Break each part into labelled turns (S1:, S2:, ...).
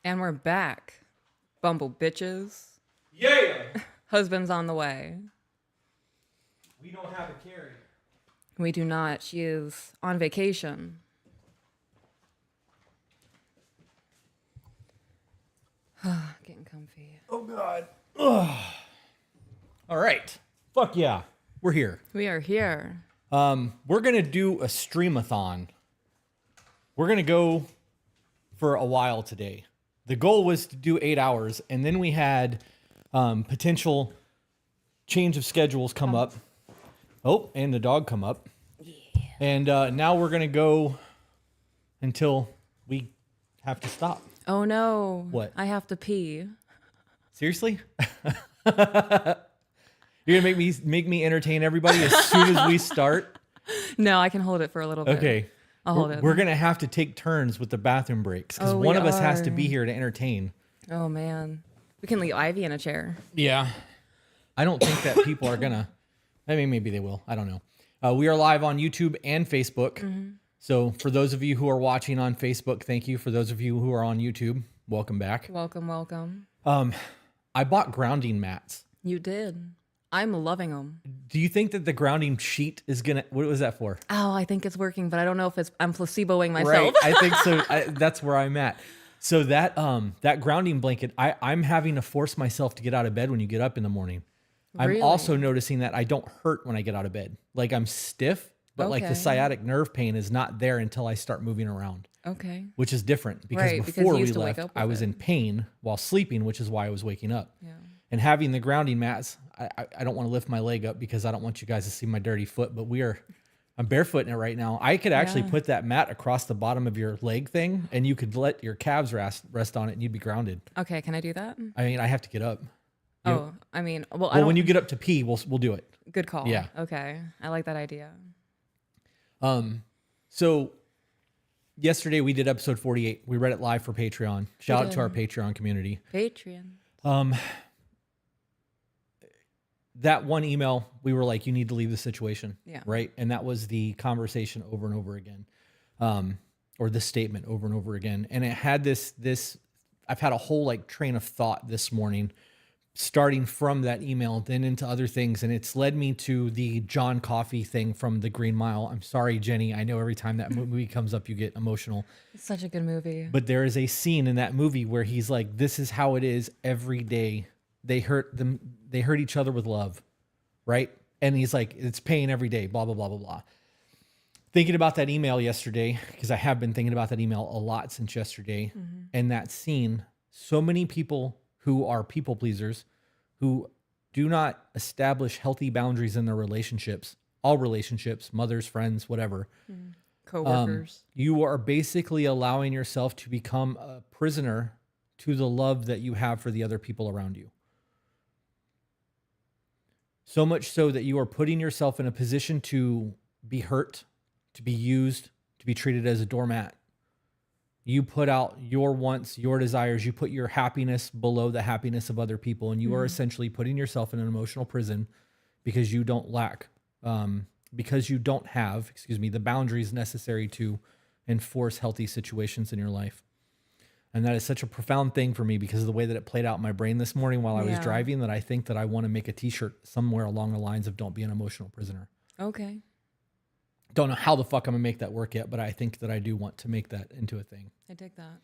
S1: And we're back. Bumble bitches.
S2: Yeah.
S1: Husband's on the way.
S2: We don't have a Carrie.
S1: We do not. She is on vacation. Getting comfy.
S2: Oh, God. Ugh. All right. Fuck yeah. We're here.
S1: We are here.
S2: We're going to do a streamathon. We're going to go for a while today. The goal was to do 8 hours, and then we had potential change of schedules come up. Oh, and the dog come up. Yeah. And now we're going to go until we have to stop.
S1: Oh, no.
S2: What?
S1: I have to pee.
S2: Seriously? You're going to make me entertain everybody as soon as we start?
S1: No, I can hold it for a little bit.
S2: Okay.
S1: I'll hold it.
S2: We're going to have to take turns with the bathroom breaks because one of us has to be here to entertain.
S1: Oh, man. We can leave Ivy in a chair.
S2: Yeah. I don't think that people are going to. I mean, maybe they will. I don't know. We are live on YouTube and Facebook. Mm-hmm. So for those of you who are watching on Facebook, thank you. For those of you who are on YouTube, welcome back.
S1: Welcome, welcome.
S2: I bought grounding mats.
S1: You did. I'm loving them.
S2: Do you think that the grounding sheet is going to... What was that for?
S1: Oh, I think it's working, but I don't know if I'm placeboing myself.
S2: Right. I think so. That's where I'm at. So that grounding blanket, I'm having to force myself to get out of bed when you get up in the morning.
S1: Really?
S2: I'm also noticing that I don't hurt when I get out of bed. Like I'm stiff, but like the sciatic nerve pain is not there until I start moving around.
S1: Okay.
S2: Which is different because before we left, I was in pain while sleeping, which is why I was waking up. Yeah. And having the grounding mats, I don't want to lift my leg up because I don't want you guys to see my dirty foot, but I'm barefoot in it right now. I could actually put that mat across the bottom of your leg thing and you could let your calves rest on it and you'd be grounded.
S1: Okay, can I do that?
S2: I mean, I have to get up.
S1: Oh, I mean,
S2: when you get up to pee, we'll do it.
S1: Good call.
S2: Yeah.
S1: Okay. I like that idea.
S2: So yesterday we did episode 48. We read it live for Patreon. Shout out to our Patreon community.
S1: Patreon.
S2: That one email, we were like, you need to leave the situation.
S1: Yeah.
S2: Right. And that was the conversation over and over again. Or the statement over and over again. And it had this, I've had a whole like train of thought this morning, starting from that email, then into other things. And it's led me to the John Coffey thing from The Green Mile. I'm sorry, Jenny. I know every time that movie comes up, you get emotional.
S1: It's such a good movie.
S2: But there is a scene in that movie where he's like, this is how it is every day. They hurt each other with love, right? And he's like, it's pain every day, blah, blah, blah, blah, blah. Thinking about that email yesterday, because I have been thinking about that email a lot since yesterday, and that scene, so many people who are people pleasers, who do not establish healthy boundaries in their relationships, all relationships, mothers, friends, whatever.
S1: Coworkers.
S2: You are basically allowing yourself to become a prisoner to the love that you have for the other people around you. So much so that you are putting yourself in a position to be hurt, to be used, to be treated as a doormat. You put out your wants, your desires. You put your happiness below the happiness of other people. And you are essentially putting yourself in an emotional prison because you don't have the boundaries necessary to enforce healthy situations in your life. And that is such a profound thing for me because of the way that it played out in my brain this morning while I was driving, that I think that I want to make a t-shirt somewhere along the lines of "Don't be an emotional prisoner."
S1: Okay.
S2: Don't know how the fuck I'm going to make that work yet, but I think that I do want to make that into a thing.
S1: I dig that.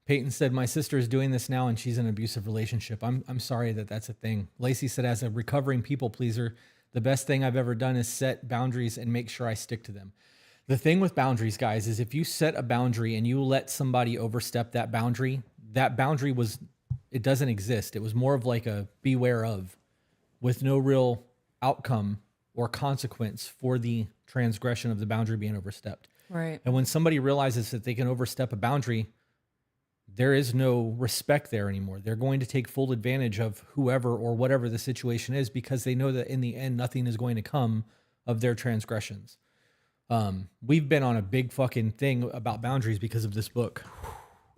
S2: Peyton said, my sister is doing this now and she's in an abusive relationship. I'm sorry that that's a thing. Lacey said, as a recovering people pleaser, the best thing I've ever done is set boundaries and make sure I stick to them. The thing with boundaries, guys, is if you set a boundary and you let somebody overstep that boundary it doesn't exist. It was more of like a beware of, with no real outcome or consequence for the transgression of the boundary being overstepped.
S1: Right.
S2: And when somebody realizes that they can overstep a boundary, there is no respect there anymore. They're going to take full advantage of whoever or whatever the situation is because they know that in the end, nothing is going to come of their transgressions. We've been on a big fucking thing about boundaries because of this book.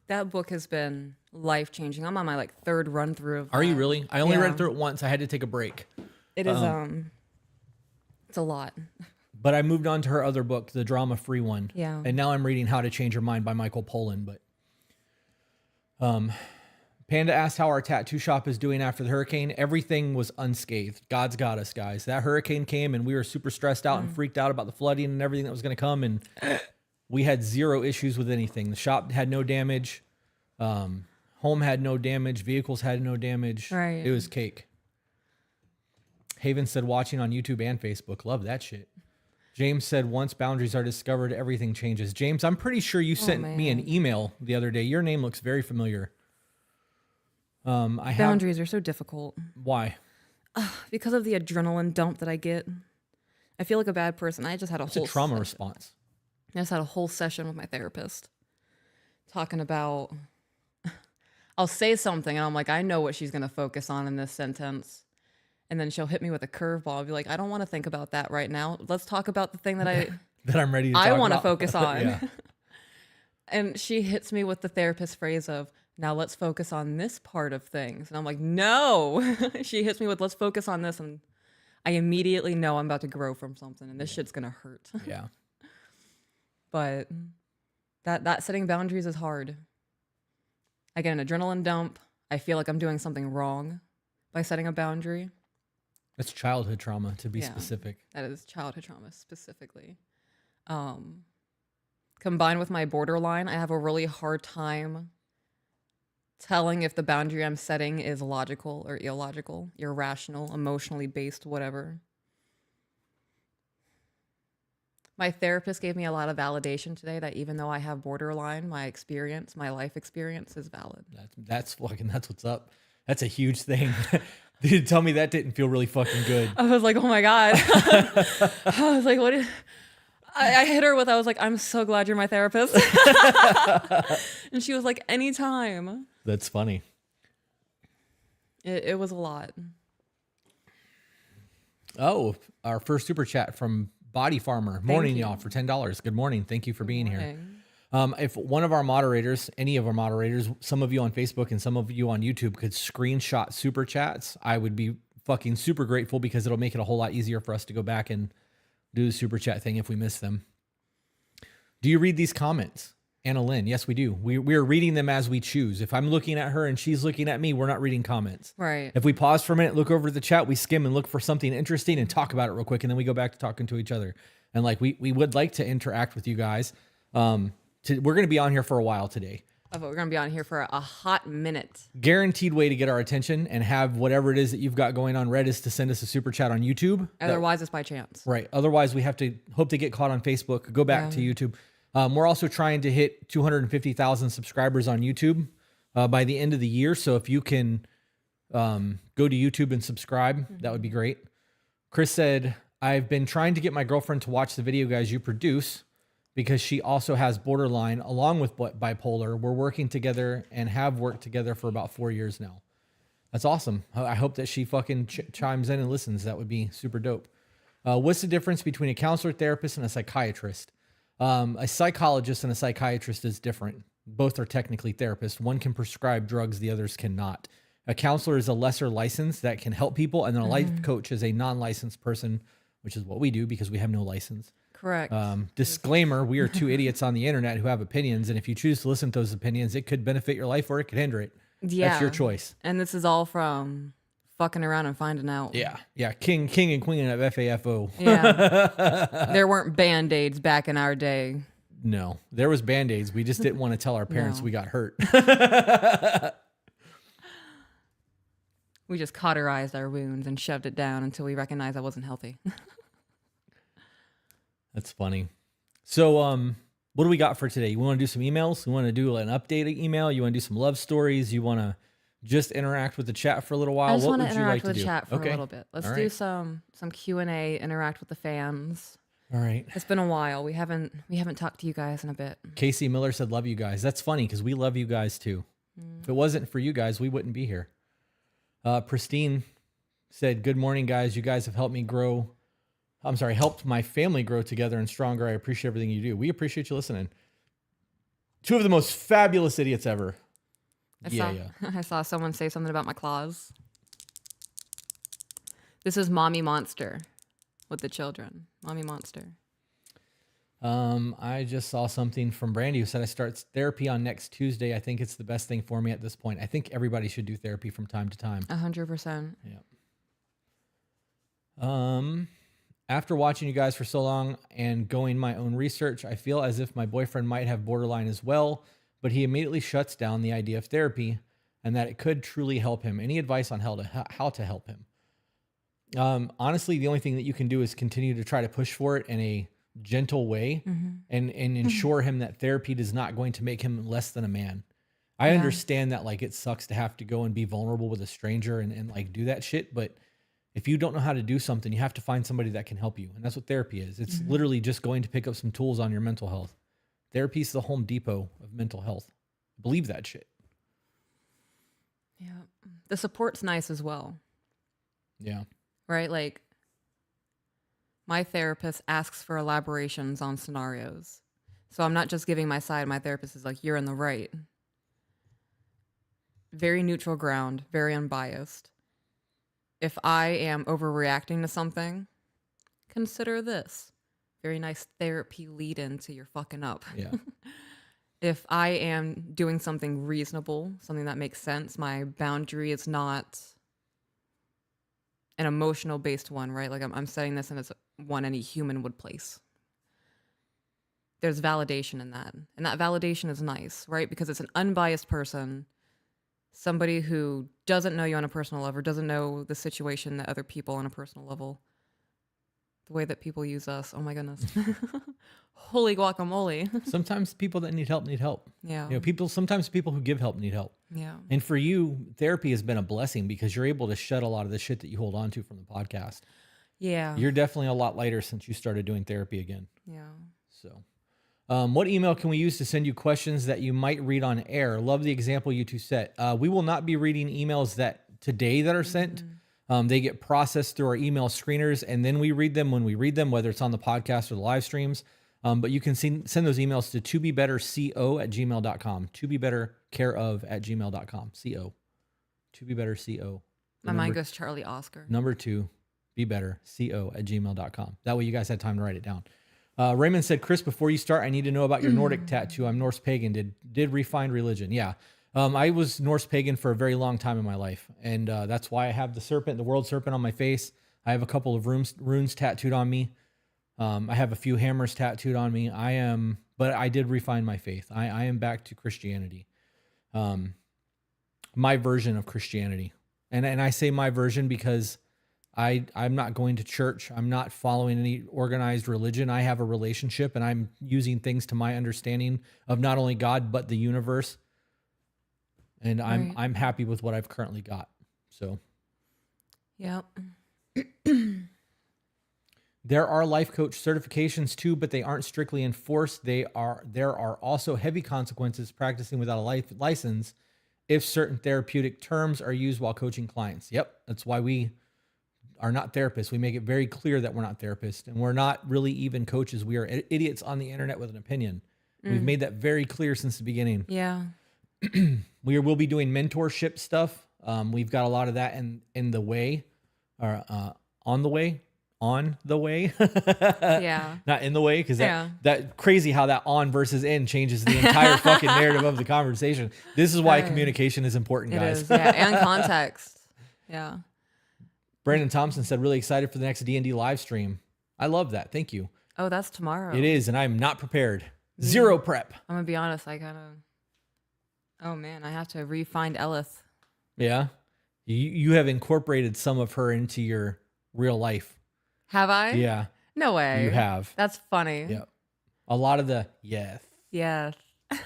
S1: That book has been life-changing. I'm on my third run through of that.
S2: Are you really? I only read through it once. I had to take a break.
S1: It is it's a lot.
S2: But I moved on to her other book, the drama-free one.
S1: Yeah.
S2: And now I'm reading How to Change Your Mind by Michael Pollan. But Panda asked how our tattoo shop is doing after the hurricane. Everything was unscathed. God's got us, guys. That hurricane came and we were super stressed out and freaked out about the flooding and everything that was going to come. And we had zero issues with anything. The shop had no damage. Home had no damage. Vehicles had no damage.
S1: Right.
S2: It was cake. Haven said watching on YouTube and Facebook. Love that shit. James said once boundaries are discovered, everything changes. James, I'm pretty sure you sent me an email the other day. Your name looks very familiar.
S1: Boundaries are so difficult.
S2: Why?
S1: Because of the adrenaline dump that I get. I feel like a bad person. I just had
S2: It's a trauma response.
S1: I just had a whole session with my therapist talking about, I'll say something and I'm like, I know what she's going to focus on in this sentence. And then she'll hit me with a curveball. I'll be like, I don't want to think about that right now. Let's talk about the thing that
S2: I'm ready to talk
S1: I want to
S2: about.
S1: focus on.
S2: Yeah.
S1: And she hits me with the therapist phrase of, now let's focus on this part of things. And I'm like, no. She hits me with, let's focus on this. And I immediately know I'm about to grow from something and this shit's going to hurt.
S2: Yeah.
S1: But that setting boundaries is hard. I get an adrenaline dump. I feel like I'm doing something wrong by setting a boundary.
S2: It's childhood trauma, to be specific.
S1: That is childhood trauma specifically. Combined with my borderline, I have a really hard time telling if the boundary I'm setting is logical or illogical, irrational, emotionally based, whatever. My therapist gave me a lot of validation today that even though I have borderline, my experience, my life experience is valid.
S2: That's what's up. That's a huge thing. Dude, tell me that didn't feel really fucking good.
S1: I was like, oh my God. I was like, what is... I hit her with, I was like, I'm so glad you're my therapist. And she was like, anytime.
S2: That's funny.
S1: It was a lot.
S2: Oh, our first super chat from Body Farmer. Morning, y'all, for $10. Good morning. Thank you for being here. If one of our moderators, any of our moderators, some of you on Facebook and some of you on YouTube could screenshot super chats, I would be fucking super grateful because it'll make it a whole lot easier for us to go back and do the super chat thing if we miss them. Do you read these comments? Anna Lynn, yes, we do. We're reading them as we choose. If I'm looking at her and she's looking at me, we're not reading comments.
S1: Right.
S2: If we pause for a minute, look over the chat, we skim and look for something interesting and talk about it real quick, and then we go back to talking to each other. And like we would like to interact with you guys. We're going to be on here for a while today.
S1: We're going to be on here for a hot minute.
S2: Guaranteed way to get our attention and have whatever it is that you've got going on read is to send us a super chat on YouTube.
S1: Otherwise, it's by chance.
S2: Right. Otherwise, we have to hope to get caught on Facebook, go back to YouTube. We're also trying to hit 250,000 subscribers on YouTube by the end of the year. So if you can go to YouTube and subscribe, that would be great. Chris said, I've been trying to get my girlfriend to watch the video guys you produce because she also has borderline along with bipolar. We're working together and have worked together for about 4 years now. That's awesome. I hope that she fucking chimes in and listens. That would be super dope. What's the difference between a counselor, therapist, and a psychiatrist? A psychologist and a psychiatrist is different. Both are technically therapists. One can prescribe drugs, the others cannot. A counselor is a lesser license that can help people, and then a life coach is a non-licensed person, which is what we do because we have no license.
S1: Correct.
S2: Disclaimer, we are two idiots on the internet who have opinions, and if you choose to listen to those opinions, it could benefit your life or it could hinder it.
S1: Yeah.
S2: That's your choice.
S1: And this is all from fucking around and finding out.
S2: Yeah. Yeah. King and queen of FAFO.
S1: Yeah. There weren't Band-Aids back in our day.
S2: No, there was Band-Aids. We just didn't want to tell our parents we got hurt.
S1: We just cauterized our wounds and shoved it down until we recognized I wasn't healthy.
S2: That's funny. So, what do we got for today? You want to do some emails? You want to do an updated email? You want to do some love stories? You want to just interact with the chat for a little while?
S1: I just
S2: what
S1: want
S2: would
S1: to
S2: you like
S1: interact with
S2: to
S1: the
S2: do?
S1: chat for a little bit. Let's do some Q&A, interact with the fans.
S2: All right.
S1: It's been a while. We haven't talked to you guys in a bit.
S2: Casey Miller said, love you guys. That's funny because we love you guys too. If it wasn't for you guys, we wouldn't be here. Pristine said, good morning, guys. You guys have helped my family grow together and stronger. I appreciate everything you do. We appreciate you listening. Two of the most fabulous idiots ever.
S1: I saw someone say something about my claws. This is Mommy Monster. with the children? Mommy monster.
S2: I just saw something from Brandy who said I start therapy on next Tuesday. I think it's the best thing for me at this point. I think everybody should do therapy from time to time.
S1: 100%.
S2: Yeah. After watching you guys for so long and going my own research, I feel as if my boyfriend might have borderline as well, but he immediately shuts down the idea of therapy and that it could truly help him. Any advice on how to help him? Honestly, the only thing that you can do is continue to try to push for it in a gentle way and ensure him that therapy is not going to make him less than a man. I understand that like it sucks to have to go and be vulnerable with a stranger and like do that shit, but if you don't know how to do something, you have to find somebody that can help you. And that's what therapy is. It's literally just going to pick up some tools on your mental health. Therapy is the Home Depot of mental health. Believe that shit.
S1: Yeah. The support's nice as well.
S2: Yeah.
S1: Right? Like, my therapist asks for elaborations on scenarios. So I'm not just giving my side. My therapist is like, you're in the right. Very neutral ground, very unbiased. If I am overreacting to something, consider this. Very nice therapy lead into your fucking up.
S2: Yeah.
S1: If I am doing something reasonable, something that makes sense, my boundary is not an emotional based one, right? Like I'm setting this in as one any human would place. There's validation in that. And that validation is nice, right? Because it's an unbiased person, somebody who doesn't know you on a personal level, doesn't know the situation that other people on a personal level, the way that people use us. Oh my goodness. Holy guacamole.
S2: Sometimes people that need help need help.
S1: Yeah.
S2: You know, sometimes people who give help need help.
S1: Yeah.
S2: And for you, therapy has been a blessing because you're able to shed a lot of the shit that you hold on to from the podcast.
S1: Yeah.
S2: You're definitely a lot lighter since you started doing therapy again.
S1: Yeah.
S2: So, what email can we use to send you questions that you might read on air? Love the example you two set. We will not be reading emails that are sent. They get processed through our email screeners, and then we read them when we read them, whether it's on the podcast or the live streams. But you can send those emails to tobebetterco@gmail.com. tobettercareof@gmail.com. CO. tobetterco.
S1: My mind goes Charlie Oscar.
S2: Number 2, bebetter.co@gmail.com. That way you guys had time to write it down. Raymond said, Chris, before you start, I need to know about your Nordic tattoo. I'm Norse pagan. Did refine religion. Yeah. I was Norse pagan for a very long time in my life. And that's why I have the serpent, the world serpent on my face. I have a couple of runes tattooed on me. I have a few hammers tattooed on me. But I did refine my faith. I am back to Christianity. My version of Christianity. And I say my version because I'm not going to church. I'm not following any organized religion. I have a relationship and I'm using things to my understanding of not only God, but the universe. And I'm happy with what I've currently got. So.
S1: Yep.
S2: There are life coach certifications too, but they aren't strictly enforced. There are also heavy consequences practicing without a license if certain therapeutic terms are used while coaching clients. Yep. That's why we are not therapists. We make it very clear that we're not therapists and we're not really even coaches. We are idiots on the internet with an opinion. We've made that very clear since the beginning.
S1: Yeah.
S2: We will be doing mentorship stuff. We've got a lot of that in the way, or on the way.
S1: Yeah.
S2: Not in the way, because that crazy how that on versus in changes the entire fucking narrative of the conversation. This is why communication is important, guys.
S1: It is, yeah, and context. Yeah.
S2: Brandon Thompson said, really excited for the next D&D live stream. I love that. Thank you.
S1: Oh, that's tomorrow.
S2: It is, and I'm not prepared. Zero prep.
S1: I'm going to be honest. Oh man, I have to re-find Elith.
S2: Yeah. You have incorporated some of her into your real life.
S1: Have I?
S2: Yeah.
S1: No way.
S2: You have.
S1: That's funny.
S2: Yep. A lot of the yes.
S1: Yes.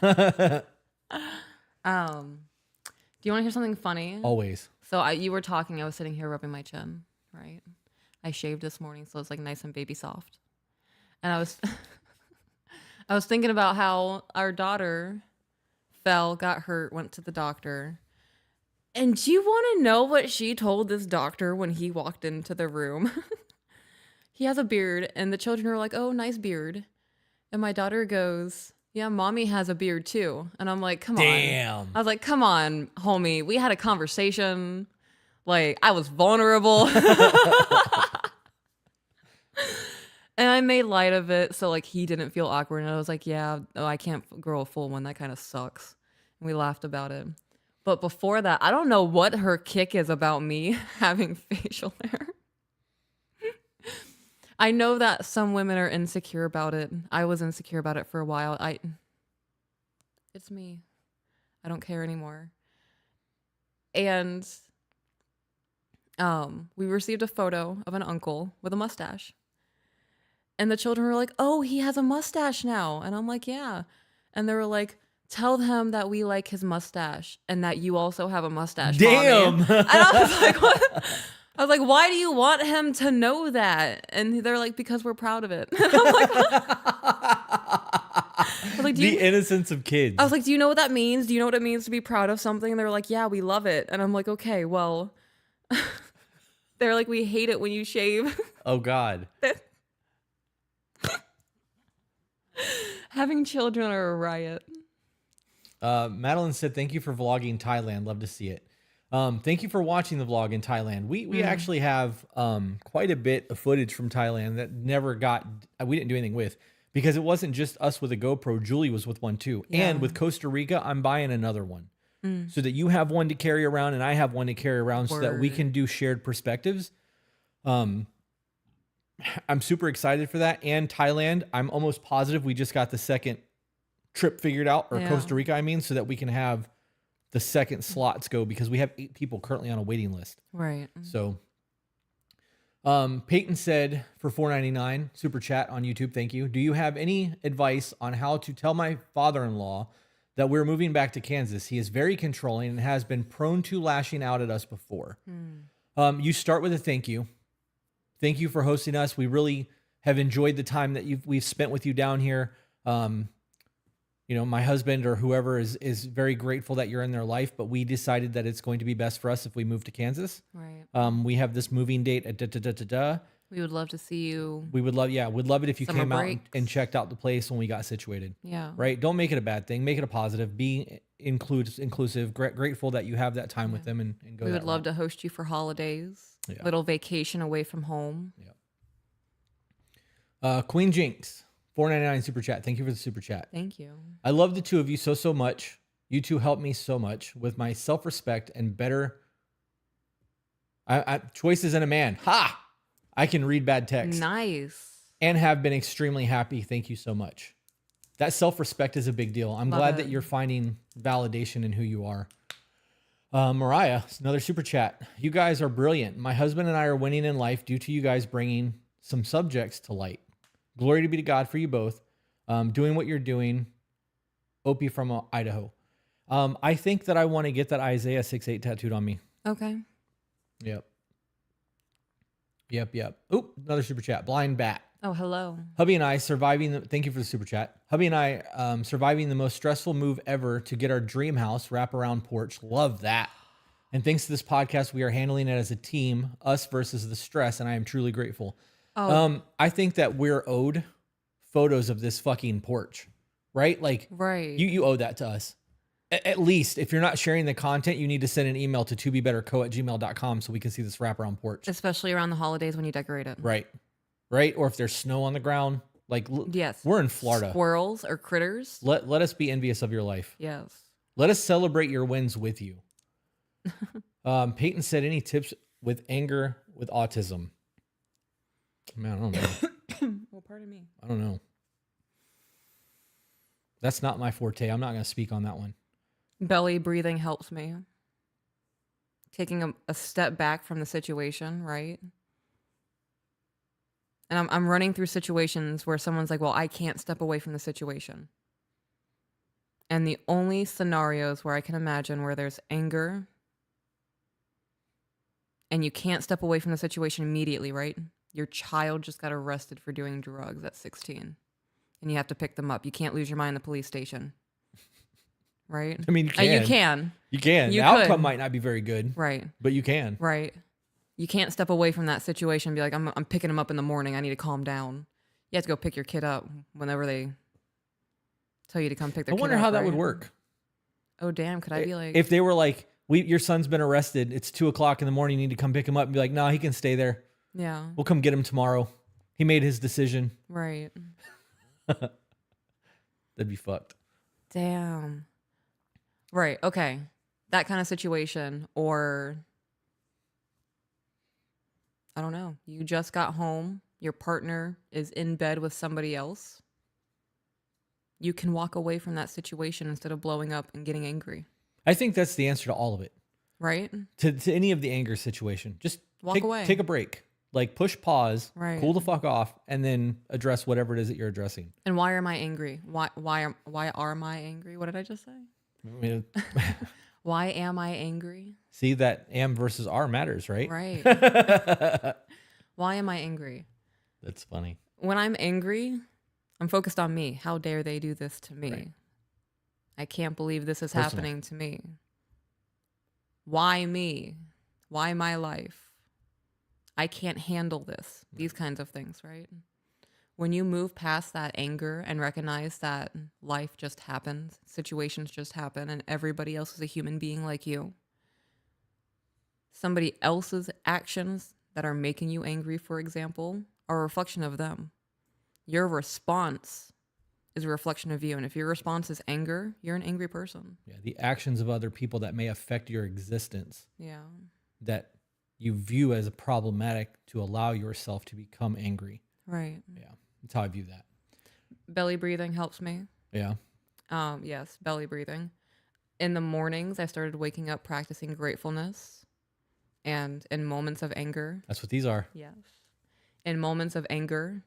S1: Do you want to hear something funny?
S2: Always.
S1: So you were talking, I was sitting here rubbing my chin, right? I shaved this morning, so it's like nice and baby soft. And I was I was thinking about how our daughter got hurt, went to the doctor. And do you want to know what she told this doctor when he walked into the room? He has a beard, and the children are like, oh, nice beard. And my daughter goes, yeah, mommy has a beard too. And I'm like, come on.
S2: Damn.
S1: I was like, come on, homie. We had a conversation. Like, I was vulnerable. And I made light of it so like he didn't feel awkward. And I was like, yeah, oh, I can't grow a full one. That kind of sucks. And we laughed about it. But before that, I don't know what her kick is about me having facial hair. I know that some women are insecure about it. I was insecure about it for a while. It's me. I don't care anymore. And we received a photo of an uncle with a mustache. And the children were like, "Oh, he has a mustache now." And I'm like, "Yeah." And they were like, "Tell him that we like his mustache and that you also have a mustache,
S2: Damn.
S1: Mommy." And I was like, "What?" I was like, "Why do you want him to know that?" And they're like, "Because we're proud of it." And I'm like, I was like,
S2: The innocence of kids.
S1: I was like, "Do you know what that means? Do you know what it means to be proud of something?" And they were like, "Yeah, we love it." And I'm like, "Okay, well." They're like, "We hate it when you shave."
S2: Oh, God.
S1: Having children are a riot.
S2: Madeline said, "Thank you for vlogging Thailand. Love to see it." Thank you for watching the vlog in Thailand. We actually have quite a bit of footage from Thailand that we didn't do anything with, because it wasn't just us with a GoPro. Julie was with one too.
S1: Yeah.
S2: And with Costa Rica, I'm buying another one so that you have one to carry around and I have one to carry around so that we can do shared perspectives. I'm super excited for that. And Thailand, I'm almost positive we just got the second trip figured out, or Costa Rica, I mean, so that we can have the second slots go, because we have 8 people currently on a waiting list.
S1: Right.
S2: So, Peyton said for $4.99 super chat on YouTube. Thank you. "Do you have any advice on how to tell my father-in-law that we're moving back to Kansas? He is very controlling and has been prone to lashing out at us before." You start with a thank you. Thank you for hosting us. We really have enjoyed the time that we've spent with you down here. My husband or whoever is very grateful that you're in their life, but we decided that it's going to be best for us if we move to Kansas.
S1: Right.
S2: We have this moving date at
S1: We would love to see you.
S2: We'd love it if you
S1: Summer
S2: came out
S1: breaks.
S2: and checked out the place when we got situated.
S1: Yeah.
S2: Right? Don't make it a bad thing. Make it a positive. Be inclusive. Grateful that you have that time with them and go.
S1: We would love to host you for holidays.
S2: Yeah.
S1: Little vacation away from home.
S2: Yeah. Queen Jinx, $4.99 super chat. Thank you for the super chat.
S1: Thank you.
S2: "I love the two of you so much. You two help me so much with my self-respect and better choices in a man. Ha! I can read bad text.
S1: Nice.
S2: And have been extremely happy. Thank you so much." That self-respect is a big deal. I'm glad that you're finding validation in who you are. Mariah, another super chat. "You guys are brilliant. My husband and I are winning in life due to you guys bringing some subjects to light. Glory to be to God for you both. Doing what you're doing. Opie from Idaho." I think that I want to get that Isaiah 6:8 tattooed on me.
S1: Okay.
S2: Yep. Oop, another super chat. Blind Bat.
S1: Oh, hello.
S2: "Hubby and I thank you for the super chat. "Hubby and I surviving the most stressful move ever to get our dream house wraparound porch. Love that. And thanks to this podcast, we are handling it as a team, us versus the stress, and I am truly grateful." I think that we're owed photos of this fucking porch, right? Like,
S1: Right.
S2: you owe that to us. At least, if you're not sharing the content, you need to send an email to tobebetterco@gmail.com so we can see this wraparound porch.
S1: Especially around the holidays when you decorate it.
S2: Right. Or if there's snow on the ground. Like,
S1: Yes.
S2: we're in Florida.
S1: Squirrels or critters.
S2: Let us be envious of your life.
S1: Yes.
S2: Let us celebrate your wins with you. Peyton said, "Any tips with anger with autism?" Man, I don't know.
S1: Well, pardon me.
S2: I don't know. That's not my forte. I'm not going to speak on that one.
S1: Belly breathing helps me. Taking a step back from the situation, right? And I'm running through situations where someone's like, "Well, I can't step away from the situation." And the only scenarios where I can imagine where there's anger and you can't step away from the situation immediately, right? Your child just got arrested for doing drugs at 16 and you have to pick them up. You can't lose your mind in the police station, right?
S2: I mean, you can.
S1: You can.
S2: You can.
S1: You
S2: The outcome
S1: could.
S2: might not be very good,
S1: Right.
S2: but you can.
S1: Right. You can't step away from that situation and be like, I'm picking him up in the morning. I need to calm down. You have to go pick your kid up whenever they tell you to come pick their
S2: I
S1: kid up.
S2: wonder how that
S1: right?
S2: would work.
S1: Oh, damn. Could I be like...
S2: If they were like, your son's been arrested. It's 2:00 in the morning. You need to come pick him up and be like, "No, he can stay there.
S1: Yeah.
S2: We'll come get him tomorrow." He made his decision.
S1: Right.
S2: That'd be fucked.
S1: Damn. Right. Okay. That kind of situation. Or, I don't know. You just got home. Your partner is in bed with somebody else. You can walk away from that situation instead of blowing up and getting angry.
S2: I think that's the answer to all of it.
S1: Right?
S2: To any of the anger situation. Just
S1: Walk away.
S2: Take a break. Like push pause,
S1: Right.
S2: cool the fuck off, and then address whatever it is that you're addressing.
S1: And why am I angry? Why am I angry? What did I just say?
S2: I mean,
S1: Why am I angry?
S2: see that am versus are matters, right?
S1: Right. Why am I angry?
S2: That's funny.
S1: When I'm angry, I'm focused on me. How dare they do this to me?
S2: Right.
S1: I can't believe this is
S2: Personal.
S1: happening to me. Why me? Why my life? I can't handle this. These kinds of things, right? When you move past that anger and recognize that life just happens, situations just happen, and everybody else is a human being like you, somebody else's actions that are making you angry, for example, are a reflection of them. Your response is a reflection of you. And if your response is anger, you're an angry person.
S2: Yeah, the actions of other people that may affect your existence.
S1: Yeah.
S2: That you view as a problematic to allow yourself to become angry.
S1: Right.
S2: Yeah, that's how I view that.
S1: Belly breathing helps me.
S2: Yeah.
S1: Yes, belly breathing. In the mornings, I started waking up practicing gratefulness. And in moments of anger.
S2: That's what these are.
S1: Yes. In moments of anger,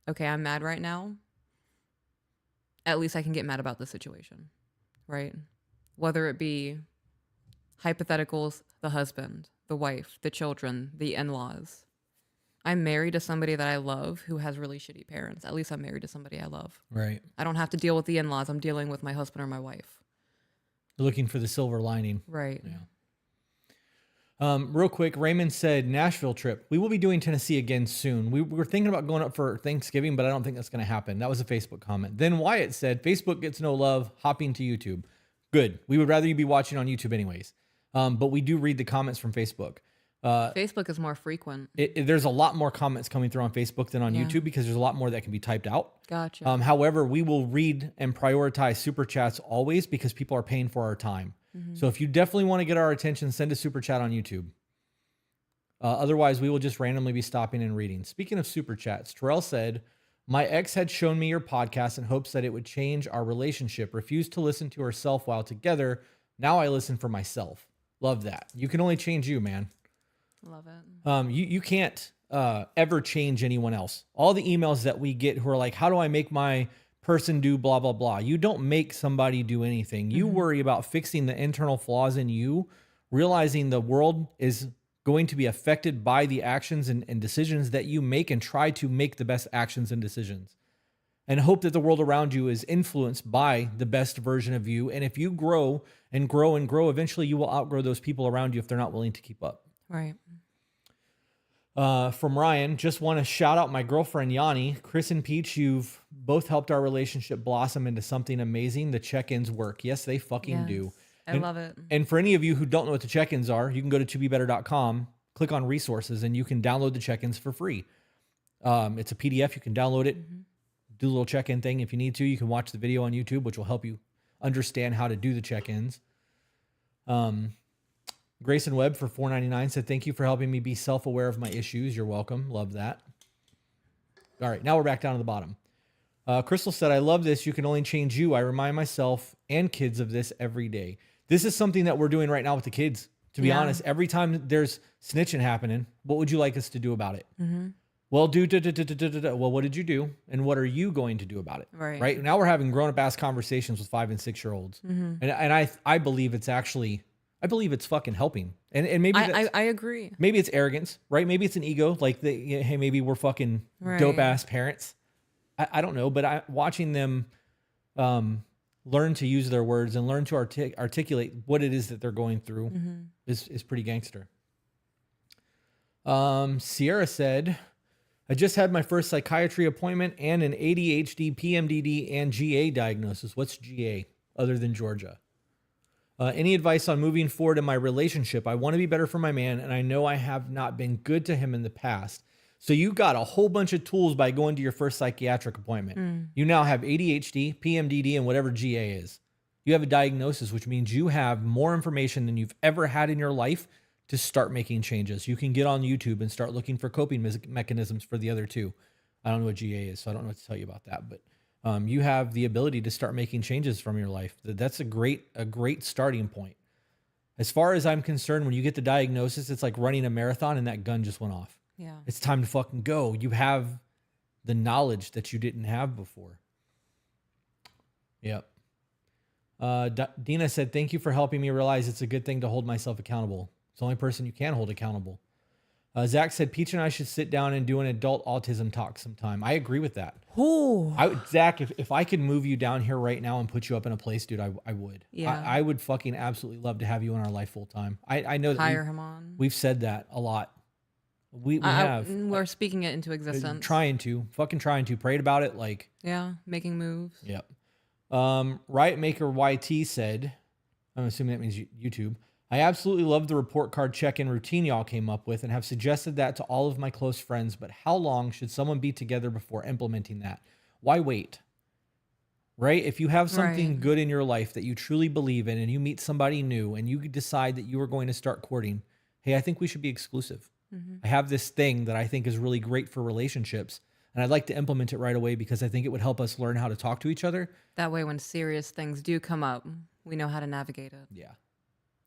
S1: okay, I'm mad right now. At least I can get mad about the situation, right? Whether it be hypotheticals, the husband, the wife, the children, the in-laws. I'm married to somebody that I love who has really shitty parents. At least I'm married to somebody I love.
S2: Right.
S1: I don't have to deal with the in-laws. I'm dealing with my husband or my wife.
S2: Looking for the silver lining.
S1: Right.
S2: Yeah. Real quick, Raymond said Nashville trip. We will be doing Tennessee again soon. We were thinking about going up for Thanksgiving, but I don't think that's going to happen. That was a Facebook comment. Then Wyatt said, Facebook gets no love, hopping to YouTube. Good. We would rather you be watching on YouTube anyways. But we do read the comments from Facebook.
S1: Facebook is more frequent.
S2: There's a lot more comments coming through on Facebook than on
S1: Yeah.
S2: YouTube because there's a lot more that can be typed out.
S1: Gotcha.
S2: However, we will read and prioritize super chats always because people are paying for our time. So if you definitely want to get our attention, send a super chat on YouTube. Otherwise, we will just randomly be stopping and reading. Speaking of super chats, Terrell said, my ex had shown me your podcast in hopes that it would change our relationship. Refused to listen to herself while together. Now I listen for myself. Love that. You can only change you, man.
S1: Love it.
S2: You can't ever change anyone else. All the emails that we get who are like, how do I make my person do blah, blah, blah. You don't make somebody do anything. You worry about fixing the internal flaws in you, realizing the world is going to be affected by the actions and decisions that you make, and try to make the best actions and decisions. And hope that the world around you is influenced by the best version of you. And if you grow and grow and grow, eventually you will outgrow those people around you if they're not willing to keep up.
S1: Right.
S2: From Ryan, just want to shout out my girlfriend, Yanni. Chris and Peach, you've both helped our relationship blossom into something amazing. The check-ins work. Yes, they fucking do.
S1: I love it.
S2: And for any of you who don't know what the check-ins are, you can go to tobebetter.com, click on resources, and you can download the check-ins for free. It's a PDF. You can download it, do a little check-in thing. If you need to, you can watch the video on YouTube, which will help you understand how to do the check-ins. Grayson Webb for $4.99 said, thank you for helping me be self-aware of my issues. You're welcome. Love that. All right, now we're back down to the bottom. Crystal said, I love this. You can only change you. I remind myself and kids of this every day. This is something that we're doing right now with the kids. To be honest, every time there's snitching happening, what would you like us to do about it? Well, well, what did you do? And what are you going to do about it? Right now we're having grown-up ass conversations with 5 and 6 year olds. And I believe it's actually, I believe it's fucking helping. And maybe
S1: I agree.
S2: Maybe it's arrogance, right? Maybe it's an ego. Like, hey, maybe we're fucking dope ass parents. I don't know, but watching them learn to use their words and learn to articulate what it is that they're going through is pretty gangster. Sierra said, I just had my first psychiatry appointment and an ADHD, PMDD, and GA diagnosis. What's GA other than Georgia? Any advice on moving forward in my relationship? I want to be better for my man, and I know I have not been good to him in the past. So you got a whole bunch of tools by going to your first psychiatric appointment. You now have ADHD, PMDD, and whatever GA is. You have a diagnosis, which means you have more information than you've ever had in your life to start making changes. You can get on YouTube and start looking for coping mechanisms for the other two. I don't know what GA is, so I don't know what to tell you about that. But you have the ability to start making changes from your life. That's a great starting point. As far as I'm concerned, when you get the diagnosis, it's like running a marathon and that gun just went off.
S1: Yeah.
S2: It's time to fucking go. You have the knowledge that you didn't have before. Yep. Dina said, thank you for helping me realize it's a good thing to hold myself accountable. It's the only person you can hold accountable. Zach said, Peach and I should sit down and do an adult autism talk sometime. I agree with that.
S1: Ooh.
S2: Zach, if I could move you down here right now and put you up in a place, dude, I would.
S1: Yeah.
S2: I would fucking absolutely love to have you in our life full time. I know that
S1: Hire him on.
S2: we've said that a lot. We have.
S1: We're speaking it into existence.
S2: Trying to. Prayed about it. Like.
S1: Yeah. Making moves.
S2: Yep. Riot Maker YT said, I'm assuming that means YouTube. I absolutely love the report card check-in routine y'all came up with and have suggested that to all of my close friends, but how long should someone be together before implementing that? Why wait? Right? If you have something good in your life that you truly believe in and you meet somebody new and you decide that you are going to start courting, hey, I think we should be exclusive. I have this thing that I think is really great for relationships, and I'd like to implement it right away because I think it would help us learn how to talk to each other.
S1: That way, when serious things do come up, we know how to navigate it.
S2: Yeah.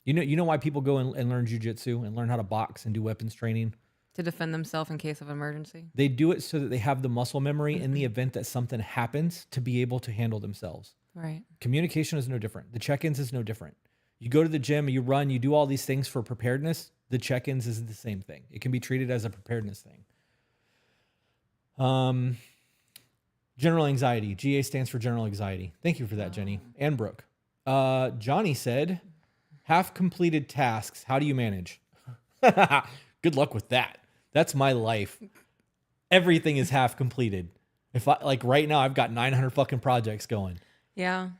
S2: You know why people go and learn jujitsu and learn how to box and do weapons training?
S1: To defend themselves in case of emergency.
S2: They do it so that they have the muscle memory in the event that something happens to be able to handle themselves.
S1: Right.
S2: Communication is no different. The check-ins is no different. You go to the gym, you run, you do all these things for preparedness. The check-ins is the same thing. It can be treated as a preparedness thing. General anxiety. GA stands for general anxiety. Thank you for that, Jenny and Brooke. Johnny said, half completed tasks. How do you manage? Good luck with that. That's my life. Everything is half completed. If I like right now, I've got 900 fucking projects going.
S1: Yeah.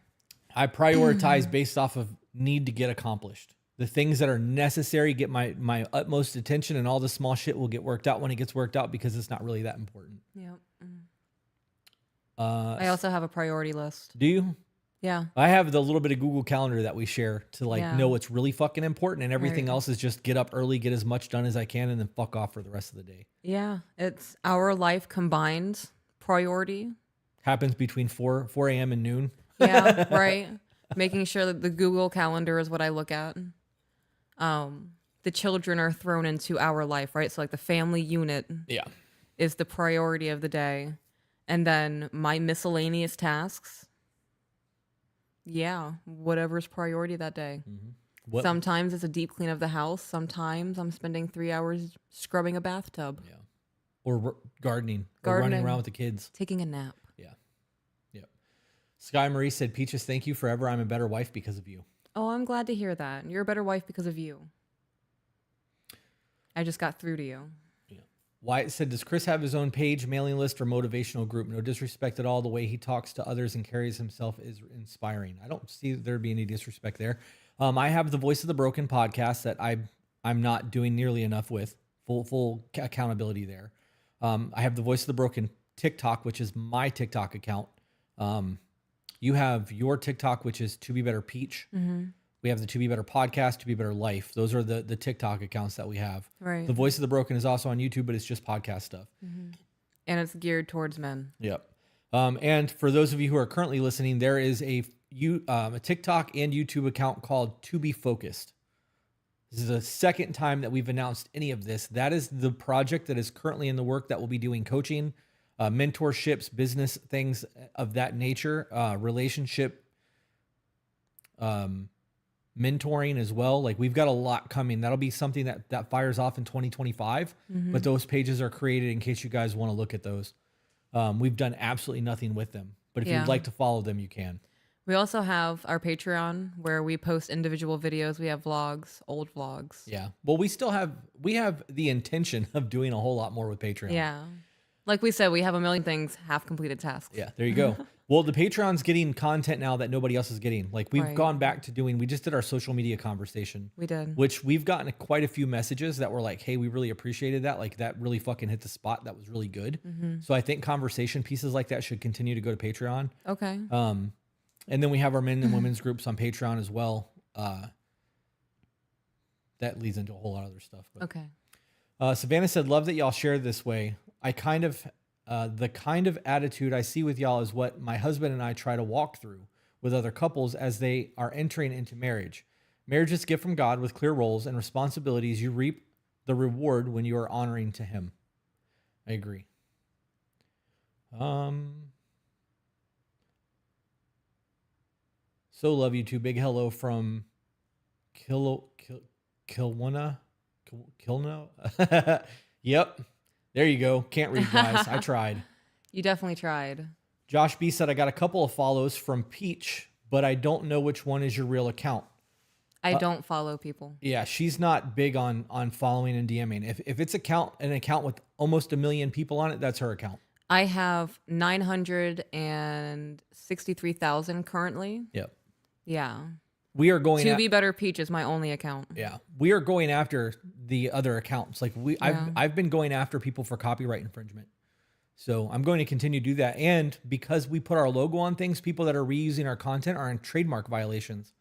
S2: I prioritize based off of need to get accomplished. The things that are necessary get my utmost attention, and all the small shit will get worked out when it gets worked out because it's not really that important.
S1: Yep. I also have a priority list.
S2: Do you?
S1: Yeah.
S2: I have the little bit of Google Calendar that we share to know what's really fucking important, and everything else is just get up early, get as much done as I can, and then fuck off for the rest of the day.
S1: Yeah. It's our life combined priority.
S2: Happens between 4 a.m. and noon.
S1: Yeah, right. Making sure that the Google Calendar is what I look at. The children are thrown into our life, right? So like the family unit is the priority of the day. And then my miscellaneous tasks. Yeah, whatever's priority that day. Mm-hmm. Sometimes it's a deep clean of the house. Sometimes I'm spending 3 hours scrubbing a bathtub.
S2: Yeah. Or gardening. Or running around with the kids.
S1: Taking a nap.
S2: Yeah. Yep. Sky Marie said, Peaches, thank you forever. I'm a better wife because of you.
S1: Oh, I'm glad to hear that. You're a better wife because of you. I just got through to you.
S2: Yeah. Wyatt said, does Chris have his own page, mailing list, or motivational group? No disrespect at all. The way he talks to others and carries himself is inspiring. I don't see there be any disrespect there. I have the Voice of the Broken podcast that I'm not doing nearly enough with. Full accountability there. I have the Voice of the Broken TikTok, which is my TikTok account. You have your TikTok, which is To Be Better Peach. Mm-hmm. We have the To Be Better podcast, To Be Better Life. Those are the TikTok accounts that we have. Right. The Voice of the Broken is also on YouTube, but it's just podcast stuff.
S1: Mm-hmm. And it's geared towards men.
S2: Yep. And for those of you who are currently listening, there is a TikTok and YouTube account called To Be Focused. This is the second time that we've announced any of this. That is the project that is currently in the work that will be doing coaching, mentorships, business things of that nature, relationship, mentoring as well. Like we've got a lot coming. That'll be something that fires off in 2025, but those pages are created in case you guys want to look at those. We've done absolutely nothing with them, but if you'd like to follow them, you can.
S1: We also have our Patreon where we post individual videos. We have vlogs, old vlogs.
S2: Yeah. Well, we have the intention of doing a whole lot more with Patreon.
S1: Yeah. Like we said, we have a million things, half completed tasks.
S2: Yeah, there you go. Well, the Patreon's getting content now that nobody else is getting. Like we've
S1: Right.
S2: gone back to we just did our social media conversation.
S1: We did.
S2: Which we've gotten quite a few messages that were like, hey, we really appreciated that. Like that really fucking hit the spot. That was really good. So I think conversation pieces like that should continue to go to Patreon.
S1: Okay.
S2: And then we have our men and women's groups on Patreon as well. That leads into a whole lot of other stuff. But.
S1: Okay.
S2: Savannah said, love that y'all share this way. I kind of, the kind of attitude I see with y'all is what my husband and I try to walk through with other couples as they are entering into marriage. Marriage is a gift from God with clear roles and responsibilities. You reap the reward when you are honoring to him. I agree. So love you too. Big hello from Kilwana. Yep. There you go. Can't read, guys. I tried.
S1: You definitely tried.
S2: Josh B said, I got a couple of follows from Peach, but I don't know which one is your real account.
S1: I don't follow people.
S2: Yeah, she's not big on following and DMing. If it's an account with almost 1 million people on it, that's her account.
S1: I have 963,000 currently.
S2: Yep.
S1: Yeah.
S2: We are going
S1: To Be Better Peach is my only account.
S2: Yeah. We are going after the other accounts. Like I've been going after people for copyright infringement. So I'm going to continue to do that. And because we put our logo on things, people that are reusing our content are in trademark violations.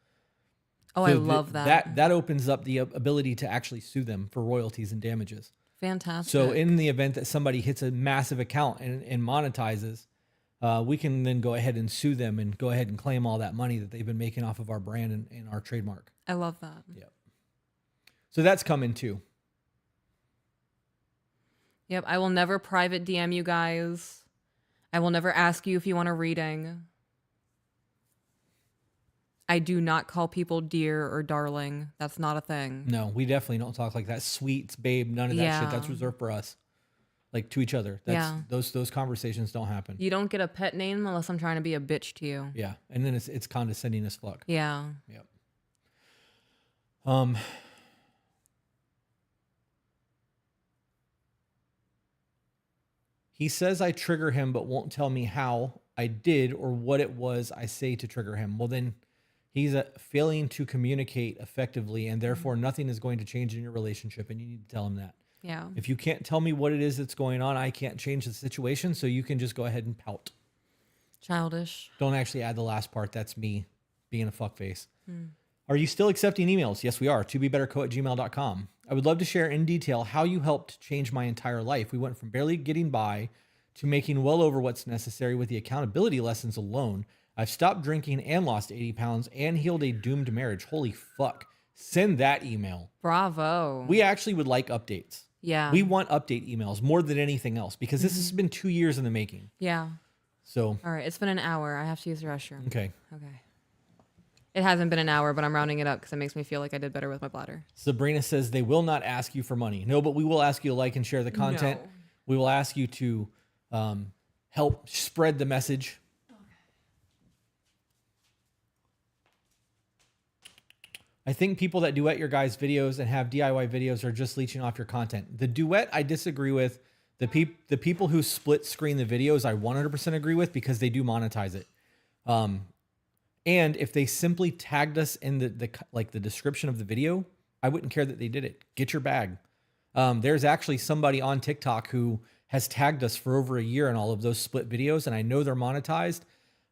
S1: Oh,
S2: So
S1: I love that.
S2: That opens up the ability to actually sue them for royalties and damages.
S1: Fantastic.
S2: So in the event that somebody hits a massive account and monetizes, we can then go ahead and sue them and go ahead and claim all that money that they've been making off of our brand and our trademark.
S1: I love that.
S2: Yep. So that's coming too.
S1: Yep. I will never private DM you guys. I will never ask you if you want a reading. I do not call people dear or darling. That's not a thing.
S2: No, we definitely don't talk like that. Sweets, babe, none of that shit. That's reserved for us. Like to each other. Those conversations don't happen.
S1: You don't get a pet name unless I'm trying to be a bitch to you.
S2: Yeah. And then it's condescending as fuck.
S1: Yeah.
S2: Yep. He says I trigger him, but won't tell me how I did or what it was I say to trigger him. Well, then he's failing to communicate effectively, and therefore nothing is going to change in your relationship, and you need to tell him that.
S1: Yeah.
S2: If you can't tell me what it is that's going on, I can't change the situation, so you can just go ahead and pout.
S1: Childish.
S2: Don't actually add the last part. That's me being a fuckface. Are you still accepting emails? Yes, we are. tobebetterco@gmail.com. I would love to share in detail how you helped change my entire life. We went from barely getting by to making well over what's necessary with the accountability lessons alone. I've stopped drinking and lost 80 pounds and healed a doomed marriage. Holy fuck. Send that email.
S1: Bravo.
S2: We actually would like updates.
S1: Yeah.
S2: We want update emails more than anything else because this has been 2 years in the making.
S1: Yeah.
S2: So.
S1: All right. It's been an hour. I have to use the restroom.
S2: Okay.
S1: Okay. It hasn't been an hour, but I'm rounding it up because it makes me feel like I did better with my bladder.
S2: Sabrina says they will not ask you for money. No, but we will ask you to like and share the content.
S1: No.
S2: We will ask you to help spread the message. I think people that duet your guys' videos and have DIY videos are just leeching off your content. The duet, I disagree with. The people who split screen the videos, I 100% agree with because they do monetize it. And if they simply tagged us in the description of the video, I wouldn't care that they did it. Get your bag. There's actually somebody on TikTok who has tagged us for over a year in all of those split videos, and I know they're monetized.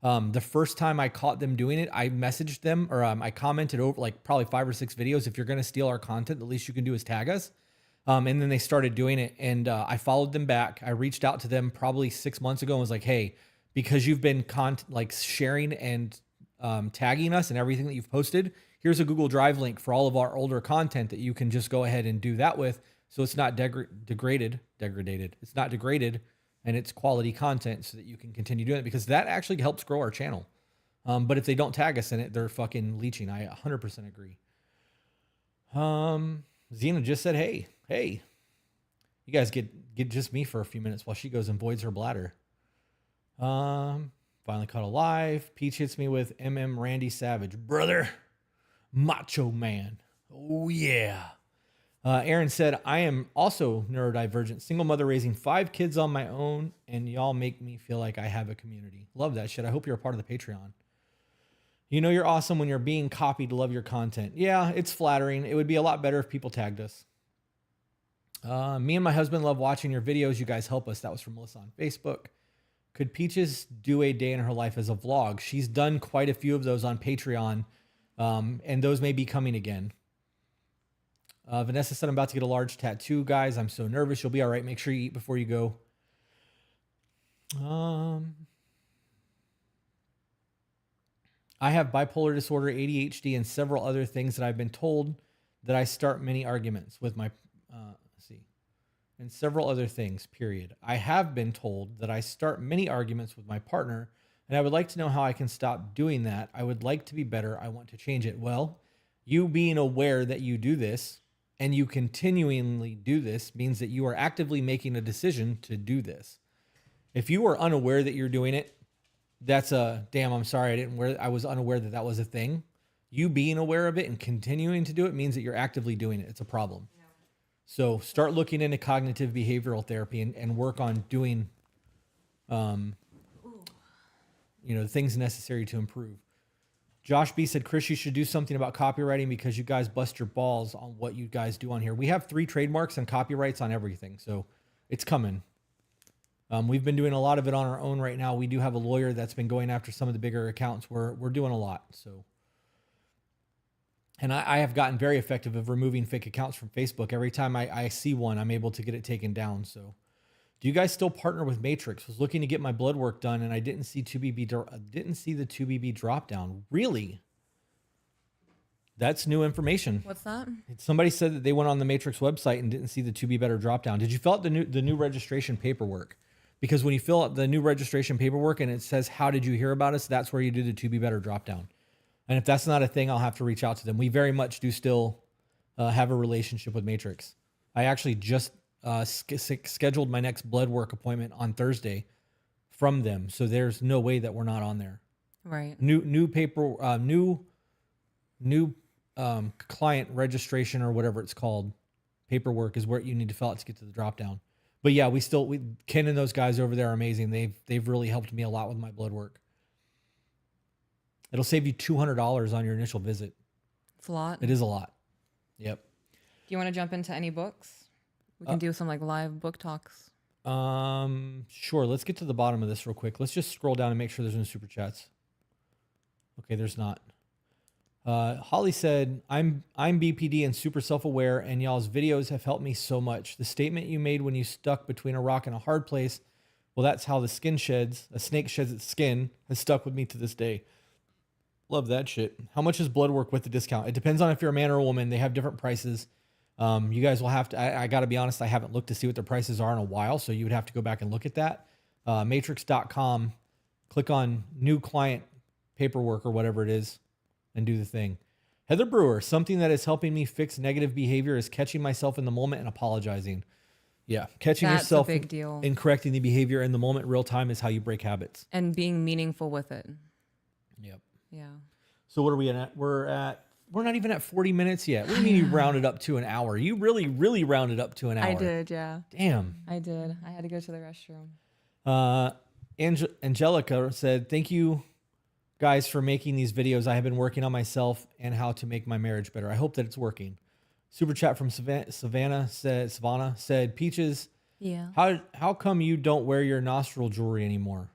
S2: The first time I caught them doing it, I messaged them or I commented over like probably 5 or 6 videos. If you're going to steal our content, the least you can do is tag us. And then they started doing it, and I followed them back. I reached out to them probably 6 months ago and was like, hey, because you've been sharing and tagging us and everything that you've posted, here's a Google Drive link for all of our older content that you can just go ahead and do that with. So it's not degraded. It's not degraded, and it's quality content so that you can continue doing it because that actually helps grow our channel. But if they don't tag us in it, they're fucking leeching. I 100% agree. Zena just said, hey, you guys get just me for a few minutes while she goes and voids her bladder. Finally caught alive. Peach hits me with Randy Savage. Brother, macho man. Oh, yeah. Aaron said, I am also neurodivergent, single mother raising 5 kids on my own, and y'all make me feel like I have a community. Love that shit. I hope you're a part of the Patreon. You know you're awesome when you're being copied. Love your content. Yeah, it's flattering. It would be a lot better if people tagged us. Me and my husband love watching your videos. You guys help us. That was from Melissa on Facebook. Could Peaches do a day in her life as a vlog? She's done quite a few of those on Patreon, and those may be coming again. Vanessa said, I'm about to get a large tattoo, guys. I'm so nervous. You'll be all right. Make sure you eat before you go. I have bipolar disorder, ADHD, and several other things that I've been told that I start many arguments with my, and several other things, period. I have been told that I start many arguments with my partner, and I would like to know how I can stop doing that. I would like to be better. I want to change it. Well, you being aware that you do this and you continually do this means that you are actively making a decision to do this. If you are unaware that you're doing it, that's a damn, I'm sorry, I was unaware that that was a thing. You being aware of it and continuing to do it means that you're actively doing it. It's a problem. Yeah. So start looking into cognitive behavioral therapy and work on doing, the things necessary to improve. Josh B said, Chris, you should do something about copywriting because you guys bust your balls on what you guys do on here. We have 3 trademarks and copyrights on everything. So it's coming. We've been doing a lot of it on our own right now. We do have a lawyer that's been going after some of the bigger accounts. We're doing a lot. So, and I have gotten very effective of removing fake accounts from Facebook. Every time I see one, I'm able to get it taken down. So do you guys still partner with Matrix? Was looking to get my blood work done and I didn't see the 2BB drop down. Really? That's new information.
S1: What's that?
S2: Somebody said that they went on the Matrix website and didn't see the 2B Better drop down. Did you fill out the new registration paperwork? Because when you fill out the new registration paperwork and it says, how did you hear about us? That's where you do the 2B Better drop down. And if that's not a thing, I'll have to reach out to them. We very much do still have a relationship with Matrix. I actually just scheduled my next blood work appointment on Thursday from them. So there's no way that we're not on there.
S1: Right.
S2: New client registration or whatever it's called. Paperwork is where you need to fill out to get to the drop down. But yeah, Ken and those guys over there are amazing. They've really helped me a lot with my blood work. It'll save you $200 on your initial visit.
S1: It's a lot.
S2: It is a lot. Yep.
S1: Do you want to jump into any books? We can do some like live book talks.
S2: Sure. Let's get to the bottom of this real quick. Let's just scroll down and make sure there's no super chats. Okay, there's not. Holly said, I'm BPD and super self-aware, and y'all's videos have helped me so much. The statement you made when you stuck between a rock and a hard place, well, that's how a snake sheds its skin, has stuck with me to this day. Love that shit. How much is blood work with the discount? It depends on if you're a man or a woman. They have different prices. You guys will have to, I got to be honest, I haven't looked to see what their prices are in a while, so you would have to go back and look at that. Matrix.com, click on new client paperwork or whatever it is, and do the thing. Heather Brewer, something that is helping me fix negative behavior is catching myself in the moment and apologizing. Yeah, catching
S1: That's
S2: yourself
S1: a big deal.
S2: and correcting the behavior in the moment, real time, is how you break habits.
S1: And being meaningful with it.
S2: Yep.
S1: Yeah.
S2: So what are we at? We're not even at 40 minutes yet. What do you mean you rounded up to an hour? You really, really rounded up to an hour.
S1: I did, yeah.
S2: Damn.
S1: I did. I had to go to the restroom.
S2: Angelica said, thank you guys for making these videos. I have been working on myself and how to make my marriage better. I hope that it's working. Super chat from Savannah said, Peaches,
S1: yeah.
S2: How come you don't wear your nostril jewelry anymore?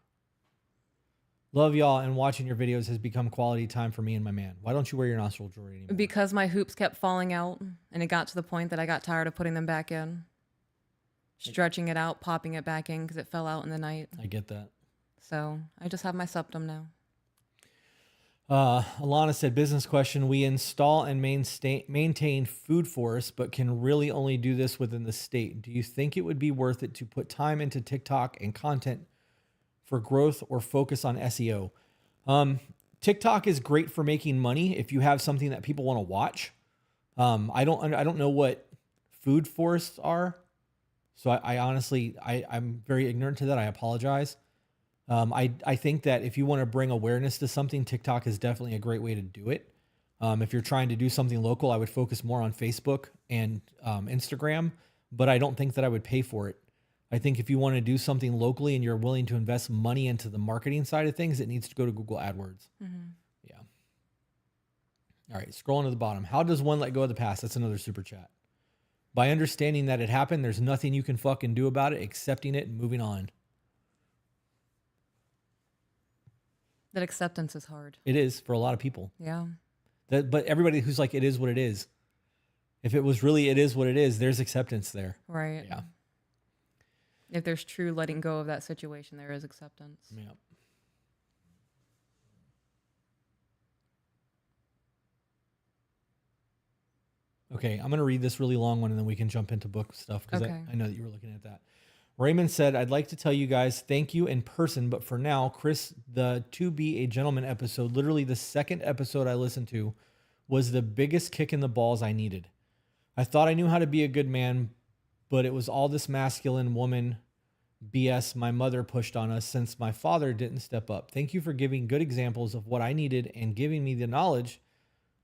S2: Love y'all, and watching your videos has become quality time for me and my man. Why don't you wear your nostril jewelry anymore?
S1: Because my hoops kept falling out, and it got to the point that I got tired of putting them back in. Stretching it out, popping it back in because it fell out in the night.
S2: I get that.
S1: So I just have my septum now.
S2: Alana said, business question. We install and maintain food forests, but can really only do this within the state. Do you think it would be worth it to put time into TikTok and content for growth or focus on SEO? TikTok is great for making money if you have something that people want to watch. I don't know what food forests are. So I honestly, I'm very ignorant to that. I apologize. I think that if you want to bring awareness to something, TikTok is definitely a great way to do it. If you're trying to do something local, I would focus more on Facebook and Instagram, but I don't think that I would pay for it. I think if you want to do something locally and you're willing to invest money into the marketing side of things, it needs to go to Google AdWords. Yeah. All right, scrolling to the bottom. How does one let go of the past? That's another super chat. By understanding that it happened, there's nothing you can fucking do about it, accepting it and moving on.
S1: That acceptance is hard.
S2: It is for a lot of people.
S1: Yeah.
S2: But everybody who's like, it is what it is. If it was really, it is what it is, there's acceptance there.
S1: Right.
S2: Yeah.
S1: If there's true letting go of that situation, there is acceptance.
S2: Yeah. Okay, I'm going to read this really long one and then we can jump into book stuff because
S1: Okay.
S2: I know that you were looking at that. Raymond said, I'd like to tell you guys thank you in person, but for now, Chris, the To Be a Gentleman episode, literally the second episode I listened to, was the biggest kick in the balls I needed. I thought I knew how to be a good man, but it was all this masculine woman BS my mother pushed on us since my father didn't step up. Thank you for giving good examples of what I needed and giving me the knowledge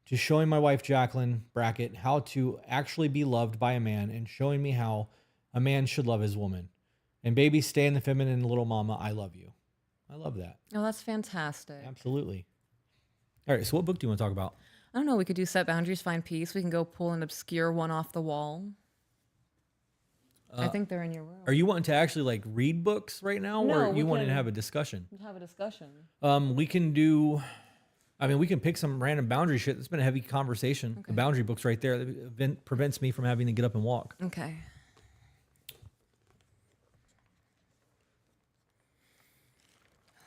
S2: to showing my wife, Jacqueline, bracket, how to actually be loved by a man and showing me how a man should love his woman. And baby, stay in the feminine, little mama. I love you. I love that.
S1: Oh, that's fantastic.
S2: Absolutely. All right. So what book do you want to talk about?
S1: I don't know. We could do Set Boundaries, Find Peace. We can go pull an obscure one off the wall. I think they're in your room.
S2: Are you wanting to actually like read books right now,
S1: No,
S2: or
S1: we
S2: you wanting to
S1: can-
S2: have a discussion?
S1: Let's have a discussion.
S2: We can do. I mean, we can pick some random boundary shit. It's been a heavy conversation.
S1: Okay.
S2: The boundary book's right there. That prevents me from having to get up and walk.
S1: Okay.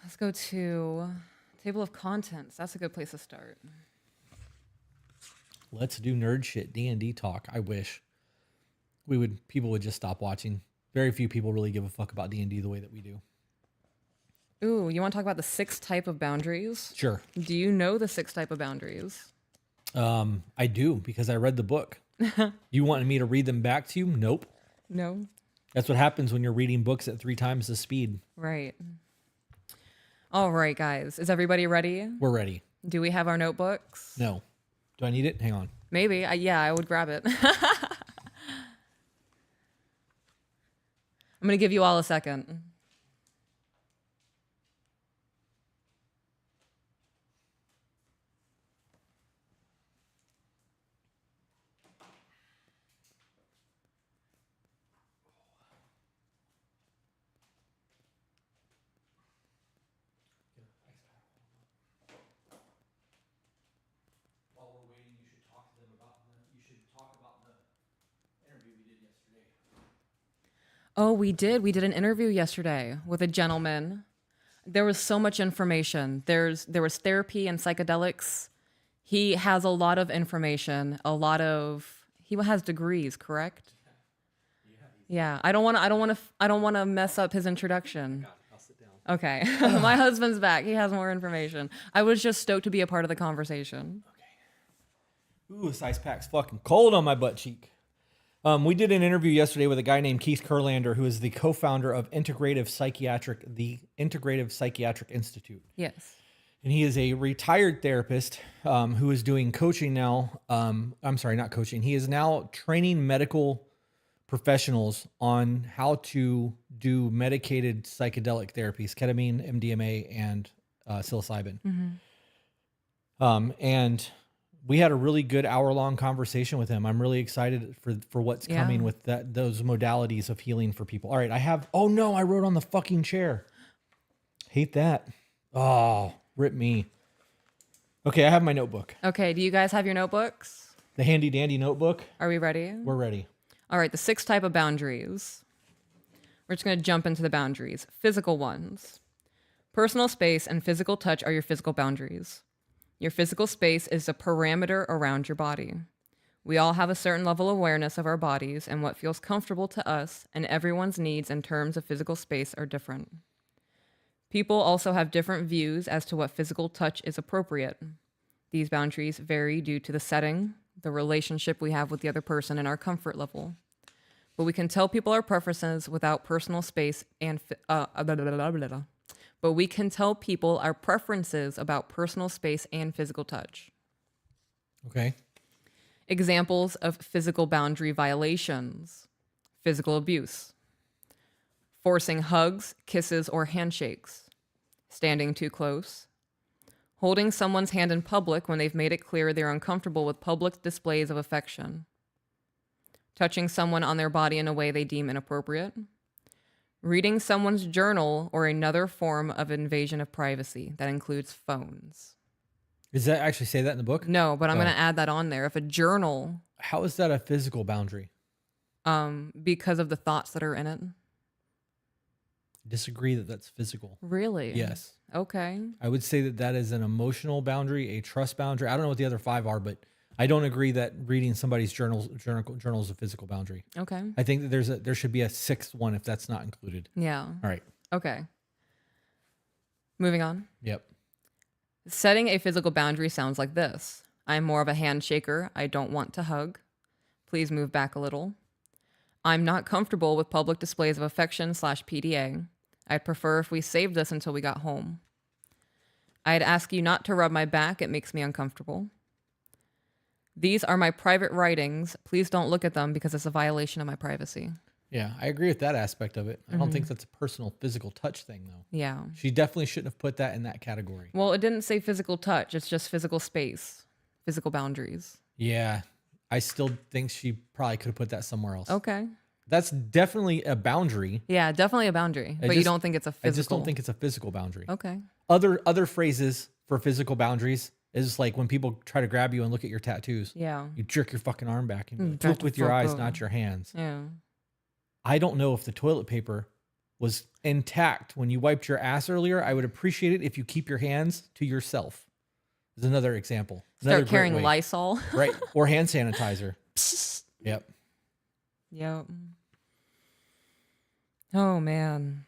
S1: Let's go to table of contents. That's a good place to start.
S2: Let's do nerd shit, D&D talk. I wish people would just stop watching. Very few people really give a fuck about D&D the way that we do.
S1: Ooh, you want to talk about the 6 type of boundaries?
S2: Sure.
S1: Do you know the 6 type of boundaries?
S2: I do because I read the book. You wanted me to read them back to you? Nope.
S1: No.
S2: That's what happens when you're reading books at 3 times the speed.
S1: Right. All right, guys. Is everybody ready?
S2: We're ready.
S1: Do we have our notebooks?
S2: No. Do I need it? Hang on.
S1: Maybe. Yeah, I would grab it. I'm going to give you all a second.
S2: While we're waiting, you should talk to them about the interview we did yesterday.
S1: Oh, we did. We did an interview yesterday with a gentleman. There was so much information. There was therapy and psychedelics. He has a lot of information, he has degrees, correct? Yeah. I don't want to mess up his introduction.
S2: I'll sit down.
S1: Okay. My husband's back. He has more information. I was just stoked to be a part of the conversation.
S2: Ooh, this ice pack's fucking cold on my butt cheek. We did an interview yesterday with a guy named Keith Kurlander, who is the co-founder of the Integrative Psychiatric Institute.
S1: Yes.
S2: And he is a retired therapist who is doing coaching now. I'm sorry, not coaching. He is now training medical professionals on how to do medicated psychedelic therapies, ketamine, MDMA, and psilocybin. And we had a really good hour-long conversation with him. I'm really excited for what's coming with those modalities of healing for people. All right, oh no, I wrote on the fucking chair. Hate that. Oh, rip me. Okay, I have my notebook.
S1: Okay. Do you guys have your notebooks?
S2: The handy dandy notebook.
S1: Are we ready?
S2: We're ready.
S1: All right, the 6 type of boundaries. We're just going to jump into the boundaries. Physical ones. Personal space and physical touch are your physical boundaries. Your physical space is a parameter around your body. We all have a certain level of awareness of our bodies and what feels comfortable to us, and everyone's needs in terms of physical space are different. People also have different views as to what physical touch is appropriate. These boundaries vary due to the setting, the relationship we have with the other person, and our comfort level. But we can tell people our preferences without personal space and but we can tell people our preferences about personal space and physical touch.
S2: Okay.
S1: Examples of physical boundary violations: physical abuse, forcing hugs, kisses, or handshakes, standing too close, holding someone's hand in public when they've made it clear they're uncomfortable with public displays of affection, touching someone on their body in a way they deem inappropriate, reading someone's journal, or another form of invasion of privacy that includes phones.
S2: Does that actually say that in the book?
S1: No, but I'm
S2: Oh.
S1: going to add that on there. If a journal,
S2: How is that a physical boundary?
S1: because of the thoughts that are in it.
S2: Disagree that that's physical.
S1: Really?
S2: Yes.
S1: Okay.
S2: I would say that that is an emotional boundary, a trust boundary. I don't know what the other 5 are, but I don't agree that reading somebody's journal is a physical boundary.
S1: Okay.
S2: I think that there should be a 6th one if that's not included.
S1: Yeah.
S2: All right.
S1: Okay. Moving on.
S2: Yep.
S1: Setting a physical boundary sounds like this. I'm more of a handshaker. I don't want to hug. Please move back a little. I'm not comfortable with public displays of affection / PDA. I'd prefer if we saved this until we got home. I'd ask you not to rub my back. It makes me uncomfortable. These are my private writings. Please don't look at them because it's a violation of my privacy.
S2: Yeah, I agree with that aspect of it. I don't think that's a personal physical touch thing, though.
S1: Yeah.
S2: She definitely shouldn't have put that in that category.
S1: Well, it didn't say physical touch. It's just physical space, physical boundaries.
S2: Yeah, I still think she probably could have put that somewhere else.
S1: Okay.
S2: That's definitely a boundary.
S1: Yeah, definitely a boundary. But you don't think it's a physical?
S2: I just don't think it's a physical boundary.
S1: Okay.
S2: Other phrases for physical boundaries is like when people try to grab you and look at your tattoos.
S1: Yeah.
S2: You jerk your fucking arm back and
S1: Back
S2: look
S1: the
S2: with your
S1: fuck
S2: eyes,
S1: up.
S2: not your hands.
S1: Yeah.
S2: I don't know if the toilet paper was intact when you wiped your ass earlier. I would appreciate it if you keep your hands to yourself. Is another example. Another
S1: Start carrying
S2: great way.
S1: Lysol.
S2: Right? Or hand sanitizer. Yep.
S1: Yep. Oh, man.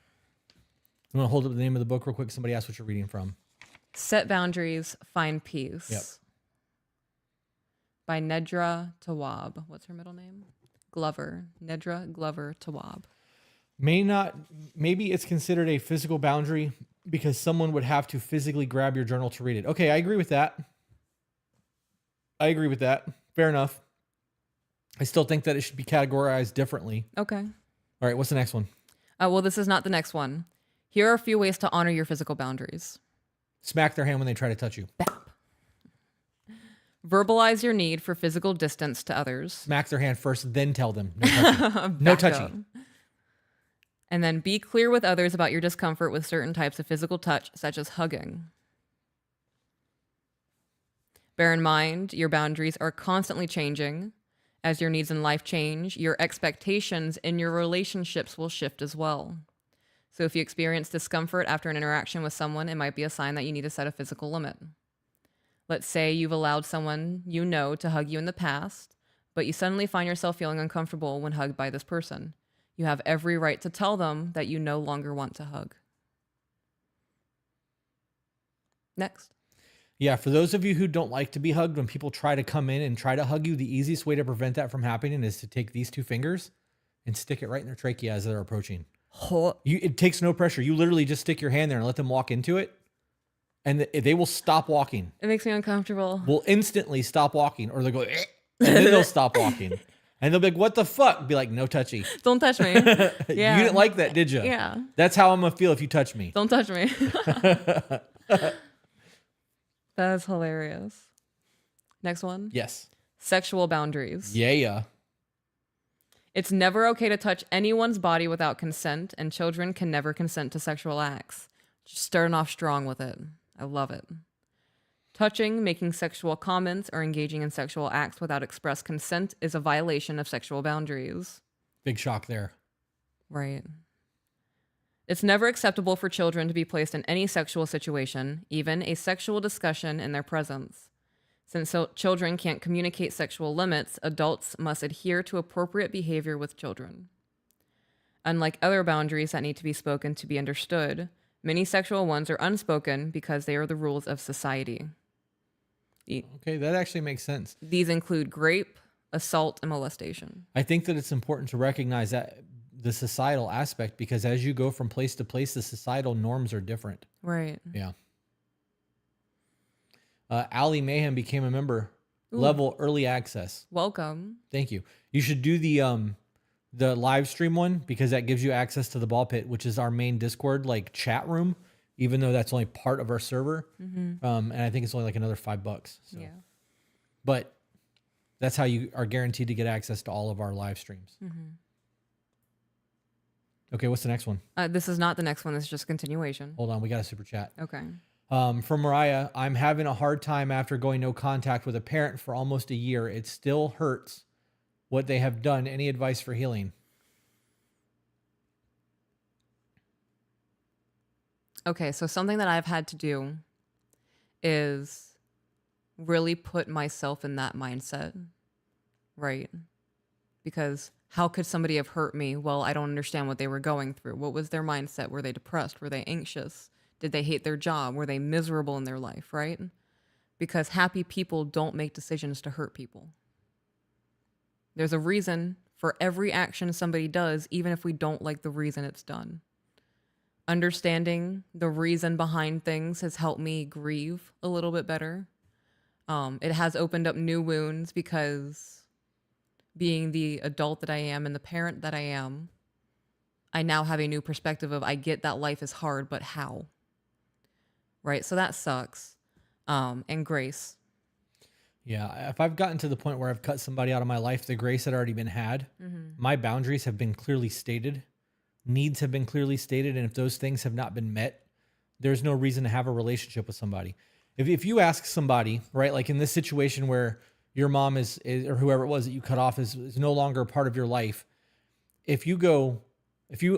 S2: You want to hold up the name of the book real quick? Somebody asked what you're reading from.
S1: Set Boundaries, Find Peace.
S2: Yep.
S1: By Nedra Tawwab. What's her middle name? Glover. Nedra Glover Tawwab.
S2: Maybe it's considered a physical boundary because someone would have to physically grab your journal to read it. Okay, I agree with that. Fair enough. I still think that it should be categorized differently.
S1: Okay.
S2: All right, what's the next one?
S1: Well, this is not the next one. Here are a few ways to honor your physical boundaries.
S2: Smack their hand when they try to touch you.
S1: Verbalize your need for physical distance to others.
S2: Smack their hand first, then tell them. No touching. No touching.
S1: And then be clear with others about your discomfort with certain types of physical touch, such as hugging. Bear in mind, your boundaries are constantly changing. As your needs in life change, your expectations in your relationships will shift as well. So if you experience discomfort after an interaction with someone, it might be a sign that you need to set a physical limit. Let's say you've allowed someone you know to hug you in the past, but you suddenly find yourself feeling uncomfortable when hugged by this person. You have every right to tell them that you no longer want to hug. Next.
S2: Yeah, for those of you who don't like to be hugged, when people try to come in and try to hug you, the easiest way to prevent that from happening is to take these 2 fingers and stick it right in their trachea as they're approaching. It takes no pressure. You literally just stick your hand there and let them walk into it, and they will stop walking.
S1: It makes me uncomfortable.
S2: Will instantly stop walking, or they'll go, and then they'll stop walking. And they'll be like, what the fuck? Be like, no touchy.
S1: Don't touch me. Yeah.
S2: You didn't like that, did you?
S1: Yeah.
S2: That's how I'm going to feel if you touch me.
S1: Don't touch me. That is hilarious. Next one.
S2: Yes.
S1: Sexual boundaries.
S2: Yeah.
S1: It's never okay to touch anyone's body without consent, and children can never consent to sexual acts. Just starting off strong with it. I love it. Touching, making sexual comments, or engaging in sexual acts without express consent is a violation of sexual boundaries.
S2: Big shock there.
S1: Right. It's never acceptable for children to be placed in any sexual situation, even a sexual discussion in their presence. Since children can't communicate sexual limits, adults must adhere to appropriate behavior with children. Unlike other boundaries that need to be spoken to be understood, many sexual ones are unspoken because they are the rules of society.
S2: Okay, that actually makes sense.
S1: These include rape, assault, and molestation.
S2: I think that it's important to recognize that the societal aspect, because as you go from place to place, the societal norms are different.
S1: Right.
S2: Yeah. Allie Mayhem became a member. level early access.
S1: Welcome.
S2: Thank you. You should do the live stream one because that gives you access to the ball pit, which is our main Discord like chat room, even though that's only part of our server. And I think it's only like another $5. So.
S1: Yeah.
S2: But that's how you are guaranteed to get access to all of our live streams. Okay, what's the next one?
S1: This is not the next one. It's just continuation.
S2: Hold on, we got a super chat.
S1: Okay.
S2: From Mariah, I'm having a hard time after going no contact with a parent for almost a year. It still hurts what they have done. Any advice for healing?
S1: Okay, so something that I've had to do is really put myself in that mindset, right? Because how could somebody have hurt me? Well, I don't understand what they were going through. What was their mindset? Were they depressed? Were they anxious? Did they hate their job? Were they miserable in their life, right? Because happy people don't make decisions to hurt people. There's a reason for every action somebody does, even if we don't like the reason it's done. Understanding the reason behind things has helped me grieve a little bit better. It has opened up new wounds because being the adult that I am and the parent that I am, I now have a new perspective of I get that life is hard, but how? Right? So that sucks. And grace.
S2: Yeah, if I've gotten to the point where I've cut somebody out of my life, the grace had already been had. My boundaries have been clearly stated. Needs have been clearly stated. And if those things have not been met, there's no reason to have a relationship with somebody. If you ask somebody, right, like in this situation where your mom is or whoever it was that you cut off is no longer a part of your life, if you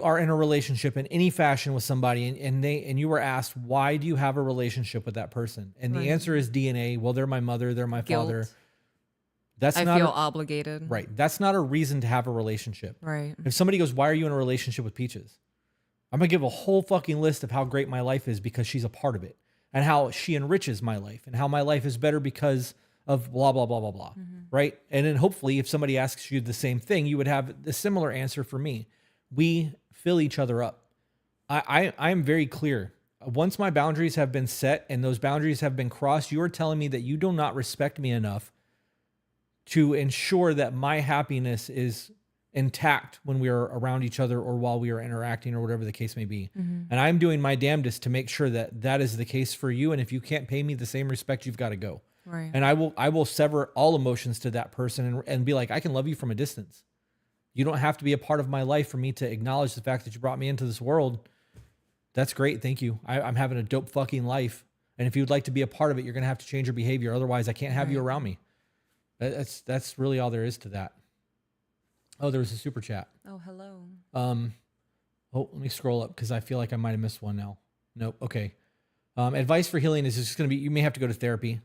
S2: are in a relationship in any fashion with somebody and you were asked, why do you have a relationship with that person? And the answer is DNA. Well, they're my mother, they're my father.
S1: I feel obligated.
S2: Right. That's not a reason to have a relationship.
S1: Right.
S2: If somebody goes, why are you in a relationship with Peaches? I'm going to give a whole fucking list of how great my life is because she's a part of it and how she enriches my life and how my life is better because of blah, blah, blah, blah, blah. Right. And then hopefully if somebody asks you the same thing, you would have the similar answer for me. We fill each other up. I'm very clear. Once my boundaries have been set and those boundaries have been crossed, you are telling me that you do not respect me enough to ensure that my happiness is intact when we are around each other or while we are interacting or whatever the case may be. And I'm doing my damnedest to make sure that that is the case for you. And if you can't pay me the same respect, you've got to go.
S1: Right.
S2: And I will sever all emotions to that person and be like, I can love you from a distance. You don't have to be a part of my life for me to acknowledge the fact that you brought me into this world. That's great. Thank you. I'm having a dope fucking life. And if you'd like to be a part of it, you're going to have to change your behavior. Otherwise, I can't have you around me. That's really all there is to that. Oh, there was a super chat.
S1: Oh, hello.
S2: Let me scroll up because I feel like I might have missed one now. Nope. Okay. Advice for healing is just going to be, you may have to go to therapy.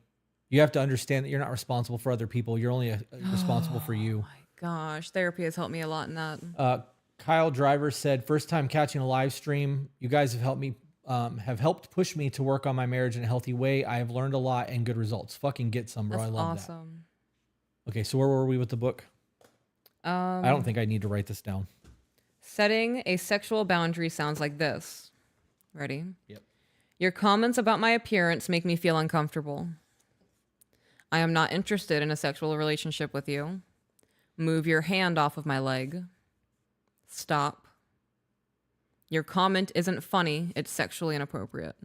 S2: You have to understand that you're not responsible for other people. You're only responsible for you.
S1: Gosh, therapy has helped me a lot in that.
S2: Kyle Driver said, first time catching a live stream. You guys have helped me, have helped push me to work on my marriage in a healthy way. I have learned a lot and good results. Fucking get some, bro.
S1: That's
S2: I love
S1: awesome.
S2: that. Okay, so where were we with the book? I don't think I need to write this down.
S1: Setting a sexual boundary sounds like this. Ready?
S2: Yep.
S1: Your comments about my appearance make me feel uncomfortable. I am not interested in a sexual relationship with you. Move your hand off of my leg. Stop. Your comment isn't funny. It's sexually inappropriate.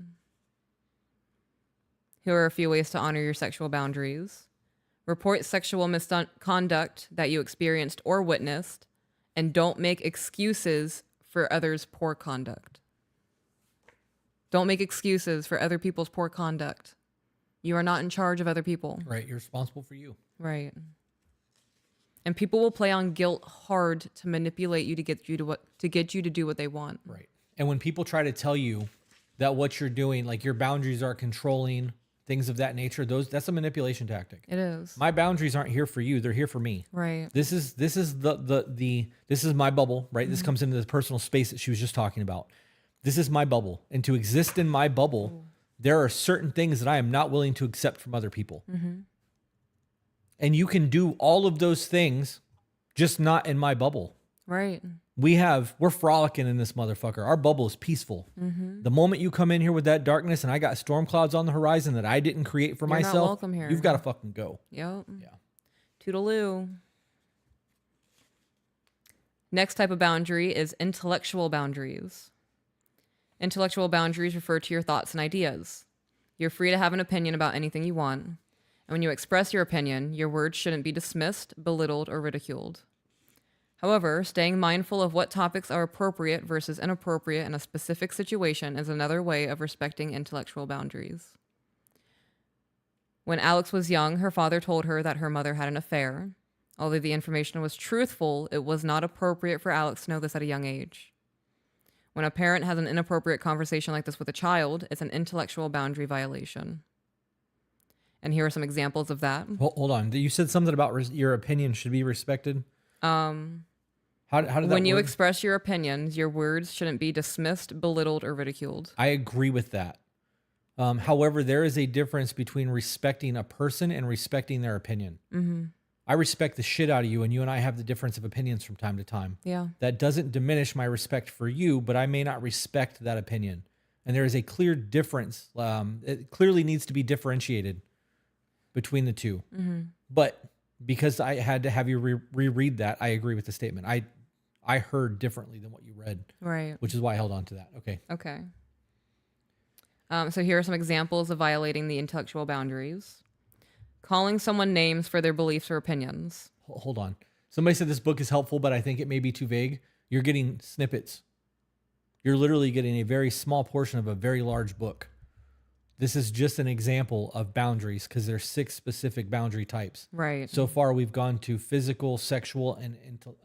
S1: Here are a few ways to honor your sexual boundaries. Report sexual misconduct that you experienced or witnessed, and don't make excuses for others' poor conduct. Don't make excuses for other people's poor conduct. You are not in charge of other people.
S2: Right. You're responsible for you.
S1: Right. And people will play on guilt hard to manipulate you to get you to do what they want.
S2: Right. And when people try to tell you that what you're doing, like your boundaries are controlling, things of that nature, that's a manipulation tactic.
S1: It is.
S2: My boundaries aren't here for you. They're here for me.
S1: Right.
S2: This is this is my bubble, right? This comes into the personal space that she was just talking about. This is my bubble. And to exist in my bubble, there are certain things that I am not willing to accept from other people. And you can do all of those things, just not in my bubble.
S1: Right.
S2: We're frolicking in this motherfucker. Our bubble is peaceful. The moment you come in here with that darkness and I got storm clouds on the horizon that I didn't create for
S1: You're not
S2: myself,
S1: welcome here.
S2: you've got to fucking go.
S1: Yep.
S2: Yeah.
S1: Toodaloo. Next type of boundary is intellectual boundaries. Intellectual boundaries refer to your thoughts and ideas. You're free to have an opinion about anything you want. And when you express your opinion, your words shouldn't be dismissed, belittled, or ridiculed. However, staying mindful of what topics are appropriate versus inappropriate in a specific situation is another way of respecting intellectual boundaries. When Alex was young, her father told her that her mother had an affair. Although the information was truthful, it was not appropriate for Alex to know this at a young age. When a parent has an inappropriate conversation like this with a child, it's an intellectual boundary violation. And here are some examples of that.
S2: Hold on. You said something about your opinion should be respected. How did that
S1: When you
S2: work?
S1: express your opinions, your words shouldn't be dismissed, belittled, or ridiculed.
S2: I agree with that. However, there is a difference between respecting a person and respecting their opinion. I respect the shit out of you, and you and I have the difference of opinions from time to time.
S1: Yeah.
S2: That doesn't diminish my respect for you, but I may not respect that opinion. And there is a clear difference. It clearly needs to be differentiated between the two. But because I had to have you reread that, I agree with the statement. I heard differently than what you read.
S1: Right.
S2: Which is why I held on to that. Okay.
S1: Okay. So here are some examples of violating the intellectual boundaries. Calling someone names for their beliefs or opinions.
S2: Hold on. Somebody said this book is helpful, but I think it may be too vague. You're getting snippets. You're literally getting a very small portion of a very large book. This is just an example of boundaries because there's 6 specific boundary types.
S1: Right.
S2: So far, we've gone to physical, sexual, and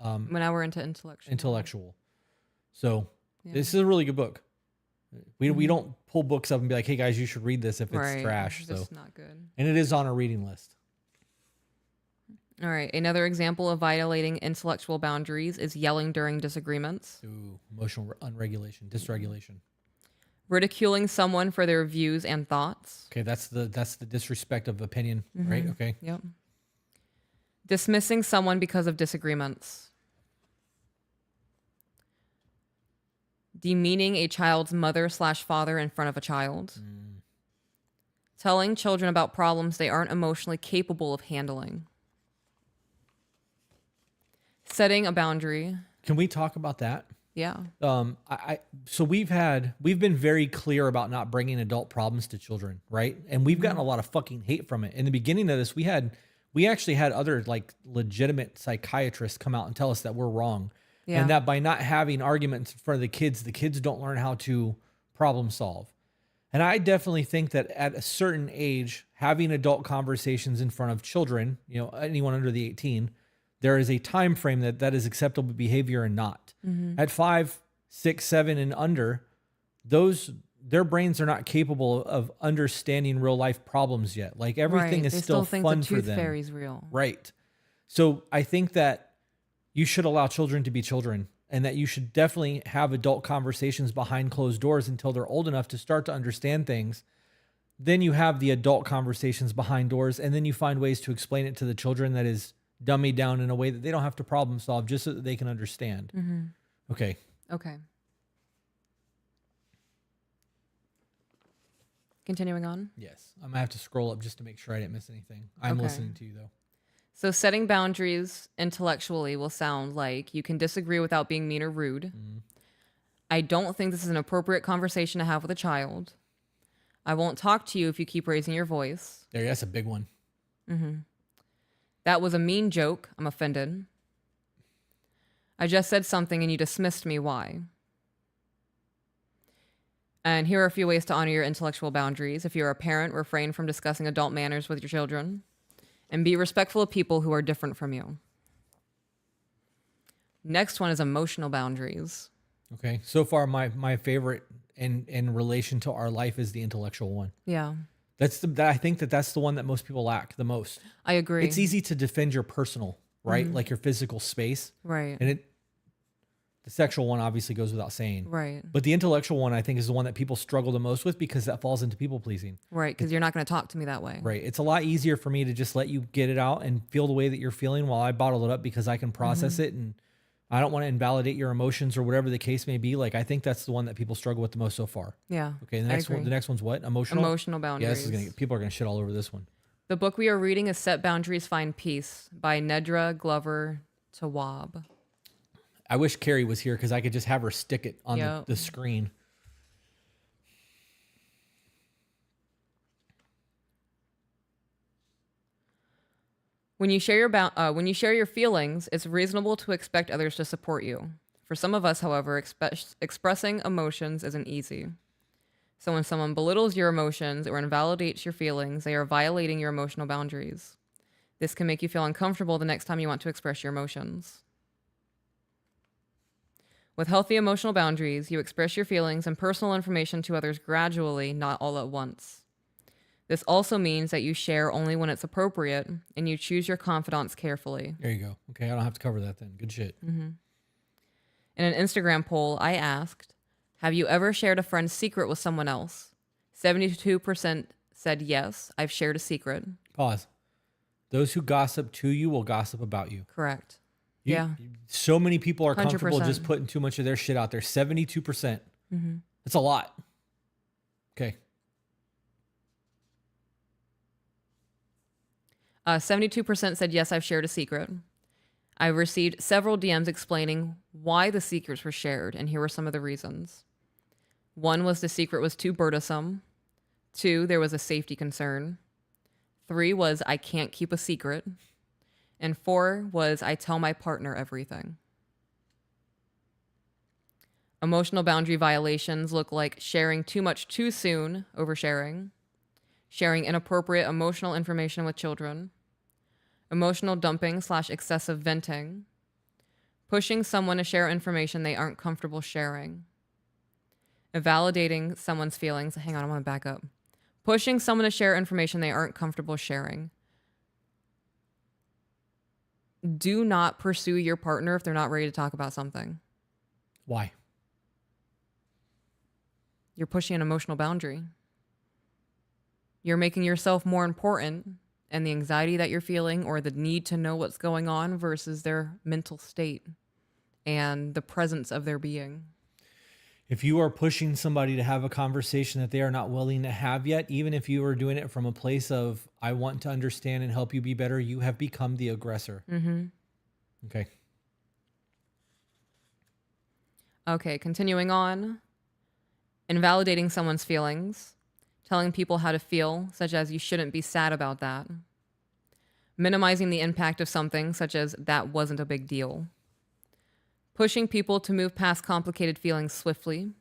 S1: now we're into intellectual.
S2: So this is a really good book. We don't pull books up and be like, hey guys, you should read this if it's trash.
S1: It's
S2: so
S1: just not good.
S2: And it is on a reading list.
S1: All right. Another example of violating intellectual boundaries is yelling during disagreements.
S2: Ooh, emotional unregulation, dysregulation.
S1: Ridiculing someone for their views and thoughts.
S2: Okay, that's the disrespect of opinion, right? Okay.
S1: Yep. Dismissing someone because of disagreements. Demeaning a child's mother/father in front of a child. Telling children about problems they aren't emotionally capable of handling. Setting a boundary.
S2: Can we talk about that?
S1: Yeah.
S2: So we've been very clear about not bringing adult problems to children, right? And we've gotten a lot of fucking hate from it. In the beginning of this, we actually had other like legitimate psychiatrists come out and tell us that we're wrong.
S1: Yeah.
S2: And that by not having arguments in front of the kids don't learn how to problem solve. And I definitely think that at a certain age, having adult conversations in front of children, anyone under the 18, there is a time frame that is acceptable behavior and not. At 5, 6, 7 and under, their brains are not capable of understanding real life problems yet. Like everything is
S1: they
S2: still
S1: think
S2: fun
S1: the
S2: for
S1: tooth
S2: them.
S1: fairy's real.
S2: Right. So I think that you should allow children to be children and that you should definitely have adult conversations behind closed doors until they're old enough to start to understand things. Then you have the adult conversations behind doors, and then you find ways to explain it to the children that is dummied down in a way that they don't have to problem solve just so that they can understand. Okay.
S1: Okay. Continuing on.
S2: Yes. I'm going to have to scroll up just to make sure I didn't miss anything. I'm listening to you though.
S1: So setting boundaries intellectually will sound like you can disagree without being mean or rude. I don't think this is an appropriate conversation to have with a child. I won't talk to you if you keep raising your voice.
S2: That's a big one.
S1: That was a mean joke. I'm offended. I just said something and you dismissed me. Why? And here are a few ways to honor your intellectual boundaries. If you're a parent, refrain from discussing adult manners with your children. And be respectful of people who are different from you. Next one is emotional boundaries.
S2: Okay. So far, my favorite in relation to our life is the intellectual one.
S1: Yeah.
S2: I think that's the one that most people lack the most.
S1: I agree.
S2: It's easy to defend your personal, right? Like your physical space.
S1: Right.
S2: And the sexual one obviously goes without saying.
S1: Right.
S2: But the intellectual one, I think, is the one that people struggle the most with because that falls into people pleasing.
S1: Right. Because you're not going to talk to me that way.
S2: Right. It's a lot easier for me to just let you get it out and feel the way that you're feeling while I bottle it up because I can process it and I don't want to invalidate your emotions or whatever the case may be. Like, I think that's the one that people struggle with the most so far.
S1: Yeah.
S2: Okay. The next one, the next one's what? Emotional?
S1: Emotional boundaries.
S2: Yeah, people are going to shit all over this one.
S1: The book we are reading is Set Boundaries, Find Peace by Nedra Glover Tawwab.
S2: I wish Carrie was here because I could just have her stick it on the screen.
S1: When you share your feelings, it's reasonable to expect others to support you. For some of us, however, expressing emotions isn't easy. So when someone belittles your emotions or invalidates your feelings, they are violating your emotional boundaries. This can make you feel uncomfortable the next time you want to express your emotions. With healthy emotional boundaries, you express your feelings and personal information to others gradually, not all at once. This also means that you share only when it's appropriate and you choose your confidants carefully.
S2: There you go. Okay, I don't have to cover that then. Good shit.
S1: Mm-hmm. In an Instagram poll, I asked, have you ever shared a friend's secret with someone else? 72% said yes, I've shared a secret.
S2: Pause. Those who gossip to you will gossip about you.
S1: Correct. Yeah.
S2: So many people are comfortable
S1: 100%.
S2: just putting too much of their shit out there. 72%.
S1: Mm-hmm.
S2: That's a lot. Okay.
S1: 72% said, yes, I've shared a secret. I received several DMs explaining why the secrets were shared, and here were some of the reasons. 1 was the secret was too burdensome. 2, there was a safety concern. 3 was I can't keep a secret. And 4 was I tell my partner everything. Emotional boundary violations look like sharing too much too soon, oversharing, sharing inappropriate emotional information with children, emotional dumping / excessive venting, pushing someone to share information they aren't comfortable sharing, invalidating someone's feelings. Hang on, I want to back up. Pushing someone to share information they aren't comfortable sharing. Do not pursue your partner if they're not ready to talk about something.
S2: Why?
S1: You're pushing an emotional boundary. You're making yourself more important, and the anxiety that you're feeling or the need to know what's going on versus their mental state and the presence of their being.
S2: If you are pushing somebody to have a conversation that they are not willing to have yet, even if you are doing it from a place of, I want to understand and help you be better, you have become the aggressor.
S1: Mm-hmm.
S2: Okay.
S1: Okay, continuing on. Invalidating someone's feelings. Telling people how to feel, such as you shouldn't be sad about that. Minimizing the impact of something, such as that wasn't a big deal. Pushing people to move past complicated feelings swiftly.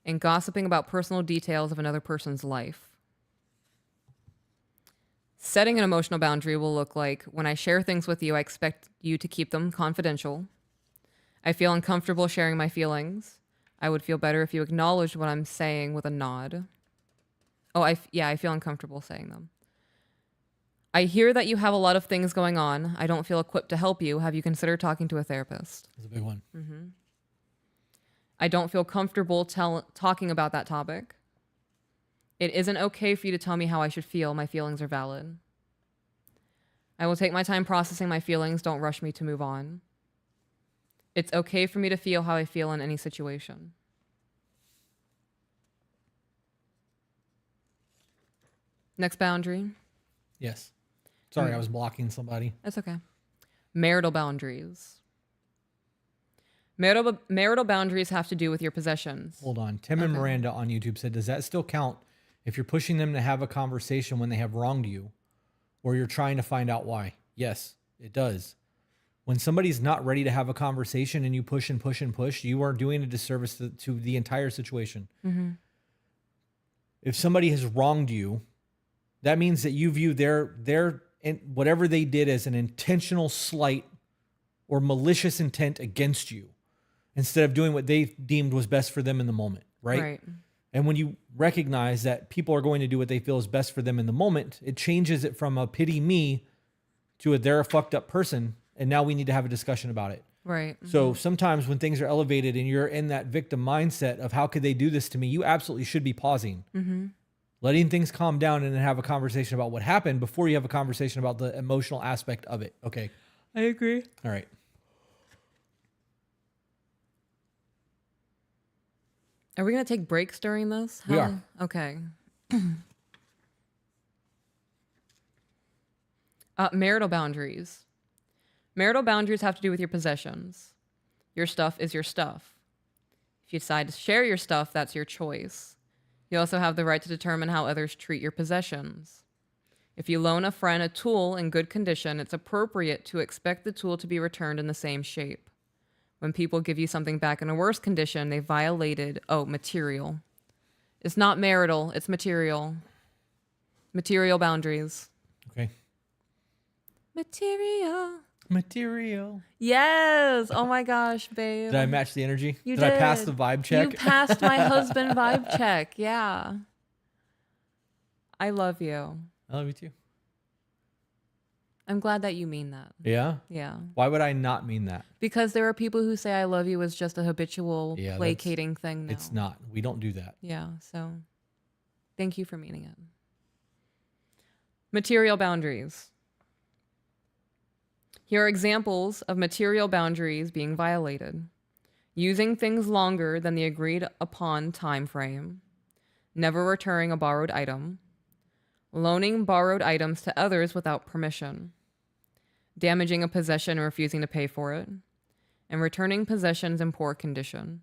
S1: And gossiping about personal details of another person's life. Setting an emotional boundary will look like, when I share things with you, I expect you to keep them confidential. I feel uncomfortable sharing my feelings. I would feel better if you acknowledged what I'm saying with a nod. Oh, I feel uncomfortable saying them. I hear that you have a lot of things going on. I don't feel equipped to help you. Have you considered talking to a therapist?
S2: That's a big one.
S1: Mm-hmm. I don't feel comfortable talking about that topic. It isn't okay for you to tell me how I should feel. My feelings are valid. I will take my time processing my feelings. Don't rush me to move on. It's okay for me to feel how I feel in any situation. Next boundary.
S2: Yes. Sorry, I was blocking somebody.
S1: That's okay. Marital boundaries. Marital boundaries have to do with your possessions.
S2: Hold on. Tim and Miranda on YouTube said, does that still count if you're pushing them to have a conversation when they have wronged you or you're trying to find out why? Yes, it does. When somebody's not ready to have a conversation and you push and push and push, you are doing a disservice to the entire situation.
S1: Mm-hmm.
S2: If somebody has wronged you, that means that you view their whatever they did as an intentional slight or malicious intent against you, instead of doing what they deemed was best for them in the moment, right? And when you recognize that people are going to do what they feel is best for them in the moment, it changes it from a pity me to a they're a fucked up person, and now we need to have a discussion about it.
S1: Right.
S2: So sometimes when things are elevated and you're in that victim mindset of how could they do this to me, you absolutely should be pausing.
S1: Mm-hmm.
S2: Letting things calm down and then have a conversation about what happened before you have a conversation about the emotional aspect of it. Okay.
S1: I agree.
S2: All right.
S1: Are we going to take breaks during this?
S2: We are.
S1: Okay. Marital boundaries. Marital boundaries have to do with your possessions. Your stuff is your stuff. If you decide to share your stuff, that's your choice. You also have the right to determine how others treat your possessions. If you loan a friend a tool in good condition, it's appropriate to expect the tool to be returned in the same shape. When people give you something back in a worse condition, they violated, material. It's not marital, it's material. Material boundaries.
S2: Okay.
S1: Material. Yes. Oh my gosh, babe.
S2: Did I match the energy?
S1: You
S2: did. I pass the vibe check?
S1: You passed my husband vibe check. Yeah. I love you.
S2: I love you too.
S1: I'm glad that you mean that.
S2: Yeah?
S1: Yeah.
S2: Why would I not mean that?
S1: Because there are people who say I love you is just a habitual placating thing now.
S2: It's not. We don't do that.
S1: Yeah. So thank you for meaning it. Material boundaries. Here are examples of material boundaries being violated. Using things longer than the agreed upon time frame. Never returning a borrowed item. Loaning borrowed items to others without permission. Damaging a possession or refusing to pay for it. And returning possessions in poor condition.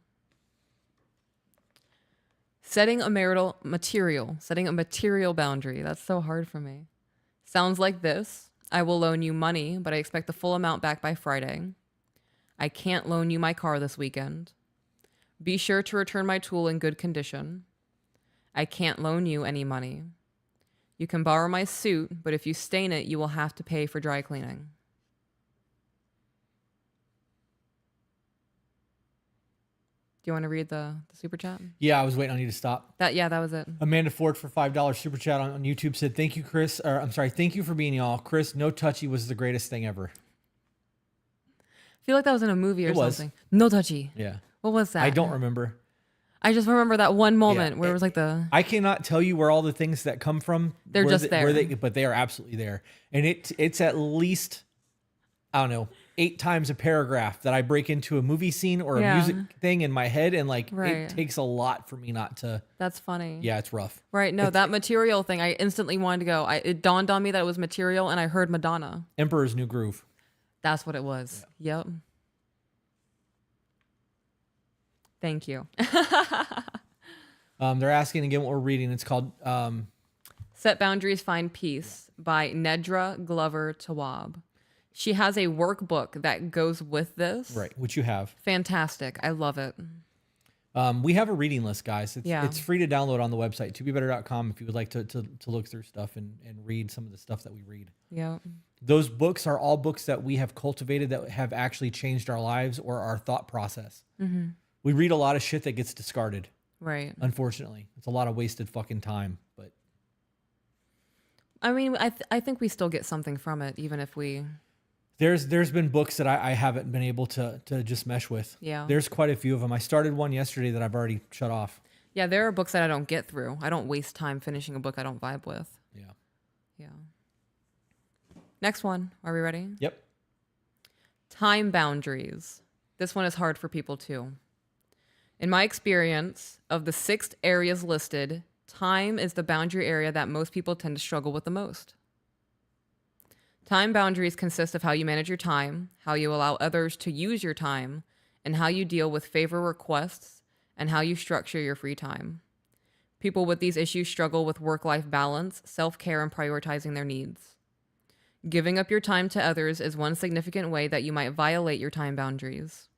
S1: Setting a material boundary. That's so hard for me. Sounds like this. I will loan you money, but I expect the full amount back by Friday. I can't loan you my car this weekend. Be sure to return my tool in good condition. I can't loan you any money. You can borrow my suit, but if you stain it, you will have to pay for dry cleaning. Do you want to read the super chat?
S2: Yeah, I was waiting on you to stop.
S1: That was it.
S2: Amanda Ford for $5 super chat on YouTube said, "Thank you, Chris." Or I'm sorry, thank you for being y'all. Chris, no touchy was the greatest thing ever.
S1: I feel like that was in a movie or something. No touchy.
S2: Yeah.
S1: What was that?
S2: I don't remember.
S1: I just remember that one moment where it was like
S2: I cannot tell you where all the things that come from.
S1: They're just there.
S2: But they are absolutely there. And it's at least, I don't know, 8 times a paragraph that I break into a movie scene or a music thing in my head. And it takes a lot for me not to. That's
S1: funny.
S2: Yeah, it's rough.
S1: Right. No, that material thing, I instantly wanted to go. It dawned on me that it was material and I heard Madonna.
S2: Emperor's New Groove.
S1: That's what it was. Yeah. Yep. Thank you.
S2: They're asking again what we're reading. It's called
S1: Set Boundaries, Find Peace by Nedra Glover Tawwab. She has a workbook that goes with this.
S2: Right, which you have.
S1: Fantastic. I love it.
S2: We have a reading list, guys. It's free to download on the website, tobebetter.com, if you would like to look through stuff and read some of the stuff that we read.
S1: Yeah.
S2: Those books are all books that we have cultivated that have actually changed our lives or our thought process. Mm-hmm. We read a lot of shit that gets discarded. Right. Unfortunately. It's a lot of wasted fucking time. But
S1: I mean, I think we still get something from it, even if we...
S2: There's been books that I haven't been able to just mesh with. Yeah. There's quite a few of them. I started one yesterday that I've already shut off.
S1: Yeah, there are books that I don't get through. I don't waste time finishing a book I don't vibe with. Yeah. Yeah. Next one. Are we ready?
S2: Yep.
S1: Time boundaries. This one is hard for people too. In my experience, of the 6 areas listed, time is the boundary area that most people tend to struggle with the most. Time boundaries consist of how you manage your time, how you allow others to use your time, and how you deal with favor requests, and how you structure your free time. People with these issues struggle with work-life balance, self-care, and prioritizing their needs. Giving up your time to others is one significant way that you might violate your time boundaries.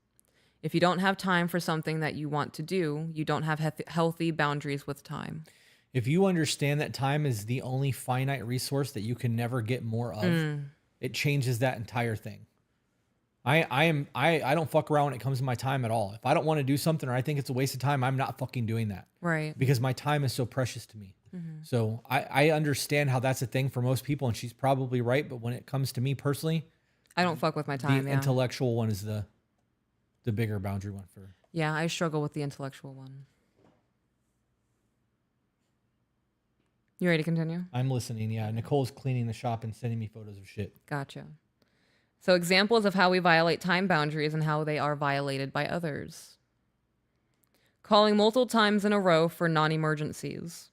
S1: If you don't have time for something that you want to do, you don't have healthy boundaries with time.
S2: If you understand that time is the only finite resource that you can never get more of, it changes that entire thing. I don't fuck around when it comes to my time at all. If I don't want to do something or I think it's a waste of time, I'm not fucking doing that. Right. Because my time is so precious to me. Mm-hmm. So I understand how that's a thing for most people, and she's probably right. But when it comes to me personally,
S1: I don't fuck with my time.
S2: The intellectual one is the bigger boundary one for.
S1: Yeah, I struggle with the intellectual one. You ready to continue?
S2: I'm listening, yeah. Nicole's cleaning the shop and sending me photos of shit.
S1: Gotcha. So examples of how we violate time boundaries and how they are violated by others. Calling multiple times in a row for non-emergencies.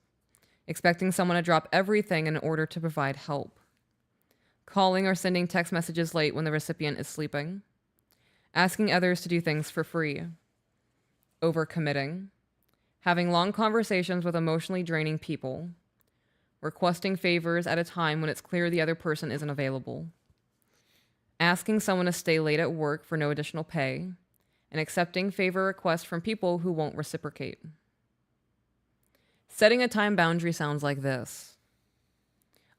S1: Expecting someone to drop everything in order to provide help. Calling or sending text messages late when the recipient is sleeping. Asking others to do things for free. Overcommitting. Having long conversations with emotionally draining people. Requesting favors at a time when it's clear the other person isn't available. Asking someone to stay late at work for no additional pay. And accepting favor requests from people who won't reciprocate. Setting a time boundary sounds like this.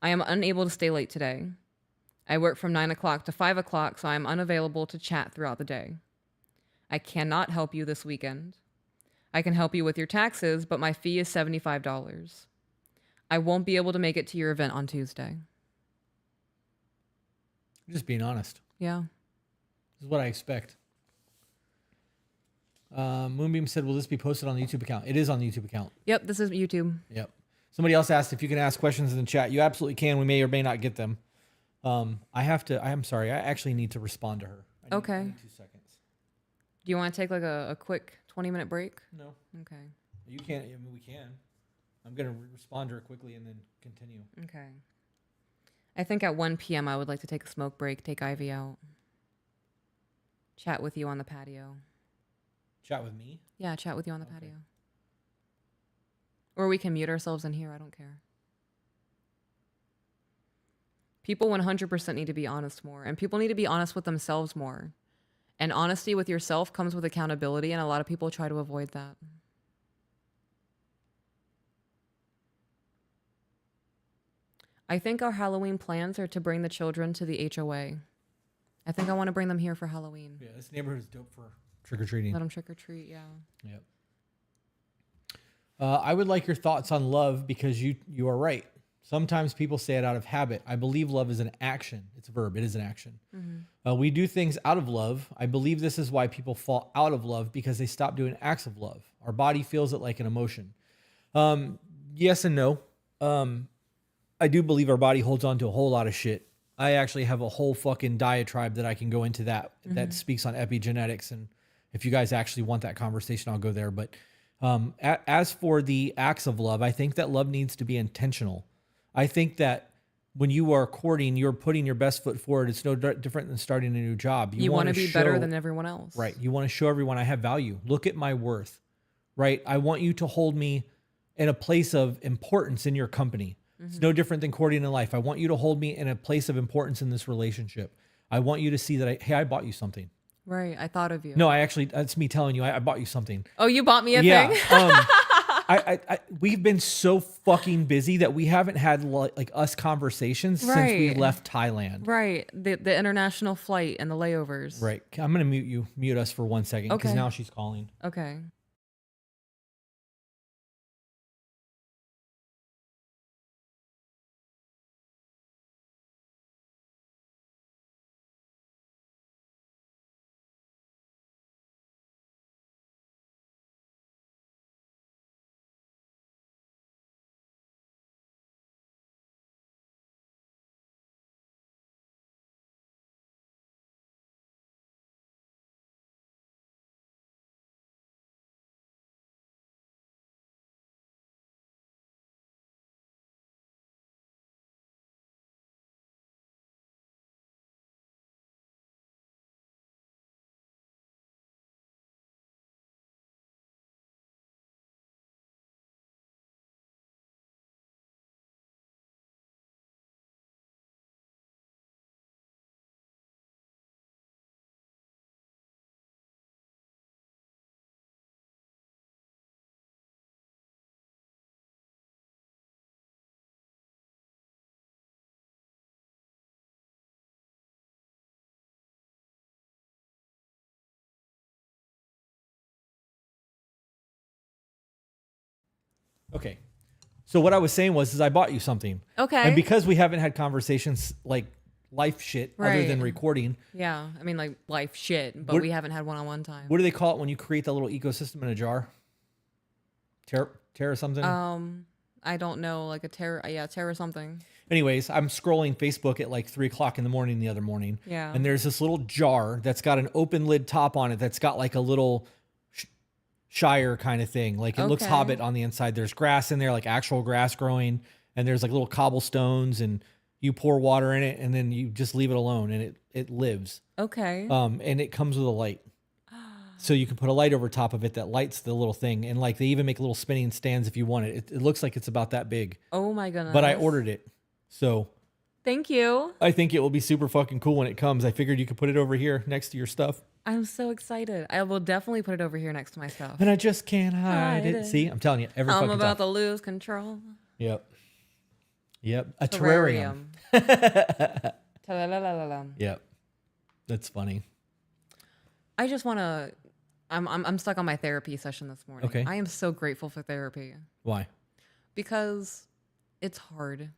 S1: I am unable to stay late today. I work from 9 o'clock to 5 o'clock, so I am unavailable to chat throughout the day. I cannot help you this weekend. I can help you with your taxes, but my fee is $75. I won't be able to make it to your event on Tuesday.
S2: Just being honest.
S1: Yeah.
S2: This is what I expect. Moonbeam said, will this be posted on the YouTube account? It is on the YouTube account.
S1: Yep, this is YouTube.
S2: Yep. Somebody else asked if you can ask questions in the chat. You absolutely can. We may or may not get them. I'm sorry. I actually need to respond to her. I need 2 seconds.
S1: Do you want to take like a quick 20-minute break?
S2: No.
S1: Okay.
S2: You can't. I mean, we can. I'm going to respond to her quickly and then continue.
S1: Okay. I think at 1 p.m. I would like to take a smoke break, take Ivy out, chat with you on the patio.
S2: Chat with me?
S1: Yeah, chat with you on the patio. Or we can mute ourselves in here. I don't care. People 100% need to be honest more, and people need to be honest with themselves more. And honesty with yourself comes with accountability, and a lot of people try to avoid that. I think our Halloween plans are to bring the children to the HOA. I think I want to bring them here for Halloween.
S2: Yeah, this neighborhood is dope for trick-or-treating.
S1: Let them trick-or-treat, yeah.
S2: Yep. I would like your thoughts on love because you are right. Sometimes people say it out of habit. I believe love is an action. It's a verb. It is an action. Mm-hmm. We do things out of love. I believe this is why people fall out of love because they stop doing acts of love. Our body feels it like an emotion. Yes and no. I do believe our body holds on to a whole lot of shit. I actually have a whole fucking diatribe that I can go into that speaks on epigenetics. And if you guys actually want that conversation, I'll go there. But as for the acts of love, I think that love needs to be intentional. I think that when you are courting, you're putting your best foot forward. It's no different than starting a new job.
S1: You want to be better than everyone else.
S2: Right. You want to show everyone I have value. Look at my worth. Right. I want you to hold me in a place of importance in your company. It's no different than courting in life. I want you to hold me in a place of importance in this relationship. I want you to see that I bought you something.
S1: Right. I thought of you.
S2: No, that's me telling you I bought you something.
S1: Oh, you bought me a thing?
S2: We've been so fucking busy that we haven't had like us conversations since we left Thailand.
S1: Right. The international flight and the layovers.
S2: Right. I'm going to mute us for 1 second because now she's calling.
S1: Okay.
S2: Okay. So what I was saying is I bought you something.
S1: Okay.
S2: And because we haven't had conversations like life shit other than recording.
S1: Yeah. I mean, like life shit, but we haven't had one-on-one time.
S2: What do they call it when you create that little ecosystem in a jar? Tear or something?
S1: I don't know. Like a tear or something.
S2: Anyways, I'm scrolling Facebook at like 3 o'clock in the morning the other morning.
S1: Yeah.
S2: And there's this little jar that's got an open lid top on it that's got like a little Shire kind of thing. Like it looks
S1: Okay.
S2: Hobbit on the inside. There's grass in there, like actual grass growing, and there's like little cobblestones, and you pour water in it, and then you just leave it alone, and it lives.
S1: Okay.
S2: And it comes with a light. So you can put a light over top of it that lights the little thing. And like they even make little spinning stands if you want it. It looks like it's about that big.
S1: Oh my goodness.
S2: But I ordered it. So
S1: Thank you.
S2: I think it will be super fucking cool when it comes. I figured you could put it over here next to your stuff.
S1: I'm so excited. I will definitely put it over here next to my stuff.
S2: And I just can't hide
S1: Hide
S2: it.
S1: it.
S2: See, I'm telling you, every
S1: I'm
S2: fucking
S1: about
S2: time.
S1: to lose control.
S2: Yep. A terrarium.
S1: Ta-la-la-la-la-la.
S2: Yep. That's funny.
S1: I just want to. I'm stuck on my therapy session this morning.
S2: Okay.
S1: I am so grateful for therapy
S2: Why?
S1: because it's hard.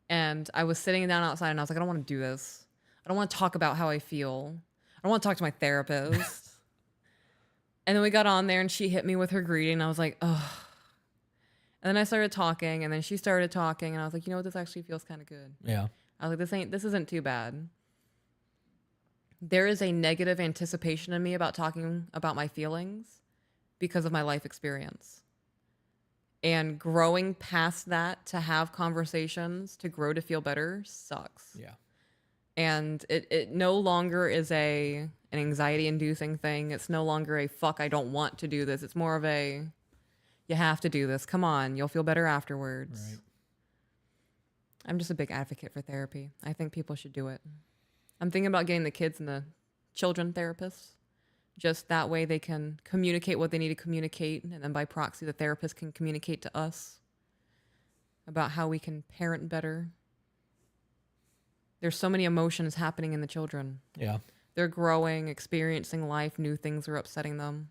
S1: And I was sitting down outside and I was like, I don't want to do this. I don't want to talk about how I feel. I don't want to talk to my therapist. And then we got on there and she hit me with her greeting. And I was like, ugh. And then I started talking and then she started talking and I was like, you know what? This actually feels kind of good.
S2: Yeah.
S1: I was like, this isn't too bad. There is a negative anticipation in me about talking about my feelings because of my life experience. And growing past that to have conversations, to grow to feel better sucks.
S2: Yeah.
S1: And it no longer is an anxiety inducing thing. It's no longer a fuck, I don't want to do this. It's more of a, you have to do this. Come on, you'll feel better afterwards.
S2: Right.
S1: I'm just a big advocate for therapy. I think people should do it. I'm thinking about getting the kids and the children therapists. Just that way they can communicate what they need to communicate. And then by proxy, the therapist can communicate to us about how we can parent better. There's so many emotions happening in the children.
S2: Yeah.
S1: They're growing, experiencing life. New things are upsetting them.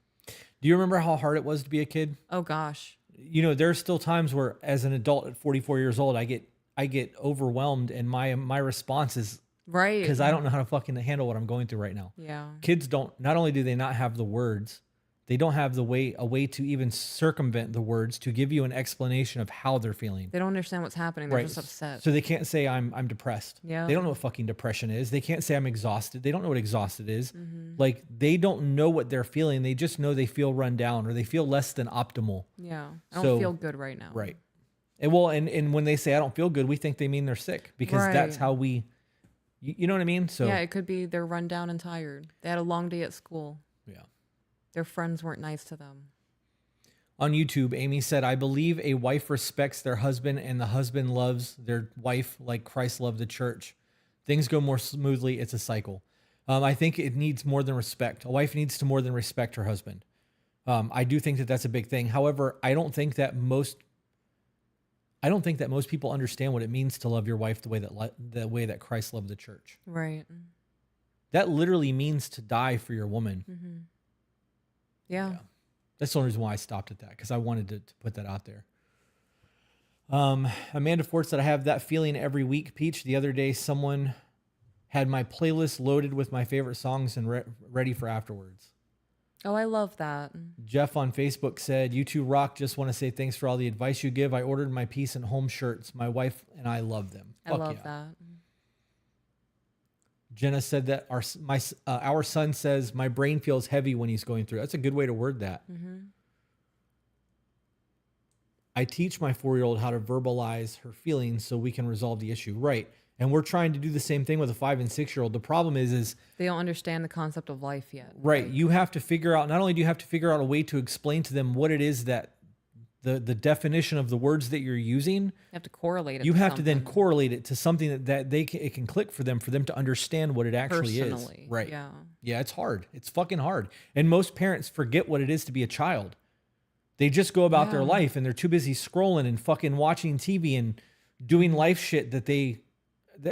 S2: Do you remember how hard it was to be a kid?
S1: Oh, gosh.
S2: You know, there's still times where as an adult at 44 years old, I get overwhelmed and my response is
S1: Right.
S2: because I don't know how to fucking handle what I'm going through right now.
S1: Yeah.
S2: Kids not only do they not have the words, they don't have a way to even circumvent the words to give you an explanation of how they're feeling.
S1: They don't understand what's happening. They're
S2: Right.
S1: just upset.
S2: So they can't say I'm depressed.
S1: Yeah.
S2: They don't know what fucking depression is. They can't say I'm exhausted. They don't know what exhausted is.
S1: Mm-hmm.
S2: Like they don't know what they're feeling. They just know they feel run down or they feel less than optimal.
S1: Yeah. I don't
S2: So-
S1: feel good right now.
S2: Right. And when they say I don't feel good, we think they mean they're sick because that's
S1: Right.
S2: how you know what I mean? So
S1: Yeah, it could be they're run down and tired. They had a long day at school.
S2: yeah.
S1: Their friends weren't nice to them.
S2: On YouTube, Amy said, I believe a wife respects their husband and the husband loves their wife like Christ loved the church. Things go more smoothly. It's a cycle. I think it needs more than respect. A wife needs to more than respect her husband. I do think that that's a big thing. However, I don't think that most people understand what it means to love your wife the way that Christ loved the church.
S1: Right.
S2: That literally means to die for your woman.
S1: Mm-hmm. Yeah.
S2: Yeah. That's the only reason why I stopped at that, because I wanted to put that out there. Amanda Ford said, I have that feeling every week, Peach. The other day, someone had my playlist loaded with my favorite songs and ready for afterwards.
S1: Oh, I love that.
S2: Jeff on Facebook said, you two rock. Just want to say thanks for all the advice you give. I ordered my peace and home shirts. My wife and I love them.
S1: I
S2: Fuck
S1: love
S2: yeah.
S1: that.
S2: Jenna said that our son says my brain feels heavy when he's going through. That's a good way to word that.
S1: Mm-hmm.
S2: I teach my 4-year-old how to verbalize her feelings so we can resolve the issue. Right. And we're trying to do the same thing with a 5 and 6-year-old. The problem is
S1: They don't understand the concept of life yet.
S2: right. You have to figure out, not only do you have to figure out a way to explain to them what it is that the definition of the words that you're using,
S1: You have to correlate it.
S2: you
S1: to
S2: have to then
S1: something
S2: correlate it to something that it can click for them to understand what it actually is.
S1: personally.
S2: Right.
S1: Yeah.
S2: Yeah, it's hard. It's fucking hard. And most parents forget what it is to be a child. They just go about their
S1: Yeah.
S2: life and they're too busy scrolling and fucking watching TV and doing life shit that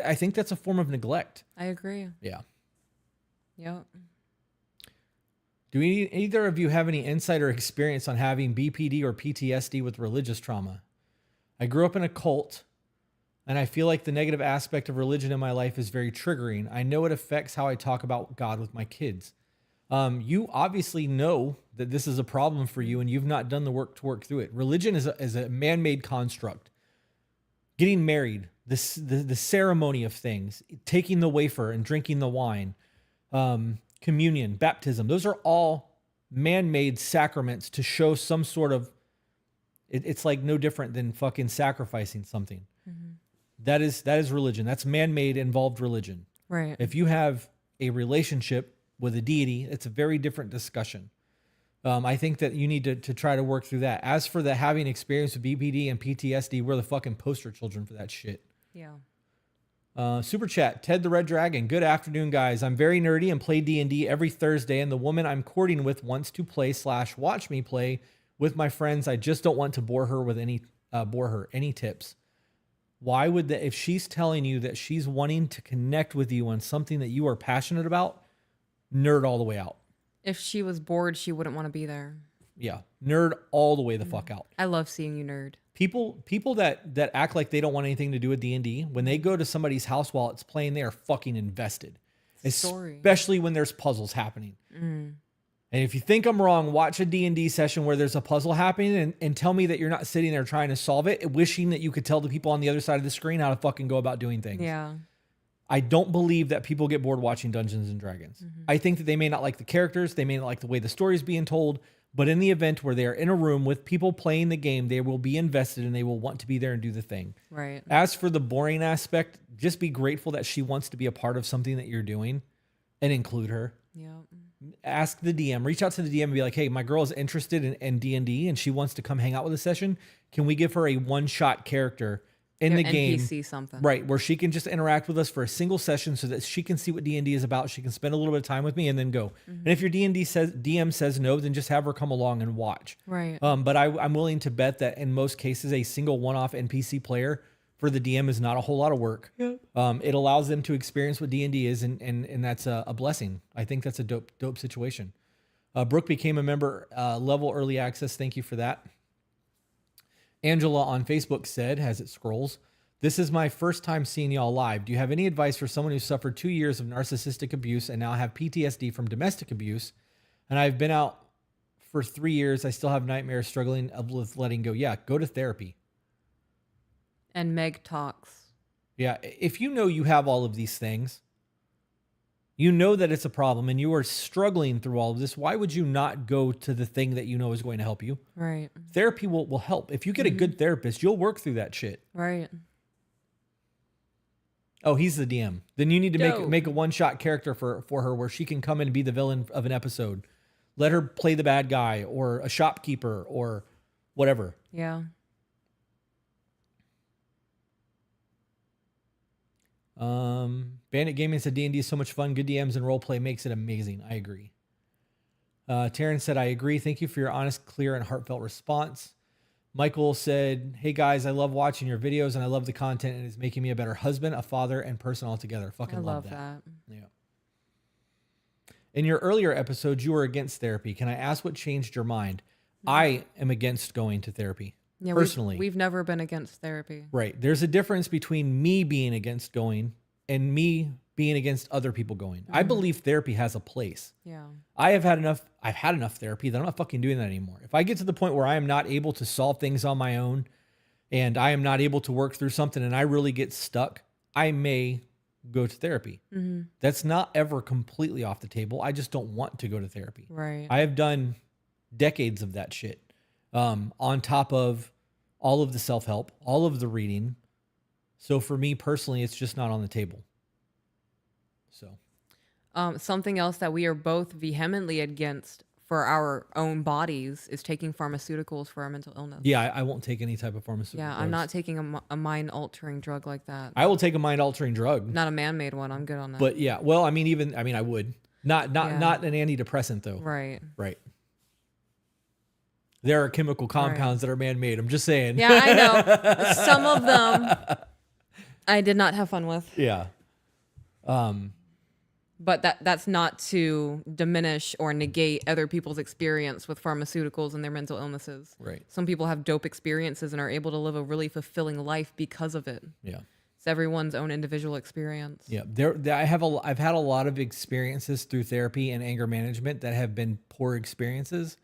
S2: I think that's a form of neglect.
S1: I agree.
S2: Yeah.
S1: Yep.
S2: Do either of you have any insight or experience on having BPD or PTSD with religious trauma? I grew up in a cult, and I feel like the negative aspect of religion in my life is very triggering. I know it affects how I talk about God with my kids. You obviously know that this is a problem for you, and you've not done the work to work through it. Religion is a man-made construct. Getting married, the ceremony of things, taking the wafer and drinking the wine, communion, baptism, those are all man-made sacraments to show some sort of, it's like no different than fucking sacrificing something. That is religion. That's man-made involved religion.
S1: Right.
S2: If you have a relationship with a deity, it's a very different discussion. I think that you need to try to work through that. As for the having experience with BPD and PTSD, we're the fucking poster children for that shit.
S1: Yeah.
S2: Super chat, Ted the Red Dragon. Good afternoon, guys. I'm very nerdy and play D&D every Thursday, and the woman I'm courting with wants to play / watch me play with my friends. I just don't want to bore her with any tips. Why would that, if she's telling you that she's wanting to connect with you on something that you are passionate about, nerd all the way out.
S1: If she was bored, she wouldn't want to be there.
S2: Yeah, nerd all the way the fuck out.
S1: I love seeing you nerd.
S2: People that act like they don't want anything to do with D&D, when they go to somebody's house while it's playing, they are fucking invested.
S1: Story.
S2: Especially when there's puzzles happening. And if you think I'm wrong, watch a D&D session where there's a puzzle happening and tell me that you're not sitting there trying to solve it, wishing that you could tell the people on the other side of the screen how to fucking go about doing things.
S1: Yeah.
S2: I don't believe that people get bored watching Dungeons and Dragons. I think that they may not like the characters, they may not like the way the story is being told, but in the event where they are in a room with people playing the game, they will be invested and they will want to be there and do the thing.
S1: Right.
S2: As for the boring aspect, just be grateful that she wants to be a part of something that you're doing and include her.
S1: Yeah.
S2: Ask the DM, reach out to the DM and be like, hey, my girl is interested in D&D and she wants to come hang out with a session. Can we give her a one-shot character in the game?
S1: NPC something.
S2: Right, where she can just interact with us for a single session so that she can see what D&D is about. She can spend a little bit of time with me and then go. And if your DM says no, then just have her come along and watch.
S1: Right.
S2: But I'm willing to bet that in most cases, a single one-off NPC player for the DM is not a whole lot of work.
S1: Yep.
S2: It allows them to experience what D&D is, and that's a blessing. I think that's a dope situation. Brooke became a member, level early access. Thank you for that. Angela on Facebook said, as it scrolls, this is my first time seeing y'all live. Do you have any advice for someone who suffered 2 years of narcissistic abuse and now have PTSD from domestic abuse? And I've been out for 3 years. I still have nightmares, struggling with letting go. Yeah, go to therapy.
S1: And Meg talks.
S2: Yeah, if you know you have all of these things, you know that it's a problem and you are struggling through all of this, why would you not go to the thing that you know is going to help you?
S1: Right.
S2: Therapy will help. If you get a good therapist, you'll work through that shit.
S1: Right.
S2: Oh, he's the DM. Then you need to
S1: Dope.
S2: make a one-shot character for her where she can come in and be the villain of an episode. Let her play the bad guy or a shopkeeper or whatever.
S1: Yeah.
S2: Bandit Gaming said D&D is so much fun. Good DMs and roleplay makes it amazing. I agree. Taryn said, I agree. Thank you for your honest, clear, and heartfelt response. Michael said, hey guys, I love watching your videos and I love the content and it's making me a better husband, a father, and person altogether. Fucking
S1: I
S2: love
S1: love
S2: that.
S1: that.
S2: Yeah. In your earlier episodes, you were against therapy. Can I ask what changed your mind? I am against going to therapy.
S1: Yeah,
S2: personally.
S1: we've never been against therapy.
S2: Right. There's a difference between me being against going and me being against other people going. I believe therapy has a place.
S1: Yeah.
S2: I've had enough therapy that I'm not fucking doing that anymore. If I get to the point where I am not able to solve things on my own and I am not able to work through something and I really get stuck, I may go to therapy. That's not ever completely off the table. I just don't want to go to therapy.
S1: Right.
S2: I have done decades of that shit. On top of all of the self-help, all of the reading. So for me personally, it's just not on the table. So
S1: Something else that we are both vehemently against for our own bodies is taking pharmaceuticals for our mental illness.
S2: yeah, I won't take any type of pharmaceutical.
S1: Yeah, I'm not taking a mind-altering drug like that.
S2: I will take a mind-altering drug.
S1: Not a man-made one. I'm good on that.
S2: But yeah, well, I would. Not an antidepressant though.
S1: Right.
S2: Right. There are chemical compounds that are man-made. I'm just saying.
S1: Yeah, I know. Some of them I did not have fun with.
S2: Yeah.
S1: But that's not to diminish or negate other people's experience with pharmaceuticals and their mental illnesses.
S2: Right.
S1: Some people have dope experiences and are able to live a really fulfilling life because of it.
S2: Yeah.
S1: It's everyone's own individual experience.
S2: Yeah. I've had a lot of experiences through therapy and anger management that have been poor experiences.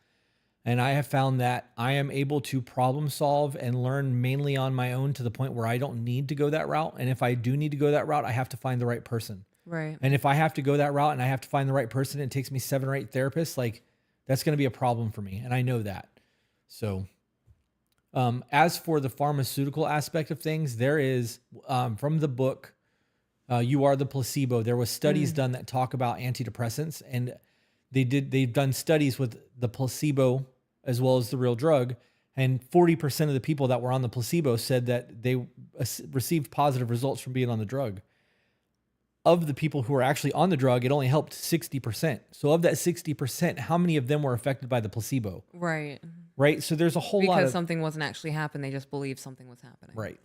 S2: And I have found that I am able to problem solve and learn mainly on my own to the point where I don't need to go that route. And if I do need to go that route, I have to find the right person.
S1: Right.
S2: And if I have to go that route and I have to find the right person, it takes me 7 or 8 therapists. Like, That's going to be a problem for me. And I know that. So, as for the pharmaceutical aspect of things, there is, from the book, You Are the Placebo, there was studies done that talk about antidepressants, and they've done studies with the placebo as well as the real drug. And 40% of the people that were on the placebo said that they received positive results from being on the drug. Of the people who were actually on the drug, it only helped 60%. So of that 60%, how many of them were affected by the placebo?
S1: Right.
S2: Right. So there's a whole lot
S1: Because
S2: of,
S1: something wasn't actually happening. They just believed something was happening.
S2: right.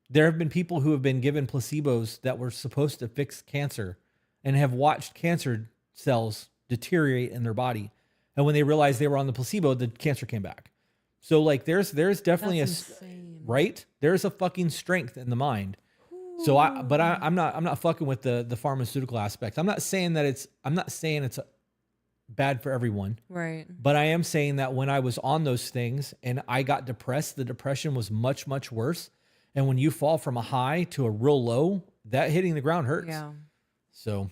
S2: There have been people who have been given placebos that were supposed to fix cancer and have watched cancer cells deteriorate in their body. And when they realized they were on the placebo, the cancer came back. So like there's definitely
S1: That's insane.
S2: right? There's a fucking strength in the mind. So I'm not fucking with the pharmaceutical aspect. I'm not saying it's bad for everyone.
S1: Right.
S2: But I am saying that when I was on those things and I got depressed, the depression was much, much worse. And when you fall from a high to a real low, that hitting the ground hurts.
S1: Yeah.
S2: So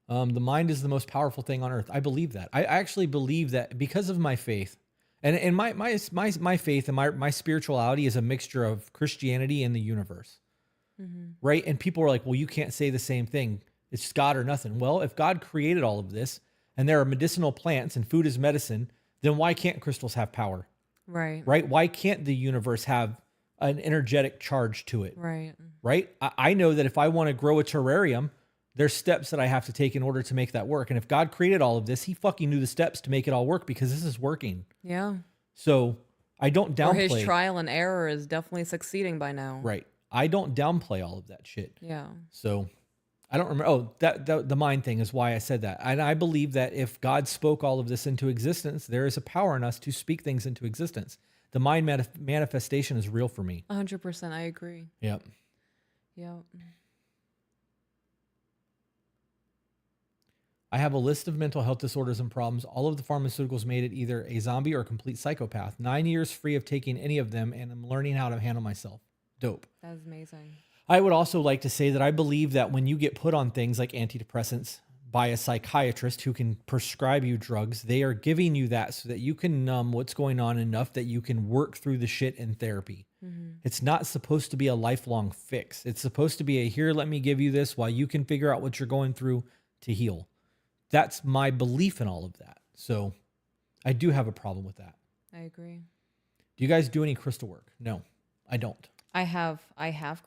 S2: the mind is the most powerful thing on earth. I believe that. I actually believe that because of my faith, and my faith and my spirituality is a mixture of Christianity and the universe, right? And people are like, well, you can't say the same thing. It's just God or nothing. Well, if God created all of this and there are medicinal plants and food is medicine, then why can't crystals have power?
S1: Right.
S2: Right? Why can't the universe have an energetic charge to it?
S1: Right.
S2: Right? I know that if I want to grow a terrarium, there's steps that I have to take in order to make that work. And if God created all of this, he fucking knew the steps to make it all work because this is working.
S1: Yeah.
S2: So I don't
S1: Or his
S2: downplay.
S1: trial and error is definitely succeeding by now.
S2: Right. I don't downplay all of that shit.
S1: Yeah.
S2: So I don't remember. Oh, that the mind thing is why I said that. And I believe that if God spoke all of this into existence, there is a power in us to speak things into existence. The mind manifestation is real for me.
S1: 100%. I agree.
S2: Yep.
S1: Yep.
S2: I have a list of mental health disorders and problems. All of the pharmaceuticals made it either a zombie or a complete psychopath. 9 years free of taking any of them, and I'm learning how to handle myself. Dope.
S1: That's amazing.
S2: I would also like to say that I believe that when you get put on things like antidepressants by a psychiatrist who can prescribe you drugs, they are giving you that so that you can numb what's going on enough that you can work through the shit in therapy. It's not supposed to be a lifelong fix. It's supposed to be a here, let me give you this while you can figure out what you're going through to heal. That's my belief in all of that. So I do have a problem with that.
S1: I agree.
S2: Do you guys do any crystal work? No, I don't.
S1: I have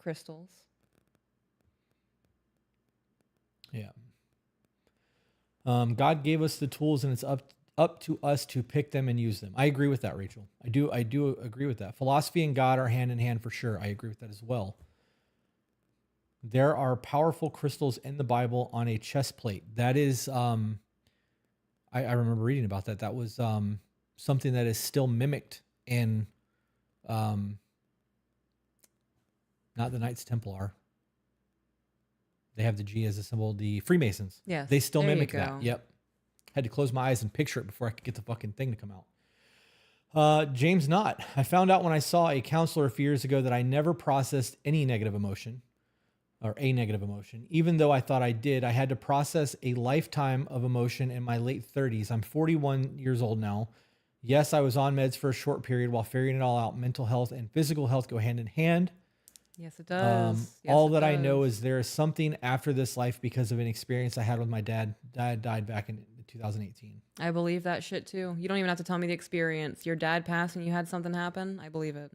S1: crystals.
S2: Yeah. God gave us the tools, and it's up to us to pick them and use them. I agree with that, Rachel. I do agree with that. Philosophy and God are hand in hand for sure. I agree with that as well. There are powerful crystals in the Bible on a chest plate. That is, I remember reading about that. That was something that is still mimicked in, not the Knights Templar. They have the G as a symbol. The Freemasons.
S1: Yes.
S2: They still
S1: there you
S2: mimic
S1: go.
S2: that. Yep. Had to close my eyes and picture it before I could get the fucking thing to come out. James Knott. I found out when I saw a counselor a few years ago that I never processed any negative emotion. Or a negative emotion. Even though I thought I did, I had to process a lifetime of emotion in my late 30s. I'm 41 years old now. Yes, I was on meds for a short period while figuring it all out. Mental health and physical health go hand in hand.
S1: Yes, it does.
S2: All that I know is there is something after this life because of an experience I had with my dad. Dad died back in 2018.
S1: I believe that shit too. You don't even have to tell me the experience. Your dad passed and you had something happen. I believe it.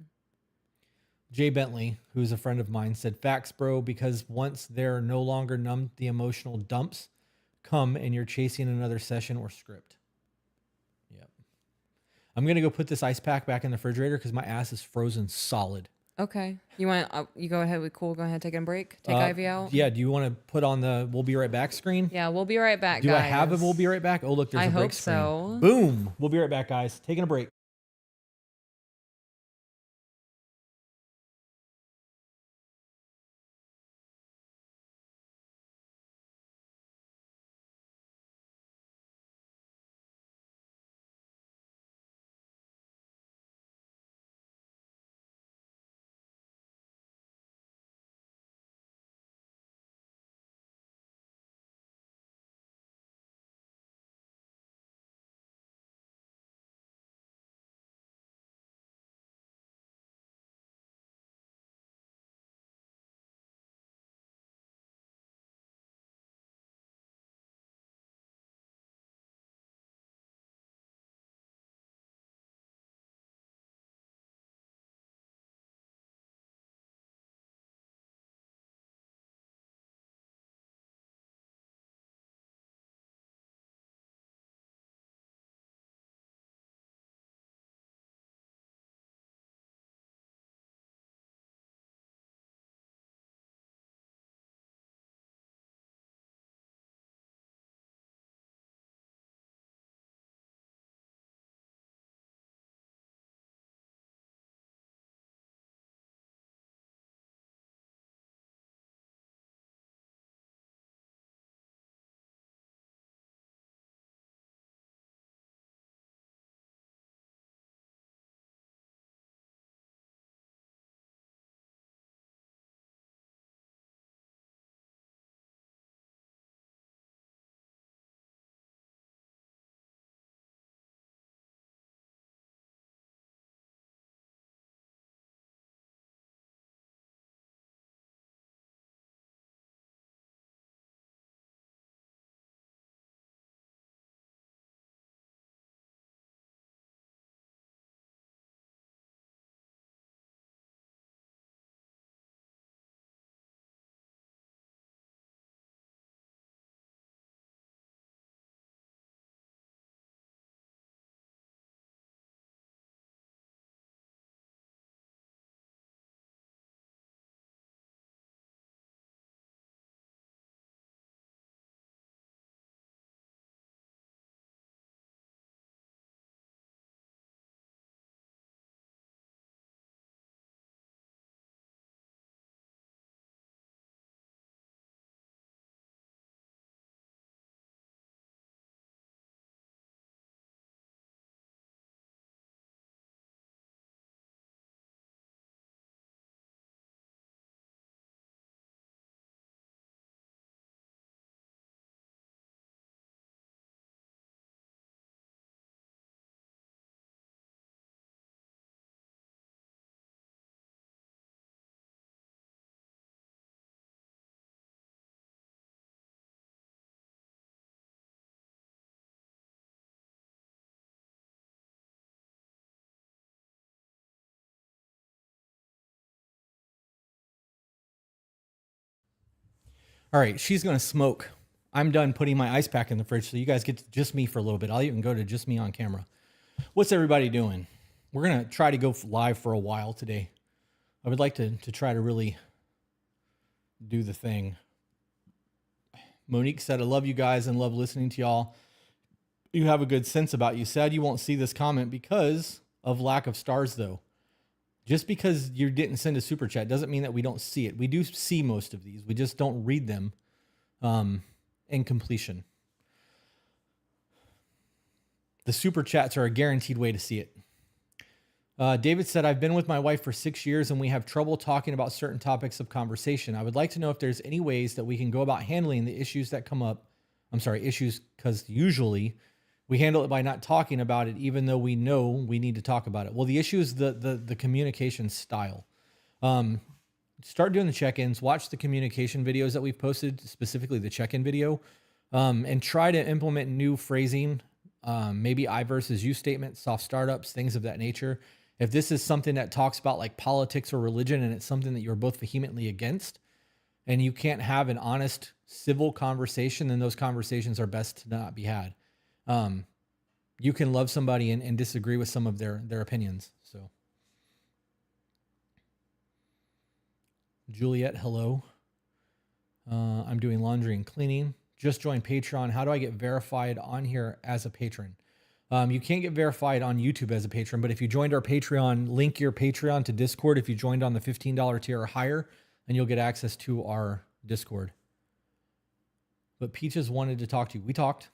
S2: Jay Bentley, who's a friend of mine, said, facts, bro, because once they're no longer numb, the emotional dumps come and you're chasing another session or script. Yep. I'm going to go put this ice pack back in the refrigerator because my ass is frozen solid.
S1: Okay. You want you go ahead. Cool. Go ahead. Take a break. Take Ivy out.
S2: Yeah. Do you want to put on the we'll be right back screen?
S1: Yeah. We'll be right back,
S2: Do
S1: guys.
S2: I have a we'll be right back? Oh, look, there's a break screen.
S1: I hope so.
S2: Boom. We'll be right back, guys. Taking a break. All right, she's going to smoke. I'm done putting my ice pack in the fridge, so you guys get to just me for a little bit. I'll even go to just me on camera. What's everybody doing? We're going to try to go live for a while today. I would like to try to really do the thing. Monique said, I love you guys and love listening to y'all. You have a good sense about you. Sad you won't see this comment because of lack of stars, though. Just because you didn't send a super chat doesn't mean that we don't see it. We do see most of these. We just don't read them in completion. The super chats are a guaranteed way to see it. David said, I've been with my wife for 6 years and we have trouble talking about certain topics of conversation. I would like to know if there's any ways that we can go about handling the issues that come up. I'm sorry, issues, because usually we handle it by not talking about it, even though we know we need to talk about it. Well, the issue is the communication style. Start doing the check-ins, watch the communication videos that we've posted, specifically the check-in video, and try to implement new phrasing, maybe I versus you statements, soft startups, things of that nature. If this is something that talks about like politics or religion and it's something that you're both vehemently against and you can't have an honest civil conversation, then those conversations are best to not be had. You can love somebody and disagree with some of their opinions. So Juliet, hello. I'm doing laundry and cleaning. Just joined Patreon. How do I get verified on here as a patron? You can't get verified on YouTube as a patron, but if you joined our Patreon, link your Patreon to Discord. If you joined on the $15 tier or higher, and you'll get access to our Discord. But Peaches wanted to talk to you. We talked.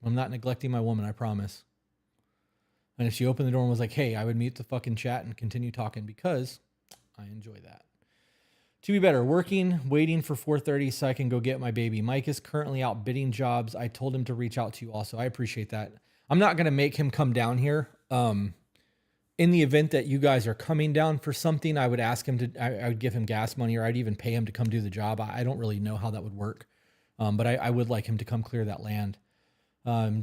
S2: I'm not neglecting my woman, I promise. And if she opened the door and was like, hey, I would mute the fucking chat and continue talking because I enjoy that. To be better, working, waiting for 4:30 so I can go get my baby. Mike is currently out bidding jobs. I told him to reach out to you also. I appreciate that. I'm not going to make him come down here. In the event that you guys are coming down for something, I would ask him to, I would give him gas money or I'd even pay him to come do the job. I don't really know how that would work. But I would like him to come clear that land.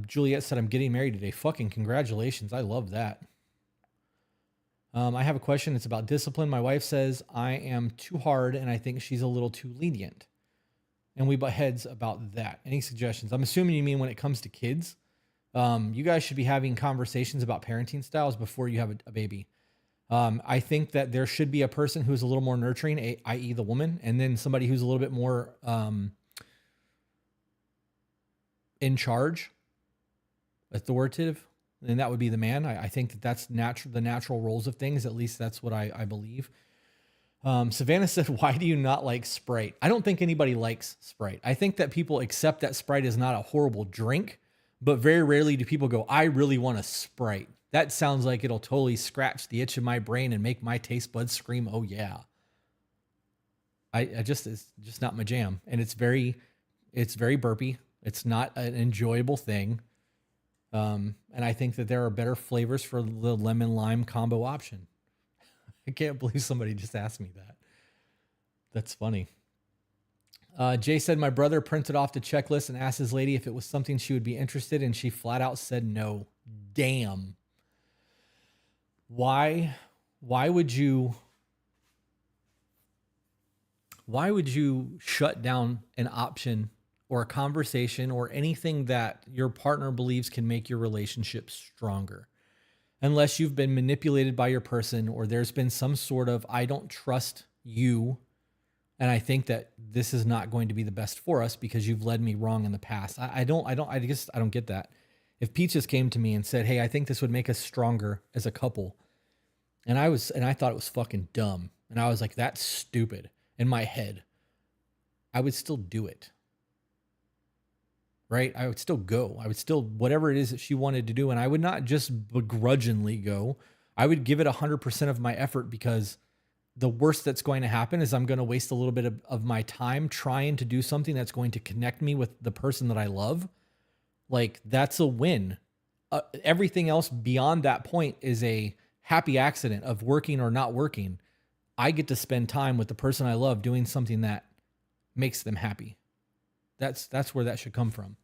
S2: Juliet said, I'm getting married today. Fucking congratulations. I love that. I have a question. It's about discipline. My wife says I am too hard and I think she's a little too lenient. And we butt heads about that. Any suggestions? I'm assuming you mean when it comes to kids. You guys should be having conversations about parenting styles before you have a baby. I think that there should be a person who's a little more nurturing, i.e. the woman, and then somebody who's a little bit more in charge, authoritative, and that would be the man. I think that that's the natural roles of things. At least that's what I believe. Savannah said, why do you not like Sprite? I don't think anybody likes Sprite. I think that people accept that Sprite is not a horrible drink, but very rarely do people go, I really want a Sprite. That sounds like it'll totally scratch the itch in my brain and make my taste buds scream, oh yeah. It's just not my jam. And it's very burpy. It's not an enjoyable thing. And I think that there are better flavors for the lemon lime combo option. I can't believe somebody just asked me that. That's funny. Jay said, my brother printed off the checklist and asked his lady if it was something she would be interested in. She flat out said no. Damn. Why would you shut down an option or a conversation or anything that your partner believes can make your relationship stronger? Unless you've been manipulated by your person or there's been some sort of, I don't trust you. And I think that this is not going to be the best for us because you've led me wrong in the past. I guess I don't get that. If Peaches came to me and said, hey, I think this would make us stronger as a couple. And I thought it was fucking dumb. And I was like, that's stupid in my head. I would still do it. Right? I would still go. I would still, whatever it is that she wanted to do. And I would not just begrudgingly go. I would give it 100% of my effort because the worst that's going to happen is I'm going to waste a little bit of my time trying to do something that's going to connect me with the person that I love. Like, that's a win. Everything else beyond that point is a happy accident of working or not working. I get to spend time with the person I love doing something that makes them happy. That's where that should come from.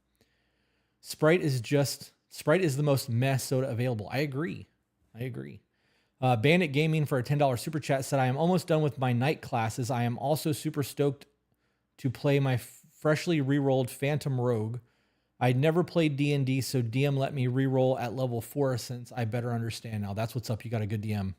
S2: Sprite is the most meh soda available. I agree. Bandit Gaming for a $10 super chat said, I am almost done with my night classes. I am also super stoked to play my freshly re-rolled Phantom Rogue. I'd never played D&D, so DM let me re-roll at level 4 since I better understand now. That's what's up. You got a good DM.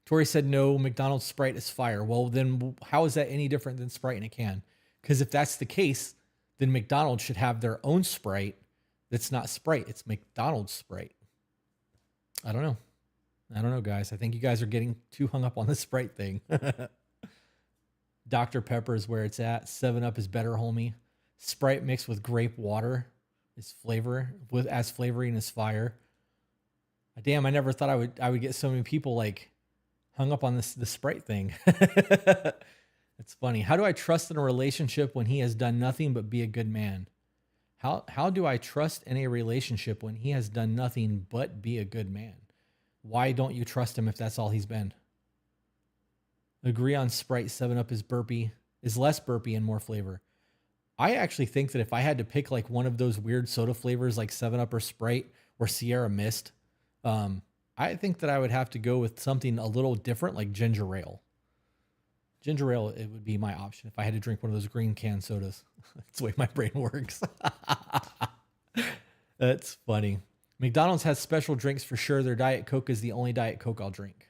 S2: Tori said, no, McDonald's Sprite is fire. Well, then how is that any different than Sprite in a can? Because if that's the case, then McDonald's should have their own Sprite that's not Sprite. It's McDonald's Sprite. I don't know, guys. I think you guys are getting too hung up on the Sprite thing. Dr. Pepper is where it's at. 7-Up is better, homie. Sprite mixed with grape water is flavoring as fire. Damn, I never thought I would get so many people like hung up on the Sprite thing. It's funny. How do I trust in a relationship when he has done nothing but be a good man? How do I trust in a relationship when he has done nothing but be a good man? Why don't you trust him if that's all he's been? Agree on Sprite. 7-Up is less burpy and more flavor. I actually think that if I had to pick like one of those weird soda flavors like 7-Up or Sprite or Sierra Mist, I think that I would have to go with something a little different like ginger ale. Ginger ale, it would be my option if I had to drink one of those green can sodas. That's the way my brain works. That's funny. McDonald's has special drinks for sure. Their Diet Coke is the only Diet Coke I'll drink.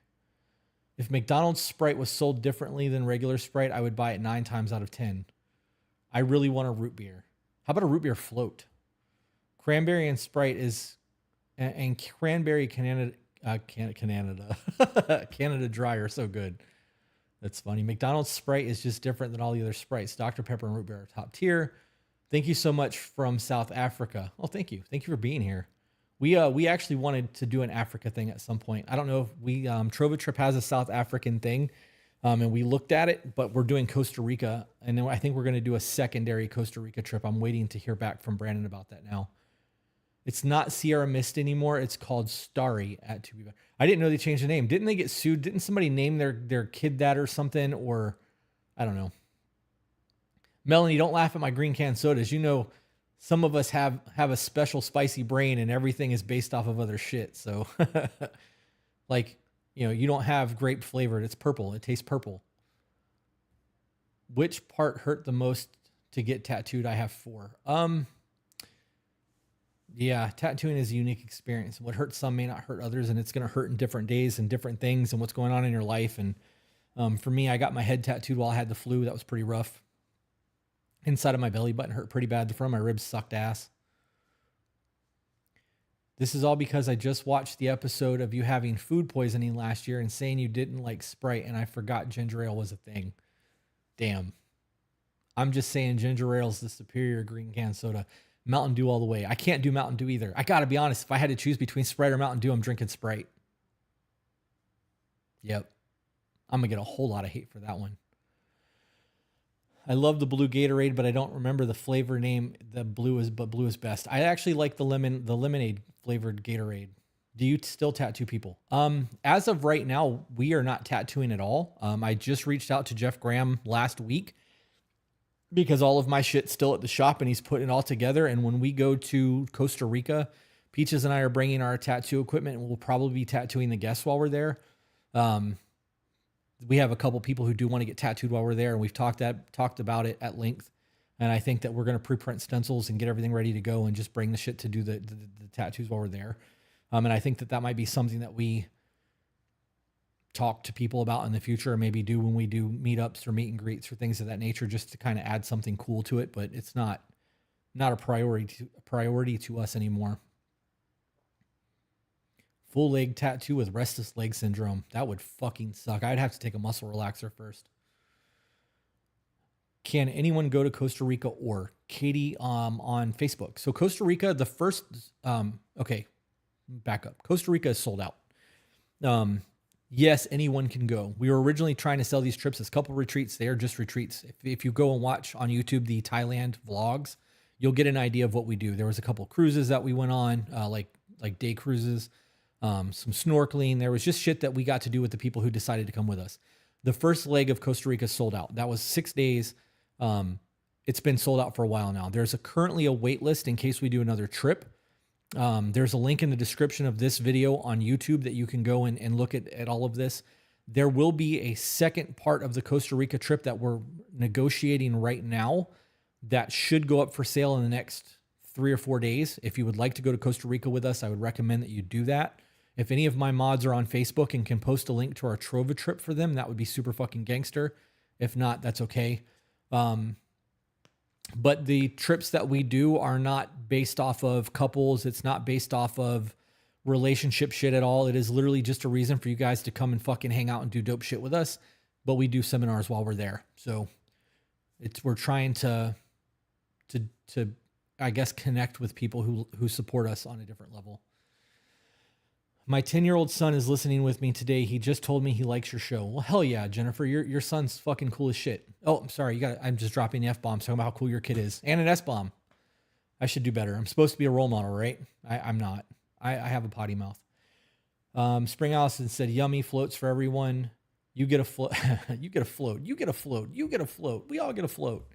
S2: If McDonald's Sprite was sold differently than regular Sprite, I would buy it 9 times out of 10. I really want a root beer. How about a root beer float? Cranberry and Sprite and cranberry Canada Canada Dry are so good. That's funny. McDonald's Sprite is just different than all the other Sprites. Dr. Pepper and root beer are top tier. Thank you so much from South Africa. Oh, thank you. Thank you for being here. We actually wanted to do an Africa thing at some point. I don't know if Trova Trip has a South African thing, and we looked at it, but we're doing Costa Rica, and then I think we're going to do a secondary Costa Rica trip. I'm waiting to hear back from Brandon about that now. It's not Sierra Mist anymore. It's called Starry at 2B. I didn't know they changed the name. Didn't they get sued? Didn't somebody name their kid that or something? Or I don't know. Melanie, don't laugh at my green can sodas. You know, some of us have a special spicy brain and everything is based off of other shit. So like, you know, you don't have grape flavored. It's purple. It tastes purple. Which part hurt the most to get tattooed? I have 4. Yeah, tattooing is a unique experience. What hurts some may not hurt others, and it's going to hurt in different days and different things and what's going on in your life. And for me, I got my head tattooed while I had the flu. That was pretty rough. Inside of my belly button hurt pretty bad. The front of my ribs sucked ass. This is all because I just watched the episode of you having food poisoning last year and saying you didn't like Sprite, and I forgot ginger ale was a thing. Damn. I'm just saying ginger ale is the superior green can soda. Mountain Dew all the way. I can't do Mountain Dew either. I got to be honest. If I had to choose between Sprite or Mountain Dew, I'm drinking Sprite. Yep. I'm going to get a whole lot of hate for that one. I love the blue Gatorade, but I don't remember the flavor name. Blue is best. I actually like the lemonade flavored Gatorade. Do you still tattoo people? As of right now, we are not tattooing at all. I just reached out to Jeff Graham last week because all of my shit's still at the shop and he's putting it all together. And when we go to Costa Rica, Peaches and I are bringing our tattoo equipment and we'll probably be tattooing the guests while we're there. We have a couple people who do want to get tattooed while we're there, and we've talked about it at length. And I think that we're going to pre-print stencils and get everything ready to go and just bring the shit to do the tattoos while we're there. And I think that might be something that we talk to people about in the future, or maybe do when we do meetups or meet and greets or things of that nature, just to kind of add something cool to it. But it's not a priority to us anymore. Full leg tattoo with restless leg syndrome. That would fucking suck. I'd have to take a muscle relaxer first. Can anyone go to Costa Rica? Or Katie on Facebook. So Costa Rica, the first okay, back up. Costa Rica is sold out. Yes, anyone can go. We were originally trying to sell these trips as couple retreats. They are just retreats. If you go and watch on YouTube the Thailand vlogs, you'll get an idea of what we do. There was a couple cruises that we went on, like day cruises. Some snorkeling. There was just shit that we got to do with the people who decided to come with us. The first leg of Costa Rica sold out. That was 6 days. It's been sold out for a while now. There's currently a wait list in case we do another trip. There's a link in the description of this video on YouTube that you can go and look at all of this. There will be a second part of the Costa Rica trip that we're negotiating right now that should go up for sale in the next 3 or 4 days. If you would like to go to Costa Rica with us, I would recommend that you do that. If any of my mods are on Facebook and can post a link to our Trova trip for them, that would be super fucking gangster. If not, that's okay. But the trips that we do are not based off of couples. It's not based off of relationship shit at all. It is literally just a reason for you guys to come and fucking hang out and do dope shit with us. But we do seminars while we're there. So we're trying to I guess connect with people who support us on a different level. My 10-year-old son is listening with me today. He just told me he likes your show. Well, hell yeah, Jennifer. Your son's fucking cool as shit. Oh, I'm sorry. I'm just dropping the F-bomb, talking about how cool your kid is. And an S-bomb. I should do better. I'm supposed to be a role model, right? I'm not. I have a potty mouth. Spring Allison said, yummy floats for everyone. You get a float. You get a float. You get a float. You get a float. We all get a float.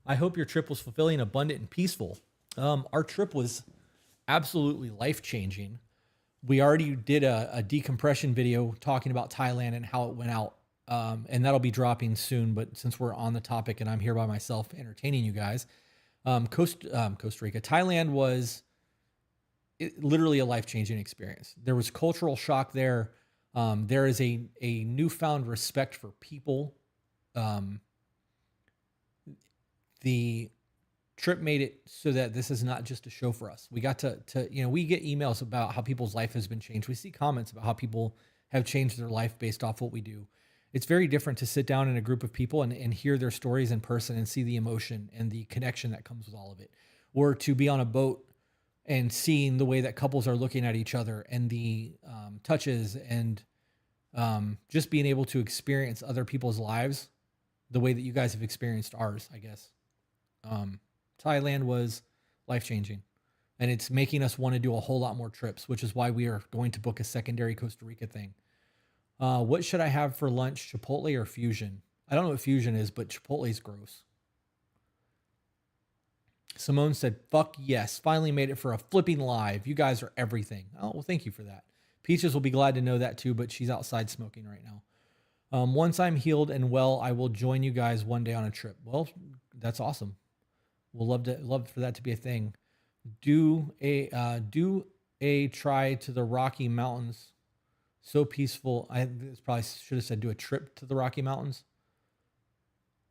S2: I hope your trip was fulfilling, abundant, and peaceful. Our trip was absolutely life-changing. We already did a decompression video talking about Thailand and how it went out. And that'll be dropping soon. But since we're on the topic and I'm here by myself entertaining you guys, Costa Rica, Thailand was literally a life-changing experience. There was cultural shock there. There is a newfound respect for people. The trip made it so that this is not just a show for us. We got to we get emails about how people's life has been changed. We see comments about how people have changed their life based off what we do. It's very different to sit down in a group of people and hear their stories in person and see the emotion and the connection that comes with all of it. Or to be on a boat and seeing the way that couples are looking at each other and the touches and just being able to experience other people's lives the way that you guys have experienced ours, I guess. Thailand was life-changing, and it's making us want to do a whole lot more trips, which is why we are going to book a secondary Costa Rica thing. What should I have for lunch, Chipotle or Fusion? I don't know what Fusion is, but Chipotle is gross. Simone said, fuck yes, finally made it for a flipping live. You guys are everything. Oh, well, thank you for that. Peaches will be glad to know that too, but she's outside smoking right now. Once I'm healed and well, I will join you guys one day on a trip. Well, that's awesome. We'll love for that to be a thing. Do a try to the Rocky Mountains. So peaceful. I probably should have said do a trip to the Rocky Mountains,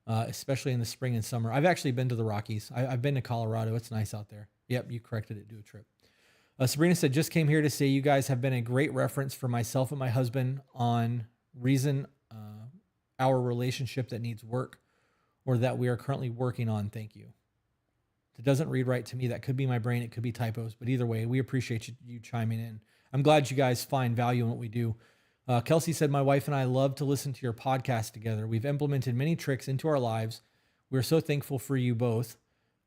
S2: especially in the spring and summer. I've actually been to the Rockies. I've been to Colorado. It's nice out there. Yep, you corrected it. Do a trip. Sabrina said, just came here to say you guys have been a great reference for myself and my husband on reason our relationship that needs work or that we are currently working on. Thank you. It doesn't read right to me. That could be my brain. It could be typos. But either way, we appreciate you chiming in. I'm glad you guys find value in what we do. Kelsey said, my wife and I love to listen to your podcast together. We've implemented many tricks into our lives. We're so thankful for you both.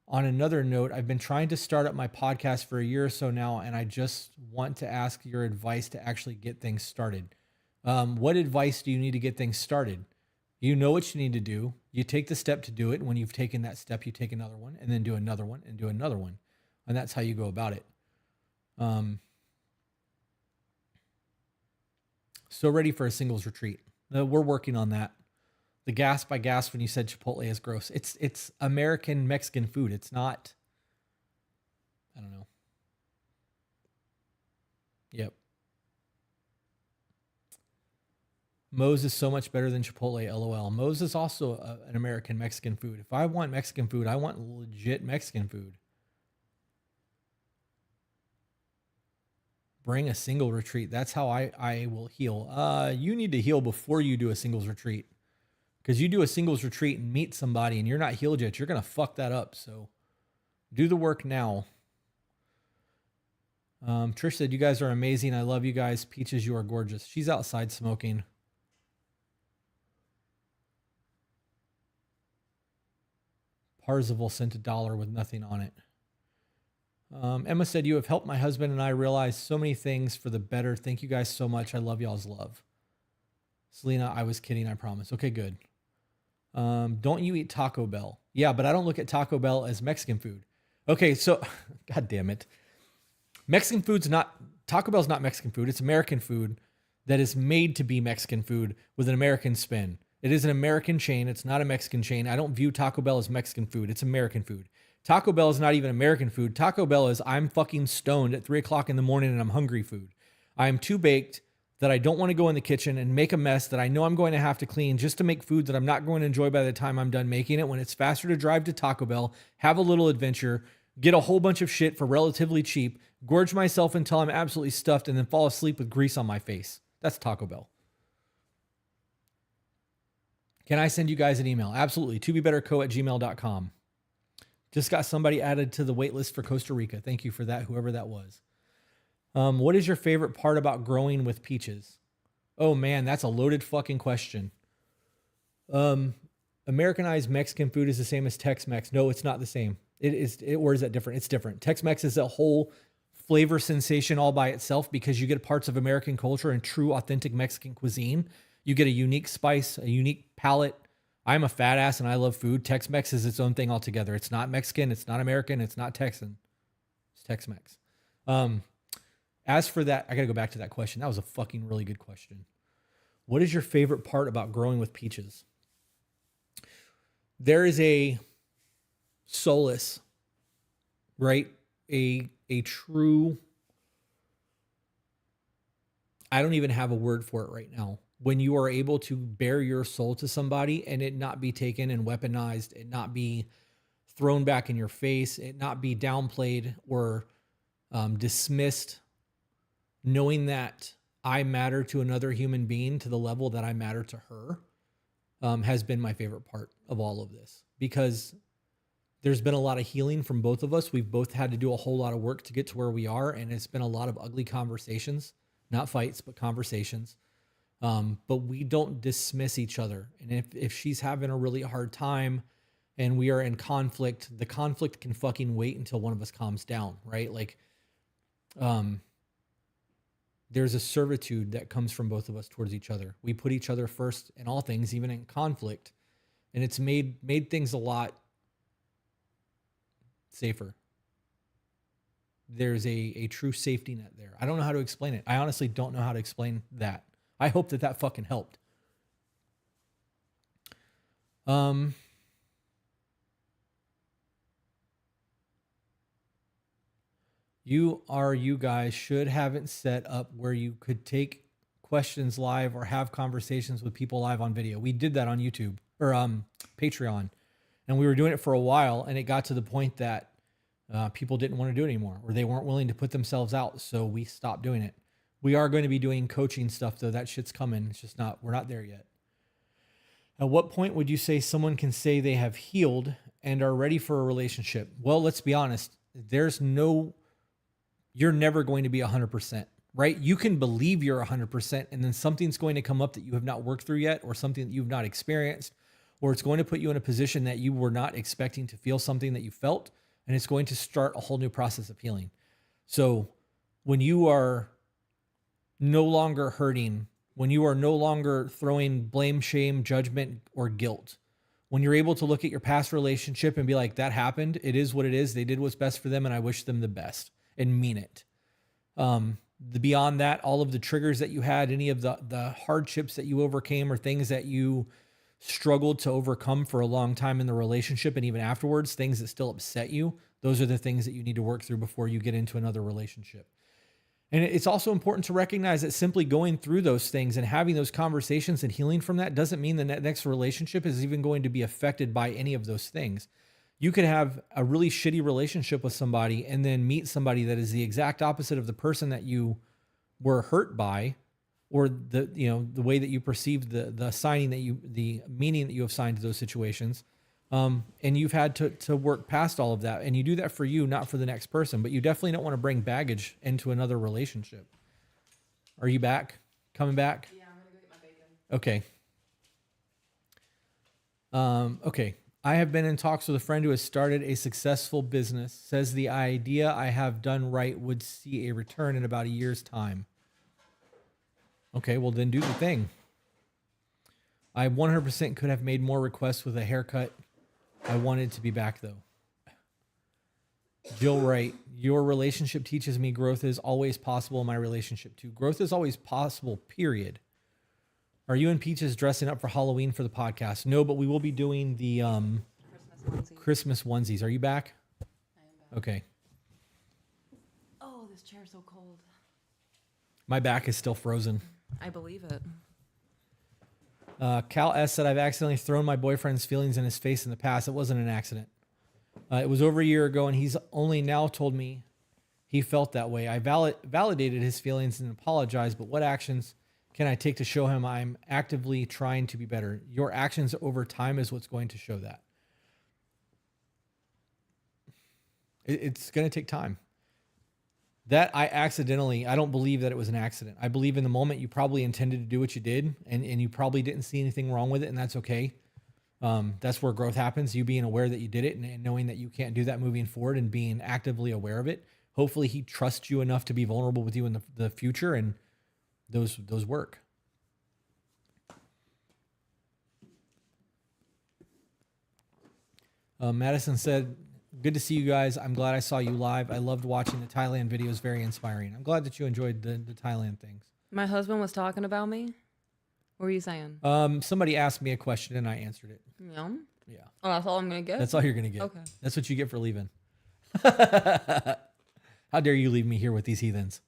S2: On another note, I've been trying to start up my podcast for a year or so now, and I just want to ask your advice to actually get things started. What advice do you need to get things started? You know what you need to do. You take the step to do it. When you've taken that step, you take another one and then do another one and do another one. And that's how you go about it. So ready for a singles retreat. We're working on that. The gasp I gasped when you said Chipotle is gross. It's American Mexican food. It's not, I don't know. Yep. Moe's is so much better than Chipotle, LOL. Moe's is also an American Mexican food. If I want Mexican food, I want legit Mexican food. Bring a single retreat. That's how I will heal. You need to heal before you do a singles retreat. Because you do a singles retreat and meet somebody and you're not healed yet, you're going to fuck that up. So do the work now. Trish said, you guys are amazing. I love you guys. Peaches, you are gorgeous. She's outside smoking. Parzival sent $1 with nothing on it. Emma said, you have helped my husband and I realize so many things for the better. Thank you guys so much. I love y'all's love. Selena, I was kidding. I promise. Okay, good. Don't you eat Taco Bell? Yeah, but I don't look at Taco Bell as Mexican food. Okay, so, God damn it. Mexican food's not, Taco Bell's not Mexican food. It's American food that is made to be Mexican food with an American spin. It is an American chain. It's not a Mexican chain. I don't view Taco Bell as Mexican food. It's American food. Taco Bell is not even American food. Taco Bell is I'm fucking stoned at 3 o'clock in the morning and I'm hungry food. I am too baked that I don't want to go in the kitchen and make a mess that I know I'm going to have to clean just to make food that I'm not going to enjoy by the time I'm done making it, when it's faster to drive to Taco Bell, have a little adventure, get a whole bunch of shit for relatively cheap, gorge myself until I'm absolutely stuffed, and then fall asleep with grease on my face. That's Taco Bell. Can I send you guys an email? Absolutely. tobebetterco@gmail.com. Just got somebody added to the wait list for Costa Rica. Thank you for that, whoever that was. What is your favorite part about growing with peaches? Oh man, that's a loaded fucking question. Americanized Mexican food is the same as Tex-Mex. No, it's not the same. Or is that different? It's different. Tex-Mex is a whole flavor sensation all by itself because you get parts of American culture and true authentic Mexican cuisine. You get a unique spice, a unique palate. I'm a fat ass and I love food. Tex-Mex is its own thing altogether. It's not Mexican. It's not American. It's not Texan. It's Tex-Mex. As for that, I got to go back to that question. That was a fucking really good question. What is your favorite part about growing with peaches? There is a solace, right? A true, I don't even have a word for it right now. When you are able to bare your soul to somebody and it not be taken and weaponized, it not be thrown back in your face, it not be downplayed or dismissed, knowing that I matter to another human being to the level that I matter to her, has been my favorite part of all of this, because there's been a lot of healing from both of us. We've both had to do a whole lot of work to get to where we are. And it's been a lot of ugly conversations, not fights, but conversations. But we don't dismiss each other. And if she's having a really hard time and we are in conflict, the conflict can fucking wait until one of us calms down, right? Like, there's a servitude that comes from both of us towards each other. We put each other first in all things, even in conflict. And it's made things a lot safer. There's a true safety net there. I don't know how to explain it. I honestly don't know how to explain that. I hope that fucking helped. You guys should haven't set up where you could take questions live or have conversations with people live on video. We did that on YouTube or Patreon, and we were doing it for a while, and it got to the point that people didn't want to do it anymore, or they weren't willing to put themselves out, so we stopped doing it. We are going to be doing coaching stuff, though. That shit's coming. It's just we're not there yet. At what point would you say someone can say they have healed and are ready for a relationship? Well, let's be honest. You're never going to be 100%, right? You can believe you're 100%, and then something's going to come up that you have not worked through yet, or something that you've not experienced, or it's going to put you in a position that you were not expecting to feel something that you felt, and it's going to start a whole new process of healing. So when you are no longer hurting, when you are no longer throwing blame, shame, judgment, or guilt, when you're able to look at your past relationship and be like, that happened, it is what it is, they did what's best for them, and I wish them the best, and mean it. Beyond that, all of the triggers that you had, any of the hardships that you overcame, or things that you struggled to overcome for a long time in the relationship, and even afterwards, things that still upset you, those are the things that you need to work through before you get into another relationship. And it's also important to recognize that simply going through those things and having those conversations and healing from that doesn't mean the next relationship is even going to be affected by any of those things. You could have a really shitty relationship with somebody and then meet somebody that is the exact opposite of the person that you were hurt by, or the way that you perceived the meaning that you have assigned to those situations. And you've had to work past all of that, and you do that for you, not for the next person, but you definitely don't want to bring baggage into another relationship. Are you back? Coming back?
S1: Yeah, I'm gonna go get my bacon.
S2: Okay. I have been in talks with a friend who has started a successful business, says the idea I have done right would see a return in about a year's time. Okay, well then do the thing. I 100% could have made more requests with a haircut. I wanted to be back though. Jill Wright, your relationship teaches me growth is always possible in my relationship too. Growth is always possible, period. Are you and Peaches dressing up for Halloween for the podcast? No, but we will be doing the Christmas onesies. Are you back?
S1: I am back.
S2: Okay.
S1: Oh, this chair's so cold.
S2: My back is still frozen.
S1: I believe it.
S2: Cal S said, I've accidentally thrown my boyfriend's feelings in his face in the past. It wasn't an accident. It was over a year ago, and he's only now told me he felt that way. I validated his feelings and apologized, but what actions can I take to show him I'm actively trying to be better? Your actions over time is what's going to show that. It's going to take time. That I don't believe that it was an accident. I believe in the moment you probably intended to do what you did, and you probably didn't see anything wrong with it, and that's okay. That's where growth happens. You being aware that you did it and knowing that you can't do that moving forward and being actively aware of it. Hopefully he trusts you enough to be vulnerable with you in the future, and those work. Madison said, good to see you guys. I'm glad I saw you live. I loved watching the Thailand videos. Very inspiring. I'm glad that you enjoyed the Thailand things.
S1: My husband was talking about me. What were you saying?
S2: Somebody asked me a question and I answered it.
S1: Yeah.
S2: Yeah.
S1: Oh, that's all I'm going to get?
S2: That's all you're going to get.
S1: Okay.
S2: That's what you get for leaving. How dare you leave me here with these heathens?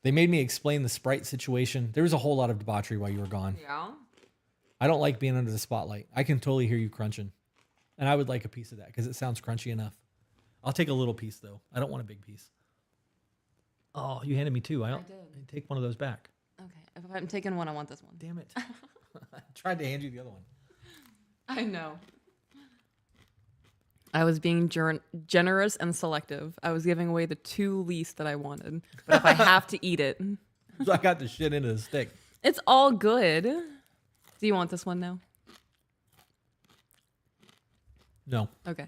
S2: They made me explain the Sprite situation. There was a whole lot of debauchery while you were gone.
S1: Yeah.
S2: I don't like being under the spotlight. I can totally hear you crunching. And I would like a piece of that because it sounds crunchy enough. I'll take a little piece, though. I don't want a big piece. Oh, you handed me two. I did. Take one of those back.
S1: Okay. If I'm taking one, I want this one.
S2: Damn it. I tried to hand you the other one.
S1: I know. I was being generous and selective. I was giving away the two least that I wanted. But if I have to eat it.
S2: So I got the shit into the stick.
S1: It's all good. Do you want this one now?
S2: No.
S1: Okay.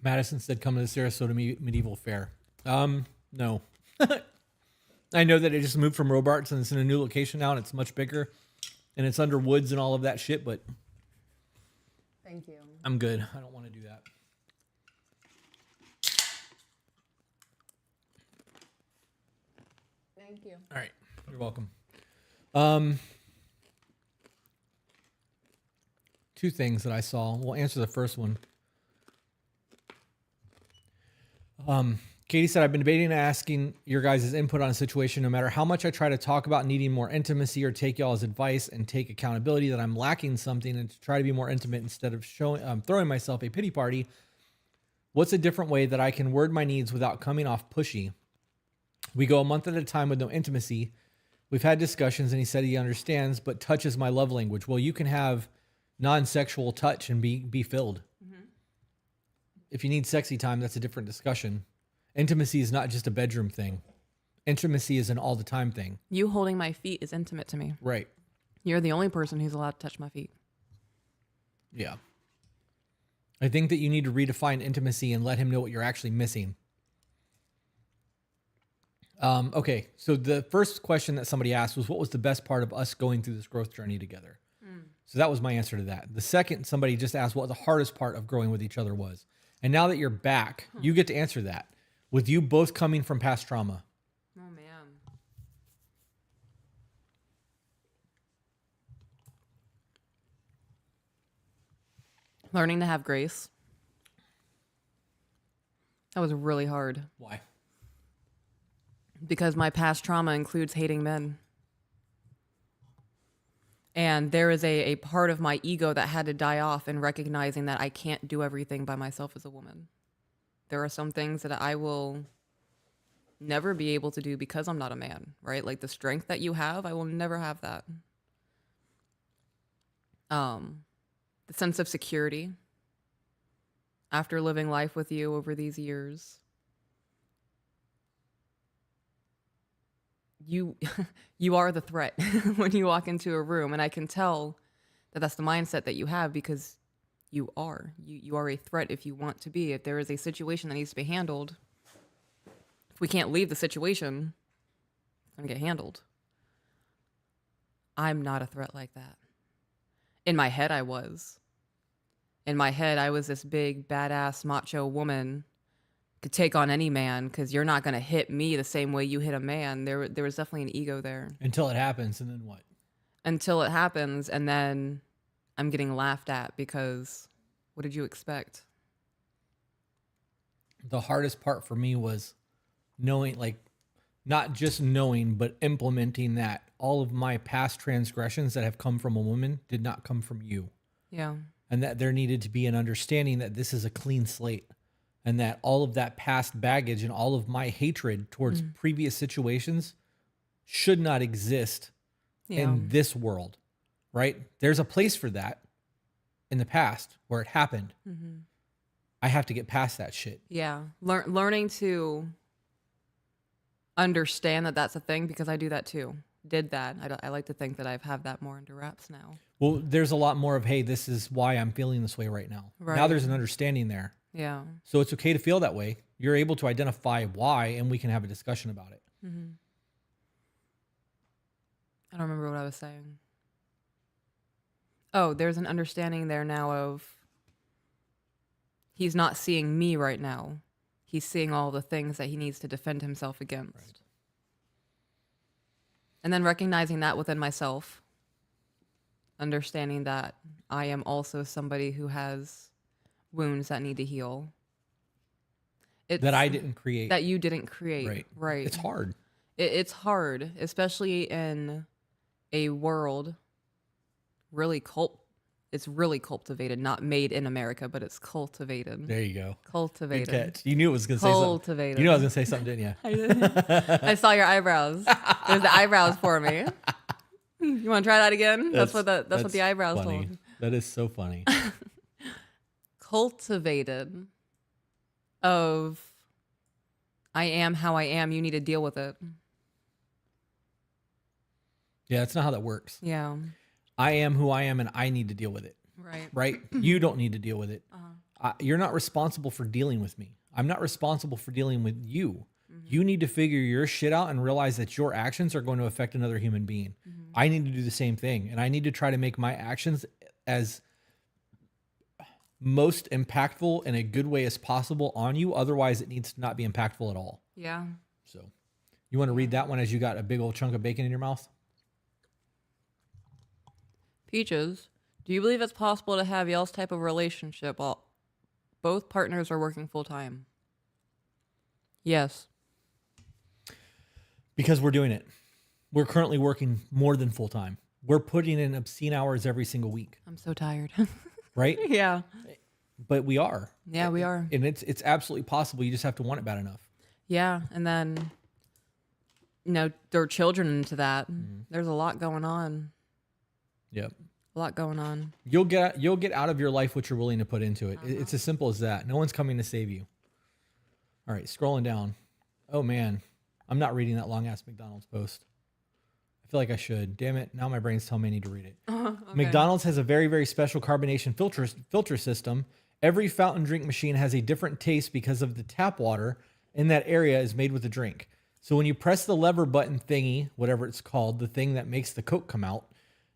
S2: Madison said, come to the Sarasota Medieval Fair. No. I know that it just moved from Robarts and it's in a new location now and it's much bigger and it's under woods and all of that shit, but
S1: thank you.
S2: I'm good. I don't want to do that.
S1: Thank you.
S2: All right. You're welcome. Two things that I saw. We'll answer the first one. Katie said, I've been debating and asking your guys' input on a situation. No matter how much I try to talk about needing more intimacy or take y'all's advice and take accountability that I'm lacking something and to try to be more intimate instead of throwing myself a pity party, what's a different way that I can word my needs without coming off pushy? We go a month at a time with no intimacy. We've had discussions and he said he understands, but touch is my love language. Well, you can have non-sexual touch and be filled. Mm-hmm. If you need sexy time, that's a different discussion. Intimacy is not just a bedroom thing. Intimacy is an all the time thing.
S1: You holding my feet is intimate to me.
S2: Right.
S1: You're the only person who's allowed to touch my feet.
S2: Yeah. I think that you need to redefine intimacy and let him know what you're actually missing. Okay, so the first question that somebody asked was, what was the best part of us going through this growth journey together? So that was my answer to that. The second, somebody just asked what the hardest part of growing with each other was. And now that you're back, you get to answer that. With you both coming from past trauma.
S1: Oh, man. Learning to have grace. That was really hard.
S2: Why?
S1: Because my past trauma includes hating men. And there is a part of my ego that had to die off in recognizing that I can't do everything by myself as a woman. There are some things that I will never be able to do because I'm not a man, right? Like the strength that you have, I will never have that. The sense of security after living life with you over these years. You are the threat when you walk into a room, and I can tell that that's the mindset that you have because you are a threat if you want to be. If there is a situation that needs to be handled, if we can't leave the situation, it's going to get handled. I'm not a threat like that. In my head, I was. In my head, I was this big, badass, macho woman, could take on any man because you're not going to hit me the same way you hit a man. There was definitely an ego there.
S2: Until it happens, and then what?
S1: Until it happens, and then I'm getting laughed at because what did you expect?
S2: The hardest part for me was knowing, like, not just knowing, but implementing that all of my past transgressions that have come from a woman did not come from you.
S1: Yeah.
S2: And that there needed to be an understanding that this is a clean slate, and that all of that past baggage and all of my hatred towards previous situations should not exist in this world, right? There's a place for that in the past where it happened. I have to get past that shit.
S1: Yeah. Learning to understand that that's a thing, because I do that too. Did that. I like to think that I have that more under wraps now.
S2: Well, there's a lot more of, hey, this is why I'm feeling this way right now.
S1: Right.
S2: Now there's an understanding there.
S1: Yeah.
S2: So it's okay to feel that way. You're able to identify why, and we can have a discussion about it.
S1: I don't remember what I was saying. Oh, there's an understanding there now of he's not seeing me right now. He's seeing all the things that he needs to defend himself against.
S2: Right.
S1: And then recognizing that within myself, understanding that I am also somebody who has wounds that need to heal.
S2: That I didn't create.
S1: That you didn't create. Right.
S2: It's hard.
S1: It's hard, especially in a world it's really cultivated, not made in America, but it's cultivated.
S2: There you go.
S1: Cultivated.
S2: Good catch. You knew it was going to say something.
S1: Cultivated.
S2: You knew I was going to say something, didn't you?
S1: I did. I saw your eyebrows. There's the eyebrows for me. You want to try that again? That's what the eyebrows
S2: funny.
S1: told me.
S2: That is so funny.
S1: Cultivated of I am how I am. You need to deal with it.
S2: Yeah, that's not how that works.
S1: Yeah.
S2: I am who I am, and I need to deal with it.
S1: Right.
S2: Right? You don't need to deal with it. You're not responsible for dealing with me. I'm not responsible for dealing with you. You need to figure your shit out and realize that your actions are going to affect another human being. I need to do the same thing, and I need to try to make my actions as most impactful in a good way as possible on you. Otherwise, it needs to not be impactful at all.
S1: Yeah.
S2: So you want to read that one as you got a big old chunk of bacon in your mouth?
S1: Peaches, do you believe it's possible to have y'all's type of relationship while both partners are working full time? Yes.
S2: Because we're doing it. We're currently working more than full time. We're putting in obscene hours every single week.
S1: I'm so tired.
S2: Right?
S1: Yeah.
S2: But we are.
S1: Yeah, we are.
S2: And it's absolutely possible. You just have to want it bad enough.
S1: Yeah. And then, throw children into that. There's a lot going on.
S2: Yep.
S1: A lot going on.
S2: You'll get out of your life what you're willing to put into it. It's as simple as that. No one's coming to save you. All right, scrolling down. Oh man, I'm not reading that long ass McDonald's post. I feel like I should. Damn it! Now my brain's telling me I need to read it. Okay. McDonald's has a very, very special carbonation filter system. Every fountain drink machine has a different taste because of the tap water in that area is made with the drink. So when you press the lever button thingy, whatever it's called, the thing that makes the Coke come out,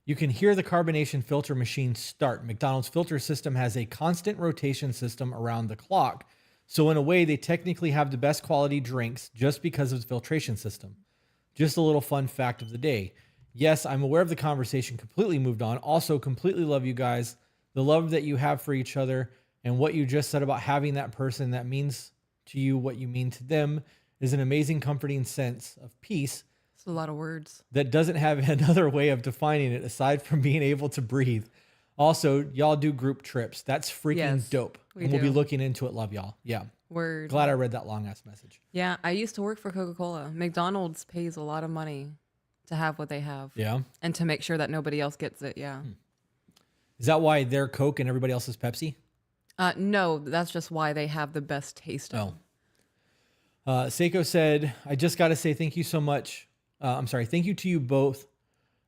S2: you can hear the carbonation filter machine start. McDonald's filter system has a constant rotation system around the clock. So in a way, they technically have the best quality drinks just because of the filtration system. Just a little fun fact of the day. Yes, I'm aware of the conversation, completely moved on. Also, completely love you guys. The love that you have for each other and what you just said about having that person that means to you what you mean to them is an amazing, comforting sense of peace.
S1: It's a lot of words.
S2: That doesn't have another way of defining it aside from being able to breathe. Also, y'all do group trips. That's freaking dope. We'll be looking into it. Love y'all. Yeah.
S1: Word.
S2: Glad I read that long ass message.
S1: Yeah. I used to work for Coca-Cola. McDonald's pays a lot of money to have what they have.
S2: Yeah.
S1: And to make sure that nobody else gets it. Yeah.
S2: Is that why they're Coke and everybody else is Pepsi?
S1: No, that's just why they have the best taste.
S2: Seiko said, I just got to say thank you so much. Thank you to you both.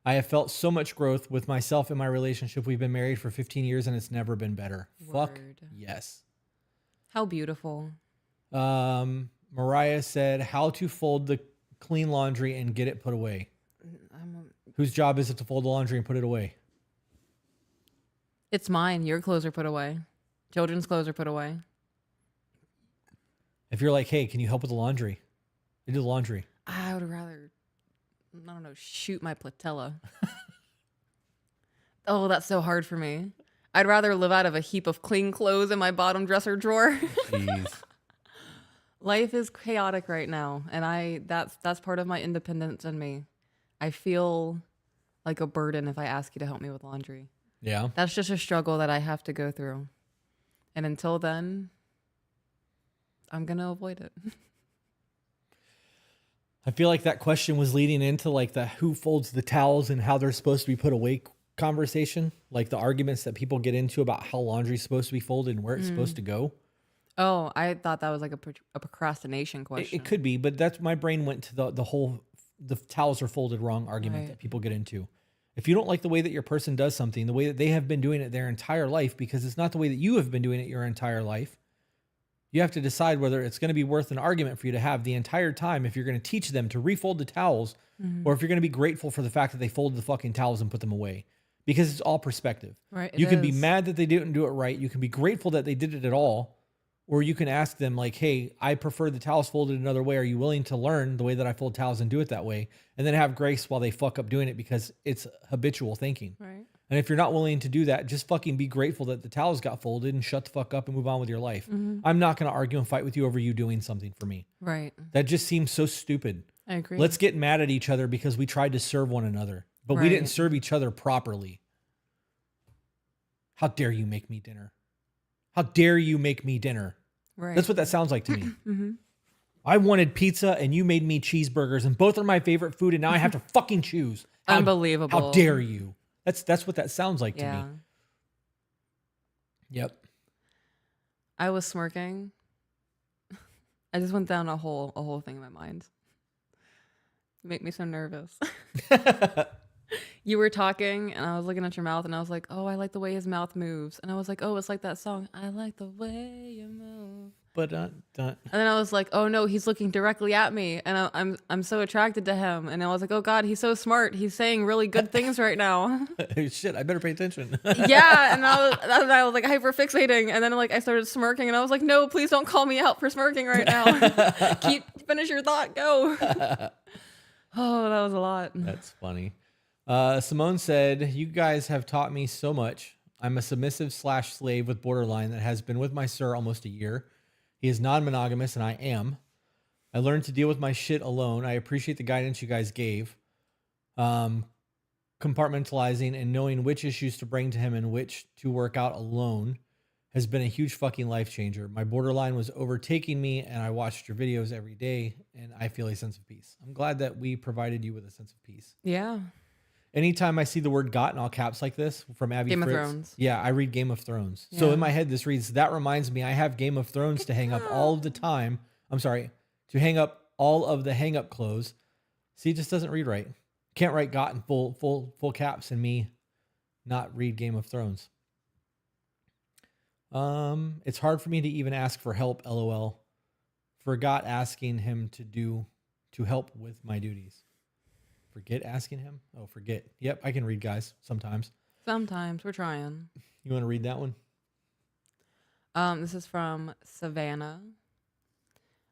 S2: I have felt so much growth with myself in my relationship. We've been married for 15 years and it's never been better.
S1: Word.
S2: Fuck yes.
S1: How beautiful.
S2: Mariah said, how to fold the clean laundry and get it put away. Whose job is it to fold the laundry and put it away?
S1: It's mine. Your clothes are put away. Children's clothes are put away.
S2: If you're like, hey, can you help with the laundry? I do the laundry.
S1: I would rather, I don't know, shoot my patella. Oh, that's so hard for me. I'd rather live out of a heap of clean clothes in my bottom dresser drawer.
S2: Jeez.
S1: Life is chaotic right now, and that's part of my independence in me. I feel like a burden if I ask you to help me with laundry.
S2: Yeah.
S1: That's just a struggle that I have to go through. And until then, I'm going to avoid it.
S2: I feel like that question was leading into like the who folds the towels and how they're supposed to be put away conversation. Like the arguments that people get into about how laundry's supposed to be folded and where it's supposed to go.
S1: Oh, I thought that was like a procrastination question.
S2: It could be, but that's my brain went to the whole the towels are folded wrong argument
S1: Right.
S2: that people get into. If you don't like the way that your person does something, the way that they have been doing it their entire life, because it's not the way that you have been doing it your entire life, you have to decide whether it's going to be worth an argument for you to have the entire time if you're going to teach them to refold the towels or if you're going to be grateful for the fact that they folded the fucking towels and put them away. Because it's all perspective.
S1: Right.
S2: You can be mad that they didn't do it right. You can be grateful that they did it at all. Or you can ask them like, hey, I prefer the towels folded another way. Are you willing to learn the way that I fold towels and do it that way? And then have grace while they fuck up doing it because it's habitual thinking.
S1: Right.
S2: And if you're not willing to do that, just fucking be grateful that the towels got folded and shut the fuck up and move on with your life. I'm not going to argue and fight with you over you doing something for me.
S1: Right.
S2: That just seems so stupid.
S1: I agree.
S2: Let's get mad at each other because we tried to serve one another, but we didn't
S1: Right.
S2: serve each other properly. How dare you make me dinner? How dare you make me dinner?
S1: Right.
S2: That's what that sounds like to me. I wanted pizza and you made me cheeseburgers and both are my favorite food and now I have to fucking choose.
S1: Unbelievable.
S2: How dare you? That's what that sounds like to
S1: Yeah.
S2: me. Yep.
S1: I was smirking. I just went down a whole thing in my mind. You make me so nervous. You were talking and I was looking at your mouth and I was like, oh, I like the way his mouth moves. And I was like, oh, it's like that song. I like the way you move.
S2: But
S1: And then I was like, oh no, he's looking directly at me. And I'm so attracted to him. And I was like, oh God, he's so smart. He's saying really good things right now.
S2: shit, I better pay attention.
S1: Yeah. And I was like hyper fixating. And then like I started smirking and I was like, no, please don't call me out for smirking right now. Finish your thought. Go. Oh, that was a lot.
S2: That's funny. Simone said, you guys have taught me so much. I'm a submissive / slave with borderline that has been with my sir almost a year. He is non-monogamous and I am. I learned to deal with my shit alone. I appreciate the guidance you guys gave. Compartmentalizing and knowing which issues to bring to him and which to work out alone has been a huge fucking life changer. My borderline was overtaking me and I watched your videos every day and I feel a sense of peace. I'm glad that we provided you with a sense of peace.
S1: Yeah.
S2: Anytime I see the word "got" in all caps like this from Abby
S1: Game of
S2: Fritz,
S1: Thrones.
S2: yeah, I read Game of Thrones. So
S1: Yeah.
S2: in my head, this reads, that reminds me I have Game of Thrones to hang up all of the time. I'm sorry, to hang up all of the hang up clothes. See, it just doesn't read right. Can't write "got" in full caps and me not read Game of Thrones. It's hard for me to even ask for help, LOL. Forgot asking him to help with my duties. Forget asking him? Oh, forget. Yep, I can read, guys, sometimes.
S1: Sometimes we're trying.
S2: You want to read that one?
S1: This is from Savannah.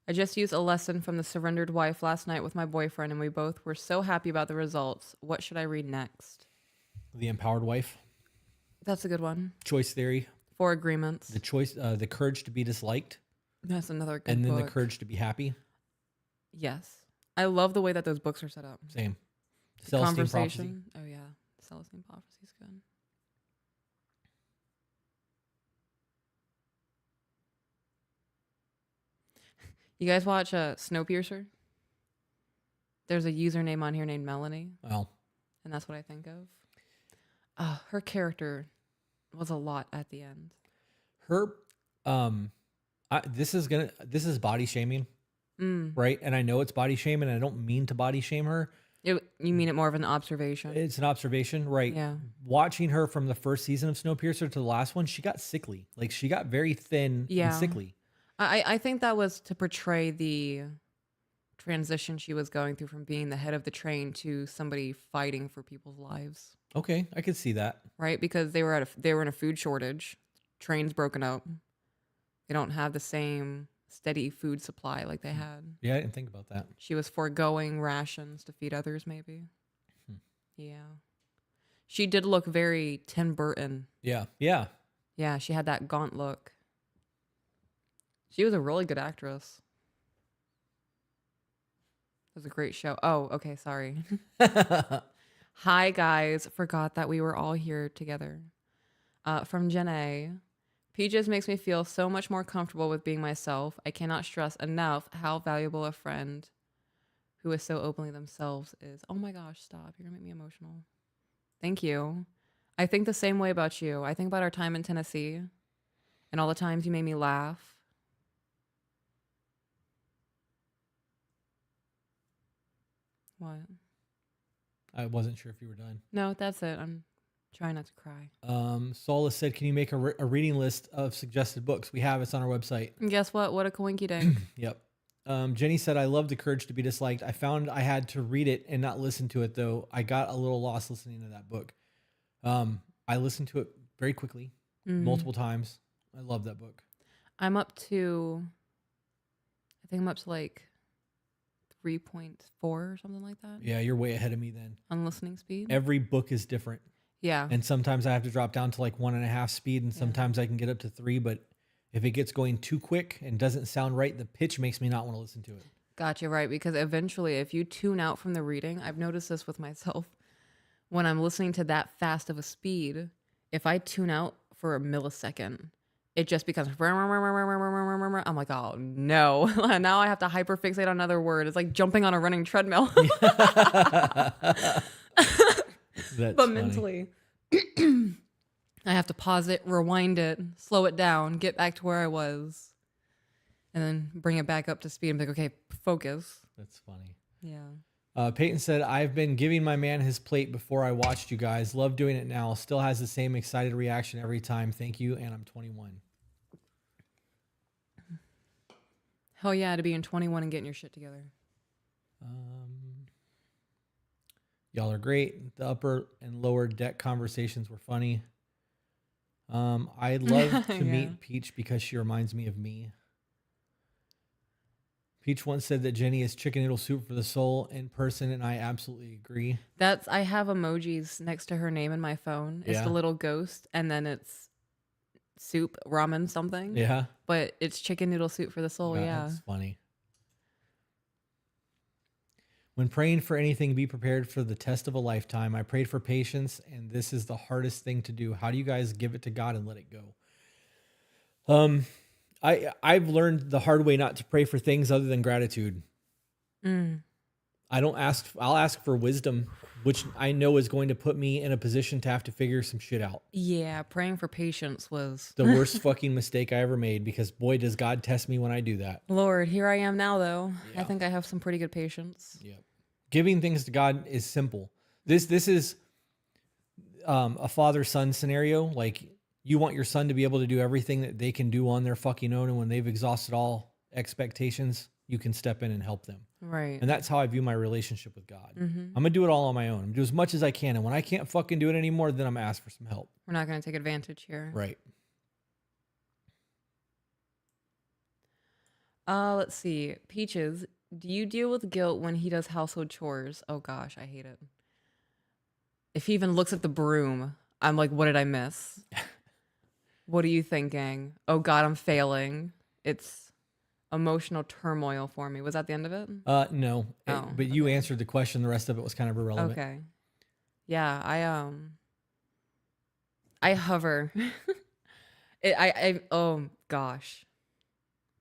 S1: I just used a lesson from The Surrendered Wife last night with my boyfriend, and we both were so happy about the results. What should I read next?
S2: The Empowered Wife.
S1: That's a good one.
S2: Choice Theory.
S1: 4 Agreements.
S2: The Courage to be Disliked.
S1: That's another good
S2: And then
S1: book.
S2: The Courage to be Happy.
S1: Yes. I love the way that those books are set up.
S2: Same. Celestine Prophecy.
S1: Conversation. Oh, yeah. Celestine Prophecy is good. You guys watch Snowpiercer? There's a username on here named Melanie,
S2: Well,
S1: and that's what I think of. Her character was a lot at the end.
S2: her, this is body shaming, right? And I know it's body shaming, and I don't mean to body shame her.
S1: You mean it more of an observation?
S2: It's an observation, right?
S1: Yeah.
S2: Watching her from the first season of Snowpiercer to the last one, she got sickly. Like she got very thin
S1: Yeah.
S2: and sickly.
S1: I think that was to portray the transition she was going through from being the head of the train to somebody fighting for people's lives,
S2: Okay, I could see that.
S1: right? Because they were in a food shortage, trains broken up. They don't have the same steady food supply like they had.
S2: Yeah, I didn't think about that.
S1: She was foregoing rations to feed others, maybe.
S2: Hmm.
S1: Yeah. She did look very Tim Burton.
S2: Yeah, yeah.
S1: Yeah, she had that gaunt look. She was a really good actress. It was a great show. Oh, okay, sorry. Hi, guys. Forgot that we were all here together. From Jen A. Peaches makes me feel so much more comfortable with being myself. I cannot stress enough how valuable a friend who is so openly themselves is. Oh my gosh, stop. You're going to make me emotional. Thank you. I think the same way about you. I think about our time in Tennessee and all the times you made me laugh. What?
S2: I wasn't sure if you were done.
S1: No, that's it. I'm trying not to cry.
S2: Solace said, can you make a reading list of suggested books? We have. It's on our website.
S1: And guess what? What a coinky dink.
S2: Yep. Jenny said, I love The Courage to be Disliked. I found I had to read it and not listen to it, though. I got a little lost listening to that book. I listened to it very quickly, multiple times. I love that book.
S1: I think I'm up to like 3.4 or something like that
S2: Yeah, you're way ahead of me then.
S1: on listening speed.
S2: Every book is different.
S1: Yeah.
S2: And sometimes I have to drop down to like 1.5 speed, and sometimes I can get up to 3. But if it gets going too quick and doesn't sound right, the pitch makes me not want to listen to it.
S1: Gotcha, right. Because eventually, if you tune out from the reading, I've noticed this with myself. When I'm listening to that fast of a speed, if I tune out for a millisecond, it just becomes. I'm like, oh no. Now I have to hyperfixate on another word. It's like jumping on a running treadmill.
S2: That's
S1: But
S2: funny.
S1: mentally, I have to pause it, rewind it, slow it down, get back to where I was, and then bring it back up to speed and be like, okay, focus.
S2: That's funny.
S1: Yeah.
S2: Peyton said, I've been giving my man his plate before I watched you guys. Love doing it now. Still has the same excited reaction every time. Thank you. And I'm 21.
S1: Hell yeah, to be in 21 and getting your shit together.
S2: Y'all are great. The upper and lower deck conversations were funny. I'd love to meet Peach because she reminds me of me. Peach once said that Jenny is chicken noodle soup for the soul in person, and I absolutely agree.
S1: I have emojis next to her name in my phone. It's the little ghost, and then it's soup, ramen, something.
S2: Yeah.
S1: But it's chicken noodle soup for the soul, yeah.
S2: That's funny. When praying for anything, be prepared for the test of a lifetime. I prayed for patience, and this is the hardest thing to do. How do you guys give it to God and let it go? I've learned the hard way not to pray for things other than gratitude. I'll ask for wisdom, which I know is going to put me in a position to have to figure some shit out.
S1: Yeah, praying for patience was
S2: the worst fucking mistake I ever made, because boy, does God test me when I do that.
S1: Lord, here I am now, though. Yeah. I think I have some pretty good patience.
S2: Yep. Giving things to God is simple. This is a father-son scenario. Like, you want your son to be able to do everything that they can do on their fucking own, and when they've exhausted all expectations, you can step in and help them.
S1: Right.
S2: And that's how I view my relationship with God. I'm going to do it all on my own. I'm going to do as much as I can. And when I can't fucking do it anymore, then I'm going to ask for some help.
S1: We're not going to take advantage here.
S2: Right.
S1: Let's see. Peaches, do you deal with guilt when he does household chores? Oh gosh, I hate it. If he even looks at the broom, I'm like, what did I miss? What are you thinking? Oh God, I'm failing. It's emotional turmoil for me. Was that the end of it?
S2: No. But you answered the question. The rest of it was kind of irrelevant.
S1: Okay. Yeah, I hover. Oh gosh.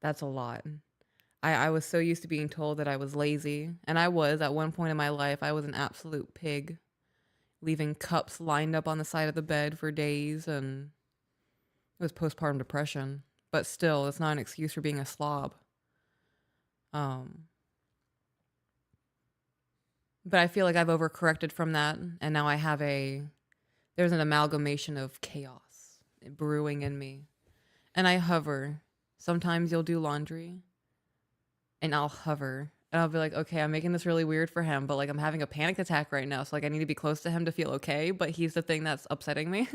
S1: That's a lot. I was so used to being told that I was lazy, and I was at one point in my life. I was an absolute pig, leaving cups lined up on the side of the bed for days, and it was postpartum depression. But still, it's not an excuse for being a slob. But I feel like I've overcorrected from that, and now I have there's an amalgamation of chaos brewing in me, and I hover. Sometimes you'll do laundry, and I'll hover And I'll be like, okay, I'm making this really weird for him, but like I'm having a panic attack right now. So like I need to be close to him to feel okay. But he's the thing that's upsetting me.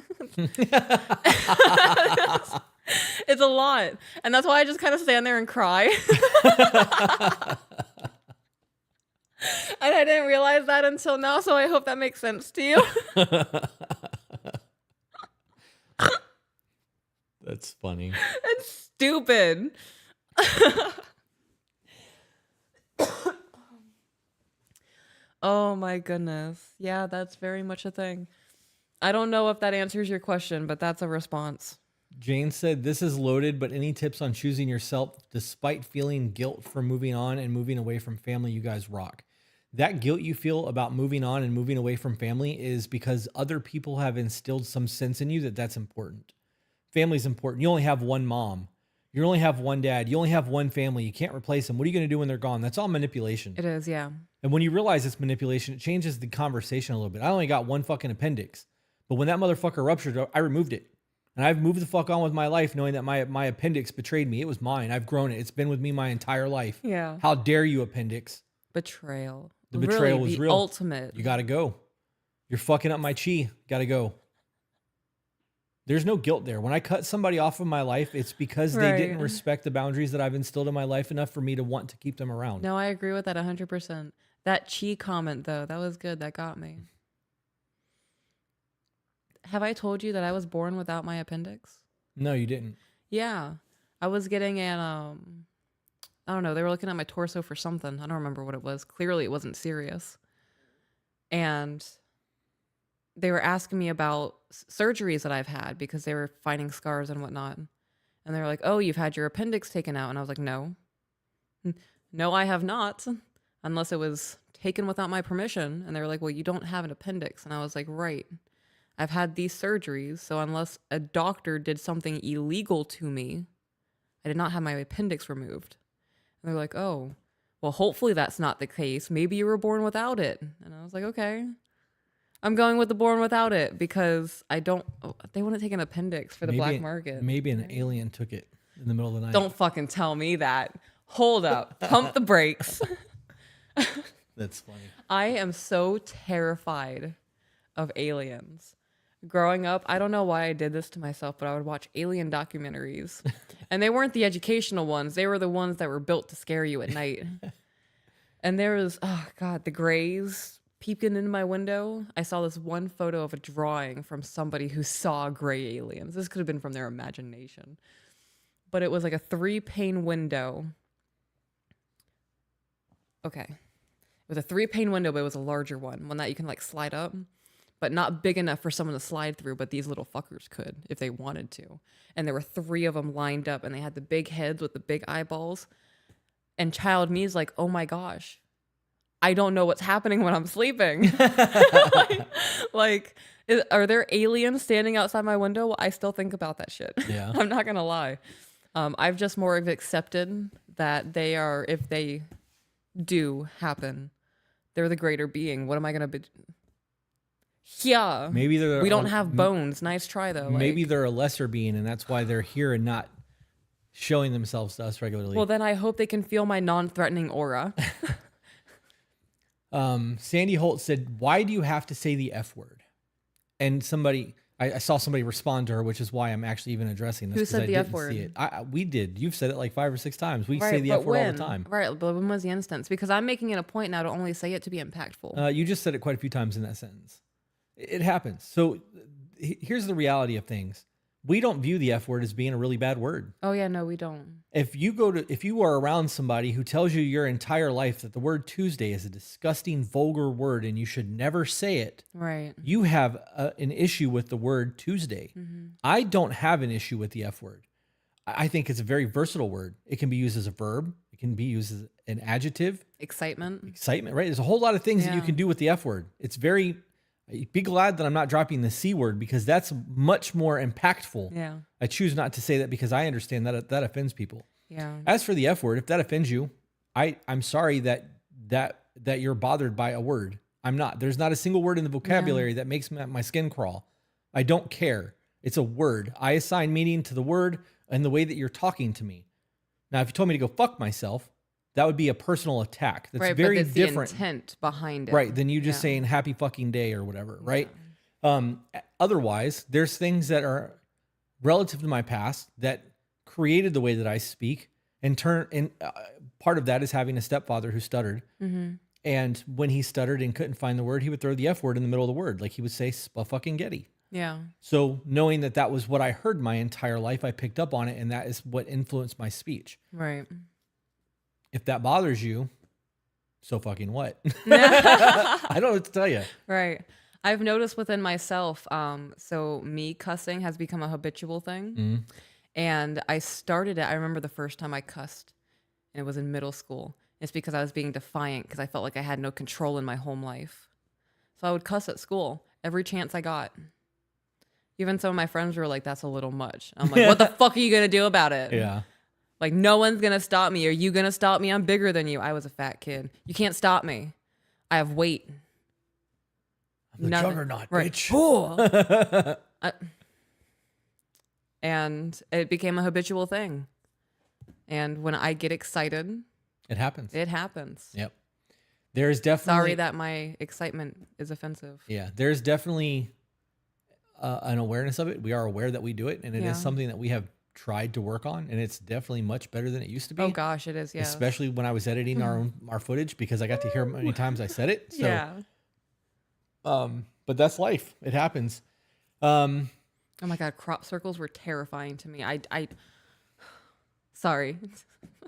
S1: It's a lot. And that's why I just kind of stand there and cry. And I didn't realize that until now. So I hope that makes sense to you.
S2: That's funny.
S1: It's stupid. Oh my goodness. Yeah, that's very much a thing. I don't know if that answers your question, but that's a response.
S2: Jane said, this is loaded, but any tips on choosing yourself despite feeling guilt for moving on and moving away from family? You guys rock. That guilt you feel about moving on and moving away from family is because other people have instilled some sense in you that that's important. Family's important. You only have one mom. You only have one dad. You only have one family. You can't replace them. What are you going to do when they're gone? That's all manipulation.
S1: It is, yeah.
S2: And when you realize it's manipulation, it changes the conversation a little bit. I only got one fucking appendix. But when that motherfucker ruptured, I removed it. And I've moved the fuck on with my life knowing that my appendix betrayed me. It was mine. I've grown it. It's been with me my entire life.
S1: Yeah.
S2: How dare you, appendix?
S1: Betrayal.
S2: The betrayal
S1: really,
S2: was
S1: the
S2: real.
S1: Ultimate.
S2: You got to go. You're fucking up my chi. Got to go. There's no guilt there. When I cut somebody off of my life, it's because they didn't respect the boundaries that I've instilled in my life enough for me to want to keep them around.
S1: No, I agree with that 100%. That chi comment, though, that was good. That got me. Have I told you that I was born without my appendix?
S2: No, you didn't.
S1: Yeah. I was getting an, I don't know. They were looking at my torso for something. I don't remember what it was. Clearly, it wasn't serious. And they were asking me about surgeries that I've had because they were finding scars and whatnot. And they were like, oh, you've had your appendix taken out. And I was like, no. No, I have not. Unless it was taken without my permission. And they were like, well, you don't have an appendix. And I was like, right. I've had these surgeries. So unless a doctor did something illegal to me, I did not have my appendix removed. And they're like, oh, well, hopefully that's not the case. Maybe you were born without it. And I was like, okay. I'm going with the born without it because I don't, they wouldn't take an appendix for the black market.
S2: Maybe an alien took it in the middle of the night.
S1: Don't fucking tell me that. Hold up. Pump the brakes.
S2: That's funny.
S1: I am so terrified of aliens. Growing up, I don't know why I did this to myself, but I would watch alien documentaries. And they weren't the educational ones. They were the ones that were built to scare you at night. And there was, oh God, the grays peeking into my window. I saw this one photo of a drawing from somebody who saw gray aliens. This could have been from their imagination. But it was like a 3-pane window. Okay. It was a 3-pane window, but it was a larger one that you can like slide up. But not big enough for someone to slide through, but these little fuckers could if they wanted to. And there were 3 of them lined up, and they had the big heads with the big eyeballs. And child me is like, oh my gosh, I don't know what's happening when I'm sleeping. Are there aliens standing outside my window? I still think about that shit.
S2: Yeah.
S1: I'm not going to lie. I've just more of accepted that they are, if they do happen, they're the greater being. What am I going to be? Yeah.
S2: Maybe
S1: we don't have bones. Nice try, though.
S2: Maybe they're a lesser being, and that's why they're here and not showing themselves to us regularly.
S1: Well, then I hope they can feel my non-threatening aura.
S2: Sandy Holt said, why do you have to say the F word? And I saw somebody respond to her, which is why I'm actually even addressing this.
S1: Who said
S2: I
S1: the
S2: didn't
S1: F word?
S2: see it. We did. You've said it like 5 or 6 times. We
S1: Right,
S2: say the
S1: but
S2: F word all
S1: when?
S2: the time.
S1: Right, but when was the instance? Because I'm making it a point now to only say it to be impactful.
S2: You just said it quite a few times in that sentence. It happens. So here's the reality of things. We don't view the F word as being a really bad word.
S1: Oh yeah, no, we don't.
S2: If you are around somebody who tells you your entire life that the word Tuesday is a disgusting, vulgar word and you should never say it,
S1: Right.
S2: you have an issue with the word Tuesday.
S1: Mm-hmm.
S2: I don't have an issue with the F word. I think it's a very versatile word. It can be used as a verb. It can be used as an adjective.
S1: Excitement,
S2: right? There's a whole lot of things that you
S1: Yeah.
S2: can do with the F word. It's very, be glad that I'm not dropping the C word because that's much more impactful.
S1: Yeah.
S2: I choose not to say that because I understand that that offends people.
S1: Yeah.
S2: As for the F word, if that offends you, I'm sorry that you're bothered by a word. I'm not. There's not a single word in the vocabulary that makes my skin crawl. I don't care. It's a word. I assign meaning to the word and the way that you're talking to me. Now, if you told me to go fuck myself, that would be a personal attack. That's
S1: Right,
S2: very
S1: but it's
S2: different.
S1: the intent behind it.
S2: Right. Than you just
S1: Yeah.
S2: saying happy fucking day or whatever. Right. Otherwise, there's things that are relative to my past that created the way that I speak, and part of that is having a stepfather who stuttered.
S1: Mm-hmm.
S2: And when he stuttered and couldn't find the word, he would throw the F word in the middle of the word. Like he would say fucking getty.
S1: Yeah.
S2: So knowing that that was what I heard my entire life, I picked up on it, and that is what influenced my speech.
S1: Right.
S2: If that bothers you, so fucking what? I don't know what to tell you.
S1: Right. I've noticed within myself, so me cussing has become a habitual thing.
S2: Mm-hmm.
S1: And I started it. I remember the first time I cussed, and it was in middle school. It's because I was being defiant because I felt like I had no control in my home life. So I would cuss at school every chance I got. Even some of my friends were like, that's a little much. I'm like, what the fuck are you going to do about it?
S2: Yeah.
S1: Like, no one's going to stop me. Are you going to stop me? I'm bigger than you. I was a fat kid. You can't stop me. I have weight.
S2: I'm the juggernaut,
S1: right.
S2: bitch.
S1: And it became a habitual thing. And when I get excited,
S2: It happens.
S1: it happens.
S2: Yep. There's definitely...
S1: Sorry that my excitement is offensive.
S2: Yeah. There's definitely an awareness of it. We are aware that we do it, and it
S1: Yeah.
S2: is something that we have tried to work on, and it's definitely much better than it used to be.
S1: Oh gosh, it is. Yeah.
S2: Especially when I was editing our footage, because I got to hear how many times I said it. So,
S1: Yeah.
S2: but that's life. It happens.
S1: Oh my God, crop circles were terrifying to me. I sorry.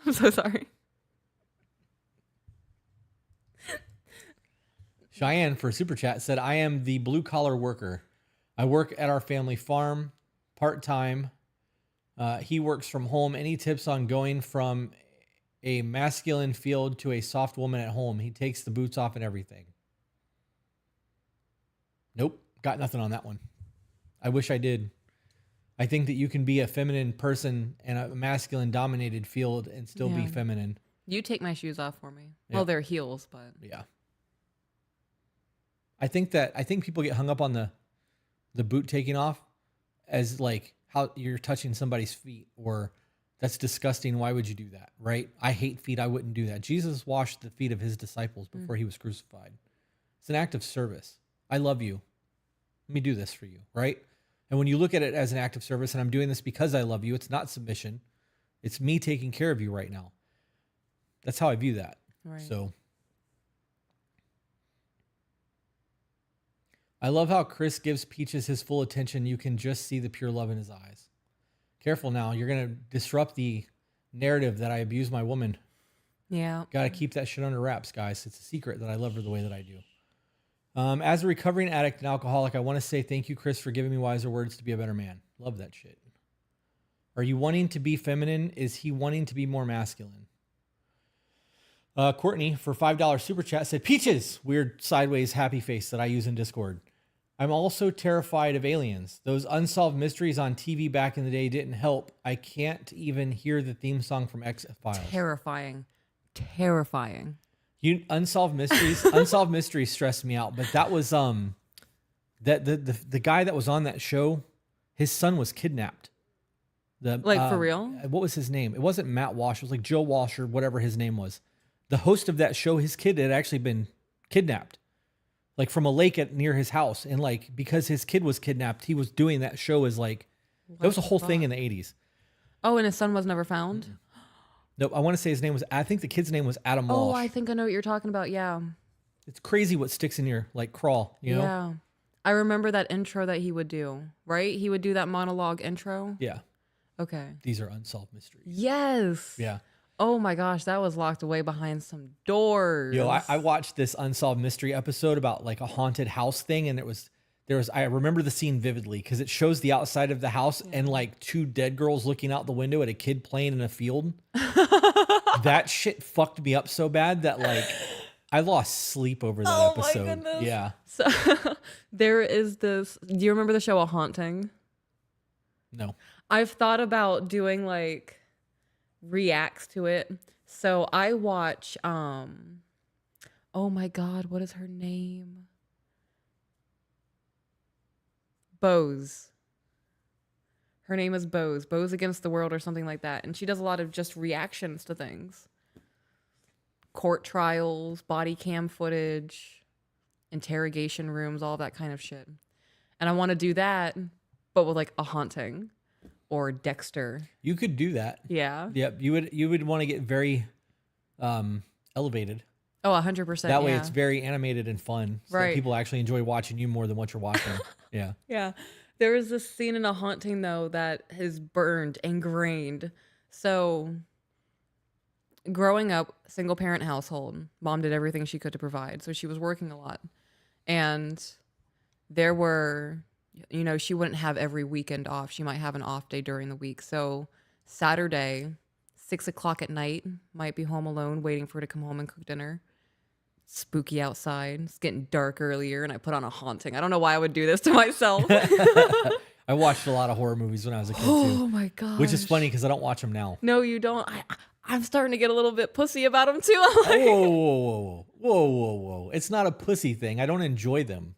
S1: I'm so sorry.
S2: Cheyenne for Super Chat said, I am the blue collar worker. I work at our family farm part-time. He works from home. Any tips on going from a masculine field to a soft woman at home? He takes the boots off and everything. Nope. Got nothing on that one. I wish I did. I think that you can be a feminine person in a masculine dominated field and still be
S1: Yeah.
S2: feminine.
S1: You take my shoes off for me.
S2: Yeah.
S1: Well, they're heels, but
S2: Yeah. I think people get hung up on the boot taking off as like how you're touching somebody's feet, or that's disgusting. Why would you do that? Right? I hate feet. I wouldn't do that. Jesus washed the feet of his disciples before he was crucified. It's an act of service. I love you. Let me do this for you. Right? And when you look at it as an act of service, and I'm doing this because I love you, it's not submission. It's me taking care of you right now. That's how I view that.
S1: right.
S2: So I love how Chris gives Peaches his full attention. You can just see the pure love in his eyes. Careful now. You're going to disrupt the narrative that I abuse my woman.
S1: Yeah.
S2: Got to keep that shit under wraps, guys. It's a secret that I love her the way that I do. As a recovering addict and alcoholic, I want to say thank you, Chris, for giving me wiser words to be a better man. Love that shit. Are you wanting to be feminine? Is he wanting to be more masculine? Courtney for $5 super chat said, Peaches, weird sideways happy face that I use in Discord. I'm also terrified of aliens. Those unsolved mysteries on TV back in the day didn't help. I can't even hear the theme song from X-Files.
S1: Terrifying. Terrifying.
S2: Unsolved mysteries stressed me out. But that was that the guy that was on that show, his son was kidnapped.
S1: For real?
S2: What was his name? It wasn't Matt Walsh. It was like Joe Walsh or whatever his name was. The host of that show, his kid had actually been kidnapped, like from a lake near his house. And like, because his kid was kidnapped, he was doing that show as like, that was a whole thing in the 80s.
S1: Oh, and his son was never found?
S2: Mm-hmm. Nope. I want to say his name was, I think the kid's name was Adam
S1: Oh,
S2: Walsh.
S1: I think I know what you're talking about. Yeah.
S2: It's crazy what sticks in your like crawl, you know?
S1: Yeah. I remember that intro that he would do, right? He would do that monologue intro.
S2: Yeah.
S1: Okay.
S2: These are unsolved mysteries.
S1: Yes.
S2: Yeah.
S1: Oh my gosh, that was locked away behind some doors.
S2: Yo, I watched this unsolved mystery episode about like a haunted house thing, and there was I remember the scene vividly because it shows the outside of the house and like two dead girls looking out the window at a kid playing in a field. That shit fucked me up so bad that like I lost sleep over that episode.
S1: My goodness.
S2: Yeah.
S1: So there is this. Do you remember the show A Haunting?
S2: No.
S1: I've thought about doing like reacts to it. So I watch oh my God, what is her name? Bose. Her name is Bose. Bose Against the World or something like that. And she does a lot of just reactions to things. court trials, body cam footage, interrogation rooms, all that kind of shit. And I want to do that, but with like a haunting or Dexter.
S2: You could do that.
S1: Yeah.
S2: Yep. You would want to get very elevated.
S1: Oh, 100%.
S2: That way
S1: yeah.
S2: it's very animated and fun. So that
S1: Right.
S2: people actually enjoy watching you more than what you're watching. Yeah.
S1: Yeah. There was this scene in A Haunting, though, that is burned, ingrained. So, growing up, single parent household, mom did everything she could to provide. So, she was working a lot. And there were, you know, she wouldn't have every weekend off. She might have an off day during the week. So, Saturday, 6 o'clock at night, might be home alone, waiting for her to come home and cook dinner. Spooky outside. It's getting dark earlier, and I put on A Haunting. I don't know why I would do this to myself.
S2: I watched a lot of horror movies when I was a kid
S1: Oh
S2: too.
S1: my god!
S2: Which is funny because I don't watch them now.
S1: No, you don't. I'm starting to get a little bit pussy about them too. I'm like,
S2: Whoa, whoa, whoa, whoa, whoa, whoa! It's not a pussy thing. I don't enjoy them.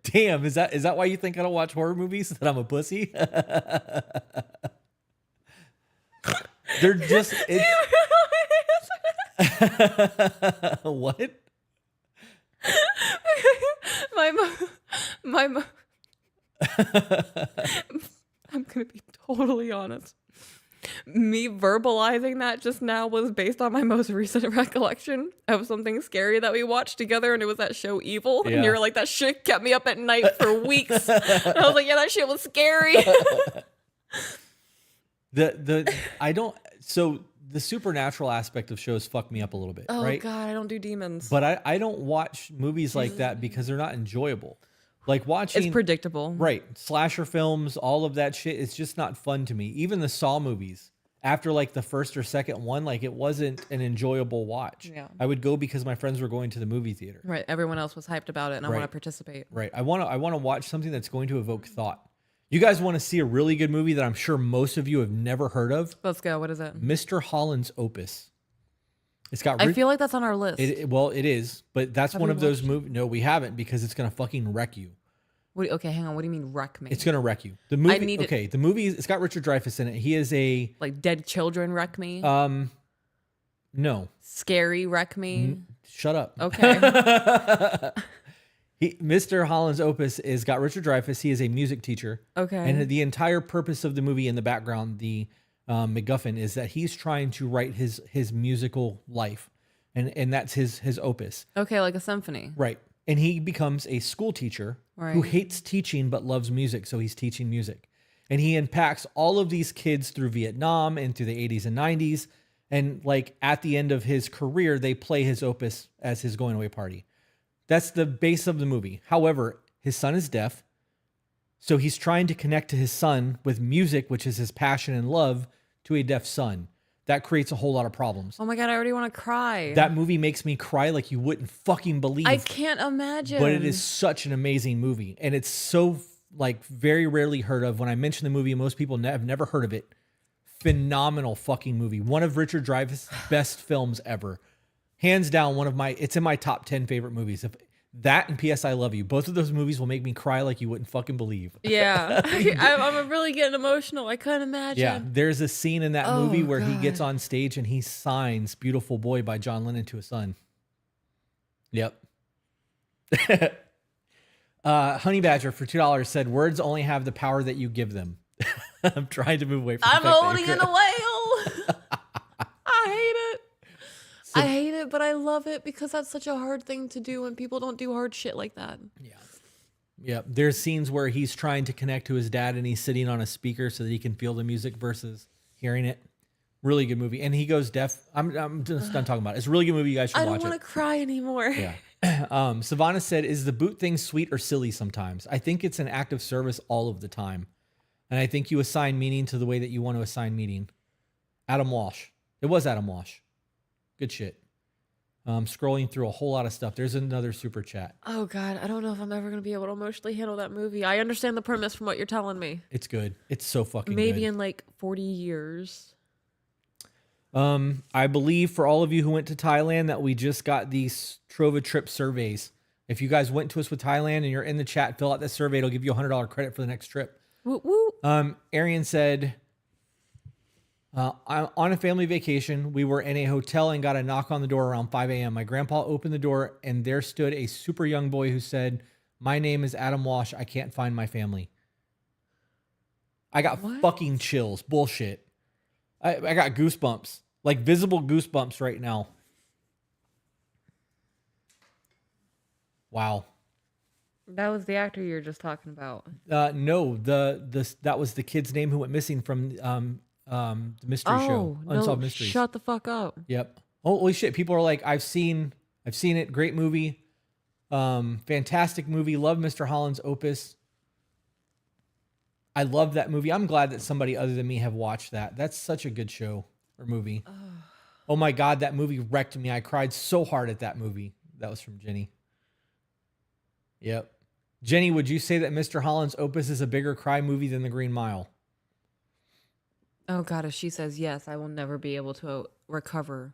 S2: Damn, is that why you think I don't watch horror movies? That I'm a pussy? They're just what?
S1: my I'm gonna be totally honest. Me verbalizing that just now was based on my most recent recollection of something scary that we watched together, and it was that show Evil.
S2: Yeah.
S1: And you were like, that shit kept me up at night for weeks. And I was like, yeah, that shit was scary.
S2: So the supernatural aspect of shows fuck me up a little bit,
S1: Oh
S2: right?
S1: god, I don't do demons.
S2: But I don't watch movies like that because they're not enjoyable. Like watching
S1: It's predictable.
S2: right, slasher films, all of that shit, it's just not fun to me. Even the Saw movies, after like the first or second one, like it wasn't an enjoyable watch.
S1: Yeah.
S2: I would go because my friends were going to the movie theater.
S1: Right. Everyone else was hyped about it, and I want to
S2: Right.
S1: participate.
S2: Right. I want to watch something that's going to evoke thought. You guys want to see a really good movie that I'm sure most of you have never heard of?
S1: Let's go. What is it?
S2: Mr. Holland's Opus. It's got
S1: I feel like that's on our list.
S2: well, it is, but that's
S1: Have
S2: one
S1: we
S2: of those
S1: watched
S2: movies. No, we haven't because it's gonna fucking wreck you.
S1: Okay, hang on. What do you mean wreck me?
S2: It's gonna wreck you. The movie.
S1: need it-
S2: Okay, the movie. It's got Richard Dreyfuss in it. He is a
S1: like dead children wreck me?
S2: no.
S1: Scary wreck me?
S2: Shut up.
S1: Okay.
S2: Mr. Holland's Opus is got Richard Dreyfuss. He is a music teacher.
S1: Okay.
S2: And the entire purpose of the movie in the background, the MacGuffin, is that he's trying to write his musical life, and that's his opus.
S1: Okay, like a symphony.
S2: Right. And he becomes a school teacher who
S1: Right.
S2: hates teaching but loves music, so he's teaching music. And he impacts all of these kids through Vietnam and through the 80s and 90s. And like at the end of his career, they play his opus as his going away party. That's the base of the movie. However, his son is deaf. So he's trying to connect to his son with music, which is his passion and love, to a deaf son. That creates a whole lot of problems.
S1: Oh my god, I already want to cry.
S2: That movie makes me cry like you wouldn't fucking believe.
S1: I can't imagine.
S2: But it is such an amazing movie. And it's so like very rarely heard of. When I mention the movie, most people have never heard of it. Phenomenal fucking movie. One of Richard Dreyfuss' best films ever. Hands down, it's in my top 10 favorite movies. If that and P.S. I Love You, both of those movies will make me cry like you wouldn't fucking believe.
S1: Yeah. I'm really getting emotional. I couldn't imagine.
S2: Yeah, there's a scene in that
S1: Oh,
S2: movie where he
S1: God.
S2: gets on stage and he signs Beautiful Boy by John Lennon to his son. Yep. Honey Badger for $2 said, words only have the power that you give them. I'm trying to move away from
S1: I'm
S2: the fact that
S1: holding
S2: you're-
S1: in a whale. I hate it. I hate it, but I love it because that's such a hard thing to do when people don't do hard shit like that.
S2: Yeah, there's scenes where he's trying to connect to his dad and he's sitting on a speaker so that he can feel the music versus hearing it. Really good movie. And he goes deaf. I'm just done talking about it. It's a really good movie. You guys should
S1: I
S2: watch
S1: don't
S2: it.
S1: want to cry anymore.
S2: Yeah. Savannah said, is the boot thing sweet or silly sometimes? I think it's an act of service all of the time. And I think you assign meaning to the way that you want to assign meaning. Adam Walsh. It was Adam Walsh. Good shit. Scrolling through a whole lot of stuff. There's another super chat.
S1: Oh God, I don't know if I'm ever gonna be able to emotionally handle that movie. I understand the premise from what you're telling me.
S2: It's good. It's so fucking
S1: Maybe
S2: good.
S1: in like 40 years.
S2: I believe for all of you who went to Thailand that we just got these Trova trip surveys. If you guys went to us with Thailand and you're in the chat, fill out that survey. It'll give you $100 credit for the next trip.
S1: Woo woo.
S2: Arian said, I'm on a family vacation. We were in a hotel and got a knock on the door around 5 a.m. My grandpa opened the door and there stood a super young boy who said, "My name is Adam Walsh. I can't find my family." I got
S1: What?
S2: fucking chills. Bullshit. I got goosebumps. Like visible goosebumps right now. Wow.
S1: That was the actor you were just talking about.
S2: No, that was the kid's name who went missing from the mystery show, Unsolved
S1: No,
S2: Mysteries.
S1: shut the fuck up.
S2: Yep. Holy shit! People are like, I've seen it. Great movie. Fantastic movie. Love Mr. Holland's opus. I love that movie. I'm glad that somebody other than me have watched that. That's such a good show or movie. Oh my God, that movie wrecked me. I cried so hard at that movie. That was from Jenny. Yep. Jenny, would you say that Mr. Holland's opus is a bigger cry movie than The Green Mile?
S1: Oh God, if she says yes, I will never be able to recover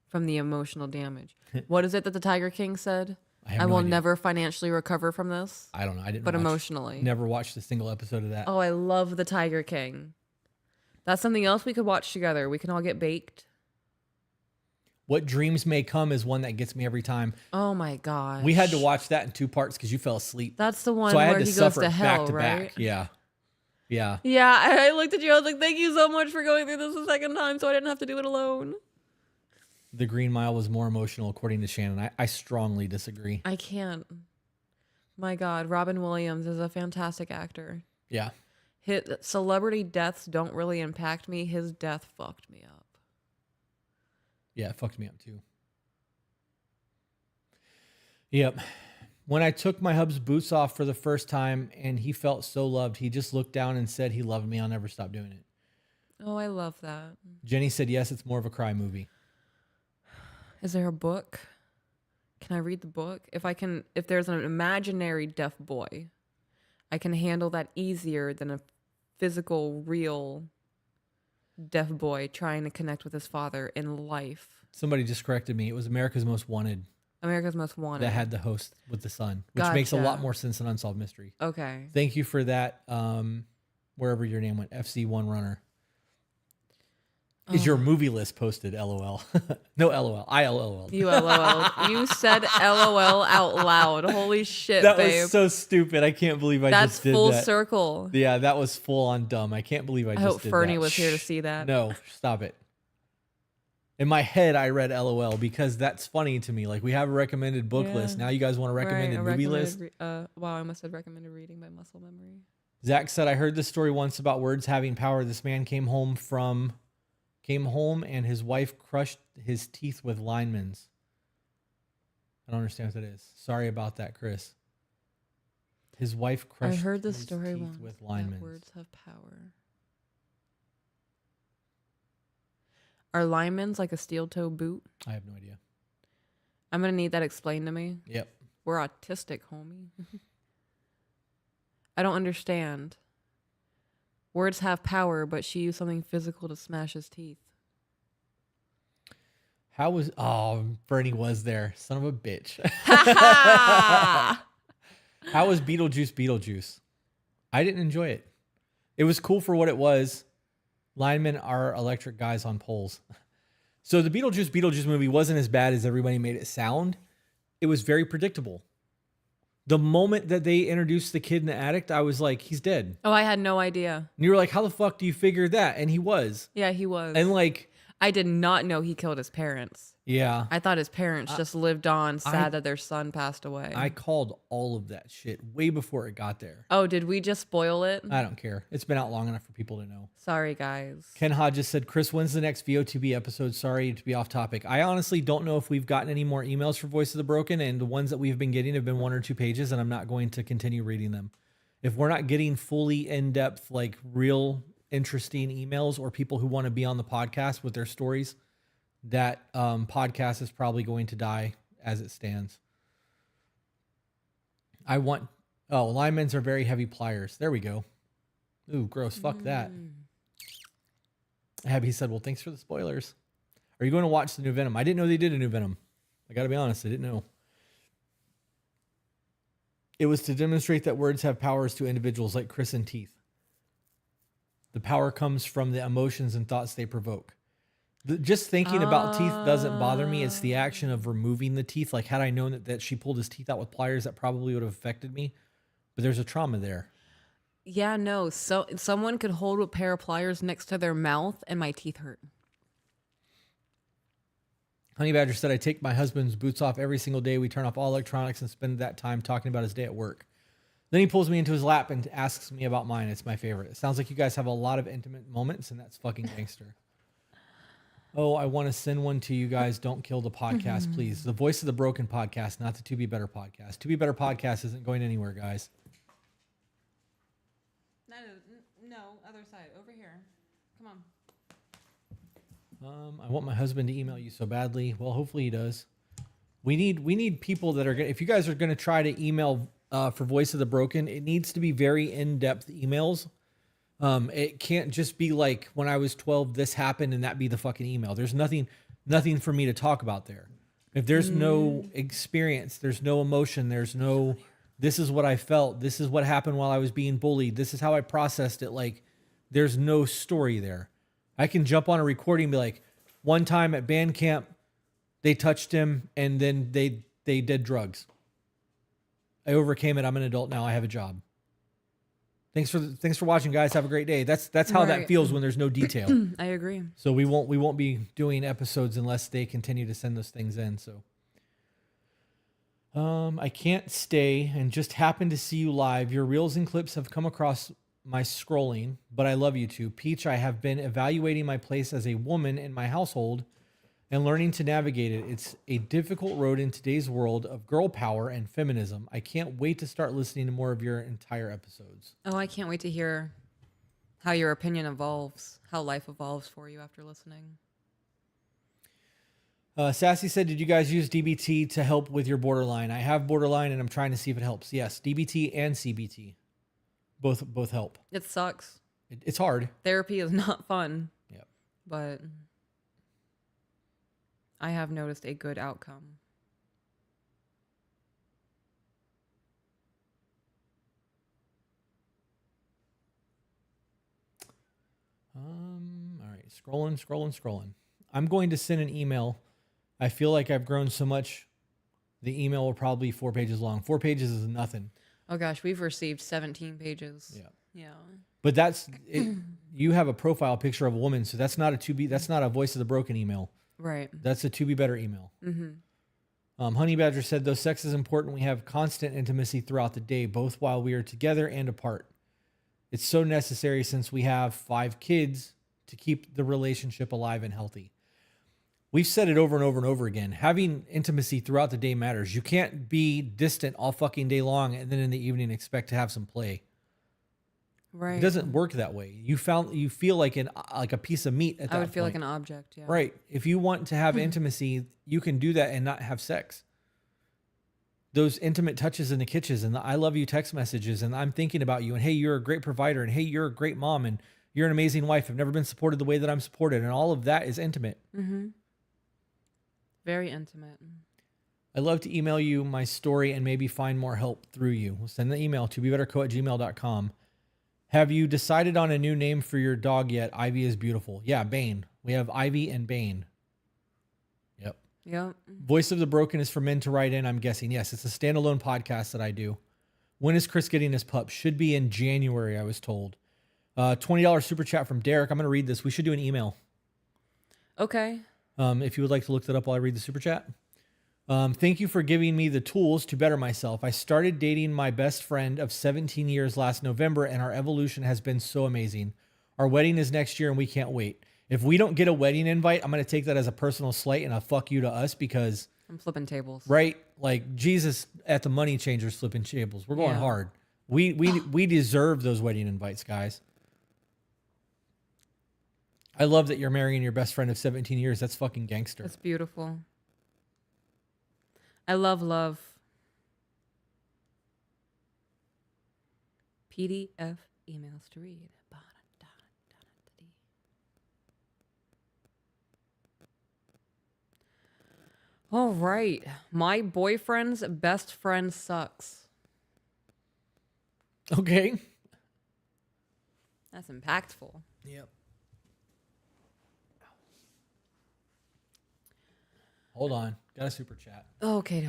S1: from the emotional damage. What is it that the Tiger King said?
S2: have
S1: I
S2: no
S1: will
S2: idea.
S1: never financially recover from this,
S2: I don't know. I didn't
S1: but
S2: watch,
S1: emotionally.
S2: never watched a single episode of that.
S1: Oh, I love the Tiger King. That's something else we could watch together. We can all get baked.
S2: What Dreams May Come is one that gets me every time.
S1: Oh my God.
S2: We had to watch that in 2 parts because you fell asleep.
S1: That's the one
S2: So I had
S1: where
S2: to
S1: he goes
S2: suffer
S1: to
S2: it
S1: hell,
S2: back to
S1: right?
S2: back. Yeah. Yeah.
S1: Yeah, I looked at you. I was like, thank you so much for going through this a second time so I didn't have to do it alone.
S2: The Green Mile was more emotional, according to Shannon. I strongly disagree.
S1: I can't. My God, Robin Williams is a fantastic actor.
S2: Yeah.
S1: Celebrity deaths don't really impact me. His death fucked me up.
S2: Yeah, it fucked me up too. Yep. When I took my hub's boots off for the first time and he felt so loved, he just looked down and said he loved me. I'll never stop doing it.
S1: Oh, I love that.
S2: Jenny said, yes, it's more of a cry movie.
S1: Is there a book? Can I read the book? If there's an imaginary deaf boy, I can handle that easier than a physical, real deaf boy trying to connect with his father in life.
S2: Somebody just corrected me. It was America's Most Wanted
S1: America's Most Wanted.
S2: that had the host with the son, which makes a
S1: Gotcha.
S2: lot more sense than Unsolved Mystery.
S1: Okay.
S2: Thank you for that. Wherever your name went, FC1 Runner. Is your movie list posted? LOL. No, LOL. I LOL.
S1: You LOL. You said LOL out loud. Holy shit,
S2: That
S1: babe.
S2: was so stupid. I can't believe I
S1: That's
S2: just did
S1: full
S2: that.
S1: circle.
S2: Yeah, that was full on dumb. I can't believe I
S1: I
S2: just
S1: hope
S2: did
S1: Fernie
S2: that.
S1: was here to
S2: Shh.
S1: see that.
S2: No, stop it. In my head, I read LOL because that's funny to me. Like, we have a recommended book
S1: Yeah.
S2: list. Now you guys want a recommended movie list?
S1: Wow, I must have recommended reading by muscle memory.
S2: Zach said, I heard this story once about words having power. This man came home and his wife crushed his teeth with linemen's. I don't understand what that is. Sorry about that, Chris. His wife
S1: I
S2: crushed
S1: heard this
S2: his
S1: story
S2: teeth
S1: once.
S2: with
S1: That
S2: linemen's.
S1: words have power. Are linemen's like a steel toe boot?
S2: I have no idea.
S1: I'm gonna need that explained to me.
S2: Yep.
S1: We're autistic, homie. I don't understand. Words have power, but she used something physical to smash his teeth.
S2: Bernie was there. Son of a bitch.
S1: Ha
S2: How was Beetlejuice? I didn't enjoy it. It was cool for what it was. Linemen are electric guys on poles. So the Beetlejuice movie wasn't as bad as everybody made it sound. It was very predictable. The moment that they introduced the kid in the attic, I was like, he's dead.
S1: Oh, I had no idea.
S2: And you were like, how the fuck do you figure that? And he was.
S1: Yeah, he was.
S2: And like,
S1: I did not know he killed his parents.
S2: yeah.
S1: I thought his parents just lived on, sad that their son passed away.
S2: I called all of that shit way before it got there.
S1: Oh, did we just spoil it?
S2: I don't care. It's been out long enough for people to know.
S1: Sorry, guys.
S2: Ken Hodges said, Chris, when's the next VOTB episode? Sorry to be off topic. I honestly don't know if we've gotten any more emails for Voice of the Broken, and the ones that we've been getting have been 1 or 2 pages, and I'm not going to continue reading them. If we're not getting fully in-depth, like real interesting emails or people who want to be on the podcast with their stories, that podcast is probably going to die as it stands. Linemen's are very heavy pliers. There we go. Ooh, gross. Fuck that. Abby said, well, thanks for the spoilers. Are you going to watch the new Venom? I didn't know they did a new Venom. I got to be honest. I didn't know. It was to demonstrate that words have powers to individuals like Chris and Teeth. The power comes from the emotions and thoughts they provoke. Just thinking about teeth doesn't bother me. It's the action of removing the teeth. Like, had I known that she pulled his teeth out with pliers, that probably would have affected me. But there's a trauma there.
S1: Yeah, no. So someone could hold a pair of pliers next to their mouth and my teeth hurt.
S2: Honey Badger said, I take my husband's boots off every single day. We turn off all electronics and spend that time talking about his day at work. Then he pulls me into his lap and asks me about mine. It's my favorite. It sounds like you guys have a lot of intimate moments, and that's fucking gangster. Oh, I want to send one to you guys. Don't kill the podcast, please. The Voice of the Broken podcast, not the To Be Better podcast. To Be Better podcast isn't going anywhere, guys.
S1: No, other side. Over here. Come on.
S2: I want my husband to email you so badly. Well, hopefully he does. We need people that are going to, if you guys are going to try to email for Voice of the Broken, it needs to be very in-depth emails. It can't just be like, when I was 12, this happened, and that be the fucking email. There's nothing for me to talk about there. If there's no experience, there's no emotion, there's no, this is what I felt, this is what happened while I was being bullied, this is how I processed it. Like, there's no story there. I can jump on a recording and be like, one time at band camp, they touched him and then they did drugs. I overcame it. I'm an adult now. I have a job. Thanks for watching, guys. Have a great day. That's how that feels when there's no detail.
S1: I agree.
S2: So we won't be doing episodes unless they continue to send those things in. So I can't stay and just happened to see you live. Your reels and clips have come across my scrolling, but I love you too. Peach, I have been evaluating my place as a woman in my household and learning to navigate it. It's a difficult road in today's world of girl power and feminism. I can't wait to start listening to more of your entire episodes.
S1: Oh, I can't wait to hear how your opinion evolves, how life evolves for you after listening.
S2: Sassy said, did you guys use DBT to help with your borderline? I have borderline and I'm trying to see if it helps. Yes, DBT and CBT. Both help.
S1: It sucks.
S2: It's hard.
S1: Therapy is not fun.
S2: Yep.
S1: But I have noticed a good outcome.
S2: All right. Scrolling. I'm going to send an email. I feel like I've grown so much. The email will probably be 4 pages long. 4 pages is nothing.
S1: Oh gosh, we've received 17 pages.
S2: Yeah.
S1: Yeah.
S2: But that's it. You have a profile picture of a woman, so that's not a Voice of the Broken email.
S1: Right.
S2: That's a To Be Better email.
S1: Mm-hmm.
S2: Honey Badger said, though sex is important, we have constant intimacy throughout the day, both while we are together and apart. It's so necessary since we have 5 kids to keep the relationship alive and healthy. We've said it over and over and over again. Having intimacy throughout the day matters. You can't be distant all fucking day long and then in the evening expect to have some play.
S1: Right.
S2: It doesn't work that way. You feel like a piece of meat at that point.
S1: I would feel like an object, yeah.
S2: Right. If you want to have intimacy, you can do that and not have sex. Those intimate touches in the kitchen and the I love you text messages and I'm thinking about you and hey, you're a great provider and hey, you're a great mom and you're an amazing wife. I've never been supported the way that I'm supported and all of that is intimate.
S1: Mm-hmm. Very intimate.
S2: I love to email you my story and maybe find more help through you. We'll send the email to bebetterco@gmail.com. Have you decided on a new name for your dog yet? Ivy is beautiful. Yeah, Bane. We have Ivy and Bane. Yep.
S1: Yep. Voice
S2: of the Broken is for men to write in, I'm guessing. Yes, it's a standalone podcast that I do. When is Chris getting his pup? Should be in January, I was told. $20 super chat from Derek. I'm going to read this. We should do an email.
S1: Okay.
S2: If you would like to look that up while I read the super chat. Thank you for giving me the tools to better myself. I started dating my best friend of 17 years last November, and our evolution has been so amazing. Our wedding is next year, and we can't wait. If we don't get a wedding invite, I'm going to take that as a personal slight and a fuck you to us because...
S1: I'm flipping tables.
S2: Right? Like Jesus at the Money Changers flipping tables. We're going hard. We deserve those wedding invites, guys. I love that you're marrying your best friend of 17 years. That's fucking gangster.
S1: That's beautiful. I love love. PDF emails to read. All right. My boyfriend's best friend sucks.
S2: Okay.
S1: That's impactful.
S2: Yep. Hold on. Got a super chat.
S1: Okay.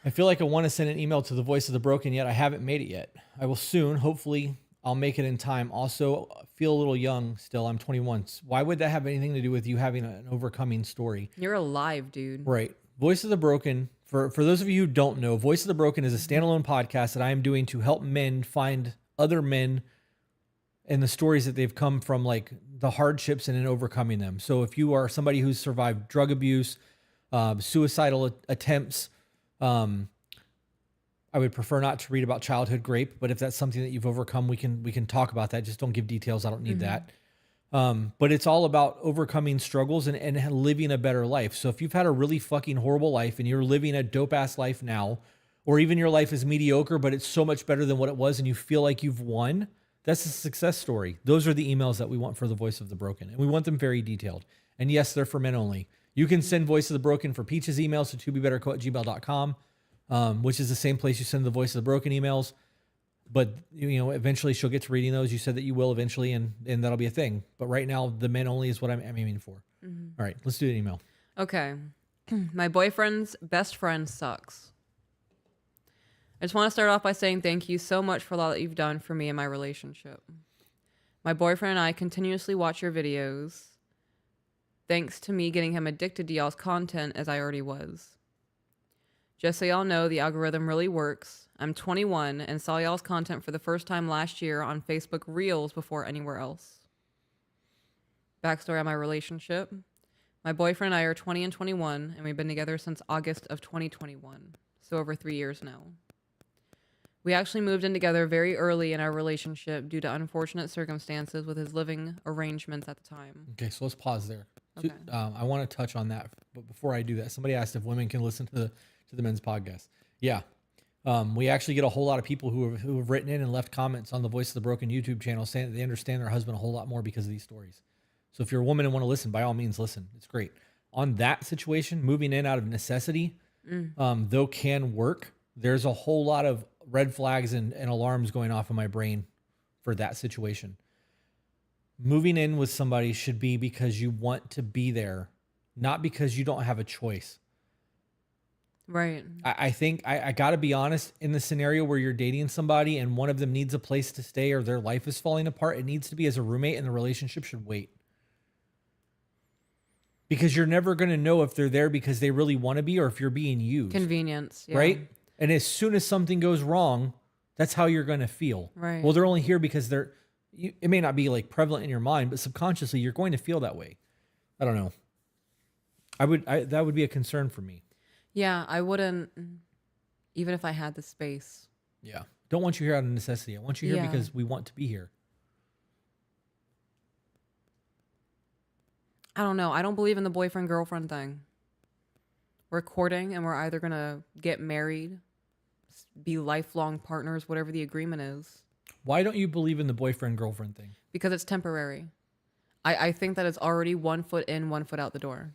S2: I feel like I want to send an email to the Voice of the Broken, yet I haven't made it yet. I will soon. Hopefully, I'll make it in time. Also, feel a little young still. I'm 21. Why would that have anything to do with you having an overcoming story?
S1: You're alive, dude.
S2: Right. Voice of the Broken, for those of you who don't know, Voice of the Broken is a standalone podcast that I am doing to help men find other men and the stories that they've come from, like the hardships and in overcoming them. So if you are somebody who's survived drug abuse, suicidal attempts, I would prefer not to read about childhood rape, but if that's something that you've overcome, we can talk about that. Just don't give details. I don't need that. But it's all about overcoming struggles and living a better life. So if you've had a really fucking horrible life and you're living a dope ass life now, or even your life is mediocre, but it's so much better than what it was and you feel like you've won, that's a success story. Those are the emails that we want for the Voice of the Broken. And we want them very detailed. And yes, they're for men only. You can send Voice of the Broken for Peach's emails to tobebetterco@gmail.com, which is the same place you send the Voice of the Broken emails. But, eventually she'll get to reading those. You said that you will eventually, and that'll be a thing. But right now, the men only is what I'm aiming for. All right, let's do an email.
S1: Okay. My boyfriend's best friend sucks. I just want to start off by saying thank you so much for all that you've done for me and my relationship. My boyfriend and I continuously watch your videos, thanks to me getting him addicted to y'all's content as I already was. Just so y'all know, the algorithm really works. I'm 21 and saw y'all's content for the first time last year on Facebook Reels before anywhere else. Backstory on my relationship. My boyfriend and I are 20 and 21, and we've been together since August of 2021, so over 3 years now. We actually moved in together very early in our relationship due to unfortunate circumstances with his living arrangements at the time.
S2: Okay, so let's pause there.
S1: Okay.
S2: I want to touch on that, but before I do that, somebody asked if women can listen to the men's podcast. Yeah, we actually get a whole lot of people who have written in and left comments on the Voice of the Broken YouTube channel saying that they understand their husband a whole lot more because of these stories. So if you're a woman and want to listen, by all means, listen. It's great. On that situation, moving in out of necessity, though can work, there's a whole lot of red flags and alarms going off in my brain for that situation. Moving in with somebody should be because you want to be there, not because you don't have a choice.
S1: Right.
S2: I think I got to be honest, in the scenario where you're dating somebody and one of them needs a place to stay or their life is falling apart, it needs to be as a roommate and the relationship should wait. Because you're never going to know if they're there because they really want to be or if you're being used.
S1: Convenience. Yeah.
S2: Right? And as soon as something goes wrong, that's how you're going to feel.
S1: Right.
S2: Well, they're only here because it may not be like prevalent in your mind, but subconsciously you're going to feel that way. I don't know. That would be a concern for me.
S1: Yeah, I wouldn't, even if I had the space.
S2: Yeah. Don't want you here out of necessity. I want you here
S1: Yeah.
S2: because we want to be here.
S1: I don't know. I don't believe in the boyfriend-girlfriend thing. We're courting and we're either going to get married, be lifelong partners, whatever the agreement is.
S2: Why don't you believe in the boyfriend-girlfriend thing?
S1: Because it's temporary. I think that it's already 1 foot in, 1 foot out the door.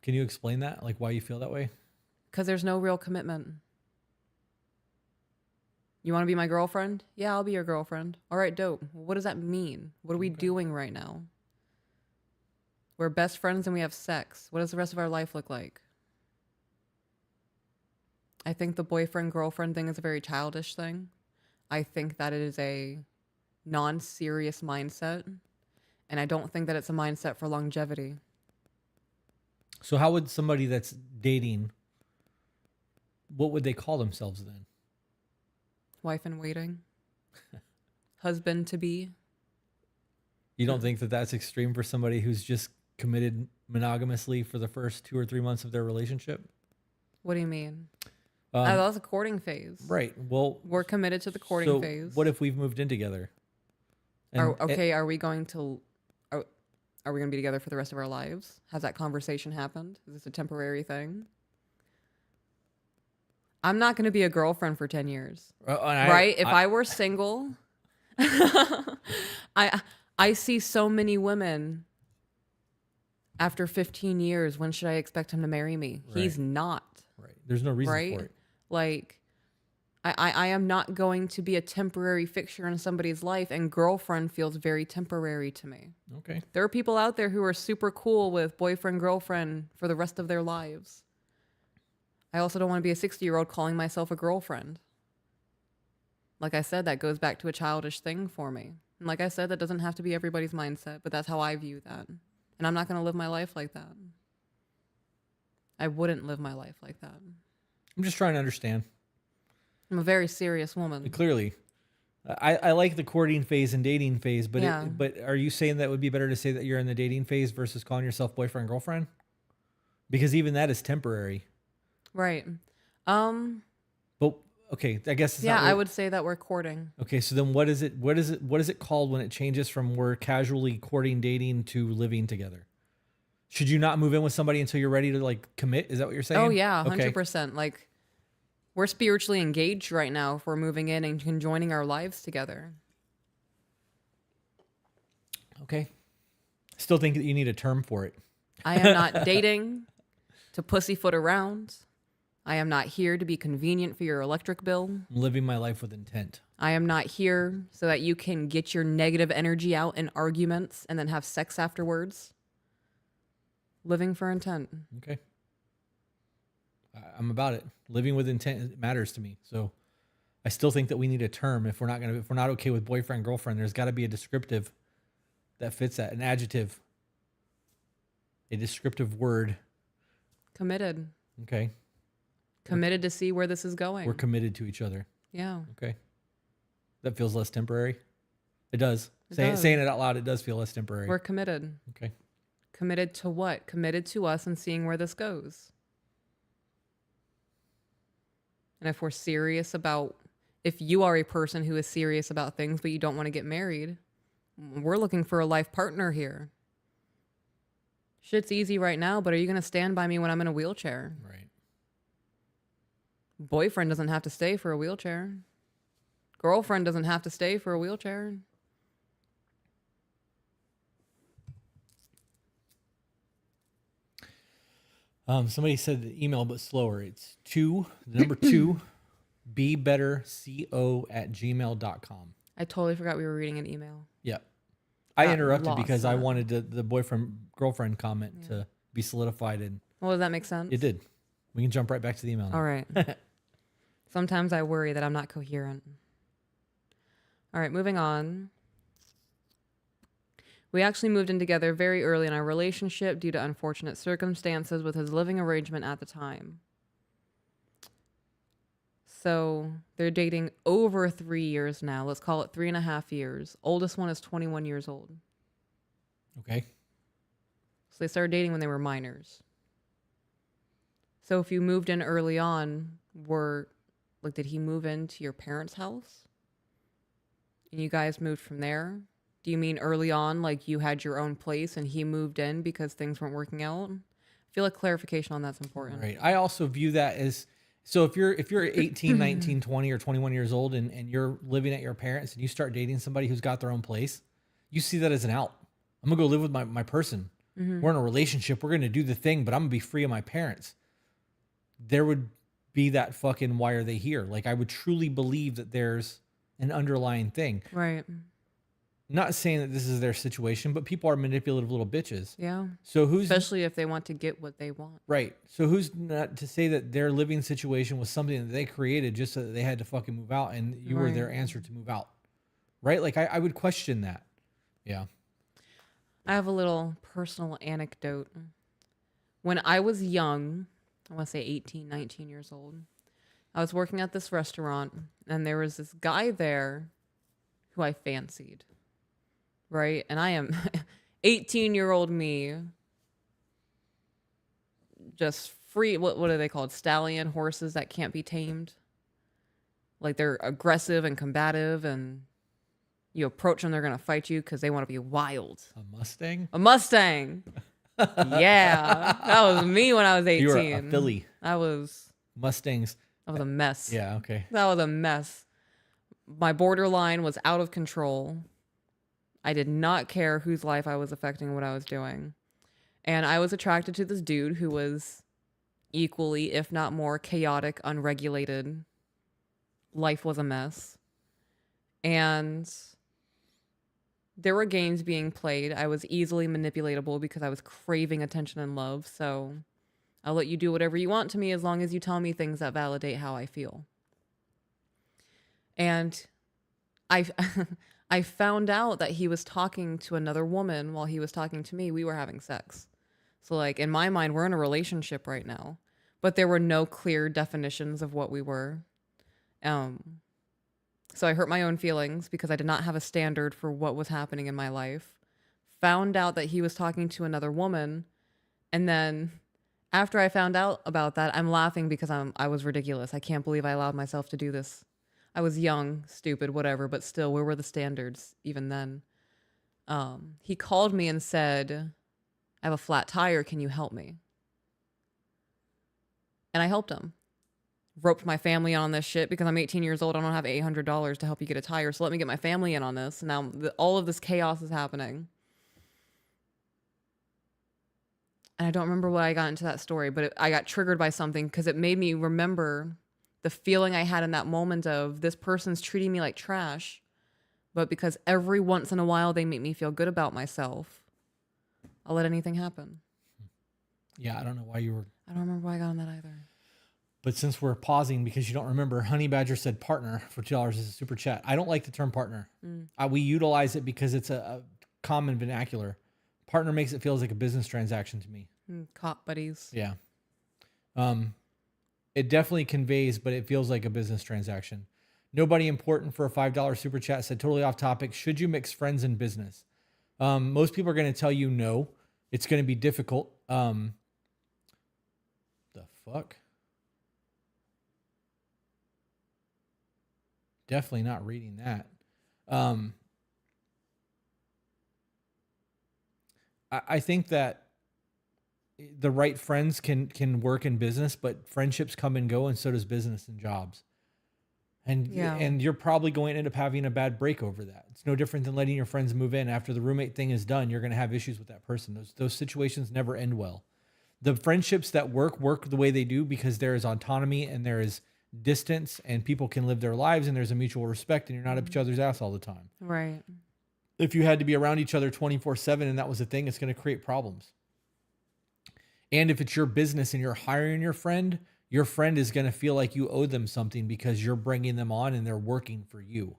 S2: Can you explain that? Like why you feel that way?
S1: Because there's no real commitment. You want to be my girlfriend? Yeah, I'll be your girlfriend. All right, dope. What does that mean? What are we doing right now? We're best friends and we have sex. What does the rest of our life look like? I think the boyfriend-girlfriend thing is a very childish thing. I think that it is a non-serious mindset. And I don't think that it's a mindset for longevity.
S2: So how would somebody that's dating, what would they call themselves then?
S1: Wife in waiting. Husband to be.
S2: You don't think that that's extreme for somebody who's just committed monogamously for the first 2 or 3 months of their relationship?
S1: What do you mean? That was a courting phase.
S2: Right. Well,
S1: we're committed to the courting phase.
S2: What if we've moved in together?
S1: Are we going to be together for the rest of our lives? Has that conversation happened? Is this a temporary thing? I'm not going to be a girlfriend for 10 years. Right? If I were single, I see so many women after 15 years. When should I expect him to marry me? Right. He's not.
S2: Right. There's no reason for it.
S1: Like, I am not going to be a temporary fixture in somebody's life, and girlfriend feels very temporary to me.
S2: Okay.
S1: There are people out there who are super cool with boyfriend, girlfriend for the rest of their lives. I also don't want to be a 60-year-old calling myself a girlfriend. Like I said, that goes back to a childish thing for me. And like I said, that doesn't have to be everybody's mindset, but that's how I view that. And I'm not going to live my life like that. I wouldn't live my life like that.
S2: I'm just trying to understand.
S1: I'm a very serious woman.
S2: Clearly. I like the courting phase and dating phase, but
S1: Yeah.
S2: but are you saying that it would be better to say that you're in the dating phase versus calling yourself boyfriend, girlfriend? Because even that is temporary.
S1: Right.
S2: But okay, I guess it's
S1: Yeah,
S2: not
S1: I
S2: really-
S1: would say that we're courting.
S2: Okay, so then what is it called when it changes from we're casually courting, dating to living together? Should you not move in with somebody until you're ready to like commit? Is that what you're saying?
S1: Oh yeah,
S2: Okay.
S1: 100%. Like we're spiritually engaged right now if we're moving in and conjoining our lives together.
S2: Okay. Still think that you need a term for it.
S1: I am not dating to pussyfoot around. I am not here to be convenient for your electric bill.
S2: I'm living my life with intent.
S1: I am not here so that you can get your negative energy out in arguments and then have sex afterwards. Living for intent.
S2: Okay. I'm about it. Living with intent matters to me. So I still think that we need a term if we're not okay with boyfriend, girlfriend, there's got to be a descriptive that fits that, an adjective, a descriptive word.
S1: Committed.
S2: Okay.
S1: Committed to see where this is going.
S2: We're committed to each other.
S1: Yeah.
S2: Okay. That feels less temporary. It does.
S1: It
S2: Saying
S1: does.
S2: it out loud, it does feel less temporary.
S1: We're committed.
S2: Okay.
S1: Committed to what? Committed to us and seeing where this goes. And if we're serious about, if you are a person who is serious about things, but you don't want to get married, we're looking for a life partner here. Shit's easy right now, but are you going to stand by me when I'm in a wheelchair?
S2: Right.
S1: Boyfriend doesn't have to stay for a wheelchair. Girlfriend doesn't have to stay for a wheelchair.
S2: Somebody said the email, but slower. It's the number 2, bebetterco@gmail.com.
S1: I totally forgot we were reading an email.
S2: Yeah. I
S1: Got
S2: interrupted
S1: lost
S2: because I
S1: on it.
S2: wanted the boyfriend, girlfriend comment to be solidified, and
S1: Well, does that make sense?
S2: it did. We can jump right back to the email now.
S1: All right. Sometimes I worry that I'm not coherent. All right, moving on. We actually moved in together very early in our relationship due to unfortunate circumstances with his living arrangement at the time. So they're dating over 3 years now. Let's call it 3.5 years. Oldest one is 21 years old.
S2: Okay.
S1: So they started dating when they were minors. So if you moved in early on, did he move into your parents' house? And you guys moved from there? Do you mean early on, like you had your own place and he moved in because things weren't working out? I feel like clarification on that's important.
S2: Right. I also view that as, so if you're 18, 19, 20, or 21 years old and you're living at your parents and you start dating somebody who's got their own place, you see that as an out. I'm gonna go live with my person. We're in a relationship. We're gonna do the thing, but I'm gonna be free of my parents. There would be that fucking why are they here? Like I would truly believe that there's an underlying thing.
S1: Right.
S2: Not saying that this is their situation, but people are manipulative little bitches.
S1: Yeah.
S2: So who's
S1: Especially if they want to get what they want.
S2: right? So who's not to say that their living situation was something that they created just so that they had to fucking move out, and you were their
S1: Right.
S2: answer to move out, right? Like I would question that. Yeah.
S1: I have a little personal anecdote. When I was young, I want to say 18, 19 years old, I was working at this restaurant and there was this guy there who I fancied, right? And I am 18-year-old me, just free. What are they called? Stallion horses that can't be tamed. Like they're aggressive and combative, and you approach them, they're going to fight you because they want to be wild.
S2: A Mustang.
S1: A Mustang. Yeah. That was me when I was 18.
S2: You were a filly.
S1: I was
S2: Mustangs.
S1: a mess.
S2: Yeah. Okay.
S1: That was a mess. My borderline was out of control. I did not care whose life I was affecting, what I was doing. And I was attracted to this dude who was equally, if not more, chaotic, unregulated. life was a mess. And there were games being played. I was easily manipulatable because I was craving attention and love. So I'll let you do whatever you want to me as long as you tell me things that validate how I feel. And I I found out that he was talking to another woman while he was talking to me. We were having sex. So like in my mind, we're in a relationship right now, but there were no clear definitions of what we were. Um, so I hurt my own feelings because I did not have a standard for what was happening in my life. Found out that he was talking to another woman, and then after I found out about that, I'm laughing because I was ridiculous. I can't believe I allowed myself to do this. I was young, stupid, whatever, but still, where were the standards even then? He called me and said, I have a flat tire. Can you help me? And I helped him. Roped my family in on this shit because I'm 18 years old. I don't have $800 to help you get a tire. So let me get my family in on this. Now all of this chaos is happening. And I don't remember why I got into that story, but I got triggered by something because it made me remember the feeling I had in that moment of this person's treating me like trash. But because every once in a while they make me feel good about myself, I'll let anything happen.
S2: Yeah, I don't know why
S1: I don't remember why I got on that either.
S2: But since we're pausing because you don't remember, Honey Badger said partner for $2 as a super chat. I don't like the term partner. We utilize it because it's a common vernacular. Partner makes it feel like a business transaction to me.
S1: Cop buddies.
S2: Yeah. It definitely conveys, but it feels like a business transaction. Nobody important for a $5 super chat said, totally off topic. Should you mix friends and business? Most people are going to tell you no. It's going to be difficult. The fuck? Definitely not reading that. I think that the right friends can work in business, but friendships come and go, and so does business and jobs. And you're probably going to end up having a bad break over that. It's no different than letting your friends move in after the roommate thing is done. You're going to have issues with that person. Those situations never end well. The friendships that work the way they do because there is autonomy and there is distance and people can live their lives and there's a mutual respect and you're not up each other's ass all the time.
S1: Right.
S2: If you had to be around each other 24/7 and that was the thing, it's going to create problems. And if it's your business and you're hiring your friend is going to feel like you owe them something because you're bringing them on and they're working for you.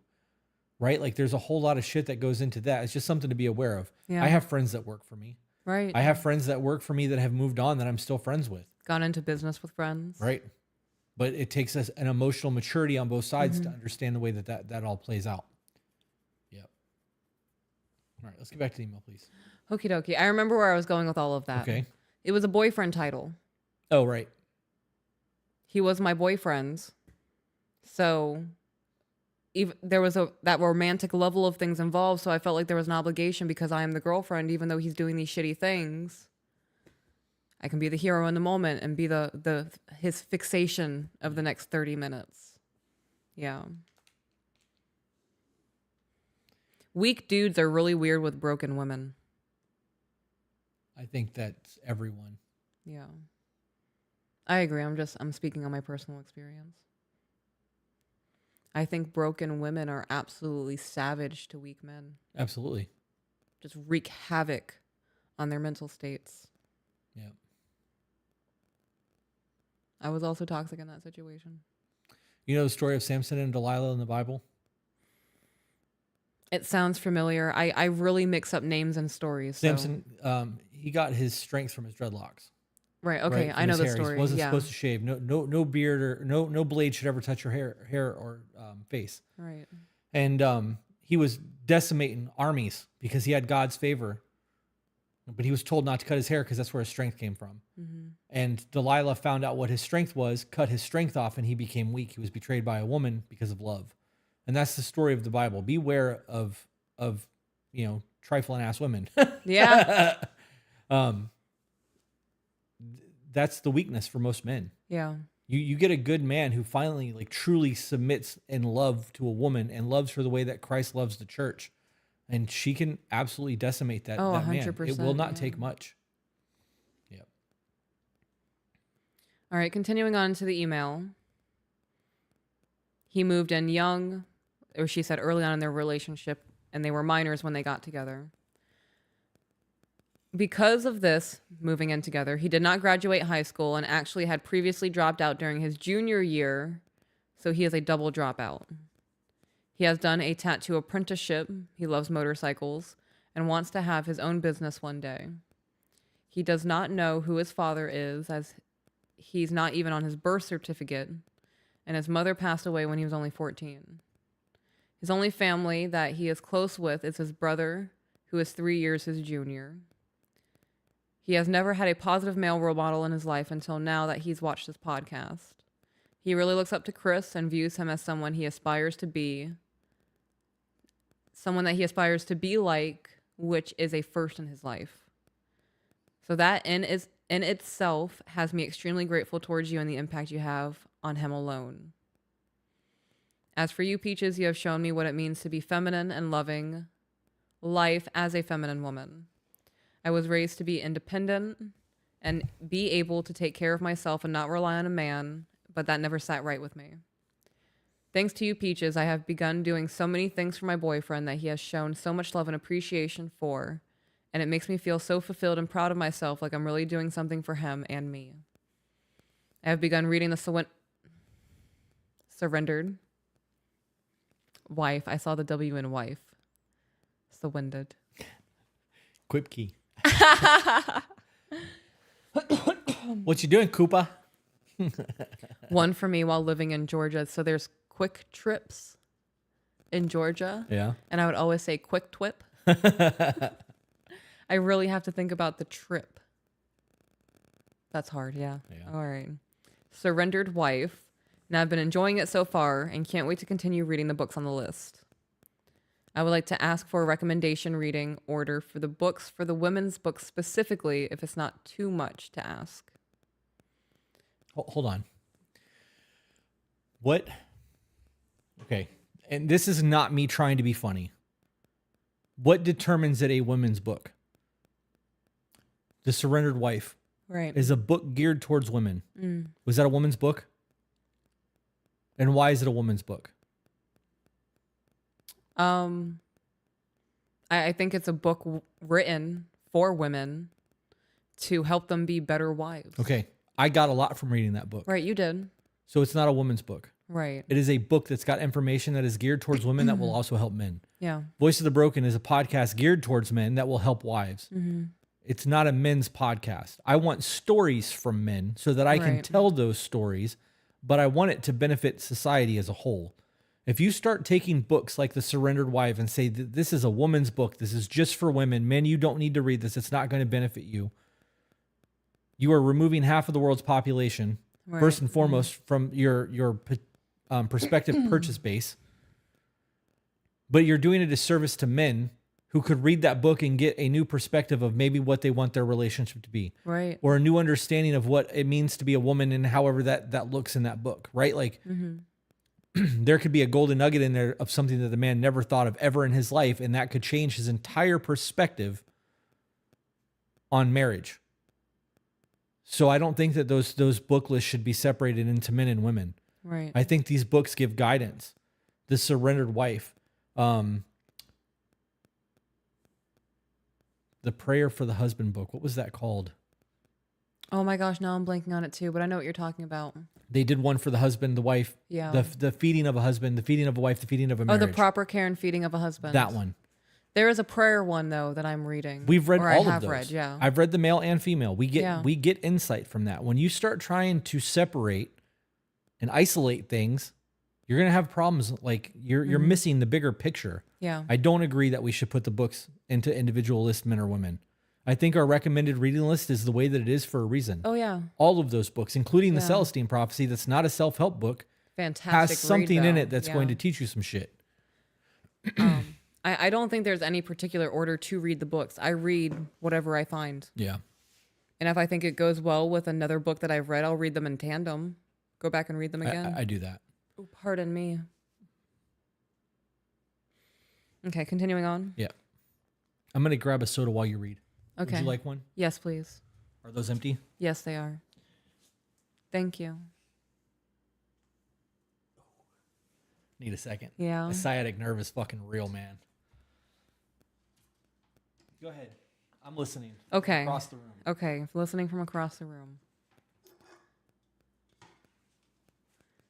S2: Right? Like there's a whole lot of shit that goes into that. It's just something to be aware of.
S1: Yeah.
S2: I have friends that work for me.
S1: Right.
S2: I have friends that work for me that have moved on that I'm still friends with.
S1: Gone into business with friends.
S2: Right. But it takes us an emotional maturity on both sides to understand the way that all plays out. Yep. All right, let's get back to the email, please.
S1: Okie dokie. I remember where I was going with all of that.
S2: Okay.
S1: It was a boyfriend title.
S2: Oh, right.
S1: He was my boyfriend. So even there was that romantic level of things involved. So I felt like there was an obligation because I am the girlfriend, even though he's doing these shitty things. I can be the hero in the moment and be his fixation of the next 30 minutes. Yeah. Weak dudes are really weird with broken women.
S2: I think that's everyone.
S1: Yeah. I agree. I'm speaking on my personal experience. I think broken women are absolutely savage to weak men.
S2: Absolutely.
S1: Just wreak havoc on their mental states.
S2: Yeah.
S1: I was also toxic in that situation.
S2: You know the story of Samson and Delilah in the Bible?
S1: It sounds familiar. I really mix up names and stories.
S2: Samson, he got his strength from his dreadlocks.
S1: Right. Okay.
S2: Right,
S1: I know the
S2: hair.
S1: story.
S2: He wasn't supposed to shave. No beard or no blade should ever touch your hair or face.
S1: Right.
S2: And he was decimating armies because he had God's favor. But he was told not to cut his hair because that's where his strength came from. Mm-hmm. And Delilah found out what his strength was, cut his strength off, and he became weak. He was betrayed by a woman because of love. And that's the story of the Bible. Beware of trifling ass women.
S1: Yeah.
S2: That's the weakness for most men.
S1: Yeah.
S2: You get a good man who finally like truly submits in love to a woman and loves her the way that Christ loves the church. And she can absolutely decimate that, that 100%, man. It will not take much. Yep.
S1: All right, continuing on to the email. He moved in young, or she said early on in their relationship, and they were minors when they got together. Because of this, moving in together, he did not graduate high school and actually had previously dropped out during his junior year, so he is a double dropout. He has done a tattoo apprenticeship. He loves motorcycles and wants to have his own business one day. He does not know who his father is, as he's not even on his birth certificate, and his mother passed away when he was only 14. His only family that he is close with is his brother, who is 3 years his junior. He has never had a positive male role model in his life until now that he's watched this podcast. He really looks up to Chris and views him as someone that he aspires to be like, which is a first in his life. So that in itself has me extremely grateful towards you and the impact you have on him alone. As for you, Peaches, you have shown me what it means to be feminine and loving life as a feminine woman. I was raised to be independent and be able to take care of myself and not rely on a man, but that never sat right with me. Thanks to you, Peaches, I have begun doing so many things for my boyfriend that he has shown so much love and appreciation for, and it makes me feel so fulfilled and proud of myself, like I'm really doing something for him and me. I have begun reading the Surrendered Wife. I saw the W in wife. Surrendered.
S2: Quipkey. What you doing, Koopa?
S1: One for me while living in Georgia. So there's quick trips in Georgia.
S2: Yeah.
S1: And I would always say quick twip. I really have to think about the trip. That's hard, yeah. All right. Surrendered Wife. Now I've been enjoying it so far and can't wait to continue reading the books on the list. I would like to ask for a recommendation reading order for the books, for the women's books specifically, if it's not too much to ask.
S2: Hold on. What? Okay. And this is not me trying to be funny. What determines it a women's book? The Surrendered Wife.
S1: Right.
S2: Is a book geared towards women. Was that a woman's book? And why is it a woman's book?
S1: I think it's a book written for women to help them be better wives.
S2: Okay. I got a lot from reading that book.
S1: Right, you did.
S2: So it's not a woman's book.
S1: Right.
S2: It is a book that's got information that is geared towards women that will also help men.
S1: Yeah.
S2: Voice of the Broken is a podcast geared towards men that will help wives. It's not a men's podcast. I want stories from men so that I can tell those stories, but I want it to benefit society as a whole. If you start taking books like The Surrendered Wife and say that this is a woman's book, this is just for women, men, you don't need to read this, it's not going to benefit you. You are removing half of the world's population, first and foremost, from your prospective purchase base. But you're doing a disservice to men who could read that book and get a new perspective of maybe what they want their relationship to be.
S1: Right.
S2: Or a new understanding of what it means to be a woman and however that looks in that book, right? Like there could be a golden nugget in there of something that the man never thought of ever in his life, and that could change his entire perspective on marriage. So I don't think that those book lists should be separated into men and women.
S1: Right.
S2: I think these books give guidance. The Surrendered Wife, the Prayer for the Husband book. What was that called?
S1: Oh my gosh, now I'm blanking on it too, but I know what you're talking about.
S2: They did one for the husband, the wife, the feeding of a husband, the feeding of a wife, the feeding of a marriage.
S1: Oh, the proper care and feeding of a husband.
S2: That one.
S1: There is a prayer one though that I'm reading.
S2: We've read all of those.
S1: Read, yeah.
S2: I've read the male and female. We get insight from that. When you start trying to separate and isolate things, you're gonna have problems. Like you're missing the bigger picture.
S1: Yeah.
S2: I don't agree that we should put the books into individual lists, men or women. I think our recommended reading list is the way that it is for a reason.
S1: Oh yeah.
S2: All of those books, including the Celestine Prophecy, that's not a self-help book,
S1: fantastic.
S2: has something in it that's going to teach you some shit.
S1: I don't think there's any particular order to read the books. I read whatever I find.
S2: Yeah.
S1: And if I think it goes well with another book that I've read, I'll read them in tandem. Go back and read them again.
S2: I do that.
S1: Oh, pardon me. Okay, continuing on.
S2: Yeah. I'm going to grab a soda while you read.
S1: Okay.
S2: Would you like one?
S1: Yes, please.
S2: Are those empty?
S1: Yes, they are. Thank you.
S2: Need a second.
S1: Yeah.
S2: My sciatic nerve is fucking real, man. Go ahead. I'm listening.
S1: Okay.
S2: Across the room.
S1: Okay, listening from across the room.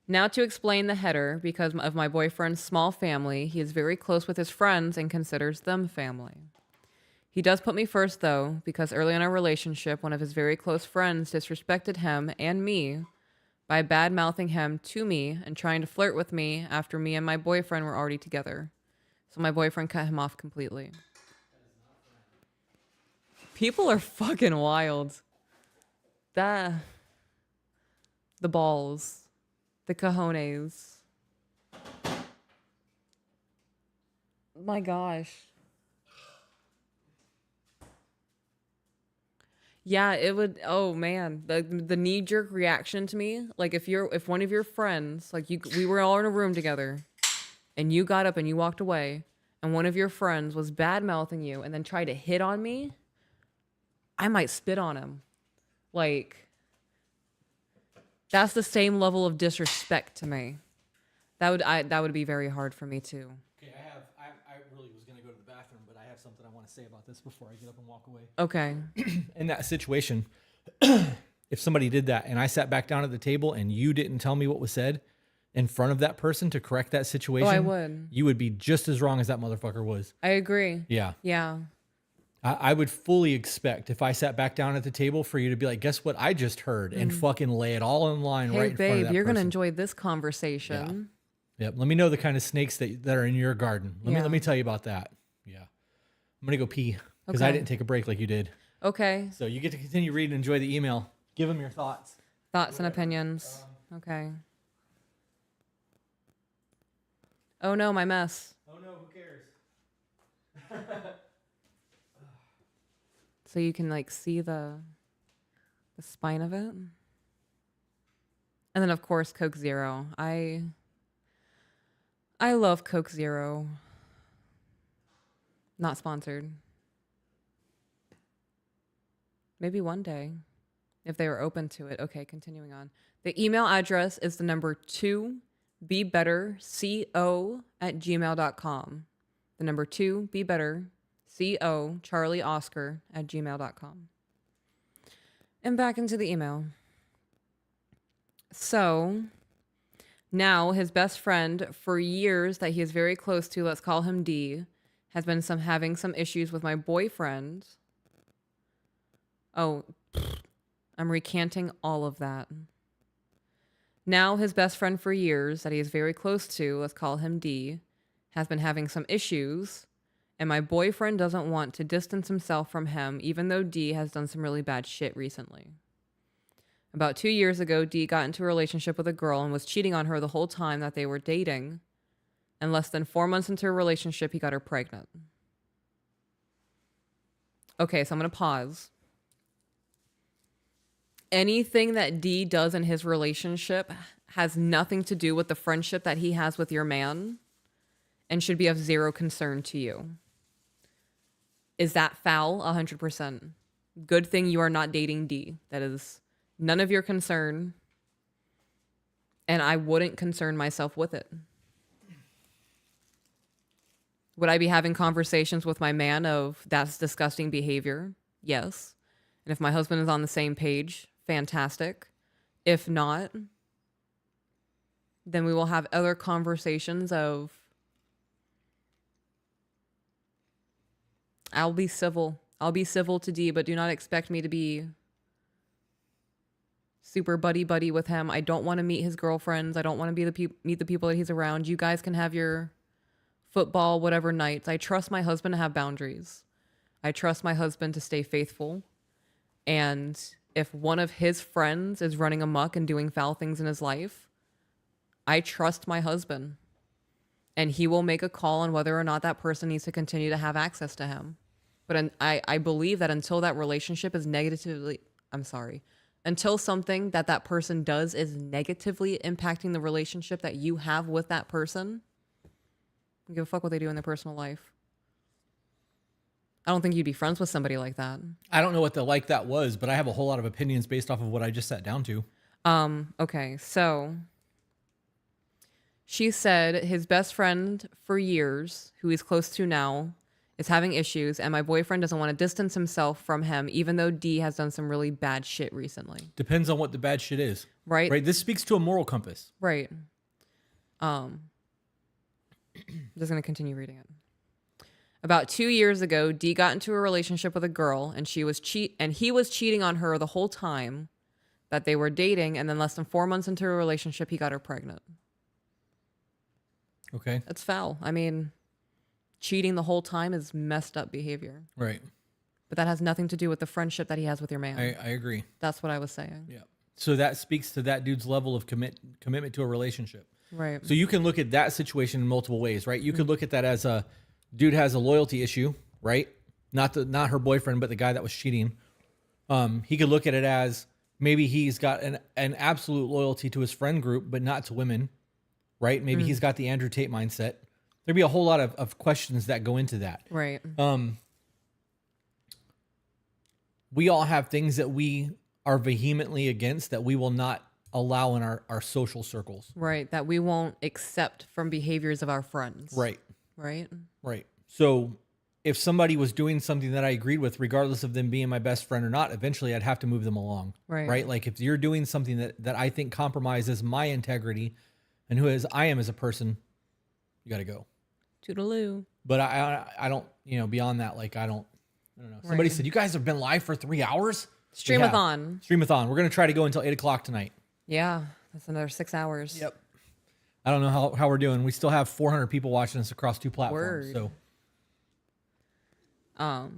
S1: Now to explain the header, because of my boyfriend's small family, he is very close with his friends and considers them family. He does put me first, though, because early in our relationship, one of his very close friends disrespected him and me by bad-mouthing him to me and trying to flirt with me after me and my boyfriend were already together. So my boyfriend cut him off completely. People are fucking wild. The balls. The cojones. My gosh. Yeah, it would. Oh man, the knee jerk reaction to me. Like if one of your friends, like we were all in a room together, and you got up and you walked away, and one of your friends was bad mouthing you and then tried to hit on me, I might spit on him. Like that's the same level of disrespect to me. That would be very hard for me too.
S2: Okay, I really was gonna go to the bathroom, but I have something I want to say about this before I get up and walk away.
S1: Okay.
S2: In that situation, if somebody did that and I sat back down at the table and you didn't tell me what was said in front of that person to correct that situation,
S1: I would.
S2: You would be just as wrong as that motherfucker was.
S1: I agree.
S2: Yeah.
S1: Yeah.
S2: I would fully expect if I sat back down at the table for you to be like, guess what I just heard, and fucking lay it all in line
S1: Hey,
S2: right in front of
S1: babe,
S2: that
S1: you're going to
S2: person.
S1: enjoy this conversation.
S2: Yep. Let me know the kind of snakes that are in your garden. Let
S1: Yeah.
S2: me tell you about that. Yeah. I'm going to go pee because I
S1: Okay.
S2: didn't take a break like you did.
S1: Okay.
S2: So you get to continue reading and enjoy the email. Give them your thoughts.
S1: Thoughts and opinions. Okay. Oh no, my mess.
S2: Oh no, who cares?
S1: So you can like see the spine of it. And then of course Coke Zero. I love Coke Zero. Not sponsored. Maybe one day if they were open to it. Okay, continuing on. The email address is the number 2BeBetterCO@gmail.com. The number 2BeBetterCO Charlie Oscar @gmail.com. And back into the email. So now his best friend for years that he is very close to, let's call him D, has been having some issues with my boyfriend. Oh, I'm recanting all of that. Now his best friend for years that he is very close to, let's call him D, has been having some issues, and my boyfriend doesn't want to distance himself from him, even though D has done some really bad shit recently. About 2 years ago, D got into a relationship with a girl and was cheating on her the whole time that they were dating. And less than 4 months into a relationship, he got her pregnant. Okay, so I'm going to pause. Anything that D does in his relationship has nothing to do with the friendship that he has with your man and should be of zero concern to you. Is that foul? 100%. Good thing you are not dating D. That is none of your concern. And I wouldn't concern myself with it. Would I be having conversations with my man of that's disgusting behavior? Yes. And if my husband is on the same page, fantastic. If not, then we will have other conversations of I'll be civil. I'll be civil to D, but do not expect me to be super buddy with him. I don't want to meet his girlfriends. I don't want to be meet the people that he's around. You guys can have your football, whatever nights. I trust my husband to have boundaries. I trust my husband to stay faithful. And if one of his friends is running amok and doing foul things in his life, I trust my husband. And he will make a call on whether or not that person needs to continue to have access to him. But I believe that until that relationship is until something that person does is negatively impacting the relationship that you have with that person, I don't give a fuck what they do in their personal life. I don't think you'd be friends with somebody like that.
S2: I don't know what the like that was, but I have a whole lot of opinions based off of what I just sat down to.
S1: Okay, so She said his best friend for years, who he's close to now, is having issues, and my boyfriend doesn't want to distance himself from him, even though D has done some really bad shit recently.
S2: Depends on what the bad shit is.
S1: Right?
S2: Right. This speaks to a moral compass.
S1: Right. Just going to continue reading it. About 2 years ago, D got into a relationship with a girl, and he was cheating on her the whole time that they were dating, and then less than 4 months into a relationship, he got her pregnant.
S2: Okay.
S1: That's foul. I mean, cheating the whole time is messed up behavior.
S2: Right.
S1: But that has nothing to do with the friendship that he has with your man.
S2: I agree.
S1: That's what I was saying.
S2: Yeah. So that speaks to that dude's level of commitment to a relationship.
S1: Right.
S2: So you can look at that situation in multiple ways, right? You could look at that as a dude has a loyalty issue, right? Not her boyfriend, but the guy that was cheating. He could look at it as maybe he's got an absolute loyalty to his friend group, but not to women, right? Maybe he's got the Andrew Tate mindset. There'd be a whole lot of questions that go into that.
S1: Right.
S2: We all have things that we are vehemently against that we will not allow in our social circles.
S1: Right. That we won't accept from behaviors of our friends.
S2: Right.
S1: Right.
S2: Right. So if somebody was doing something that I agreed with, regardless of them being my best friend or not, eventually I'd have to move them along.
S1: Right.
S2: Right. Like if you're doing something that I think compromises my integrity and I am as a person, you got to go.
S1: Toodaloo.
S2: But I don't, beyond that, like I don't know. Somebody said, you guys have been live for 3 hours?
S1: Streamathon.
S2: Streamathon. We're going to try to go until 8:00 tonight.
S1: Yeah. That's another 6 hours.
S2: Yep. I don't know how we're doing. We still have 400 people watching us across 2 platforms.
S1: Word.
S2: So,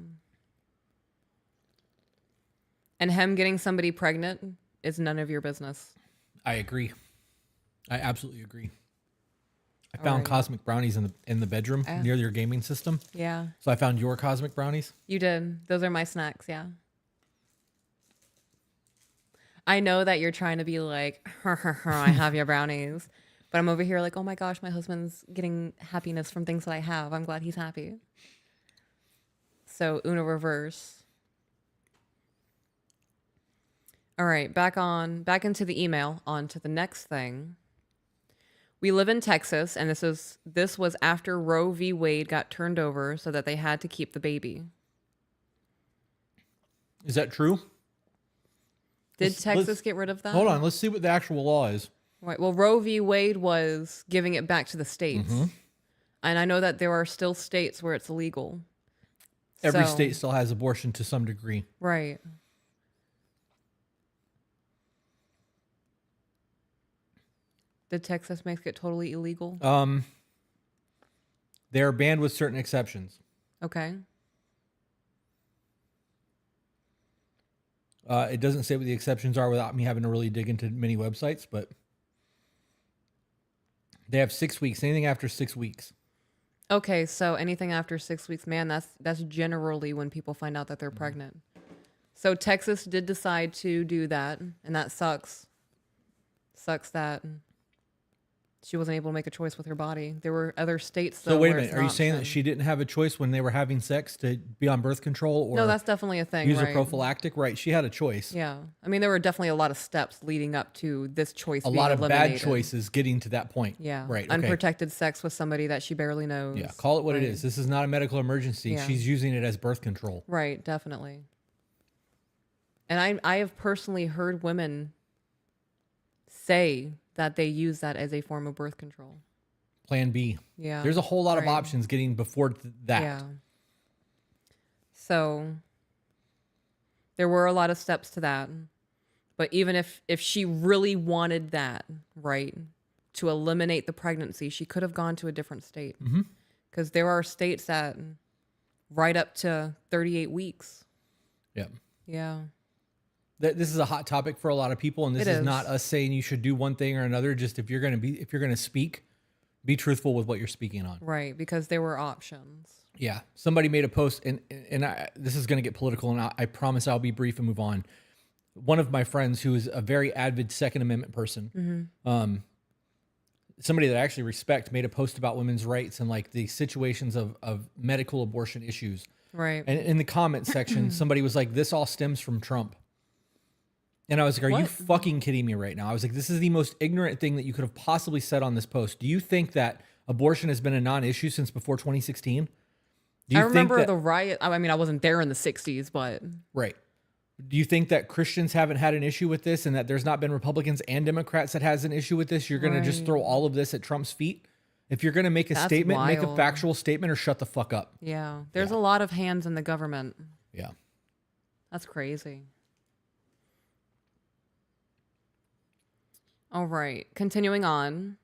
S1: and him getting somebody pregnant is none of your business.
S2: I agree. I absolutely agree. I found
S1: Alrighty.
S2: cosmic brownies in the bedroom near your gaming system.
S1: Yeah.
S2: So I found your cosmic brownies.
S1: You did. Those are my snacks. Yeah. I know that you're trying to be like, I have your brownies. But I'm over here like, oh my gosh, my husband's getting happiness from things that I have. I'm glad he's happy. So Uno reverse. All right, back into the email, on to the next thing. We live in Texas, and this was after Roe v. Wade got turned over so that they had to keep the baby.
S2: Is that true?
S1: Did Texas get rid of that?
S2: Hold on. Let's see what the actual law is.
S1: Right. Well, Roe v. Wade was giving it back to the states.
S2: Mm-hmm.
S1: And I know that there are still states where it's illegal.
S2: Every state still has abortion to some degree.
S1: Right. Did Texas make it totally illegal?
S2: They're banned with certain exceptions.
S1: Okay.
S2: It doesn't say what the exceptions are without me having to really dig into many websites, but they have 6 weeks. Anything after 6 weeks.
S1: Okay, so anything after 6 weeks, man, that's generally when people find out that they're pregnant. So Texas did decide to do that, and that sucks. Sucks that she wasn't able to make a choice with her body. There were other states, though.
S2: So wait a
S1: where
S2: minute.
S1: it's
S2: Are you
S1: an
S2: saying that
S1: option.
S2: she didn't have a choice when they were having sex to be on birth control or
S1: No, that's definitely a thing.
S2: use
S1: right?
S2: a prophylactic? Right. She had a choice.
S1: Yeah. I mean, there were definitely a lot of steps leading up to this choice
S2: A
S1: being
S2: lot of
S1: eliminated.
S2: bad choices getting to that point.
S1: Yeah.
S2: Right. Okay.
S1: Unprotected sex with somebody that she barely knows.
S2: Yeah. Call it what it
S1: Right.
S2: is. This is not a medical emergency.
S1: Yeah.
S2: She's using it as birth control.
S1: Right, definitely. And I have personally heard women say that they use that as a form of birth control.
S2: Plan B.
S1: Yeah.
S2: There's a whole lot of
S1: Right.
S2: options getting before that.
S1: Yeah. So there were a lot of steps to that. But even if she really wanted that, right, to eliminate the pregnancy, she could have gone to a different state. Because there are states that right up to 38 weeks.
S2: Yeah.
S1: Yeah.
S2: This is a hot topic for a lot of people, and this
S1: It
S2: is
S1: is.
S2: not us saying you should do one thing or another. Just if you're going to speak, be truthful with what you're speaking on.
S1: Right, because there were options.
S2: Yeah. Somebody made a post, and this is going to get political, and I promise I'll be brief and move on. One of my friends who is a very avid Second Amendment person, somebody that I actually respect, made a post about women's rights and like the situations of medical abortion issues.
S1: Right.
S2: And in the comment section, somebody was like, this all stems from Trump. And I was like, are you
S1: What?
S2: fucking kidding me right now? I was like, this is the most ignorant thing that you could have possibly said on this post. Do you think that abortion has been a non-issue since before 2016? Do
S1: I
S2: you think
S1: remember
S2: that,
S1: the riot. I mean, I wasn't there in the 60s, but
S2: right. Do you think that Christians haven't had an issue with this and that there's not been Republicans and Democrats that has an issue with this? You're going to just throw
S1: right.
S2: all of this at Trump's feet? If you're going to make a
S1: That's
S2: statement, make a
S1: wild.
S2: factual statement or shut the fuck up.
S1: Yeah. There's
S2: Yeah.
S1: a lot of hands in the government.
S2: Yeah.
S1: That's crazy. All right. Continuing on.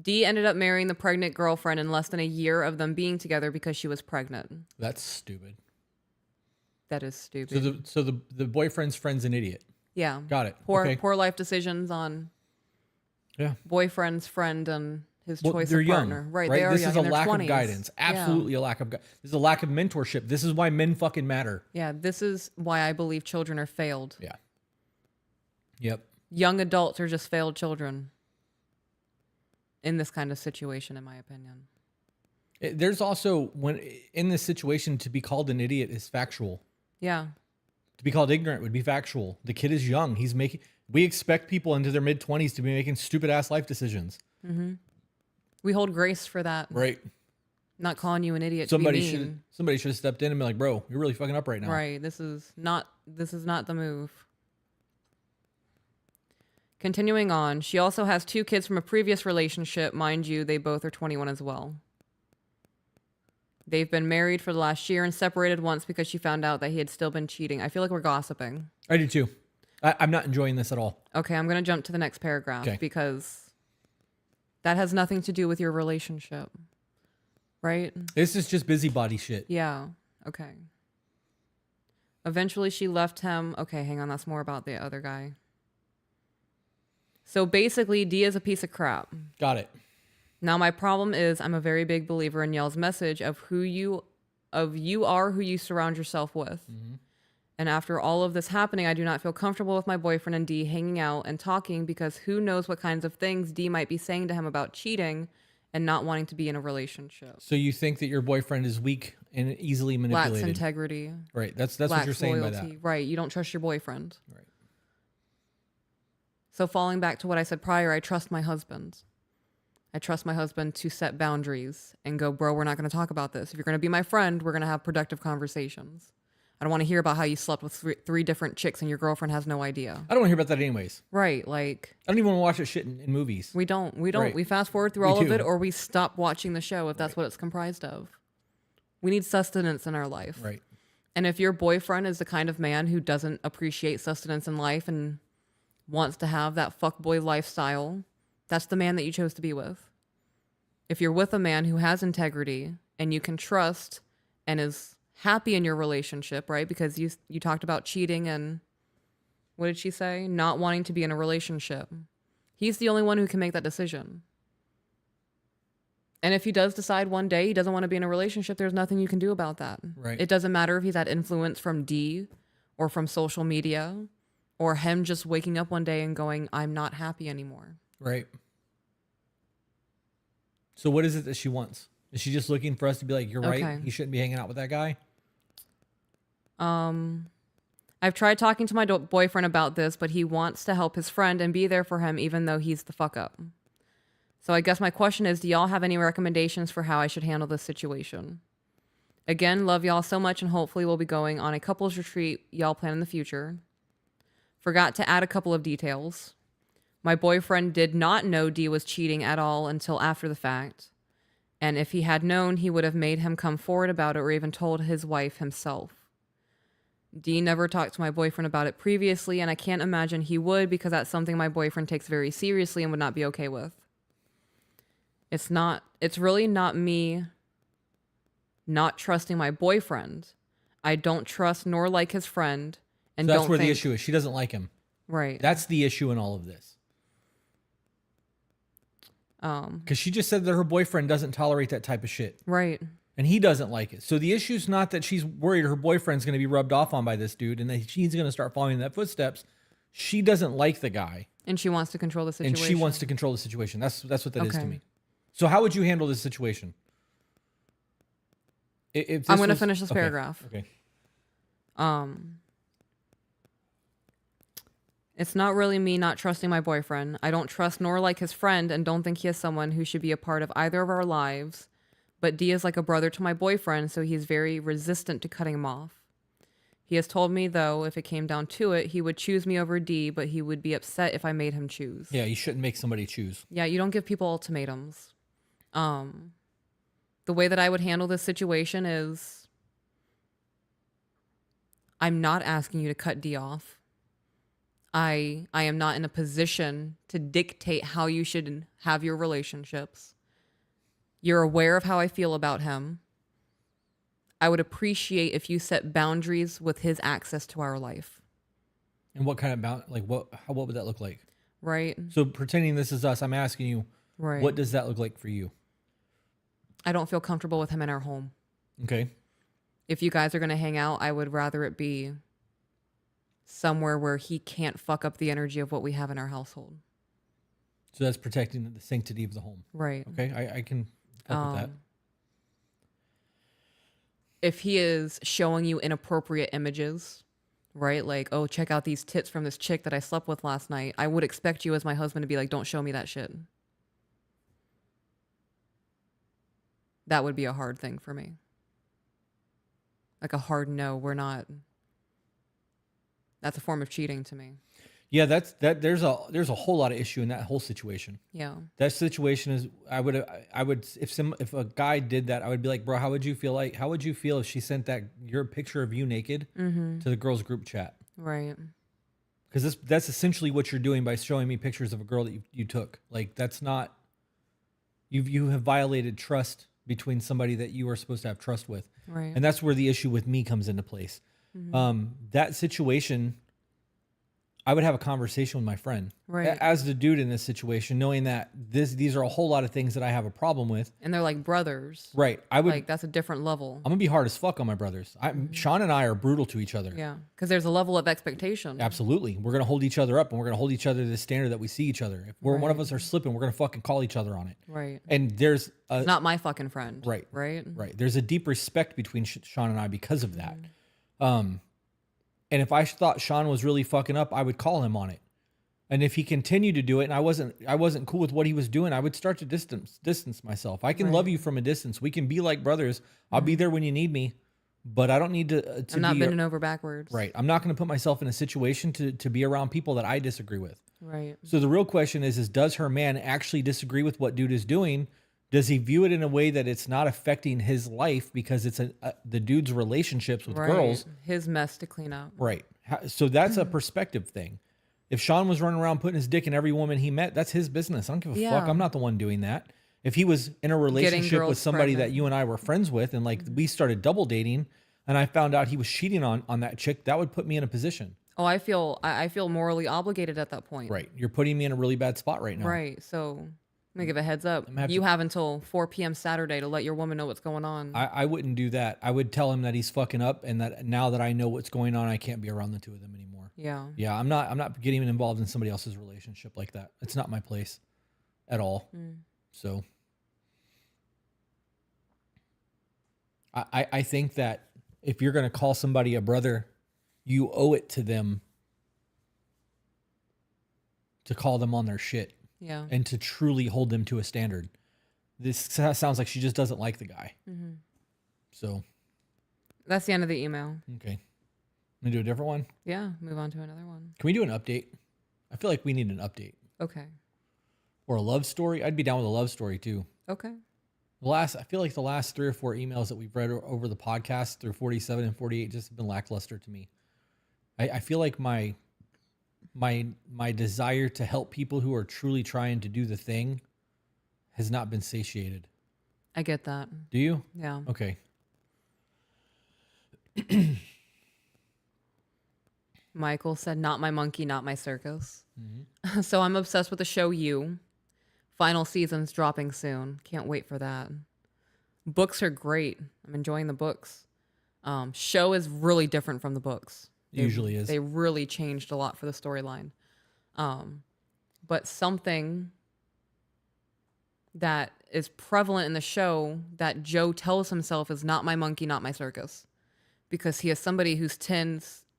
S1: Dee ended up marrying the pregnant girlfriend in less than a year of them being together because she was pregnant.
S2: That's stupid.
S1: That is stupid.
S2: So the boyfriend's friend's an idiot.
S1: Yeah.
S2: Got it.
S1: Poor
S2: Okay.
S1: poor life decisions on boyfriend's friend and his choice
S2: they're
S1: of partner.
S2: young,
S1: Right.
S2: right?
S1: They are
S2: This
S1: young
S2: is a
S1: in their
S2: lack
S1: 20s.
S2: of guidance. Absolutely a lack of This is a lack of mentorship. This is why men fucking matter.
S1: Yeah. This is why I believe children are failed.
S2: Yeah. Yep.
S1: Young adults are just failed children in this kind of situation, in my opinion.
S2: There's also, when in this situation, to be called an idiot is factual.
S1: Yeah.
S2: To be called ignorant would be factual. The kid is young. We expect people into their mid-20s to be making stupid ass life decisions.
S1: Mm-hmm. We hold grace for that.
S2: Right.
S1: Not calling you an idiot
S2: Somebody
S1: to be mean.
S2: should have stepped in and been like, bro, you're really fucking up right now.
S1: Right. This is not the move. Continuing on, she also has 2 kids from a previous relationship. Mind you, they both are 21 as well. They've been married for the last year and separated once because she found out that he had still been cheating. I feel like we're gossiping.
S2: I do too. I'm not enjoying this at all.
S1: Okay, I'm going to jump to the next paragraph because that has nothing to do with your relationship. Right?
S2: This is just busybody shit.
S1: Yeah. Okay. Eventually she left him. Okay, hang on. That's more about the other guy. So basically, Dee is a piece of crap.
S2: Got it.
S1: Now, my problem is I'm a very big believer in Yale's message of you are who you surround yourself with.
S2: Mm-hmm.
S1: And after all of this happening, I do not feel comfortable with my boyfriend and Dee hanging out and talking because who knows what kinds of things Dee might be saying to him about cheating and not wanting to be in a relationship.
S2: So you think that your boyfriend is weak and easily manipulated?
S1: Lacks integrity.
S2: Right. That's what you're saying
S1: loyalty.
S2: by that.
S1: Right. You don't trust your boyfriend.
S2: Right.
S1: So falling back to what I said prior, I trust my husband. I trust my husband to set boundaries and go, bro, we're not going to talk about this. If you're going to be my friend, we're going to have productive conversations. I don't want to hear about how you slept with three different chicks and your girlfriend has no idea.
S2: I don't want to hear about that anyways.
S1: Right. Like,
S2: I don't even want to watch that shit in movies.
S1: we don't.
S2: Right.
S1: We fast forward through
S2: We
S1: all of
S2: do.
S1: it or we stop watching the show if that's what it's comprised of. We need sustenance in our life.
S2: Right.
S1: And if your boyfriend is the kind of man who doesn't appreciate sustenance in life and wants to have that fuckboy lifestyle, that's the man that you chose to be with. If you're with a man who has integrity and you can trust and is happy in your relationship, right? Because you talked about cheating and what did she say? Not wanting to be in a relationship. He's the only one who can make that decision. And if he does decide one day he doesn't want to be in a relationship, there's nothing you can do about that.
S2: Right.
S1: It doesn't matter if he's had influence from D or from social media or him just waking up one day and going, I'm not happy anymore.
S2: Right. So what is it that she wants? Is she just looking for us to be like, you're right,
S1: Okay.
S2: you shouldn't be hanging out with that guy?
S1: I've tried talking to my boyfriend about this, but he wants to help his friend and be there for him even though he's the fuck up. So I guess my question is, do y'all have any recommendations for how I should handle this situation? Again, love y'all so much and hopefully we'll be going on a couples retreat y'all plan in the future. Forgot to add a couple of details. My boyfriend did not know Dee was cheating at all until after the fact. And if he had known, he would have made him come forward about it or even told his wife himself. Dee never talked to my boyfriend about it previously, and I can't imagine he would because that's something my boyfriend takes very seriously and would not be okay with. It's really not me not trusting my boyfriend. I don't trust nor like his friend. And
S2: So that's
S1: don't
S2: where
S1: think,
S2: the issue is. She doesn't like him.
S1: Right.
S2: That's the issue in all of this. Because she just said that her boyfriend doesn't tolerate that type of shit.
S1: Right.
S2: And he doesn't like it. So the issue's not that she's worried her boyfriend's going to be rubbed off on by this dude and that she's going to start following in that footsteps. She doesn't like the guy.
S1: And she wants to control the situation.
S2: And she wants to control the situation. That's what that is to
S1: Okay.
S2: me. So how would you handle this situation? If
S1: I'm going to
S2: was-
S1: finish this
S2: okay,
S1: paragraph.
S2: Okay.
S1: It's not really me not trusting my boyfriend. I don't trust nor like his friend and don't think he is someone who should be a part of either of our lives. But D is like a brother to my boyfriend, so he's very resistant to cutting him off. He has told me, though, if it came down to it, he would choose me over D, but he would be upset if I made him choose.
S2: Yeah, you shouldn't make somebody choose.
S1: Yeah, you don't give people ultimatums. The way that I would handle this situation is I'm not asking you to cut D off. I am not in a position to dictate how you should have your relationships. You're aware of how I feel about him. I would appreciate if you set boundaries with his access to our life.
S2: And what kind of what would that look like?
S1: Right?
S2: So pretending this is us, I'm asking you,
S1: Right.
S2: what does that look like for you?
S1: I don't feel comfortable with him in our home.
S2: Okay.
S1: If you guys are going to hang out, I would rather it be somewhere where he can't fuck up the energy of what we have in our household.
S2: So that's protecting the sanctity of the home.
S1: Right.
S2: Okay. I can fuck with that.
S1: If he is showing you inappropriate images, right? Like, oh, check out these tits from this chick that I slept with last night. I would expect you as my husband to be like, don't show me that shit. That would be a hard thing for me. Like a hard no, we're not. That's a form of cheating to me.
S2: Yeah, there's a whole lot of issue in that whole situation.
S1: Yeah.
S2: That situation is I would if a guy did that, I would be like, bro, how would you feel if she sent your picture of you naked to the girls group chat?
S1: Right.
S2: Because that's essentially what you're doing by showing me pictures of a girl that you took. Like, that's not, you have violated trust between somebody that you are supposed to have trust with.
S1: Right.
S2: And that's where the issue with me comes into place. That situation, I would have a conversation with my friend,
S1: Right.
S2: as the dude in this situation, knowing that these are a whole lot of things that I have a problem with.
S1: And they're like brothers.
S2: Right. I would,
S1: Like, that's a different level.
S2: I'm gonna be hard as fuck on my brothers. Sean and I are brutal to each other.
S1: Yeah. Because there's a level of expectation.
S2: Absolutely. We're gonna hold each other up, and we're gonna hold each other to the standard that we see each other. If one of us are slipping, we're gonna fucking call each other on it.
S1: Right.
S2: And there's
S1: Not my fucking friend.
S2: Right.
S1: Right.
S2: Right. There's a deep respect between Sean and I because of that. And if I thought Sean was really fucking up, I would call him on it. And if he continued to do it and I wasn't cool with what he was doing, I would start to distance myself. I can love you from a distance. We can be like brothers. I'll be there when you need me, but I don't need to
S1: I'm not bending over backwards.
S2: Right. I'm not going to put myself in a situation to be around people that I disagree with.
S1: Right.
S2: So the real question is does her man actually disagree with what dude is doing? Does he view it in a way that it's not affecting his life because it's the dude's relationships with girls?
S1: His mess to clean up.
S2: Right. So that's a perspective thing. If Sean was running around putting his dick in every woman he met, that's his business. I don't give a fuck. I'm not the one doing that. If he was in a relationship with somebody that you and I were friends with and like we started double dating and I found out he was cheating on that chick, that would put me in a position.
S1: Oh, I feel morally obligated at that point.
S2: Right. You're putting me in a really bad spot right now.
S1: Right. So let me give a heads up. You have until 4 p.m. Saturday to let your woman know what's going on.
S2: I wouldn't do that. I would tell him that he's fucking up and that now that I know what's going on, I can't be around the two of them anymore.
S1: Yeah.
S2: Yeah, I'm not getting involved in somebody else's relationship like that. It's not my place at all. So I think that if you're going to call somebody a brother, you owe it to them to call them on their shit.
S1: Yeah.
S2: And to truly hold them to a standard. This sounds like she just doesn't like the guy. So.
S1: That's the end of the email.
S2: Okay. I'm going to do a different one?
S1: Yeah. Move on to another one.
S2: Can we do an update? I feel like we need an update.
S1: Okay.
S2: Or a love story. I'd be down with a love story too.
S1: Okay.
S2: I feel like the last 3 or 4 emails that we've read over the podcast through 47 and 48 just have been lackluster to me. I feel like my desire to help people who are truly trying to do the thing has not been satiated.
S1: I get that.
S2: Do you?
S1: Yeah.
S2: Okay.
S1: Michael said, not my monkey, not my circus. So I'm obsessed with the show You. Final season's dropping soon. Can't wait for that. Books are great. I'm enjoying the books. Show is really different from the books.
S2: Usually is.
S1: They really changed a lot for the storyline. But something that is prevalent in the show that Joe tells himself is not my monkey, not my circus. Because he is somebody who's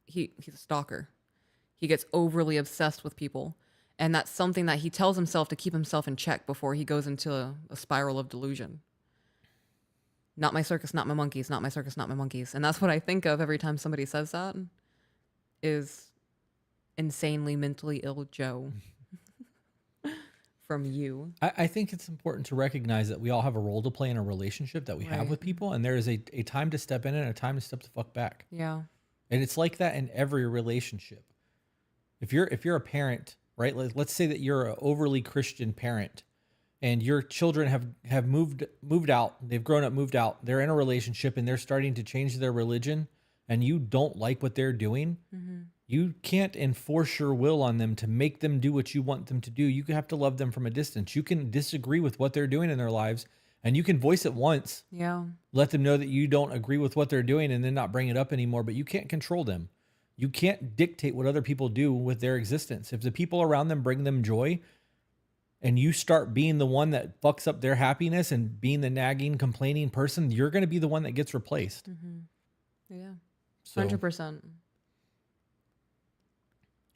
S1: he's a stalker. He gets overly obsessed with people. And that's something that he tells himself to keep himself in check before he goes into a spiral of delusion. Not my circus, not my monkeys, not my circus, not my monkeys. And that's what I think of every time somebody says that, is insanely mentally ill Joe from you.
S2: I think it's important to recognize that we all have a role to play in a relationship that we have with people. And there is a time to step in and a time to step the fuck back.
S1: Yeah.
S2: And it's like that in every relationship. If you're a parent, right? Let's say that you're an overly Christian parent and your children have moved out. They've grown up, moved out. They're in a relationship and they're starting to change their religion and you don't like what they're doing. You can't enforce your will on them to make them do what you want them to do. You have to love them from a distance. You can disagree with what they're doing in their lives and you can voice it once.
S1: Yeah.
S2: Let them know that you don't agree with what they're doing and then not bring it up anymore, but you can't control them. You can't dictate what other people do with their existence. If the people around them bring them joy and you start being the one that fucks up their happiness and being the nagging, complaining person, you're going to be the one that gets replaced.
S1: Yeah.
S2: So
S1: 100%.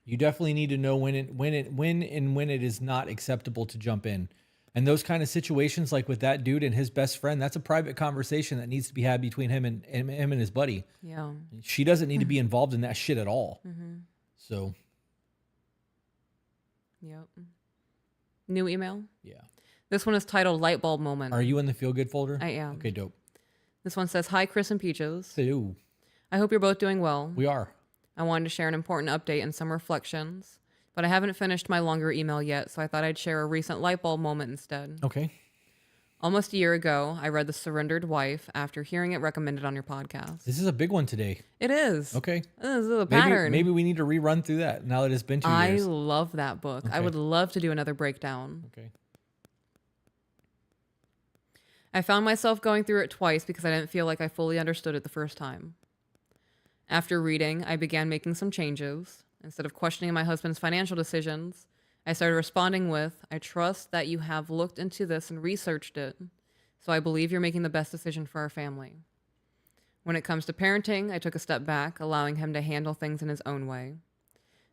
S2: you definitely need to know when it is not acceptable to jump in. And those kind of situations, like with that dude and his best friend, that's a private conversation that needs to be had between him and his buddy.
S1: Yeah.
S2: She doesn't need to be involved in that shit at all. So,
S1: Yep. New email.
S2: yeah.
S1: This one is titled Light Bulb Moment.
S2: Are you in the feel good folder?
S1: I am.
S2: Okay, dope.
S1: This one says, Hi, Chris and Peaches.
S2: Hello.
S1: I hope you're both doing well.
S2: We are.
S1: I wanted to share an important update and some reflections, but I haven't finished my longer email yet, so I thought I'd share a recent light bulb moment instead.
S2: Okay.
S1: Almost a year ago, I read The Surrendered Wife after hearing it recommended on your podcast.
S2: This is a big one today.
S1: It is.
S2: Okay.
S1: This is a pattern.
S2: Maybe we need to rerun through that now that it's been 2 years.
S1: I love that book. I
S2: Okay.
S1: would love to do another breakdown.
S2: Okay.
S1: I found myself going through it twice because I didn't feel like I fully understood it the first time. After reading, I began making some changes. Instead of questioning my husband's financial decisions, I started responding with, I trust that you have looked into this and researched it, so I believe you're making the best decision for our family. When it comes to parenting, I took a step back, allowing him to handle things in his own way.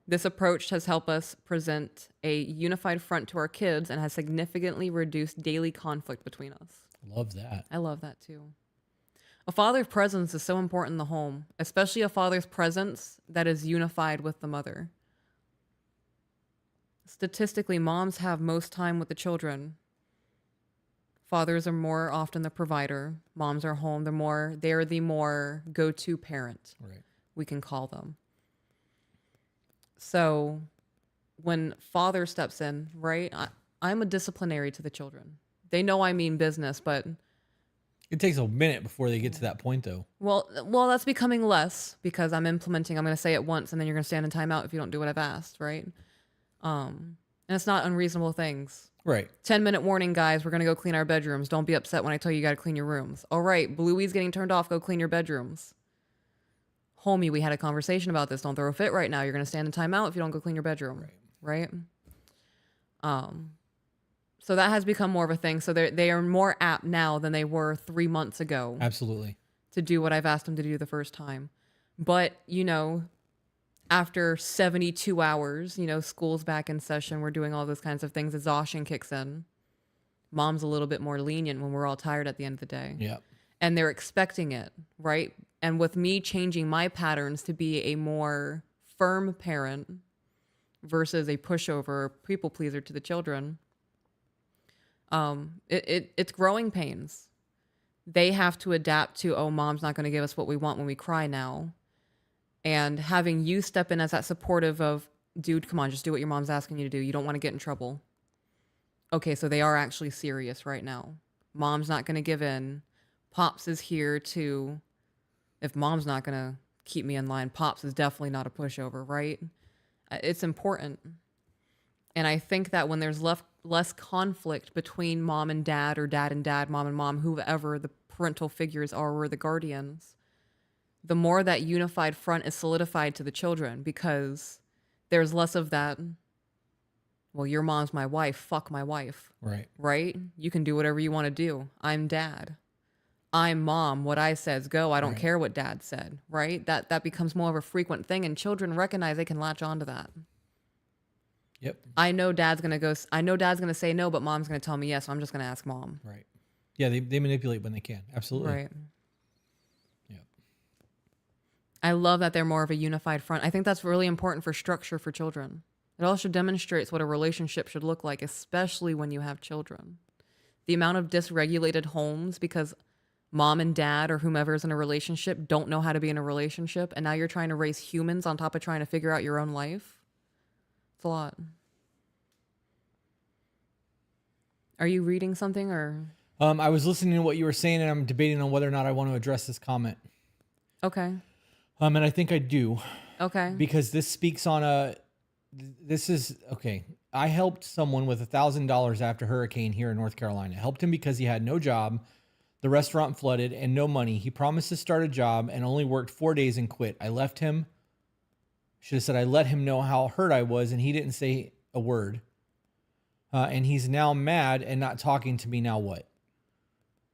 S1: This approach has helped us present a unified front to our kids and has significantly reduced daily conflict between us.
S2: Love that.
S1: I love that too. A father's presence is so important in the home, especially a father's presence that is unified with the mother. Statistically, moms have most time with the children. Fathers are more often the provider. Moms are home. They're the more go-to parent.
S2: Right.
S1: We can call them. So when father steps in, right, I'm a disciplinary to the children. They know I mean business, but
S2: It takes a minute before they get to that point, though.
S1: well, that's becoming less because I'm going to say it once and then you're going to stand in timeout if you don't do what I've asked, right? And it's not unreasonable things.
S2: Right.
S1: 10-minute warning, guys. We're going to go clean our bedrooms. Don't be upset when I tell you got to clean your rooms. All right, Bluey's getting turned off. Go clean your bedrooms. Homie, we had a conversation about this. Don't throw a fit right now. You're going to stand in timeout if you don't go clean your bedroom. Right? So that has become more of a thing. So they are more apt now than they were 3 months ago
S2: Absolutely.
S1: to do what I've asked them to do the first time. But, after 72 hours, school's back in session, we're doing all those kinds of things, exhaustion kicks in. Mom's a little bit more lenient when we're all tired at the end of the day.
S2: Yeah.
S1: And they're expecting it, right? And with me changing my patterns to be a more firm parent versus a pushover or people pleaser to the children, it's growing pains. They have to adapt to, oh, mom's not going to give us what we want when we cry now. And having you step in as that supportive of, dude, come on, just do what your mom's asking you to do. You don't want to get in trouble. Okay, so they are actually serious right now. Mom's not going to give in. Pops is here to, if mom's not going to keep me in line, Pops is definitely not a pushover, right? It's important. And I think that when there's less conflict between mom and dad or dad and dad, mom and mom, whoever the parental figures are or the guardians, the more that unified front is solidified to the children because there's less of that, well, your mom's my wife, fuck my wife.
S2: Right.
S1: Right? You can do whatever you want to do. I'm dad. I'm mom. What I says go. I don't
S2: Right.
S1: care what dad said. Right? That becomes more of a frequent thing, and children recognize they can latch onto that.
S2: Yep.
S1: I know dad's gonna go. I know dad's gonna say no, but mom's gonna tell me yes. So I'm just gonna ask mom.
S2: Right. Yeah, they manipulate when they can. Absolutely.
S1: Right.
S2: Yep.
S1: I love that they're more of a unified front. I think that's really important for structure for children. It also demonstrates what a relationship should look like, especially when you have children. The amount of dysregulated homes because mom and dad or whomever's in a relationship don't know how to be in a relationship, and now you're trying to raise humans on top of trying to figure out your own life. It's a lot. Are you reading something or?
S2: I was listening to what you were saying, and I'm debating on whether or not I want to address this comment.
S1: Okay.
S2: And I think I do,
S1: Okay.
S2: because this speaks on this is okay. I helped someone with $1,000 after hurricane here in North Carolina. Helped him because he had no job, the restaurant flooded, and no money. He promised to start a job and only worked 4 days and quit. I left him. Should have said I let him know how hurt I was, and he didn't say a word. And he's now mad and not talking to me. Now what?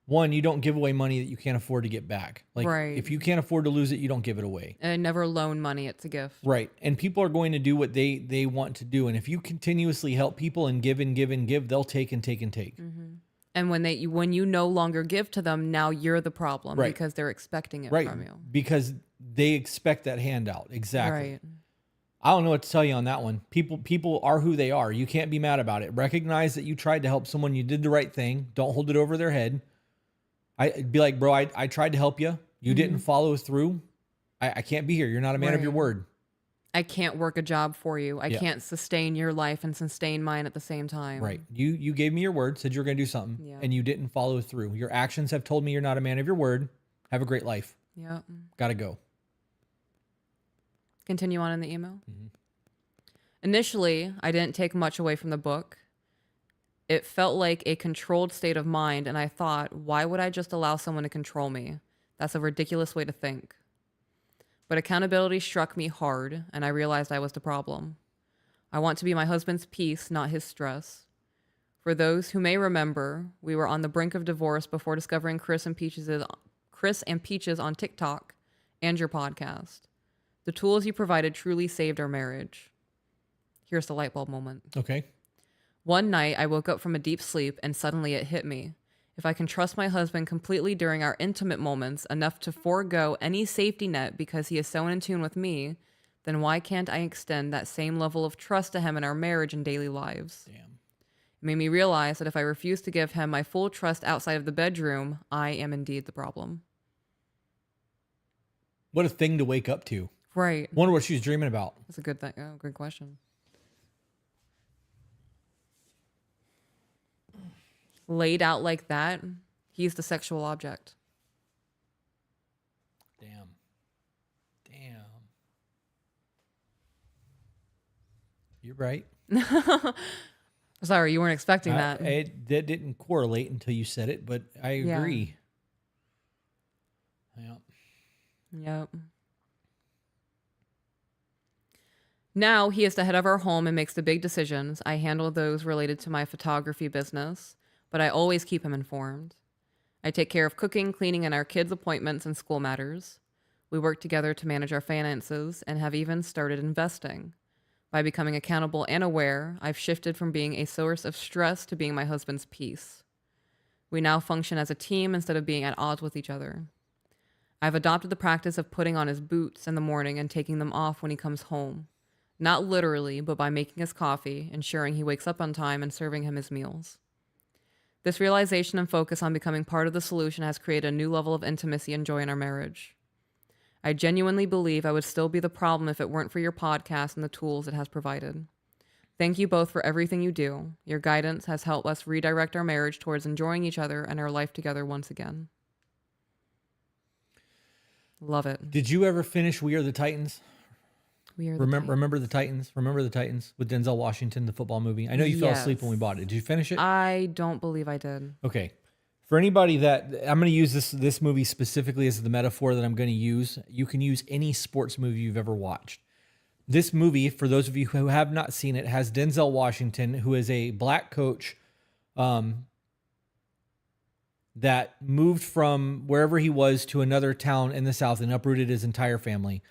S2: One, you don't give away money that you can't afford to get back. Like,
S1: Right.
S2: if you can't afford to lose it, you don't give it away.
S1: And never loan money, it's a gift.
S2: Right. And people are going to do what they want to do. And if you continuously help people and give and give and give, they'll take and take and take.
S1: And when you no longer give to them, now you're the problem
S2: Right.
S1: because they're expecting it
S2: Right.
S1: from you.
S2: Because they expect that handout. Exactly.
S1: Right.
S2: I don't know what to tell you on that one. People are who they are. You can't be mad about it. Recognize that you tried to help someone. You did the right thing. Don't hold it over their head. I'd be like, bro, I tried to help you. You didn't follow through. I can't be here. You're not a man of your
S1: Right.
S2: word.
S1: I can't work a job for you. I
S2: Yeah.
S1: can't sustain your life and sustain mine at the same time.
S2: Right. You gave me your word, said you were going to do something,
S1: Yeah.
S2: and you didn't follow through. Your actions have told me you're not a man of your word. Have a great life.
S1: Yeah.
S2: Got to go.
S1: Continue on in the email.
S2: Mm-hmm.
S1: Initially, I didn't take much away from the book. It felt like a controlled state of mind, and I thought, why would I just allow someone to control me? That's a ridiculous way to think. But accountability struck me hard, and I realized I was the problem. I want to be my husband's peace, not his stress. For those who may remember, we were on the brink of divorce before discovering Chris and Peaches on TikTok and your podcast. The tools you provided truly saved our marriage. Here's the light bulb moment.
S2: Okay.
S1: One night, I woke up from a deep sleep and suddenly it hit me. If I can trust my husband completely during our intimate moments, enough to forego any safety net because he is so in tune with me, then why can't I extend that same level of trust to him in our marriage and daily lives?
S2: Damn.
S1: It made me realize that if I refuse to give him my full trust outside of the bedroom, I am indeed the problem.
S2: What a thing to wake up to.
S1: Right.
S2: Wonder what she was dreaming about.
S1: That's a good thing. Oh, good question. Laid out like that, he's the sexual object.
S2: Damn. You're right.
S1: Sorry, you weren't expecting that.
S2: That didn't correlate until you said it, but I
S1: Yeah.
S2: agree. Yeah.
S1: Yep. Now he is the head of our home and makes the big decisions. I handle those related to my photography business, but I always keep him informed. I take care of cooking, cleaning, and our kids' appointments and school matters. We work together to manage our finances and have even started investing. By becoming accountable and aware, I've shifted from being a source of stress to being my husband's peace. We now function as a team instead of being at odds with each other. I've adopted the practice of putting on his boots in the morning and taking them off when he comes home. Not literally, but by making his coffee, ensuring he wakes up on time, and serving him his meals. This realization and focus on becoming part of the solution has created a new level of intimacy and joy in our marriage. I genuinely believe I would still be the problem if it weren't for your podcast and the tools it has provided. Thank you both for everything you do. Your guidance has helped us redirect our marriage towards enjoying each other and our life together once again. Love it.
S2: Did you ever finish We Are the Titans?
S1: We are the
S2: Remember the Titans? Remember the Titans with Denzel Washington, the football movie? I know you fell asleep when we bought it. Did you finish it?
S1: I don't believe I did.
S2: Okay. For anybody that I'm going to use this movie specifically as the metaphor that I'm going to use, you can use any sports movie you've ever watched. This movie, for those of you who have not seen it, has Denzel Washington, who is a black coach that moved from wherever he was to another town in the South and uprooted his entire family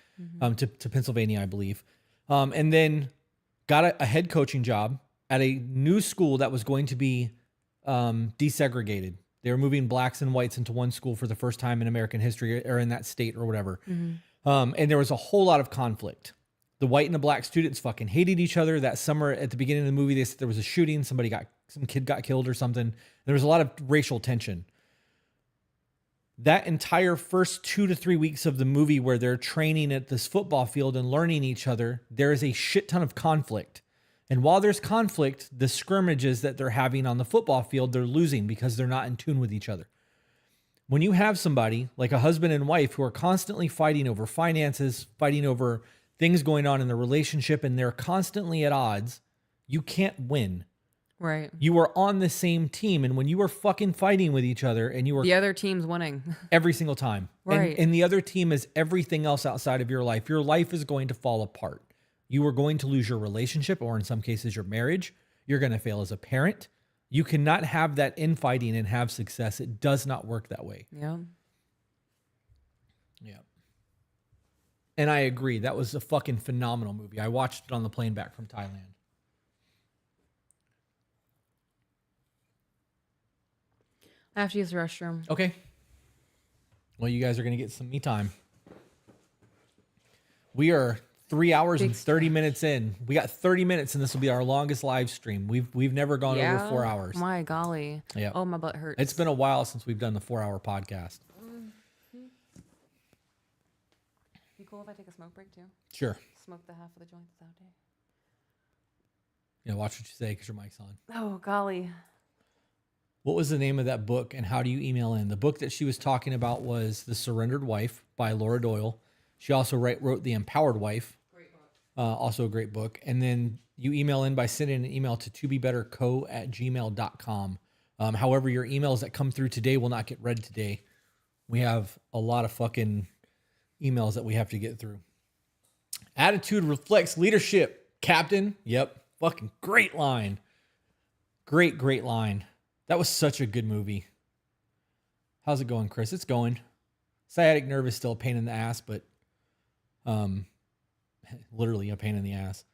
S2: to Pennsylvania, I believe. And then got a head coaching job at a new school that was going to be desegregated. They were moving blacks and whites into one school for the first time in American history or in that state or whatever. And there was a whole lot of conflict. The white and the black students fucking hated each other. That summer at the beginning of the movie, they said there was a shooting. Some kid got killed or something. There was a lot of racial tension. That entire first 2 to 3 weeks of the movie where they're training at this football field and learning each other, there is a shit ton of conflict. And while there's conflict, the scrimmages that they're having on the football field, they're losing because they're not in tune with each other. When you have somebody like a husband and wife who are constantly fighting over finances, fighting over things going on in the relationship, and they're constantly at odds, you can't win.
S1: Right.
S2: You are on the same team. And when you are fucking fighting with each other and you are
S1: The other team's winning.
S2: every single time,
S1: Right.
S2: and the other team is everything else outside of your life is going to fall apart. You are going to lose your relationship, or in some cases, your marriage. You're going to fail as a parent. You cannot have that infighting and have success. It does not work that way.
S1: Yeah.
S2: Yeah. And I agree. That was a fucking phenomenal movie. I watched it on the plane back from Thailand.
S1: I have to use the restroom.
S2: Okay. Well, you guys are going to get some me time. We are 3 hours and 30 minutes in. We got 30 minutes, and this will be our longest live stream. We've never gone over 4 hours.
S1: My golly.
S2: Yeah.
S1: Oh, my butt hurts.
S2: It's been a while since we've done the 4-hour podcast.
S1: You cool if I take a smoke break too?
S2: Sure.
S1: Smoke the half of the joint that's out there.
S2: Yeah, watch what you say because your mic's on.
S1: Oh, golly.
S2: What was the name of that book, and how do you email in? The book that she was talking about was The Surrendered Wife by Laura Doyle. She also wrote The Empowered Wife. Great book. Also a great book. And then you email in by sending an email to tobebetterco@gmail.com. However, your emails that come through today will not get read today. We have a lot of fucking emails that we have to get through. Attitude reflects leadership, Captain. Yep. Fucking great line. Great line. That was such a good movie. How's it going, Chris? It's going. Sciatic nerve is still a pain in the ass, but literally a pain in the ass.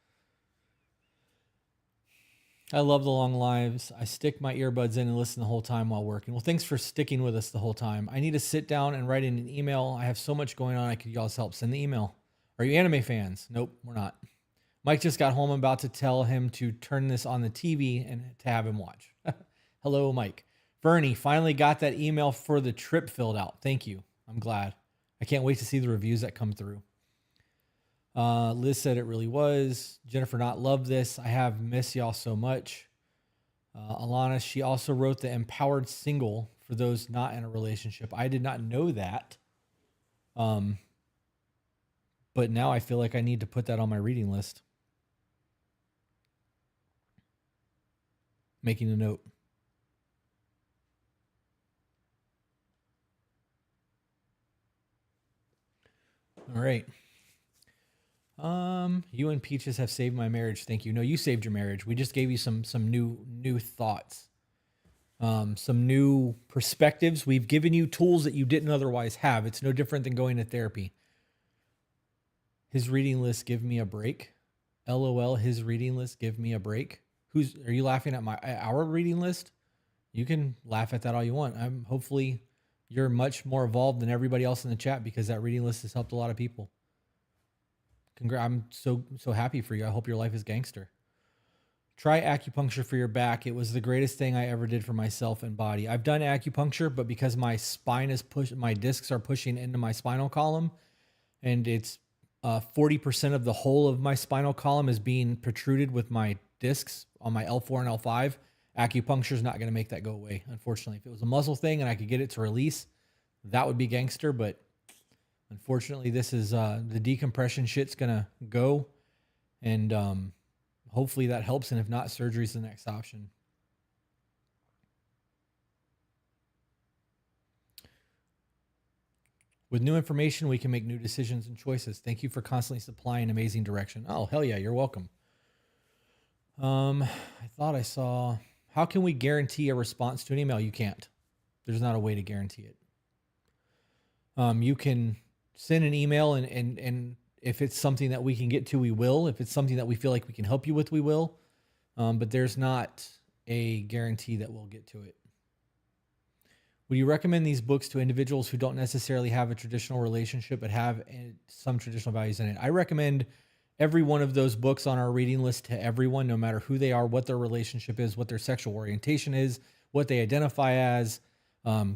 S2: I love the long lives. I stick my earbuds in and listen the whole time while working. Well, thanks for sticking with us the whole time. I need to sit down and write in an email. I have so much going on. I could y'all's help. Send the email. Are you anime fans? Nope, we're not. Mike just got home. I'm about to tell him to turn this on the TV and to have him watch. Hello, Mike. Bernie, finally got that email for the trip filled out. Thank you. I'm glad. I can't wait to see the reviews that come through. Liz said it really was. Jennifer not love this. I have missed y'all so much. Alana, she also wrote the empowered single for those not in a relationship. I did not know that. But now I feel like I need to put that on my reading list. Making a note. All right. You and Peaches have saved my marriage. Thank you. No, you saved your marriage. We just gave you some new thoughts. Some new perspectives. We've given you tools that you didn't otherwise have. It's no different than going to therapy. His reading list, give me a break. LOL, his reading list, give me a break. Are you laughing at our reading list? You can laugh at that all you want. Hopefully you're much more evolved than everybody else in the chat because that reading list has helped a lot of people. I'm so happy for you. I hope your life is gangster. Try acupuncture for your back. It was the greatest thing I ever did for myself and body. I've done acupuncture, but because my spine is my discs are pushing into my spinal column, and it's 40% of the whole of my spinal column is being protruded with my discs on my L4 and L5. Acupuncture is not going to make that go away, unfortunately. If it was a muscle thing and I could get it to release, that would be gangster, but unfortunately, this is the decompression shit's going to go, and hopefully that helps, and if not, surgery is the next option. With new information, we can make new decisions and choices. Thank you for constantly supplying amazing direction. Oh, hell yeah, you're welcome. I thought I saw... How can we guarantee a response to an email? You can't. There's not a way to guarantee it. You can send an email and if it's something that we can get to, we will. If it's something that we feel like we can help you with, we will. But there's not a guarantee that we'll get to it. Would you recommend these books to individuals who don't necessarily have a traditional relationship but have some traditional values in it? I recommend every one of those books on our reading list to everyone, no matter who they are, what their relationship is, what their sexual orientation is, what they identify as,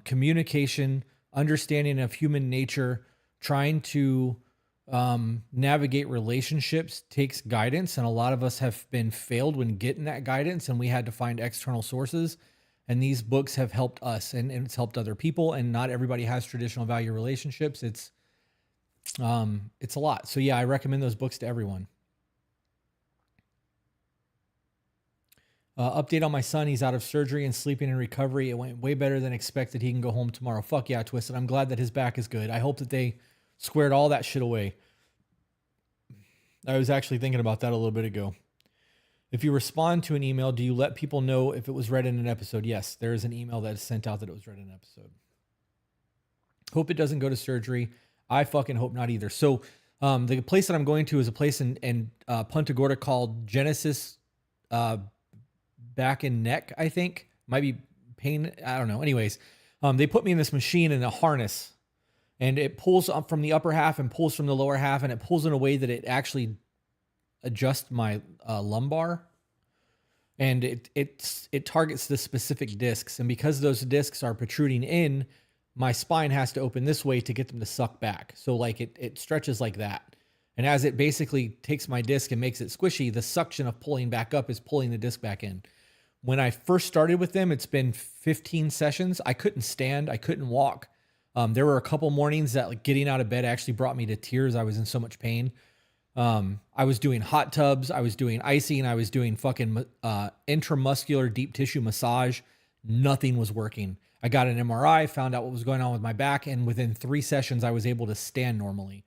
S2: communication, understanding of human nature, trying to navigate relationships takes guidance. And a lot of us have been failed when getting that guidance, and we had to find external sources. And these books have helped us, and it's helped other people. And not everybody has traditional value relationships. It's a lot. So yeah, I recommend those books to everyone. Update on my son. He's out of surgery and sleeping in recovery. It went way better than expected. He can go home tomorrow. Fuck yeah, Twisted. I'm glad that his back is good. I hope that they squared all that shit away. I was actually thinking about that a little bit ago. If you respond to an email, do you let people know if it was read in an episode? Yes, there is an email that is sent out that it was read in an episode. Hope it doesn't go to surgery. I fucking hope not either. So the place that I'm going to is a place in Punta Gorda called Genesis Back and Neck, I think. Might be pain. I don't know. Anyways, they put me in this machine in a harness, and it pulls up from the upper half and pulls from the lower half, and it pulls in a way that it actually adjusts my lumbar, and it targets the specific discs. And because those discs are protruding in, my spine has to open this way to get them to suck back. So like it stretches like that. And as it basically takes my disc and makes it squishy, the suction of pulling back up is pulling the disc back in. When I first started with them, it's been 15 sessions. I couldn't stand. I couldn't walk. There were a couple mornings that like getting out of bed actually brought me to tears. I was in so much pain. I was doing hot tubs. I was doing icing. I was doing fucking intramuscular deep tissue massage. Nothing was working. I got an MRI, found out what was going on with my back, and within 3 sessions, I was able to stand normally.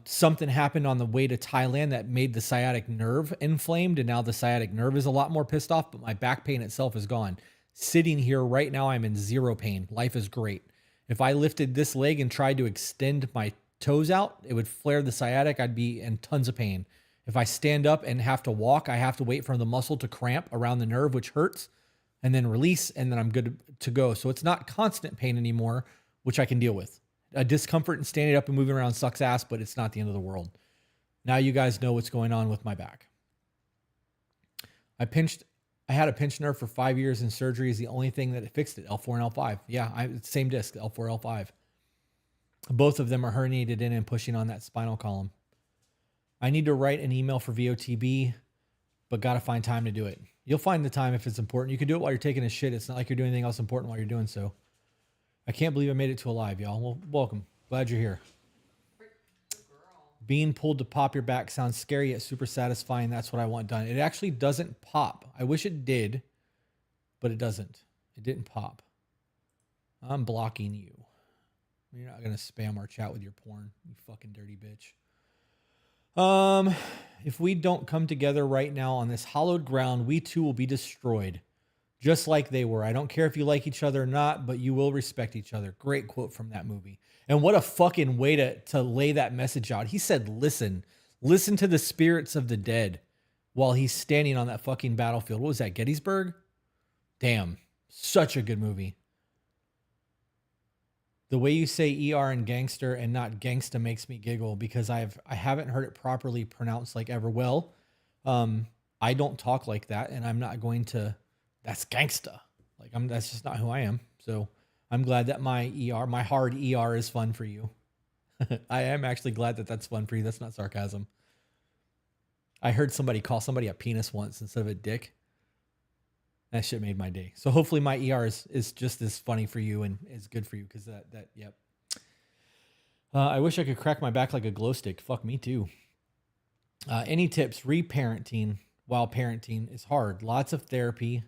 S2: Something happened on the way to Thailand that made the sciatic nerve inflamed, and now the sciatic nerve is a lot more pissed off, but my back pain itself is gone. Sitting here right now, I'm in zero pain. Life is great. If I lifted this leg and tried to extend my toes out, it would flare the sciatic. I'd be in tons of pain. If I stand up and have to walk, I have to wait for the muscle to cramp around the nerve, which hurts, and then release, and then I'm good to go. So it's not constant pain anymore, which I can deal with. A discomfort in standing up and moving around sucks ass, but it's not the end of the world. Now you guys know what's going on with my back. I had a pinched nerve for 5 years, and surgery is the only thing that fixed it. L4 and L5. Yeah, same disc, L4, L5. Both of them are herniated in and pushing on that spinal column. I need to write an email for VOTB, but got to find time to do it. You'll find the time if it's important. You can do it while you're taking a shit. It's not like you're doing anything else important while you're doing so. I can't believe I made it to alive, y'all. Well, welcome. Glad you're here. Being pulled to pop your back sounds scary yet super satisfying. That's what I want done. It actually doesn't pop. I wish it did, but it doesn't. It didn't pop. I'm blocking you. You're not going to spam our chat with your porn, you fucking dirty bitch. If we don't come together right now on this hallowed ground, we too will be destroyed, just like they were. I don't care if you like each other or not, but you will respect each other. Great quote from that movie. And what a fucking way to lay that message out. He said, listen to the spirits of the dead while he's standing on that fucking battlefield. What was that, Gettysburg? Damn, such a good movie. The way you say ER and gangster and not gangsta makes me giggle because I haven't heard it properly pronounced like ever. Well, I don't talk like that, and I'm not going to. That's gangsta. That's just not who I am. So I'm glad that my hard ER is fun for you. I am actually glad that that's fun for you. That's not sarcasm. I heard somebody call somebody a penis once instead of a dick. That shit made my day. So hopefully my ER is just as funny for you and is good for you because yep. I wish I could crack my back like a glow stick. Fuck me too. Any tips? Reparenting while parenting is hard. Lots of therapy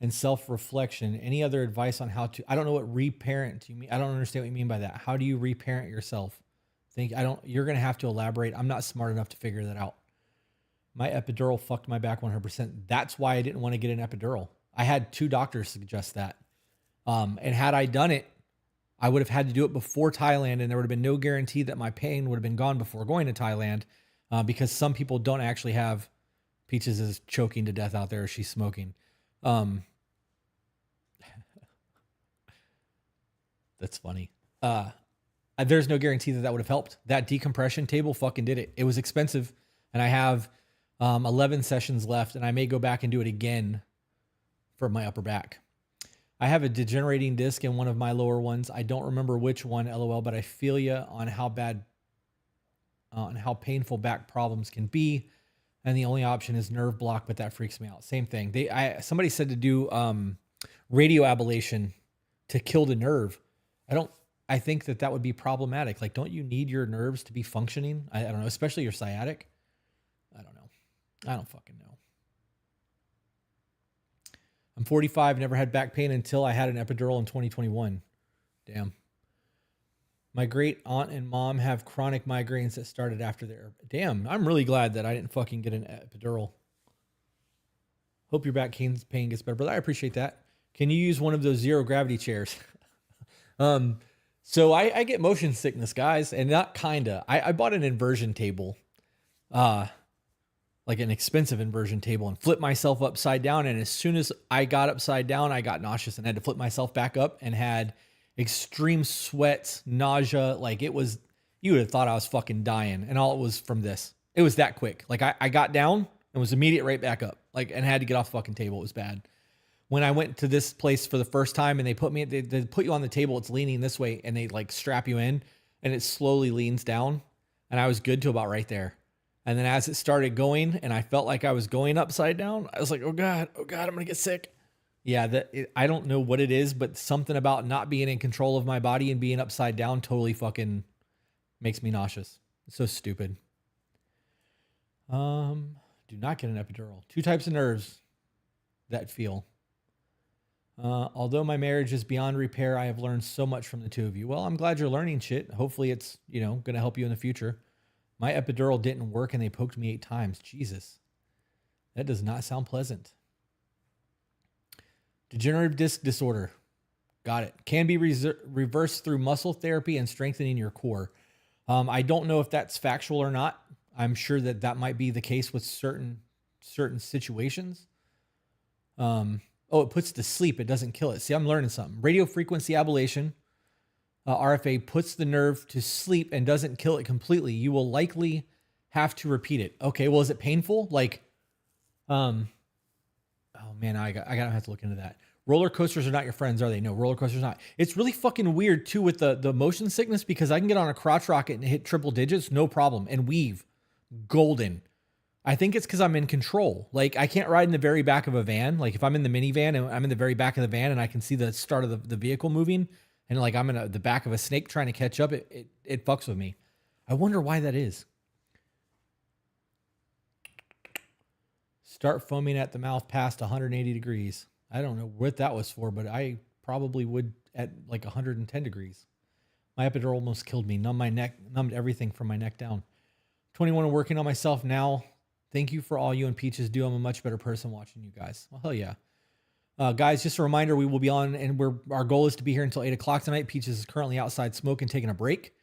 S2: and self-reflection. Any other advice on how to? I don't know what reparent you mean. I don't understand what you mean by that. How do you reparent yourself? You're gonna have to elaborate. I'm not smart enough to figure that out. My epidural fucked my back 100%. That's why I didn't want to get an epidural. I had 2 doctors suggest that. And had I done it, I would have had to do it before Thailand, and there would have been no guarantee that my pain would have been gone before going to Thailand, because some people don't actually have. Peaches is choking to death out there as she's smoking. That's funny. There's no guarantee that would have helped. That decompression table fucking did it. It was expensive, and I have 11 sessions left, and I may go back and do it again for my upper back. I have a degenerating disc in one of my lower ones. I don't remember which one, LOL, but I feel you on how bad, on how painful back problems can be. And the only option is nerve block, but that freaks me out. Same thing. Somebody said to do radio ablation to kill the nerve. I think that would be problematic. Like, don't you need your nerves to be functioning? I don't know, especially your sciatic. I don't know. I don't fucking know. I'm 45, never had back pain until I had an epidural in 2021. Damn. My great aunt and mom have chronic migraines that started after their... Damn, I'm really glad that I didn't fucking get an epidural. Hope your back pain gets better, brother. I appreciate that. Can you use one of those zero gravity chairs? So I get motion sickness, guys, and not kinda. I bought an inversion table. Like an expensive inversion table, and flipped myself upside down. And as soon as I got upside down, I got nauseous and had to flip myself back up and had extreme sweats, nausea. Like it was, you would have thought I was fucking dying. And all it was from this. It was that quick. Like I got down and was immediate right back up, like, and had to get off the fucking table. It was bad. When I went to this place for the first time and they put you on the table, it's leaning this way and they like strap you in and it slowly leans down. And I was good to about right there. And then as it started going and I felt like I was going upside down, I was like, oh God, I'm going to get sick. Yeah, I don't know what it is, but something about not being in control of my body and being upside down totally fucking makes me nauseous. It's so stupid. Do not get an epidural. 2 types of nerves that feel. Although my marriage is beyond repair, I have learned so much from the two of you. Well, I'm glad you're learning shit. Hopefully it's, going to help you in the future. My epidural didn't work and they poked me 8 times. Jesus. That does not sound pleasant. Degenerative disc disorder. Got it. Can be reversed through muscle therapy and strengthening your core. I don't know if that's factual or not. I'm sure that might be the case with certain situations. It puts to sleep. It doesn't kill it. See, I'm learning something. Radio frequency ablation. RFA puts the nerve to sleep and doesn't kill it completely. You will likely have to repeat it. Okay, well, is it painful? Like, oh man, I gotta have to look into that. Roller coasters are not your friends, are they? No, roller coasters not. It's really fucking weird too with the motion sickness, because I can get on a crotch rocket and hit triple digits, no problem, and weave. Golden. I think it's because I'm in control. Like, I can't ride in the very back of a van. Like, if I'm in the minivan and I'm in the very back of the van and I can see the start of the vehicle moving, and like I'm in the back of a snake trying to catch up, it fucks with me. I wonder why that is. Start foaming at the mouth past 180 degrees. I don't know what that was for, but I probably would at like 110 degrees. My epidural almost killed me. Numbed everything from my neck down. 21 and working on myself now. Thank you for all you and Peaches do. I'm a much better person watching you guys. Well, hell yeah. Guys, just a reminder, we will be on, and our goal is to be here until 8 o'clock tonight. Peaches is currently outside smoking, taking a break.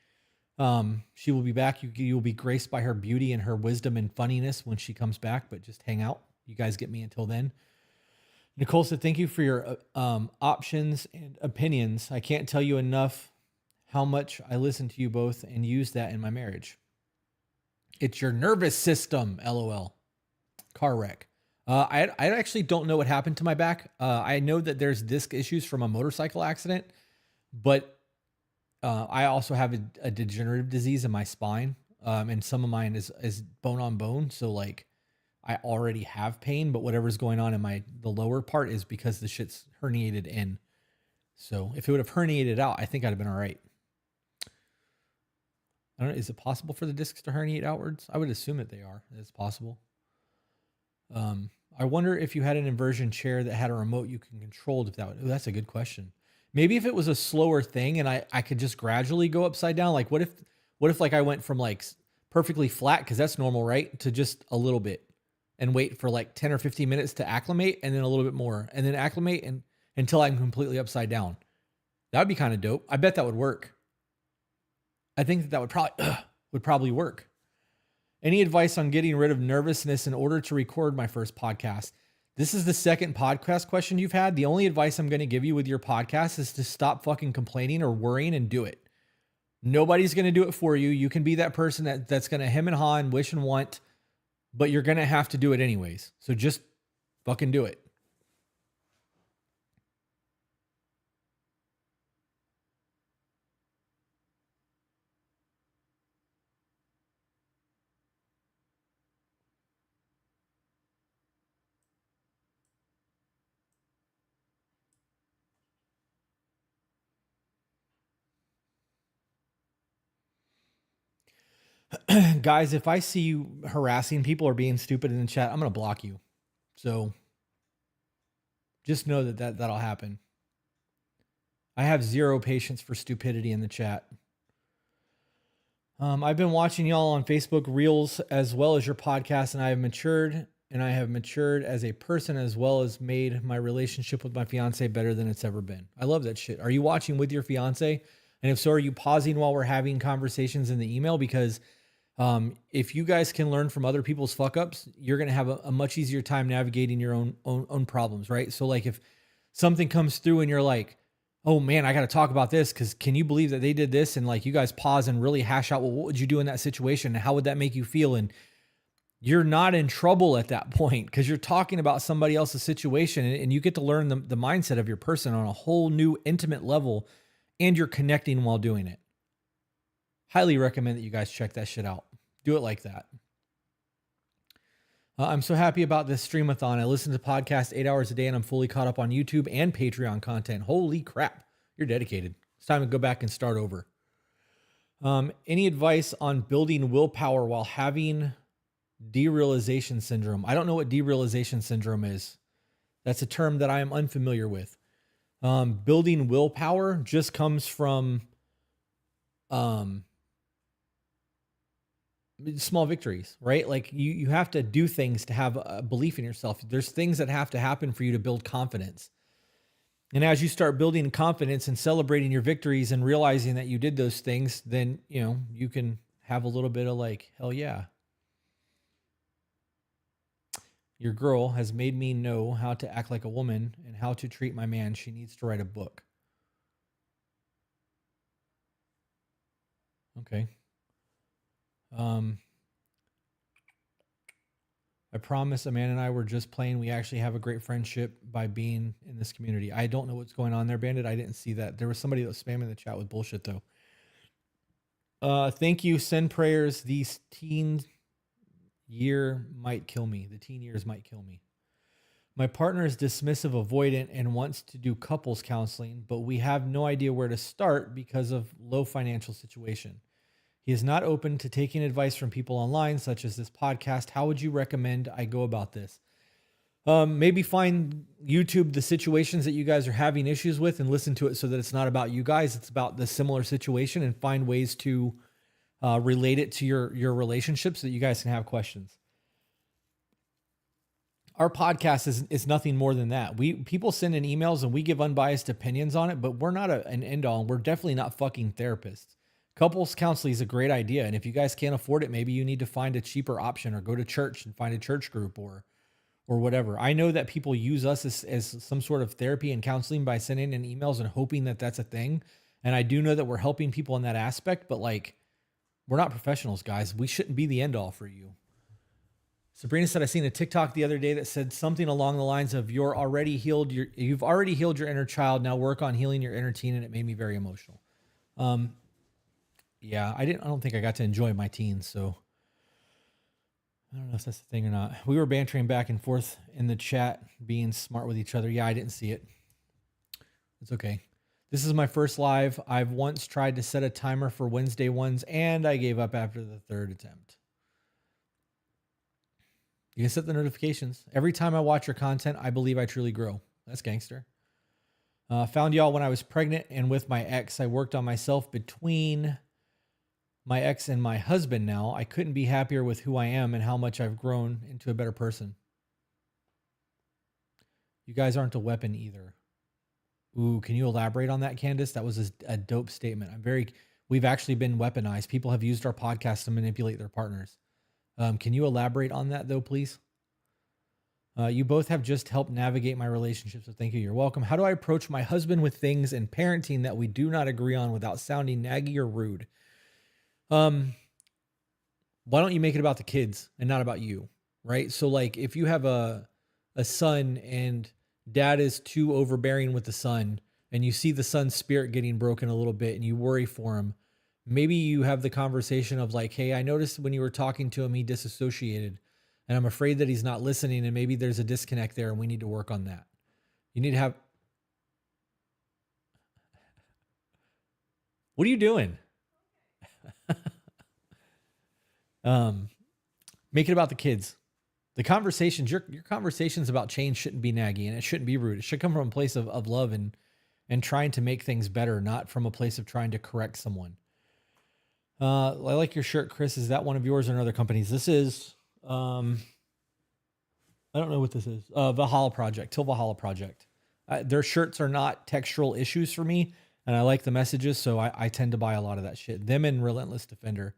S2: She will be back. You will be graced by her beauty and her wisdom and funniness when she comes back, but just hang out. You guys get me until then. Nicole said, thank you for your options and opinions. I can't tell you enough how much I listen to you both and use that in my marriage. It's your nervous system, LOL. Car wreck. I actually don't know what happened to my back. I know that there's disc issues from a motorcycle accident, but I also have a degenerative disease in my spine, and some of mine is bone on bone. So like, I already have pain, but whatever's going on in the lower part is because the shit's herniated in. So if it would have herniated out, I think I'd have been all right. I don't know. Is it possible for the discs to herniate outwards? I would assume that they are. It's possible. I wonder if you had an inversion chair that had a remote you can control. That's a good question. Maybe if it was a slower thing and I could just gradually go upside down. Like what if like I went from like perfectly flat, cause that's normal, right? To just a little bit and wait for like 10 or 15 minutes to acclimate, and then a little bit more, and then acclimate. And until I'm completely upside down. That would be kind of dope. I bet that would work. I think that would probably work. Any advice on getting rid of nervousness in order to record my first podcast? This is the second podcast question you've had. The only advice I'm going to give you with your podcast is to stop fucking complaining or worrying and do it. Nobody's going to do it for you. You can be that person that's going to hem and haw and wish and want, but you're going to have to do it anyways. So just fucking do it. Guys, if I see you harassing people or being stupid in the chat, I'm going to block you. So just know that'll happen. I have zero patience for stupidity in the chat. I've been watching y'all on Facebook Reels as well as your podcast, and I have matured as a person as well as made my relationship with my fiance better than it's ever been. I love that shit. Are you watching with your fiance? And if so, are you pausing while we're having conversations in the email? Because if you guys can learn from other people's fuck ups, you're going to have a much easier time navigating your own problems, right? So like if something comes through and you're like, oh man, I got to talk about this because can you believe that they did this? And like you guys pause and really hash out, well, what would you do in that situation? And how would that make you feel? And you're not in trouble at that point because you're talking about somebody else's situation and you get to learn the mindset of your person on a whole new intimate level, and you're connecting while doing it. Highly recommend that you guys check that shit out. Do it like that. I'm so happy about this streamathon. I listen to podcasts 8 hours a day and I'm fully caught up on YouTube and Patreon content. Holy crap. You're dedicated. It's time to go back and start over. Any advice on building willpower while having derealization syndrome? I don't know what derealization syndrome is. That's a term that I am unfamiliar with. Building willpower just comes from small victories, right? Like you have to do things to have a belief in yourself. There's things that have to happen for you to build confidence. And as you start building confidence and celebrating your victories and realizing that you did those things, then, you can have a little bit of like, hell yeah. Your girl has made me know how to act like a woman and how to treat my man. She needs to write a book. Okay. I promise Amanda and I were just playing. We actually have a great friendship by being in this community. I don't know what's going on there, Bandit. I didn't see that. There was somebody that was spamming the chat with bullshit though. Thank you. Send prayers. These teen years might kill me. My partner is dismissive, avoidant, and wants to do couples counseling, but we have no idea where to start because of low financial situation. He is not open to taking advice from people online, such as this podcast. How would you recommend I go about this? Maybe find YouTube the situations that you guys are having issues with and listen to it so that it's not about you guys. It's about the similar situation, and find ways to relate it to your relationship so that you guys can have questions. Our podcast is nothing more than that. People send in emails and we give unbiased opinions on it, but we're not an end all. And we're definitely not fucking therapists. Couples counseling is a great idea. And if you guys can't afford it, maybe you need to find a cheaper option or go to church and find a church group or whatever. I know that people use us as some sort of therapy and counseling by sending in emails and hoping that that's a thing. And I do know that we're helping people in that aspect, but like, we're not professionals, guys. We shouldn't be the end all for you. Sabrina said, I seen a TikTok the other day that said something along the lines of you've already healed your inner child. Now work on healing your inner teen. And it made me very emotional. Yeah, I don't think I got to enjoy my teens. So I don't know if that's the thing or not. We were bantering back and forth in the chat, being smart with each other. Yeah, I didn't see it. It's okay. This is my first live. I've once tried to set a timer for Wednesday ones and I gave up after the third attempt. You can set the notifications. Every time I watch your content, I believe I truly grow. That's gangster. Found y'all when I was pregnant and with my ex. I worked on myself between my ex and my husband now. I couldn't be happier with who I am and how much I've grown into a better person. You guys aren't a weapon either. Ooh, can you elaborate on that, Candace? That was a dope statement. We've actually been weaponized. People have used our podcast to manipulate their partners. Can you elaborate on that though, please? You both have just helped navigate my relationship, so thank you. You're welcome. How do I approach my husband with things in parenting that we do not agree on without sounding naggy or rude? Why don't you make it about the kids and not about you, right? So like if you have a son and dad is too overbearing with the son and you see the son's spirit getting broken a little bit and you worry for him, maybe you have the conversation of like, hey, I noticed when you were talking to him, he disassociated and I'm afraid that he's not listening and maybe there's a disconnect there and we need to work on that. You need to have, what are you doing? Make it about the kids. The conversations, your conversations about change shouldn't be naggy and it shouldn't be rude. It should come from a place of love and trying to make things better, not from a place of trying to correct someone. I like your shirt, Chris. Is that one of yours or another company's? This is, I don't know what this is. Valhalla Project, Till Valhalla Project. Their shirts are not textural issues for me, and I like the messages, so I tend to buy a lot of that shit. Them and Relentless Defender.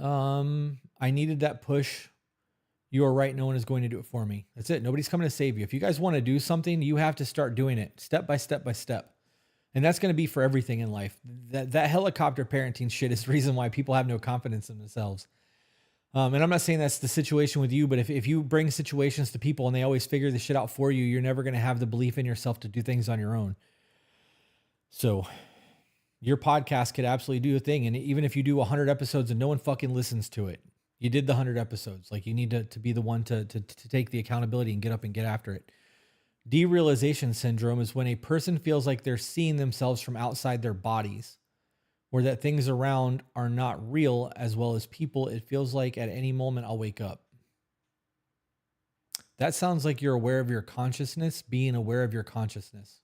S2: I needed that push. You are right. No one is going to do it for me. That's it. Nobody's coming to save you. If you guys want to do something, you have to start doing it step by step by step. And that's going to be for everything in life. That helicopter parenting shit is the reason why people have no confidence in themselves. And I'm not saying that's the situation with you, but if you bring situations to people and they always figure the shit out for you, you're never going to have the belief in yourself to do things on your own. So your podcast could absolutely do a thing. And even if you do 100 episodes and no one fucking listens to it, you did the 100 episodes. Like you need to be the one to take the accountability and get up and get after it. Derealization syndrome is when a person feels like they're seeing themselves from outside their bodies, or that things around are not real as well as people. It feels like at any moment I'll wake up. That sounds like you're aware of your consciousness, being aware of your consciousness.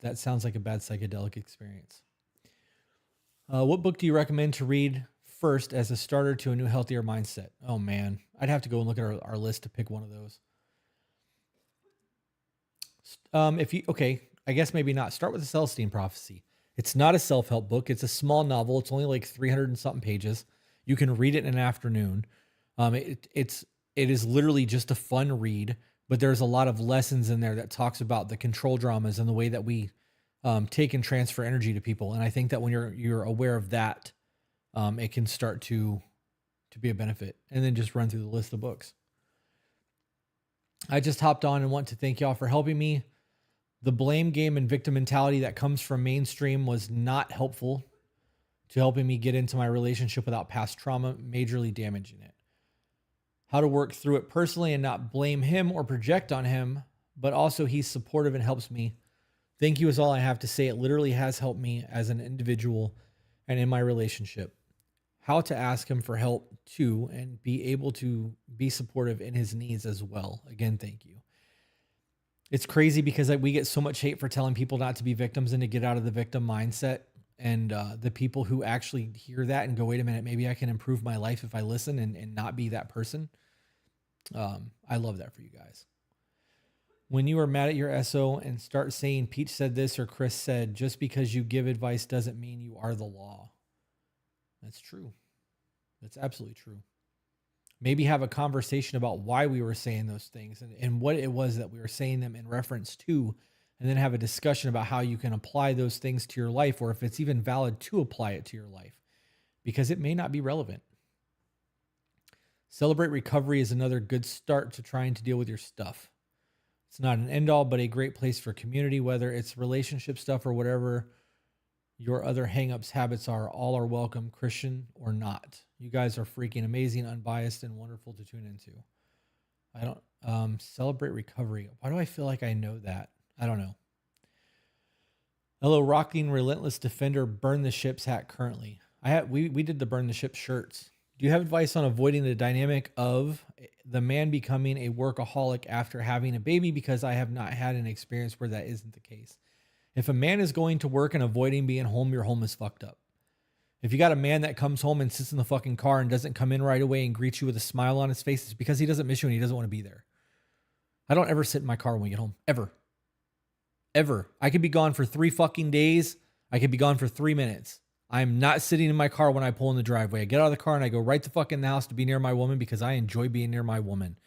S2: That sounds like a bad psychedelic experience. What book do you recommend to read first as a starter to a new, healthier mindset? Oh man, I'd have to go and look at our list to pick one of those. I guess maybe not. Start with the Celestine Prophecy. It's not a self-help book. It's a small novel. It's only like 300 and something pages. You can read it in an afternoon. It is literally just a fun read, but there's a lot of lessons in there that talks about the control dramas and the way that we take and transfer energy to people. And I think that when you're aware of that, it can start to be a benefit. And then just run through the list of books. I just hopped on and want to thank y'all for helping me. The blame game and victim mentality that comes from mainstream was not helpful to helping me get into my relationship without past trauma, majorly damaging it. How to work through it personally and not blame him or project on him, but also he's supportive and helps me. Thank you is all I have to say. It literally has helped me as an individual and in my relationship. How to ask him for help too and be able to be supportive in his needs as well. Again, thank you. It's crazy because we get so much hate for telling people not to be victims and to get out of the victim mindset. And the people who actually hear that and go, wait a minute, maybe I can improve my life if I listen and not be that person. I love that for you guys. When you are mad at your SO and start saying Peach said this or Chris said, just because you give advice doesn't mean you are the law. That's true. That's absolutely true. Maybe have a conversation about why we were saying those things and what it was that we were saying them in reference to, and then have a discussion about how you can apply those things to your life, or if it's even valid to apply it to your life, because it may not be relevant. Celebrate recovery is another good start to trying to deal with your stuff. It's not an end all, but a great place for community, whether it's relationship stuff or whatever your other hangups, habits are. All are welcome, Christian or not. You guys are freaking amazing, unbiased, and wonderful to tune into. I don't celebrate recovery. Why do I feel like I know that? I don't know. Hello, rocking Relentless Defender Burn the Ships hat currently. We did the Burn the Ship shirts. Do you have advice on avoiding the dynamic of the man becoming a workaholic after having a baby? Because I have not had an experience where that isn't the case. If a man is going to work and avoiding being home, your home is fucked up. If you got a man that comes home and sits in the fucking car and doesn't come in right away and greet you with a smile on his face, it's because he doesn't miss you and he doesn't want to be there. I don't ever sit in my car when we get home. Ever. Ever. I could be gone for 3 fucking days. I could be gone for 3 minutes. I'm not sitting in my car when I pull in the driveway. I get out of the car and I go right the fuck in the house to be near my woman because I enjoy being near my woman.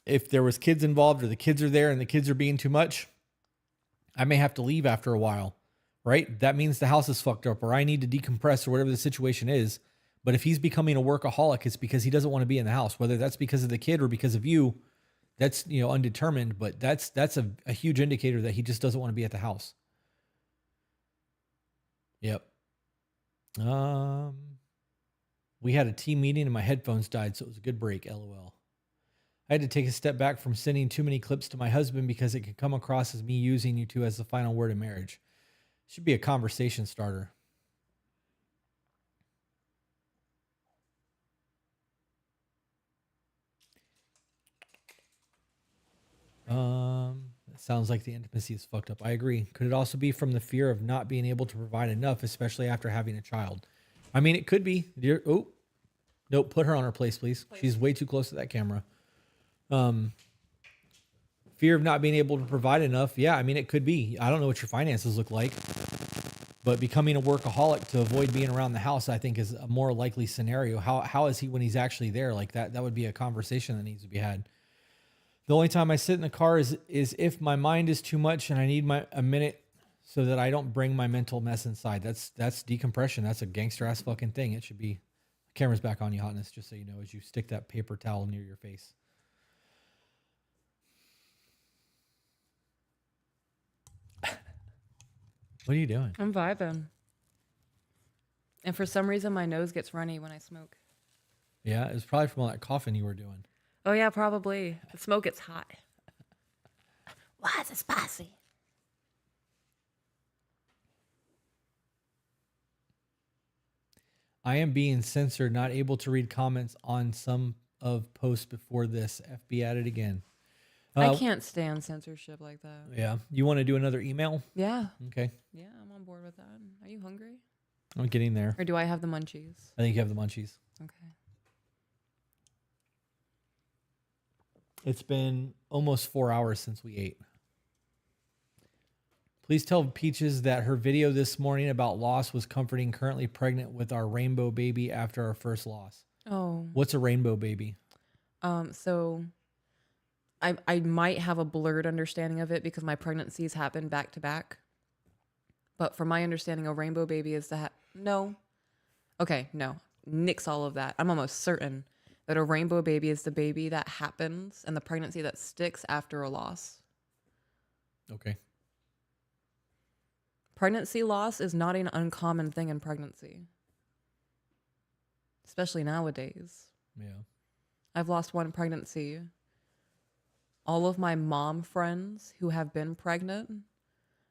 S2: If there was kids involved or the kids are there and the kids are being too much, I may have to leave after a while, right? That means the house is fucked up or I need to decompress or whatever the situation is. But if he's becoming a workaholic, it's because he doesn't want to be in the house, whether that's because of the kid or because of you. That's, undetermined, but that's a huge indicator that he just doesn't want to be at the house. Yep. We had a team meeting and my headphones died, so it was a good break, LOL. I had to take a step back from sending too many clips to my husband because it could come across as me using you two as the final word in marriage. Should be a conversation starter. It sounds like the intimacy is fucked up. I agree. Could it also be from the fear of not being able to provide enough, especially after having a child? I mean, it could be. Oh, nope. Put her on her place, please. She's way too close to that camera. Fear of not being able to provide enough. Yeah, I mean, it could be. I don't know what your finances look like, but becoming a workaholic to avoid being around the house, I think, is a more likely scenario. How is he when he's actually there? Like that would be a conversation that needs to be had. The only time I sit in the car is if my mind is too much and I need a minute so that I don't bring my mental mess inside. That's decompression. That's a gangster ass fucking thing. It should be. Camera's back on you, Hotness, just so you know, as you stick that paper towel near your face. What are you doing?
S1: I'm vibing. And for some reason, my nose gets runny when I smoke.
S2: Yeah, it was probably from all that coughing you were doing.
S1: Oh, yeah, probably. The smoke gets hot. Why is it spicy?
S2: I am being censored, not able to read comments on some of posts before this. FB at it again.
S1: I can't stand censorship like that.
S2: Yeah. You want to do another email?
S1: Yeah.
S2: Okay.
S1: Yeah, I'm on board with that. Are you hungry?
S2: I'm getting there.
S1: Or do I have the munchies?
S2: I think you have the munchies.
S1: Okay.
S2: It's been almost 4 hours since we ate. Please tell Peaches that her video this morning about loss was comforting, currently pregnant with our rainbow baby after our first loss.
S1: Oh.
S2: What's a rainbow baby?
S1: So I might have a blurred understanding of it because my pregnancies happen back to back. But from my understanding, a rainbow baby is no. Okay, no. Nix all of that. I'm almost certain that a rainbow baby is the baby that happens and the pregnancy that sticks after a loss.
S2: Okay.
S1: Pregnancy loss is not an uncommon thing in pregnancy, especially nowadays.
S2: Yeah.
S1: I've lost one pregnancy. All of my mom friends who have been pregnant, I'm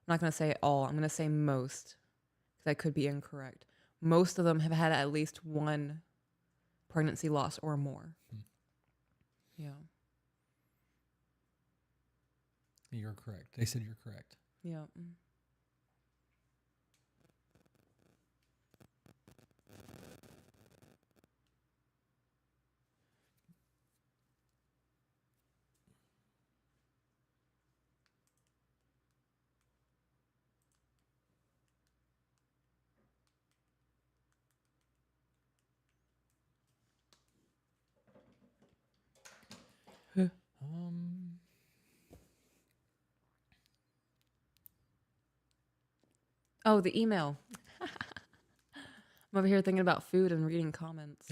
S1: not going to say all, I'm going to say most, because I could be incorrect. Most of them have had at least one pregnancy loss or more. Yeah.
S2: You're correct. They said you're correct.
S1: Yeah. Oh, the email. I'm over here thinking about food and reading comments.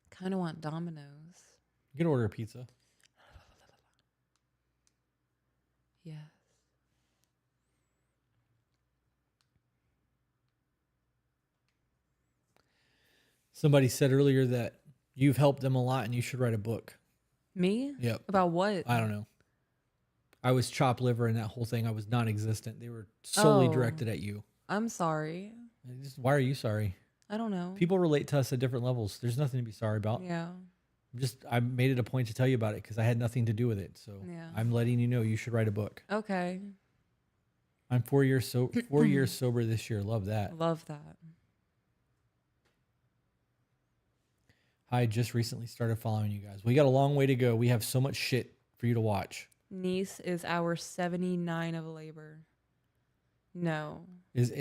S1: Kind of want Domino's.
S2: You can order a pizza.
S1: Yes.
S2: Somebody said earlier that you've helped them a lot and you should write a book.
S1: Me?
S2: Yep.
S1: About what?
S2: I don't know. I was chopped liver and that whole thing. I was non-existent. They were solely directed at you.
S1: I'm sorry.
S2: Why are you sorry?
S1: I don't know.
S2: People relate to us at different levels. There's nothing to be sorry about.
S1: Yeah.
S2: I made it a point to tell you about it because I had nothing to do with it. So
S1: Yeah.
S2: I'm letting you know you should write a book.
S1: Okay.
S2: I'm 4 years 4 years sober this year. Love that.
S1: Love that.
S2: I just recently started following you guys. We got a long way to go. We have so much shit for you to watch.
S1: Niece is hour 79 of labor. No.
S2: Is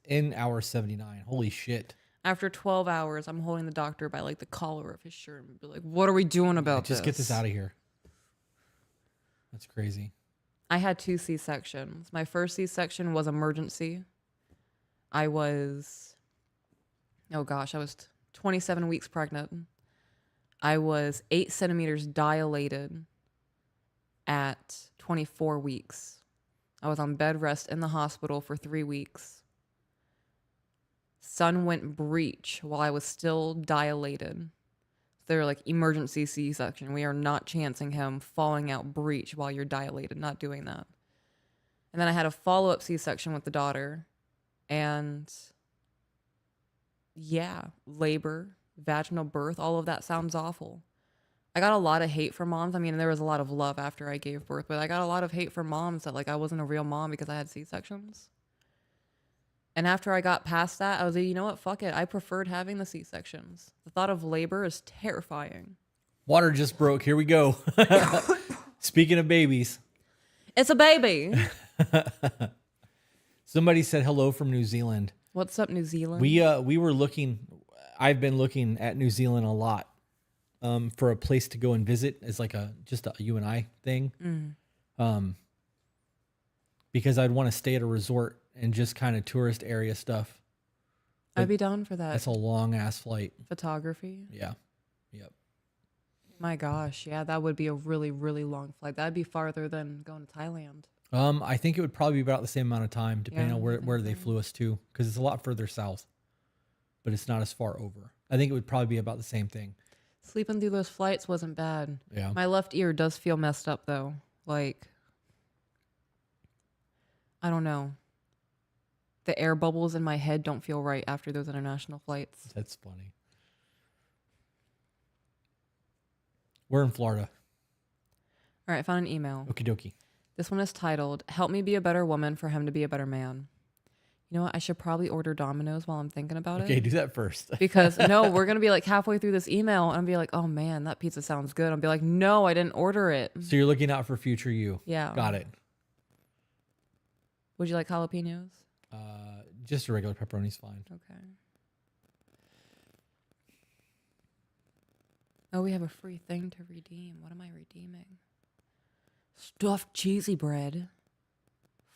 S2: in hour 79. Holy shit.
S1: After 12 hours, I'm holding the doctor by like the collar of his shirt and be like, what are we doing about this?
S2: Just get this out of here. That's crazy.
S1: I had 2 C-sections. My first C-section was emergency. I was 27 weeks pregnant. I was 8 centimeters dilated at 24 weeks. I was on bed rest in the hospital for 3 weeks. Son went breech while I was still dilated. They're like, emergency C-section. We are not chancing him falling out breech while you're dilated. Not doing that. And then I had a follow-up C-section with the daughter. And yeah, labor, vaginal birth, all of that sounds awful. I got a lot of hate from moms. I mean, there was a lot of love after I gave birth, but I got a lot of hate from moms that like I wasn't a real mom because I had C-sections. And after I got past that, I was like, you know what? Fuck it. I preferred having the C-sections. The thought of labor is terrifying.
S2: Water just broke. Here we go. Speaking of babies.
S1: It's a baby.
S2: Somebody said hello from New Zealand.
S1: What's up, New Zealand?
S2: We were looking. I've been looking at New Zealand a lot for a place to go and visit as like just a you and I thing. Because I'd want to stay at a resort and just kind of tourist area stuff.
S1: I'd be down for that.
S2: That's a long ass flight.
S1: Photography.
S2: Yeah. Yep.
S1: My gosh, yeah, that would be a really, really long flight. That'd be farther than going to Thailand.
S2: I think it would probably be about the same amount of time, depending on where they flew us to, because it's a lot further south, but it's not as far over. I think it would probably be about the same thing.
S1: Sleeping through those flights wasn't bad.
S2: Yeah.
S1: My left ear does feel messed up though. Like, I don't know. The air bubbles in my head don't feel right after those international flights.
S2: That's funny. We're in Florida.
S1: All right, I found an email.
S2: Okie dokie.
S1: This one is titled, Help Me Be a Better Woman for Him to Be a Better Man. You know what? I should probably order Domino's while I'm thinking about it.
S2: Okay, do that first.
S1: Because no, we're going to be like halfway through this email and I'll be like, oh man, that pizza sounds good. I'll be like, no, I didn't order it.
S2: So you're looking out for future you.
S1: Yeah.
S2: Got it.
S1: Would you like jalapenos?
S2: Just a regular pepperoni's fine.
S1: Okay. Oh, we have a free thing to redeem. What am I redeeming? Stuffed cheesy bread.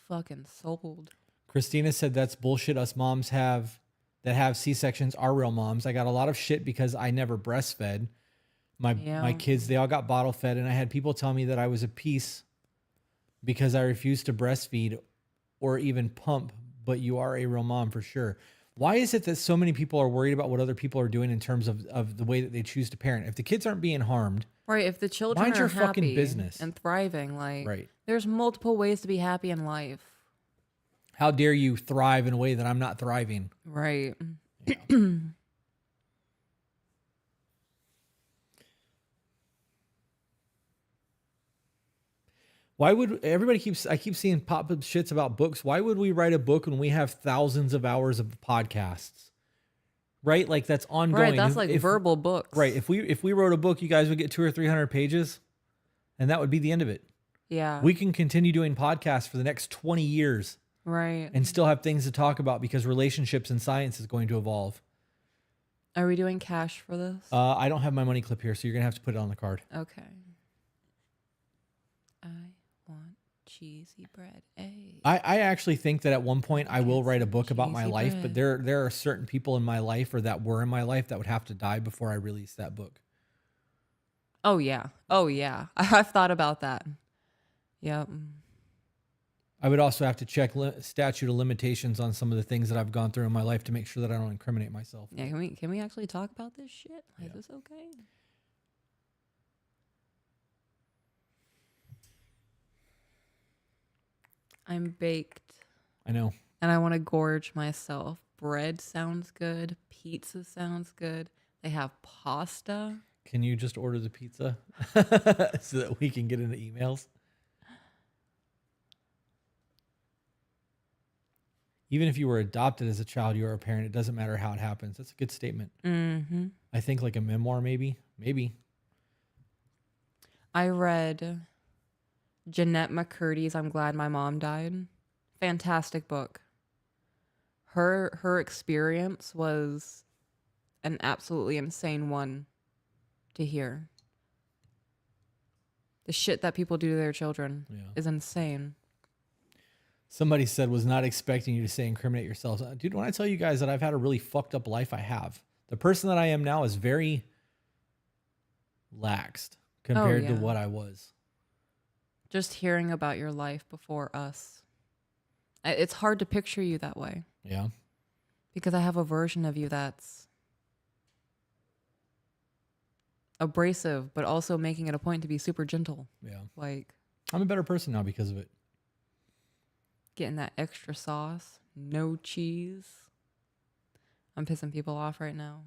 S1: Fucking sold.
S2: Christina said that's bullshit. Us moms that have C-sections are real moms. I got a lot of shit because I never breastfed. My kids, they all got bottle fed, and I had people tell me that I was a piece because I refused to breastfeed or even pump, but you are a real mom for sure. Why is it that so many people are worried about what other people are doing in terms of the way that they choose to parent? If the kids aren't being harmed,
S1: right? If the children
S2: mind
S1: are
S2: your
S1: happy
S2: fucking business
S1: and thriving, like,
S2: right?
S1: There's multiple ways to be happy in life.
S2: How dare you thrive in a way that I'm not thriving?
S1: Right.
S2: Yeah. Why would everybody I keep seeing pop-up shits about books. Why would we write a book when we have thousands of hours of podcasts? Right? Like that's ongoing.
S1: Right, that's like verbal books.
S2: Right. If we wrote a book, you guys would get 200 or 300 pages and that would be the end of it.
S1: Yeah.
S2: We can continue doing podcasts for the next 20 years.
S1: Right.
S2: And still have things to talk about because relationships and science is going to evolve.
S1: Are we doing cash for this?
S2: I don't have my money clip here, so you're going to have to put it on the card.
S1: Okay. I want cheesy bread. Hey.
S2: I actually think that at one point I will write a book about my life,
S1: bread.
S2: but there are certain people in my life or that were in my life that would have to die before I release that book.
S1: Oh, yeah. Oh, yeah. I've thought about that. Yep.
S2: I would also have to check statute of limitations on some of the things that I've gone through in my life to make sure that I don't incriminate myself.
S1: Yeah, can we actually talk about this shit? Is this okay? I'm baked.
S2: I know.
S1: And I want to gorge myself. Bread sounds good. Pizza sounds good. They have pasta.
S2: Can you just order the pizza so that we can get into emails? Even if you were adopted as a child, you are a parent. It doesn't matter how it happens. That's a good statement.
S1: Mm-hmm.
S2: I think like a memoir, maybe.
S1: I read Jeanette McCurdy's I'm Glad My Mom Died. Fantastic book. Her experience was an absolutely insane one to hear. The shit that people do to their children is insane.
S2: Somebody said, was not expecting you to say incriminate yourselves. Dude, when I tell you guys that I've had a really fucked up life, I have. The person that I am now is very laxed compared to what I was.
S1: Just hearing about your life before us. It's hard to picture you that way.
S2: Yeah.
S1: Because I have a version of you that's abrasive, but also making it a point to be super gentle.
S2: Yeah.
S1: Like,
S2: I'm a better person now because of it.
S1: Getting that extra sauce, no cheese. I'm pissing people off right now.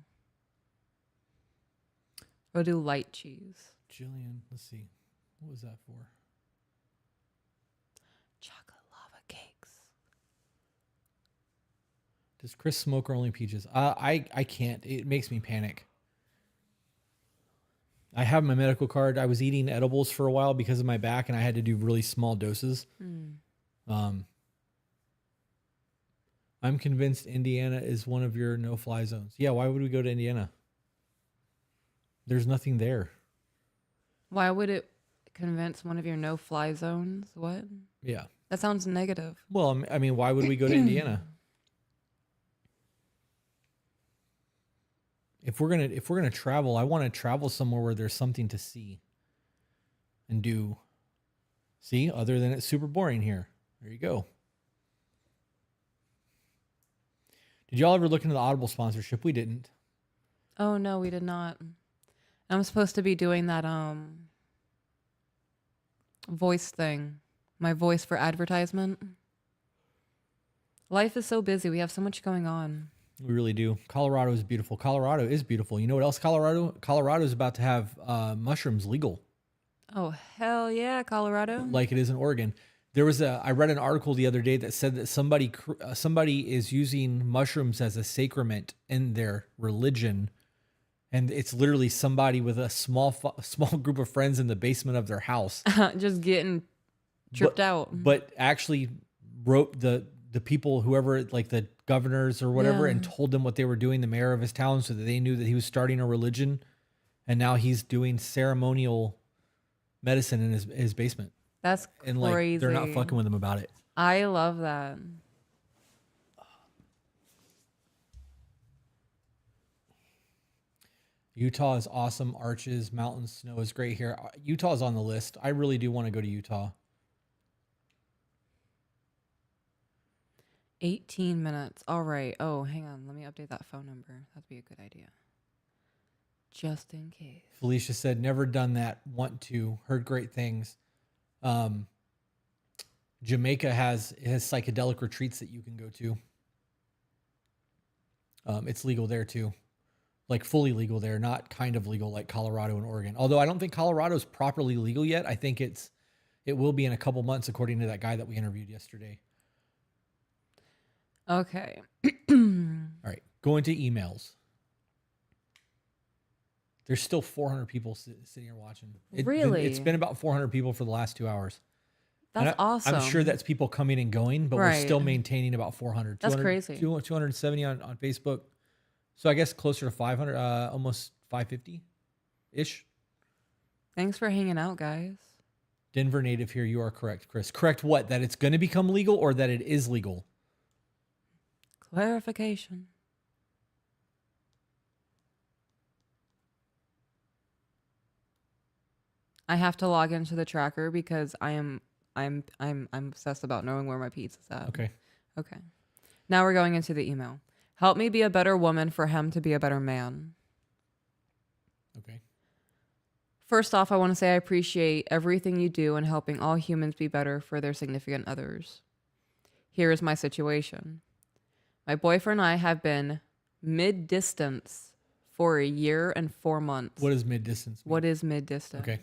S1: I'll do light cheese.
S2: Jillian, let's see. What was that for?
S1: Chocolate lava cakes.
S2: Does Chris smoke or only peaches? I can't. It makes me panic. I have my medical card. I was eating edibles for a while because of my back, and I had to do really small doses. I'm convinced Indiana is one of your no-fly zones. Yeah, why would we go to Indiana? There's nothing there.
S1: Why would it convince one of your no-fly zones? What?
S2: Yeah.
S1: That sounds negative.
S2: Well, I mean, why would we go to Indiana? If we're gonna travel, I want to travel somewhere where there's something to see and do. See, other than it's super boring here. There you go. Did y'all ever look into the Audible sponsorship? We didn't.
S1: Oh no, we did not. I'm supposed to be doing that voice thing. My voice for advertisement. Life is so busy. We have so much going on.
S2: We really do. Colorado is beautiful. Colorado is beautiful. You know what else? Colorado is about to have mushrooms legal.
S1: Oh hell yeah, Colorado!
S2: Like it is in Oregon. I read an article the other day that said that somebody is using mushrooms as a sacrament in their religion, and it's literally somebody with a small group of friends in the basement of their house,
S1: just getting tripped out.
S2: But actually wrote the people, whoever, like the governors or whatever, and told them what they were doing, the mayor of his town, so that they knew that he was starting a religion, and now he's doing ceremonial medicine in his basement.
S1: That's
S2: and
S1: crazy.
S2: Like they're not fucking with him about it.
S1: I love that.
S2: Utah is awesome. Arches, mountains, snow is great here. Utah is on the list. I really do want to go to Utah.
S1: 18 minutes. All right. Oh, hang on. Let me update that phone number. That'd be a good idea. Just in case.
S2: Felicia said, never done that. Want to. Heard great things. Jamaica has psychedelic retreats that you can go to. It's legal there too. Like fully legal there, not kind of legal like Colorado and Oregon. Although I don't think Colorado is properly legal yet. I think it will be in a couple months, according to that guy that we interviewed yesterday.
S1: Okay.
S2: All right. Going to emails. There's still 400 people sitting here watching.
S1: Really?
S2: It's been about 400 people for the last 2 hours.
S1: That's awesome.
S2: I'm sure that's people coming and going, but we're still maintaining about 400.
S1: That's crazy.
S2: 270 on Facebook. So I guess closer to 500, almost 550-ish.
S1: Thanks for hanging out, guys.
S2: Denver native here. You are correct, Chris. Correct what? That it's going to become legal or that it is legal?
S1: Clarification. I have to log into the tracker because I'm obsessed about knowing where my pizza's at.
S2: Okay.
S1: Now we're going into the email. Help me be a better woman for him to be a better man.
S2: Okay.
S1: First off, I want to say I appreciate everything you do in helping all humans be better for their significant others. Here is my situation. My boyfriend and I have been mid-distance for a year and 4 months.
S2: What is mid-distance mean?
S1: What is mid-distance?
S2: Okay.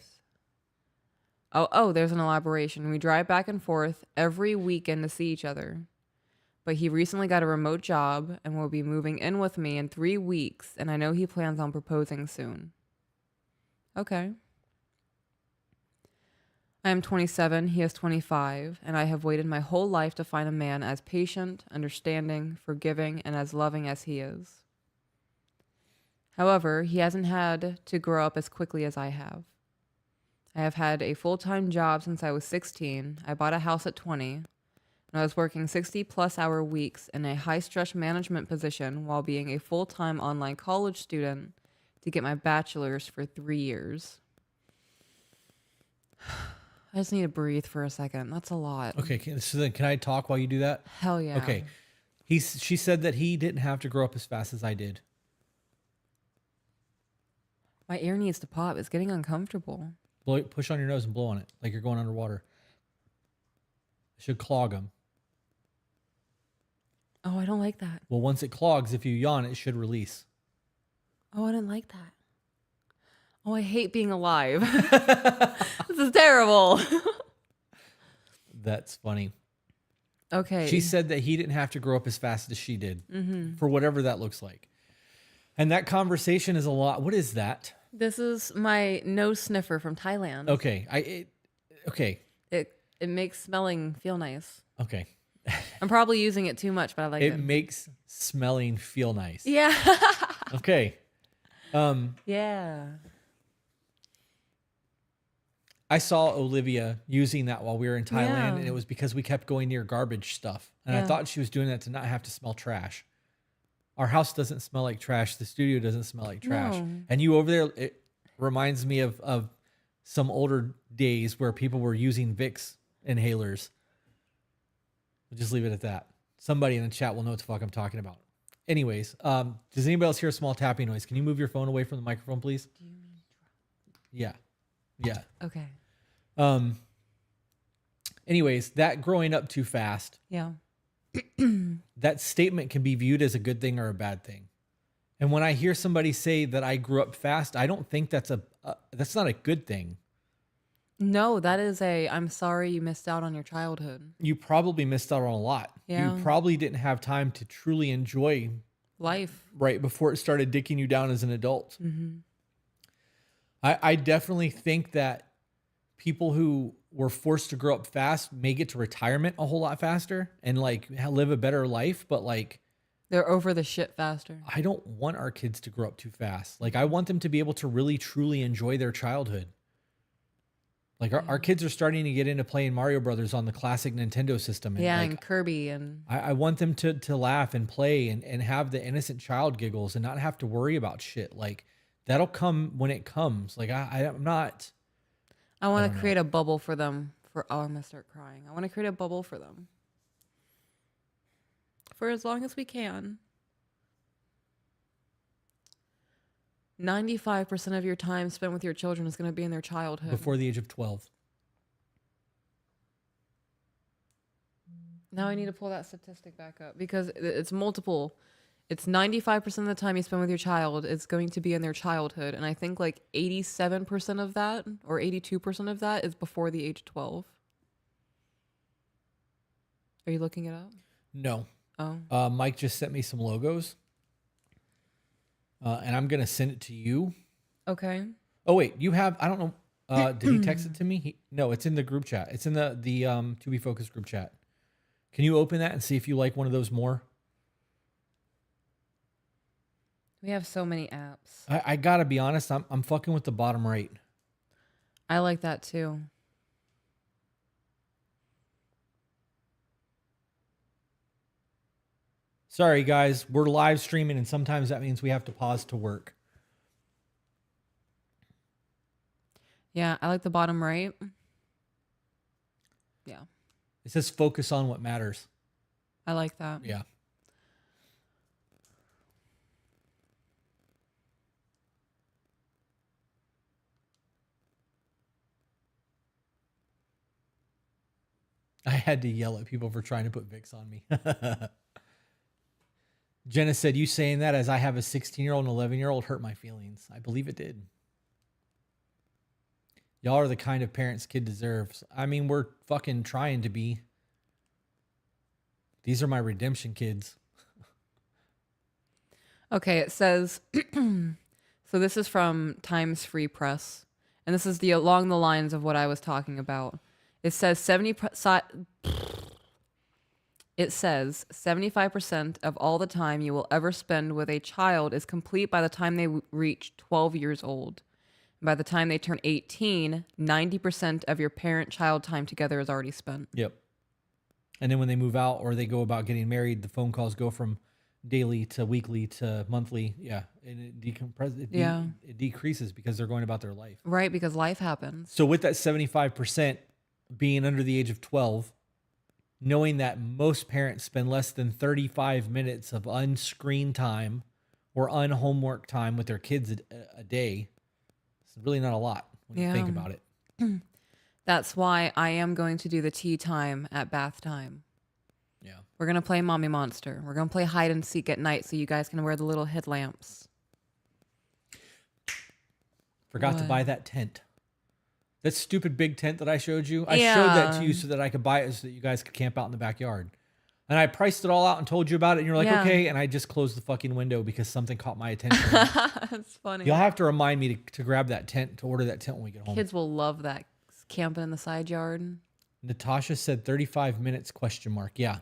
S1: Oh, there's an elaboration. We drive back and forth every weekend to see each other. but he recently got a remote job and will be moving in with me in 3 weeks, and I know he plans on proposing soon. Okay. I am 27, he is 25, and I have waited my whole life to find a man as patient, understanding, forgiving, and as loving as he is. However, he hasn't had to grow up as quickly as I have. I have had a full-time job since I was 16. I bought a house at 20, and I was working 60-plus hour weeks in a high-stress management position while being a full-time online college student to get my bachelor's for 3 years. I just need to breathe for a second. That's a lot.
S2: Okay, so then can I talk while you do that?
S1: Hell yeah.
S2: Okay. She said that he didn't have to grow up as fast as I did.
S1: My ear needs to pop. It's getting uncomfortable.
S2: Push on your nose and blow on it like you're going underwater. It should clog them.
S1: Oh, I don't like that.
S2: Well, once it clogs, if you yawn, it should release.
S1: Oh, I didn't like that. Oh, I hate being alive. This is terrible.
S2: That's funny.
S1: Okay.
S2: She said that he didn't have to grow up as fast as she did, for whatever that looks like. And that conversation is a lot. What is that?
S1: This is my nose sniffer from Thailand.
S2: Okay. Okay.
S1: It makes smelling feel nice.
S2: Okay.
S1: I'm probably using it too much, but I like it.
S2: It makes smelling feel nice.
S1: Yeah.
S2: Okay.
S1: Yeah.
S2: I saw Olivia using that while we were in Thailand,
S1: Yeah.
S2: and it was because we kept going near garbage stuff. And I
S1: Yeah.
S2: thought she was doing that to not have to smell trash. Our house doesn't smell like trash. The studio doesn't smell like trash.
S1: No.
S2: And you over there, it reminds me of some older days where people were using Vicks inhalers. We'll just leave it at that. Somebody in the chat will know what the fuck I'm talking about. Anyways, does anybody else hear a small tapping noise? Can you move your phone away from the microphone, please?
S1: Do you mean
S2: Yeah. Yeah.
S1: Okay.
S2: Anyways, that growing up too fast,
S1: Yeah.
S2: that statement can be viewed as a good thing or a bad thing. And when I hear somebody say that I grew up fast, I don't think that's not a good thing.
S1: No, that is I'm sorry you missed out on your childhood.
S2: You probably missed out on a lot.
S1: Yeah.
S2: You probably didn't have time to truly enjoy
S1: Life.
S2: right before it started dicking you down as an adult.
S1: Mm-hmm.
S2: I definitely think that people who were forced to grow up fast may get to retirement a whole lot faster and like live a better life. But like,
S1: They're over the shit faster.
S2: I don't want our kids to grow up too fast. Like I want them to be able to really truly enjoy their childhood. Like our kids are starting to get into playing Mario Brothers on the classic Nintendo system. And
S1: Yeah,
S2: like,
S1: and Kirby and
S2: I want them to laugh and play and have the innocent child giggles and not have to worry about shit. Like that'll come when it comes. Like I'm not.
S1: I want
S2: don't
S1: to create a bubble for them. I'm gonna start crying. I want to create a bubble for them for as long as we can. 95% of your time spent with your children is going to be in their childhood.
S2: Before the age of 12.
S1: Now I need to pull that statistic back up because it's multiple. It's 95% of the time you spend with your child is going to be in their childhood. And I think like 87% of that or 82% of that is before the age of 12. Are you looking it up?
S2: No.
S1: Oh.
S2: Mike just sent me some logos. And I'm going to send it to you.
S1: Okay.
S2: Oh, wait. You have, I don't know. Did he text it to me? No, it's in the group chat. It's in the To Be Focused group chat. Can you open that and see if you like one of those more?
S1: We have so many apps.
S2: I got to be honest. I'm fucking with the bottom right.
S1: I like that too.
S2: Sorry, guys. We're live streaming, and sometimes that means we have to pause to work.
S1: Yeah, I like the bottom right. Yeah,
S2: It says focus on what matters.
S1: I like that.
S2: Yeah. I had to yell at people for trying to put Vicks on me. Jenna said, you saying that as I have a 16-year-old and 11-year-old hurt my feelings. I believe it did. Y'all are the kind of parents kid deserves. I mean, we're fucking trying to be. These are my redemption kids.
S1: Okay, it says, so this is from Times Free Press, and this is along the lines of what I was talking about. It says 75% of all the time you will ever spend with a child is complete by the time they reach 12 years old. By the time they turn 18, 90% of your parent-child time together is already spent.
S2: Yep. And then when they move out or they go about getting married, the phone calls go from daily to weekly to monthly. Yeah. And it decreases because they're going about their life.
S1: Right, because life happens.
S2: So with that 75% being under the age of 12, knowing that most parents spend less than 35 minutes of unscreen time or unhomework time with their kids a day, it's really not a lot when you think about it.
S1: That's why I am going to do the tea time at bath time.
S2: Yeah.
S1: We're going to play Mommy Monster. We're going to play hide and seek at night so you guys can wear the little headlamps.
S2: Forgot to buy that tent. That stupid big tent that I showed you. I showed that to you so that I could buy it so that you guys could camp out in the backyard. And I priced it all out and told you about it. And you're like, okay. And I just closed the fucking window because something caught my attention.
S1: That's funny.
S2: You'll have to remind me to grab that tent, to order that tent when we get home.
S1: Kids will love that. Camping in the side yard.
S2: Natasha said 35 minutes, ? Yeah.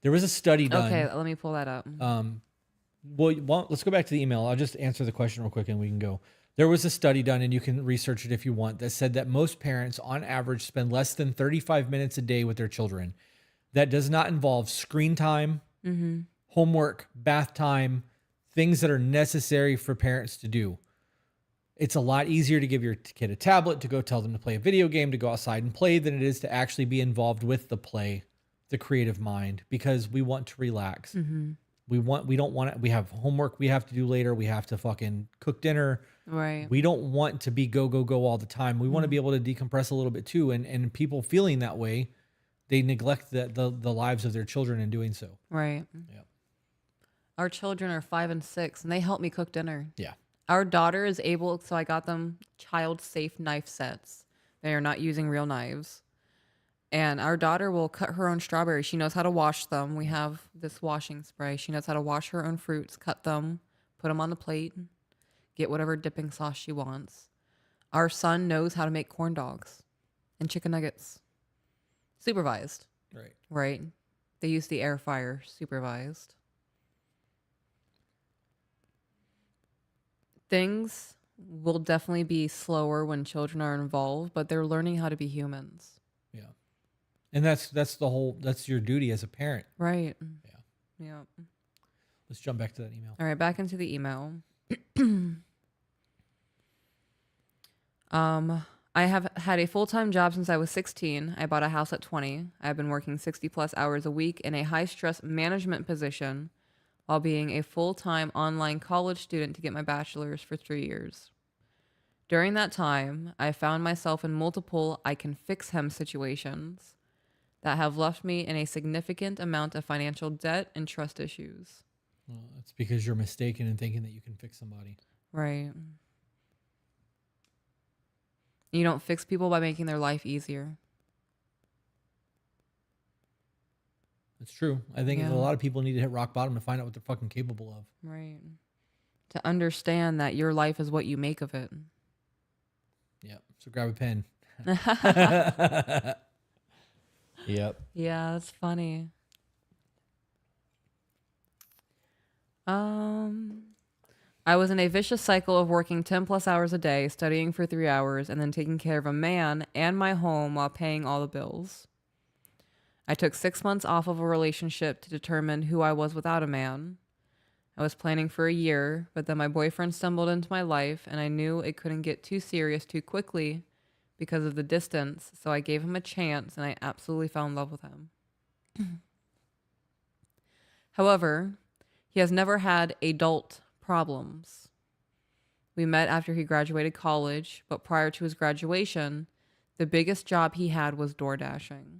S2: There was a study done.
S1: Okay, let me pull that up.
S2: Well, let's go back to the email. I'll just answer the question real quick and we can go. There was a study done, and you can research it if you want, that said that most parents on average spend less than 35 minutes a day with their children. That does not involve screen time, homework, bath time, things that are necessary for parents to do. It's a lot easier to give your kid a tablet, to go tell them to play a video game, to go outside and play, than it is to actually be involved with the play, the creative mind, because we want to relax. We don't want it. We have homework we have to do later. We have to fucking cook dinner.
S1: Right.
S2: We don't want to be go all the time. We want to be able to decompress a little bit too. And people feeling that way, they neglect the lives of their children in doing so.
S1: Right.
S2: Yeah.
S1: Our children are 5 and 6, and they help me cook dinner.
S2: Yeah.
S1: Our daughter is able, so I got them child-safe knife sets. They are not using real knives. And our daughter will cut her own strawberries. She knows how to wash them. We have this washing spray. She knows how to wash her own fruits, cut them, put them on the plate, get whatever dipping sauce she wants. Our son knows how to make corn dogs and chicken nuggets. Supervised.
S2: Right.
S1: Right. They use the air fryer, supervised. Things will definitely be slower when children are involved, but they're learning how to be humans.
S2: Yeah. And that's your duty as a parent.
S1: Right.
S2: Yeah.
S1: Yeah.
S2: Let's jump back to that email.
S1: All right, back into the email. I have had a full-time job since I was 16. I bought a house at 20. I've been working 60 plus hours a week in a high-stress management position while being a full-time online college student to get my bachelor's for 3 years. During that time, I found myself in multiple I can fix him situations that have left me in a significant amount of financial debt and trust issues.
S2: Well, it's because you're mistaken in thinking that you can fix somebody.
S1: Right. You don't fix people by making their life easier.
S2: It's true. I think a lot of people need to hit rock bottom to find out what they're fucking capable of.
S1: Right. To understand that your life is what you make of it.
S2: Yep. So grab a pen. Yep.
S1: Yeah, that's funny. I was in a vicious cycle of working 10 plus hours a day, studying for 3 hours, and then taking care of a man and my home while paying all the bills. I took 6 months off of a relationship to determine who I was without a man. I was planning for a year, but then my boyfriend stumbled into my life, and I knew it couldn't get too serious too quickly because of the distance, so I gave him a chance, and I absolutely fell in love with him. However, he has never had adult problems. We met after he graduated college, but prior to his graduation, the biggest job he had was door dashing.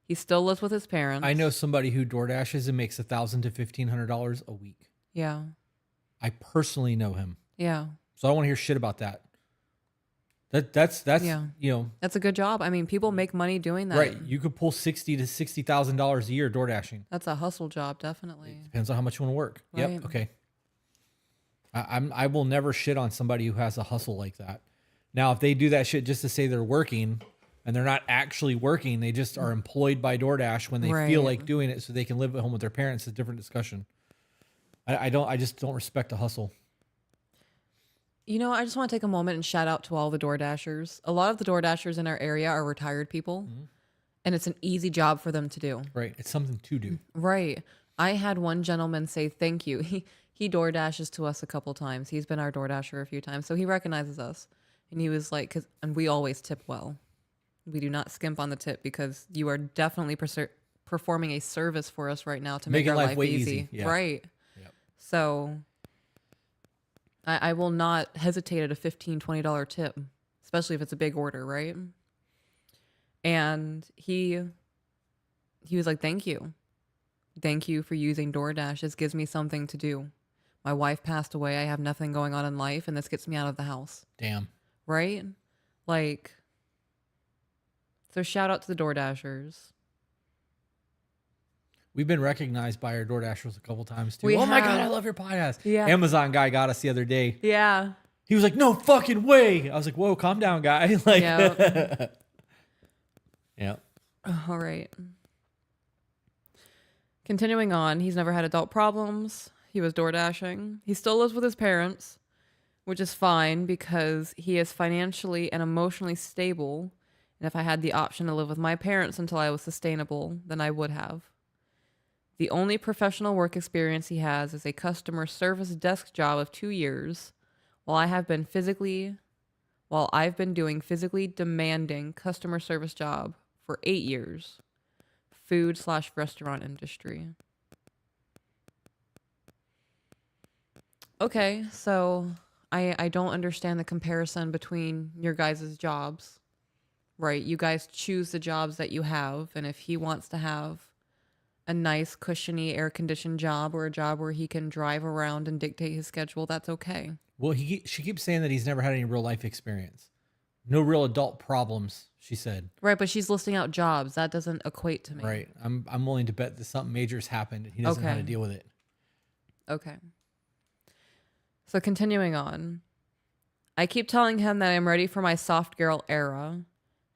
S1: He still lives with his parents.
S2: I know somebody who door dashes and makes $1,000 to $1,500 a week.
S1: Yeah.
S2: I personally know him.
S1: Yeah.
S2: So I don't want to hear shit about that. That's
S3: Yeah.
S2: you know,
S3: That's a good job. I mean, people make money doing that.
S2: right. You could pull $60,000 to $60,000 a year door dashing.
S3: That's a hustle job, definitely.
S2: Depends on how much you want to work.
S3: Right.
S2: Yep. Okay. I will never shit on somebody who has a hustle like that. Now, if they do that shit just to say they're working and they're not actually working, they just are employed by DoorDash when they feel
S3: Right.
S2: like doing it so they can live at home with their parents, it's a different discussion. I just don't respect a hustle.
S3: You know, I just want to take a moment and shout out to all the Door Dashers. A lot of the Door Dashers in our area are retired people, and it's an easy job for them to do.
S2: Right. It's something to do.
S3: Right. I had one gentleman say thank you. He Door Dashes to us a couple times. He's been our Door Dasher a few times, so he recognizes us. And he was like, and we always tip well. We do not skimp on the tip because you are definitely performing a service for us right now to make
S2: Making
S3: our
S2: life
S3: life
S2: way
S3: easy.
S2: easy. Yeah.
S3: Right.
S2: Yep.
S3: So I will not hesitate at a $15, $20 tip, especially if it's a big order, right? And he was like, thank you. Thank you for using DoorDash. This gives me something to do. My wife passed away. I have nothing going on in life, and this gets me out of the house.
S2: Damn.
S3: Right? Like, so shout out to the DoorDashers.
S2: We've been recognized by our DoorDashers a couple times too.
S3: We
S2: Oh my God,
S3: have.
S2: I love your podcast.
S3: Yeah.
S2: Amazon guy got us the other day.
S3: Yeah.
S2: He was like, no fucking way. I was like, whoa, calm down, guy. Like,
S3: Yeah.
S2: yeah.
S3: All right. Continuing on, he's never had adult problems. He was door dashing. He still lives with his parents, which is fine because he is financially and emotionally stable. And if I had the option to live with my parents until I was sustainable, then I would have. The only professional work experience he has is a customer service desk job of 2 years, while I've been doing physically demanding customer service job for 8 years. Food/restaurant industry. Okay, so I don't understand the comparison between your guys' jobs, right? You guys choose the jobs that you have, and if he wants to have a nice, cushiony, air-conditioned job or a job where he can drive around and dictate his schedule, that's okay.
S2: Well, she keeps saying that he's never had any real life experience. No real adult problems, she said.
S3: Right, but she's listing out jobs. That doesn't equate to me.
S2: Right. I'm willing to bet that something major's happened and he doesn't know how to
S3: Okay.
S2: deal with it.
S3: Okay. So continuing on. I keep telling him that I'm ready for my soft girl era.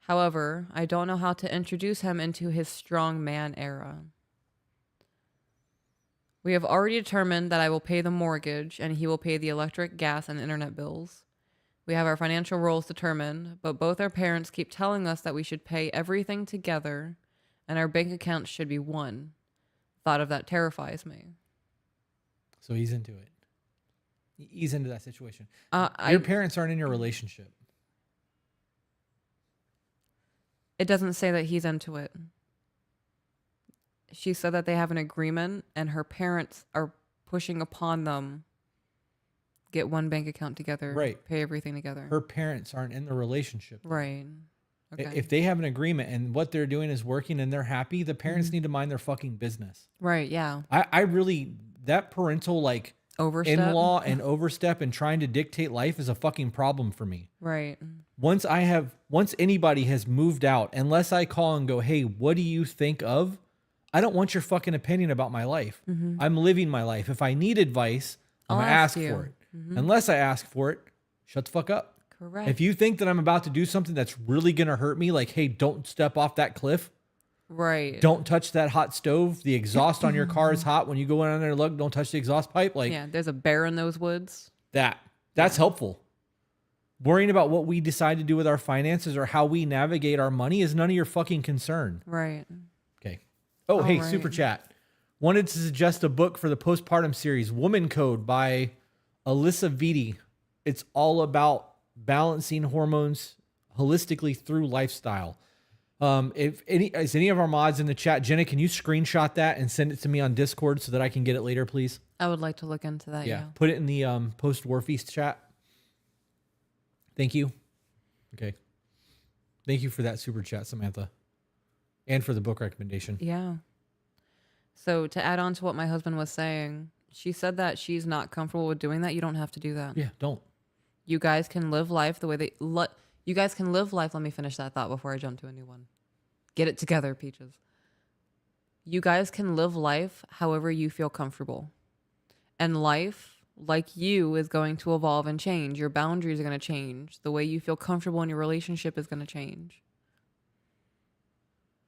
S3: However, I don't know how to introduce him into his strong man era. We have already determined that I will pay the mortgage and he will pay the electric, gas, and internet bills. We have our financial roles determined, but both our parents keep telling us that we should pay everything together and our bank accounts should be one. Thought of that terrifies me.
S2: So he's into it. He's into that situation.
S3: Your
S2: Your parents aren't in your relationship.
S3: It doesn't say that he's into it. She said that they have an agreement and her parents are pushing upon them. Get one bank account together.
S2: Right.
S3: Pay everything together.
S2: Her parents aren't in the relationship.
S3: Right. Okay.
S2: If they have an agreement and what they're doing is working and they're happy, the parents need to mind their fucking business.
S3: Right. Yeah.
S2: I really, that parental like
S3: Overstep.
S2: in-law and overstep and trying to dictate life is a fucking problem for me.
S3: Right.
S2: Once anybody has moved out, unless I call and go, hey, what do you think of? I don't want your fucking opinion about my life. I'm living my life. If I need advice, I'm
S3: I'll
S2: going to ask
S3: ask you.
S2: for it. Unless I ask for it, shut the fuck up.
S3: Correct.
S2: If you think that I'm about to do something that's really going to hurt me, like, hey, don't step off that cliff.
S3: Right.
S2: Don't touch that hot stove. The exhaust on your car is hot. When you go in there, look, don't touch the exhaust pipe. Like
S3: Yeah. There's a bear in those woods.
S2: that's helpful. Worrying about what we decide to do with our finances or how we navigate our money is none of your fucking concern.
S3: Right.
S2: Okay. Oh, hey,
S3: right.
S2: super chat. Wanted to suggest a book for the postpartum series, Woman Code by Alyssa Vitti. It's all about balancing hormones holistically through lifestyle. If any of our mods in the chat, Jenna, can you screenshot that and send it to me on Discord so that I can get it later, please?
S3: I would like to look into that. Yeah.
S2: Put it in the post War Feast chat. Thank you. Okay. Thank you for that super chat, Samantha. And for the book recommendation.
S3: Yeah. So to add on to what my husband was saying, she said that she's not comfortable with doing that. You don't have to do that.
S2: Yeah, don't.
S3: You guys can live life the way You guys can live life. Let me finish that thought before I jump to a new one. Get it together, Peaches. You guys can live life however you feel comfortable. And life, like you, is going to evolve and change. Your boundaries are going to change. The way you feel comfortable in your relationship is going to change.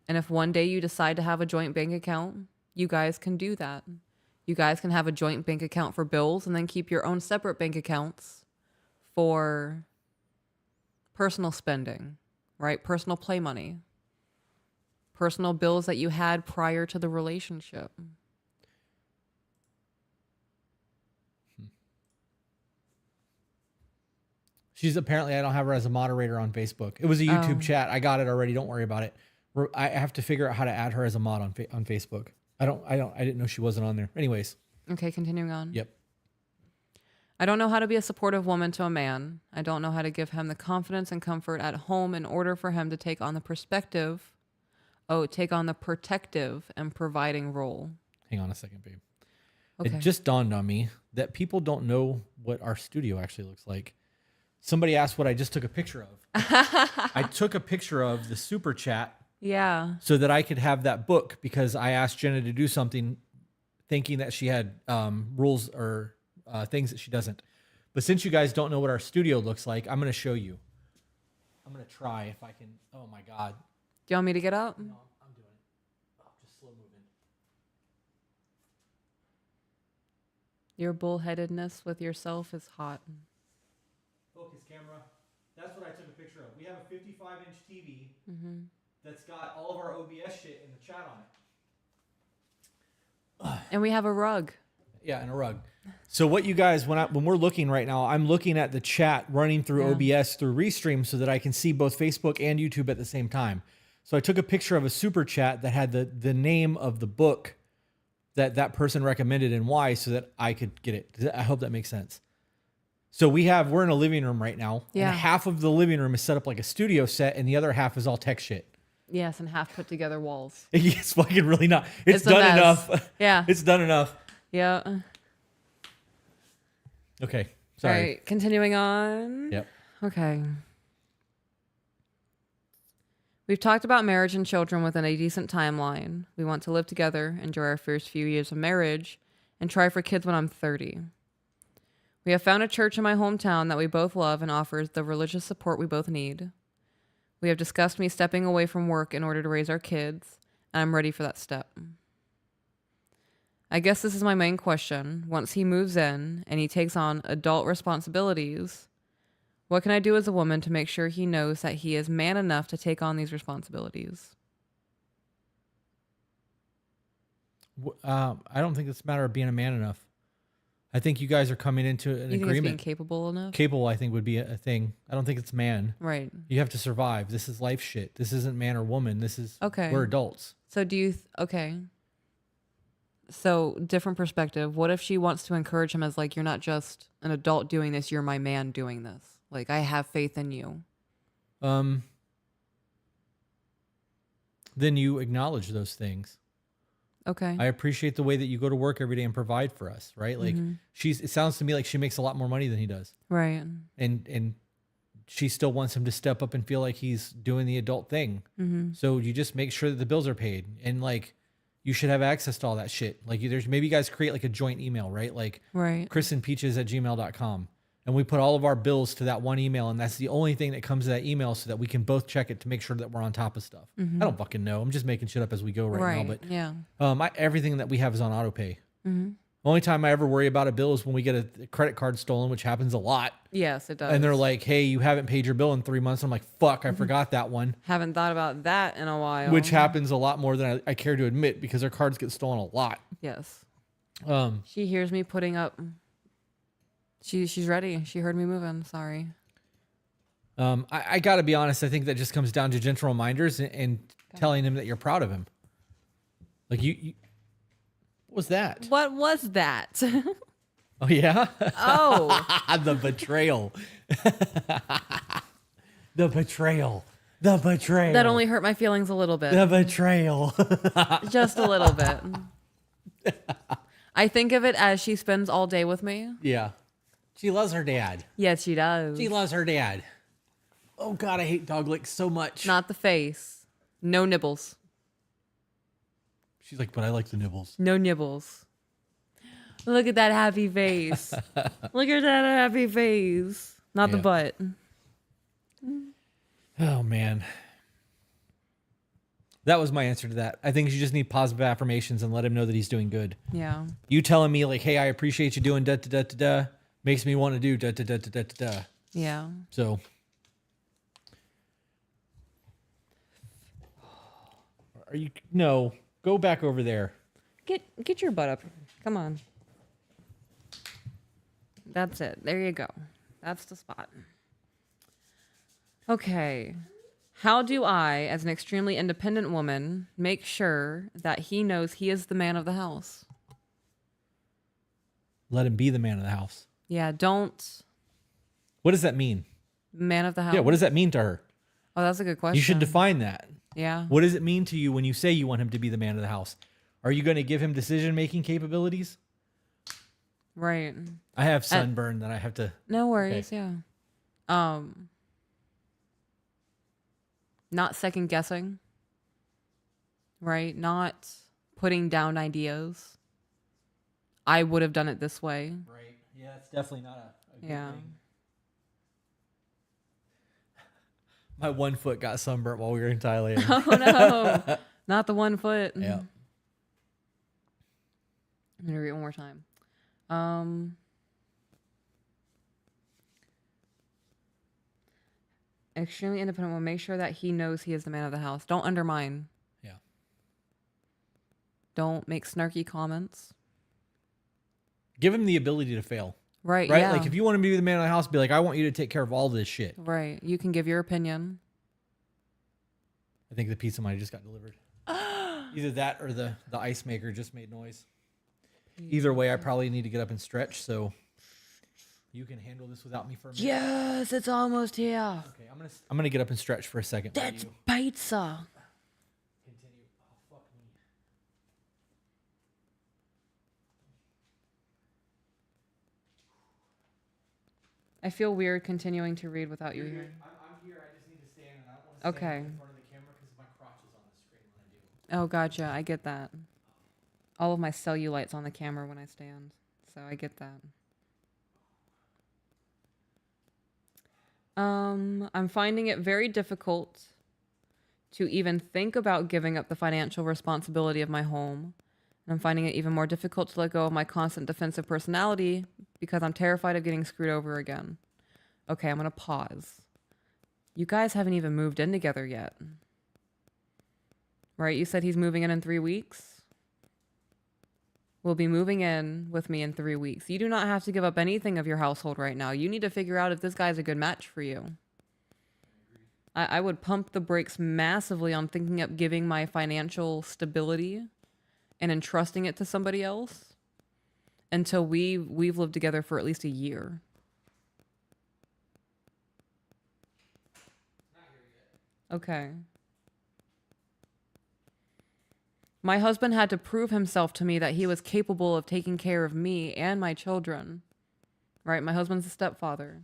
S3: And if one day you decide to have a joint bank account, you guys can do that. You guys can have a joint bank account for bills and then keep your own separate bank accounts for personal spending, right? Personal play money. Personal bills that you had prior to the relationship.
S2: She's apparently, I don't have her as a moderator on Facebook. It was a YouTube chat. I got it already. Don't worry about it. I have to figure out how to add her as a mod on Facebook. I didn't know she wasn't on there. Anyways.
S3: Okay, continuing on.
S2: Yep.
S3: I don't know how to be a supportive woman to a man. I don't know how to give him the confidence and comfort at home in order for him to take on the protective and providing role. Hang
S2: on a second, babe.
S3: Okay.
S2: It just dawned on me that people don't know what our studio actually looks like. Somebody asked what I just took a picture of. I took a picture of the super chat.
S3: Yeah.
S2: So that I could have that book, because I asked Jenna to do something thinking that she had rules or things that she doesn't. But since you guys don't know what our studio looks like, I'm going to show you. I'm going to try if I can. Oh my God.
S3: Do you want me to get up?
S2: No, I'm doing it. Oh, just slow moving.
S3: Your bullheadedness with yourself is hot.
S2: Focus, camera. That's what I took a picture of. We have a 55-inch TV that's got all of our OBS shit in the chat on it.
S3: And we have a rug.
S2: Yeah, and a rug. So what you guys, when we're looking right now, I'm looking at the chat running through OBS through Restream so that I can see both Facebook and YouTube at the same time. So I took a picture of a super chat that had the name of the book that person recommended and why, so that I could get it. I hope that makes sense. So we're in a living room right now.
S3: Yeah.
S2: And half of the living room is set up like a studio set, and the other half is all tech shit.
S3: Yes, and half put together walls.
S2: It's fucking really not. It's done enough.
S3: Yeah.
S2: It's done enough.
S3: Yeah.
S2: Okay. Sorry.
S3: All right, continuing on.
S2: Yep.
S3: Okay. We've talked about marriage and children within a decent timeline. We want to live together, enjoy our first few years of marriage, and try for kids when I'm 30. We have found a church in my hometown that we both love and offers the religious support we both need. We have discussed me stepping away from work in order to raise our kids, and I'm ready for that step. I guess this is my main question. Once he moves in and he takes on adult responsibilities, what can I do as a woman to make sure he knows that he is man enough to take on these responsibilities?
S2: I don't think it's a matter of being a man enough. I think you guys are coming into an
S3: You think
S2: agreement.
S3: it's being capable enough?
S2: Capable, I think, would be a thing. I don't think it's man.
S3: Right.
S2: You have to survive. This is life shit. This isn't man or woman. This is, we're adults.
S3: So do you, okay. So different perspective. What if she wants to encourage him as like, you're not just an adult doing this, you're my man doing this. Like, I have faith in you.
S2: Then you acknowledge those things.
S3: Okay.
S2: I appreciate the way that you go to work every day and provide for us, right? Like it sounds to me like she makes a lot more money than he does.
S3: Right.
S2: And she still wants him to step up and feel like he's doing the adult thing. So you just make sure that the bills are paid, and like you should have access to all that shit. Like maybe you guys create like a joint email, right? Like chrisandpeaches@gmail.com. And we put all of our bills to that one email, and that's the only thing that comes to that email, so that we can both check it to make sure that we're on top of stuff. I don't fucking know. I'm just making shit up as we go right now. But
S3: yeah,
S2: everything that we have is on auto pay. Only time I ever worry about a bill is when we get a credit card stolen, which happens a lot.
S3: Yes, it does.
S2: And they're like, "Hey, you haven't paid your bill in 3 months." I'm like, "Fuck, I forgot that one."
S3: Haven't thought about that in a while.
S2: Which happens a lot more than I care to admit, because our cards get stolen a lot.
S3: Yes. She hears me putting up. She's ready. She heard me moving. Sorry.
S2: I got to be honest. I think that just comes down to gentle reminders and telling him that you're proud of him. Like you what was that?
S3: What was that?
S2: Oh yeah.
S3: Oh,
S2: the betrayal. The betrayal. The betrayal.
S3: that only hurt my feelings a little bit.
S2: The betrayal.
S3: Just a little bit. I think of it as she spends all day with me.
S2: Yeah. She loves her dad.
S3: Yes, she does.
S2: She loves her dad. Oh God, I hate dog licks so much.
S3: Not the face. No nibbles.
S2: She's like, but I like the nibbles.
S3: No nibbles. Look at that happy face. Look at that happy face. Not the
S2: Yeah.
S3: butt.
S2: Oh man. That was my answer to that. I think you just need positive affirmations and let him know that he's doing good.
S3: Yeah.
S2: You telling me like, hey, I appreciate you doing da da da da da makes me want to do da da da da da da da.
S3: Yeah.
S2: So are you no, go back over there.
S3: Get your butt up. Come on. That's it. There you go. That's the spot. Okay. How do I, as an extremely independent woman, make sure that he knows he is the man of the house?
S2: Let him be the man of the house.
S3: Yeah, don't
S2: What does that mean?
S3: man of the house.
S2: Yeah, what does that mean to her?
S3: Oh, that's a good question.
S2: You should define that.
S3: Yeah.
S2: What does it mean to you when you say you want him to be the man of the house? Are you going to give him decision-making capabilities?
S3: Right.
S2: I have sunburn that I have to...
S3: No worries, yeah. Not second guessing. Right? Not putting down ideas. I would have done it this way.
S2: Right. Yeah, it's definitely not a good
S3: Yeah.
S2: thing. My 1 foot got sunburnt while we were in Thailand.
S3: Oh no. Not the 1 foot.
S2: Yeah.
S3: I'm gonna read it one more time. Extremely independent will make sure that he knows he is the man of the house. Don't undermine.
S2: Yeah.
S3: Don't make snarky comments.
S2: Give him the ability to fail.
S3: Right.
S2: Right?
S3: Yeah.
S2: Like if you want him to be the man of the house, be like, I want you to take care of all this shit.
S3: Right. You can give your opinion.
S2: I think the pizza might have just got delivered. Either that or the ice maker just made noise. Either way, I probably need to get up and stretch, so you can handle this without me for a minute.
S3: Yes, it's almost here.
S2: Okay, I'm gonna get up and stretch for a second. while
S3: That's
S2: you
S3: pizza.
S2: continue. Oh, fuck me.
S3: I feel weird continuing to read without you here.
S2: I'm here. I just need to stand, and I don't want to
S3: Okay.
S2: stand in front of the camera because my crotch is on the screen when I do.
S3: Oh, gotcha. I get that. All of my cellulite's on the camera when I stand, so I get that. I'm finding it very difficult to even think about giving up the financial responsibility of my home. And I'm finding it even more difficult to let go of my constant defensive personality because I'm terrified of getting screwed over again. Okay, I'm going to pause. You guys haven't even moved in together yet. Right? You said he's moving in 3 weeks? Will be moving in with me in 3 weeks. You do not have to give up anything of your household right now. You need to figure out if this guy's a good match for you. I would pump the brakes massively on thinking of giving my financial stability and entrusting it to somebody else until we've lived together for at least a year. Okay. My husband had to prove himself to me that he was capable of taking care of me and my children. Right? My husband's a stepfather.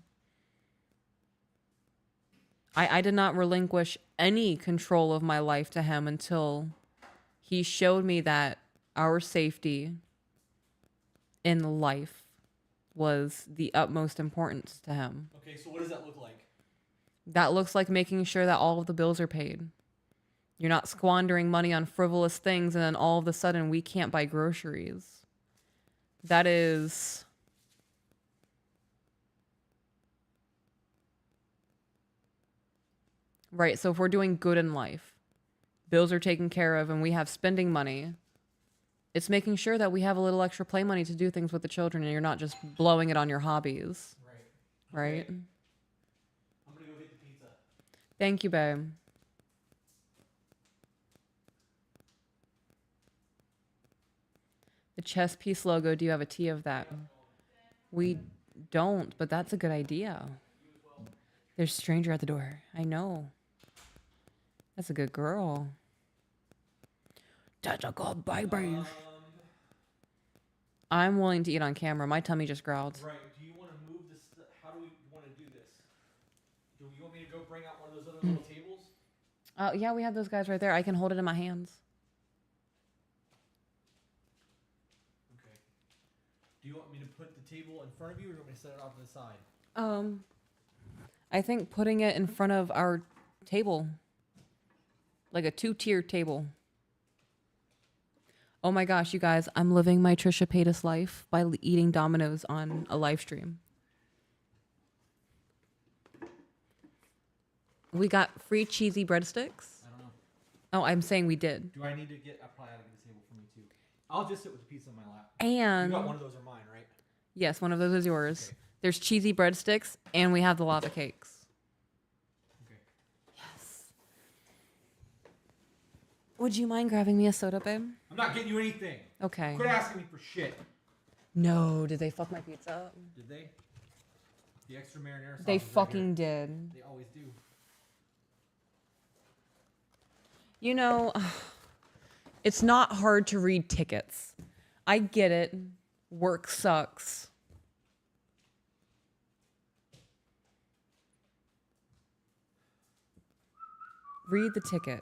S3: I did not relinquish any control of my life to him until he showed me that our safety in life was the utmost importance to him.
S2: Okay, so what does that look like?
S3: That looks like making sure that all of the bills are paid. You're not squandering money on frivolous things and then all of a sudden we can't buy groceries. That is... Right, so if we're doing good in life, bills are taken care of and we have spending money, it's making sure that we have a little extra play money to do things with the children and you're not just blowing it on your hobbies. Right?
S2: Okay. I'm going to go get the pizza.
S3: Thank you, babe. The chess piece logo, do you have a T of that? We don't, but that's a good idea. There's a stranger at the door. I know. That's a good girl. That's a good baby. I'm willing to eat on camera. My tummy just growled.
S2: Right. Do you want to move this? How do we want to do this? Do you want me to go bring out one of those other little tables?
S3: Oh, yeah, we have those guys right there. I can hold it in my hands.
S2: Okay. Do you want me to put the table in front of you, or do you want me to set it off to the side?
S3: I think putting it in front of our table, like a 2-tier table. Oh my gosh, you guys, I'm living my Trisha Paytas life by eating Domino's on a live stream. We got free cheesy breadsticks.
S2: I don't know.
S3: Oh, I'm saying we did.
S2: Do I need to get? I probably ought to get a table for me too. I'll just sit with the pizza in my lap.
S3: And
S2: You got one of those or mine, right?
S3: yes, one of those is yours.
S2: Okay.
S3: There's cheesy breadsticks, and we have the lava cakes.
S2: Okay.
S3: Yes. Would you mind grabbing me a soda, babe?
S2: I'm not getting you anything.
S3: Okay.
S2: Quit asking me for shit.
S3: No, did they fuck my pizza up?
S2: Did they? The extra marinara sauce.
S3: They
S2: is right
S3: fucking
S2: here.
S3: did.
S2: They always do.
S3: You know, it's not hard to read tickets. I get it. Work sucks. Read the ticket.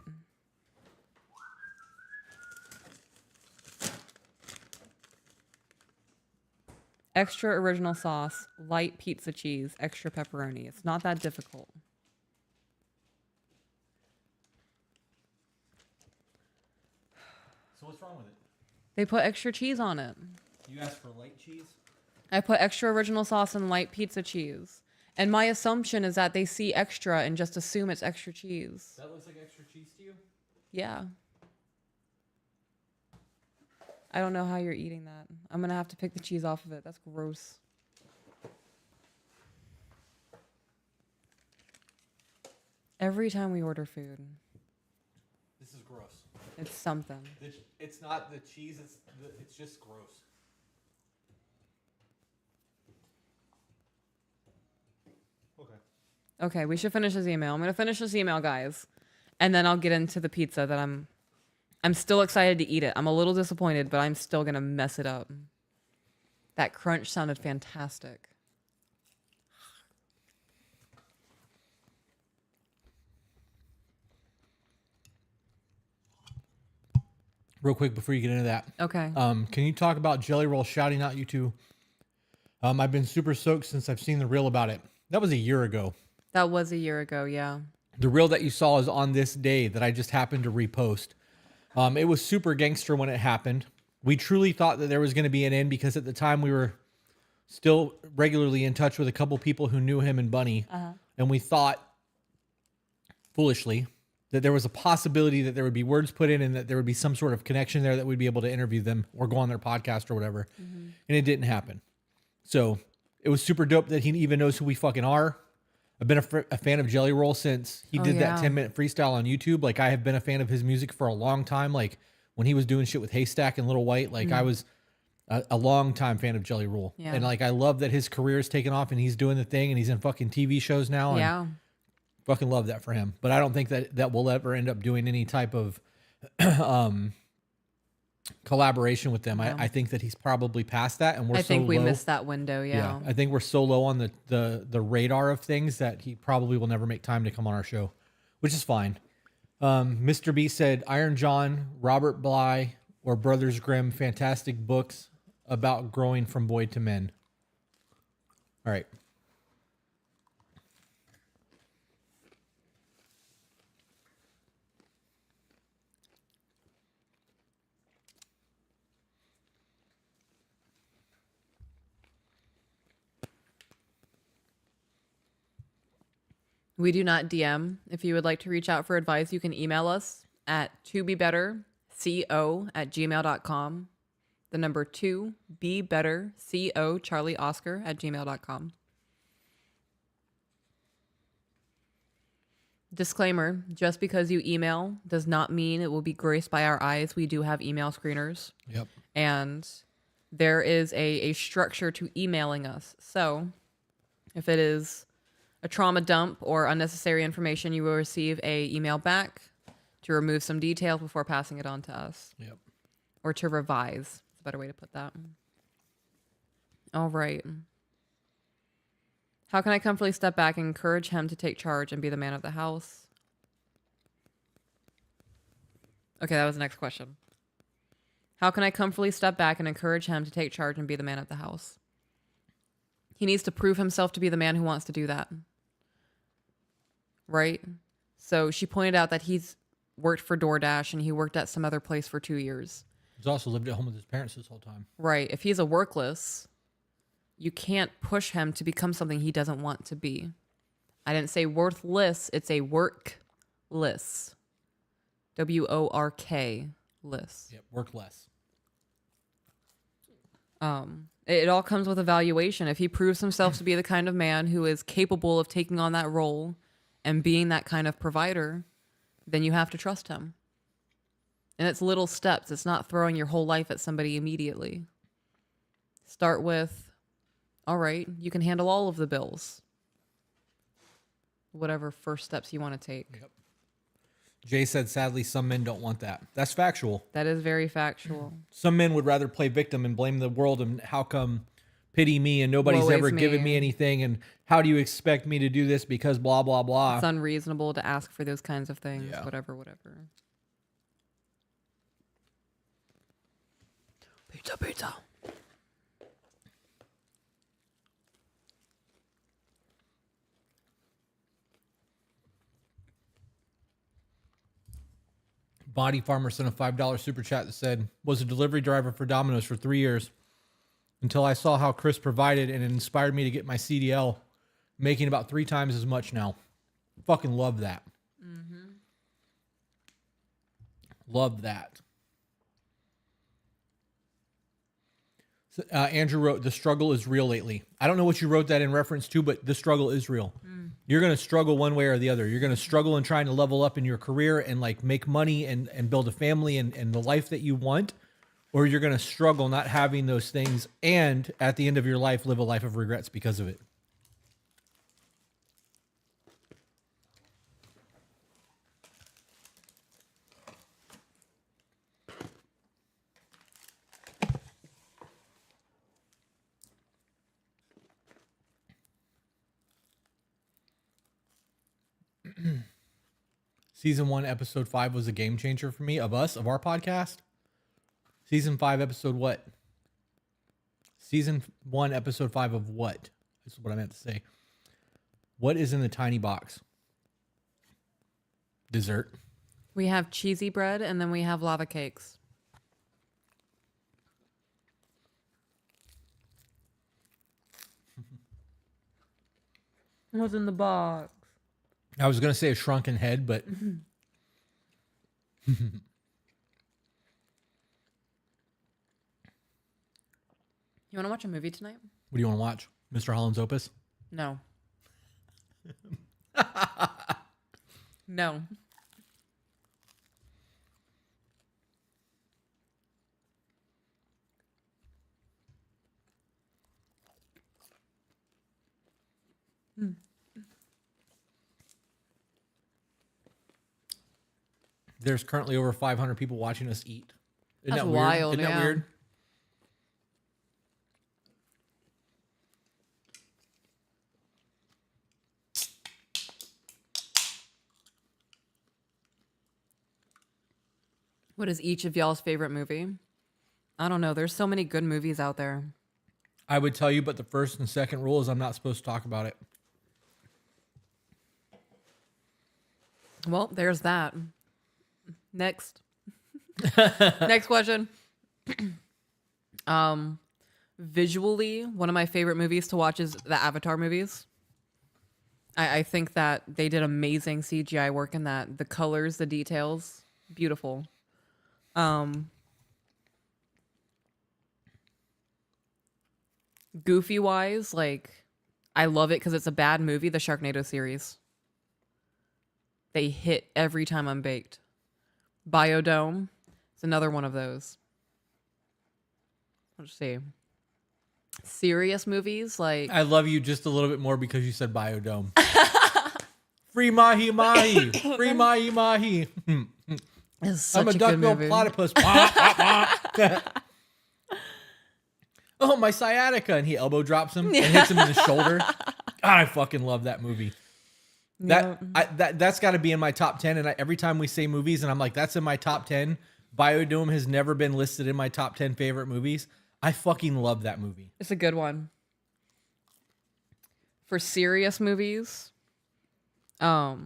S3: Extra original sauce, light pizza cheese, extra pepperoni. It's not that difficult.
S2: So what's wrong with it?
S3: They put extra cheese on it.
S2: You asked for light cheese?
S3: I put extra original sauce and light pizza cheese. And my assumption is that they see extra and just assume it's extra cheese.
S2: That looks like extra cheese to you?
S3: Yeah. I don't know how you're eating that. I'm going to have to pick the cheese off of it. That's gross. Every time we order food,
S2: This is gross.
S3: it's something.
S2: It's not the cheese, it's just gross. Okay.
S3: Okay, we should finish this email. I'm going to finish this email, guys. And then I'll get into the pizza that I'm still excited to eat it. I'm a little disappointed, but I'm still going to mess it up. That crunch sounded fantastic.
S2: Real quick before you get into that.
S3: Okay.
S2: Can you talk about Jelly Roll shouting out you two? I've been super stoked since I've seen the reel about it. That was a year ago.
S3: That was a year ago, yeah.
S2: The reel that you saw is on this day that I just happened to repost. It was super gangster when it happened. We truly thought that there was going to be an end because at the time we were still regularly in touch with a couple people who knew him and Bunny. And we thought, foolishly, that there was a possibility that there would be words put in and that there would be some sort of connection there that we'd be able to interview them or go on their podcast or whatever. And it didn't happen. So it was super dope that he even knows who we fucking are. I've been a fan of Jelly Roll since he did that 10-minute freestyle on YouTube. Like, I have been a fan of his music for a long time. Like, when he was doing shit with Haystack and Little White, like, I was a long time fan of Jelly Roll.
S3: Yeah.
S2: And, like, I love that his career is taken off and he's doing the thing and he's in fucking TV shows now. And
S3: Yeah.
S2: fucking love that for him. But I don't think that we'll ever end up doing any type of collaboration with them.
S3: Yeah.
S2: I think that he's probably past that, and we're
S3: I think
S2: so
S3: we
S2: low.
S3: missed that window, yeah.
S2: I think we're so low on the radar of things that he probably will never make time to come on our show, which is fine. Mr. B said Iron John, Robert Bly, or Brothers Grimm, fantastic books about growing from boy to men. All right.
S3: We do not DM. If you would like to reach out for advice, you can email us at tobebetterco@gmail.com. The number 2bebetterco Charlie Oscar @gmail.com. Disclaimer, just because you email does not mean it will be graced by our eyes. We do have email screeners.
S2: Yep.
S3: And there is a structure to emailing us. So if it is a trauma dump or unnecessary information, you will receive a email back to remove some details before passing it on to us.
S2: Yep.
S3: Or to revise. It's a better way to put that. All right. How can I comfortably step back and encourage him to take charge and be the man of the house? Okay, that was the next question. How can I comfortably step back and encourage him to take charge and be the man of the house? He needs to prove himself to be the man who wants to do that. Right? So she pointed out that he's worked for DoorDash and he worked at some other place for 2 years.
S2: He's also lived at home with his parents this whole time.
S3: Right. If he's a workless, you can't push him to become something he doesn't want to be. I didn't say worthless. It's a workless. WORK less.
S2: Yep, work less.
S3: It all comes with evaluation. If he proves himself to be the kind of man who is capable of taking on that role and being that kind of provider, then you have to trust him. And it's little steps. It's not throwing your whole life at somebody immediately. Start with, all right, you can handle all of the bills. Whatever first steps you want to take.
S2: Yep. Jay said, sadly, some men don't want that. That's factual.
S3: That is very factual.
S2: Some men would rather play victim and blame the world and how come pity me and nobody's
S3: Woe is
S2: ever
S3: me.
S2: given me anything and how do you expect me to do this because blah, blah, blah.
S3: It's unreasonable to ask for those kinds of things.
S2: Yeah.
S3: Whatever. Pizza.
S2: Body Farmer sent a $5 super chat that said, was a delivery driver for Domino's for 3 years until I saw how Chris provided and it inspired me to get my CDL, making about 3 times as much now. Fucking love that. Mm-hmm. Love that. So, Andrew wrote, the struggle is real lately. I don't know what you wrote that in reference to, but the struggle is real. You're going to struggle one way or the other. You're going to struggle in trying to level up in your career and like make money and build a family and the life that you want. Or you're going to struggle not having those things and at the end of your life, live a life of regrets because of it. Season 1, episode 5 was a game changer for me, of our podcast. Season 5, episode what? Season 1, episode 5 of what? This is what I meant to say. What is in the tiny box? Dessert.
S3: We have cheesy bread and then we have lava cakes. What's in the box?
S2: I was going to say a shrunken head, but...
S3: You want to watch a movie tonight?
S2: What do you want to watch? Mr. Holland's Opus?
S3: No. No.
S2: There's currently over 500 people watching us eat. Isn't
S3: That's
S2: that weird?
S3: wild,
S2: Isn't that
S3: yeah.
S2: weird?
S3: What is each of y'all's favorite movie? I don't know. There's so many good movies out there.
S2: I would tell you, but the first and second rule is I'm not supposed to talk about it.
S3: Well, there's that. Next. Next question. Visually, one of my favorite movies to watch is the Avatar movies. I think that they did amazing CGI work in that. The colors, the details, beautiful. Goofy wise, like, I love it because it's a bad movie, the Sharknado series. They hit every time I'm baked. Biodome. It's another one of those. Let's see. Serious movies like
S2: I love you just a little bit more because you said Biodome. Free mahi mahi. Free mahi mahi.
S3: it's such
S2: I'm a
S3: good
S2: duck-billed
S3: movie.
S2: platypus. Oh, my sciatica. And he elbow drops him and hits him in the shoulder. I fucking love that movie. That's got to be in my top 10. And every time we say movies and I'm like, that's in my top 10, Biodoom has never been listed in my top 10 favorite movies. I fucking love that movie.
S3: It's a good one. For serious movies, let's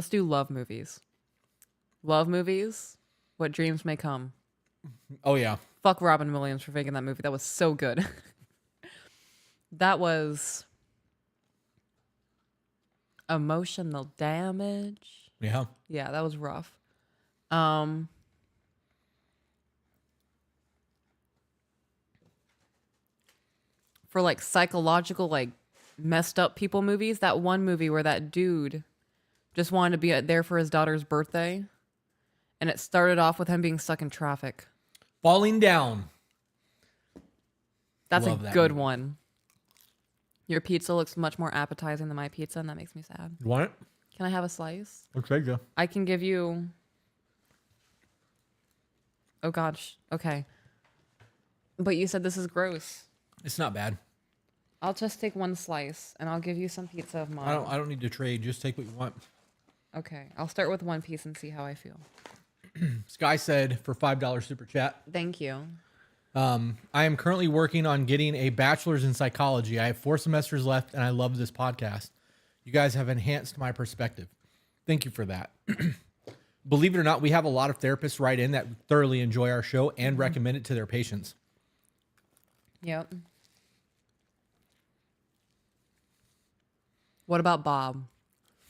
S3: do love movies. Love movies, What Dreams May Come.
S2: Oh, yeah.
S3: Fuck Robin Williams for making that movie. That was so good. That was emotional damage.
S2: Yeah.
S3: Yeah, that was rough. For like psychological, like messed up people movies, that one movie where that dude just wanted to be there for his daughter's birthday, and it started off with him being stuck in traffic.
S2: Falling Down.
S3: That's
S2: Love
S3: a
S2: that
S3: good
S2: movie.
S3: one. Your pizza looks much more appetizing than my pizza, and that makes me sad.
S2: You want it?
S3: Can I have a slice?
S2: Okay, go.
S3: I can give you... Oh, gosh. Okay. But you said this is gross.
S2: It's not bad.
S3: I'll just take one slice, and I'll give you some pizza of mine.
S2: I don't need to trade. Just take what you want.
S3: Okay. I'll start with one piece and see how I feel.
S2: Sky said for $5 super chat.
S3: Thank you.
S2: I am currently working on getting a bachelor's in psychology. I have 4 semesters left, and I love this podcast. You guys have enhanced my perspective. Thank you for that. Believe it or not, we have a lot of therapists write in that thoroughly enjoy our show and recommend it to their patients.
S3: Yep. What about Bob?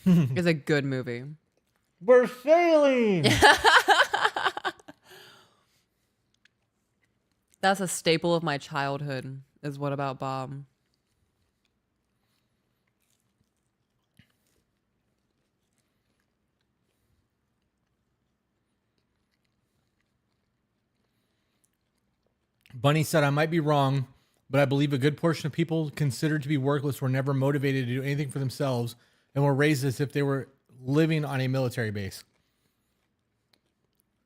S3: It's a good movie.
S2: We're sailing.
S3: That's a staple of my childhood, is What About Bob?
S2: Bunny said, I might be wrong, but I believe a good portion of people considered to be workless were never motivated to do anything for themselves and were raised as if they were living on a military base.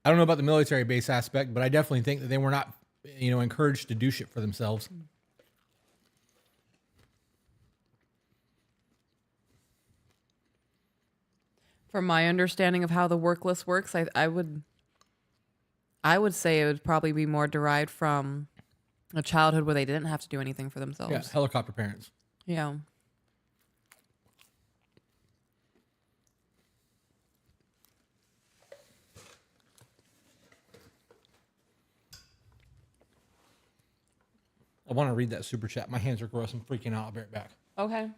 S2: I don't know about the military base aspect, but I definitely think that they were not, encouraged to do shit for themselves.
S3: From my understanding of how the workless works, I would say it would probably be more derived from a childhood where they didn't have to do anything for
S2: Yeah,
S3: themselves.
S2: helicopter parents.
S3: Yeah.
S2: I want to read that super chat. My hands are gross. I'm freaking out. I'll be right back.
S3: Okay.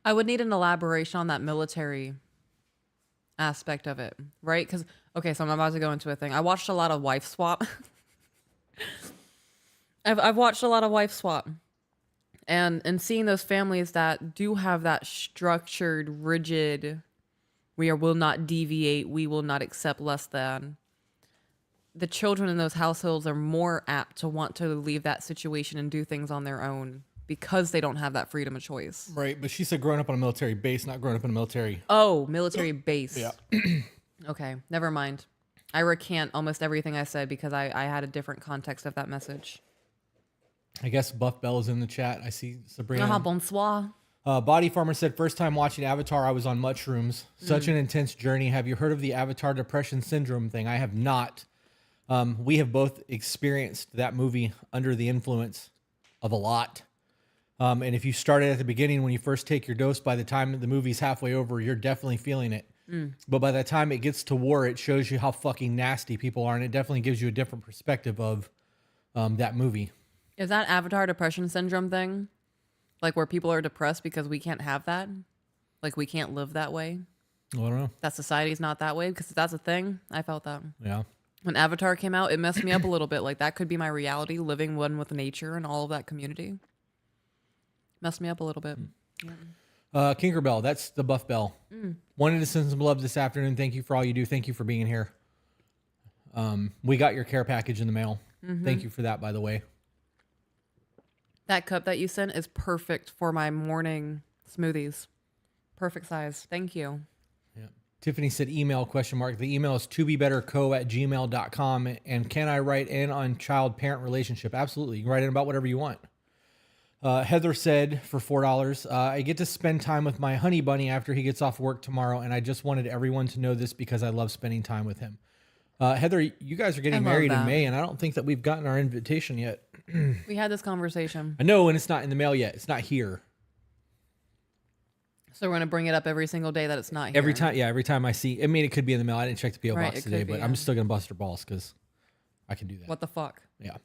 S3: I would need an elaboration on that military aspect of it, right? Because, okay, so I'm about to go into a thing. I watched a lot of Wife Swap. I've watched a lot of Wife Swap. And seeing those families that do have that structured, rigid, will not deviate, we will not accept less than. The children in those households are more apt to want to leave that situation and do things on their own because they don't have that freedom of choice.
S2: Right, but she said growing up on a military base, not growing up in a military.
S3: Oh, military base.
S2: Yeah.
S3: Okay, never mind. I recant almost everything I said because I had a different context of that message.
S2: I guess Buff Bell is in the chat. I see Sabrina.
S3: Bonsoir.
S2: Body Farmer said, first time watching Avatar, I was on mushrooms. Such an intense journey. Have you heard of the Avatar Depression Syndrome thing? I have not. We have both experienced that movie under the influence of a lot. And if you started at the beginning, when you first take your dose, by the time the movie's halfway over, you're definitely feeling it. But by the time it gets to war, it shows you how fucking nasty people are. And it definitely gives you a different perspective of that movie.
S3: Is that Avatar Depression Syndrome thing? Like where people are depressed because we can't have that? Like we can't live that way?
S2: I don't know.
S3: That society's not that way? Because that's a thing. I felt that.
S2: Yeah.
S3: When Avatar came out, it messed me up a little bit. Like that could be my reality, living one with nature and all of that community. Messed me up a little bit.
S2: Kinkerbell, that's the Buff Bell. Wanted to send some love this afternoon. Thank you for all you do. Thank you for being here. We got your care package in the mail. Thank you for that, by the way.
S3: That cup that you sent is perfect for my morning smoothies. Perfect size. Thank you.
S2: Yeah. Tiffany said email ? The email is tobebetterco@gmail.com. And can I write in on child-parent relationship? Absolutely. You can write in about whatever you want. Heather said for $4, I get to spend time with my honey bunny after he gets off work tomorrow, and I just wanted everyone to know this because I love spending time with him. Heather, you guys are getting married in May, and I don't think that we've gotten our invitation yet.
S3: We had this conversation.
S2: I know, and it's not in the mail yet. It's not here.
S3: So we're going to bring it up every single day that it's not here.
S2: Every time I see, I mean, it could be in the mail. I didn't check the PO box today, but I'm still going to bust her balls because I can do that.
S3: What the fuck?
S2: Yeah.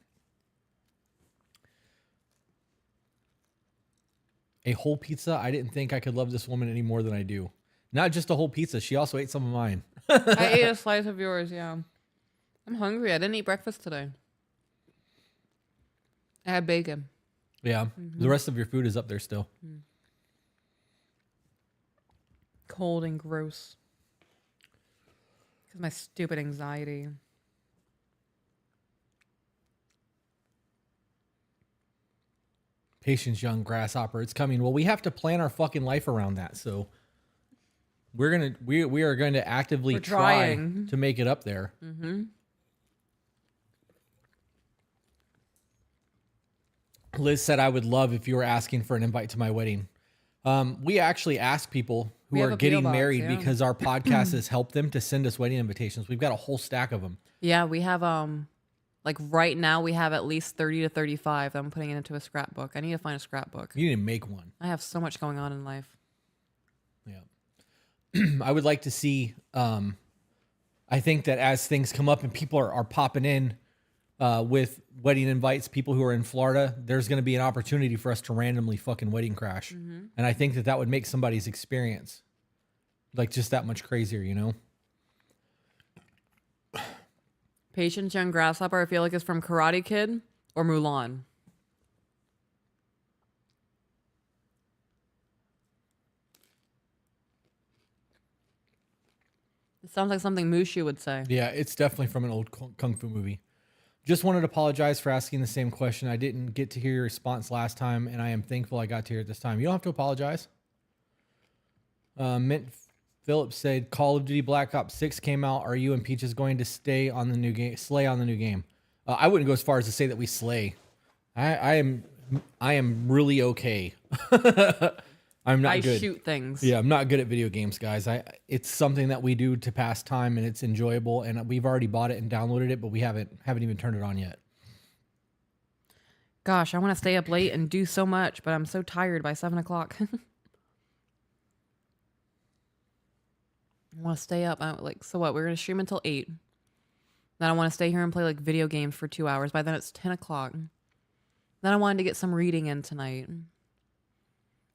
S2: A whole pizza? I didn't think I could love this woman any more than I do. Not just a whole pizza. She also ate some of mine.
S3: I ate a slice of yours, yeah. I'm hungry. I didn't eat breakfast today. I had bacon.
S2: Yeah. The rest of your food is up there still.
S3: Cold and gross. Because my stupid anxiety.
S2: Patience, young grasshopper. It's coming. Well, we have to plan our fucking life around that. So we are going to actively try to make it up there. Liz said, I would love if you were asking for an invite to my wedding. We actually ask people who are getting married because our podcast has helped them to send us wedding invitations. We've got a whole stack of them.
S3: Yeah, we have like right now we have at least 30 to 35 that I'm putting it into a scrapbook. I need to find a scrapbook.
S2: You need to make one.
S3: I have so much going on in life.
S2: Yeah. I would like to see, I think that as things come up and people are popping in with wedding invites, people who are in Florida, there's going to be an opportunity for us to randomly fucking wedding crash. And I think that would make somebody's experience like just that much crazier, you know?
S3: Patience, young grasshopper, I feel like it's from Karate Kid or Mulan. It sounds like something Mushu would say.
S2: Yeah, it's definitely from an old kung fu movie. Just wanted to apologize for asking the same question. I didn't get to hear your response last time, and I am thankful I got to hear it this time. You don't have to apologize. Mint Phillips said, Call of Duty Black Ops 6 came out. Are you and Peaches going to stay on the new game? Slay on the new game? I wouldn't go as far as to say that we slay. I am really okay. I'm not good. I
S3: shoot things.
S2: Yeah, I'm not good at video games, guys. It's something that we do to pass time, and it's enjoyable. And we've already bought it and downloaded it, but we haven't even turned it on yet.
S3: Gosh, I want to stay up late and do so much, but I'm so tired by 7 o'clock. I want to stay up. So what? We're going to stream until 8. Then I want to stay here and play like video games for 2 hours. By then it's 10 o'clock. Then I wanted to get some reading in tonight.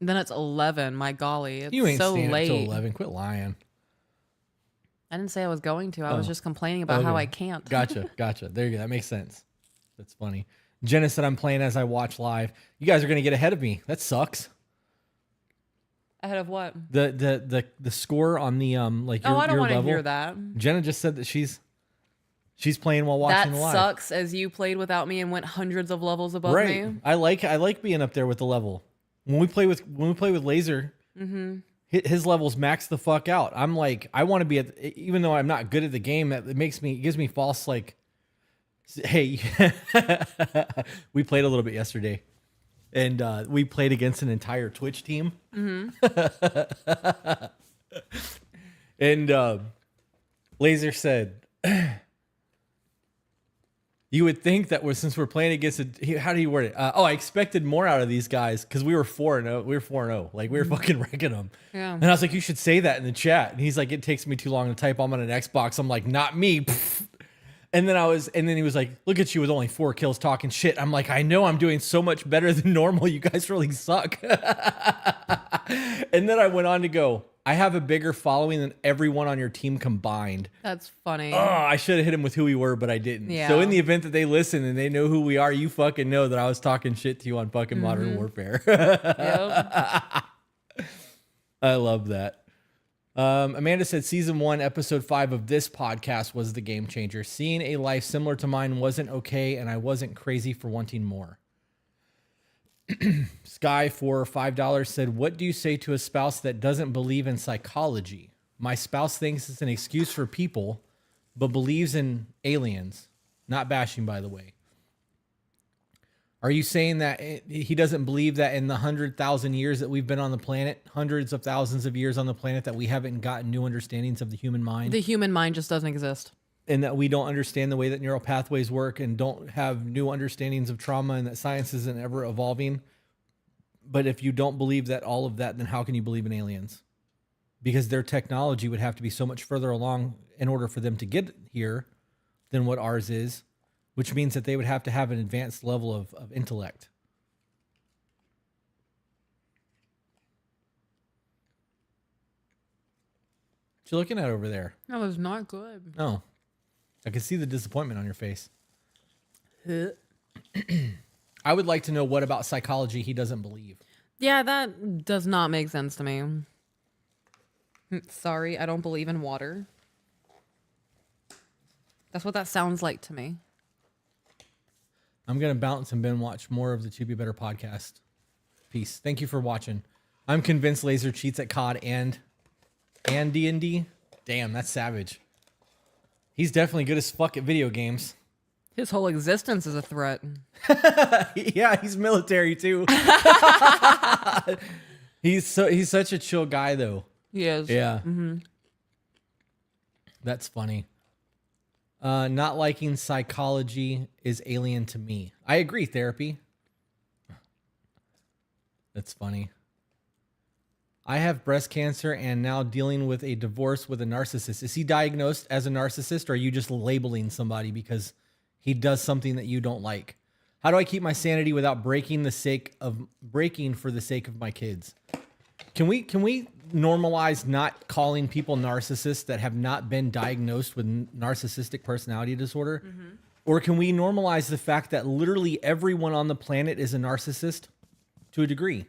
S3: Then it's 11. My golly. It's
S2: you ain't
S3: so
S2: staying
S3: late.
S2: Up till 11. Quit lying.
S3: I didn't say I was going to. I was just complaining about how I can't.
S2: Gotcha. There you go. That makes sense. That's funny. Jenna said I'm playing as I watch live. You guys are going to get ahead of me. That sucks.
S3: Ahead of what?
S2: The score on the like your
S3: I don't want to
S2: level.
S3: hear that.
S2: Jenna just said that she's playing while watching live.
S3: That sucks as you played without me and went hundreds of levels above me.
S2: I like being up there with the level. When we play with Laser, his levels max the fuck out. I'm like, I want to be even though I'm not good at the game, it gives me false like, hey, we played a little bit yesterday, and we played against an entire Twitch team, and Laser said. You would think that since we're playing against how do you word it? I expected more out of these guys because we were 4-0. We were 4-0. Like we were fucking wrecking them.
S3: Yeah.
S2: And I was like, you should say that in the chat. And he's like, it takes me too long to type. I'm on an Xbox. I'm like, not me. And then he was like, look at you with only 4 kills talking shit. I'm like, I know I'm doing so much better than normal. You guys really suck. And then I went on to go, I have a bigger following than everyone on your team combined.
S3: That's funny.
S2: Oh, I should have hit him with who we were, but I didn't.
S3: Yeah.
S2: So in the event that they listen and they know who we are, you fucking know that I was talking shit to you on fucking Modern Warfare.
S3: Yep.
S2: I love that. Amanda said season 1, episode 5 of this podcast was the game changer. Seeing a life similar to mine wasn't okay, and I wasn't crazy for wanting more. Sky for $5 said, what do you say to a spouse that doesn't believe in psychology? My spouse thinks it's an excuse for people, but believes in aliens. Not bashing, by the way. Are you saying that he doesn't believe that in the 100,000 years that we've been on the planet, hundreds of thousands of years on the planet, that we haven't gotten new understandings of the human mind?
S3: The human mind just doesn't exist.
S2: And that we don't understand the way that neural pathways work and don't have new understandings of trauma, and that science isn't ever evolving? But if you don't believe that all of that, then how can you believe in aliens? Because their technology would have to be so much further along in order for them to get here than what ours is, which means that they would have to have an advanced level of intellect. What you looking at over there?
S3: That was not good.
S2: No. I can see the disappointment on your face. I would like to know what about psychology he doesn't believe.
S3: Yeah, that does not make sense to me. Sorry, I don't believe in water. That's what that sounds like to me.
S2: I'm going to bounce and binge watch more of the To Be Better podcast. Peace. Thank you for watching. I'm convinced Laser cheats at COD and D&D. Damn, that's savage. He's definitely good as fuck at video games.
S3: His whole existence is a threat.
S2: Yeah, he's military too. He's such a chill guy though.
S3: He is.
S2: Yeah. Mm-hmm. That's funny. Not liking psychology is alien to me. I agree, therapy. That's funny. I have breast cancer and now dealing with a divorce with a narcissist. Is he diagnosed as a narcissist, or are you just labeling somebody because he does something that you don't like? How do I keep my sanity without breaking for the sake of my kids? Can we normalize not calling people narcissists that have not been diagnosed with narcissistic personality disorder? Mm-hmm. Or can we normalize the fact that literally everyone on the planet is a narcissist to a degree?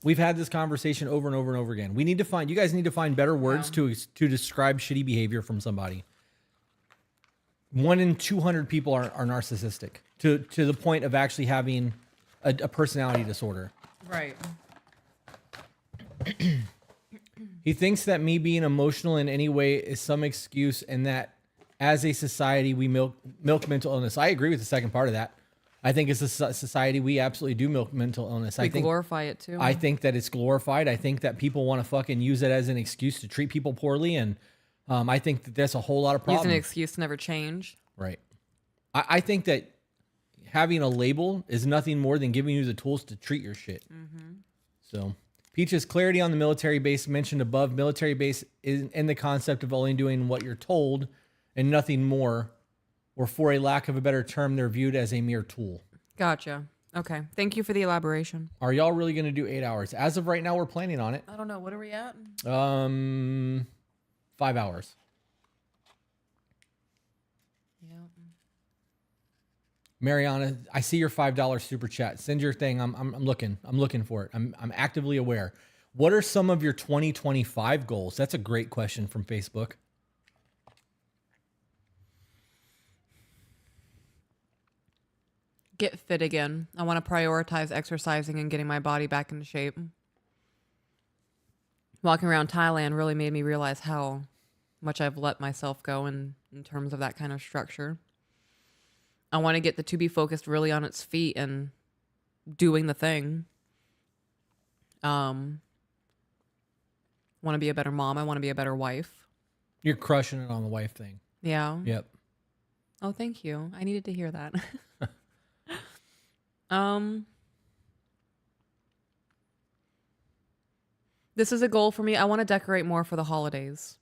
S2: We've had this conversation over and over and over again. You guys need to find better words to describe shitty behavior from somebody. 1 in 200 people are narcissistic to the point of actually having a personality disorder.
S3: Right.
S2: He thinks that me being emotional in any way is some excuse, and that as a society we milk mental illness. I agree with the second part of that. I think as a society we absolutely do milk mental illness.
S3: I think glorify it too.
S2: I think that it's glorified. I think that people want to fucking use it as an excuse to treat people poorly, and I think that there's a whole lot of problems.
S3: Use an excuse to never change.
S2: Right. I think that having a label is nothing more than giving you the tools to treat your shit. Mm-hmm. So, Peach's clarity on the military base mentioned above. Military base is in the concept of only doing what you're told and nothing more, or for a lack of a better term, they're viewed as a mere tool.
S3: Gotcha. Okay. Thank you for the elaboration.
S2: Are y'all really going to do 8 hours? As of right now, we're planning on it.
S3: I don't know. What are we at?
S2: 5 hours.
S3: Yeah.
S2: Mariana, I see your $5 super chat. Send your thing. I'm looking. I'm looking for it. I'm actively aware. What are some of your 2025 goals? That's a great question from Facebook.
S3: Get fit again. I want to prioritize exercising and getting my body back into shape. Walking around Thailand really made me realize how much I've let myself go in terms of that kind of structure. I want to get the To Be focused really on its feet and doing the thing. Want to be a better mom. I want to be a better wife.
S2: You're crushing it on the wife thing.
S3: Yeah.
S2: Yep.
S3: Oh, thank you. I needed to hear that. This is a goal for me. I want to decorate more for the holidays.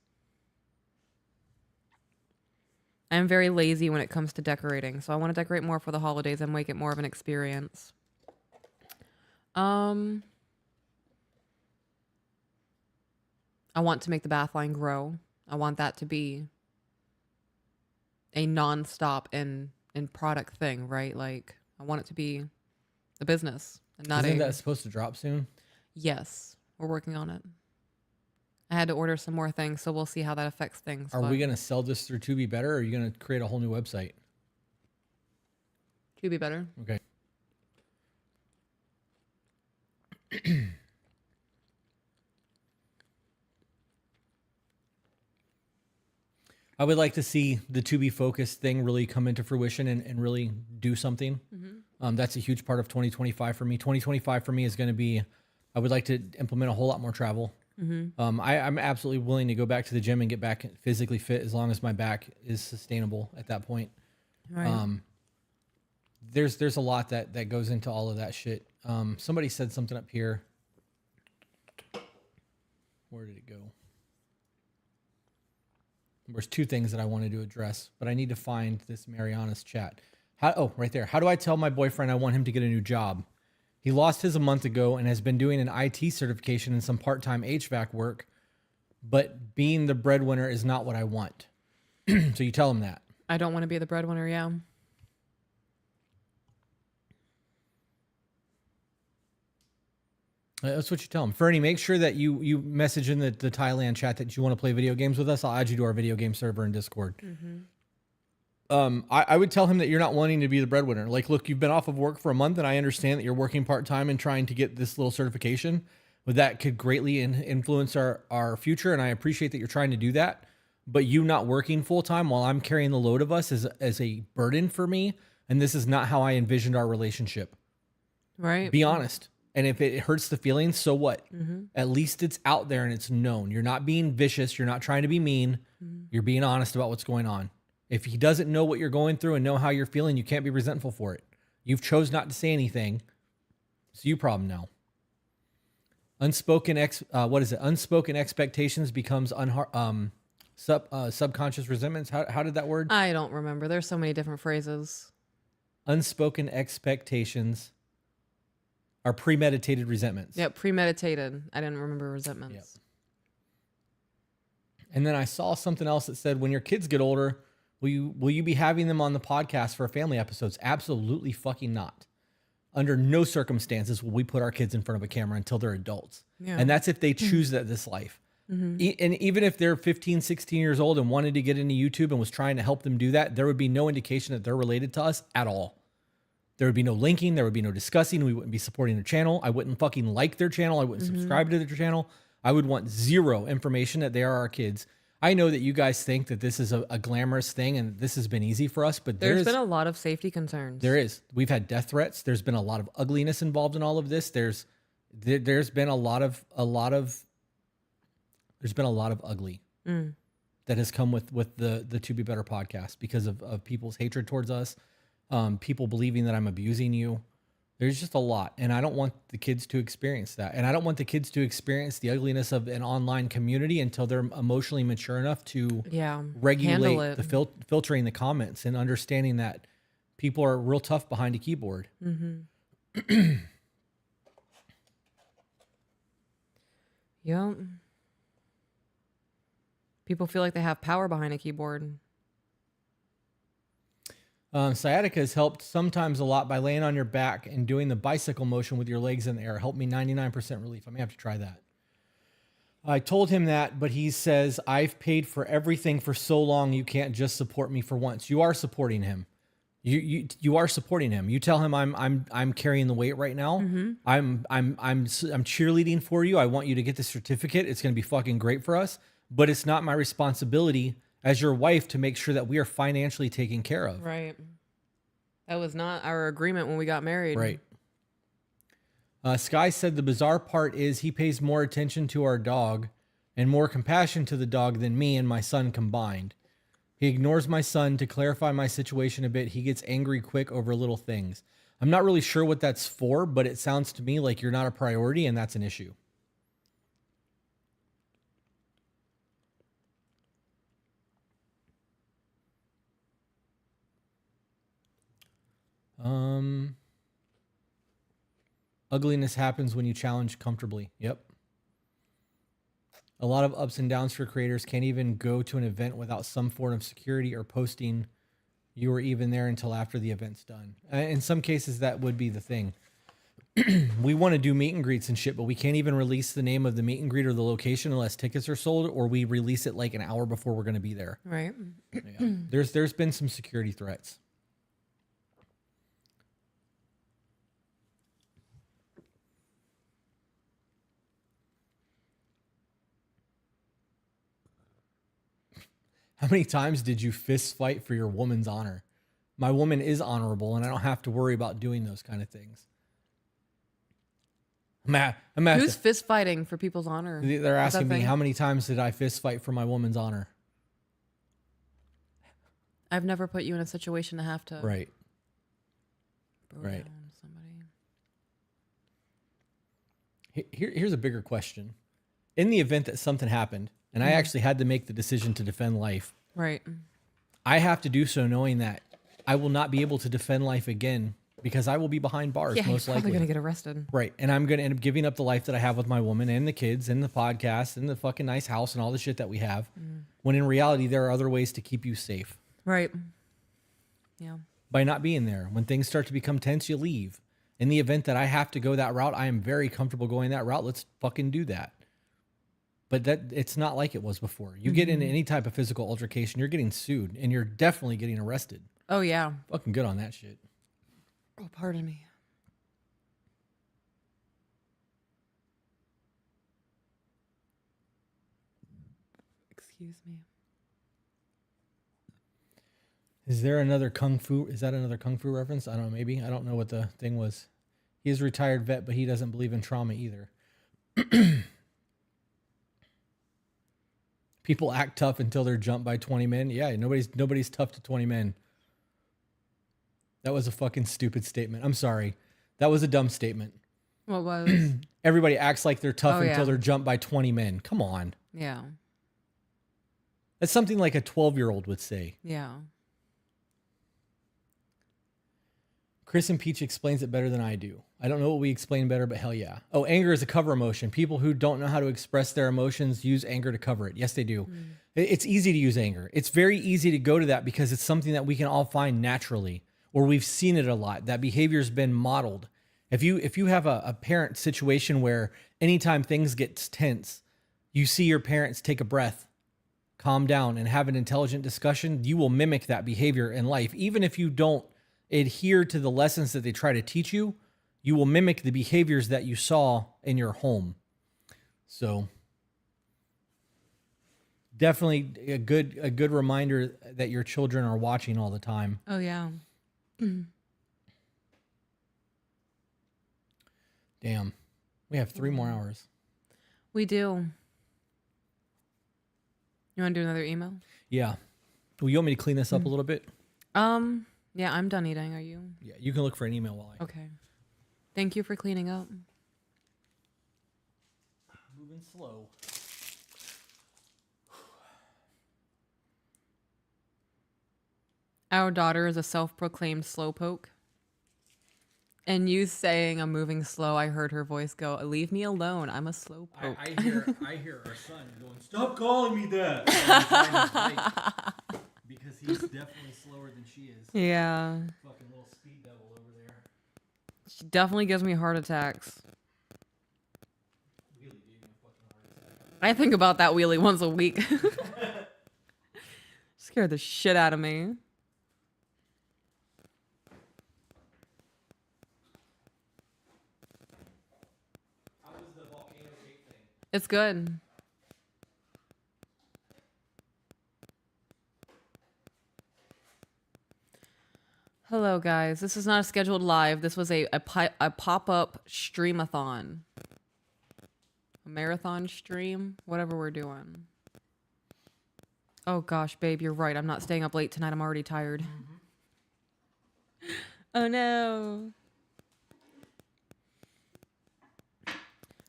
S3: I'm very lazy when it comes to decorating, so I want to decorate more for the holidays and make it more of an experience. I want to make the bath line grow. I want that to be a non-stop and product thing, right? Like, I want it to be a business and not
S2: Isn't that supposed to drop soon?
S3: Yes, we're working on it. I had to order some more things, so we'll see how that affects things.
S2: Are
S3: but
S2: we going to sell this through To Be Better, or are you going to create a whole new website?
S3: To be better.
S2: Okay. I would like to see the To Be Focused thing really come into fruition and really do something. That's a huge part of 2025 for me. 2025 for me is going to be, I would like to implement a whole lot more travel. I'm absolutely willing to go back to the gym and get back physically fit as long as my back is sustainable at that point.
S3: Right.
S2: There's a lot that goes into all of that shit. Somebody said something up here. Where did it go? There's two things that I wanted to address, but I need to find this Mariana's chat. Right there. How do I tell my boyfriend I want him to get a new job? He lost his a month ago and has been doing an IT certification and some part-time HVAC work, but being the breadwinner is not what I want. So you tell him that.
S3: I don't want to be the breadwinner. Yeah.
S2: That's what you tell him. Fernie, make sure that you message in the Thailand chat that you want to play video games with us. I'll add you to our video game server in Discord. I would tell him that you're not wanting to be the breadwinner. Like, look, you've been off of work for a month, and I understand that you're working part-time and trying to get this little certification, but that could greatly influence our future, and I appreciate that you're trying to do that. But you not working full-time while I'm carrying the load of us as a burden for me, and this is not how I envisioned our relationship.
S3: Right.
S2: Be honest. And if it hurts the feelings, so what? At least it's out there and it's known. You're not being vicious. You're not trying to be mean. You're being honest about what's going on. If he doesn't know what you're going through and know how you're feeling, you can't be resentful for it. You've chose not to say anything. It's your problem now. Unspoken expectations becomes subconscious resentments. How did that word?
S3: I don't remember. There's so many different phrases.
S2: Unspoken expectations are premeditated resentments.
S3: Yep. Premeditated. I didn't remember resentments.
S2: Yep. And then I saw something else that said, when your kids get older, will you be having them on the podcast for family episodes? Absolutely fucking not. Under no circumstances will we put our kids in front of a camera until they're adults.
S3: Yeah.
S2: And that's if they choose this life. And even if they're 15, 16 years old and wanted to get into YouTube and was trying to help them do that, there would be no indication that they're related to us at all. There would be no linking. There would be no discussing. We wouldn't be supporting their channel. I wouldn't fucking like their channel. I wouldn't subscribe to their channel. I would want zero information that they are our kids. I know that you guys think that this is a glamorous thing and this has been easy for us, but
S3: There's been a lot of safety concerns.
S2: there is. We've had death threats. There's been a lot of ugliness involved in all of this. There's been a lot of ugly that has come with the To Be Better podcast because of people's hatred towards us. People believing that I'm abusing you. There's just a lot. And I don't want the kids to experience that. And I don't want the kids to experience the ugliness of an online community until they're emotionally mature enough to regulate the filtering the comments and understanding that people are real tough behind a keyboard.
S3: Yep. People feel like they have power behind a keyboard.
S2: Sciatica has helped sometimes a lot by laying on your back and doing the bicycle motion with your legs in the air. Helped me 99% relief. I may have to try that. I told him that, but he says, I've paid for everything for so long, you can't just support me for once. You are supporting him. You are supporting him. You tell him I'm carrying the weight right now. I'm cheerleading for you. I want you to get the certificate. It's going to be fucking great for us, but it's not my responsibility as your wife to make sure that we are financially taken care of.
S3: Right. That was not our agreement when we got married.
S2: Right. Sky said the bizarre part is he pays more attention to our dog and more compassion to the dog than me and my son combined. He ignores my son. To clarify my situation a bit, he gets angry quick over little things. I'm not really sure what that's for, but it sounds to me like you're not a priority and that's an issue. Ugliness happens when you challenge comfortably. Yep. A lot of ups and downs for creators. Can't even go to an event without some form of security or posting you were even there until after the event's done. In some cases, that would be the thing. we want to do meet and greets and shit, but we can't even release the name of the meet and greet or the location unless tickets are sold, or we release it like an hour before we're going to be there.
S1: Right.
S2: Yeah. There's been some security threats. How many times did you fist fight for your woman's honor? My woman is honorable, and I don't have to worry about doing those kind of things.
S3: Who's fist fighting for people's honor?
S2: They're
S3: What's that
S2: asking me,
S3: thing?
S2: how many times did I fist fight for my woman's honor?
S3: I've never put you in a situation to have to
S2: Right.
S3: bro
S2: Right.
S3: down somebody.
S2: Here's a bigger question. In the event that something happened, and I actually had to make the decision to defend life,
S3: Right.
S2: I have to do so knowing that I will not be able to defend life again because I will be behind bars,
S3: Yeah,
S2: most
S3: you're probably
S2: likely.
S3: gonna get arrested.
S2: Right. And I'm going to end up giving up the life that I have with my woman and the kids and the podcast and the fucking nice house and all the shit that we have. When in reality, there are other ways to keep you safe.
S3: Right. Yeah.
S2: By not being there. When things start to become tense, you leave. In the event that I have to go that route, I am very comfortable going that route. Let's fucking do that. But it's not like it was before. You get into any type of physical altercation, you're getting sued and you're definitely getting arrested.
S3: Oh yeah.
S2: Fucking good on that shit.
S3: Oh, pardon me. Excuse me.
S2: Is there another kung fu? Is that another kung fu reference? I don't know. Maybe. I don't know what the thing was. He is a retired vet, but he doesn't believe in trauma either. People act tough until they're jumped by 20 men. Yeah, nobody's tough to 20 men. That was a fucking stupid statement. I'm sorry. That was a dumb statement.
S3: What was?
S2: Everybody acts like they're tough
S3: Oh,
S2: until
S3: yeah.
S2: they're jumped by 20 men. Come on.
S3: Yeah.
S2: That's something like a 12-year-old would say.
S3: Yeah.
S2: Chris and Peach explains it better than I do. I don't know what we explain better, but hell yeah. Oh, anger is a cover emotion. People who don't know how to express their emotions use anger to cover it. Yes, they do. It's easy to use anger. It's very easy to go to that because it's something that we can all find naturally, or we've seen it a lot. That behavior's been modeled. If you have a parent situation where anytime things get tense, you see your parents take a breath, calm down, and have an intelligent discussion, you will mimic that behavior in life. Even if you don't adhere to the lessons that they try to teach you, you will mimic the behaviors that you saw in your home. So definitely a good reminder that your children are watching all the time.
S3: Oh yeah.
S2: Damn. We have 3 more hours.
S3: We do. You want to do another email?
S2: Yeah. Well, you want me to clean this up a little bit?
S3: Yeah, I'm done eating. Are you?
S2: Yeah, you can look for an email while I...
S3: Okay. Thank you for cleaning up.
S2: Moving slow.
S3: Our daughter is a self-proclaimed slowpoke. And you saying I'm moving slow, I heard her voice go, "Leave me alone. I'm a slowpoke."
S2: I hear our son going, "Stop calling me that." I'm trying to fight, because he's definitely slower than she is.
S3: Yeah.
S2: Fucking little speed devil over there.
S3: She definitely gives me heart attacks.
S2: Really gave me a fucking heart attack.
S3: I think about that wheelie once a week. Scared the shit out of me.
S2: How was the volcano cake thing?
S3: It's good. Hello, guys. This is not a scheduled live. This was a pop-up streamathon. A marathon stream? Whatever we're doing. Oh, gosh, babe, you're right. I'm not staying up late tonight. I'm already tired. Oh, no.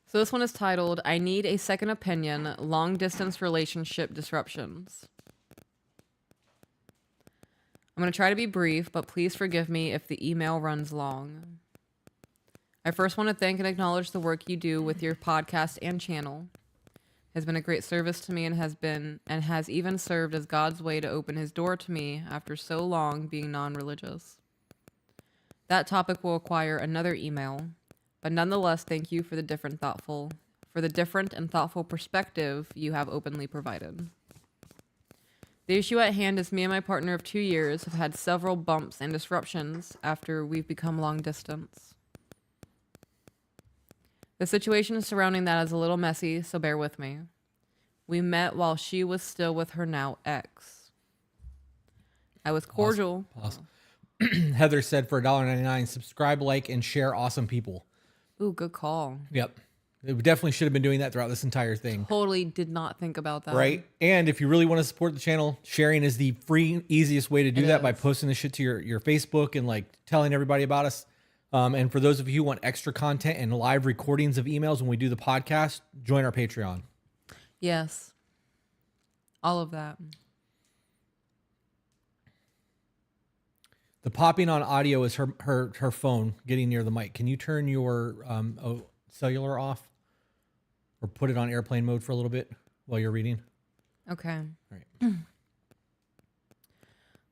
S3: So this one is titled, "I Need a Second Opinion, Long-Distance Relationship Disruptions." I'm going to try to be brief, but please forgive me if the email runs long. I first want to thank and acknowledge the work you do with your podcast and channel. It has been a great service to me and has even served as God's way to open his door to me after so long being non-religious. That topic will require another email, But nonetheless, thank you for the different and thoughtful perspective you have openly provided. The issue at hand is me and my partner of 2 years have had several bumps and disruptions after we've become long distance. The situation surrounding that is a little messy, so bear with me. We met while she was still with her now ex. I was cordial.
S2: Pause. Heather said for $1.99, subscribe, like, and share awesome people.
S3: Ooh, good call.
S2: Yep. We definitely should have been doing that throughout this entire thing.
S3: Totally did not think about that.
S2: Right. And if you really want to support the channel, sharing is the free, easiest way to do that by
S3: is.
S2: posting this shit to your Facebook and like telling everybody about us. And for those of you who want extra content and live recordings of emails when we do the podcast, join our Patreon.
S3: Yes. All of that.
S2: The popping on audio is her phone getting near the mic. Can you turn your cellular off or put it on airplane mode for a little bit while you're reading?
S3: Okay.
S2: All right.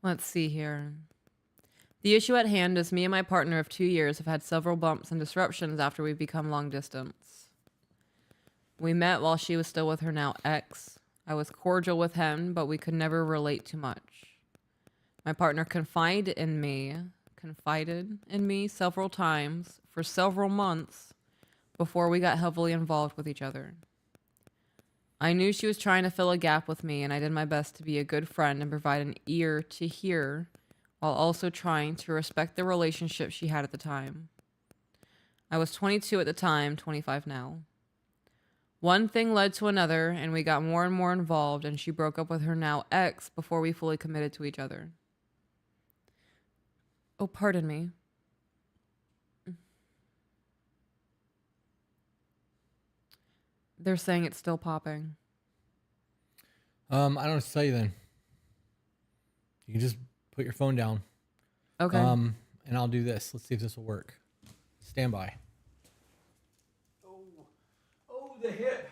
S3: Let's see here. The issue at hand is me and my partner of 2 years have had several bumps and disruptions after we've become long distance. We met while she was still with her now ex. I was cordial with him, but we could never relate too much. My partner confided in me several times for several months before we got heavily involved with each other. I knew she was trying to fill a gap with me, and I did my best to be a good friend and provide an ear to hear while also trying to respect the relationship she had at the time. I was 22 at the time, 25 now. One thing led to another, and we got more and more involved, and she broke up with her now ex before we fully committed to each other. Oh, pardon me. They're saying it's still popping.
S2: I don't know what to tell you then. You can just put your phone down.
S3: Okay.
S2: And I'll do this. Let's see if this will work. Stand by. Oh, the hip.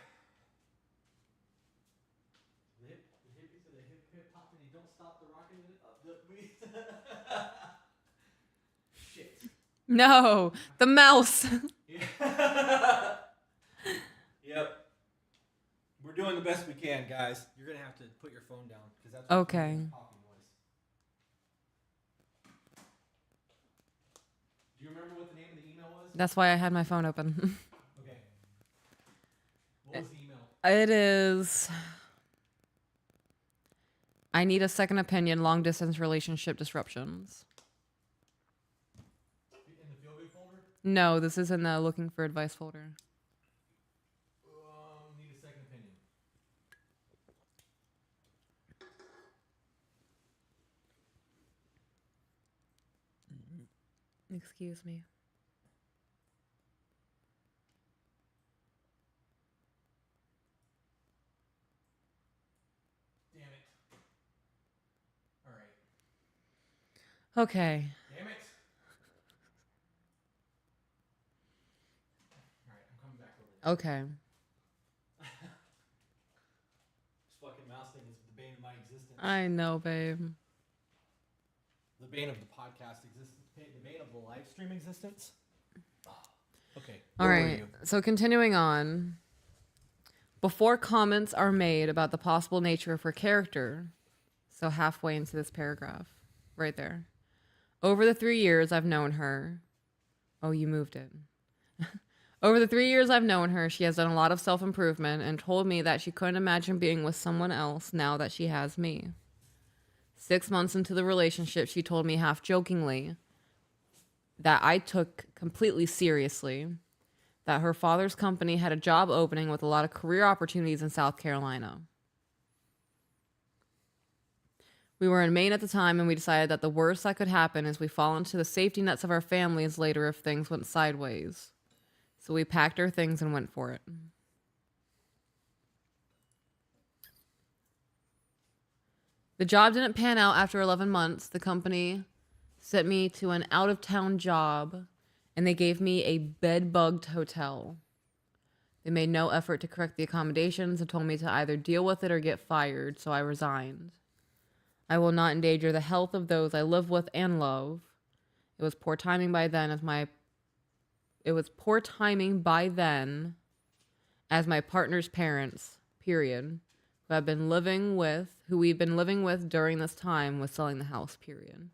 S2: The hip hop, and you don't stop the rocking up the shit.
S3: No, the mouse.
S2: Yep. We're doing the best we can, guys. You're gonna have to put your phone down because that's
S3: Okay.
S2: popping noise. Do you remember what the name of the email was?
S3: That's why I had my phone open.
S2: Okay. What was the email?
S3: It is. I need a second opinion, long distance relationship disruptions.
S2: In the feel good folder?
S3: No, this is in the looking for advice folder.
S2: Need a second opinion.
S3: Excuse me.
S2: Damn it. All right.
S3: Okay.
S2: Damn it. All right, I'm coming back over there.
S3: Okay.
S2: This fucking mouse thing is the bane of my existence.
S3: I know, babe.
S2: The bane of the podcast existence. The bane of the live stream existence. Okay.
S3: All
S2: where were
S3: right.
S2: you?
S3: So continuing on. Before comments are made about the possible nature of her character, so halfway into this paragraph, right there. Over the 3 years I've known her. Oh, you moved it. Over the 3 years I've known her, she has done a lot of self-improvement and told me that she couldn't imagine being with someone else now that she has me. 6 months into the relationship, she told me half jokingly that I took completely seriously that her father's company had a job opening with a lot of career opportunities in South Carolina. We were in Maine at the time, and we decided that the worst that could happen is we fall into the safety nets of our families later if things went sideways. So we packed our things and went for it. The job didn't pan out after 11 months. The company sent me to an out-of-town job, and they gave me a bed-bugged hotel. They made no effort to correct the accommodations and told me to either deal with it or get fired, so I resigned. I will not endanger the health of those I live with and love. It was poor timing by then, as it was poor timing by then, as my partner's parents, period, who we've been living with during this time, was selling the house, period.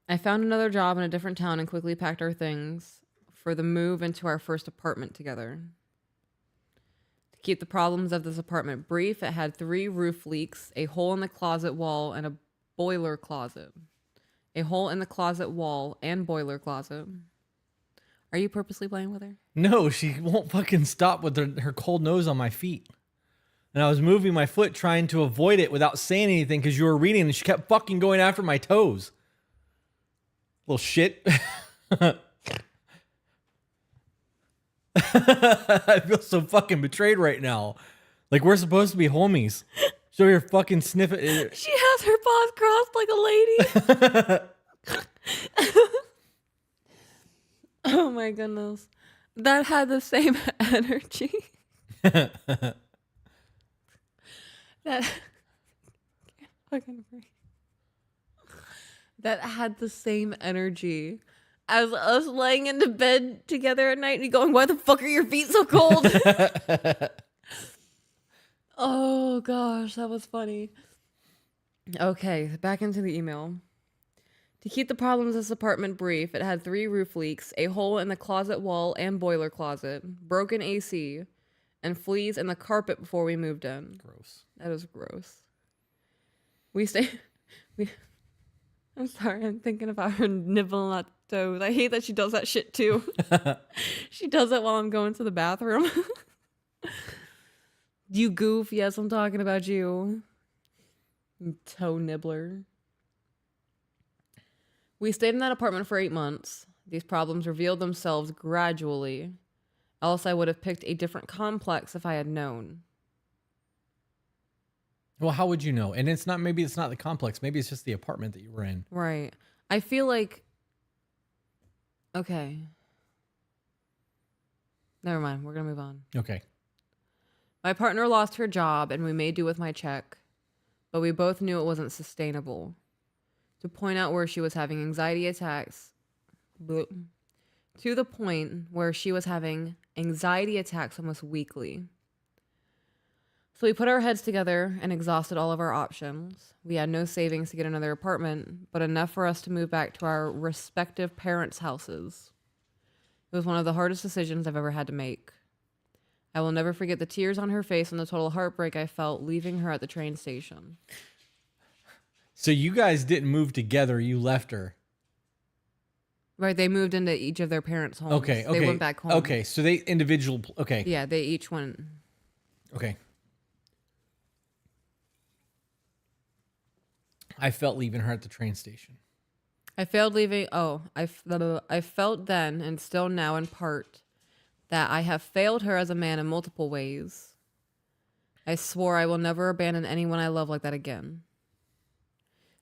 S3: I found another job in a different town and quickly packed our things for the move into our first apartment together. To keep the problems of this apartment brief, it had 3 roof leaks, a hole in the closet wall, and a boiler closet. A hole in the closet wall and boiler closet. Are you purposely playing with her?
S2: No, she won't fucking stop with her cold nose on my feet. And I was moving my foot trying to avoid it without saying anything because you were reading and she kept fucking going after my toes. Little shit. I feel so fucking betrayed right now. Like we're supposed to be homies. So you're fucking sniffing.
S3: She has her paws crossed like a lady. Oh my goodness. That had the same energy. That fucking breathe. That had the same energy as us laying into bed together at night and going, why the fuck are your feet so cold? Oh gosh, that was funny. Okay, back into the email. To keep the problems of this apartment brief, it had 3 roof leaks, a hole in the closet wall and boiler closet, broken AC, and fleas in the carpet before we moved in.
S2: Gross.
S3: That is gross. I'm sorry, I'm thinking about her nibbling on toes. I hate that she does that shit too. She does it while I'm going to the bathroom. You goof. Yes, I'm talking about you. You toe nibbler. We stayed in that apartment for 8 months. These problems revealed themselves gradually. Else I would have picked a different complex if I had known.
S2: Well, how would you know? And maybe it's not the complex. Maybe it's just the apartment that you were in.
S3: Right. I feel like, okay. Never mind. We're going to move on.
S2: Okay.
S3: My partner lost her job and we made do with my check, but we both knew it wasn't sustainable. To point out where she was having anxiety attacks, to the point where she was having anxiety attacks almost weekly. So we put our heads together and exhausted all of our options. We had no savings to get another apartment, but enough for us to move back to our respective parents' houses. It was one of the hardest decisions I've ever had to make. I will never forget the tears on her face and the total heartbreak I felt leaving her at the train station.
S2: So you guys didn't move together. You left her.
S3: Right, they moved into each of their parents' homes.
S2: Okay.
S3: They went back home.
S2: Okay, so they individual. Okay.
S3: Yeah, they each went.
S2: Okay. I felt leaving her at the train station.
S3: I felt then and still now in part that I have failed her as a man in multiple ways. I swore I will never abandon anyone I love like that again.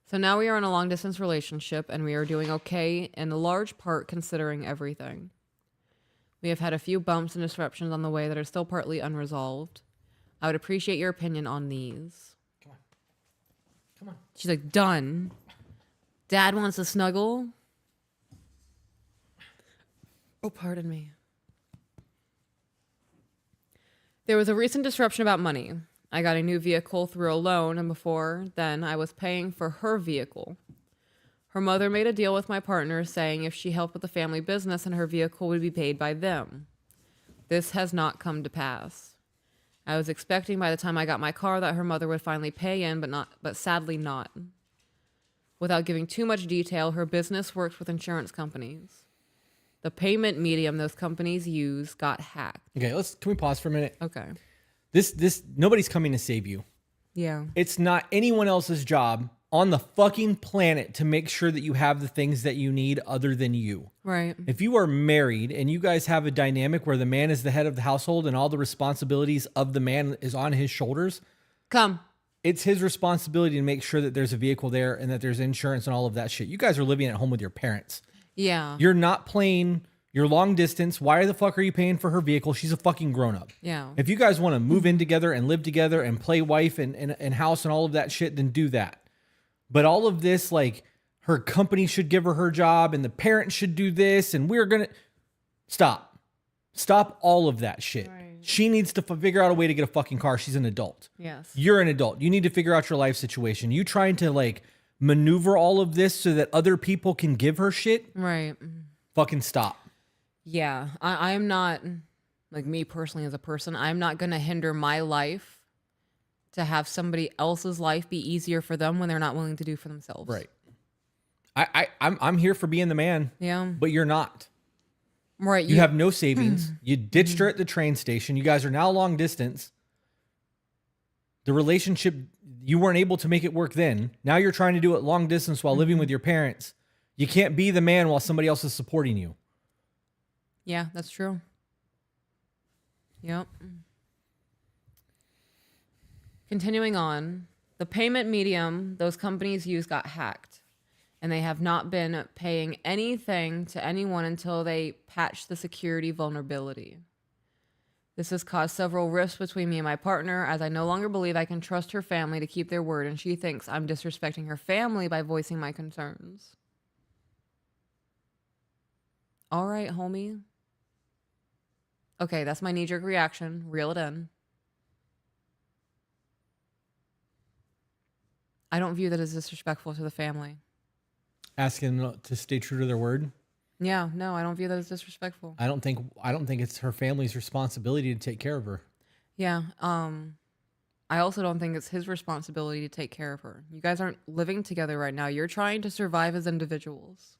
S3: So now we are in a long distance relationship and we are doing okay in a large part considering everything. We have had a few bumps and disruptions on the way that are still partly unresolved. I would appreciate your opinion on these.
S2: Come on.
S3: She's like, done. Dad wants to snuggle. Oh, pardon me. There was a recent disruption about money. I got a new vehicle through a loan, and before then, I was paying for her vehicle. Her mother made a deal with my partner saying if she helped with the family business and her vehicle would be paid by them. This has not come to pass. I was expecting by the time I got my car that her mother would finally pay in, but sadly not. Without giving too much detail, her business works with insurance companies. The payment medium those companies use got hacked.
S2: Okay, can we pause for a minute?
S3: Okay.
S2: This nobody's coming to save you.
S3: Yeah.
S2: It's not anyone else's job on the fucking planet to make sure that you have the things that you need other than you.
S3: Right.
S2: If you are married and you guys have a dynamic where the man is the head of the household and all the responsibilities of the man is on his shoulders, it's his responsibility to make sure that there's a vehicle there and that there's insurance and all of that shit. You guys are living at home with your parents.
S3: Yeah.
S2: You're not playing your long distance. Why the fuck are you paying for her vehicle? She's a fucking grown up.
S3: Yeah.
S2: If you guys want to move in together and live together and play wife and house and all of that shit, then do that. But all of this, like her company should give her job and the parents should do this and we're going to stop all of that shit.
S3: Right.
S2: She needs to figure out a way to get a fucking car. She's an adult.
S3: Yes.
S2: You're an adult. You need to figure out your life situation. You trying to like maneuver all of this so that other people can give her shit?
S3: Right.
S2: Fucking stop.
S1: Yeah, I'm not, like me personally as a person, I'm not going to hinder my life to have somebody else's life be easier for them when they're not willing to do for themselves.
S2: Right. I'm here for being the man,
S1: Yeah.
S2: but you're not.
S1: Right.
S2: You have no savings. You ditched her at the train station. You guys are now long distance. The relationship, you weren't able to make it work then. Now you're trying to do it long distance while living with your parents. You can't be the man while somebody else is supporting you.
S1: Yeah, that's true. Yep. Continuing on, the payment medium those companies use got hacked, and they have not been paying anything to anyone until they patched the security vulnerability. This has caused several rifts between me and my partner, as I no longer believe I can trust her family to keep their word, and she thinks I'm disrespecting her family by voicing my concerns. All right, homie. Okay, that's my knee-jerk reaction. Reel it in. I don't view that as disrespectful to the family.
S2: Asking them to stay true to their word.
S1: Yeah, no, I don't view that as disrespectful.
S2: I don't think it's her family's responsibility to take care of her.
S1: Yeah, I also don't think it's his responsibility to take care of her. You guys aren't living together right now. You're trying to survive as individuals.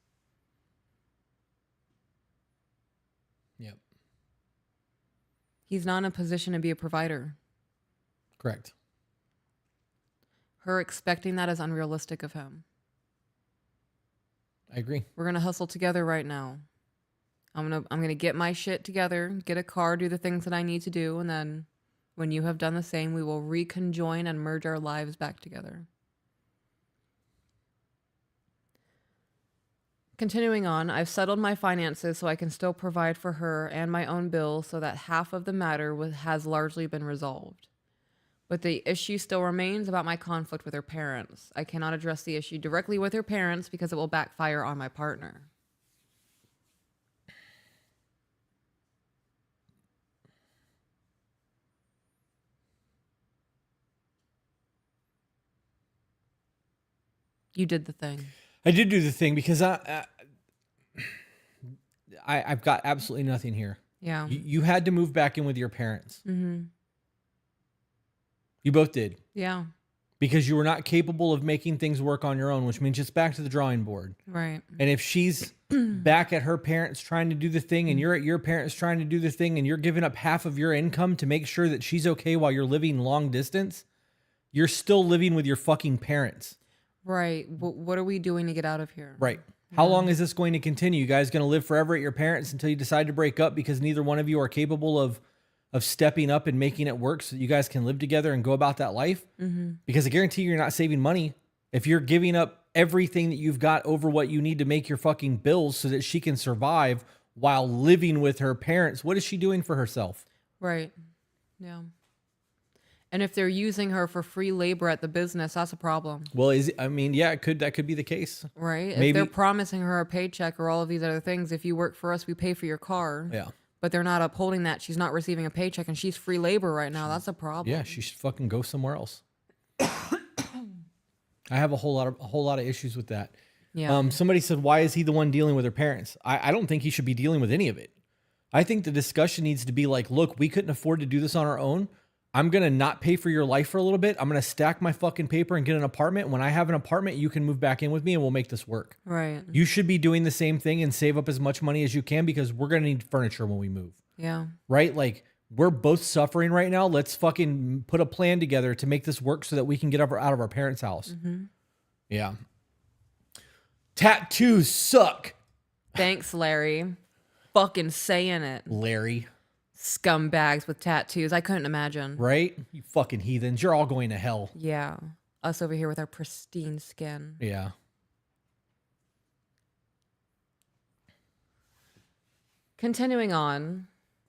S2: Yep.
S1: He's not in a position to be a provider.
S2: Correct.
S1: Her expecting that is unrealistic of him.
S2: I agree.
S1: We're gonna hustle together right now. I'm gonna get my shit together, get a car, do the things that I need to do, and then when you have done the same, we will reconjoin and merge our lives back together. Continuing on, I've settled my finances so I can still provide for her and my own bills, so that half of the matter has largely been resolved. But the issue still remains about my conflict with her parents. I cannot address the issue directly with her parents because it will backfire on my partner. You did the thing.
S2: I did do the thing because I've got absolutely nothing here.
S1: Yeah.
S2: You had to move back in with your parents.
S1: Mm-hmm.
S2: You both did.
S1: Yeah.
S2: Because you were not capable of making things work on your own, which means it's back to the drawing board.
S1: Right.
S2: And if she's back at her parents trying to do the thing and you're at your parents trying to do the thing and you're giving up half of your income to make sure that she's okay while you're living long distance, you're still living with your fucking parents.
S1: Right. What are we doing to get out of here?
S2: Right. How long is this going to continue? You guys going to live forever at your parents until you decide to break up because neither one of you are capable of stepping up and making it work so that you guys can live together and go about that life?
S1: Mm-hmm.
S2: Because I guarantee you're not saving money if you're giving up everything that you've got over what you need to make your fucking bills so that she can survive while living with her parents. What is she doing for herself?
S1: Right. Yeah. And if they're using her for free labor at the business, that's a problem.
S2: Well, that could be the case.
S1: Right.
S2: Maybe.
S1: If they're promising her a paycheck or all of these other things, if you work for us, we pay for your car.
S2: Yeah.
S1: But they're not upholding that. She's not receiving a paycheck and she's free labor right now. That's a problem.
S2: Yeah, she should fucking go somewhere else. I have a whole lot of issues with that.
S1: Yeah.
S2: Somebody said, why is he the one dealing with her parents? I don't think he should be dealing with any of it. I think the discussion needs to be like, look, we couldn't afford to do this on our own. I'm going to not pay for your life for a little bit. I'm going to stack my fucking paper and get an apartment. When I have an apartment, you can move back in with me and we'll make this work.
S1: Right.
S2: You should be doing the same thing and save up as much money as you can because we're going to need furniture when we move.
S1: Yeah.
S2: Right? Like, we're both suffering right now. Let's fucking put a plan together to make this work so that we can get out of our parents' house.
S1: Mm-hmm.
S2: Yeah. Tattoos suck.
S1: Thanks, Larry. Fucking saying it.
S2: Larry.
S1: Scumbags with tattoos. I couldn't imagine.
S2: Right? You fucking heathens. You're all going to hell.
S1: Yeah. Us over here with our pristine skin.
S2: Yeah.
S1: Continuing on.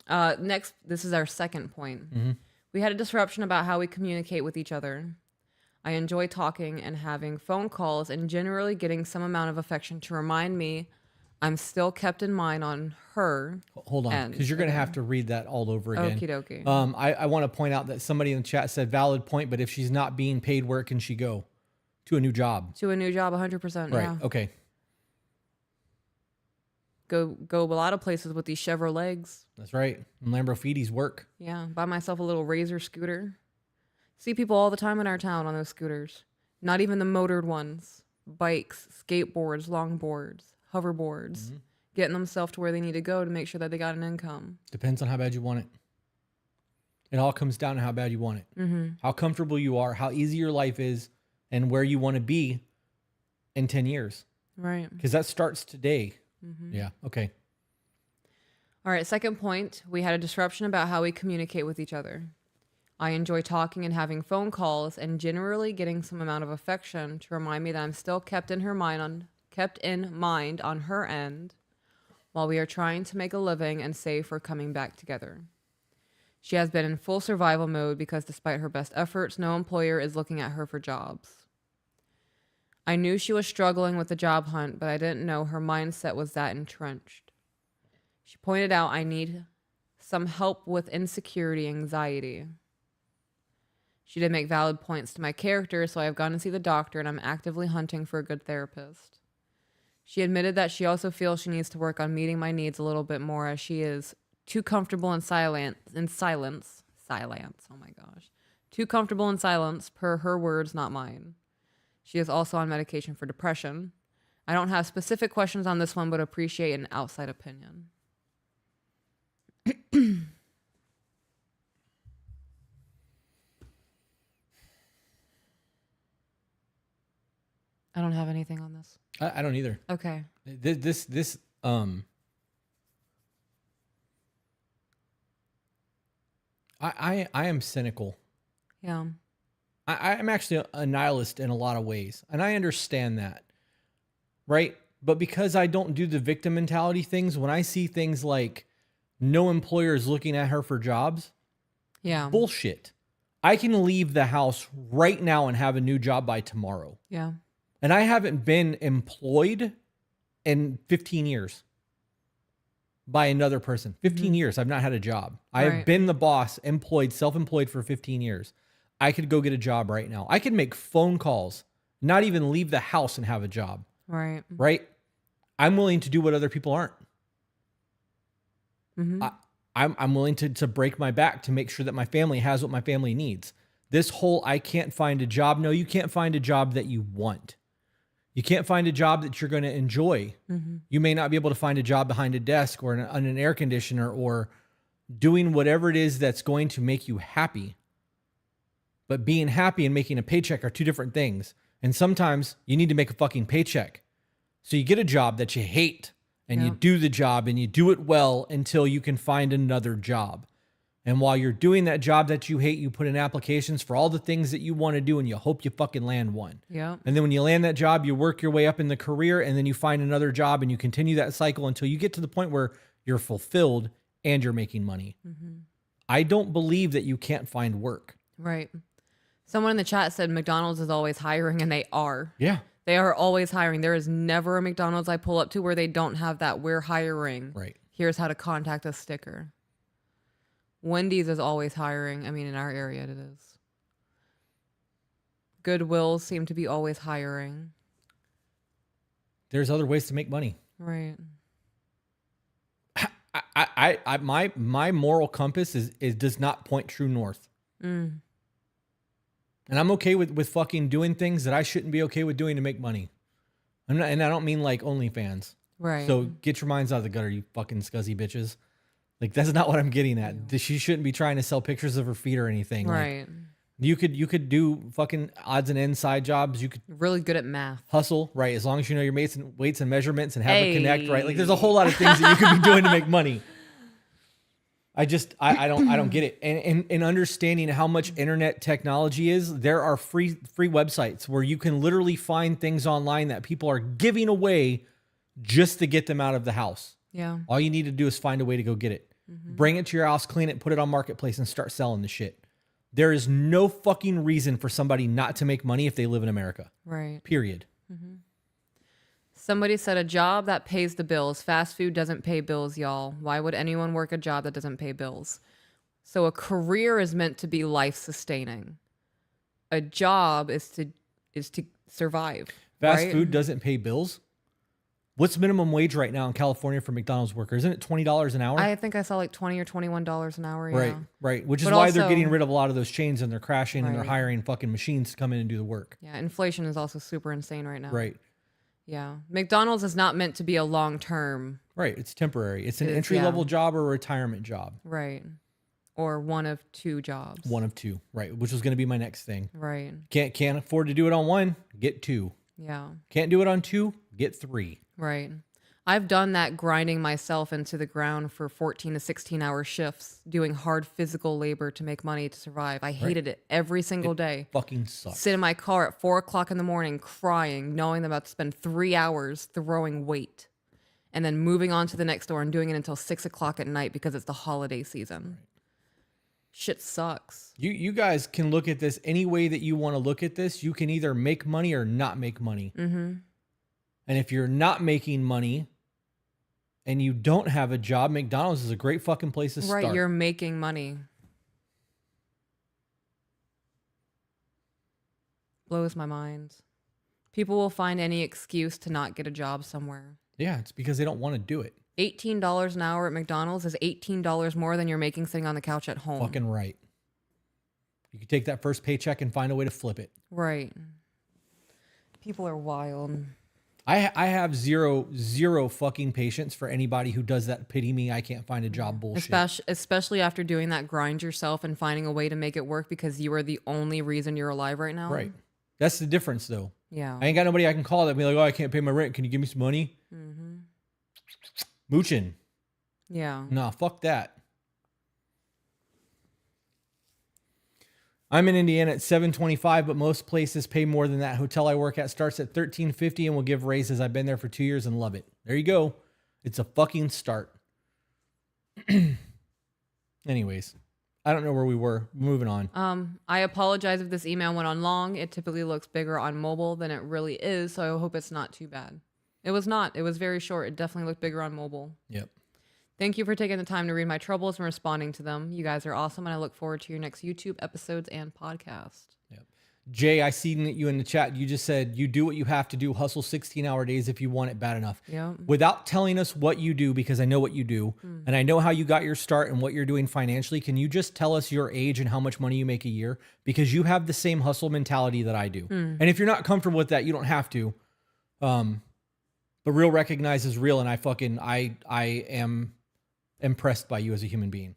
S1: Next, this is our second point.
S2: Mm-hmm.
S1: We had a disruption about how we communicate with each other.
S3: I enjoy talking and having phone calls and generally getting some amount of affection to remind me I'm still kept in mind on her.
S2: Hold on,
S3: And
S2: because you're going to have
S3: okay.
S2: to read that all over again.
S3: Okie dokie.
S2: I want to point out that somebody in the chat said valid point, but if she's not being paid, where can she go? To a new job.
S3: To a new job, 100%.
S2: Right.
S3: Yeah.
S2: Okay.
S3: Go a lot of places with these Chevrolets.
S2: That's right. And Lamborghinis work.
S3: Yeah. Buy myself a little Razor scooter. See people all the time in our town on those scooters. Not even the motored ones. Bikes, skateboards, longboards, hoverboards. Getting themselves to where they need to go to make sure that they got an income.
S2: Depends on how bad you want it. It all comes down to how bad you want it. How comfortable you are, how easy your life is, and where you want to be in 10 years.
S3: Right.
S2: Because that starts today. Yeah. Okay.
S3: All right. Second point, we had a disruption about how we communicate with each other. I enjoy talking and having phone calls and generally getting some amount of affection to remind me that I'm still kept in mind on her end while we are trying to make a living and save for coming back together. She has been in full survival mode because despite her best efforts, no employer is looking at her for jobs. I knew she was struggling with the job hunt, but I didn't know her mindset was that entrenched. She pointed out I need some help with insecurity, anxiety. She did make valid points to my character, so I have gone to see the doctor and I'm actively hunting for a good therapist. She admitted that she also feels she needs to work on meeting my needs a little bit more as she is too comfortable in silence. Oh my gosh. Too comfortable in silence, per her words, not mine. She is also on medication for depression. I don't have specific questions on this one, but appreciate an outside opinion. I don't have anything on this.
S2: I don't either.
S3: Okay.
S2: I am cynical.
S3: Yeah.
S2: I'm actually a nihilist in a lot of ways, and I understand that, right? But because I don't do the victim mentality things, when I see things like no employer is looking at her for jobs,
S3: Yeah.
S2: bullshit. I can leave the house right now and have a new job by tomorrow.
S3: Yeah.
S2: And I haven't been employed in 15 years by another person. 15 years, I've not had a job. I have
S3: Right.
S2: been the boss, employed, self-employed for 15 years. I could go get a job right now. I could make phone calls, not even leave the house and have a job,
S3: Right.
S2: right? I'm willing to do what other people aren't.
S3: Mm-hmm.
S2: I'm willing to break my back to make sure that my family has what my family needs. This whole I can't find a job. No, you can't find a job that you want. You can't find a job that you're going to enjoy. You may not be able to find a job behind a desk or on an air conditioner or doing whatever it is that's going to make you happy. But being happy and making a paycheck are two different things. And sometimes you need to make a fucking paycheck. So you get a job that you hate and you
S3: Yeah.
S2: do the job and you do it well until you can find another job. And while you're doing that job that you hate, you put in applications for all the things that you want to do and you hope you fucking land one.
S3: Yeah.
S2: And then when you land that job, you work your way up in the career and then you find another job and you continue that cycle until you get to the point where you're fulfilled and you're making money. I don't believe that you can't find work.
S3: Right. Someone in the chat said McDonald's is always hiring, and they are.
S2: Yeah.
S3: They are always hiring. There is never a McDonald's I pull up to where they don't have that "we're hiring."
S2: Right.
S3: Here's how to contact us sticker. Wendy's is always hiring. I mean, in our area it is. Goodwills seem to be always hiring.
S2: There's other ways to make money.
S3: Right.
S2: My moral compass is does not point true north. And I'm okay with fucking doing things that I shouldn't be okay with doing to make money. And I don't mean like OnlyFans.
S3: Right.
S2: So get your minds out of the gutter, you fucking scuzzy bitches. Like that's not what I'm getting at. She shouldn't be trying to sell pictures of her feet or anything.
S3: Right.
S2: Like, you could do fucking odds and ends side jobs. You could
S3: Really good at math.
S2: hustle, right? As long as you know your weights and measurements and have a connect, right? Like there's a whole lot of things that you could be doing to make money. I don't get it. And in understanding how much internet technology is, there are free websites where you can literally find things online that people are giving away just to get them out of the house.
S3: Yeah.
S2: All you need to do is find a way to go get it. Bring it to your house, clean it, put it on Marketplace and start selling the shit. There is no fucking reason for somebody not to make money if they live in America.
S3: Right.
S2: Period.
S3: Somebody said a job that pays the bills. Fast food doesn't pay bills, y'all. Why would anyone work a job that doesn't pay bills? So a career is meant to be life sustaining. A job is to survive.
S2: Fast
S3: right?
S2: food doesn't pay bills. What's minimum wage right now in California for McDonald's workers? Isn't it $20 an hour?
S3: I think I saw like $20 or $21 an hour.
S2: Right,
S3: Yeah.
S2: right. Which is
S3: But
S2: why they're
S3: also-
S2: getting rid of a lot of those chains and they're crashing and they're
S3: Right.
S2: hiring fucking machines to come in and do the work.
S3: Yeah. Inflation is also super insane right now.
S2: Right,
S3: Yeah. McDonald's is not meant to be a long term.
S2: right. It's temporary. It's an
S3: It is,
S2: entry level
S3: yeah.
S2: job or a retirement job.
S3: Right. Or one of two jobs.
S2: One of two, right? Which was going to be my next thing.
S3: Right.
S2: Can't afford to do it on one, get two.
S3: Yeah.
S2: Can't do it on two, get three.
S3: Right. I've done that grinding myself into the ground for 14 to 16-hour shifts, doing hard physical labor to make money to survive. I hated it every single day.
S2: Fucking sucks.
S3: Sit in my car at 4 o'clock in the morning crying, knowing I'm about to spend 3 hours throwing weight and then moving on to the next door and doing it until 6 o'clock at night because it's the holiday season. Shit sucks.
S2: You guys can look at this any way that you want to look at this. You can either make money or not make money.
S3: Mm-hmm.
S2: And if you're not making money and you don't have a job, McDonald's is a great fucking place to
S3: Right,
S2: start.
S3: you're making money. Blows my mind. People will find any excuse to not get a job somewhere.
S2: Yeah, it's because they don't want to do it.
S3: $18 an hour at McDonald's is $18 more than you're making sitting on the couch at home.
S2: Fucking right. You can take that first paycheck and find a way to flip it.
S3: Right. People are wild.
S2: I have zero fucking patience for anybody who does that pity me, I can't find a job bullshit.
S3: Especially after doing that grind yourself and finding a way to make it work because you are the only reason you're alive right now.
S2: Right. That's the difference though.
S3: Yeah.
S2: I ain't got nobody I can call that be like, oh, I can't pay my rent. Can you give me some money?
S3: Mm-hmm.
S2: Mooching.
S3: Yeah.
S2: Nah, fuck that. I'm in Indiana at $7.25, but most places pay more than that. Hotel I work at starts at $13.50 and will give raises. I've been there for 2 years and love it. There you go. It's a fucking start. Anyways, I don't know where we were. Moving on.
S3: I apologize if this email went on long. It typically looks bigger on mobile than it really is, so I hope it's not too bad. It was not. It was very short. It definitely looked bigger on mobile.
S2: Yep.
S3: Thank you for taking the time to read my troubles and responding to them. You guys are awesome, and I look forward to your next YouTube episodes and podcast.
S2: Yep. Jay, I seen that you in the chat. You just said you do what you have to do. Hustle 16-hour days if you want it bad enough.
S3: Yeah.
S2: Without telling us what you do, because I know what you do, and I know how you got your start and what you're doing financially. Can you just tell us your age and how much money you make a year? Because you have the same hustle mentality that I do. And if you're not comfortable with that, you don't have to. But real recognizes real, and I am impressed by you as a human being.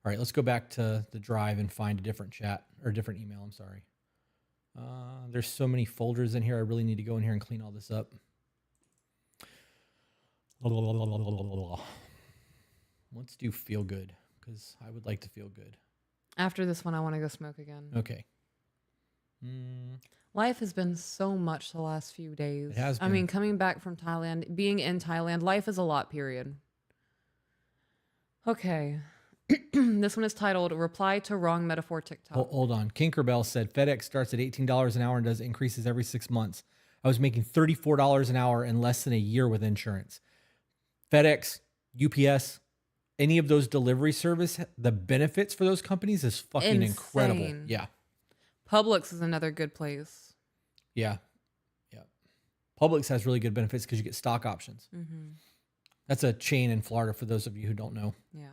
S2: All right, let's go back to the drive and find a different chat or a different email. I'm sorry. There's so many folders in here. I really need to go in here and clean all this up. Let's do feel good because I would like to feel good.
S3: After this one, I want to go smoke again.
S2: Okay.
S3: Life has been so much the last few days.
S2: It has
S3: I
S2: been.
S3: mean, coming back from Thailand, being in Thailand, life is a lot, period. Okay. This one is titled Reply to Wrong Metaphor TikTok.
S2: Hold on. Kinkerbell said FedEx starts at $18 an hour and does increases every 6 months. I was making $34 an hour in less than a year with insurance. FedEx, UPS, any of those delivery service, the benefits for those companies is fucking incredible.
S3: Insane.
S2: Yeah.
S3: Publix is another good place.
S2: Yeah. Yeah. Publix has really good benefits because you get stock options.
S3: Mm-hmm.
S2: That's a chain in Florida for those of you who don't know.
S3: Yeah.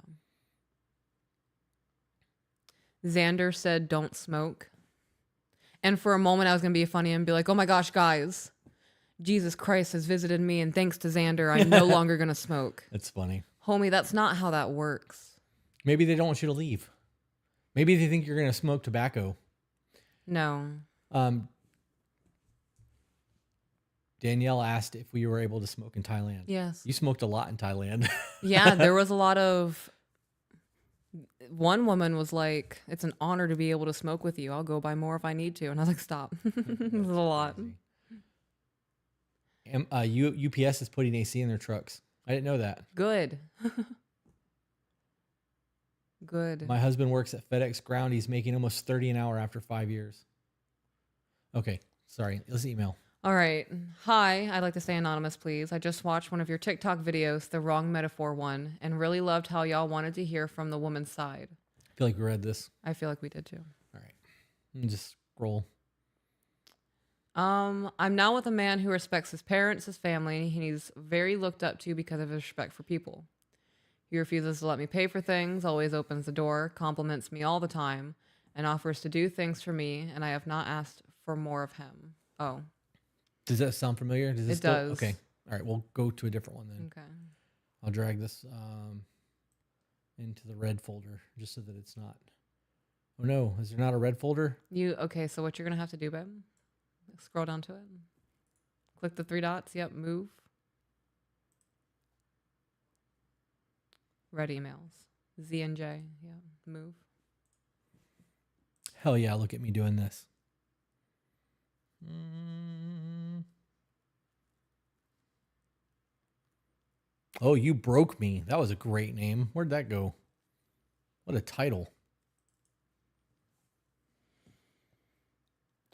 S3: Xander said, don't smoke. And for a moment, I was going to be funny and be like, oh my gosh, guys, Jesus Christ has visited me. And thanks to Xander, I'm no longer going to smoke.
S2: That's funny.
S3: Homie, that's not how that works.
S2: Maybe they don't want you to leave. Maybe they think you're going to smoke tobacco.
S3: No.
S2: Danielle asked if we were able to smoke in Thailand.
S3: Yes.
S2: You smoked a lot in Thailand.
S3: Yeah, there was a lot of... One woman was like, it's an honor to be able to smoke with you. I'll go buy more if I need to. And I was like, stop. This is a lot.
S2: UPS is putting AC in their trucks. I didn't know that.
S3: Good. good.
S2: My husband works at FedEx Ground. He's making almost 30 an hour after 5 years. Okay, sorry. Let's email.
S1: All right. Hi, I'd like to stay anonymous, please. I just watched one of your TikTok videos, the wrong metaphor one, and really loved how y'all wanted to hear from the woman's side.
S2: I feel like we read this.
S1: I feel like we did too.
S2: All right. And just scroll.
S1: I'm now with a man who respects his parents, his family, and he's very looked up to because of his respect for people. He refuses to let me pay for things, always opens the door, compliments me all the time, and offers to do things for me, and I have not asked for more of him. Oh.
S2: Does that sound familiar? Does
S1: It does.
S2: Okay. All right. We'll go to a different one then.
S1: Okay.
S2: I'll drag this into the red folder just so that it's not. Oh no, is there not a red folder?
S1: Okay, so what you're gonna have to do, babe? Scroll down to it. Click the 3 dots. Yep, move. Red emails. Z and J. Yeah, move.
S2: Hell yeah, look at me doing this. Oh, You Broke Me. That was a great name. Where'd that go? What a title.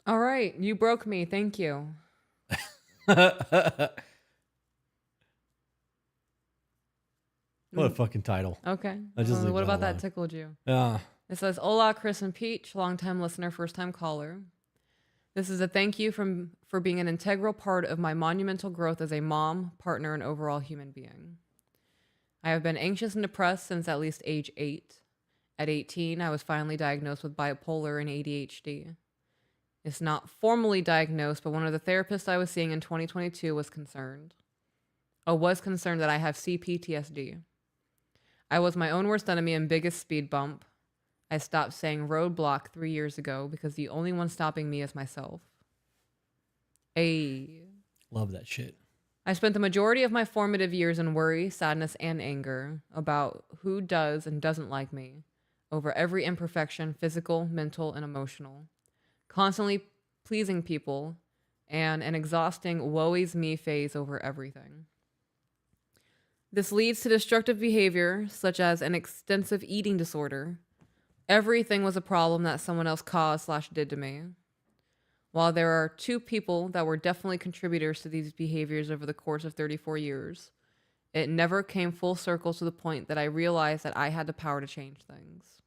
S1: All right, you broke me. Thank you.
S2: What a fucking title.
S1: Okay.
S2: I just leave
S1: what
S2: that
S1: about that
S2: alone.
S1: tickled you?
S2: Ah,
S1: It says, "Hola, Chris and Peach, longtime listener, first-time caller. This is a thank you for being an integral part of my monumental growth as a mom, partner, and overall human being. I have been anxious and depressed since at least age 8. At 18, I was finally diagnosed with bipolar and ADHD. It's not formally diagnosed, but one of the therapists I was seeing in 2022 was concerned that I have CPTSD. I was my own worst enemy and biggest speed bump. I stopped saying roadblock 3 years ago because the only one stopping me is myself.
S2: love that shit.
S1: I spent the majority of my formative years in worry, sadness, and anger about who does and doesn't like me, over every imperfection, physical, mental, and emotional, constantly pleasing people, and an exhausting woe-is me phase over everything. This leads to destructive behavior, such as an extensive eating disorder. Everything was a problem that someone else caused/did to me. While there are 2 people that were definitely contributors to these behaviors over the course of 34 years, it never came full circle to the point that I realized that I had the power to change things.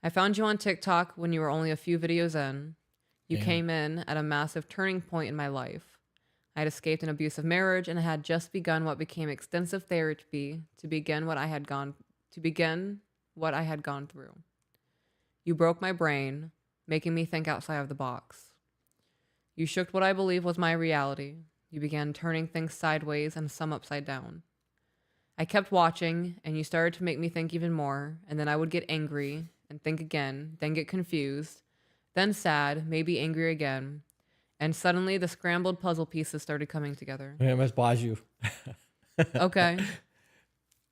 S1: I found you on TikTok when you were only a few videos in. You
S2: Damn.
S1: came in at a massive turning point in my life. I had escaped an abusive marriage and had just begun what became extensive therapy to begin what I had gone through. You broke my brain, making me think outside of the box. You shook what I believe was my reality. You began turning things sideways and some upside down. I kept watching, and you started to make me think even more, and then I would get angry and think again, then get confused, then sad, maybe angry again, and suddenly the scrambled puzzle pieces started coming together.
S2: I must pause you.
S1: Okay.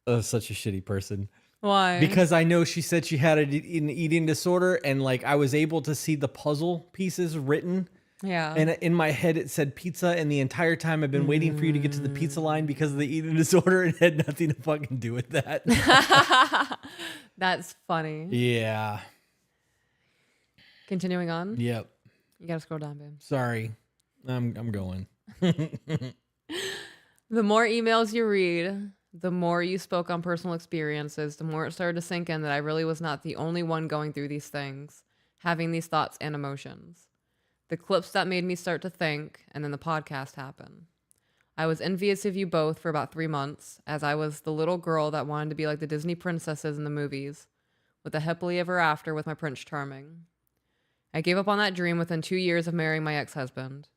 S2: Oh, such a shitty person.
S1: Why?
S2: Because I know she said she had an eating disorder, and like I was able to see the puzzle pieces written.
S1: Yeah.
S2: And in my head, it said pizza, and the entire time I've been waiting for you to get to the pizza line because of the eating disorder, and it had nothing to fucking do with that.
S1: That's funny.
S2: Yeah.
S1: Continuing on.
S2: Yep.
S1: You gotta scroll down, babe.
S2: Sorry. I'm going.
S1: The more emails you read, the more you spoke on personal experiences, the more it started to sink in that I really was not the only one going through these things, having these thoughts and emotions. The clips that made me start to think, and then the podcast happened. I was envious of you both for about 3 months, as I was the little girl that wanted to be like the Disney princesses in the movies, with a happily ever after with my Prince Charming. I gave up on that dream within 2 years of marrying my ex-husband.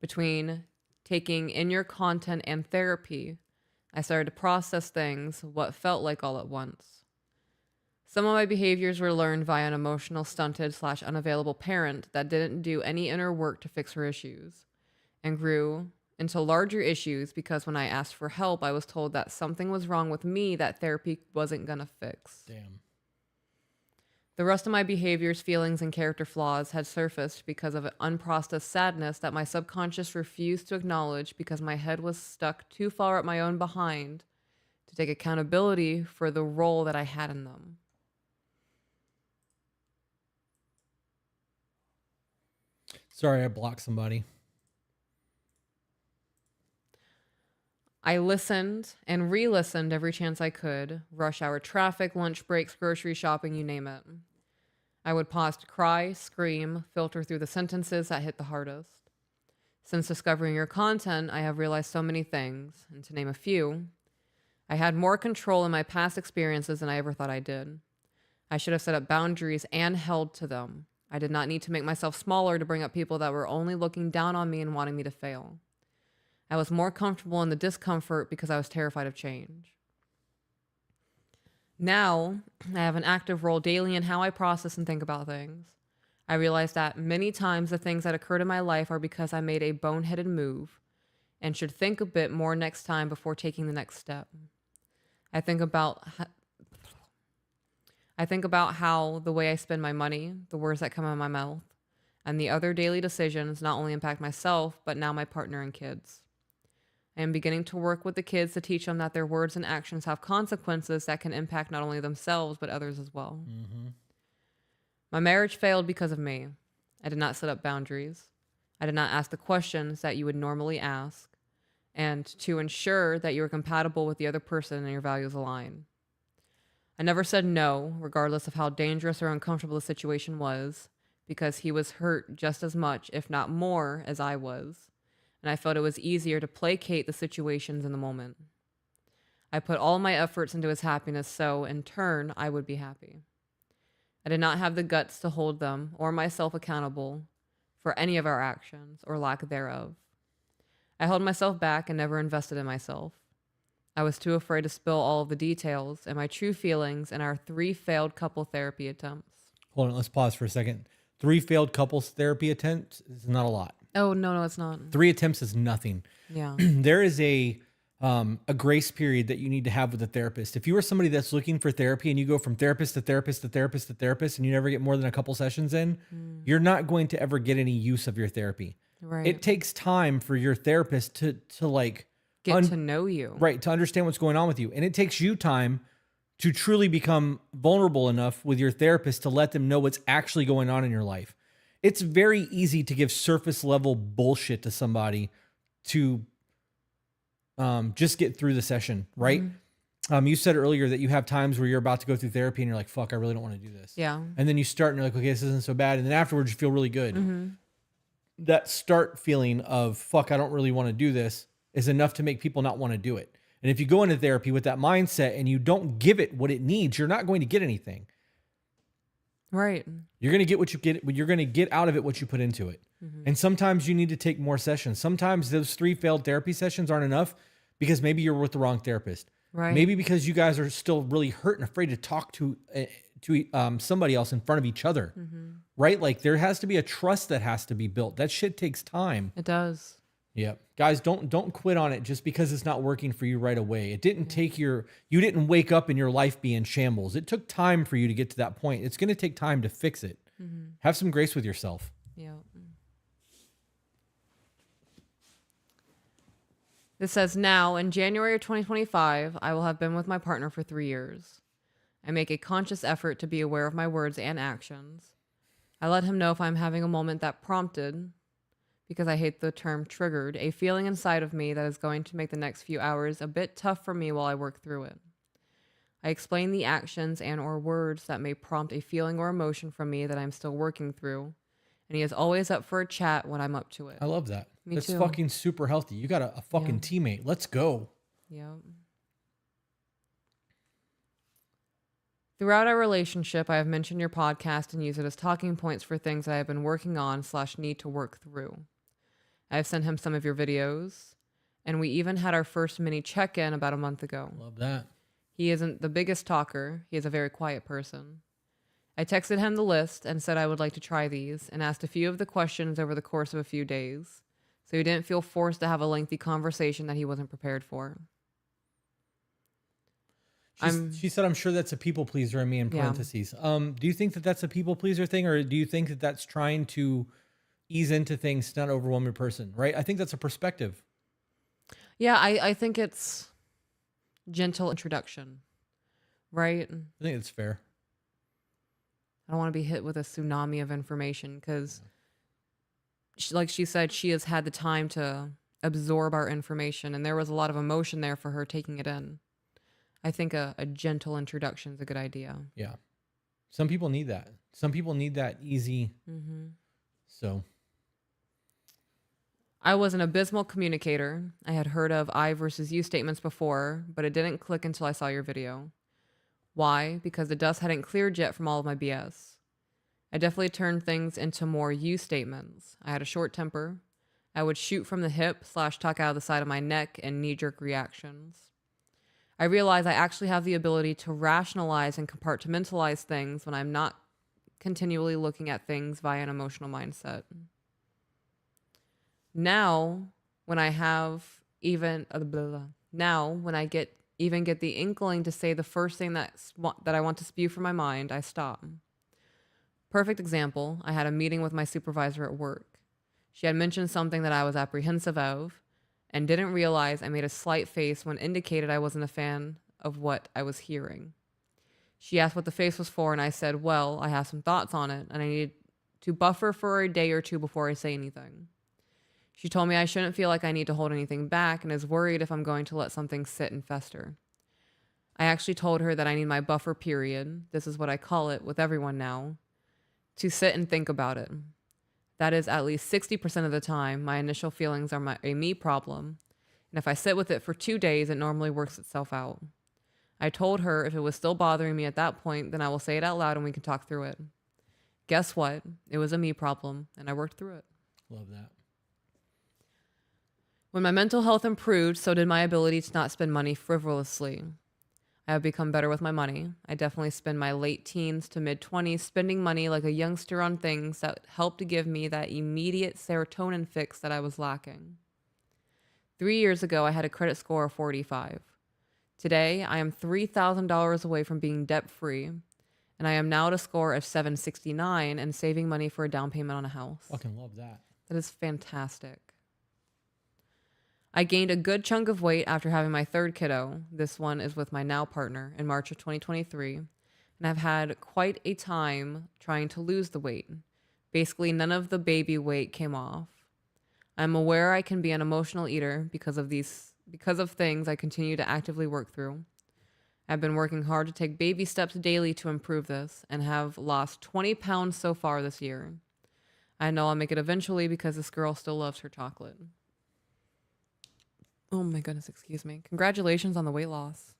S1: Between taking in your content and therapy, I started to process things, what felt like all at once. Some of my behaviors were learned via an emotional, stunted/unavailable parent that didn't do any inner work to fix her issues, and grew into larger issues because when I asked for help, I was told that something was wrong with me that therapy wasn't gonna fix.
S2: Damn.
S1: The rest of my behaviors, feelings, and character flaws had surfaced because of an unprocessed sadness that my subconscious refused to acknowledge because my head was stuck too far up my own behind to take accountability for the role that I had in them.
S2: Sorry, I blocked somebody.
S3: I listened and re-listened every chance I could. Rush hour traffic, lunch breaks, grocery shopping, you name it. I would pause to cry, scream, filter through the sentences that hit the hardest. Since discovering your content, I have realized so many things, and to name a few, I had more control in my past experiences than I ever thought I did. I should have set up boundaries and held to them. I did not need to make myself smaller to bring up people that were only looking down on me and wanting me to fail. I was more comfortable in the discomfort because I was terrified of change. Now, I have an active role daily in how I process and think about things. I realize that many times the things that occurred in my life are because I made a boneheaded move and should think a bit more next time before taking the next step. I think about how the way I spend my money, the words that come out of my mouth, and the other daily decisions not only impact myself, but now my partner and kids. I am beginning to work with the kids to teach them that their words and actions have consequences that can impact not only themselves, but others as well.
S2: Mm-hmm.
S3: My marriage failed because of me. I did not set up boundaries. I did not ask the questions that you would normally ask, and to ensure that you are compatible with the other person and your values align. I never said no, regardless of how dangerous or uncomfortable the situation was, because he was hurt just as much, if not more, as I was. And I felt it was easier to placate the situations in the moment. I put all my efforts into his happiness so, in turn, I would be happy. I did not have the guts to hold them or myself accountable for any of our actions or lack thereof. I held myself back and never invested in myself. I was too afraid to spill all of the details and my true feelings in our 3 failed couple therapy attempts.
S2: Hold on, let's pause for a second. 3 failed couples therapy attempts is not a lot.
S3: Oh, no, it's not.
S2: 3 attempts is nothing.
S3: Yeah.
S2: There is a grace period that you need to have with a therapist. If you are somebody that's looking for therapy and you go from therapist to therapist to therapist to therapist and you never get more than a couple sessions in, you're not going to ever get any use of your therapy.
S3: Right.
S2: It takes time for your therapist to like
S3: Get to know you.
S2: Right, to understand what's going on with you. And it takes you time to truly become vulnerable enough with your therapist to let them know what's actually going on in your life. It's very easy to give surface level bullshit to somebody to just get through the session, right? Mm-hmm. You said earlier that you have times where you're about to go through therapy and you're like, fuck, I really don't want to do this.
S3: Yeah.
S2: And then you start and you're like, okay, this isn't so bad. And then afterwards you feel really good. Mm-hmm. That start feeling of, fuck, I don't really want to do this is enough to make people not want to do it. And if you go into therapy with that mindset and you don't give it what it needs, you're not going to get anything.
S3: Right.
S2: You're going to get what you get. You're going to get out of it what you put into it. Mm-hmm. And sometimes you need to take more sessions. Sometimes those 3 failed therapy sessions aren't enough because maybe you're with the wrong therapist.
S3: Right.
S2: Maybe because you guys are still really hurt and afraid to talk to somebody else in front of each other. Mm-hmm. Right? Like there has to be a trust that has to be built. That shit takes time.
S3: It does.
S2: Yep. Guys, don't quit on it just because it's not working for you right away. It didn't take you didn't wake up and your life be in shambles. It took time for you to get to that point. It's going to take time to fix it. Mm-hmm. Have some grace with yourself.
S3: Yeah. This says, now in January of 2025, I will have been with my partner for 3 years. I make a conscious effort to be aware of my words and actions. I let him know if I'm having a moment that prompted, because I hate the term triggered, a feeling inside of me that is going to make the next few hours a bit tough for me while I work through it. I explain the actions and or words that may prompt a feeling or emotion from me that I'm still working through, and he is always up for a chat when I'm up to it.
S2: I love that.
S3: Me
S2: That's
S3: too.
S2: fucking super healthy. You got a fucking teammate. Let's go.
S3: Yeah. Throughout our relationship, I have mentioned your podcast and used it as talking points for things that I have been working on / need to work through. I have sent him some of your videos, and we even had our first mini check-in about a month ago.
S2: Love that.
S3: He isn't the biggest talker. He is a very quiet person. I texted him the list and said I would like to try these and asked a few of the questions over the course of a few days, so he didn't feel forced to have a lengthy conversation that he wasn't prepared for.
S2: She said, I'm sure that's a people pleaser in me in parentheses. Do you think that that's a people pleaser thing, or do you think that that's trying to ease into things to not overwhelm your person, right? I think that's a perspective.
S3: Yeah, I think it's gentle introduction, right?
S2: I think it's fair.
S3: I don't want to be hit with a tsunami of information because like she said, she has had the time to absorb our information, and there was a lot of emotion there for her taking it in. I think a gentle introduction is a good idea.
S2: Yeah. Some people need that. Some people need that easy. So
S3: I was an abysmal communicator. I had heard of I versus you statements before, but it didn't click until I saw your video. Why? Because the dust hadn't cleared yet from all of my BS. I definitely turned things into more you statements. I had a short temper. I would shoot from the hip / talk out of the side of my neck and knee-jerk reactions. I realized I actually have the ability to rationalize and compartmentalize things when I'm not continually looking at things via an emotional mindset. Now, when I have even when I get the inkling to say the first thing that I want to spew from my mind, I stop. Perfect example, I had a meeting with my supervisor at work. She had mentioned something that I was apprehensive of and didn't realize I made a slight face when indicated I wasn't a fan of what I was hearing. She asked what the face was for, and I said, well, I have some thoughts on it, and I need to buffer for a day or two before I say anything. She told me I shouldn't feel like I need to hold anything back and is worried if I'm going to let something sit and fester. I actually told her that I need my buffer period, this is what I call it with everyone now, to sit and think about it. That is at least 60% of the time, my initial feelings are a me problem, and if I sit with it for 2 days, it normally works itself out. I told her if it was still bothering me at that point, then I will say it out loud and we can talk through it. Guess what? It was a me problem, and I worked through it.
S2: love that.
S3: When my mental health improved, so did my ability to not spend money frivolously. I have become better with my money. I definitely spend my late teens to mid-20s spending money like a youngster on things that helped to give me that immediate serotonin fix that I was lacking. 3 years ago, I had a credit score of 45. Today, I am $3,000 away from being debt-free, and I am now at a score of 769 and saving money for a down payment on a house.
S2: Fucking love that.
S3: That is fantastic. I gained a good chunk of weight after having my third kiddo. This one is with my now partner in March of 2023. And I've had quite a time trying to lose the weight. Basically, none of the baby weight came off. I'm aware I can be an emotional eater because of things I continue to actively work through. I've been working hard to take baby steps daily to improve this and have lost 20 pounds so far this year. I know I'll make it eventually because this girl still loves her chocolate. Oh my goodness, excuse me. Congratulations on the weight loss.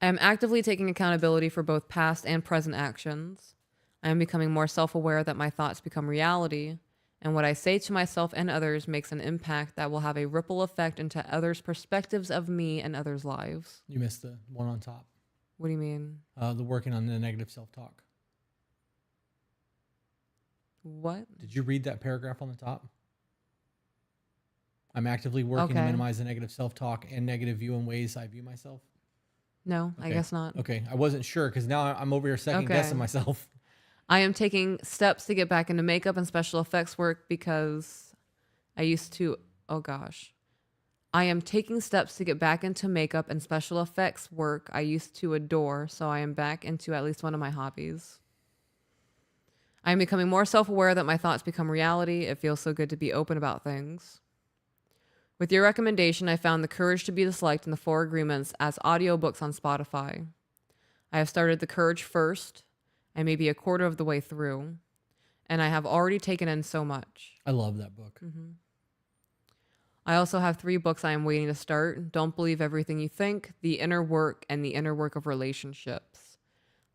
S3: I am actively taking accountability for both past and present actions. I am becoming more self-aware that my thoughts become reality, and what I say to myself and others makes an impact that will have a ripple effect into others' perspectives of me and others' lives.
S2: You missed the one on top.
S3: What do you mean?
S2: The working on the negative self-talk.
S3: What?
S2: Did you read that paragraph on the top? I'm actively working to
S3: Okay.
S2: minimize the negative self-talk and negative view and ways I view myself.
S3: No, I
S2: Okay.
S3: guess not.
S2: Okay, I wasn't sure because now I'm over here second guessing myself.
S3: I am taking steps to get back into makeup and special effects work because I used to, I am taking steps to get back into makeup and special effects work I used to adore, so I am back into at least one of my hobbies. I am becoming more self-aware that my thoughts become reality. It feels so good to be open about things. With your recommendation, I found The Courage to Be Disliked and The Four Agreements as audiobooks on Spotify. I have started The Courage first. I may be a quarter of the way through, and I have already taken in so much.
S2: I love that book.
S3: I also have 3 books I am waiting to start. Don't Believe Everything You Think, The Inner Work, and The Inner Work of Relationships.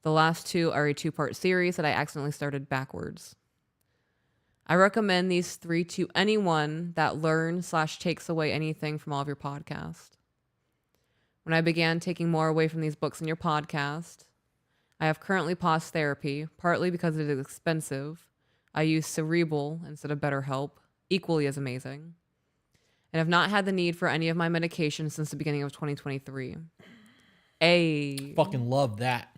S3: The last 2 are a 2-part series that I accidentally started backwards. I recommend these 3 to anyone that learns/takes away anything from all of your podcast. When I began taking more away from these books in your podcast, I have currently paused therapy, partly because it is expensive. I use Cerebral instead of BetterHelp, equally as amazing, and have not had the need for any of my medication since the beginning of 2023.
S2: Fucking love that.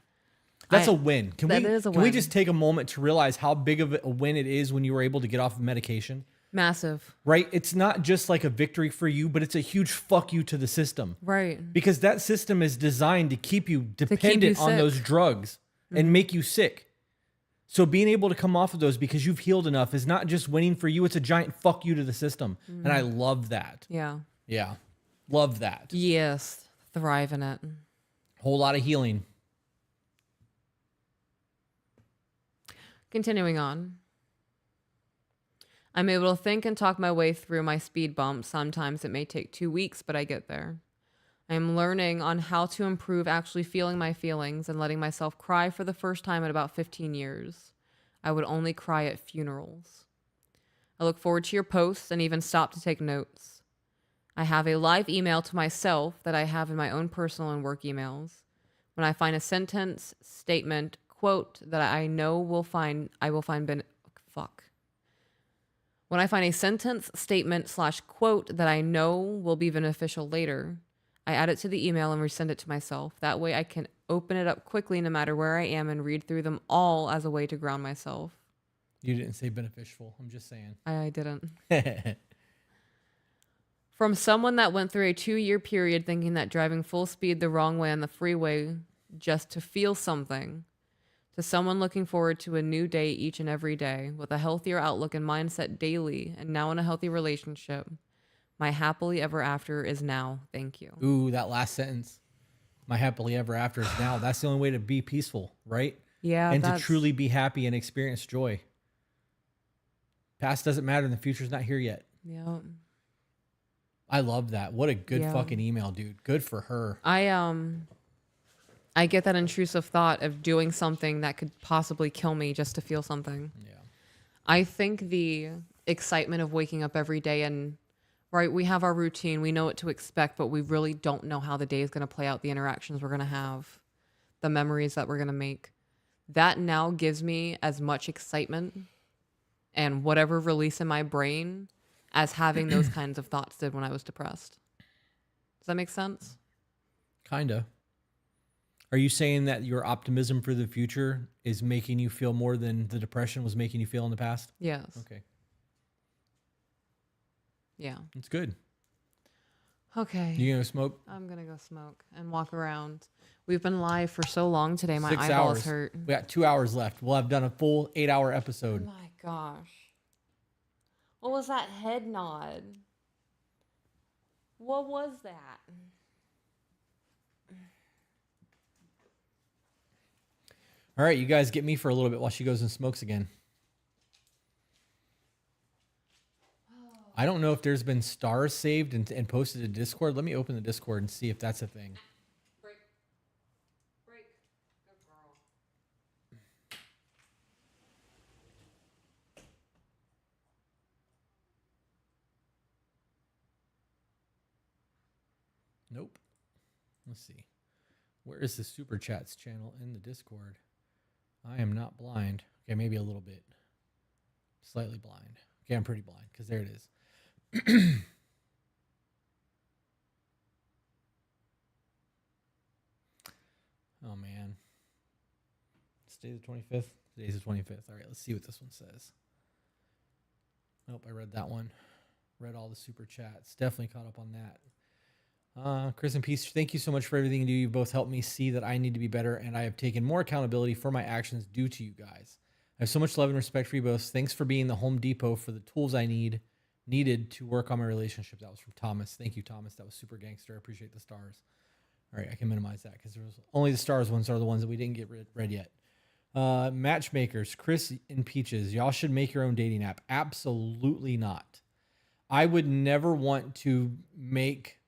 S2: That's a win. Can we
S3: win.
S2: just take a moment to realize how big of a win it is when you were able to get off of medication?
S3: Massive.
S2: Right? It's not just like a victory for you, but it's a huge fuck you to the system.
S3: Right.
S2: Because that system is designed to keep you dependent on
S3: sick.
S2: those drugs and make you sick. So being able to come off of those because you've healed enough is not just winning for you. It's a giant fuck you to the system. And I love that.
S3: Yeah.
S2: Yeah. Love that.
S3: Yes. Thrive in it.
S2: Whole lot of healing.
S3: Continuing on. I'm able to think and talk my way through my speed bumps. Sometimes it may take 2 weeks, but I get there. I am learning on how to improve actually feeling my feelings and letting myself cry for the first time in about 15 years. I would only cry at funerals. I look forward to your posts and even stop to take notes. I have a live email to myself that I have in my own personal and work emails. When I find a sentence, statement, quote that I know When I find a sentence, statement / quote that I know will be beneficial later, I add it to the email and resend it to myself. That way I can open it up quickly no matter where I am and read through them all as a way to ground myself.
S2: You didn't say beneficial. I'm just saying.
S3: I didn't. From someone that went through a 2-year period thinking that driving full speed the wrong way on the freeway just to feel something, to someone looking forward to a new day each and every day with a healthier outlook and mindset daily and now in a healthy relationship. My happily ever after is now. Thank you.
S2: Ooh, that last sentence. My happily ever after is now. That's the only way to be peaceful, right?
S3: Yeah.
S2: And to truly be happy and experience joy. Past doesn't matter and the future's not here yet.
S3: Yeah.
S2: I love that. What a good fucking email, dude. Good for her.
S3: I get that intrusive thought of doing something that could possibly kill me just to feel something.
S2: Yeah.
S3: I think the excitement of waking up every day and, right, we have our routine, we know what to expect, but we really don't know how the day is going to play out, the interactions we're going to have, the memories that we're going to make. That now gives me as much excitement and whatever release in my brain as having those kinds of thoughts did when I was depressed. Does that make sense?
S2: Kinda. Are you saying that your optimism for the future is making you feel more than the depression was making you feel in the past?
S3: Yes.
S2: Okay.
S3: Yeah.
S2: It's good.
S3: Okay.
S2: You gonna smoke?
S3: I'm going to go smoke and walk around. We've been live for so long today. My
S2: 6
S3: eyeballs
S2: hours.
S3: hurt.
S2: We got 2 hours left. We'll have done a full 8-hour
S3: Oh
S2: episode.
S3: my gosh. What was that head nod? What was that?
S2: All right, you guys get me for a little bit while she goes and smokes again. I don't know if there's been stars saved and posted to Discord. Let me open the Discord and see if that's a thing.
S3: Break. Break. Good girl.
S2: Nope. Let's see. Where is the Super Chats channel in the Discord? I am not blind. Okay, maybe a little bit. Slightly blind. Okay, I'm pretty blind because there it is. Oh, man. It's day the 25th. Today's the 25th. All right, let's see what this one says. Nope, I read that one. Read all the Super Chats. Definitely caught up on that. Chris and Peace, thank you so much for everything you do. You both helped me see that I need to be better, and I have taken more accountability for my actions due to you guys. I have so much love and respect for you both. Thanks for being the Home Depot for the tools I needed to work on my relationship. That was from Thomas. Thank you, Thomas. That was super gangster. I appreciate the stars. All right, I can minimize that because there was only the stars ones are the ones that we didn't get read yet. Matchmakers, Chris and Peaches, y'all should make your own dating app. Absolutely not. I would never want to make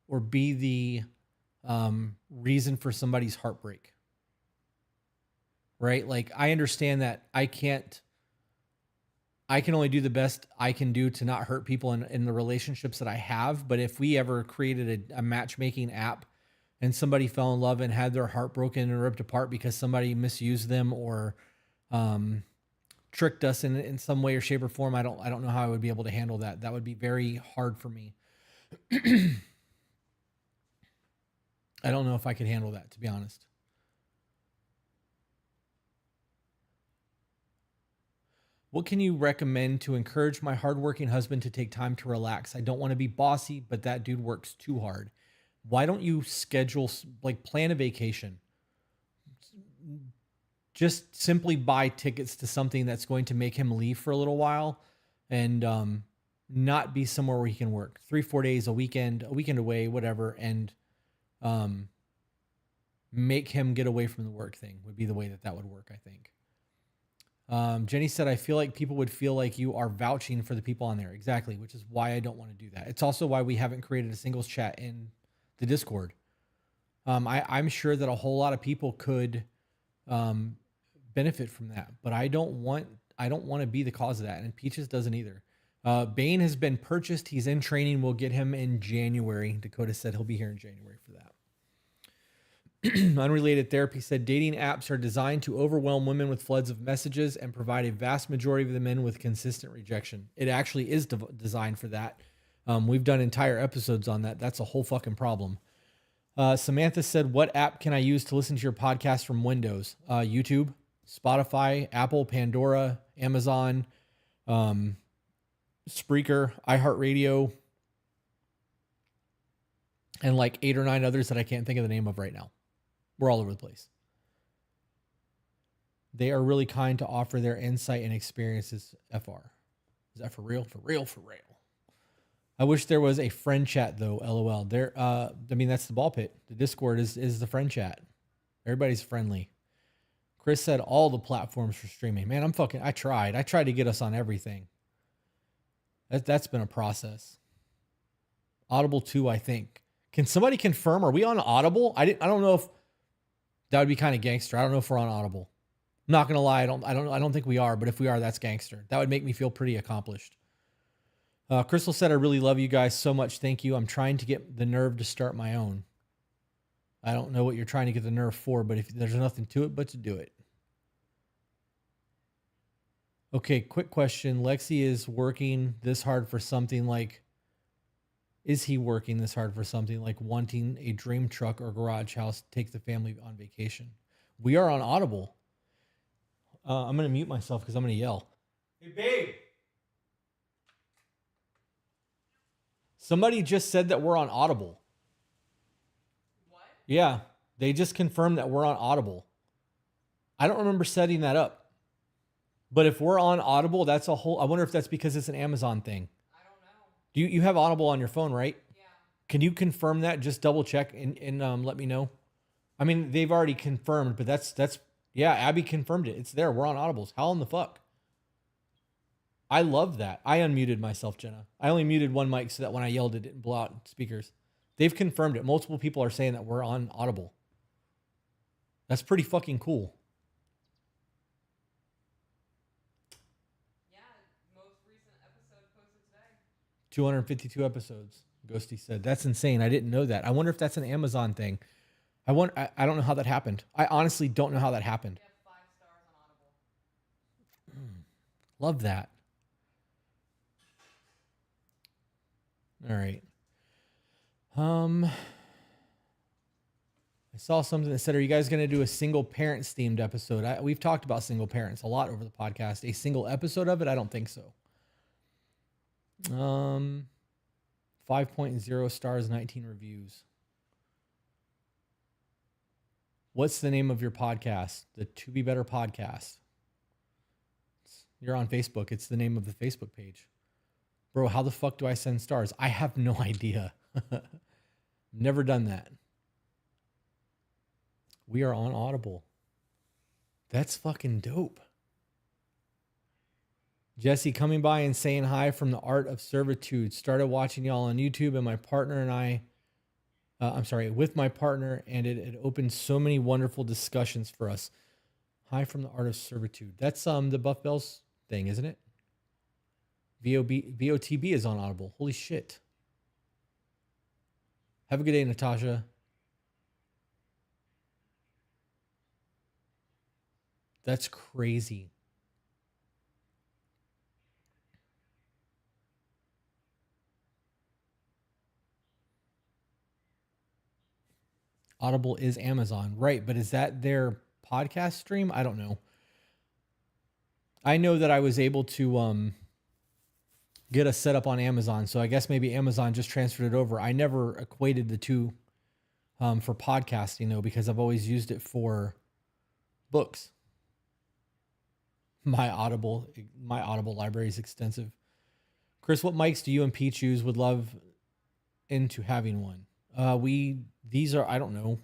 S2: or be the reason for somebody's heartbreak. Right? Like, I understand that I can only do the best I can do to not hurt people in the relationships that I have. But if we ever created a matchmaking app and somebody fell in love and had their heart broken and ripped apart because somebody misused them or tricked us in some way or shape or form, I don't know how I would be able to handle that. That would be very hard for me. I don't know if I could handle that, to be honest. What can you recommend to encourage my hardworking husband to take time to relax? I don't want to be bossy, but that dude works too hard. Why don't you schedule, plan a vacation? just simply buy tickets to something that's going to make him leave for a little while and not be somewhere where he can work 3-4 days, a weekend away, whatever. And make him get away from the work thing would be the way that would work, I think. Jenny said, I feel like people would feel like you are vouching for the people on there. Exactly. Which is why I don't want to do that. It's also why we haven't created a singles chat in the Discord. I'm sure that a whole lot of people could benefit from that, but I don't want to be the cause of that. And Peaches doesn't either. Bane has been purchased. He's in training. We'll get him in January. Dakota said he'll be here in January for that. Unrelated Therapy said dating apps are designed to overwhelm women with floods of messages and provide a vast majority of the men with consistent rejection. It actually is designed for that. We've done entire episodes on that. That's a whole fucking problem. Samantha said, what app can I use to listen to your podcast from Windows? YouTube, Spotify, Apple, Pandora, Amazon, Spreaker, iHeartRadio, and like 8 or 9 others that I can't think of the name of right now. We're all over the place. They are really kind to offer their insight and experiences. FR. Is that for real? For real, for real. I wish there was a friend chat though. LOL. That's the ball pit. The Discord is the friend chat. Everybody's friendly. Chris said all the platforms for streaming. Man, I tried. I tried to get us on everything. That's been a process. Audible 2, I think. Can somebody confirm? Are we on Audible? I don't know if that would be kind of gangster. I don't know if we're on Audible. I'm not gonna lie. I don't think we are. But if we are, that's gangster. That would make me feel pretty accomplished. Crystal said, I really love you guys so much. Thank you. I'm trying to get the nerve to start my own. I don't know what you're trying to get the nerve for, but if there's nothing to it but to do it. Okay, quick question. Lexi is working this hard for something like, is he working this hard for something like wanting a dream truck or garage house to take the family on vacation? We are on Audible. I'm going to mute myself because I'm going to yell. Hey, babe. Somebody just said that we're on Audible.
S3: What?
S2: Yeah, they just confirmed that we're on Audible. I don't remember setting that up. But if we're on Audible, that's a whole... I wonder if that's because it's an Amazon thing.
S3: I don't know.
S2: Do you have Audible on your phone, right?
S3: Yeah.
S2: Can you confirm that? Just double check and let me know. I mean, they've already confirmed, but that's yeah, Abby confirmed it. It's there. We're on Audibles. How in the fuck? I love that. I unmuted myself, Jenna. I only muted one mic so that when I yelled, it didn't blow out speakers. They've confirmed it. Multiple people are saying that we're on Audible. That's pretty fucking cool.
S3: Yeah, most recent episode posted today.
S2: 252 episodes, Ghosty said. That's insane. I didn't know that. I wonder if that's an Amazon thing. I don't know how that happened. I honestly don't know how that happened.
S3: We have 5 stars on Audible.
S2: Love that. All right. I saw something that said, are you guys going to do a single parents themed episode? We've talked about single parents a lot over the podcast. A single episode of it? I don't think so. 5.0 stars, 19 reviews. What's the name of your podcast? The To Be Better podcast. You're on Facebook. It's the name of the Facebook page. Bro, how the fuck do I send stars? I have no idea. Never done that. We are on Audible. That's fucking dope. Jesse coming by and saying hi from the Art of Servitude. Started watching y'all on YouTube and my partner and I, with my partner, and it opened so many wonderful discussions for us. Hi from the Art of Servitude. That's the Buff Bells thing, isn't it? VOTB is on Audible. Holy shit. Have a good day, Natasha. That's crazy. Audible is Amazon, right? But is that their podcast stream? I don't know. I know that I was able to get us set up on Amazon, so I guess maybe Amazon just transferred it over. I never equated the two for podcasting though, because I've always used it for books. My Audible library is extensive. Chris, what mics do you and Pete use? Would love into having one. These are, I don't know.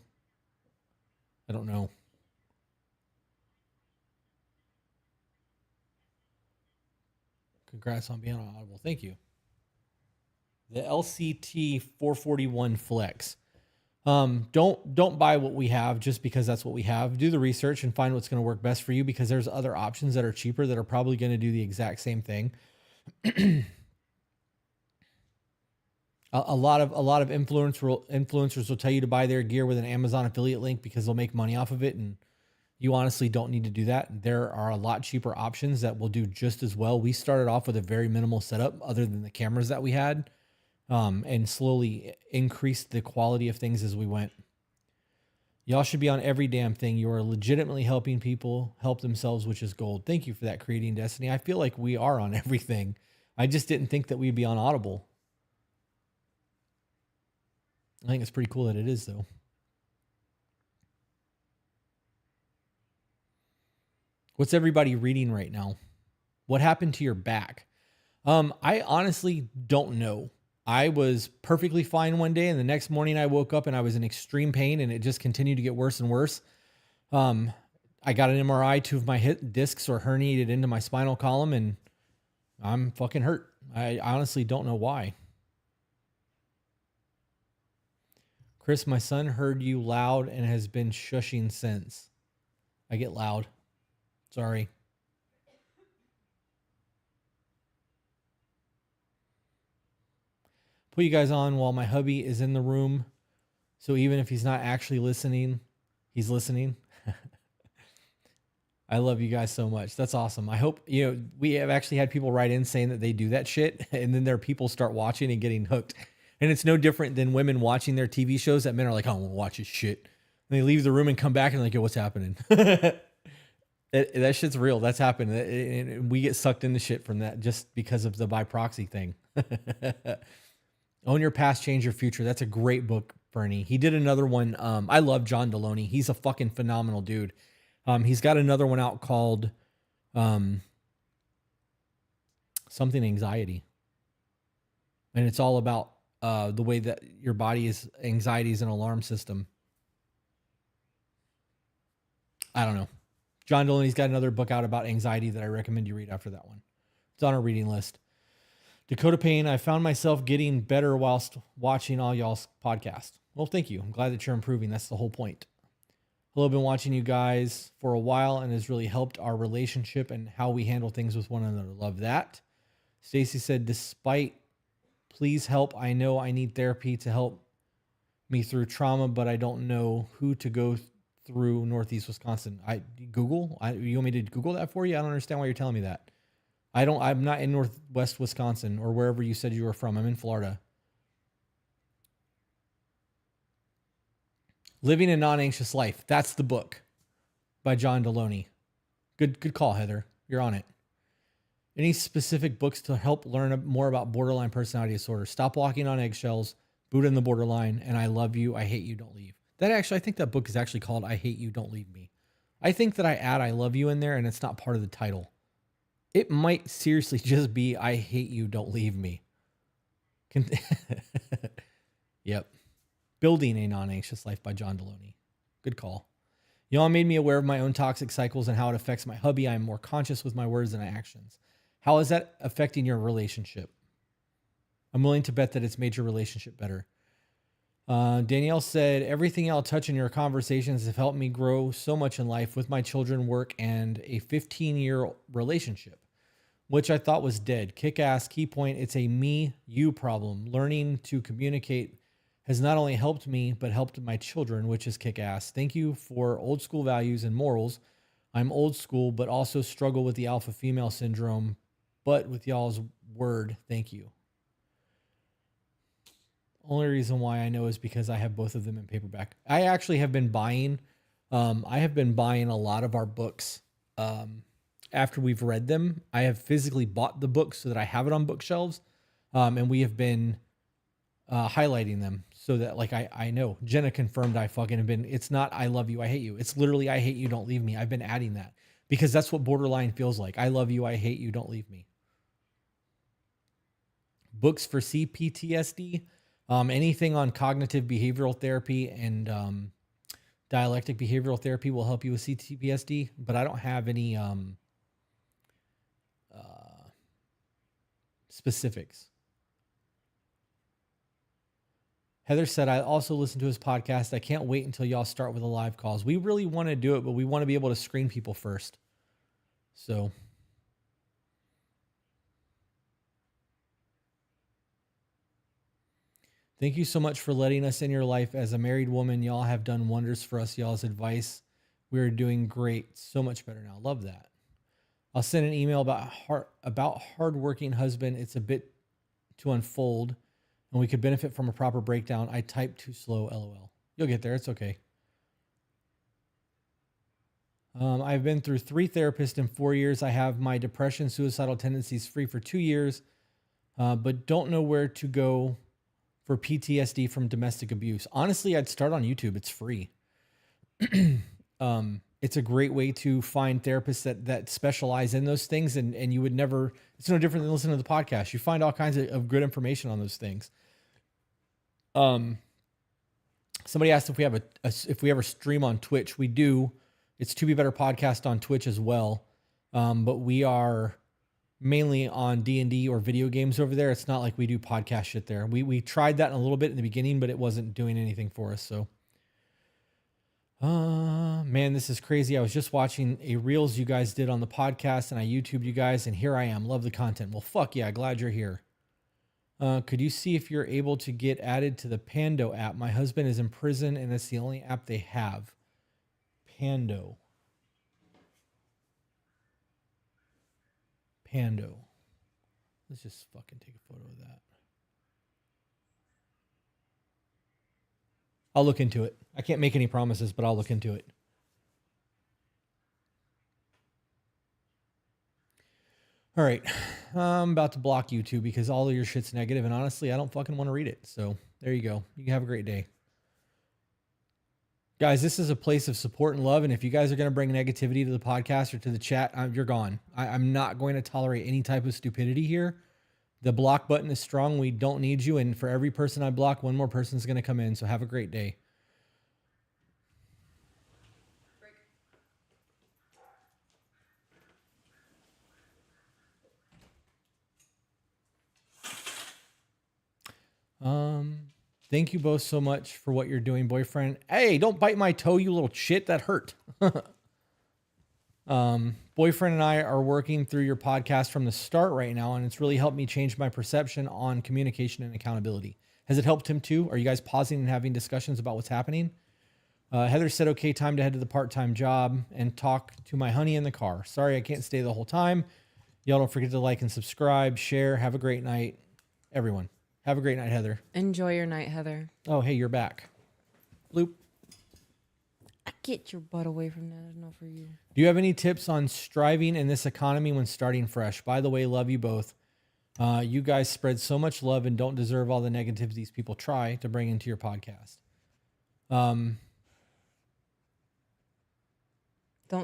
S2: Congrats on being on Audible. Thank you. The LCT 441 Flex. Don't buy what we have just because that's what we have. Do the research and find what's going to work best for you, because there's other options that are cheaper that are probably going to do the exact same thing. A lot of influencers will tell you to buy their gear with an Amazon affiliate link because they'll make money off of it, and you honestly don't need to do that. There are a lot cheaper options that will do just as well. We started off with a very minimal setup other than the cameras that we had, and slowly increased the quality of things as we went. Y'all should be on every damn thing. You are legitimately helping people help themselves, which is gold. Thank you for that, Creating Destiny. I feel like we are on everything. I just didn't think that we'd be on Audible. I think it's pretty cool that it is, though. What's everybody reading right now? What happened to your back? I honestly don't know. I was perfectly fine one day, and the next morning I woke up and I was in extreme pain, and it just continued to get worse and worse. I got an MRI. 2 of my hip discs are herniated into my spinal column, and I'm fucking hurt. I honestly don't know why. Chris, my son heard you loud and has been shushing since. I get loud. Sorry. Put you guys on while my hubby is in the room. So even if he's not actually listening, he's listening. I love you guys so much. That's awesome. I hope, we have actually had people write in saying that they do that shit, and then their people start watching and getting hooked. And it's no different than women watching their TV shows that men are like, I don't want to watch this shit. And they leave the room and come back and like, yo, what's happening? That shit's real. That's happened. And we get sucked into shit from that just because of the by proxy thing. Own Your Past, Change Your Future. That's a great book, Bernie. He did another one. I love John Deloney. He's a fucking phenomenal dude. He's got another one out called something anxiety. And it's all about the way that your body is, anxiety is an alarm system. I don't know. John Delaney's got another book out about anxiety that I recommend you read after that one. It's on our reading list. Dakota Payne, I found myself getting better whilst watching all y'all's podcasts. Well, thank you. I'm glad that you're improving. That's the whole point. Hello, been watching you guys for a while and has really helped our relationship and how we handle things with one another. Love that. Stacy said, despite please help. I know I need therapy to help me through trauma, but I don't know who to go through Northeast Wisconsin. You want me to Google that for you? I don't understand why you're telling me that. I'm not in Northwest Wisconsin or wherever you said you were from. I'm in Florida. Living a Non-Anxious Life. That's the book by John Deloney. Good call, Heather. You're on it. Any specific books to help learn more about borderline personality disorder? Stop Walking on Eggshells, Buddha and the Borderline, and I Love You, I Hate You, Don't Leave. I think that book is actually called I Hate You, Don't Leave Me. I think that I add I Love You in there and it's not part of the title. It might seriously just be I Hate You, Don't Leave Me. Yep. Building a Non-Anxious Life by John Deloney. Good call. Y'all made me aware of my own toxic cycles and how it affects my hubby. I'm more conscious with my words and actions. How is that affecting your relationship? I'm willing to bet that it's made your relationship better. Danielle said, everything y'all touch in your conversations have helped me grow so much in life with my children, work, and a 15-year relationship, which I thought was dead. Kick-ass, key point, it's a me-you problem. Learning to communicate has not only helped me, but helped my children, which is kick-ass. Thank you for old school values and morals. I'm old school, but also struggle with the alpha female syndrome. But with y'all's word, thank you. Only reason why I know is because I have both of them in paperback. I actually have been buying, a lot of our books after we've read them. I have physically bought the books so that I have it on bookshelves, and we have been highlighting them so that I know. Jenna confirmed I fucking have been. It's not I love you, I hate you. It's literally I hate you, don't leave me. I've been adding that because that's what borderline feels like. I love you. I hate you. Don't leave me. Books for CPTSD. Anything on cognitive behavioral therapy and dialectic behavioral therapy will help you with CPTSD, but I don't have any specifics. Heather said, I also listen to his podcast. I can't wait until y'all start with the live calls. We really want to do it, but we want to be able to screen people first. So thank you so much for letting us in your life. As a married woman, y'all have done wonders for us. Y'all's advice. We are doing great. So much better now. Love that. I'll send an email about hardworking husband. It's a bit to unfold, and we could benefit from a proper breakdown. I typed too slow, LOL. You'll get there. It's okay. I've been through 3 therapists in 4 years. I have my depression, suicidal tendencies free for 2 years, but don't know where to go for PTSD from domestic abuse. Honestly, I'd start on YouTube. It's free. It's a great way to find therapists that specialize in those things. And you would never, it's no different than listening to the podcast. You find all kinds of good information on those things. Somebody asked if we have if we ever stream on Twitch. We do. It's To Be Better Podcast on Twitch as well. But we are mainly on D&D or video games over there. It's not like we do podcast shit there. We tried that in a little bit in the beginning, but it wasn't doing anything for us. So, man, this is crazy. I was just watching a Reels you guys did on the podcast, and I YouTubed you guys, and here I am. Love the content. Well, fuck yeah. Glad you're here. Could you see if you're able to get added to the Pando app? My husband is in prison, and it's the only app they have. Pando. Let's just fucking take a photo of that. I'll look into it. I can't make any promises, but I'll look into it. All right. I'm about to block YouTube because all of your shit's negative, and honestly, I don't fucking want to read it. So there you go. You have a great day. Guys, this is a place of support and love, and if you guys are going to bring negativity to the podcast or to the chat, you're gone. I'm not going to tolerate any type of stupidity here. The block button is strong. We don't need you, and for every person I block, one more person is going to come in, so have a great day. Thank you both so much for what you're doing, boyfriend. Hey, don't bite my toe, you little shit. That hurt. Boyfriend and I are working through your podcast from the start right now, and it's really helped me change my perception on communication and accountability. Has it helped him too? Are you guys pausing and having discussions about what's happening? Heather said, okay, time to head to the part-time job and talk to my honey in the car. Sorry, I can't stay the whole time. Y'all don't forget to like and subscribe, share. Have a great night, everyone. Have a great night, Heather.
S1: Enjoy your night, Heather.
S2: Oh, hey, you're back. Bloop.
S1: Get your butt away from that. It's not for you.
S2: Do you have any tips on striving in this economy when starting fresh? By the way, love you both. You guys spread so much love and don't deserve all the negativities people try to bring into your podcast.
S1: Don't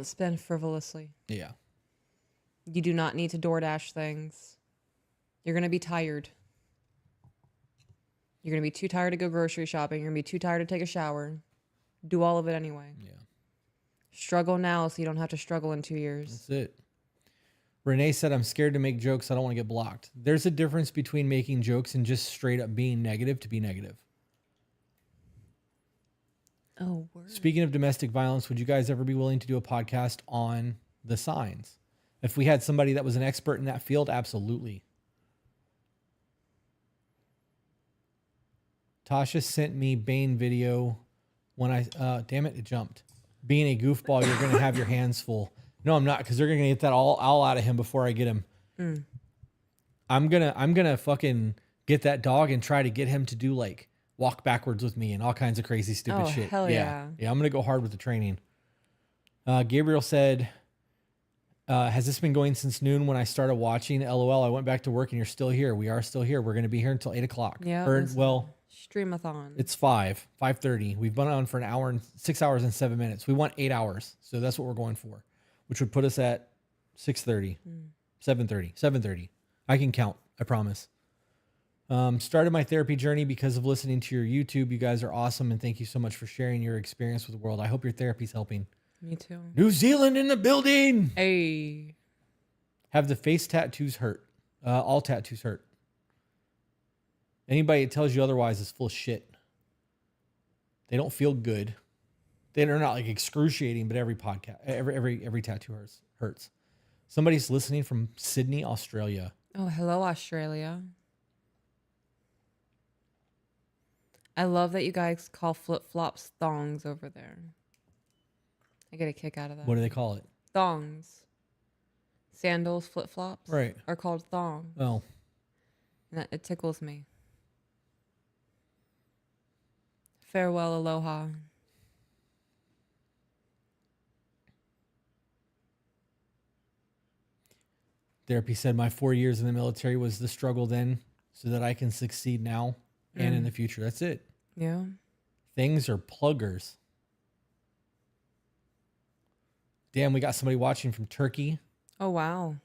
S1: spend frivolously.
S2: Yeah.
S1: You do not need to DoorDash things. You're going to be tired. You're going to be too tired to go grocery shopping. You're going to be too tired to take a shower. Do all of it anyway.
S2: Yeah.
S1: Struggle now so you don't have to struggle in 2 years.
S2: That's it. Renee said, I'm scared to make jokes. I don't want to get blocked. There's a difference between making jokes and just straight up being negative to be negative.
S1: Oh, word.
S2: Speaking of domestic violence, would you guys ever be willing to do a podcast on the signs? If we had somebody that was an expert in that field, absolutely. Tasha sent me Bane video when damn it, it jumped. Being a goofball, you're going to have your hands full. No, I'm not, because they're going to get that all out of him before I get him. I'm gonna fucking get that dog and try to get him to do like walk backwards with me and all kinds of crazy stupid shit.
S1: Hell yeah.
S2: Yeah, I'm gonna go hard with the training. Gabriel said, has this been going since noon when I started watching? LOL, I went back to work and you're still here. We are still here. We're gonna be here until 8 o'clock.
S1: Yeah. Streamathon.
S2: It's 5:30. We've been on for an hour and 6 hours and 7 minutes. We want 8 hours. So that's what we're going for. which would put us at 6:30, 7:30. I can count, I promise. Started my therapy journey because of listening to your YouTube. You guys are awesome, and thank you so much for sharing your experience with the world. I hope your therapy's helping.
S3: Me too.
S2: New Zealand in the building.
S3: Hey.
S2: Have the face tattoos hurt? All tattoos hurt. Anybody that tells you otherwise is full of shit. They don't feel good. They're not like excruciating, but every tattoo hurts. Somebody's listening from Sydney, Australia.
S3: Oh, hello, Australia. I love that you guys call flip-flops thongs over there. I get a kick out of that.
S2: What do they call it?
S3: Thongs. Sandals, flip-flops.
S2: Right.
S3: Are called thongs.
S2: Oh.
S3: And it tickles me. Farewell, aloha.
S2: Therapy said my 4 years in the military was the struggle then so that I can succeed now and in the future. That's it.
S3: Yeah.
S2: Things are pluggers. Damn, we got somebody watching from Turkey.
S3: Oh, wow.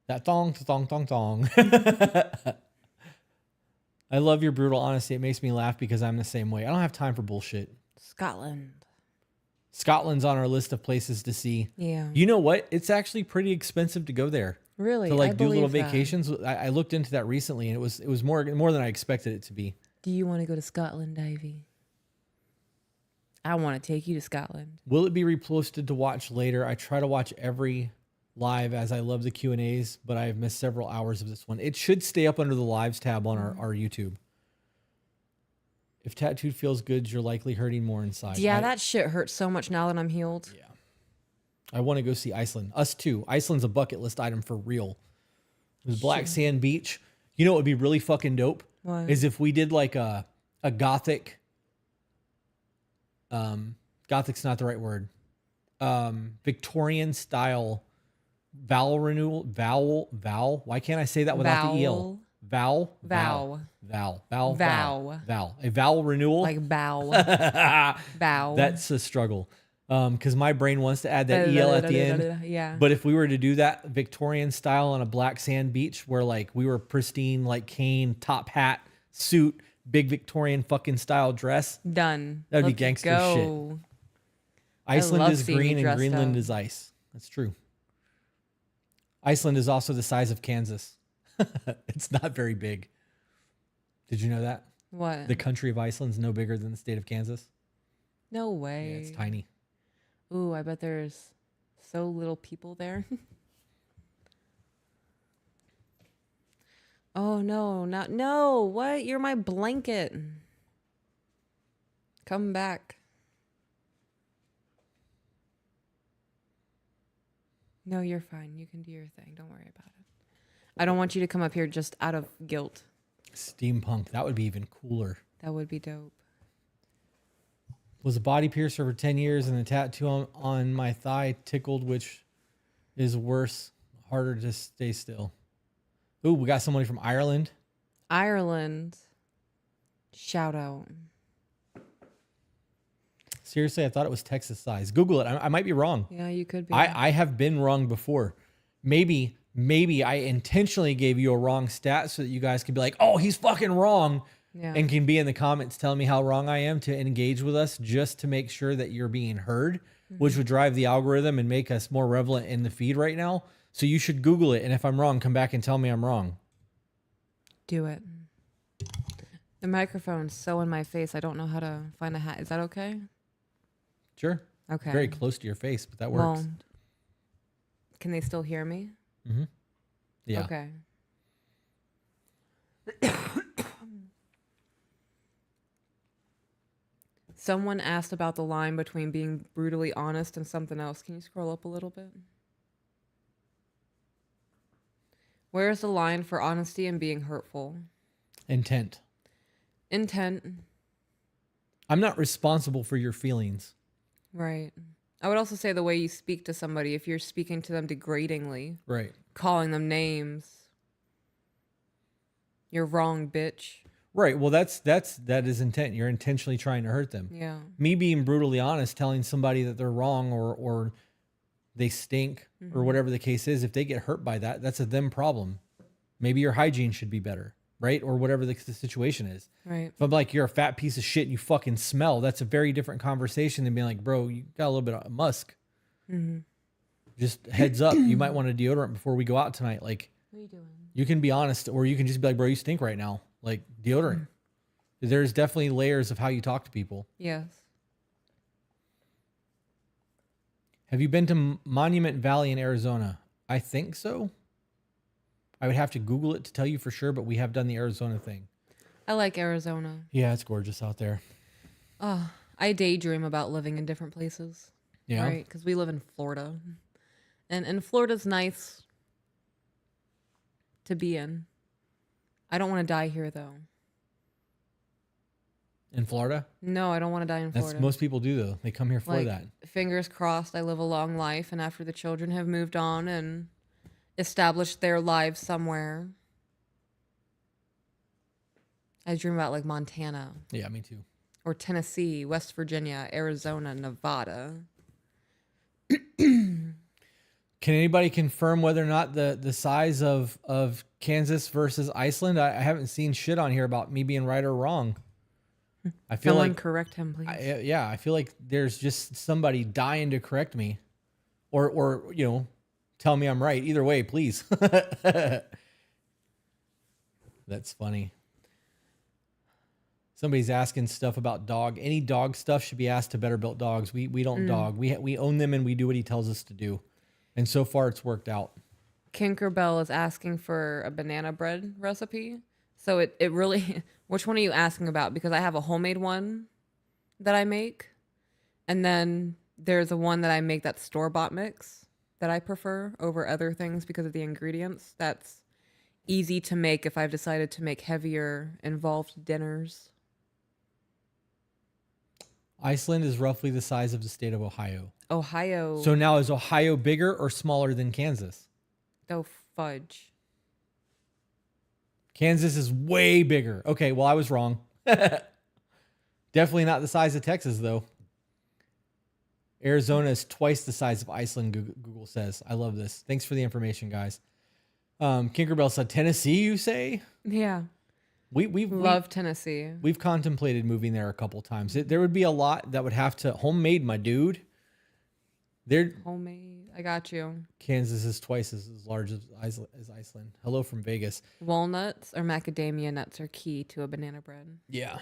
S2: That thong. I love your brutal honesty. It makes me laugh because I'm the same way. I don't have time for bullshit.
S3: Scotland.
S2: Scotland's on our list of places to see.
S3: Yeah.
S2: You know what? It's actually pretty expensive to go there.
S3: Really?
S2: To like do little
S3: believe that.
S2: vacations. I looked into that recently, and it was more than I expected it to be.
S3: Do you want to go to Scotland, Ivy? I want to take you to Scotland.
S2: Will it be reposted to watch later? I try to watch every live as I love the Q&As, but I have missed several hours of this one. It should stay up under the lives tab on our YouTube. If tattooed feels good, you're likely hurting more inside.
S3: Yeah, that shit hurts so much now that I'm healed.
S2: Yeah. I want to go see Iceland. Us too. Iceland's a bucket list item for real. There's Black Sand Beach. You know what would be really fucking dope?
S3: What?
S2: Is if we did like a gothic. Gothic's not the right word. Victorian style vowel renewal. Vowel. Why can't I say that without the EL?
S3: Vow.
S2: A vowel renewal.
S3: Like bow. Bow.
S2: That's a struggle. Because my brain wants to add that EL at the end.
S3: Yeah.
S2: But if we were to do that Victorian style on a black sand beach where like we were pristine, like cane, top hat, suit, big Victorian fucking style dress.
S3: Done.
S2: That'd be
S3: Let's
S2: gangster
S3: go.
S2: shit. Iceland
S3: love
S2: is
S3: seeing you
S2: green and
S3: dressed
S2: Greenland
S3: up.
S2: is ice. That's true. Iceland is also the size of Kansas. It's not very big. Did you know that?
S3: What?
S2: The country of Iceland's no bigger than the state of Kansas.
S3: No way.
S2: Yeah, it's tiny.
S3: Ooh, I bet there's so little people there. Oh no, not no. What? You're my blanket. Come back. No, you're fine. You can do your thing. Don't worry about it. I don't want you to come up here just out of guilt.
S2: Steampunk. That would be even cooler.
S3: That would be dope.
S2: Was a body piercer for 10 years and the tattoo on my thigh tickled, which is worse, harder to stay still. Ooh, we got somebody from Ireland.
S3: Ireland. Shout out.
S2: Seriously, I thought it was Texas size. Google it. I might be wrong.
S3: Yeah, you could be.
S2: I have been wrong before. Maybe I intentionally gave you a wrong stat so that you guys can be like, oh, he's fucking wrong.
S3: Yeah.
S2: And can be in the comments telling me how wrong I am to engage with us just to make sure that you're being heard, which would drive the algorithm and make us more relevant in the feed right now. So you should Google it. And if I'm wrong, come back and tell me I'm wrong.
S3: Do it. The microphone's so in my face, I don't know how to find the hat. Is that okay?
S2: Sure.
S3: Okay.
S2: Very close to your face, but that works.
S3: Well, can they still hear me?
S2: Mm-hmm. Yeah.
S3: Okay. Someone asked about the line between being brutally honest and something else. Can you scroll up a little bit? Where is the line for honesty and being hurtful?
S2: Intent.
S3: Intent.
S2: I'm not responsible for your feelings.
S3: Right. I would also say the way you speak to somebody, if you're speaking to them degradingly,
S2: Right.
S3: calling them names, you're wrong, bitch.
S2: Right. Well, that is intent. You're intentionally trying to hurt them.
S3: Yeah.
S2: Me being brutally honest, telling somebody that they're wrong or they stink, or whatever the case is. If they get hurt by that, that's a them problem. Maybe your hygiene should be better, right? Or whatever the situation is.
S3: Right.
S2: If I'm like, you're a fat piece of shit and you fucking smell, that's a very different conversation than being like, bro, you got a little bit of musk. Just heads up, you might want a deodorant before we go out tonight. Like,
S3: What are you doing?
S2: you can be honest, or you can just be like, bro, you stink right now. Like, deodorant. There's definitely layers of how you talk to people.
S3: Yes.
S2: Have you been to Monument Valley in Arizona? I think so. I would have to Google it to tell you for sure, but we have done the Arizona thing.
S3: I like Arizona.
S2: Yeah, it's gorgeous out there.
S3: I daydream about living in different places.
S2: Yeah.
S3: Right? Because we live in Florida. And Florida's nice to be in. I don't want to die here, though.
S2: In Florida?
S3: No, I don't want to die in
S2: That's
S3: Florida.
S2: most people do though. They come here for
S3: like,
S2: that.
S3: Fingers crossed I live a long life, and after the children have moved on and established their lives somewhere, I dream about like Montana
S2: Yeah, me too.
S3: or Tennessee, West Virginia, Arizona, Nevada.
S2: Can anybody confirm whether or not the size of Kansas versus Iceland? I haven't seen shit on here about me being right or wrong. I feel
S3: Someone
S2: like
S3: correct him, please.
S2: I feel like there's just somebody dying to correct me, or tell me I'm right. Either way, please. That's funny. Somebody's asking stuff about dog. Any dog stuff should be asked to Better Built Dogs. We don't dog. We own them and we do what he tells us to do. And so far it's worked out.
S3: Kinkerbell is asking for a banana bread recipe. So it really, which one are you asking about? Because I have a homemade one that I make. And then there's a one that I make that's store-bought mix that I prefer over other things because of the ingredients. That's easy to make if I've decided to make heavier, involved dinners.
S2: Iceland is roughly the size of the state of Ohio.
S3: Ohio.
S2: So now is Ohio bigger or smaller than Kansas?
S3: Oh, fudge.
S2: Kansas is way bigger. Okay, well, I was wrong. Definitely not the size of Texas, though. Arizona is twice the size of Iceland, Google says. I love this. Thanks for the information, guys. Kinkerbell said, Tennessee, you say?
S3: Yeah.
S2: We
S3: Love Tennessee.
S2: We've contemplated moving there a couple times. There would be a lot that would have to... Homemade, my dude.
S3: Homemade. I got you.
S2: Kansas is twice as large as Iceland. Hello from Vegas.
S3: Walnuts or macadamia nuts are key to a banana bread.
S2: Yeah.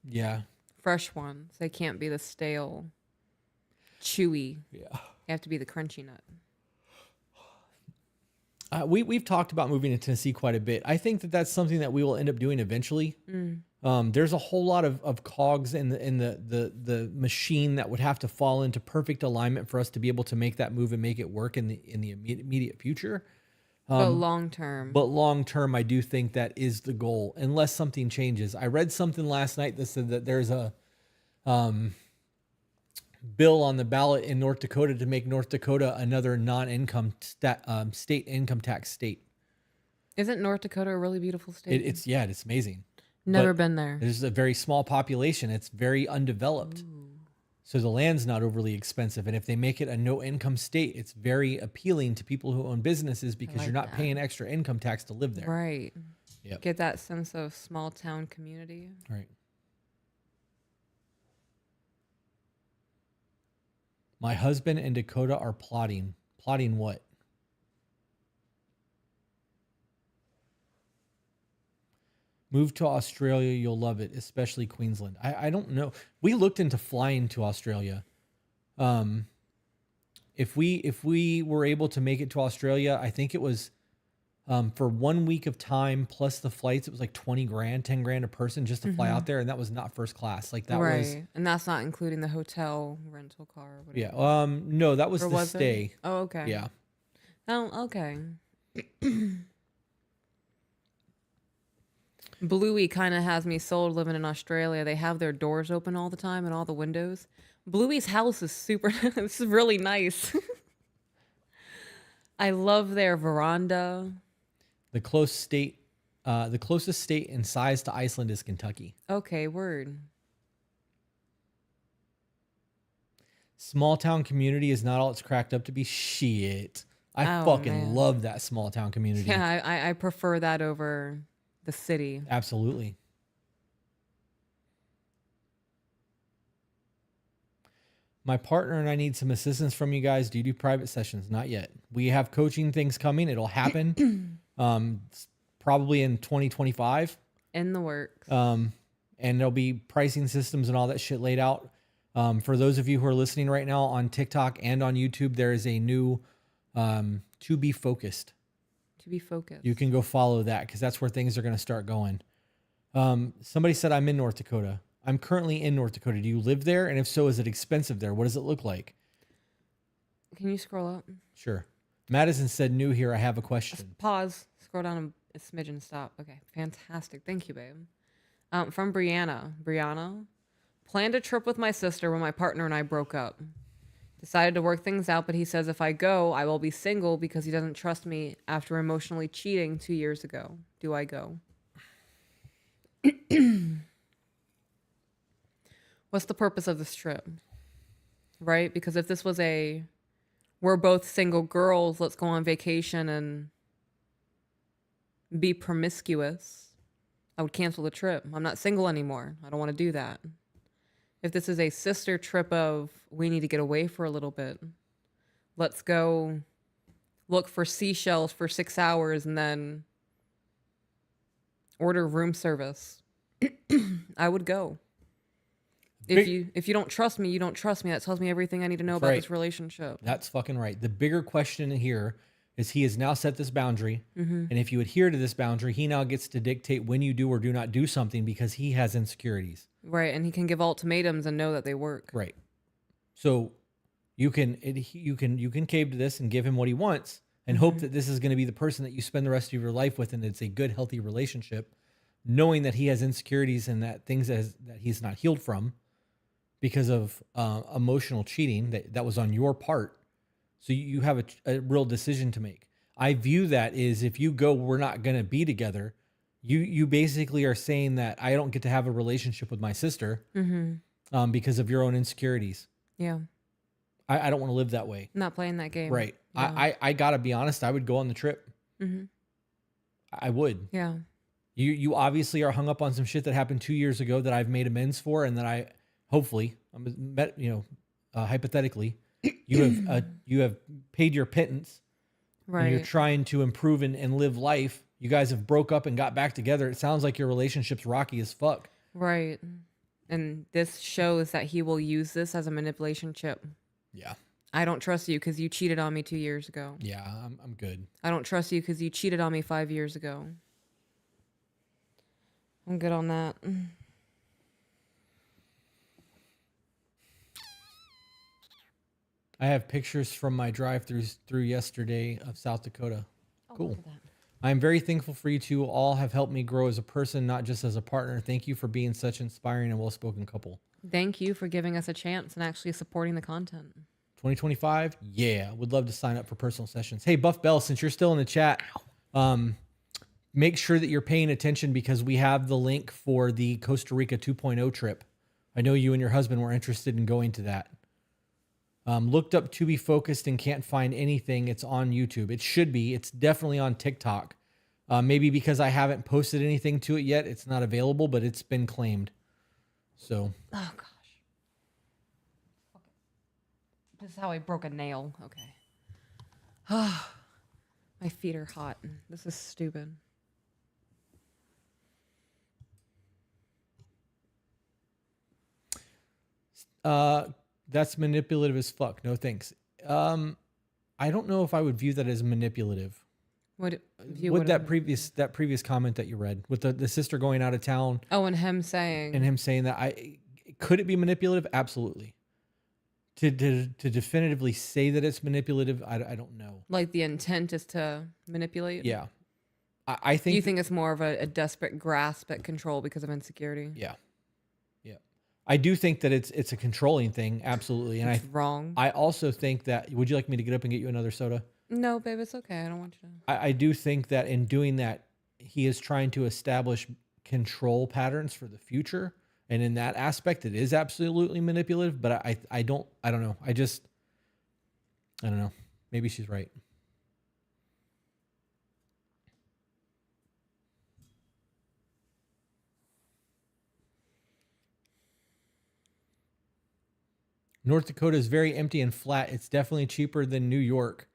S2: Yeah.
S3: Fresh ones. They can't be the stale, chewy.
S2: Yeah.
S3: They have to be the crunchy nut.
S2: We've talked about moving to Tennessee quite a bit. I think that's something that we will end up doing eventually. There's a whole lot of cogs in the machine that would have to fall into perfect alignment for us to be able to make that move and make it work in the immediate future.
S3: But long term.
S2: But long term, I do think that is the goal, unless something changes. I read something last night that said that there's a bill on the ballot in North Dakota to make North Dakota another non-income state income tax state.
S3: Isn't North Dakota a really beautiful state?
S2: It's amazing.
S3: Never
S2: But
S3: been there.
S2: There's a very small population. It's very undeveloped. So the land's not overly expensive. And if they make it a no income state, it's very appealing to people who own businesses because
S3: like
S2: you're not
S3: that.
S2: paying extra income tax to live there.
S3: Right.
S2: Yep.
S3: Get that sense of small town community.
S2: Right. My husband and Dakota are plotting. Plotting what? Move to Australia, you'll love it, especially Queensland. I don't know. We looked into flying to Australia. If we were able to make it to Australia, I think it was for 1 week of time plus the flights, it was like 20 grand, 10 grand a person just to fly out there, and that was not first class. Like that was
S3: And that's not including the hotel, rental car, whatever.
S2: yeah. No, that was
S3: Or
S2: the
S3: was it?
S2: stay.
S3: Oh, okay.
S2: Yeah.
S3: Oh, okay. Bluey kind of has me sold living in Australia. They have their doors open all the time and all the windows. Bluey's house is super, it's really nice. I love their veranda.
S2: The closest state in size to Iceland is Kentucky.
S3: Okay, word.
S2: Small town community is not all it's cracked up to be. Shit. I
S3: Oh,
S2: fucking
S3: man.
S2: love that small town community.
S3: Yeah, I prefer that over the city.
S2: Absolutely. My partner and I need some assistance from you guys. Do you do private sessions? Not yet. We have coaching things coming. It'll happen probably in 2025.
S3: In the works.
S2: And there'll be pricing systems and all that shit laid out. For those of you who are listening right now on TikTok and on YouTube, there is a new To Be Focused.
S3: To be focused.
S2: You can go follow that because that's where things are going to start going. Somebody said I'm in North Dakota. I'm currently in North Dakota. Do you live there? And if so, is it expensive there? What does it look like?
S3: Can you scroll up?
S2: Sure. Madison said, new here. I have a question.
S3: Pause. Scroll down a smidgen. Stop. Okay. Fantastic. Thank you, babe. From Brianna. Brianna. Planned a trip with my sister when my partner and I broke up. Decided to work things out, but he says if I go, I will be single because he doesn't trust me after emotionally cheating 2 years ago. Do I go? What's the purpose of this trip? Right? Because if this was we're both single girls, let's go on vacation and be promiscuous, I would cancel the trip. I'm not single anymore. I don't want to do that. If this is a sister trip of we need to get away for a little bit, let's go look for seashells for 6 hours and then order room service, I would go. If you don't trust me, you don't trust me. That tells me everything I need to know about this relationship.
S2: That's fucking right. The bigger question here is he has now set this boundary. And if you adhere to this boundary, he now gets to dictate when you do or do not do something because he has insecurities.
S3: Right. And he can give ultimatums and know that they work.
S2: Right. So you can cave to this and give him what he wants and hope that this is going to be the person that you spend the rest of your life with and it's a good, healthy relationship, knowing that he has insecurities and that things that he's not healed from because of emotional cheating that was on your part. So you have a real decision to make. I view that is if you go, we're not going to be together. You basically are saying that I don't get to have a relationship with my sister because of your own insecurities.
S3: Yeah.
S2: I don't want to live that way.
S3: I'm not playing that game.
S2: Right.
S3: Yeah.
S2: I got to be honest. I would go on the trip. I would.
S3: Yeah.
S2: You obviously are hung up on some shit that happened 2 years ago that I've made amends for and that I hopefully, hypothetically, you have paid your pittance.
S3: Right.
S2: And you're trying to improve and live life. You guys have broke up and got back together. It sounds like your relationship's rocky as fuck.
S3: Right. And this shows that he will use this as a manipulation chip.
S2: Yeah.
S3: I don't trust you because you cheated on me 2 years ago.
S2: Yeah, I'm good.
S3: I don't trust you because you cheated on me 5 years ago. I'm good on that.
S2: I have pictures from my drive-throughs through yesterday of South Dakota. Cool. I am very thankful for you two. All have helped me grow as a person, not just as a partner. Thank you for being such inspiring and well-spoken couple.
S3: Thank you for giving us a chance and actually supporting the content.
S2: 2025? Yeah. Would love to sign up for personal sessions. Hey, Buff Bell, since you're still in the chat, make sure that you're paying attention because we have the link for the Costa Rica 2.0 trip. I know you and your husband were interested in going to that. Looked up To Be Focused and can't find anything. It's on YouTube. It should be. It's definitely on TikTok. Maybe because I haven't posted anything to it yet, it's not available, but it's been claimed. So.
S3: Oh, gosh. Okay. This is how I broke a nail. Okay. My feet are hot. This is stupid.
S2: That's manipulative as fuck. No thanks. I don't know if I would view that as manipulative.
S3: What
S2: that previous comment that you read with the sister going out of town.
S3: Oh, and him saying
S2: that could it be manipulative? Absolutely. To definitively say that it's manipulative, I don't know.
S3: Like the intent is to manipulate.
S2: Yeah, I think.
S3: You think it's more of a desperate grasp at control because of insecurity?
S2: Yeah. I do think that it's a controlling thing, absolutely, and
S3: it's wrong.
S2: I also think that. Would you like me to get up and get you another soda?
S3: No, babe, it's okay. I don't want you to.
S2: I do think that in doing that, he is trying to establish control patterns for the future And in that aspect, it is absolutely manipulative, but I don't know. I don't know. Maybe she's right. North Dakota is very empty and flat. It's definitely cheaper than New York,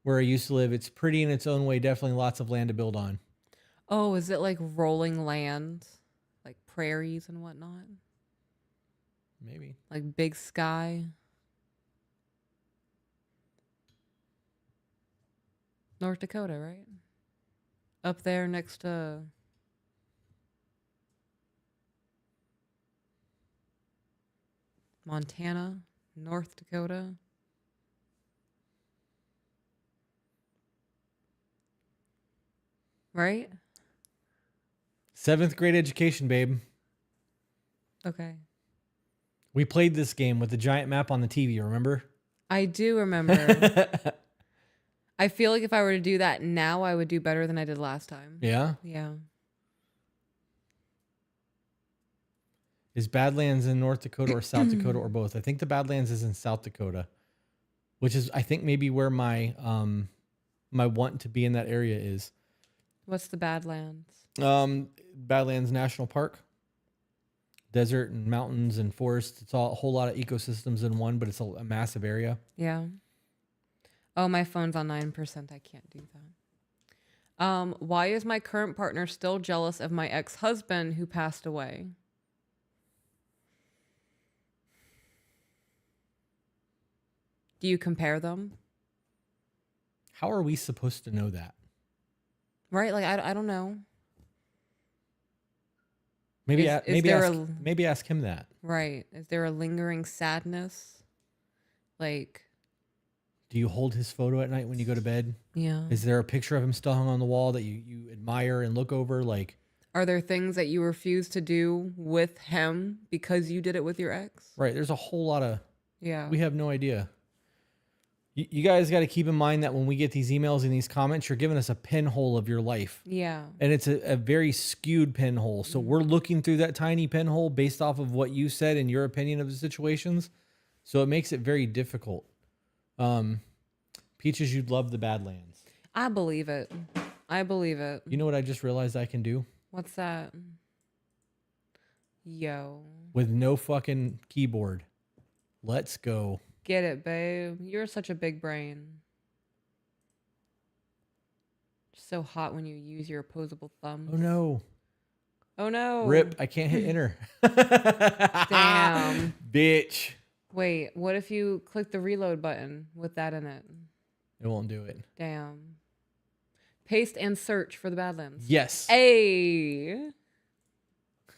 S2: where I used to live. It's pretty in its own way. Definitely lots of land to build on.
S3: Oh, is it like rolling land, like prairies and whatnot?
S2: Maybe.
S3: Like big sky? North Dakota, right? Up there next to Montana, North Dakota. Right?
S2: 7th grade education, babe.
S3: Okay.
S2: We played this game with the giant map on the TV, remember?
S3: I do remember. I feel like if I were to do that now, I would do better than I did last time.
S2: Yeah?
S3: Yeah.
S2: Is Badlands in North Dakota or South Dakota or both? I think the Badlands is in South Dakota, which is, I think, maybe where my my want to be in that area is.
S3: What's the Badlands?
S2: Badlands National Park. Desert and mountains and forests. It's all a whole lot of ecosystems in one, but it's a massive area.
S3: Yeah. Oh, my phone's on 9%. I can't do that. Why is my current partner still jealous of my ex-husband who passed away? Do you compare them?
S2: How are we supposed to know that?
S3: Right? Like, I don't know.
S2: Maybe
S3: Is
S2: maybe ask him that.
S3: Right. Is there a lingering sadness? Like,
S2: Do you hold his photo at night when you go to bed?
S3: yeah.
S2: Is there a picture of him still hung on the wall that you admire and look over? Like,
S3: Are there things that you refuse to do with him because you did it with your ex?
S2: right, there's a whole lot of,
S3: Yeah.
S2: we have no idea. You guys got to keep in mind that when we get these emails and these comments, you're giving us a pinhole of your life.
S3: Yeah.
S2: And it's a very skewed pinhole. So we're looking through that tiny pinhole based off of what you said and your opinion of the situations. So it makes it very difficult. Peaches, you'd love the Badlands.
S3: I believe it. I believe it.
S2: You know what I just realized I can do?
S3: What's that? Yo.
S2: With no fucking keyboard. Let's go.
S3: Get it, babe. You're such a big brain. So hot when you use your opposable thumbs.
S2: Oh no.
S3: Oh no.
S2: Rip, I can't hit enter.
S3: Damn.
S2: Bitch.
S3: Wait, what if you click the reload button with that in it?
S2: It won't do it.
S3: Damn. Paste and search for the Badlands.
S2: Yes.
S3: Hey.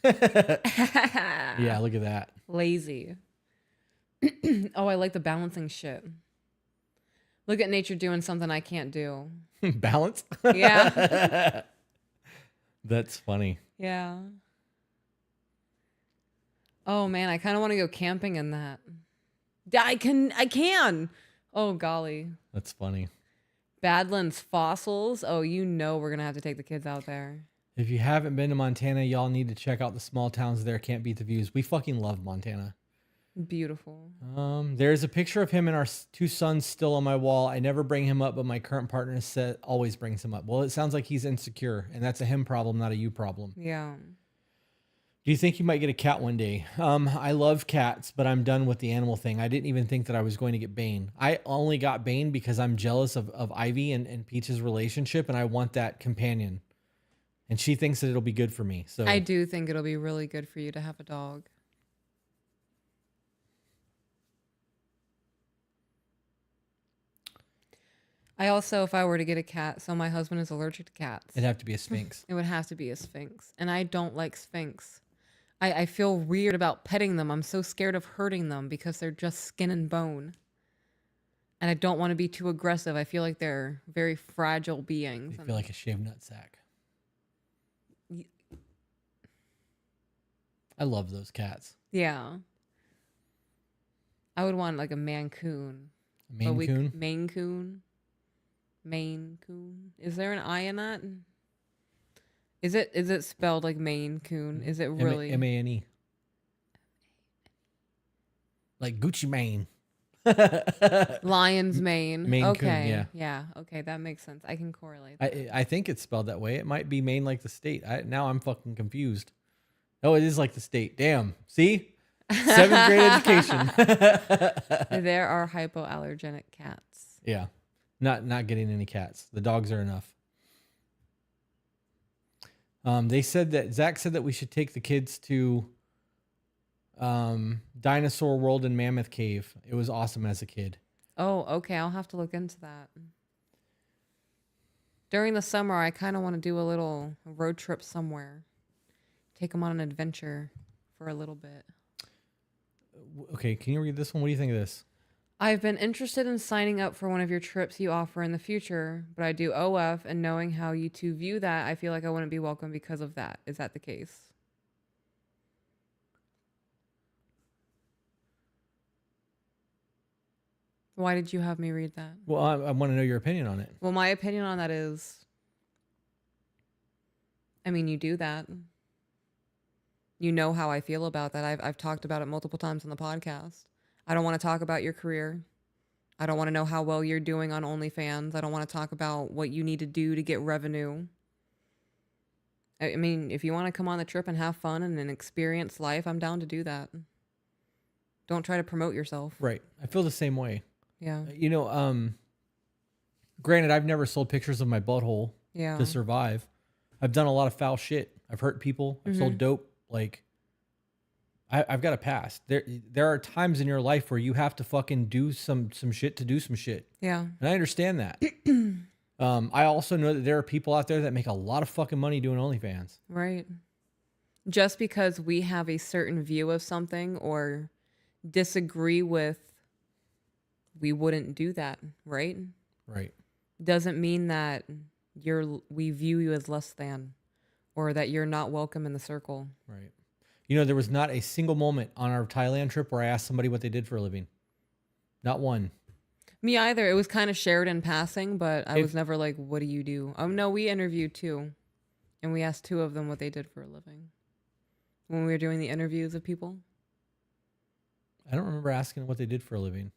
S2: Yeah, look at that.
S3: Lazy. Oh, I like the balancing shit. Look at nature doing something I can't do.
S2: Balance?
S3: Yeah.
S2: That's funny.
S3: Yeah. Oh man, I kind of want to go camping in that. I can. Oh golly.
S2: That's funny.
S3: Badlands fossils. Oh, you know we're going to have to take the kids out there.
S2: If you haven't been to Montana, y'all need to check out the small towns there. Can't beat the views. We fucking love Montana.
S3: Beautiful.
S2: There's a picture of him and our two sons still on my wall. I never bring him up, but my current partner always brings him up. Well, it sounds like he's insecure, and that's a him problem, not a you problem.
S3: Yeah.
S2: Do you think you might get a cat one day? I love cats, but I'm done with the animal thing. I didn't even think that I was going to get Bane. I only got Bane because I'm jealous of Ivy and Peach's relationship, and I want that companion. And she thinks that it'll be good for me. So
S3: I do think it'll be really good for you to have a dog. I also, if I were to get a cat, so my husband is allergic to cats.
S2: it'd have to be a Sphinx.
S3: It would have to be a Sphinx. And I don't like Sphinx. I feel weird about petting them. I'm so scared of hurting them because they're just skin and bone. And I don't want to be too aggressive. I feel like they're very fragile beings.
S2: You feel like a shaved nut sack. I love those cats.
S3: Yeah. I would want like a Mancoon.
S2: A Maine Coon?
S3: Maine Coon. Maine Coon. Is there an I in that? Is it spelled like Maine Coon? Is it really?
S2: Mane? like Gucci Mane.
S3: Lion's mane.
S2: Maine Coon,
S3: Okay.
S2: yeah.
S3: Yeah. Okay, that makes sense. I can correlate that.
S2: I think it's spelled that way. It might be Maine like the state. Now I'm fucking confused. Oh, it is like the state. Damn. See? 7th grade education.
S3: There are hypoallergenic cats.
S2: Yeah. Not getting any cats. The dogs are enough. They said that Zach said that we should take the kids to Dinosaur World and Mammoth Cave. It was awesome as a kid.
S3: Oh, okay. I'll have to look into that. During the summer, I kind of want to do a little road trip somewhere. Take them on an adventure for a little bit.
S2: Okay, can you read this one? What do you think of this?
S3: I've been interested in signing up for one of your trips you offer in the future, but I do OF, and knowing how you two view that, I feel like I wouldn't be welcome because of that. Is that the case? Why did you have me read that?
S2: Well, I want to know your opinion on it.
S3: Well, my opinion on that is, I mean, you do that. You know how I feel about that. I've talked about it multiple times on the podcast. I don't want to talk about your career. I don't want to know how well you're doing on OnlyFans. I don't want to talk about what you need to do to get revenue. I mean, if you want to come on the trip and have fun and experience life, I'm down to do that. Don't try to promote yourself.
S2: Right. I feel the same way.
S3: Yeah.
S2: You know, granted, I've never sold pictures of my butthole
S3: Yeah.
S2: to survive. I've done a lot of foul shit. I've hurt people. I've sold dope. Like, I've got a past. There are times in your life where you have to fucking do some shit to do some shit.
S3: Yeah.
S2: And I understand that. I also know that there are people out there that make a lot of fucking money doing OnlyFans.
S3: Right. Just because we have a certain view of something or disagree with, we wouldn't do that, right?
S2: Right.
S3: Doesn't mean that we view you as less than or that you're not welcome in the circle.
S2: Right. You know, there was not a single moment on our Thailand trip where I asked somebody what they did for a living. Not one.
S3: Me either. It was kind of shared in passing, but I was never like, what do you do? No, we interviewed two, and we asked two of them what they did for a living when we were doing the interviews of people.
S2: I don't remember asking what they did for a living.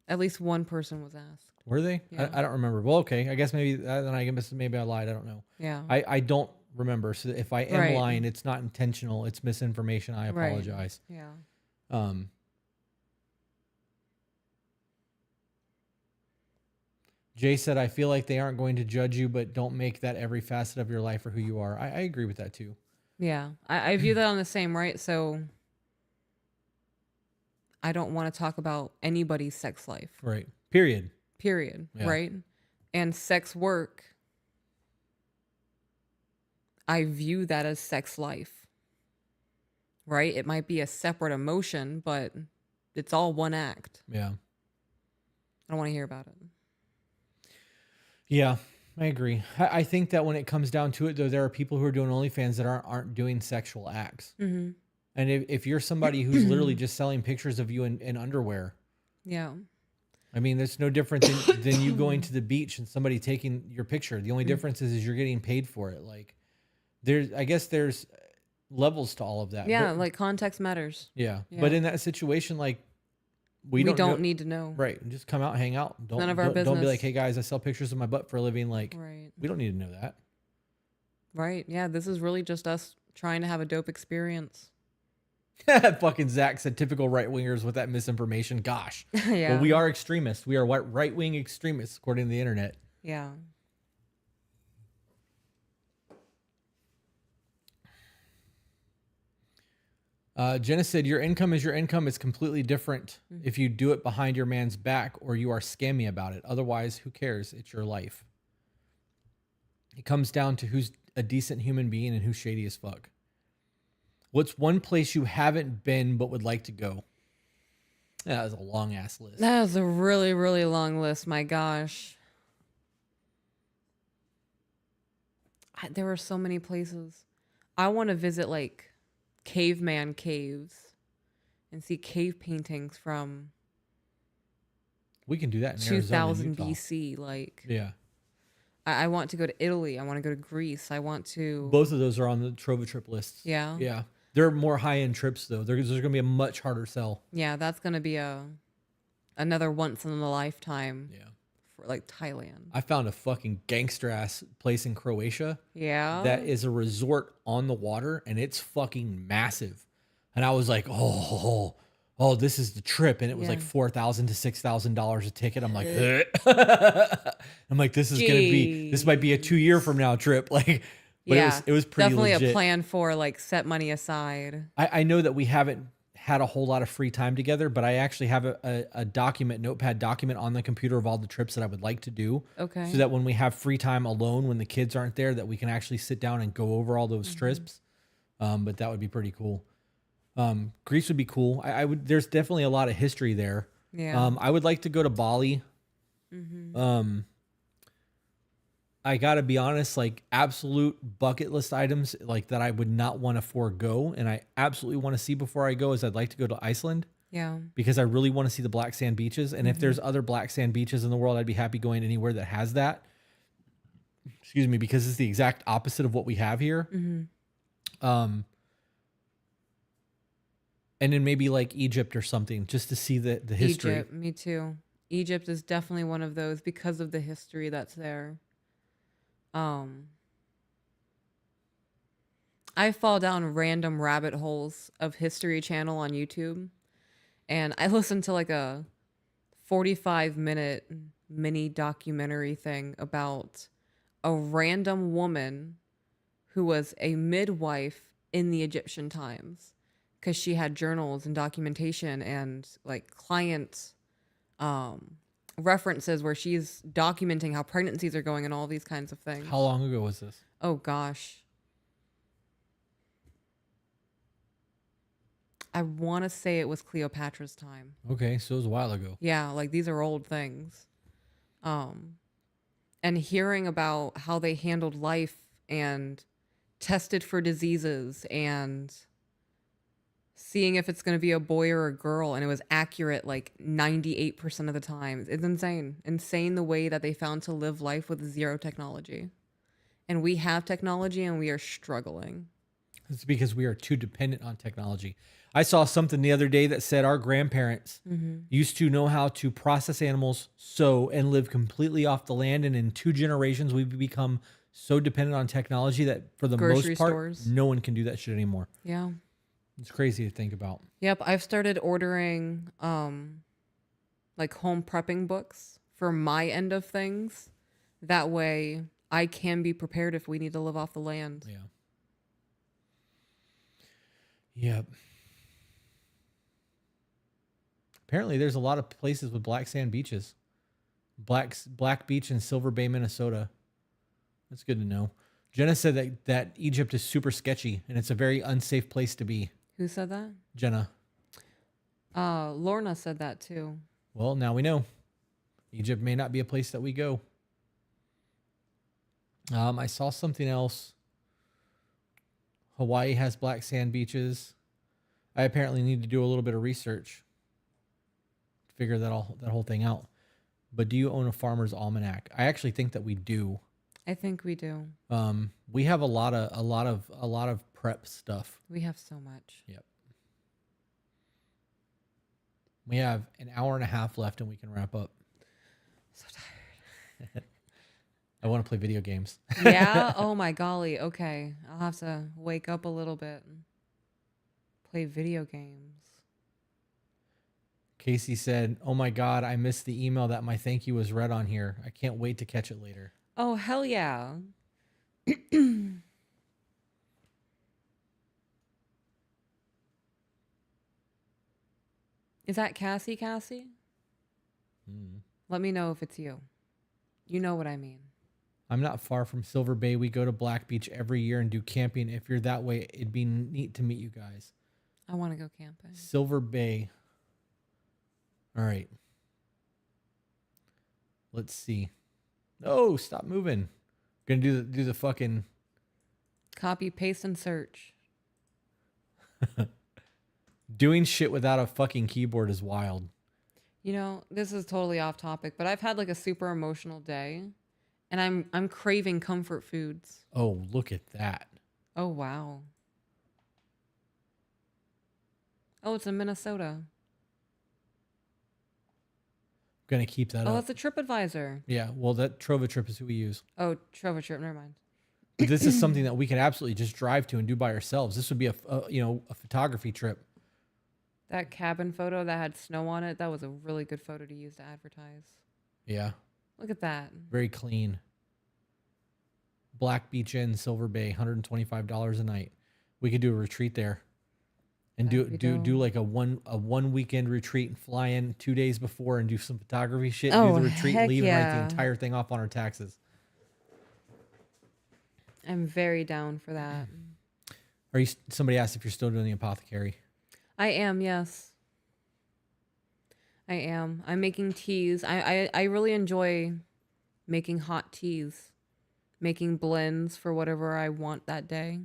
S3: At least one person was asked.
S2: Were they?
S3: Yeah.
S2: I don't remember. Well, okay. I guess maybe maybe I lied. I don't know.
S3: Yeah.
S2: I don't remember. So if I am
S3: Right.
S2: lying, it's not intentional. It's misinformation. I
S3: Right.
S2: apologize.
S3: Yeah.
S2: Jay said, I feel like they aren't going to judge you, but don't make that every facet of your life or who you are. I agree with that too.
S3: Yeah. I view that on the same, right? So I don't want to talk about anybody's sex life.
S2: Right. Period.
S3: Period.
S2: Yeah.
S3: Right? And sex work, I view that as sex life. Right? It might be a separate emotion, but it's all one act.
S2: Yeah.
S3: I don't want to hear about it.
S2: Yeah, I agree. I think that when it comes down to it, though, there are people who are doing OnlyFans that aren't doing sexual acts.
S3: Mm-hmm.
S2: And if you're somebody who's literally just selling pictures of you in underwear,
S3: Yeah.
S2: I mean, that's no different than you going to the beach and somebody taking your picture. The only difference is you're getting paid for it. Like, I guess there's levels to all of that.
S3: Yeah,
S2: But,
S3: like context matters.
S2: yeah.
S3: Yeah.
S2: But in that situation, like, we
S3: don't
S2: know,
S3: need to know.
S2: right? Just come out, hang out.
S3: None of our
S2: Don't be
S3: business.
S2: like, hey guys, I sell pictures of my butt for a living. Like,
S3: Right.
S2: we don't need to know that.
S3: Right. Yeah, this is really just us trying to have a dope experience.
S2: Fucking Zach said typical right wingers with that misinformation. Gosh.
S3: Yeah.
S2: Well, we are extremists. We are right wing extremists, according to the internet.
S3: Yeah.
S2: Jenna said, your income is your income. It's completely different if you do it behind your man's back or you are scammy about it. Otherwise, who cares? It's your life. It comes down to who's a decent human being and who's shady as fuck. What's one place you haven't been but would like to go? That was a long ass list.
S3: That was a really, really long list. My gosh. There were so many places. I want to visit like caveman caves and see cave paintings from
S2: We can do that in Arizona,
S3: 2000
S2: Utah.
S3: BC. Like,
S2: Yeah.
S3: I want to go to Italy. I want to go to Greece. I want to.
S2: Both of those are on the Trova trip lists.
S3: Yeah.
S2: Yeah. They're more high-end trips, though. There's going to be a much harder sell.
S3: Yeah, that's gonna be another once in a lifetime
S2: Yeah.
S3: for like Thailand.
S2: I found a fucking gangster-ass place in Croatia
S3: Yeah.
S2: that is a resort on the water, and it's fucking massive. And I was like, this is the trip. And it was like
S3: Yeah.
S2: $4,000 to $6,000 a ticket. I'm like, I'm like, this might be a 2 year from now trip. Like, but
S3: Yeah,
S2: it was pretty
S3: definitely
S2: legit.
S3: a plan for like set money aside.
S2: I know that we haven't had a whole lot of free time together, but I actually have a notepad document on the computer of all the trips that I would like to do.
S3: Okay.
S2: So that when we have free time alone, when the kids aren't there, that we can actually sit down and go over all those trips. But that would be pretty cool. Greece would be cool. I would, there's definitely a lot of history there.
S3: Yeah.
S2: I would like to go to Bali. I gotta be honest, like absolute bucket list items like that I would not want to forego, and I absolutely want to see before I go is I'd like to go to Iceland
S3: Yeah.
S2: because I really want to see the black sand beaches. And if there's other black sand beaches in the world, I'd be happy going anywhere that has that. Excuse me, because it's the exact opposite of what we have here. And then maybe like Egypt or something, just to see the history.
S3: Egypt, me too. Egypt is definitely one of those because of the history that's there. I fall down random rabbit holes of History Channel on YouTube, and I listen to like a 45-minute mini documentary thing about a random woman who was a midwife in the Egyptian times because she had journals and documentation and like client references where she's documenting how pregnancies are going and all these kinds of things.
S2: How long ago was this?
S3: Oh gosh. I want to say it was Cleopatra's time.
S2: Okay, so it was a while ago.
S3: Yeah, like these are old things. And hearing about how they handled life and tested for diseases and seeing if it's going to be a boy or a girl, and it was accurate like 98% of the time. It's insane the way that they found to live life with zero technology. And we have technology and we are struggling.
S2: It's because we are too dependent on technology. I saw something the other day that said our grandparents used to know how to process animals, sow, and live completely off the land. And in 2 generations, we've become so dependent on technology that for the
S3: Grocery
S2: most part,
S3: stores.
S2: no one can do that shit anymore.
S3: Yeah.
S2: It's crazy to think about.
S3: Yep, I've started ordering like home prepping books for my end of things. That way I can be prepared if we need to live off the land.
S2: Yeah. Yep. Apparently there's a lot of places with black sand beaches. Black Beach in Silver Bay, Minnesota. That's good to know. Jenna said that Egypt is super sketchy and it's a very unsafe place to be.
S3: Who said that?
S2: Jenna.
S3: Lorna said that too.
S2: Well, now we know. Egypt may not be a place that we go. I saw something else. Hawaii has black sand beaches. I apparently need to do a little bit of research to figure that whole thing out. But do you own a farmer's almanac? I actually think that we do.
S3: I think we do.
S2: We have a lot of prep stuff.
S3: We have so much.
S2: Yep. We have an hour and a half left and we can wrap up.
S3: So tired.
S2: I want to play video games.
S3: Yeah? Oh my golly. Okay. I'll have to wake up a little bit and play video games.
S2: Casey said, "Oh my God, I missed the email that my thank you was read on here. I can't wait to catch it later."
S3: Oh, hell yeah. Is that Cassie? Let me know if it's you. You know what I mean.
S2: I'm not far from Silver Bay. We go to Black Beach every year and do camping. If you're that way, it'd be neat to meet you guys.
S3: I want to go camping.
S2: Silver Bay. All right. Let's see. Oh, stop moving. Gonna do the fucking
S3: Copy, paste, and search.
S2: doing shit without a fucking keyboard is wild.
S3: You know, this is totally off topic, but I've had like a super emotional day, and I'm craving comfort foods.
S2: Oh, look at that.
S3: Oh wow. Oh, it's in Minnesota.
S2: Gonna keep that
S3: Oh,
S2: up.
S3: that's a TripAdvisor.
S2: Yeah, well, that Trova trip is who we use.
S3: Oh, Trova Trip. Never mind.
S2: But this is something that we could absolutely just drive to and do by ourselves. This would be a photography trip.
S3: That cabin photo that had snow on it, that was a really good photo to use to advertise.
S2: Yeah,
S3: Look at that.
S2: very clean. Black Beach Inn, Silver Bay, $125 a night. We could do a retreat there, and
S3: That'd be
S2: do
S3: dope.
S2: like a one weekend retreat and fly in 2 days before and do some photography shit.
S3: Oh,
S2: do the retreat,
S3: heck
S2: leave, and write the
S3: yeah.
S2: entire thing off on our taxes.
S3: I'm very down for that.
S2: Are you? Somebody asked if you're still doing the apothecary.
S3: I am, yes. I am. I'm making teas. I really enjoy making hot teas, making blends for whatever I want that day.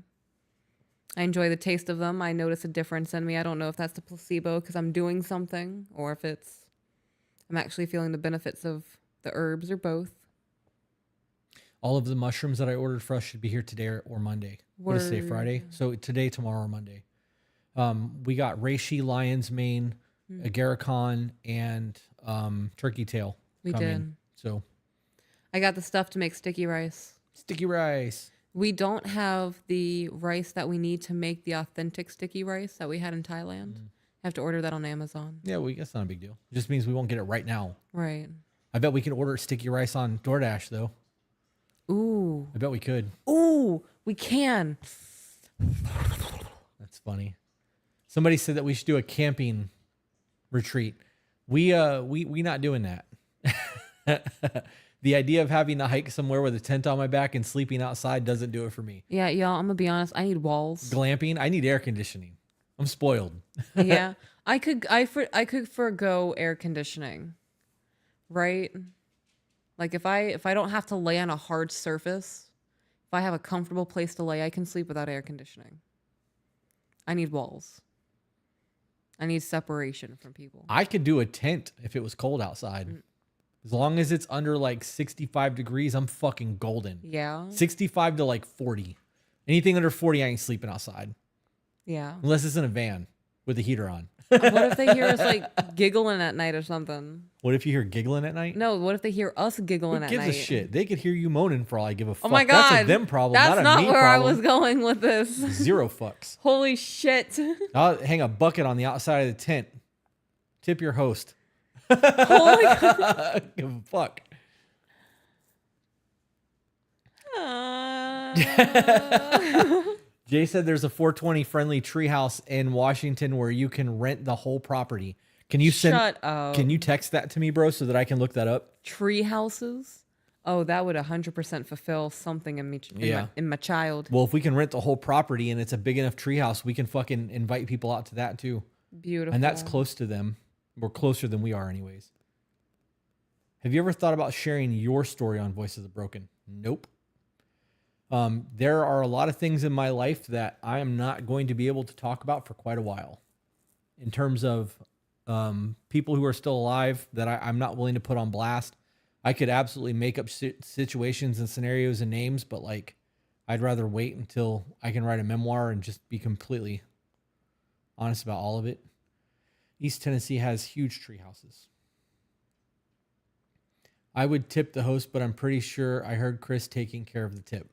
S3: I enjoy the taste of them. I notice a difference in me. I don't know if that's the placebo because I'm doing something or if I'm actually feeling the benefits of the herbs or both.
S2: All of the mushrooms that I ordered for us should be here today or Monday. What is today?
S3: Word.
S2: Friday. So today, tomorrow, or Monday. We got reishi, lion's mane, agarikon, and turkey tail.
S3: We
S2: coming.
S3: did.
S2: So
S3: I got the stuff to make sticky rice.
S2: sticky rice.
S3: We don't have the rice that we need to make the authentic sticky rice that we had in Thailand. I have to order that on Amazon.
S2: Yeah, that's not a big deal. Just means we won't get it right now.
S3: Right.
S2: I bet we can order sticky rice on DoorDash though.
S3: Ooh.
S2: I bet we could.
S3: Ooh, we can.
S2: That's funny. Somebody said that we should do a camping retreat. We not doing that. The idea of having to hike somewhere with a tent on my back and sleeping outside doesn't do it for me.
S3: Yeah, y'all, I'm gonna be honest. I need walls.
S2: Glamping, I need air conditioning. I'm spoiled.
S3: Yeah. I could forgo air conditioning. Right? Like if I don't have to lay on a hard surface, if I have a comfortable place to lay, I can sleep without air conditioning. I need walls. I need separation from people.
S2: I could do a tent if it was cold outside. As long as it's under like 65 degrees, I'm fucking golden.
S3: Yeah.
S2: 65 to like 40. Anything under 40, I ain't sleeping outside.
S3: Yeah.
S2: Unless it's in a van with the heater on.
S3: What if they hear us like giggling at night or something?
S2: What if you hear giggling at night?
S3: No, what if they hear us giggling
S2: Who
S3: at
S2: gives
S3: night?
S2: a shit? They could hear you moaning for all I give a fuck.
S3: Oh my god.
S2: That's a them problem,
S3: That's
S2: not a me
S3: where
S2: problem.
S3: I was going with this.
S2: Zero fucks.
S3: Holy shit.
S2: I'll hang a bucket on the outside of the tent. Tip your host.
S3: Holy god.
S2: Give a fuck. Jay said there's a 420 friendly treehouse in Washington where you can rent the whole property. Can you send?
S3: Shut up.
S2: Can you text that to me, bro, so that I can look that up?
S3: Tree houses? Oh, that would 100% fulfill something in me,
S2: Yeah.
S3: in my child.
S2: Well, if we can rent the whole property and it's a big enough treehouse, we can fucking invite people out to that too.
S3: Beautiful.
S2: And that's close to them. We're closer than we are, anyways. Have you ever thought about sharing your story on Voices of the Broken? Nope. There are a lot of things in my life that I am not going to be able to talk about for quite a while. In terms of people who are still alive that I'm not willing to put on blast. I could absolutely make up situations and scenarios and names, but like I'd rather wait until I can write a memoir and just be completely honest about all of it. East Tennessee has huge tree houses. I would tip the host, but I'm pretty sure I heard Chris taking care of the tip.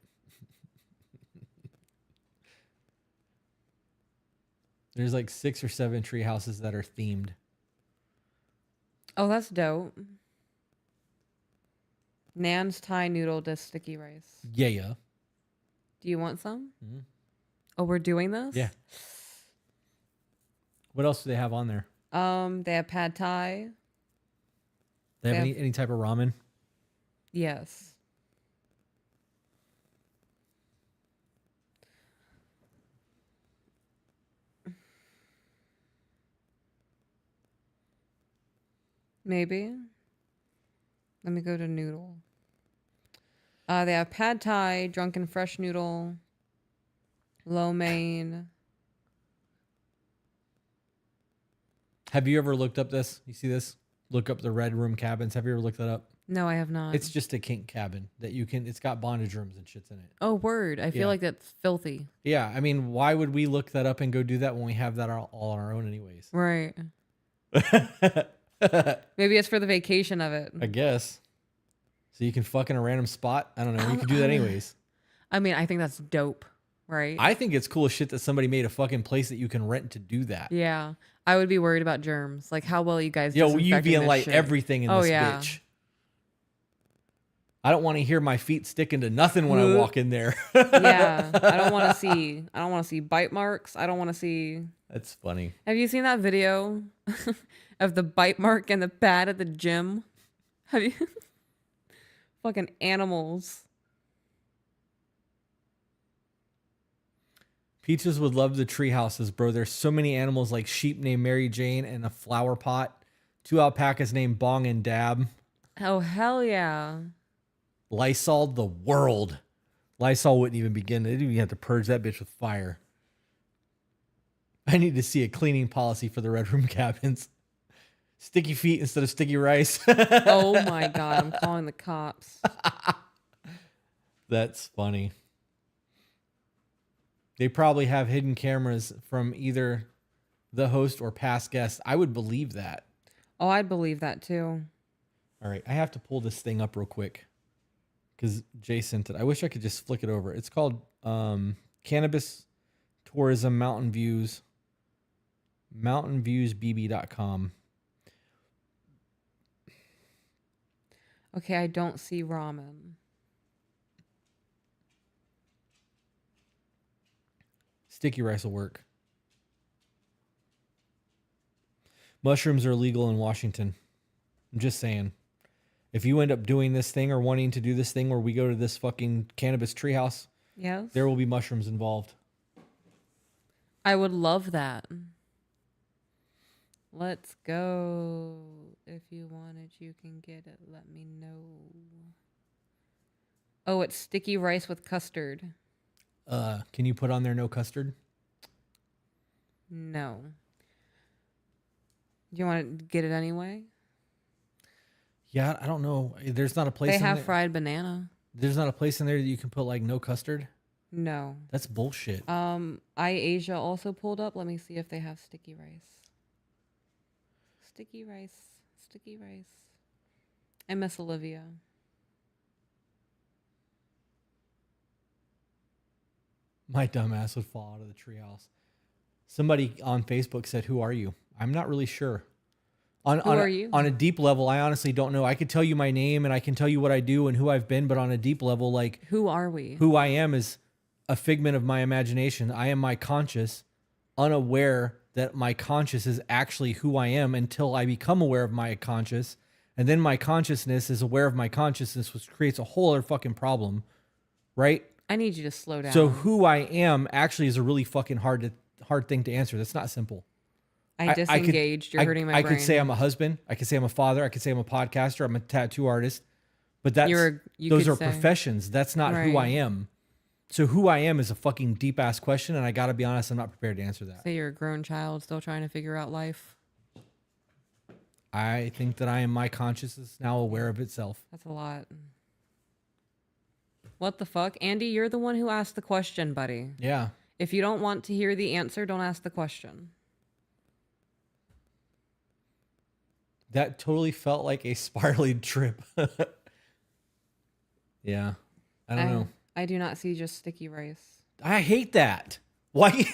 S2: There's like 6 or 7 tree houses that are themed.
S3: Oh, that's dope. Nan's Thai noodle does sticky rice.
S2: Yeah.
S3: Do you want some?
S2: Mhm.
S3: Oh, we're doing this?
S2: Yeah. What else do they have on there?
S3: They have pad thai.
S2: They have
S3: They
S2: any type of ramen?
S3: Yes. Maybe. Let me go to noodle. They have pad thai, drunken fresh noodle, lo mein.
S2: Have you ever looked up this? You see this? Look up the red room cabins. Have you ever looked that up?
S3: No, I have not.
S2: It's just a kink cabin that you can. It's got bondage rooms and shits in it.
S3: Oh, word. I feel
S2: Yeah.
S3: like that's filthy.
S2: Yeah, I mean, why would we look that up and go do that when we have that all on our own, anyways?
S3: Right. Maybe it's for the vacation of it.
S2: I guess. So you can fuck in a random spot. I don't know. You can do that anyways.
S3: I mean, I think that's dope, right?
S2: I think it's cool as shit that somebody made a fucking place that you can rent to do that.
S3: Yeah. I would be worried about germs. Like, how well you guys
S2: Yo, you
S3: disinfecting
S2: being
S3: this
S2: like
S3: shit.
S2: everything in this
S3: yeah.
S2: bitch. I don't want to hear my feet sticking to nothing when I walk in there.
S3: Yeah. I don't want to see bite marks. I don't want to see.
S2: That's funny.
S3: Have you seen that video of the bite mark and the pad at the gym? Have you? Fucking animals.
S2: Peaches would love the tree houses, bro. There's so many animals like sheep named Mary Jane and a flower pot. 2 alpacas named Bong and Dab.
S3: Oh, hell yeah.
S2: Lysol the world. Lysol wouldn't even begin. They didn't even have to purge that bitch with fire. I need to see a cleaning policy for the red room cabins. Sticky feet instead of sticky rice.
S3: Oh my God. I'm calling the cops.
S2: That's funny. They probably have hidden cameras from either the host or past guests. I would believe that.
S3: Oh, I'd believe that too.
S2: All right. I have to pull this thing up real quick because Jay sent it. I wish I could just flick it over. It's called Cannabis Tourism Mountain Views. MountainViewsBB.com.
S3: Okay, I don't see ramen.
S2: Sticky rice will work. Mushrooms are illegal in Washington. I'm just saying. If you end up doing this thing or wanting to do this thing where we go to this fucking cannabis treehouse,
S3: Yes.
S2: there will be mushrooms involved.
S3: I would love that. Let's go. If you want it, you can get it. Let me know. Oh, it's sticky rice with custard.
S2: Can you put on there no custard?
S3: No. Do you want to get it anyway?
S2: Yeah, I don't know. There's not a place
S3: They
S2: in
S3: have
S2: there.
S3: fried banana.
S2: There's not a place in there that you can put like no custard?
S3: No.
S2: That's bullshit.
S3: Asia also pulled up. Let me see if they have sticky rice. Sticky rice. Sticky rice. I miss Olivia.
S2: My dumb ass would fall out of the treehouse. Somebody on Facebook said, "Who are you?" I'm not really sure.
S3: Who are you?
S2: On a deep level, I honestly don't know. I could tell you my name and I can tell you what I do and who I've been, but on a deep level, like
S3: Who are we?
S2: who I am is a figment of my imagination. I am my conscious, unaware that my conscious is actually who I am until I become aware of my conscious. And then my consciousness is aware of my consciousness, which creates a whole other fucking problem, right?
S3: I need you to slow down.
S2: So who I am actually is a really fucking hard thing to answer. That's not simple.
S3: I disengaged. You're hurting my brain.
S2: I could say I'm a husband. I could say I'm a father. I could say I'm a podcaster. I'm a tattoo artist. But those
S3: could
S2: are
S3: say.
S2: professions. That's not who I
S3: Right.
S2: am. So who I am is a fucking deep ass question, and I got to be honest, I'm not prepared to answer that.
S3: Say you're a grown child still trying to figure out life.
S2: I think that I am my consciousness now aware of itself.
S3: That's a lot. What the fuck? Andy, you're the one who asked the question, buddy.
S2: Yeah.
S3: If you don't want to hear the answer, don't ask the question.
S2: That totally felt like a spiraling trip. Yeah. I don't know.
S3: I do not see just sticky rice.
S2: I hate that. Why?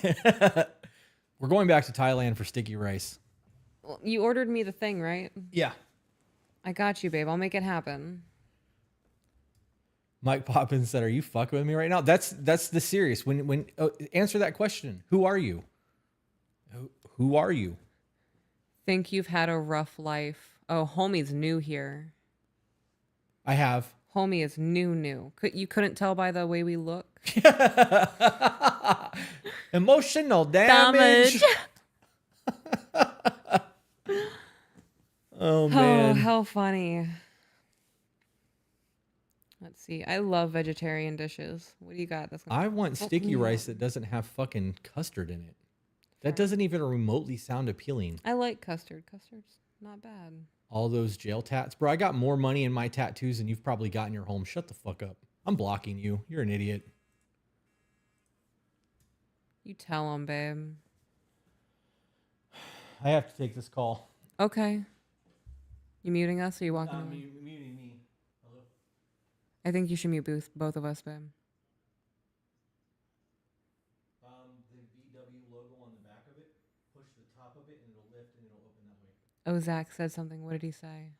S2: We're going back to Thailand for sticky rice.
S3: Well, you ordered me the thing, right?
S2: Yeah.
S3: I got you, babe. I'll make it happen.
S2: Mike Poppins said, "Are you fucking with me right now?" That's the serious. When answer that question. Who are you? Who are you?
S3: Think you've had a rough life. Oh, homie's new here.
S2: I have.
S3: Homie is new. You couldn't tell by the way we look?
S2: Emotional damage. Oh man.
S3: Oh, how funny. Let's see. I love vegetarian dishes. What do you got?
S2: I want sticky rice that doesn't have fucking custard in it. That doesn't even remotely sound appealing.
S3: I like custard. Custard's not bad.
S2: All those jail tats. Bro, I got more money in my tattoos than you've probably got in your home. Shut the fuck up. I'm blocking you. You're an idiot.
S3: You tell him, babe.
S2: I have to take this call.
S3: Okay. You muting us or you walking away?
S2: Muting me. Hello?
S3: I think you should mute both of us, babe.
S2: The VW logo on the back of it, push the top of it and it'll lift and it'll open that way.
S3: Oh, Zach said something. What did he say?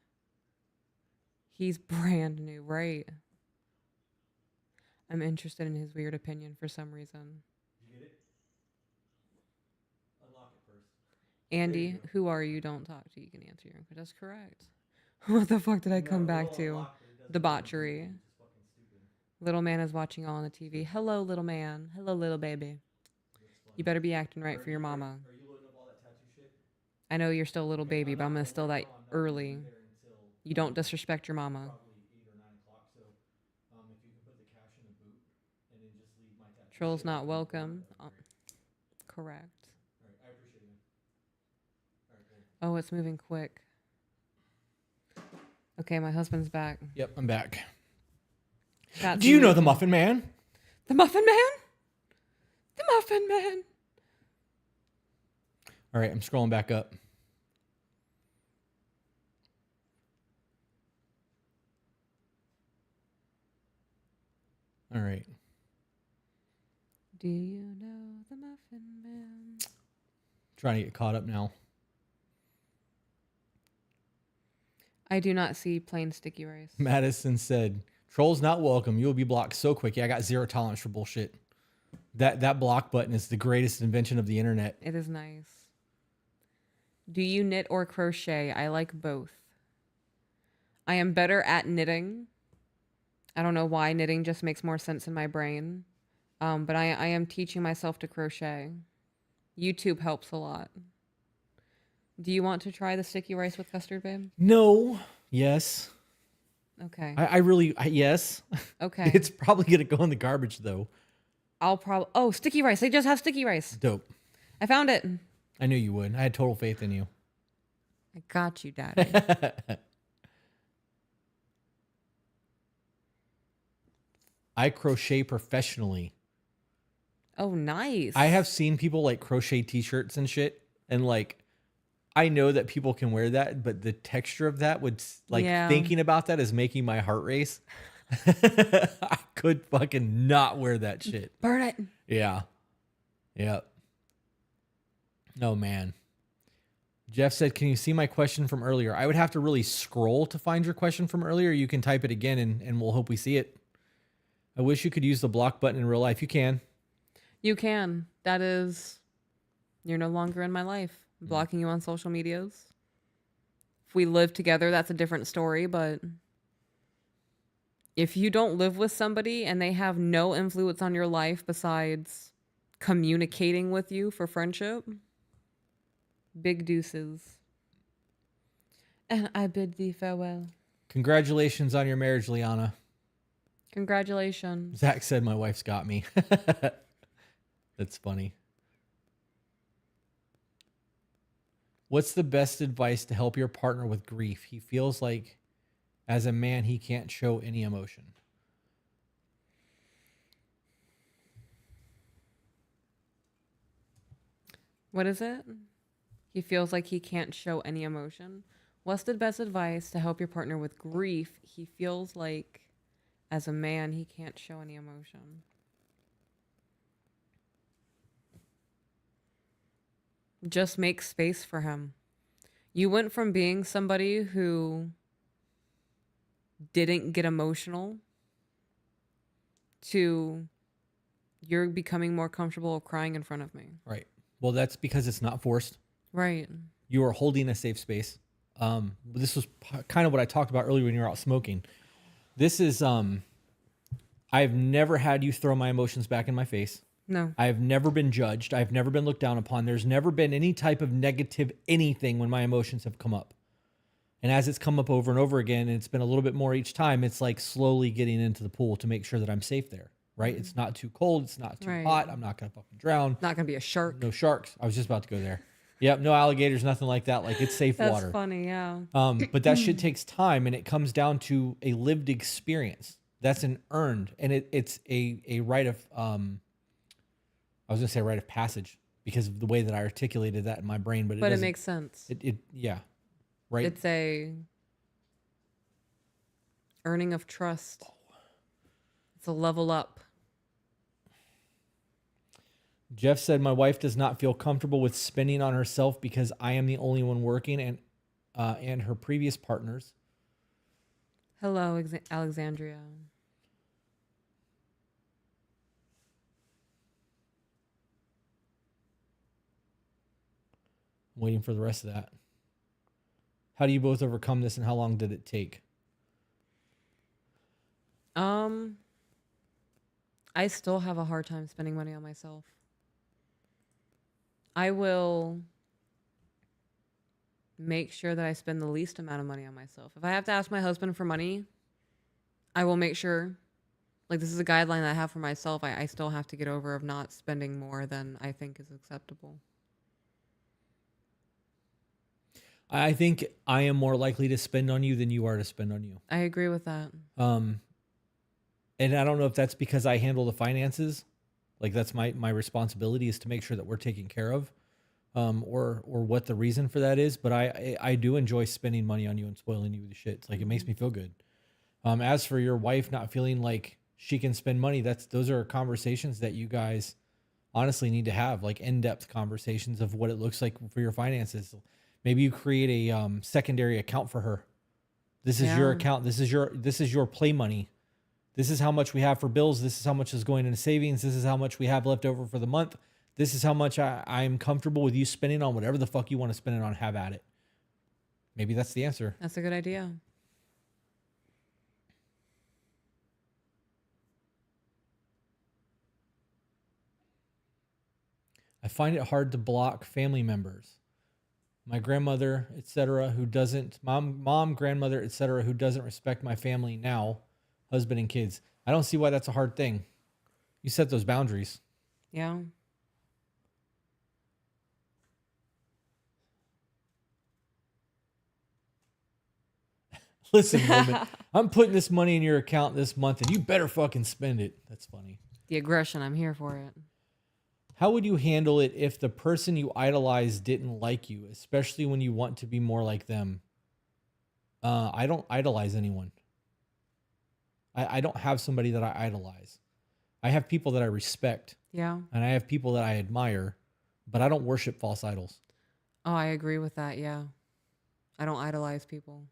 S3: He's brand new, right? I'm interested in his weird opinion for some reason.
S2: Did you get it? Unlock it first.
S3: Andy, who are you? Don't talk to you. You can answer your own question. That's correct. What the fuck did I come back to? Debauchery. Little man is watching all on the TV. Hello, little man. Hello, little baby. You better be acting right for your mama.
S2: Are you loading up all that tattoo shit?
S3: I know you're still a little baby, but I'm going to steal that early. You don't disrespect your mama.
S2: Probably 8 or 9 o'clock. So if you can put the cash in the boot and then just leave my tattoo.
S3: Trolls not welcome. Correct.
S2: All right, I appreciate you. All right, cool.
S3: Oh, it's moving quick. Okay, my husband's back.
S2: Yep, I'm back.
S3: That's
S2: Do you know
S3: moving.
S2: the Muffin Man?
S3: The Muffin Man? The Muffin Man.
S2: All right, I'm scrolling back up. All right.
S3: Do you know the Muffin Man?
S2: Trying to get caught up now.
S3: I do not see plain sticky rice.
S2: Madison said, "Trolls not welcome. You will be blocked so quick." Yeah, I got zero tolerance for bullshit. That block button is the greatest invention of the internet.
S3: It is nice. Do you knit or crochet? I like both. I am better at knitting. I don't know why. Knitting just makes more sense in my brain. But I am teaching myself to crochet. YouTube helps a lot. Do you want to try the sticky rice with custard, babe?
S2: No. Yes.
S3: Okay.
S2: I really, yes.
S3: Okay.
S2: It's probably going to go in the garbage, though.
S3: I'll probably... Oh, sticky rice. They just have sticky rice.
S2: Dope.
S3: I found it.
S2: I knew you would. I had total faith in you.
S3: I got you, Daddy.
S2: I crochet professionally.
S3: Oh, nice.
S2: I have seen people like crochet t-shirts and shit. And like, I know that people can wear that, but the texture of that would like thinking about that is making my heart race. I could fucking not wear that shit.
S3: Burn it.
S2: Yeah. Yep. Oh, man. Jeff said, "Can you see my question from earlier?" I would have to really scroll to find your question from earlier. You can type it again and we'll hope we see it. I wish you could use the block button in real life. You can.
S3: You can. That is... You're no longer in my life. I'm blocking you on social medias. If we live together, that's a different story, but... If you don't live with somebody and they have no influence on your life besides communicating with you for friendship, big deuces. And I bid thee farewell.
S2: Congratulations on your marriage, Liana.
S3: Congratulations.
S2: Zach said my wife's got me. That's funny. What's the best advice to help your partner with grief? He feels like as a man, he can't show any emotion.
S3: What is it? He feels like he can't show any emotion. What's the best advice to help your partner with grief? He feels like as a man, he can't show any emotion. Just make space for him. You went from being somebody who didn't get emotional to you're becoming more comfortable crying in front of me.
S2: Right. Well, that's because it's not forced.
S3: Right.
S2: You are holding a safe space. This was kind of what I talked about earlier when you were out smoking. This is, I've never had you throw my emotions back in my face.
S3: No.
S2: I've never been judged. I've never been looked down upon. There's never been any type of negative anything when my emotions have come up. And as it's come up over and over again, and it's been a little bit more each time, it's like slowly getting into the pool to make sure that I'm safe there, right? It's not too cold. It's not too hot. I'm not going to fucking drown.
S3: Not going to be a shark.
S2: No sharks. I was just about to go there. Yep, no alligators, nothing like that. Like it's safe
S3: That's
S2: water.
S3: funny, yeah.
S2: But that shit takes time, and it comes down to a lived experience. That's an earned, and it's a rite of I was gonna say rite of passage because of the way that I articulated that in my brain, but it
S3: But it
S2: doesn't.
S3: makes sense.
S2: It yeah, right.
S3: It's a earning of trust. It's a level up.
S2: Jeff said, "My wife does not feel comfortable with spending on herself because I am the only one working, and her previous partners."
S3: Hello, Alexandria.
S2: I'm waiting for the rest of that. How do you both overcome this, and how long did it take?
S3: I still have a hard time spending money on myself. I will make sure that I spend the least amount of money on myself. If I have to ask my husband for money, I will make sure, like, this is a guideline that I have for myself. I still have to get over of not spending more than I think is acceptable.
S2: I think I am more likely to spend on you than you are to spend on you.
S3: I agree with that.
S2: And I don't know if that's because I handle the finances. Like that's my responsibility is to make sure that we're taken care of. Or what the reason for that is, but I do enjoy spending money on you and spoiling you with the shit. It's like it makes me feel good. As for your wife not feeling like she can spend money, those are conversations that you guys honestly need to have, like in-depth conversations of what it looks like for your finances. Maybe you create a secondary account for her. This is your account. This is your play money. This is how much we have for bills. This is how much is going into savings. This is how much we have left over for the month. This is how much I'm comfortable with you spending on whatever the fuck you want to spend it on. Have at it. Maybe that's the answer.
S3: That's a good idea.
S2: I find it hard to block family members. My grandmother, etc., who doesn't, mom, grandmother, etc., who doesn't respect my family now, husband and kids. I don't see why that's a hard thing. You set those boundaries.
S3: Yeah.
S2: Listen, woman, I'm putting this money in your account this month and you better fucking spend it. That's funny.
S3: The aggression, I'm here for it.
S2: How would you handle it if the person you idolize didn't like you, especially when you want to be more like them? I don't idolize anyone. I don't have somebody that I idolize. I have people that I respect.
S3: Yeah.
S2: And I have people that I admire, but I don't worship false idols.
S3: Oh, I agree with that. Yeah. I don't idolize people.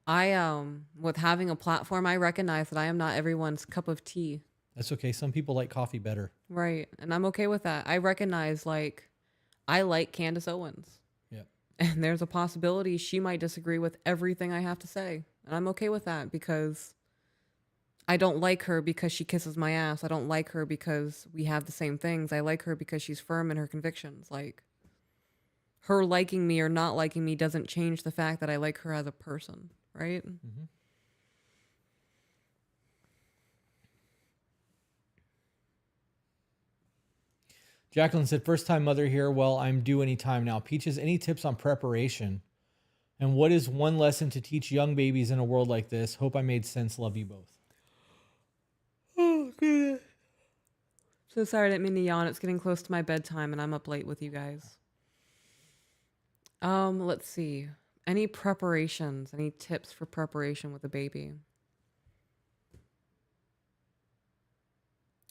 S3: With having a platform, I recognize that I am not everyone's cup of tea.
S2: That's okay. Some people like coffee better.
S3: Right. And I'm okay with that. I recognize, like, I like Candace Owens.
S2: Yep.
S3: And there's a possibility she might disagree with everything I have to say. And I'm okay with that because I don't like her because she kisses my ass. I don't like her because we have the same things. I like her because she's firm in her convictions. Like, her liking me or not liking me doesn't change the fact that I like her as a person, right?
S2: Mm-hmm. Jacqueline said, first time mother here. Well, I'm due any time now. Peaches, any tips on preparation? And what is one lesson to teach young babies in a world like this? Hope I made sense. Love you both.
S3: Oh, good. So sorry, I didn't mean to yawn. It's getting close to my bedtime and I'm up late with you guys. Let's see. Any preparations, any tips for preparation with a baby?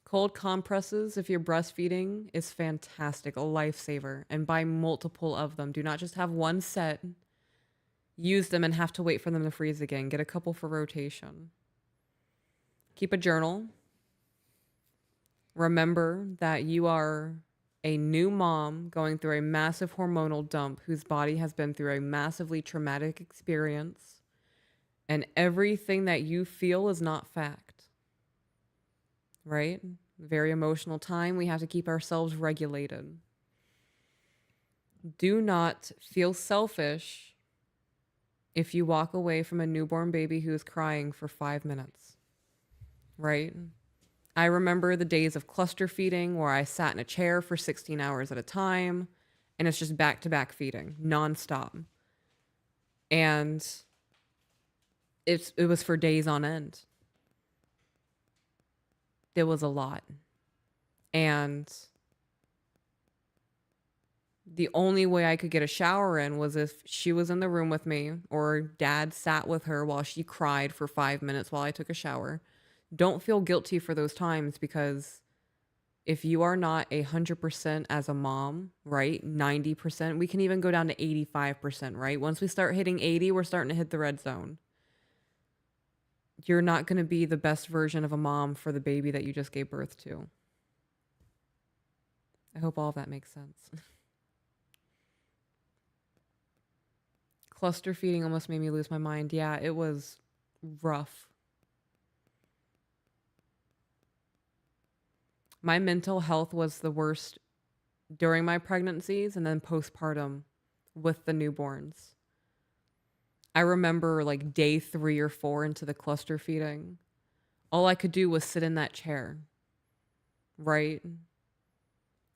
S3: Cold compresses, if you're breastfeeding, is fantastic, a lifesaver. And buy multiple of them. Do not just have one set. Use them and have to wait for them to freeze again. Get a couple for rotation. Keep a journal. Remember that you are a new mom going through a massive hormonal dump whose body has been through a massively traumatic experience. And everything that you feel is not fact. Right? Very emotional time. We have to keep ourselves regulated. Do not feel selfish if you walk away from a newborn baby who is crying for 5 minutes. Right? I remember the days of cluster feeding where I sat in a chair for 16 hours at a time and it's just back to back feeding nonstop. And it was for days on end. There was a lot. And the only way I could get a shower in was if she was in the room with me or dad sat with her while she cried for 5 minutes while I took a shower. Don't feel guilty for those times, because if you are not 100% as a mom, right? 90%, we can even go down to 85%, right? Once we start hitting 80, we're starting to hit the red zone. You're not going to be the best version of a mom for the baby that you just gave birth to. I hope all of that makes sense. Cluster feeding almost made me lose my mind. Yeah, it was rough. My mental health was the worst during my pregnancies and then postpartum with the newborns. I remember like day 3 or 4 into the cluster feeding, all I could do was sit in that chair, right?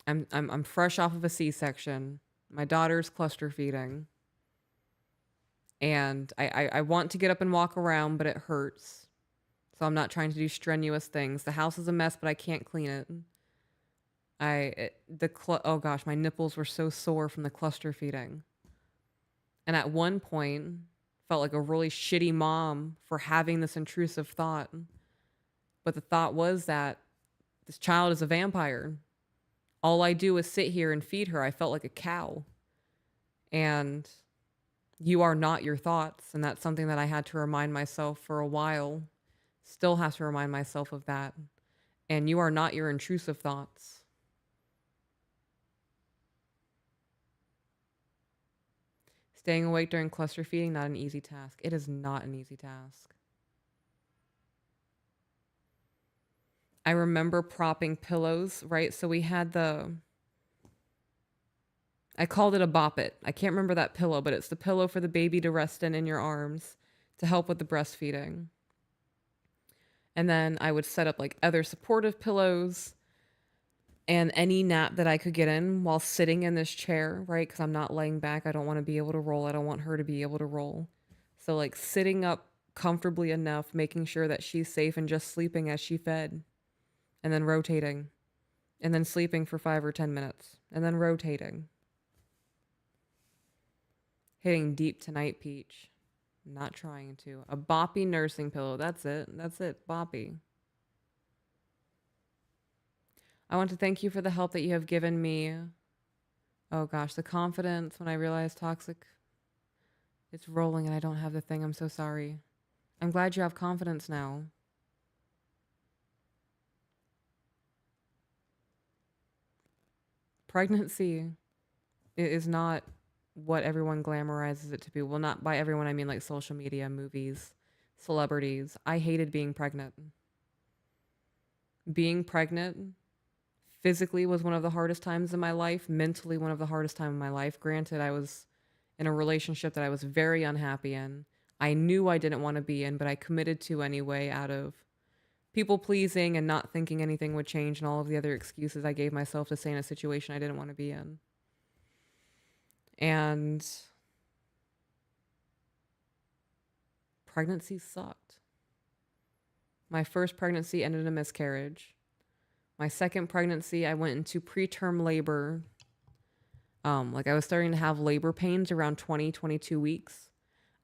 S3: I'm fresh off of a C-section. My daughter's cluster feeding. And I want to get up and walk around, but it hurts. So I'm not trying to do strenuous things. The house is a mess, but I can't clean it. Oh gosh, my nipples were so sore from the cluster feeding. And at one point, felt like a really shitty mom for having this intrusive thought. But the thought was that this child is a vampire. All I do is sit here and feed her. I felt like a cow. And you are not your thoughts. And that's something that I had to remind myself for a while. Still have to remind myself of that. And you are not your intrusive thoughts. Staying awake during cluster feeding, not an easy task. It is not an easy task. I remember propping pillows, right? So we had I called it a bop it. I can't remember that pillow, but it's the pillow for the baby to rest in your arms to help with the breastfeeding. And then I would set up like other supportive pillows and any nap that I could get in while sitting in this chair, right? Because I'm not laying back. I don't want to be able to roll. I don't want her to be able to roll. So like sitting up comfortably enough, making sure that she's safe and just sleeping as she fed. And then rotating. And then sleeping for 5 or 10 minutes. And then rotating. Hitting deep tonight, Peach. Not trying to. A boppy nursing pillow. That's it. That's it. Boppy. I want to thank you for the help that you have given me. Oh gosh, the confidence when I realized toxic. It's rolling and I don't have the thing. I'm so sorry. I'm glad you have confidence now. Pregnancy is not what everyone glamorizes it to be. Well, not by everyone, I mean like social media, movies, celebrities. I hated being pregnant. Being pregnant physically was one of the hardest times in my life. Mentally, one of the hardest times in my life. Granted, I was in a relationship that I was very unhappy in. I knew I didn't want to be in, but I committed to anyway out of people pleasing and not thinking anything would change and all of the other excuses I gave myself to stay in a situation I didn't want to be in. And pregnancy sucked. My first pregnancy ended in a miscarriage. My second pregnancy, I went into preterm labor. Like I was starting to have labor pains around 22 weeks.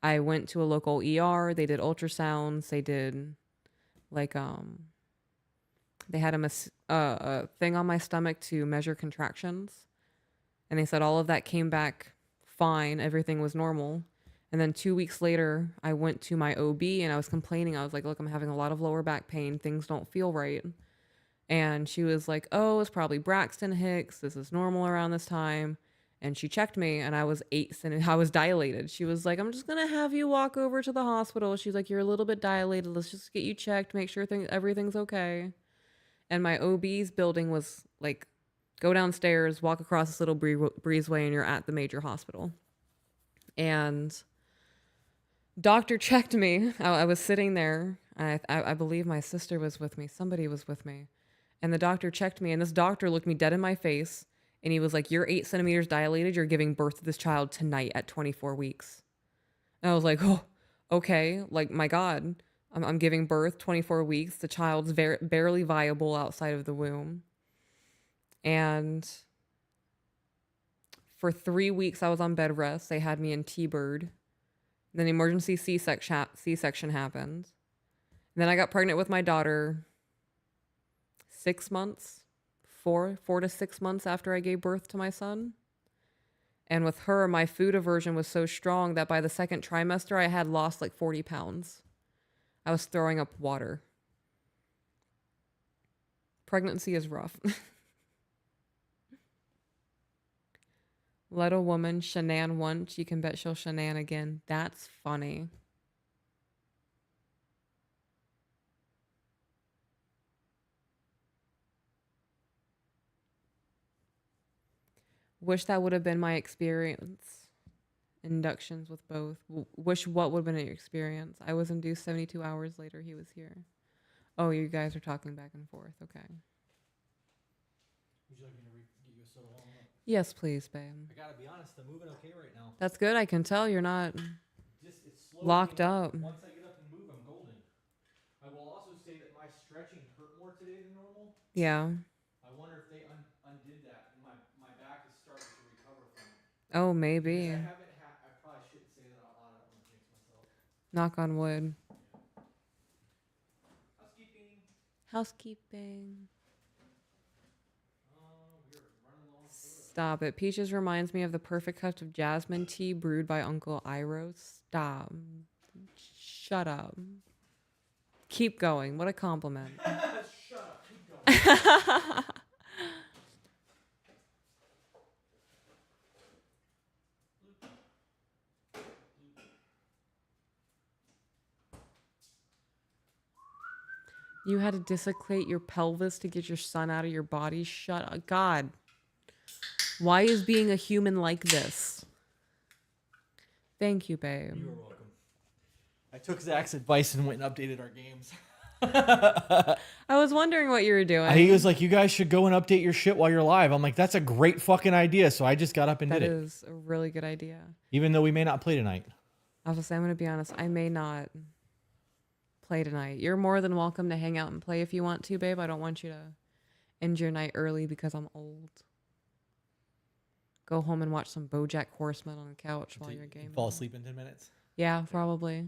S3: I went to a local ER. They did ultrasounds. They did like, they had a thing on my stomach to measure contractions. And they said all of that came back fine. Everything was normal. And then 2 weeks later, I went to my OB and I was complaining. I was like, look, I'm having a lot of lower back pain. Things don't feel right. And she was like, oh, it's probably Braxton Hicks. This is normal around this time. And she checked me and I was 8 and I was dilated. She was like, I'm just going to have you walk over to the hospital. She's like, you're a little bit dilated. Let's just get you checked, make sure everything's okay. And my OB's building was like, go downstairs, walk across this little breezeway, and you're at the major hospital. And doctor checked me. I was sitting there. I believe my sister was with me. Somebody was with me. And the doctor checked me, and this doctor looked me dead in my face And he was like, "You're 8 centimeters dilated. You're giving birth to this child tonight at 24 weeks." And I was like, "Oh, okay. Like, my God, I'm giving birth 24 weeks. The child's barely viable outside of the womb." And for 3 weeks, I was on bed rest. They had me in T-Bird. Then the emergency C-section happened. And then I got pregnant with my daughter 6 months, 4 to 6 months after I gave birth to my son. And with her, my food aversion was so strong that by the second trimester, I had lost like 40 pounds. I was throwing up water. Pregnancy is rough. Let a woman shenan once, you can bet she'll shenan again. That's funny. Wish that would have been my experience. Inductions with both. Wish what would have been your experience. I was induced 72 hours later. He was here. Oh, you guys are talking back and forth. Okay.
S2: Would you like me to get you a soda while I'm up?
S3: Yes, please, babe.
S2: I gotta be honest, I'm moving okay right now.
S3: That's good. I can tell you're not
S2: Just it's slow
S3: locked up.
S2: Once I get up and move, I'm golden. I will also say that my stretching hurt more today than normal.
S3: Yeah.
S2: I wonder if they undid that. And my back is starting to recover from it.
S3: Oh, maybe.
S2: Because I probably shouldn't say that out loud. I don't want to jinx myself.
S3: Knock on wood.
S2: Housekeeping.
S3: Housekeeping.
S2: We're running low on soda.
S3: Stop it. Peaches reminds me of the perfect cup of jasmine tea brewed by Uncle Iro. Stop. Shut up. Keep going. What a compliment.
S2: Shut up. Keep going.
S3: You had to dislocate your pelvis to get your son out of your body. Shut up. God. Why is being a human like this? Thank you, babe.
S2: You are welcome. I took Zach's advice and went and updated our games.
S3: I was wondering what you were doing.
S2: He was like, "You guys should go and update your shit while you're live." I'm like, "That's a great fucking idea." So I just got up and
S3: That
S2: did it.
S3: is a really good idea.
S2: Even though we may not play tonight.
S3: I was gonna say, I'm going to be honest. I may not play tonight. You're more than welcome to hang out and play if you want to, babe. I don't want you to end your night early because I'm old. Go home and watch some BoJack Horseman on the couch while you're gaming.
S2: Fall asleep in 10 minutes.
S3: Yeah, probably.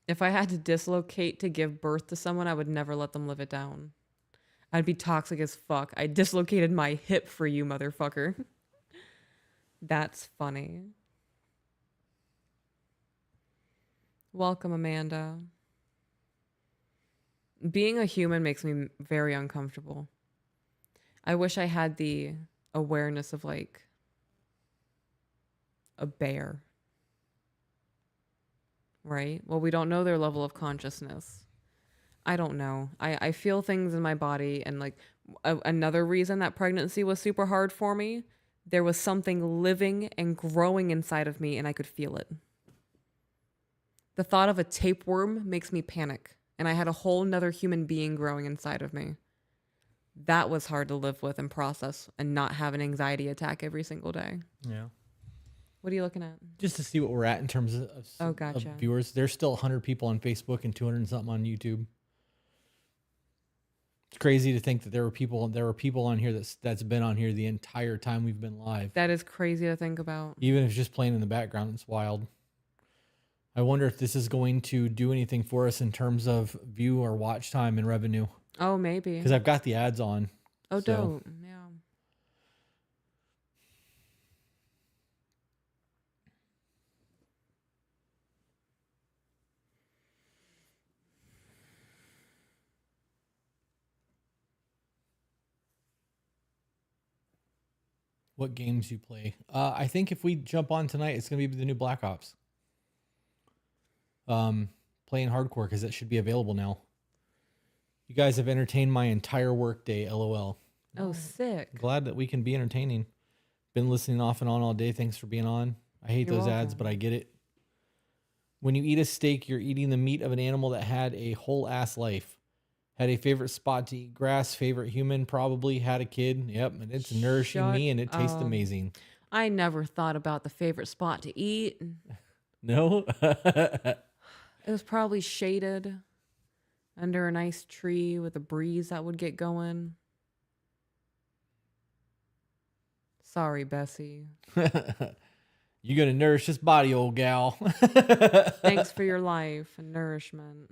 S3: If I had to dislocate to give birth to someone, I would never let them live it down. I'd be toxic as fuck. I dislocated my hip for you, motherfucker. That's funny. Welcome, Amanda. Being a human makes me very uncomfortable. I wish I had the awareness of like a bear. Right? Well, we don't know their level of consciousness. I don't know. I feel things in my body. And like another reason that pregnancy was super hard for me, there was something living and growing inside of me and I could feel it. The thought of a tapeworm makes me panic. And I had a whole nother human being growing inside of me. That was hard to live with and process and not have an anxiety attack every single day.
S2: Yeah.
S3: What are you looking at?
S2: Just to see what we're at in terms of,
S3: Gotcha.
S2: of viewers. There's still 100 people on Facebook and 200 and something on YouTube. It's crazy to think that there were people on here that's been on here the entire time we've been live.
S3: That is crazy to think about.
S2: Even if it's just playing in the background, it's wild. I wonder if this is going to do anything for us in terms of view or watch time and revenue.
S3: Oh, maybe.
S2: Because I've got the ads on.
S3: Oh,
S2: so.
S3: dope. Yeah.
S2: What games you play? I think if we jump on tonight, it's going to be the new Black Ops. Playing hardcore because it should be available now. You guys have entertained my entire work day, LOL.
S3: Oh, sick.
S2: Glad that we can be entertaining. Been listening off and on all day. Thanks for being on. I hate
S3: You're
S2: those ads,
S3: welcome.
S2: but I get it. When you eat a steak, you're eating the meat of an animal that had a whole ass life. Had a favorite spot to eat grass, favorite human, probably had a kid. Yep, and it's nourishing
S3: Shut
S2: me and it tastes
S3: up.
S2: amazing.
S3: I never thought about the favorite spot to eat.
S2: No?
S3: It was probably shaded under a nice tree with a breeze that would get going. Sorry, Bessie.
S2: You're going to nourish this body, old gal.
S3: Thanks for your life and nourishment.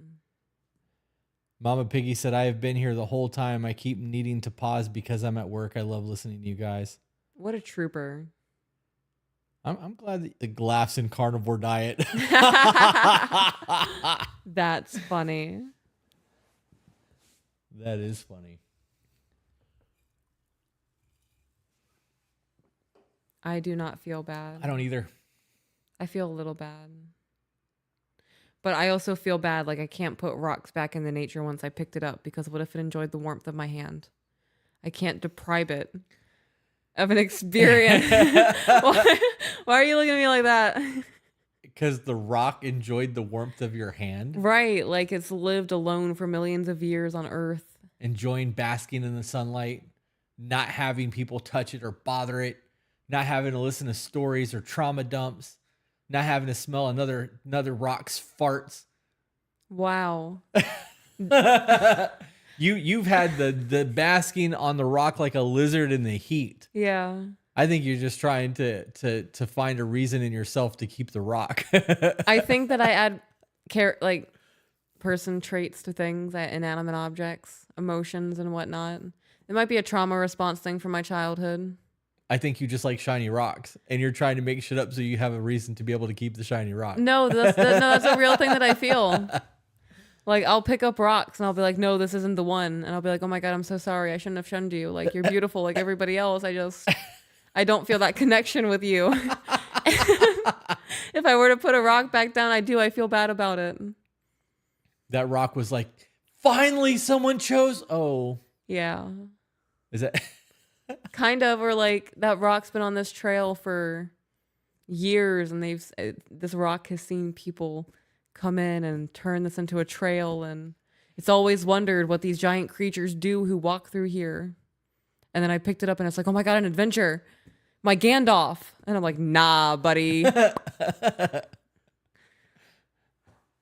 S2: Mama Piggy said, I have been here the whole time. I keep needing to pause because I'm at work. I love listening to you guys.
S3: What a trooper.
S2: I'm glad that the laughs in carnivore diet.
S3: That's funny.
S2: That is funny.
S3: I do not feel bad.
S2: I don't either.
S3: I feel a little bad. But I also feel bad, like I can't put rocks back in the nature once I picked it up, because what if it enjoyed the warmth of my hand? I can't deprive it of an experience. Why are you looking at me like that?
S2: Because the rock enjoyed the warmth of your hand.
S3: Right, like it's lived alone for millions of years on Earth.
S2: Enjoying basking in the sunlight, not having people touch it or bother it, not having to listen to stories or trauma dumps, not having to smell another rock's farts.
S3: Wow.
S2: You've had the basking on the rock like a lizard in the heat.
S3: Yeah.
S2: I think you're just trying to find a reason in yourself to keep the rock.
S3: I think that I add like person traits to things, inanimate objects, emotions and whatnot. It might be a trauma response thing from my childhood.
S2: I think you just like shiny rocks, and you're trying to make shit up so you have a reason to be able to keep the shiny rock.
S3: No, that's a real thing that I feel. Like I'll pick up rocks and I'll be like, no, this isn't the one. And I'll be like, oh my God, I'm so sorry. I shouldn't have shunned you. Like you're beautiful like everybody else. I don't feel that connection with you. If I were to put a rock back down, I feel bad about it.
S2: That rock was like, finally someone chose. Oh,
S3: Yeah.
S2: is that?
S3: Kind of, or like that rock's been on this trail for years and this rock has seen people come in and turn this into a trail, and it's always wondered what these giant creatures do who walk through here. And then I picked it up and it's like, oh my God, an adventure. My Gandalf. And I'm like, nah, buddy.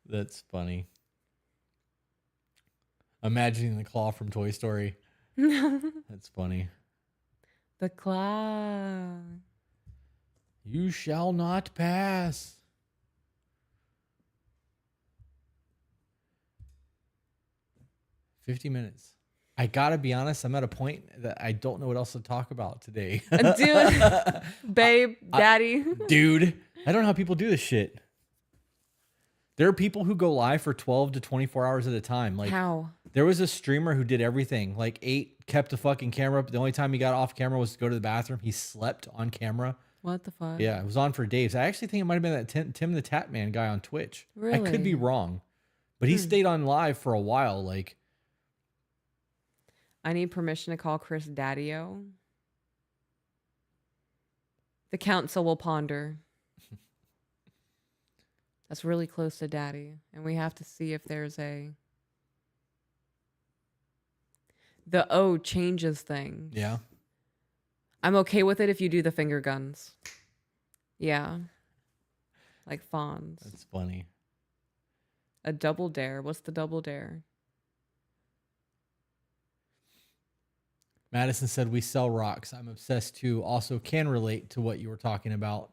S2: That's funny. Imagining the claw from Toy Story. That's funny.
S3: The claw.
S2: You shall not pass. "50 minutes. I gotta be honest, I'm at a point that I don't know what else to talk about today.
S3: Dude, babe, daddy.
S2: Dude, I don't know how people do this shit. There are people who go live for 12 to 24 hours at a time. Like,
S3: How?
S2: there was a streamer who did everything. Like, kept the fucking camera up. The only time he got off camera was to go to the bathroom. He slept on camera.
S3: What the fuck?
S2: Yeah, it was on for days. I actually think it might have been that Tim the Tap Man guy on Twitch. I could be
S3: Really?
S2: wrong. But he stayed on live for a while. Like,
S3: I need permission to call Chris Daddy-O. The council will ponder. That's really close to daddy. And we have to see if there's the O changes things.
S2: yeah.
S3: I'm okay with it if you do the finger guns. Yeah. Like fawns.
S2: That's funny.
S3: A double dare. What's the double dare?
S2: Madison said, we sell rocks. I'm obsessed too. Also can relate to what you were talking about.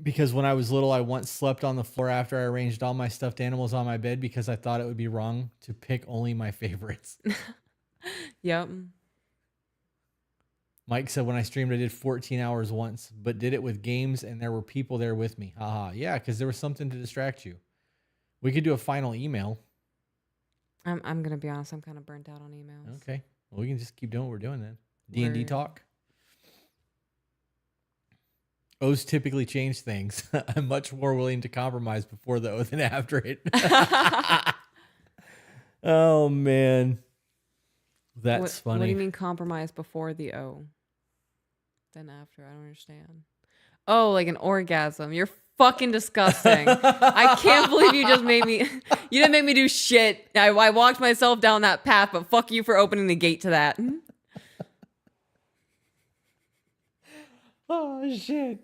S2: Because when I was little, I once slept on the floor after I arranged all my stuffed animals on my bed because I thought it would be wrong to pick only my favorites.
S3: Yep.
S2: Mike said, when I streamed, I did 14 hours once, but did it with games and there were people there with me. Haha. Yeah, because there was something to distract you. We could do a final email.
S3: I'm going to be honest. I'm kind of burnt out on emails.
S2: Okay. Well, we can just keep doing what we're doing then. D&D
S3: Word.
S2: talk. O's typically change things. I'm much more willing to compromise before the O than after it. Oh, man. That's funny.
S3: What do you mean compromise before the O? Then after? I don't understand. Oh, like an orgasm. You're fucking disgusting. I can't believe you just made me. You didn't make me do shit. I walked myself down that path, but fuck you for opening the gate to that.
S2: Oh shit.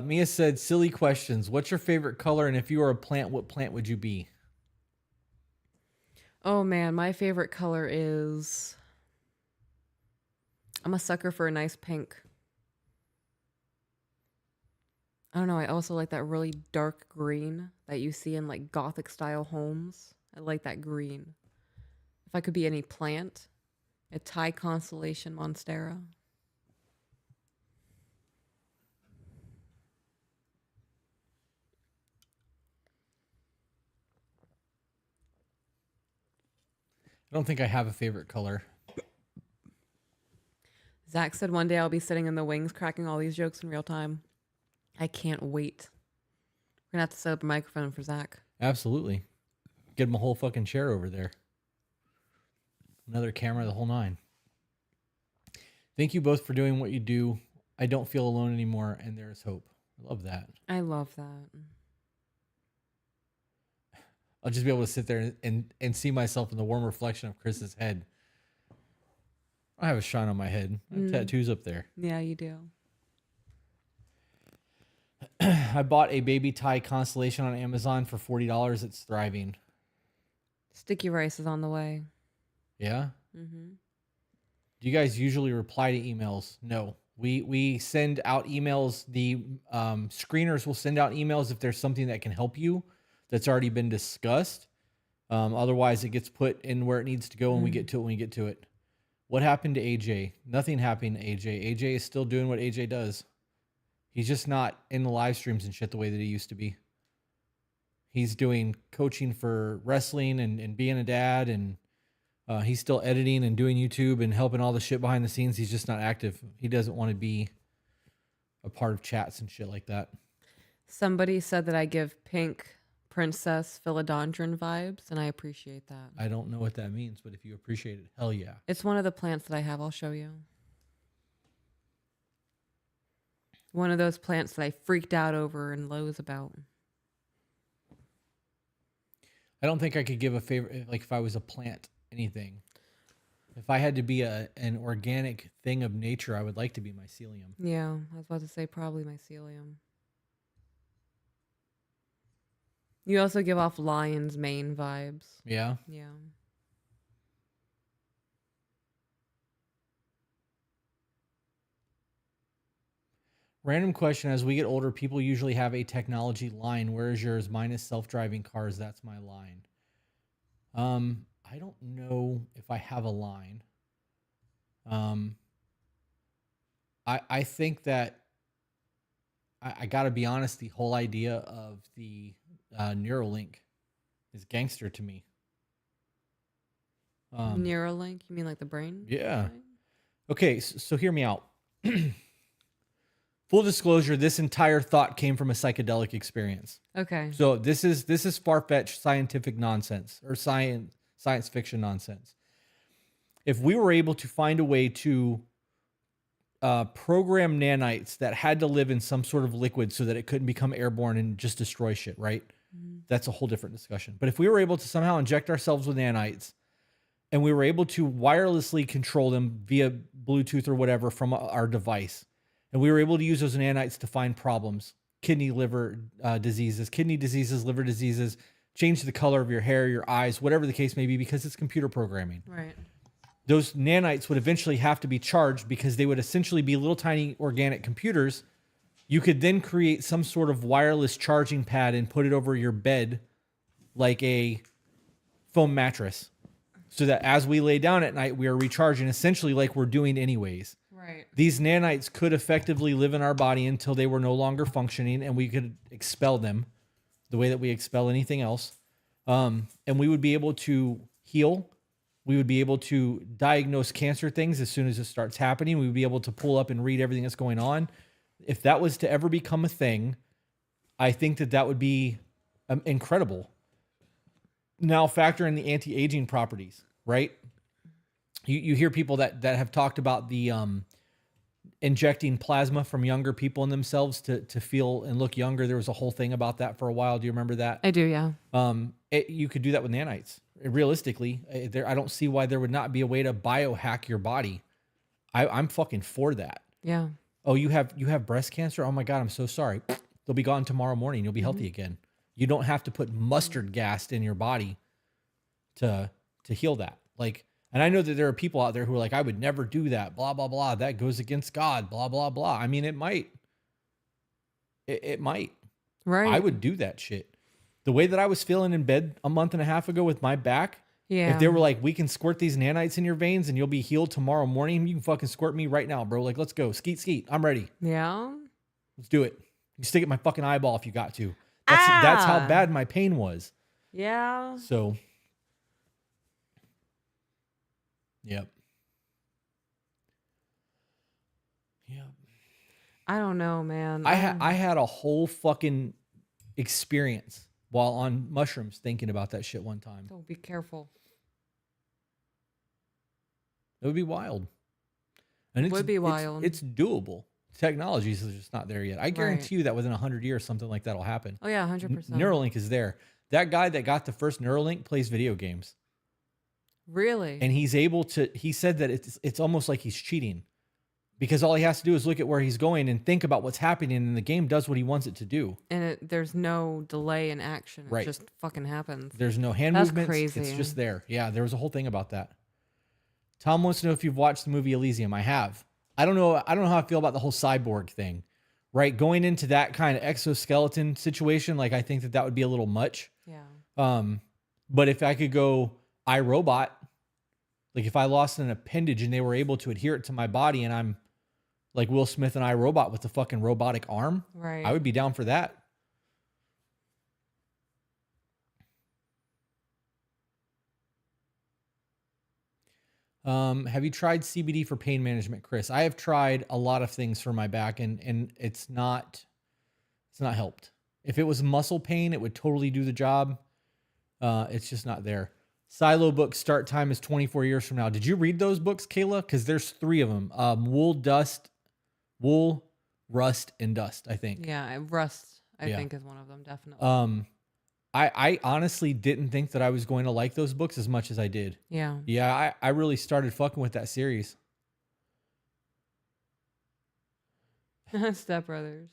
S2: Mia said, silly questions. What's your favorite color? And if you were a plant, what plant would you be?
S3: Oh man, my favorite color is. I'm a sucker for a nice pink. I don't know. I also like that really dark green that you see in like Gothic style homes. I like that green. If I could be any plant, a Thai constellation monstera.
S2: I don't think I have a favorite color.
S3: Zach said one day I'll be sitting in the wings cracking all these jokes in real time. I can't wait. We're going to have to set up a microphone for Zach.
S2: Absolutely. Get him a whole fucking chair over there. Another camera, the whole nine. Thank you both for doing what you do. I don't feel alone anymore, and there is hope. I love that.
S3: I love that.
S2: I'll just be able to sit there and see myself in the warm reflection of Chris's head. I have a shine on my head. I have tattoos up there.
S3: Yeah, you do.
S2: I bought a baby Thai constellation on Amazon for $40. It's thriving.
S3: Sticky rice is on the way.
S2: Yeah?
S3: Mm-hmm.
S2: Do you guys usually reply to emails? No. We send out emails. The screeners will send out emails if there's something that can help you that's already been discussed. Otherwise, it gets put in where it needs to go and we get to it when we get to it. What happened to AJ? Nothing happened to AJ. AJ is still doing what AJ does. He's just not in the live streams and shit the way that he used to be. He's doing coaching for wrestling and being a dad, and he's still editing and doing YouTube and helping all the shit behind the scenes. He's just not active. He doesn't want to be a part of chats and shit like that.
S3: Somebody said that I give pink princess philodendron vibes, and I appreciate that.
S2: I don't know what that means, but if you appreciate it, hell yeah.
S3: It's one of the plants that I have. I'll show you. One of those plants that I freaked out over and Lowe's about.
S2: I don't think I could give a favorite, like if I was a plant, anything. If I had to be an organic thing of nature, I would like to be mycelium.
S3: Yeah, I was about to say probably mycelium. You also give off lion's mane vibes.
S2: Yeah?
S3: Yeah.
S2: Random question. As we get older, people usually have a technology line. Where is yours? Mine is self-driving cars. That's my line. I don't know if I have a line. I think that I got to be honest, the whole idea of the Neuralink is gangster to me.
S3: Neuralink? You mean like the brain?
S2: Yeah.
S3: Right?
S2: Okay, so hear me out. Full disclosure, this entire thought came from a psychedelic experience.
S3: Okay.
S2: So this is far-fetched scientific nonsense or science fiction nonsense. If we were able to find a way to program nanites that had to live in some sort of liquid so that it couldn't become airborne and just destroy shit, right? Mm-hmm. That's a whole different discussion. But if we were able to somehow inject ourselves with nanites and we were able to wirelessly control them via Bluetooth or whatever from our device, and we were able to use those nanites to find problems, kidney, liver diseases, liver diseases, change the color of your hair, your eyes, whatever the case may be, because it's computer programming.
S3: Right.
S2: Those nanites would eventually have to be charged because they would essentially be little tiny organic computers. You could then create some sort of wireless charging pad and put it over your bed like a foam mattress so that as we lay down at night, we are recharging essentially like we're doing anyways.
S3: Right.
S2: These nanites could effectively live in our body until they were no longer functioning and we could expel them the way that we expel anything else. And we would be able to heal. We would be able to diagnose cancer things as soon as it starts happening. We would be able to pull up and read everything that's going on. If that was to ever become a thing, I think that would be incredible. Now factor in the anti-aging properties, right? You hear people that have talked about the injecting plasma from younger people in themselves to feel and look younger. There was a whole thing about that for a while. Do you remember that?
S3: I do, yeah.
S2: You could do that with nanites. Realistically, I don't see why there would not be a way to biohack your body. I'm fucking for that.
S3: Yeah.
S2: Oh, you have breast cancer? Oh my God, I'm so sorry. They'll be gone tomorrow morning. You'll be healthy again. You don't have to put mustard gas in your body to heal that. Like, and I know that there are people out there who are like, I would never do that, blah, blah, blah. That goes against God, blah, blah, blah. I mean, it might. It might.
S3: Right.
S2: I would do that shit. The way that I was feeling in bed a month and a half ago with my back,
S3: Yeah.
S2: if they were like, we can squirt these nanites in your veins and you'll be healed tomorrow morning, you can fucking squirt me right now, bro. Like, let's go. Skeet, skeet. I'm ready.
S3: Yeah.
S2: Let's do it. You stick it in my fucking eyeball if you got to. That's how bad my pain was.
S3: Yeah.
S2: So, yep. Yep.
S3: I don't know, man.
S2: I had a whole fucking experience while on mushrooms thinking about that shit one time.
S3: Don't be careful.
S2: It would be wild. And
S3: It would be wild.
S2: It's doable. Technology is just not there yet. I guarantee you that within 100 years, something like that will happen.
S3: Oh, yeah, 100%.
S2: Neuralink is there. That guy that got the first Neuralink plays video games.
S3: Really?
S2: And he's able to, he said that it's almost like he's cheating because all he has to do is look at where he's going and think about what's happening and the game does what he wants it to do.
S3: And there's no delay in action. It
S2: Right.
S3: just fucking happens.
S2: There's no hand
S3: That's
S2: movements.
S3: crazy.
S2: It's just there. Yeah, there was a whole thing about that. Tom wants to know if you've watched the movie Elysium. I have. I don't know how I feel about the whole cyborg thing, right? Going into that kind of exoskeleton situation, like I think that would be a little much.
S3: Yeah.
S2: But if I could go iRobot, like if I lost an appendage and they were able to adhere it to my body and I'm like Will Smith and iRobot with the fucking robotic arm,
S3: Right.
S2: I would be down for that. Have you tried CBD for pain management, Chris? I have tried a lot of things for my back and it's not helped. If it was muscle pain, it would totally do the job. It's just not there. Silo book start time is 24 years from now. Did you read those books, Kayla? Because there's 3 of them. Wool, Rust, and Dust, I think.
S3: Yeah. Rust, I
S2: Yeah.
S3: think, is one of them, definitely.
S2: I honestly didn't think that I was going to like those books as much as I did.
S3: Yeah.
S2: Yeah, I really started fucking with that series.
S3: Step Brothers.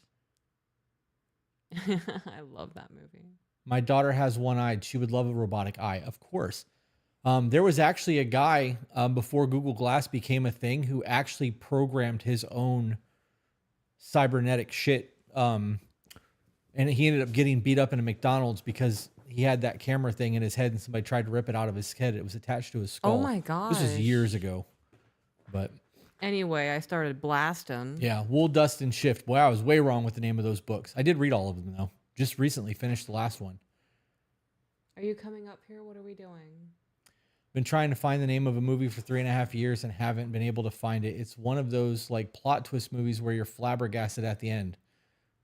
S3: I love that movie.
S2: My daughter has one eye. She would love a robotic eye, of course. There was actually a guy before Google Glass became a thing who actually programmed his own cybernetic shit. And he ended up getting beat up in a McDonald's because he had that camera thing in his head and somebody tried to rip it out of his head. It was attached to his skull.
S3: Oh my gosh.
S2: This was years ago. But
S3: Anyway, I started blasting.
S2: yeah, Wool, Dust, and Shift. Boy, I was way wrong with the name of those books. I did read all of them, though. Just recently finished the last one.
S3: Are you coming up here? What are we doing?
S2: Been trying to find the name of a movie for 3.5 years and haven't been able to find it. It's one of those like plot twist movies where you're flabbergasted at the end.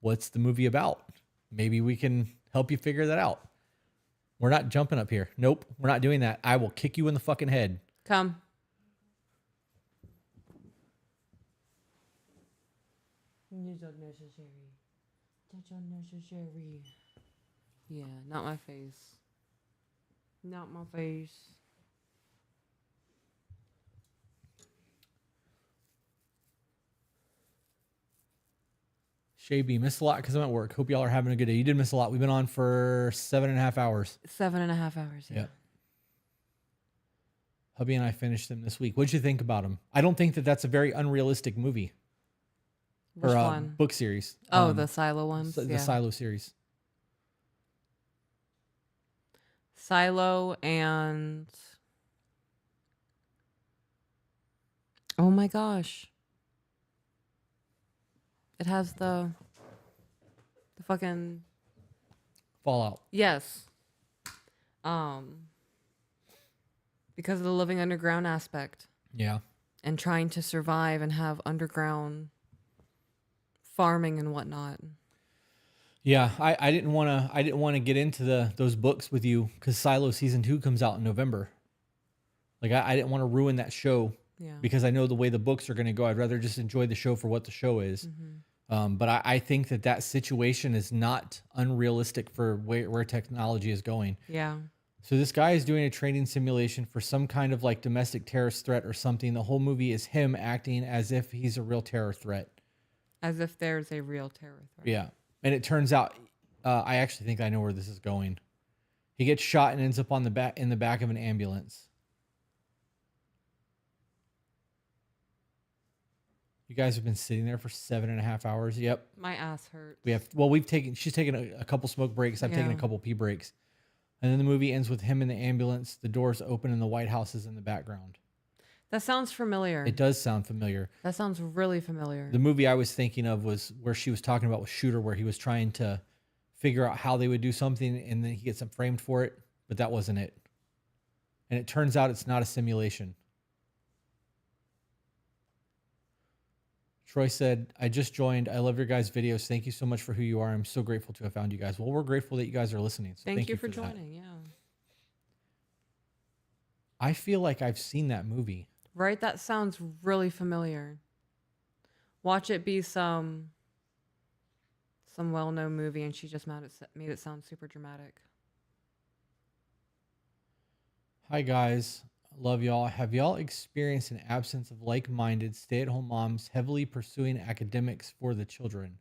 S2: What's the movie about? Maybe we can help you figure that out. We're not jumping up here. Nope, we're not doing that. I will kick you in the fucking head.
S3: Come. It's unnecessary. That's unnecessary. Yeah, not my face. Not my face.
S2: Shay B, missed a lot because I'm at work. Hope y'all are having a good day. You did miss a lot. We've been on for 7.5 hours.
S3: 7.5 hours. Yeah.
S2: Yep. Hubby and I finished them this week. What'd you think about them? I don't think that that's a very unrealistic movie.
S3: Which
S2: or
S3: one?
S2: book series.
S3: Oh, the Silo ones.
S2: The
S3: Yeah.
S2: Silo series.
S3: Silo and oh my gosh. It has the fucking
S2: Fallout.
S3: yes. Because of the living underground aspect
S2: Yeah.
S3: and trying to survive and have underground farming and whatnot.
S2: Yeah, I didn't want to get into those books with you because Silo season 2 comes out in November. Like I didn't want to ruin that show
S3: Yeah.
S2: because I know the way the books are going to go. I'd rather just enjoy the show for what the show is. But I think that situation is not unrealistic for where technology is going.
S3: Yeah.
S2: So this guy is doing a training simulation for some kind of like domestic terrorist threat or something. The whole movie is him acting as if he's a real terror threat.
S3: As if there's a real terror threat.
S2: Yeah. And it turns out, I actually think I know where this is going. He gets shot and ends up in the back of an ambulance. You guys have been sitting there for 7.5 hours. Yep.
S3: My ass hurts.
S2: She's taken a couple smoke breaks. I've taken a couple pee breaks. And then the movie ends with him in the ambulance. The doors open and the White House is in the background.
S3: That sounds familiar.
S2: It does sound familiar.
S3: That sounds really familiar.
S2: The movie I was thinking of was where she was talking about with Shooter, where he was trying to figure out how they would do something and then he gets framed for it, but that wasn't it. And it turns out it's not a simulation. Troy said, I just joined. I love your guys' videos. Thank you so much for who you are. I'm so grateful to have found you guys. Well, we're grateful that you guys are listening. So
S3: Thank you for
S2: that.
S3: joining. Yeah.
S2: I feel like I've seen that movie.
S3: Right? That sounds really familiar. Watch it be some well-known movie and she just made it sound super dramatic.
S2: Hi, guys. Love y'all. Have y'all experienced an absence of like-minded stay-at-home moms heavily pursuing academics for the children?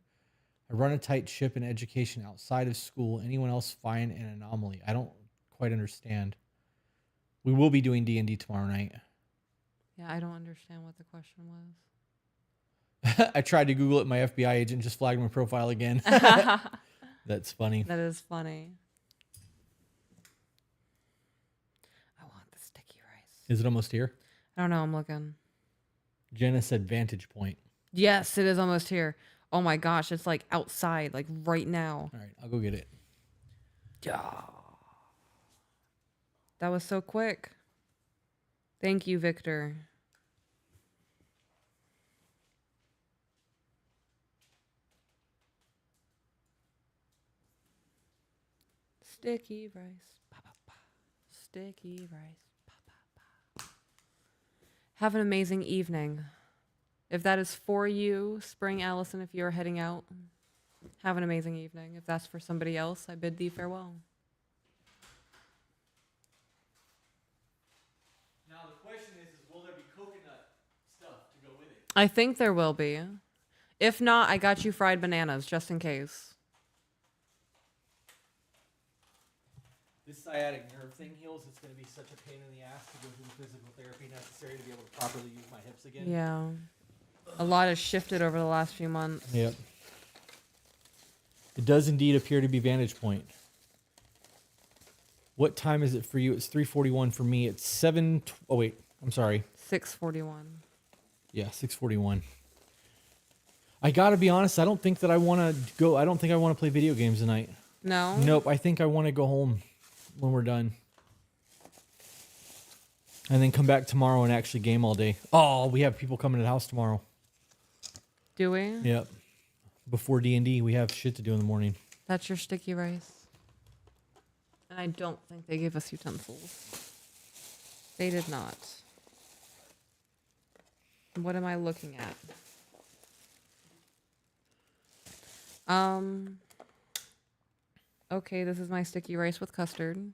S2: I run a tight ship in education outside of school. Anyone else find an anomaly? I don't quite understand. We will be doing D&D tomorrow night.
S3: Yeah, I don't understand what the question was.
S2: I tried to Google it. My FBI agent just flagged my profile again. That's funny.
S3: That is funny. I want the sticky rice.
S2: Is it almost here?
S3: I don't know. I'm looking.
S2: Jenna said vantage point.
S3: Yes, it is almost here. Oh my gosh, it's like outside, like right now.
S2: All right, I'll go get it.
S3: That was so quick. Thank you, Victor. Sticky rice. Ba, ba, ba. Sticky rice. Ba, ba, ba. Have an amazing evening. If that is for you, Spring Allison, if you're heading out, have an amazing evening. If that's for somebody else, I bid thee farewell.
S2: Now the question is will there be coconut stuff to go with it?
S3: I think there will be. If not, I got you fried bananas just in case.
S2: This sciatic nerve thing heals. It's going to be such a pain in the ass to go through the physical therapy necessary to be able to properly use my hips again.
S3: Yeah. A lot has shifted over the last few months.
S2: Yep. It does indeed appear to be vantage point. What time is it for you? It's 3:41 for me. It's 7. Oh wait, I'm sorry.
S3: 6:41.
S2: Yeah, 6:41. I gotta be honest. I don't think that I want to go. I don't think I want to play video games tonight.
S3: No?
S2: Nope. I think I want to go home when we're done, and then come back tomorrow and actually game all day. Oh, we have people coming to the house tomorrow.
S3: Do we?
S2: Yep. Before D&D, we have shit to do in the morning.
S3: That's your sticky rice. And I don't think they gave us utensils. They did not. What am I looking at? Okay, this is my sticky rice with custard.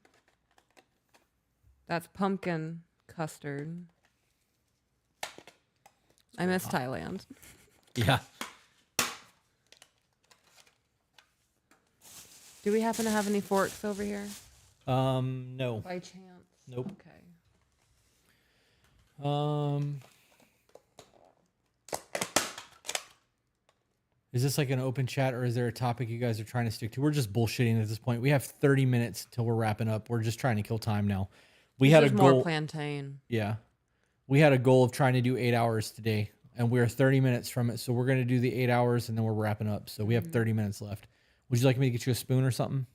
S3: That's pumpkin custard. I miss Thailand.
S2: Yeah.
S3: Do we happen to have any forks over here?
S2: No.
S3: By chance?
S2: Nope.
S3: Okay.
S2: Is this like an open chat or is there a topic you guys are trying to stick to? We're just bullshitting at this point. We have 30 minutes till we're wrapping up. We're just trying to kill time now. We had a goal.
S3: More plantain.
S2: Yeah. We had a goal of trying to do 8 hours today and we're 30 minutes from it. So we're going to do the 8 hours and then we're wrapping up. So we have 30 minutes left. Would you like me to get you a spoon or something?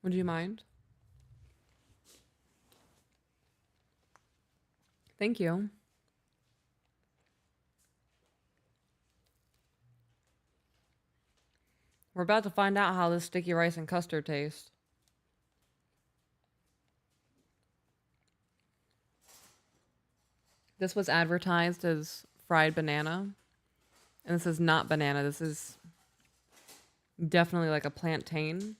S3: Would you mind? Thank you. We're about to find out how this sticky rice and custard taste. This was advertised as fried banana. And this is not banana. This is definitely like a plantain.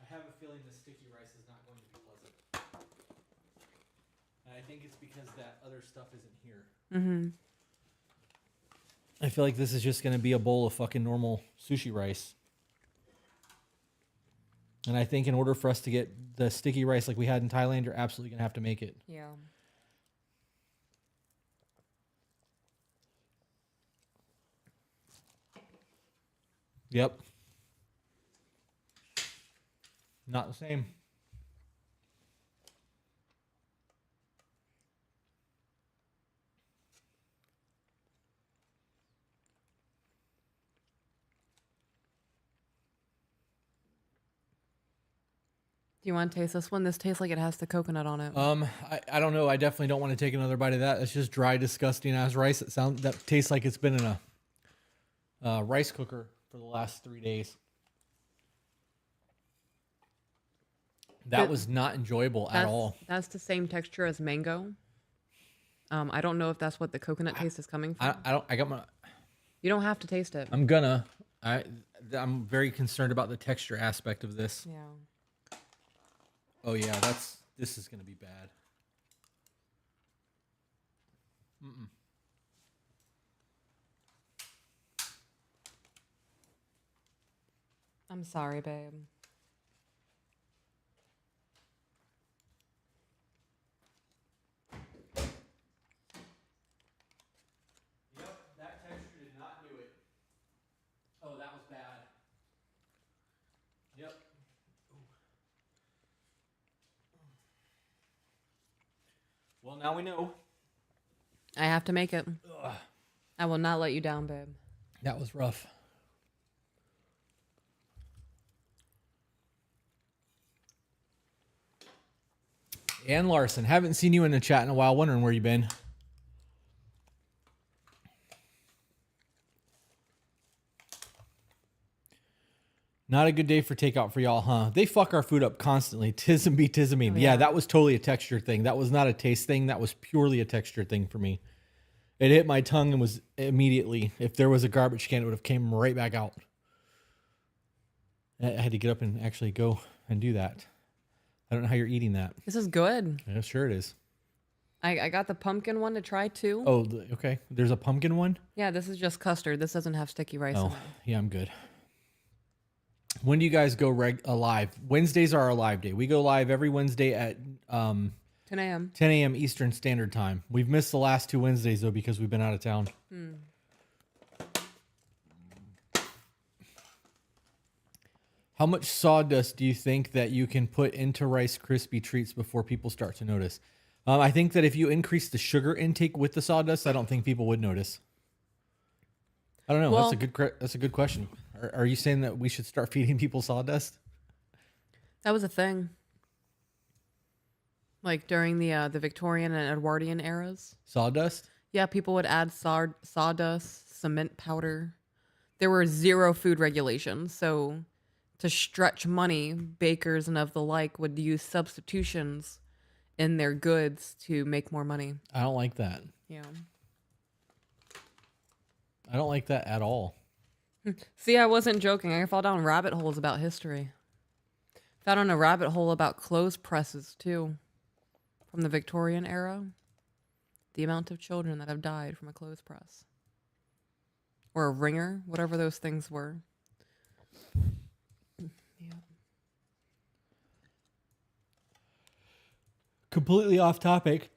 S2: I have a feeling the sticky rice is not going to be pleasant. And I think it's because that other stuff isn't here.
S3: Mm-hmm.
S2: I feel like this is just going to be a bowl of fucking normal sushi rice. And I think in order for us to get the sticky rice like we had in Thailand, you're absolutely going to have to make it.
S3: Yeah.
S2: Yep. Not the same.
S3: Do you want to taste this one? This tastes like it has the coconut on it.
S2: I don't know. I definitely don't want to take another bite of that. It's just dry, disgusting ass rice. That tastes like it's been in a rice cooker for the last 3 days. That was not enjoyable at all.
S3: That's the same texture as mango. I don't know if that's what the coconut taste is coming from.
S2: You
S3: don't have to taste it.
S2: I'm very concerned about the texture aspect of this.
S3: Yeah.
S2: Oh yeah, this is gonna be bad. Mm-mm.
S3: I'm sorry, babe.
S2: Yep, that texture did not do it. Oh, that was bad. Yep. Well, now we know.
S3: I have to make it.
S2: Ugh.
S3: I will not let you down, babe.
S2: That was rough. Ann Larson, haven't seen you in the chat in a while. Wondering where you've been. Not a good day for takeout for y'all, huh? They fuck our food up constantly. Tism be tismine.
S3: Oh,
S2: yeah,
S3: yeah.
S2: that was totally a texture thing. That was not a taste thing. That was purely a texture thing for me. It hit my tongue and was immediately, if there was a garbage can, it would have came right back out. I had to get up and actually go and do that. I don't know how you're eating that.
S3: This is good.
S2: Yeah, sure it is.
S3: I got the pumpkin one to try too.
S2: Oh, okay. There's a pumpkin one?
S3: Yeah, this is just custard. This doesn't have sticky rice in
S2: Oh,
S3: it.
S2: yeah, I'm good. When do you guys go live? Wednesdays are our live day. We go live every Wednesday at
S3: 10 a.m.
S2: 10 a.m. Eastern Standard Time. We've missed the last 2 Wednesdays, though, because we've been out of town. How much sawdust do you think that you can put into Rice Krispie treats before people start to notice? I think that if you increase the sugar intake with the sawdust, I don't think people would notice. I don't know.
S3: Well,
S2: that's a good question. Are you saying that we should start feeding people sawdust?
S3: That was a thing. Like during the Victorian and Edwardian eras.
S2: Sawdust?
S3: Yeah, people would add sawdust, cement powder. There were 0 food regulations, so to stretch money, bakers and of the like would use substitutions in their goods to make more money.
S2: I don't like that.
S3: Yeah.
S2: I don't like that at all.
S3: See, I wasn't joking. I fell down rabbit holes about history. Fell down a rabbit hole about clothes presses, too. From the Victorian era. The amount of children that have died from a clothes press. Or a wringer, whatever those things were. Yeah.
S2: Completely off topic.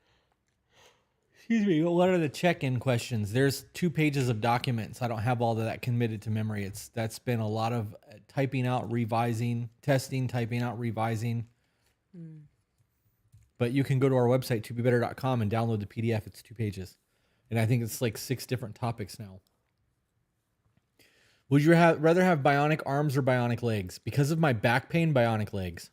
S2: Excuse me. What are the check-in questions? There's 2 pages of documents. I don't have all of that committed to memory. That's been a lot of typing out, revising, testing, typing out, revising. But you can go to our website, tobebetter.com, and download the PDF. It's 2 pages. And I think it's like 6 different topics now. Would you rather have bionic arms or bionic legs? Because of my back pain, bionic legs.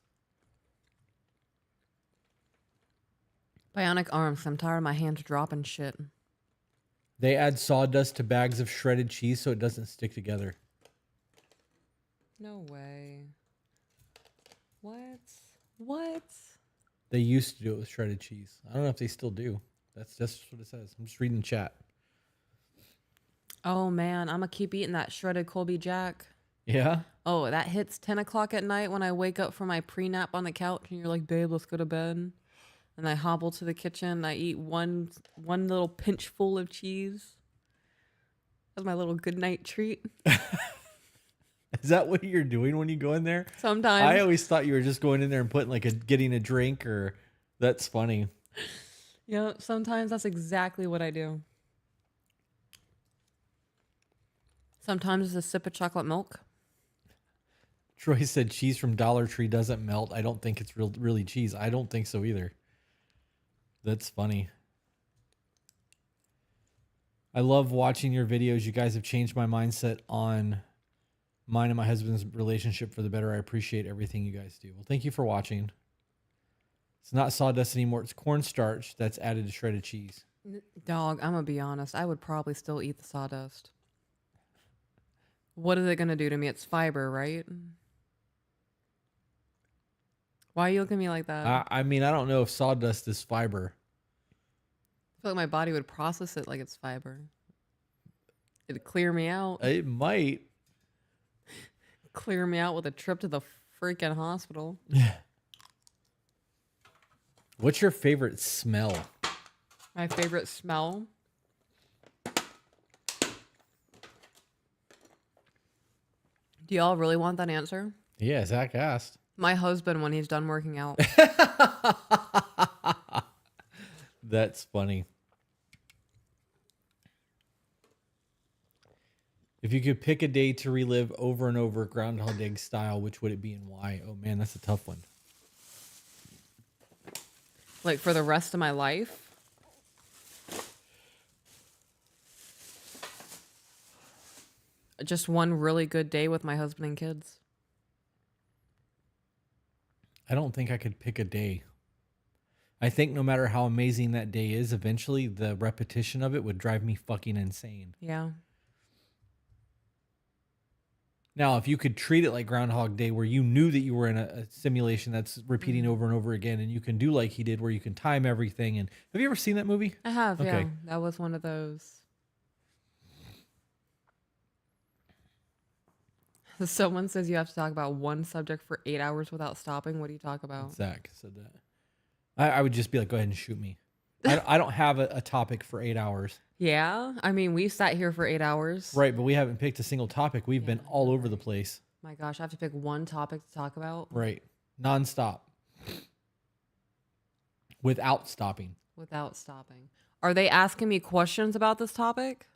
S3: Bionic arms. I'm tired of my hands dropping shit.
S2: They add sawdust to bags of shredded cheese so it doesn't stick together.
S3: No way. What? What?
S2: They used to do it with shredded cheese. I don't know if they still do. That's just what it says. I'm just reading chat.
S3: Oh man, I'm gonna keep eating that shredded Colby Jack.
S2: Yeah?
S3: Oh, that hits 10 o'clock at night when I wake up from my pre-nap on the couch and you're like, babe, let's go to bed. And I hobble to the kitchen and I eat one little pinch full of cheese. That's my little good night treat.
S2: Is that what you're doing when you go in there?
S3: Sometimes.
S2: I always thought you were just going in there and putting getting a drink or that's funny.
S3: Yeah, sometimes that's exactly what I do. Sometimes it's a sip of chocolate milk.
S2: Troy said cheese from Dollar Tree doesn't melt. I don't think it's really cheese. I don't think so either. That's funny. I love watching your videos. You guys have changed my mindset on mine and my husband's relationship for the better. I appreciate everything you guys do. Well, thank you for watching. It's not sawdust anymore. It's cornstarch that's added to shredded cheese.
S3: Dog, I'm going to be honest. I would probably still eat the sawdust. What is it going to do to me? It's fiber, right? Why are you looking at me like that?
S2: I mean, I don't know if sawdust is fiber.
S3: I feel like my body would process it like it's fiber. It'd clear me out.
S2: It might.
S3: Clear me out with a trip to the freaking hospital.
S2: What's your favorite smell?
S3: My favorite smell? Do y'all really want that answer?
S2: Yeah, Zach asked.
S3: My husband when he's done working out.
S2: That's funny. If you could pick a day to relive over and over Groundhog Day style, which would it be and why? Oh man, that's a tough one.
S3: Like for the rest of my life? Just one really good day with my husband and kids.
S2: I don't think I could pick a day. I think no matter how amazing that day is, eventually the repetition of it would drive me fucking insane.
S3: Yeah.
S2: Now, if you could treat it like Groundhog Day, where you knew that you were in a simulation that's repeating over and over again, and you can do like he did, where you can time everything. And have you ever seen that movie?
S3: I have,
S2: Okay.
S3: yeah. That was one of those. Someone says you have to talk about one subject for 8 hours without stopping. What do you talk about?
S2: Zach said that. I would just be like, go ahead and shoot me. I don't have a topic for 8 hours.
S3: Yeah. I mean, we sat here for 8 hours.
S2: Right, but we haven't picked a single topic. We've been all over the place.
S3: My gosh, I have to pick one topic to talk about.
S2: Right. Nonstop. Without stopping.
S3: Without stopping. Are they asking me questions about this topic?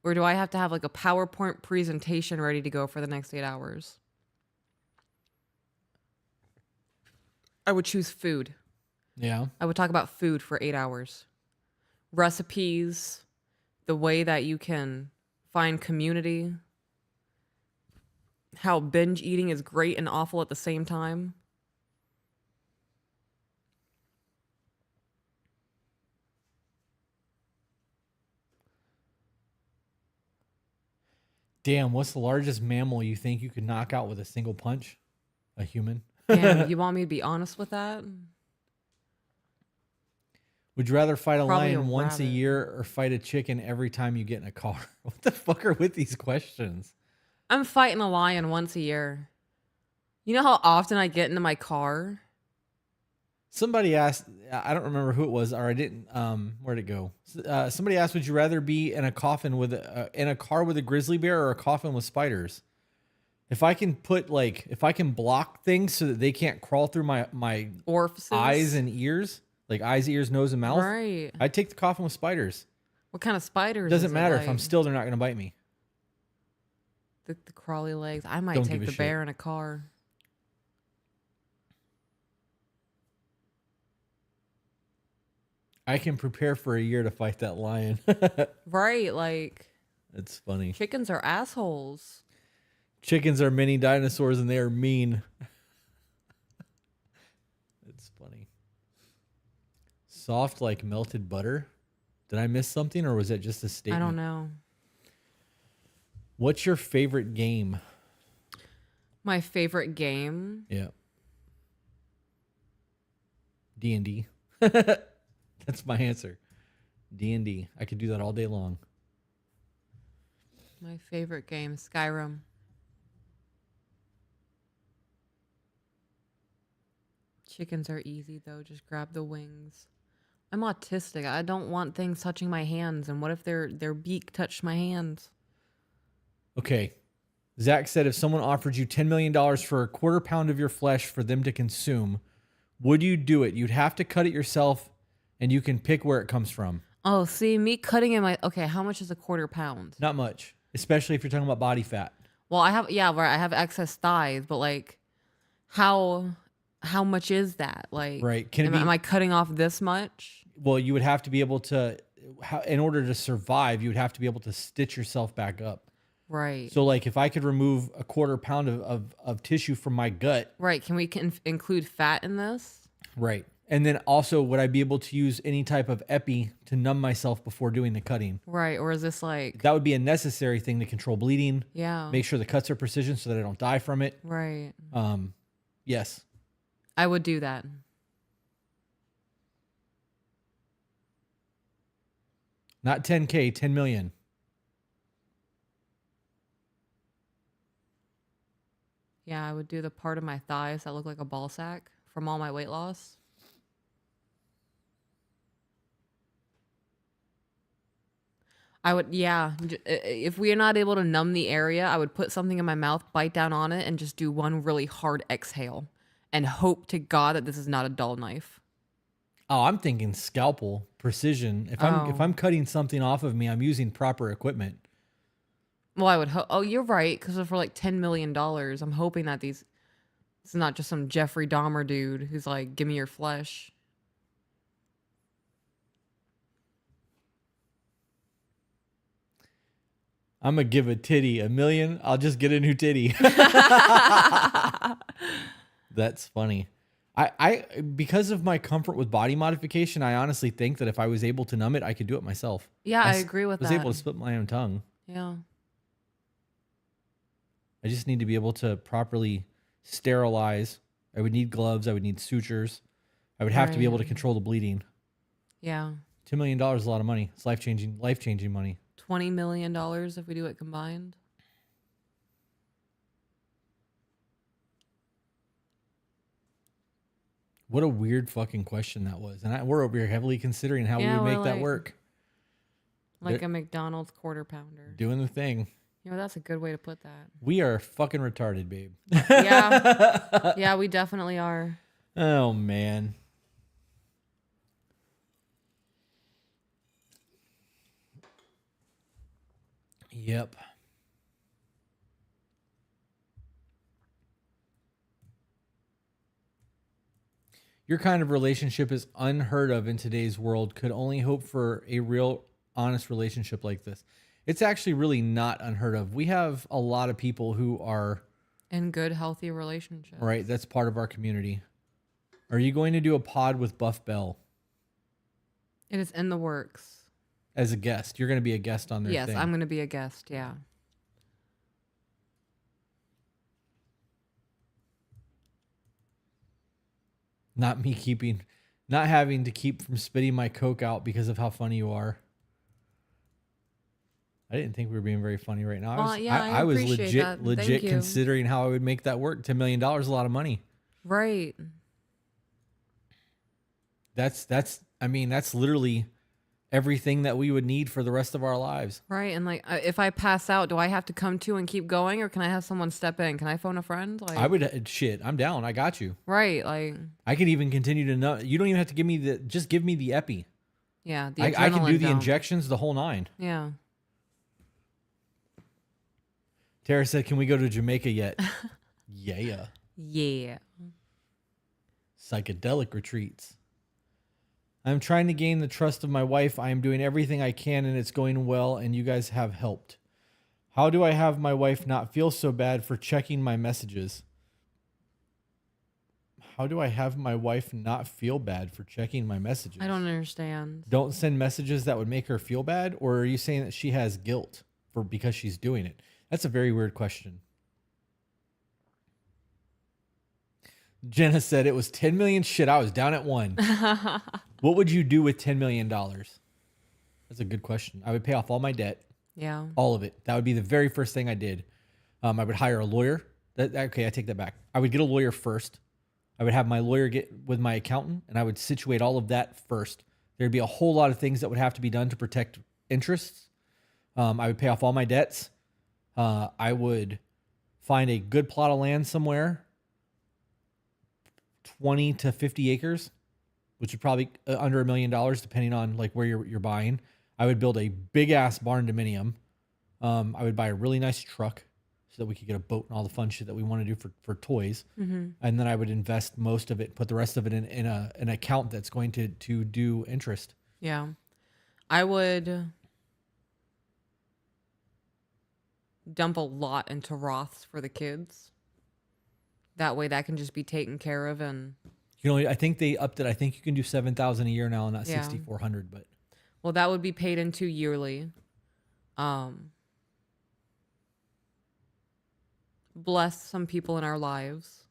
S3: Or do I have to have like a PowerPoint presentation ready to go for the next 8 hours? I would choose food.
S2: Yeah.
S3: I would talk about food for 8 hours. Recipes, the way that you can find community, how binge eating is great and awful at the same time.
S2: Damn, what's the largest mammal you think you could knock out with a single punch? A human?
S3: And you want me to be honest with that?
S2: Would you rather fight a
S3: Probably
S2: lion
S3: a
S2: once a
S3: rabbit.
S2: year or fight a chicken every time you get in a car? What the fuck are with these questions?
S3: I'm fighting a lion once a year. You know how often I get into my car?
S2: Somebody asked, I don't remember who it was, or I didn't. Where'd it go? Somebody asked, would you rather be in a coffin with in a car with a grizzly bear or a coffin with spiders? If I can if I can block things so that they can't crawl through my
S3: Orifices.
S2: eyes and ears, like eyes, ears, nose, and mouth,
S3: Right.
S2: I'd take the coffin with spiders.
S3: What kind of spiders?
S2: Doesn't
S3: is it
S2: matter if
S3: like?
S2: I'm still, they're not going to bite me.
S3: The crawly legs. I might
S2: Don't
S3: take
S2: give a
S3: the
S2: shit.
S3: bear in a car.
S2: I can prepare for a year to fight that lion.
S3: Right, like
S2: It's funny.
S3: chickens are assholes.
S2: Chickens are mini dinosaurs and they are mean. It's funny. soft like melted butter. Did I miss something, or was that just a
S3: I
S2: statement?
S3: don't know.
S2: What's your favorite game?
S3: My favorite game.
S2: Yeah. D&D. That's my answer. D&D. I could do that all day long.
S3: My favorite game, Skyrim. Chickens are easy though. Just grab the wings. I'm autistic. I don't want things touching my hands. And what if their beak touched my hands?
S2: Okay. Zach said if someone offered you $10 million for a quarter pound of your flesh for them to consume, would you do it? You'd have to cut it yourself, and you can pick where it comes from.
S3: Oh, see, me cutting in my... Okay, how much is a quarter pound?
S2: Not much, especially if you're talking about body fat.
S3: Well, I have... Yeah, right, I have excess thighs, but like, how much is that? Like,
S2: Right. Can it
S3: am
S2: be...
S3: I cutting off this much?
S2: Well, you would have to be able to... In order to survive, you would have to be able to stitch yourself back up.
S3: Right.
S2: So, like, if I could remove a quarter pound of tissue from my gut...
S3: Right, can we include fat in this?
S2: Right. And then also, would I be able to use any type of epi to numb myself before doing the cutting?
S3: Right, or is this like...
S2: That would be a necessary thing to control bleeding.
S3: Yeah.
S2: Make sure the cuts are precision so that I don't die from it.
S3: Right.
S2: Yes.
S3: I would do that.
S2: Not 10K, 10 million.
S3: Yeah, I would do the part of my thighs that look like a ball sack from all my weight loss. I would, yeah. If we are not able to numb the area, I would put something in my mouth, bite down on it, and just do one really hard exhale and hope to God that this is not a dull knife.
S2: Oh, I'm thinking scalpel precision. If I'm cutting something off of me, I'm using proper equipment.
S3: Well, I would hope. Oh, you're right. Because for like $10 million, I'm hoping that it's not just some Jeffrey Dahmer dude who's like, give me your flesh.
S2: I'm going to give a titty $1 million. I'll just get a new titty. That's funny. I because of my comfort with body modification, I honestly think that if I was able to numb it, I could do it myself.
S3: Yeah, I agree with that.
S2: I was able to split my own tongue.
S3: Yeah.
S2: I just need to be able to properly sterilize. I would need gloves. I would need sutures. I would have to be able to control the bleeding.
S3: Yeah.
S2: $2 million is a lot of money. It's life-changing money.
S3: $20 million if we do it combined.
S2: What a weird fucking question that was. And we're over here heavily considering how we would make that work.
S3: Like a McDonald's quarter pounder.
S2: Doing the thing.
S3: You know, that's a good way to put that.
S2: We are fucking retarded, babe.
S3: Yeah. Yeah, we definitely are.
S2: Oh, man. Yep. Your kind of relationship is unheard of in today's world. Could only hope for a real, honest relationship like this. It's actually really not unheard of. We have a lot of people who are
S3: in good, healthy relationships.
S2: Right. That's part of our community. Are you going to do a pod with Buff Bell?
S3: It is in the works.
S2: As a guest. You're going to be a guest on their thing.
S3: Yes, I'm going to be a guest. Yeah.
S2: Not having to keep from spitting my Coke out because of how funny you are. I didn't think we were being very funny right now. I was legit considering how I would make that work. $10 million is a lot of money.
S3: Right.
S2: That's literally everything that we would need for the rest of our lives.
S3: Right. And like, if I pass out, do I have to come to and keep going, or can I have someone step in? Can I phone a friend? Like,
S2: I would, shit, I'm down. I got you.
S3: Right. Like,
S2: I could even continue to know. You don't even have to give me just give me the epi.
S3: Yeah.
S2: I can do the injections, the whole nine.
S3: Yeah.
S2: Tara said, can we go to Jamaica yet? Yeah.
S3: Yeah.
S2: Psychedelic retreats. I'm trying to gain the trust of my wife. I am doing everything I can and it's going well, and you guys have helped. How do I have my wife not feel so bad for checking my messages? How do I have my wife not feel bad for checking my messages?
S3: I don't understand.
S2: Don't send messages that would make her feel bad, or are you saying that she has guilt for because she's doing it? That's a very weird question. Jenna said it was 10 million. Shit, I was down at 1. What would you do with $10 million? That's a good question. I would pay off all my debt,
S3: Yeah.
S2: all of it. That would be the very first thing I did. I would hire a lawyer. Okay, I take that back. I would get a lawyer first. I would have my lawyer get with my accountant, and I would situate all of that first. There'd be a whole lot of things that would have to be done to protect interests. I would pay off all my debts. I would find a good plot of land somewhere, 20 to 50 acres, which would probably under $1 million, depending on like where you're buying. I would build a big ass barn dominium. I would buy a really nice truck so that we could get a boat and all the fun shit that we want to do for toys.
S3: Mm-hmm.
S2: And then I would invest most of it, put the rest of it in an account that's going to do interest.
S3: Yeah. I would dump a lot into Roths for the kids. That way that can just be taken care of. And
S2: You can only, I think they upped it. I think you can do 7,000 a year now, not
S3: Yeah.
S2: 6,400. But
S3: well, that would be paid into yearly. Bless some people in our lives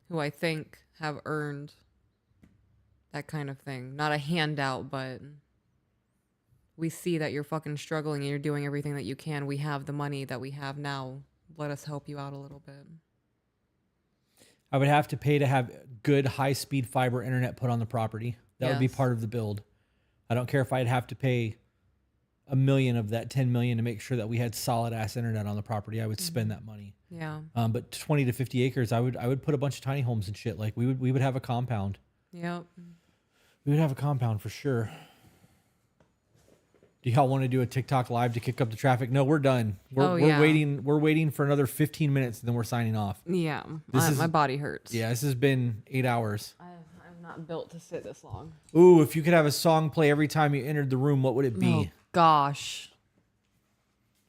S3: who I think have earned that kind of thing. Not a handout, but we see that you're fucking struggling and you're doing everything that you can. We have the money that we have now. Let us help you out a little bit.
S2: I would have to pay to have good high-speed fiber internet put on the property. That would be
S3: Yes.
S2: part of the build. I don't care if I'd have to pay $1 million of that 10 million to make sure that we had solid ass internet on the property. I would spend that money.
S3: Yeah.
S2: But 20 to 50 acres, I would put a bunch of tiny homes and shit. Like we would have a compound.
S3: Yep.
S2: We would have a compound for sure. Do y'all want to do a TikTok live to kick up the traffic? No, we're done. We're
S3: yeah.
S2: waiting. We're waiting for another 15 minutes, and then we're signing off.
S3: Yeah.
S2: This is-
S3: My body hurts.
S2: Yeah, this has been 8 hours.
S3: I'm not built to sit this long.
S2: Ooh, if you could have a song play every time you entered the room, what would it be?
S3: Oh, gosh.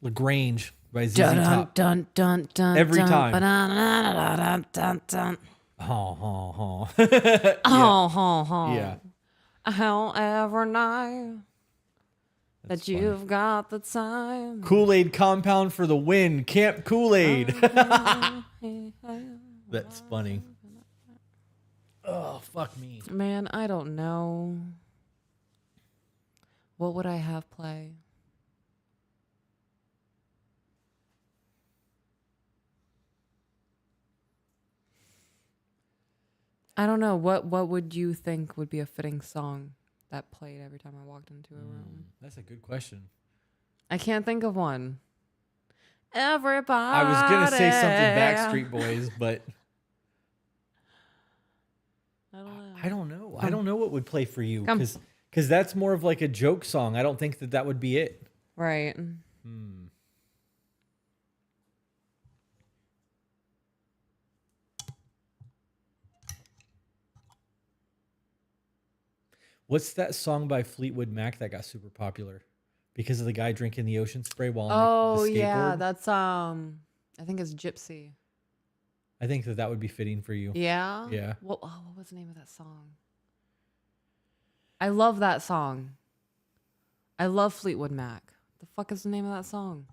S2: LaGrange by ZZ
S3: Dun,
S2: Top.
S3: dun, dun, dun,
S2: Every
S3: dun,
S2: time.
S3: ba-dun, dun, dun.
S2: Oh.
S3: Oh,
S2: Yeah.
S3: However night
S2: That's
S3: that you've got the time.
S2: Kool-Aid compound for the win. Camp Kool-Aid. That's funny. Oh, fuck me.
S3: Man, I don't know. What would I have play? I don't know. What would you think would be a fitting song that played every time I walked into a room?
S2: That's a good question.
S3: I can't think of one. Everybody.
S2: I was going to say something Backstreet Boys, but
S3: I don't know.
S2: I don't know. I don't know what would play for you
S3: Come.
S2: because that's more of like a joke song. I don't think that would be it.
S3: Right.
S2: What's that song by Fleetwood Mac that got super popular because of the guy drinking the ocean spray while on
S3: Oh
S2: the skateboard?
S3: yeah, that's I think it's Gypsy.
S2: I think that would be fitting for you.
S3: Yeah.
S2: Yeah.
S3: What was the name of that song? I love that song. I love Fleetwood Mac. The fuck is the name of that song?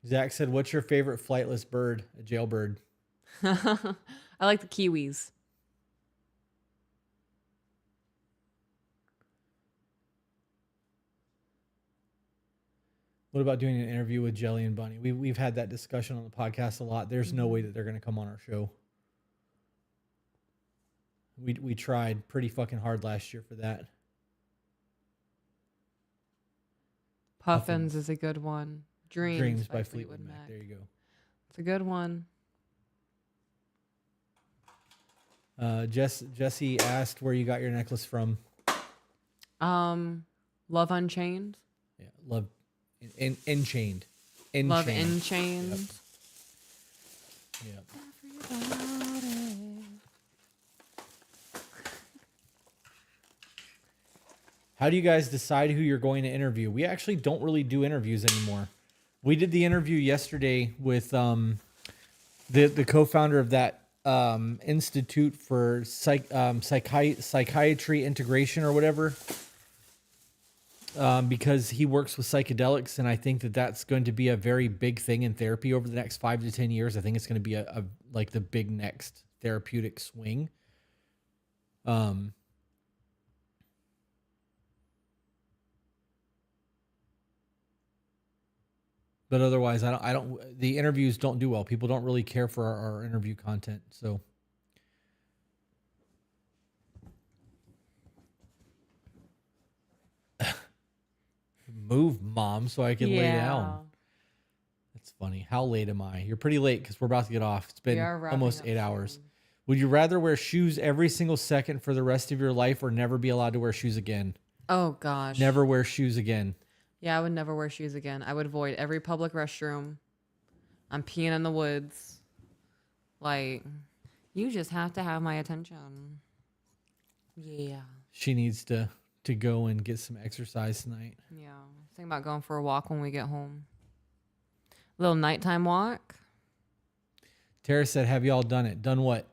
S2: Zach said, "What's your favorite flightless bird?" A jailbird.
S3: I like the Kiwis.
S2: What about doing an interview with Jelly and Bunny? We've had that discussion on the podcast a lot. There's no way that they're going to come on our show. We tried pretty fucking hard last year for that.
S3: Puffins is a good one.
S2: Dreams by Fleetwood Mac. There you go.
S3: It's a good one.
S2: Jesse asked where you got your necklace from.
S3: Love Unchained.
S2: Yeah, love Enchained.
S3: Love Enchained.
S2: Yeah. How do you guys decide who you're going to interview? We actually don't really do interviews anymore. We did the interview yesterday with the co-founder of that Institute for Psychiatry Integration or whatever, because he works with psychedelics, and I think that that's going to be a very big thing in therapy over the next 5 to 10 years. I think it's going to be a like the big next therapeutic swing. But otherwise, I don't. The interviews don't do well. People don't really care for our interview content. So, move, mom, so I can lay down. That's funny. How late am I? You're pretty late because we're about to get off. It's been almost 8 hours. Would you rather wear shoes every single second for the rest of your life, or never be allowed to wear shoes again?
S3: Oh gosh.
S2: Never wear shoes again.
S3: Yeah, I would never wear shoes again. I would avoid every public restroom. I'm peeing in the woods. Like, you just have to have my attention. Yeah.
S2: She needs to go and get some exercise tonight.
S3: Yeah. Think about going for a walk when we get home. Little nighttime walk.
S2: Tara said, have y'all done it? Done what?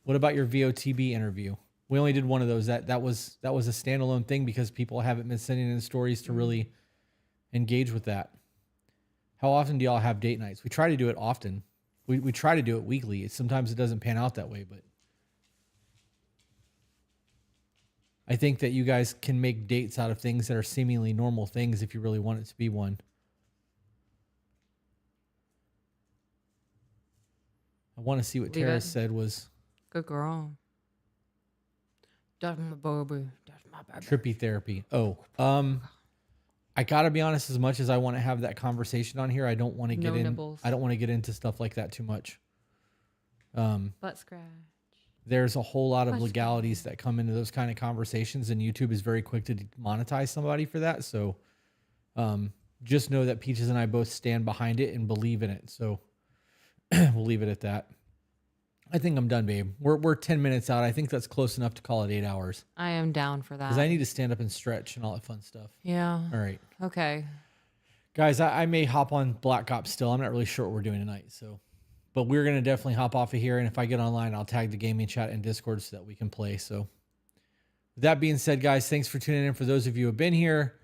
S2: What about your VOTB interview? We only did one of those. That was a standalone thing because people haven't been sending in stories to really engage with that. How often do y'all have date nights? We try to do it often. We try to do it weekly. Sometimes it doesn't pan out that way, but I think that you guys can make dates out of things that are seemingly normal things if you really want it to be one. I want to see what Tara said was
S3: good girl. That's my baby. That's my baby.
S2: Trippy therapy. Oh, I gotta be honest. As much as I want to have that conversation on here, I don't want to get in.
S3: Nibbles.
S2: I don't want to get into stuff like that too much.
S3: Butt scratch.
S2: There's a whole lot of legalities that come into those kind of conversations, and YouTube is very quick to monetize somebody for that. So, just know that Peaches and I both stand behind it and believe in it. So, we'll leave it at that. I think I'm done, babe. We're 10 minutes out. I think that's close enough to call it 8 hours.
S3: I am down for that.
S2: Because I need to stand up and stretch and all that fun stuff.
S3: Yeah.
S2: All right.
S3: Okay.
S2: Guys, I may hop on Black Ops still. I'm not really sure what we're doing tonight. But we're going to definitely hop off of here. And if I get online, I'll tag the gaming chat and Discord so that we can play. So with that being said, guys, thanks for tuning in. For those of you who have been here,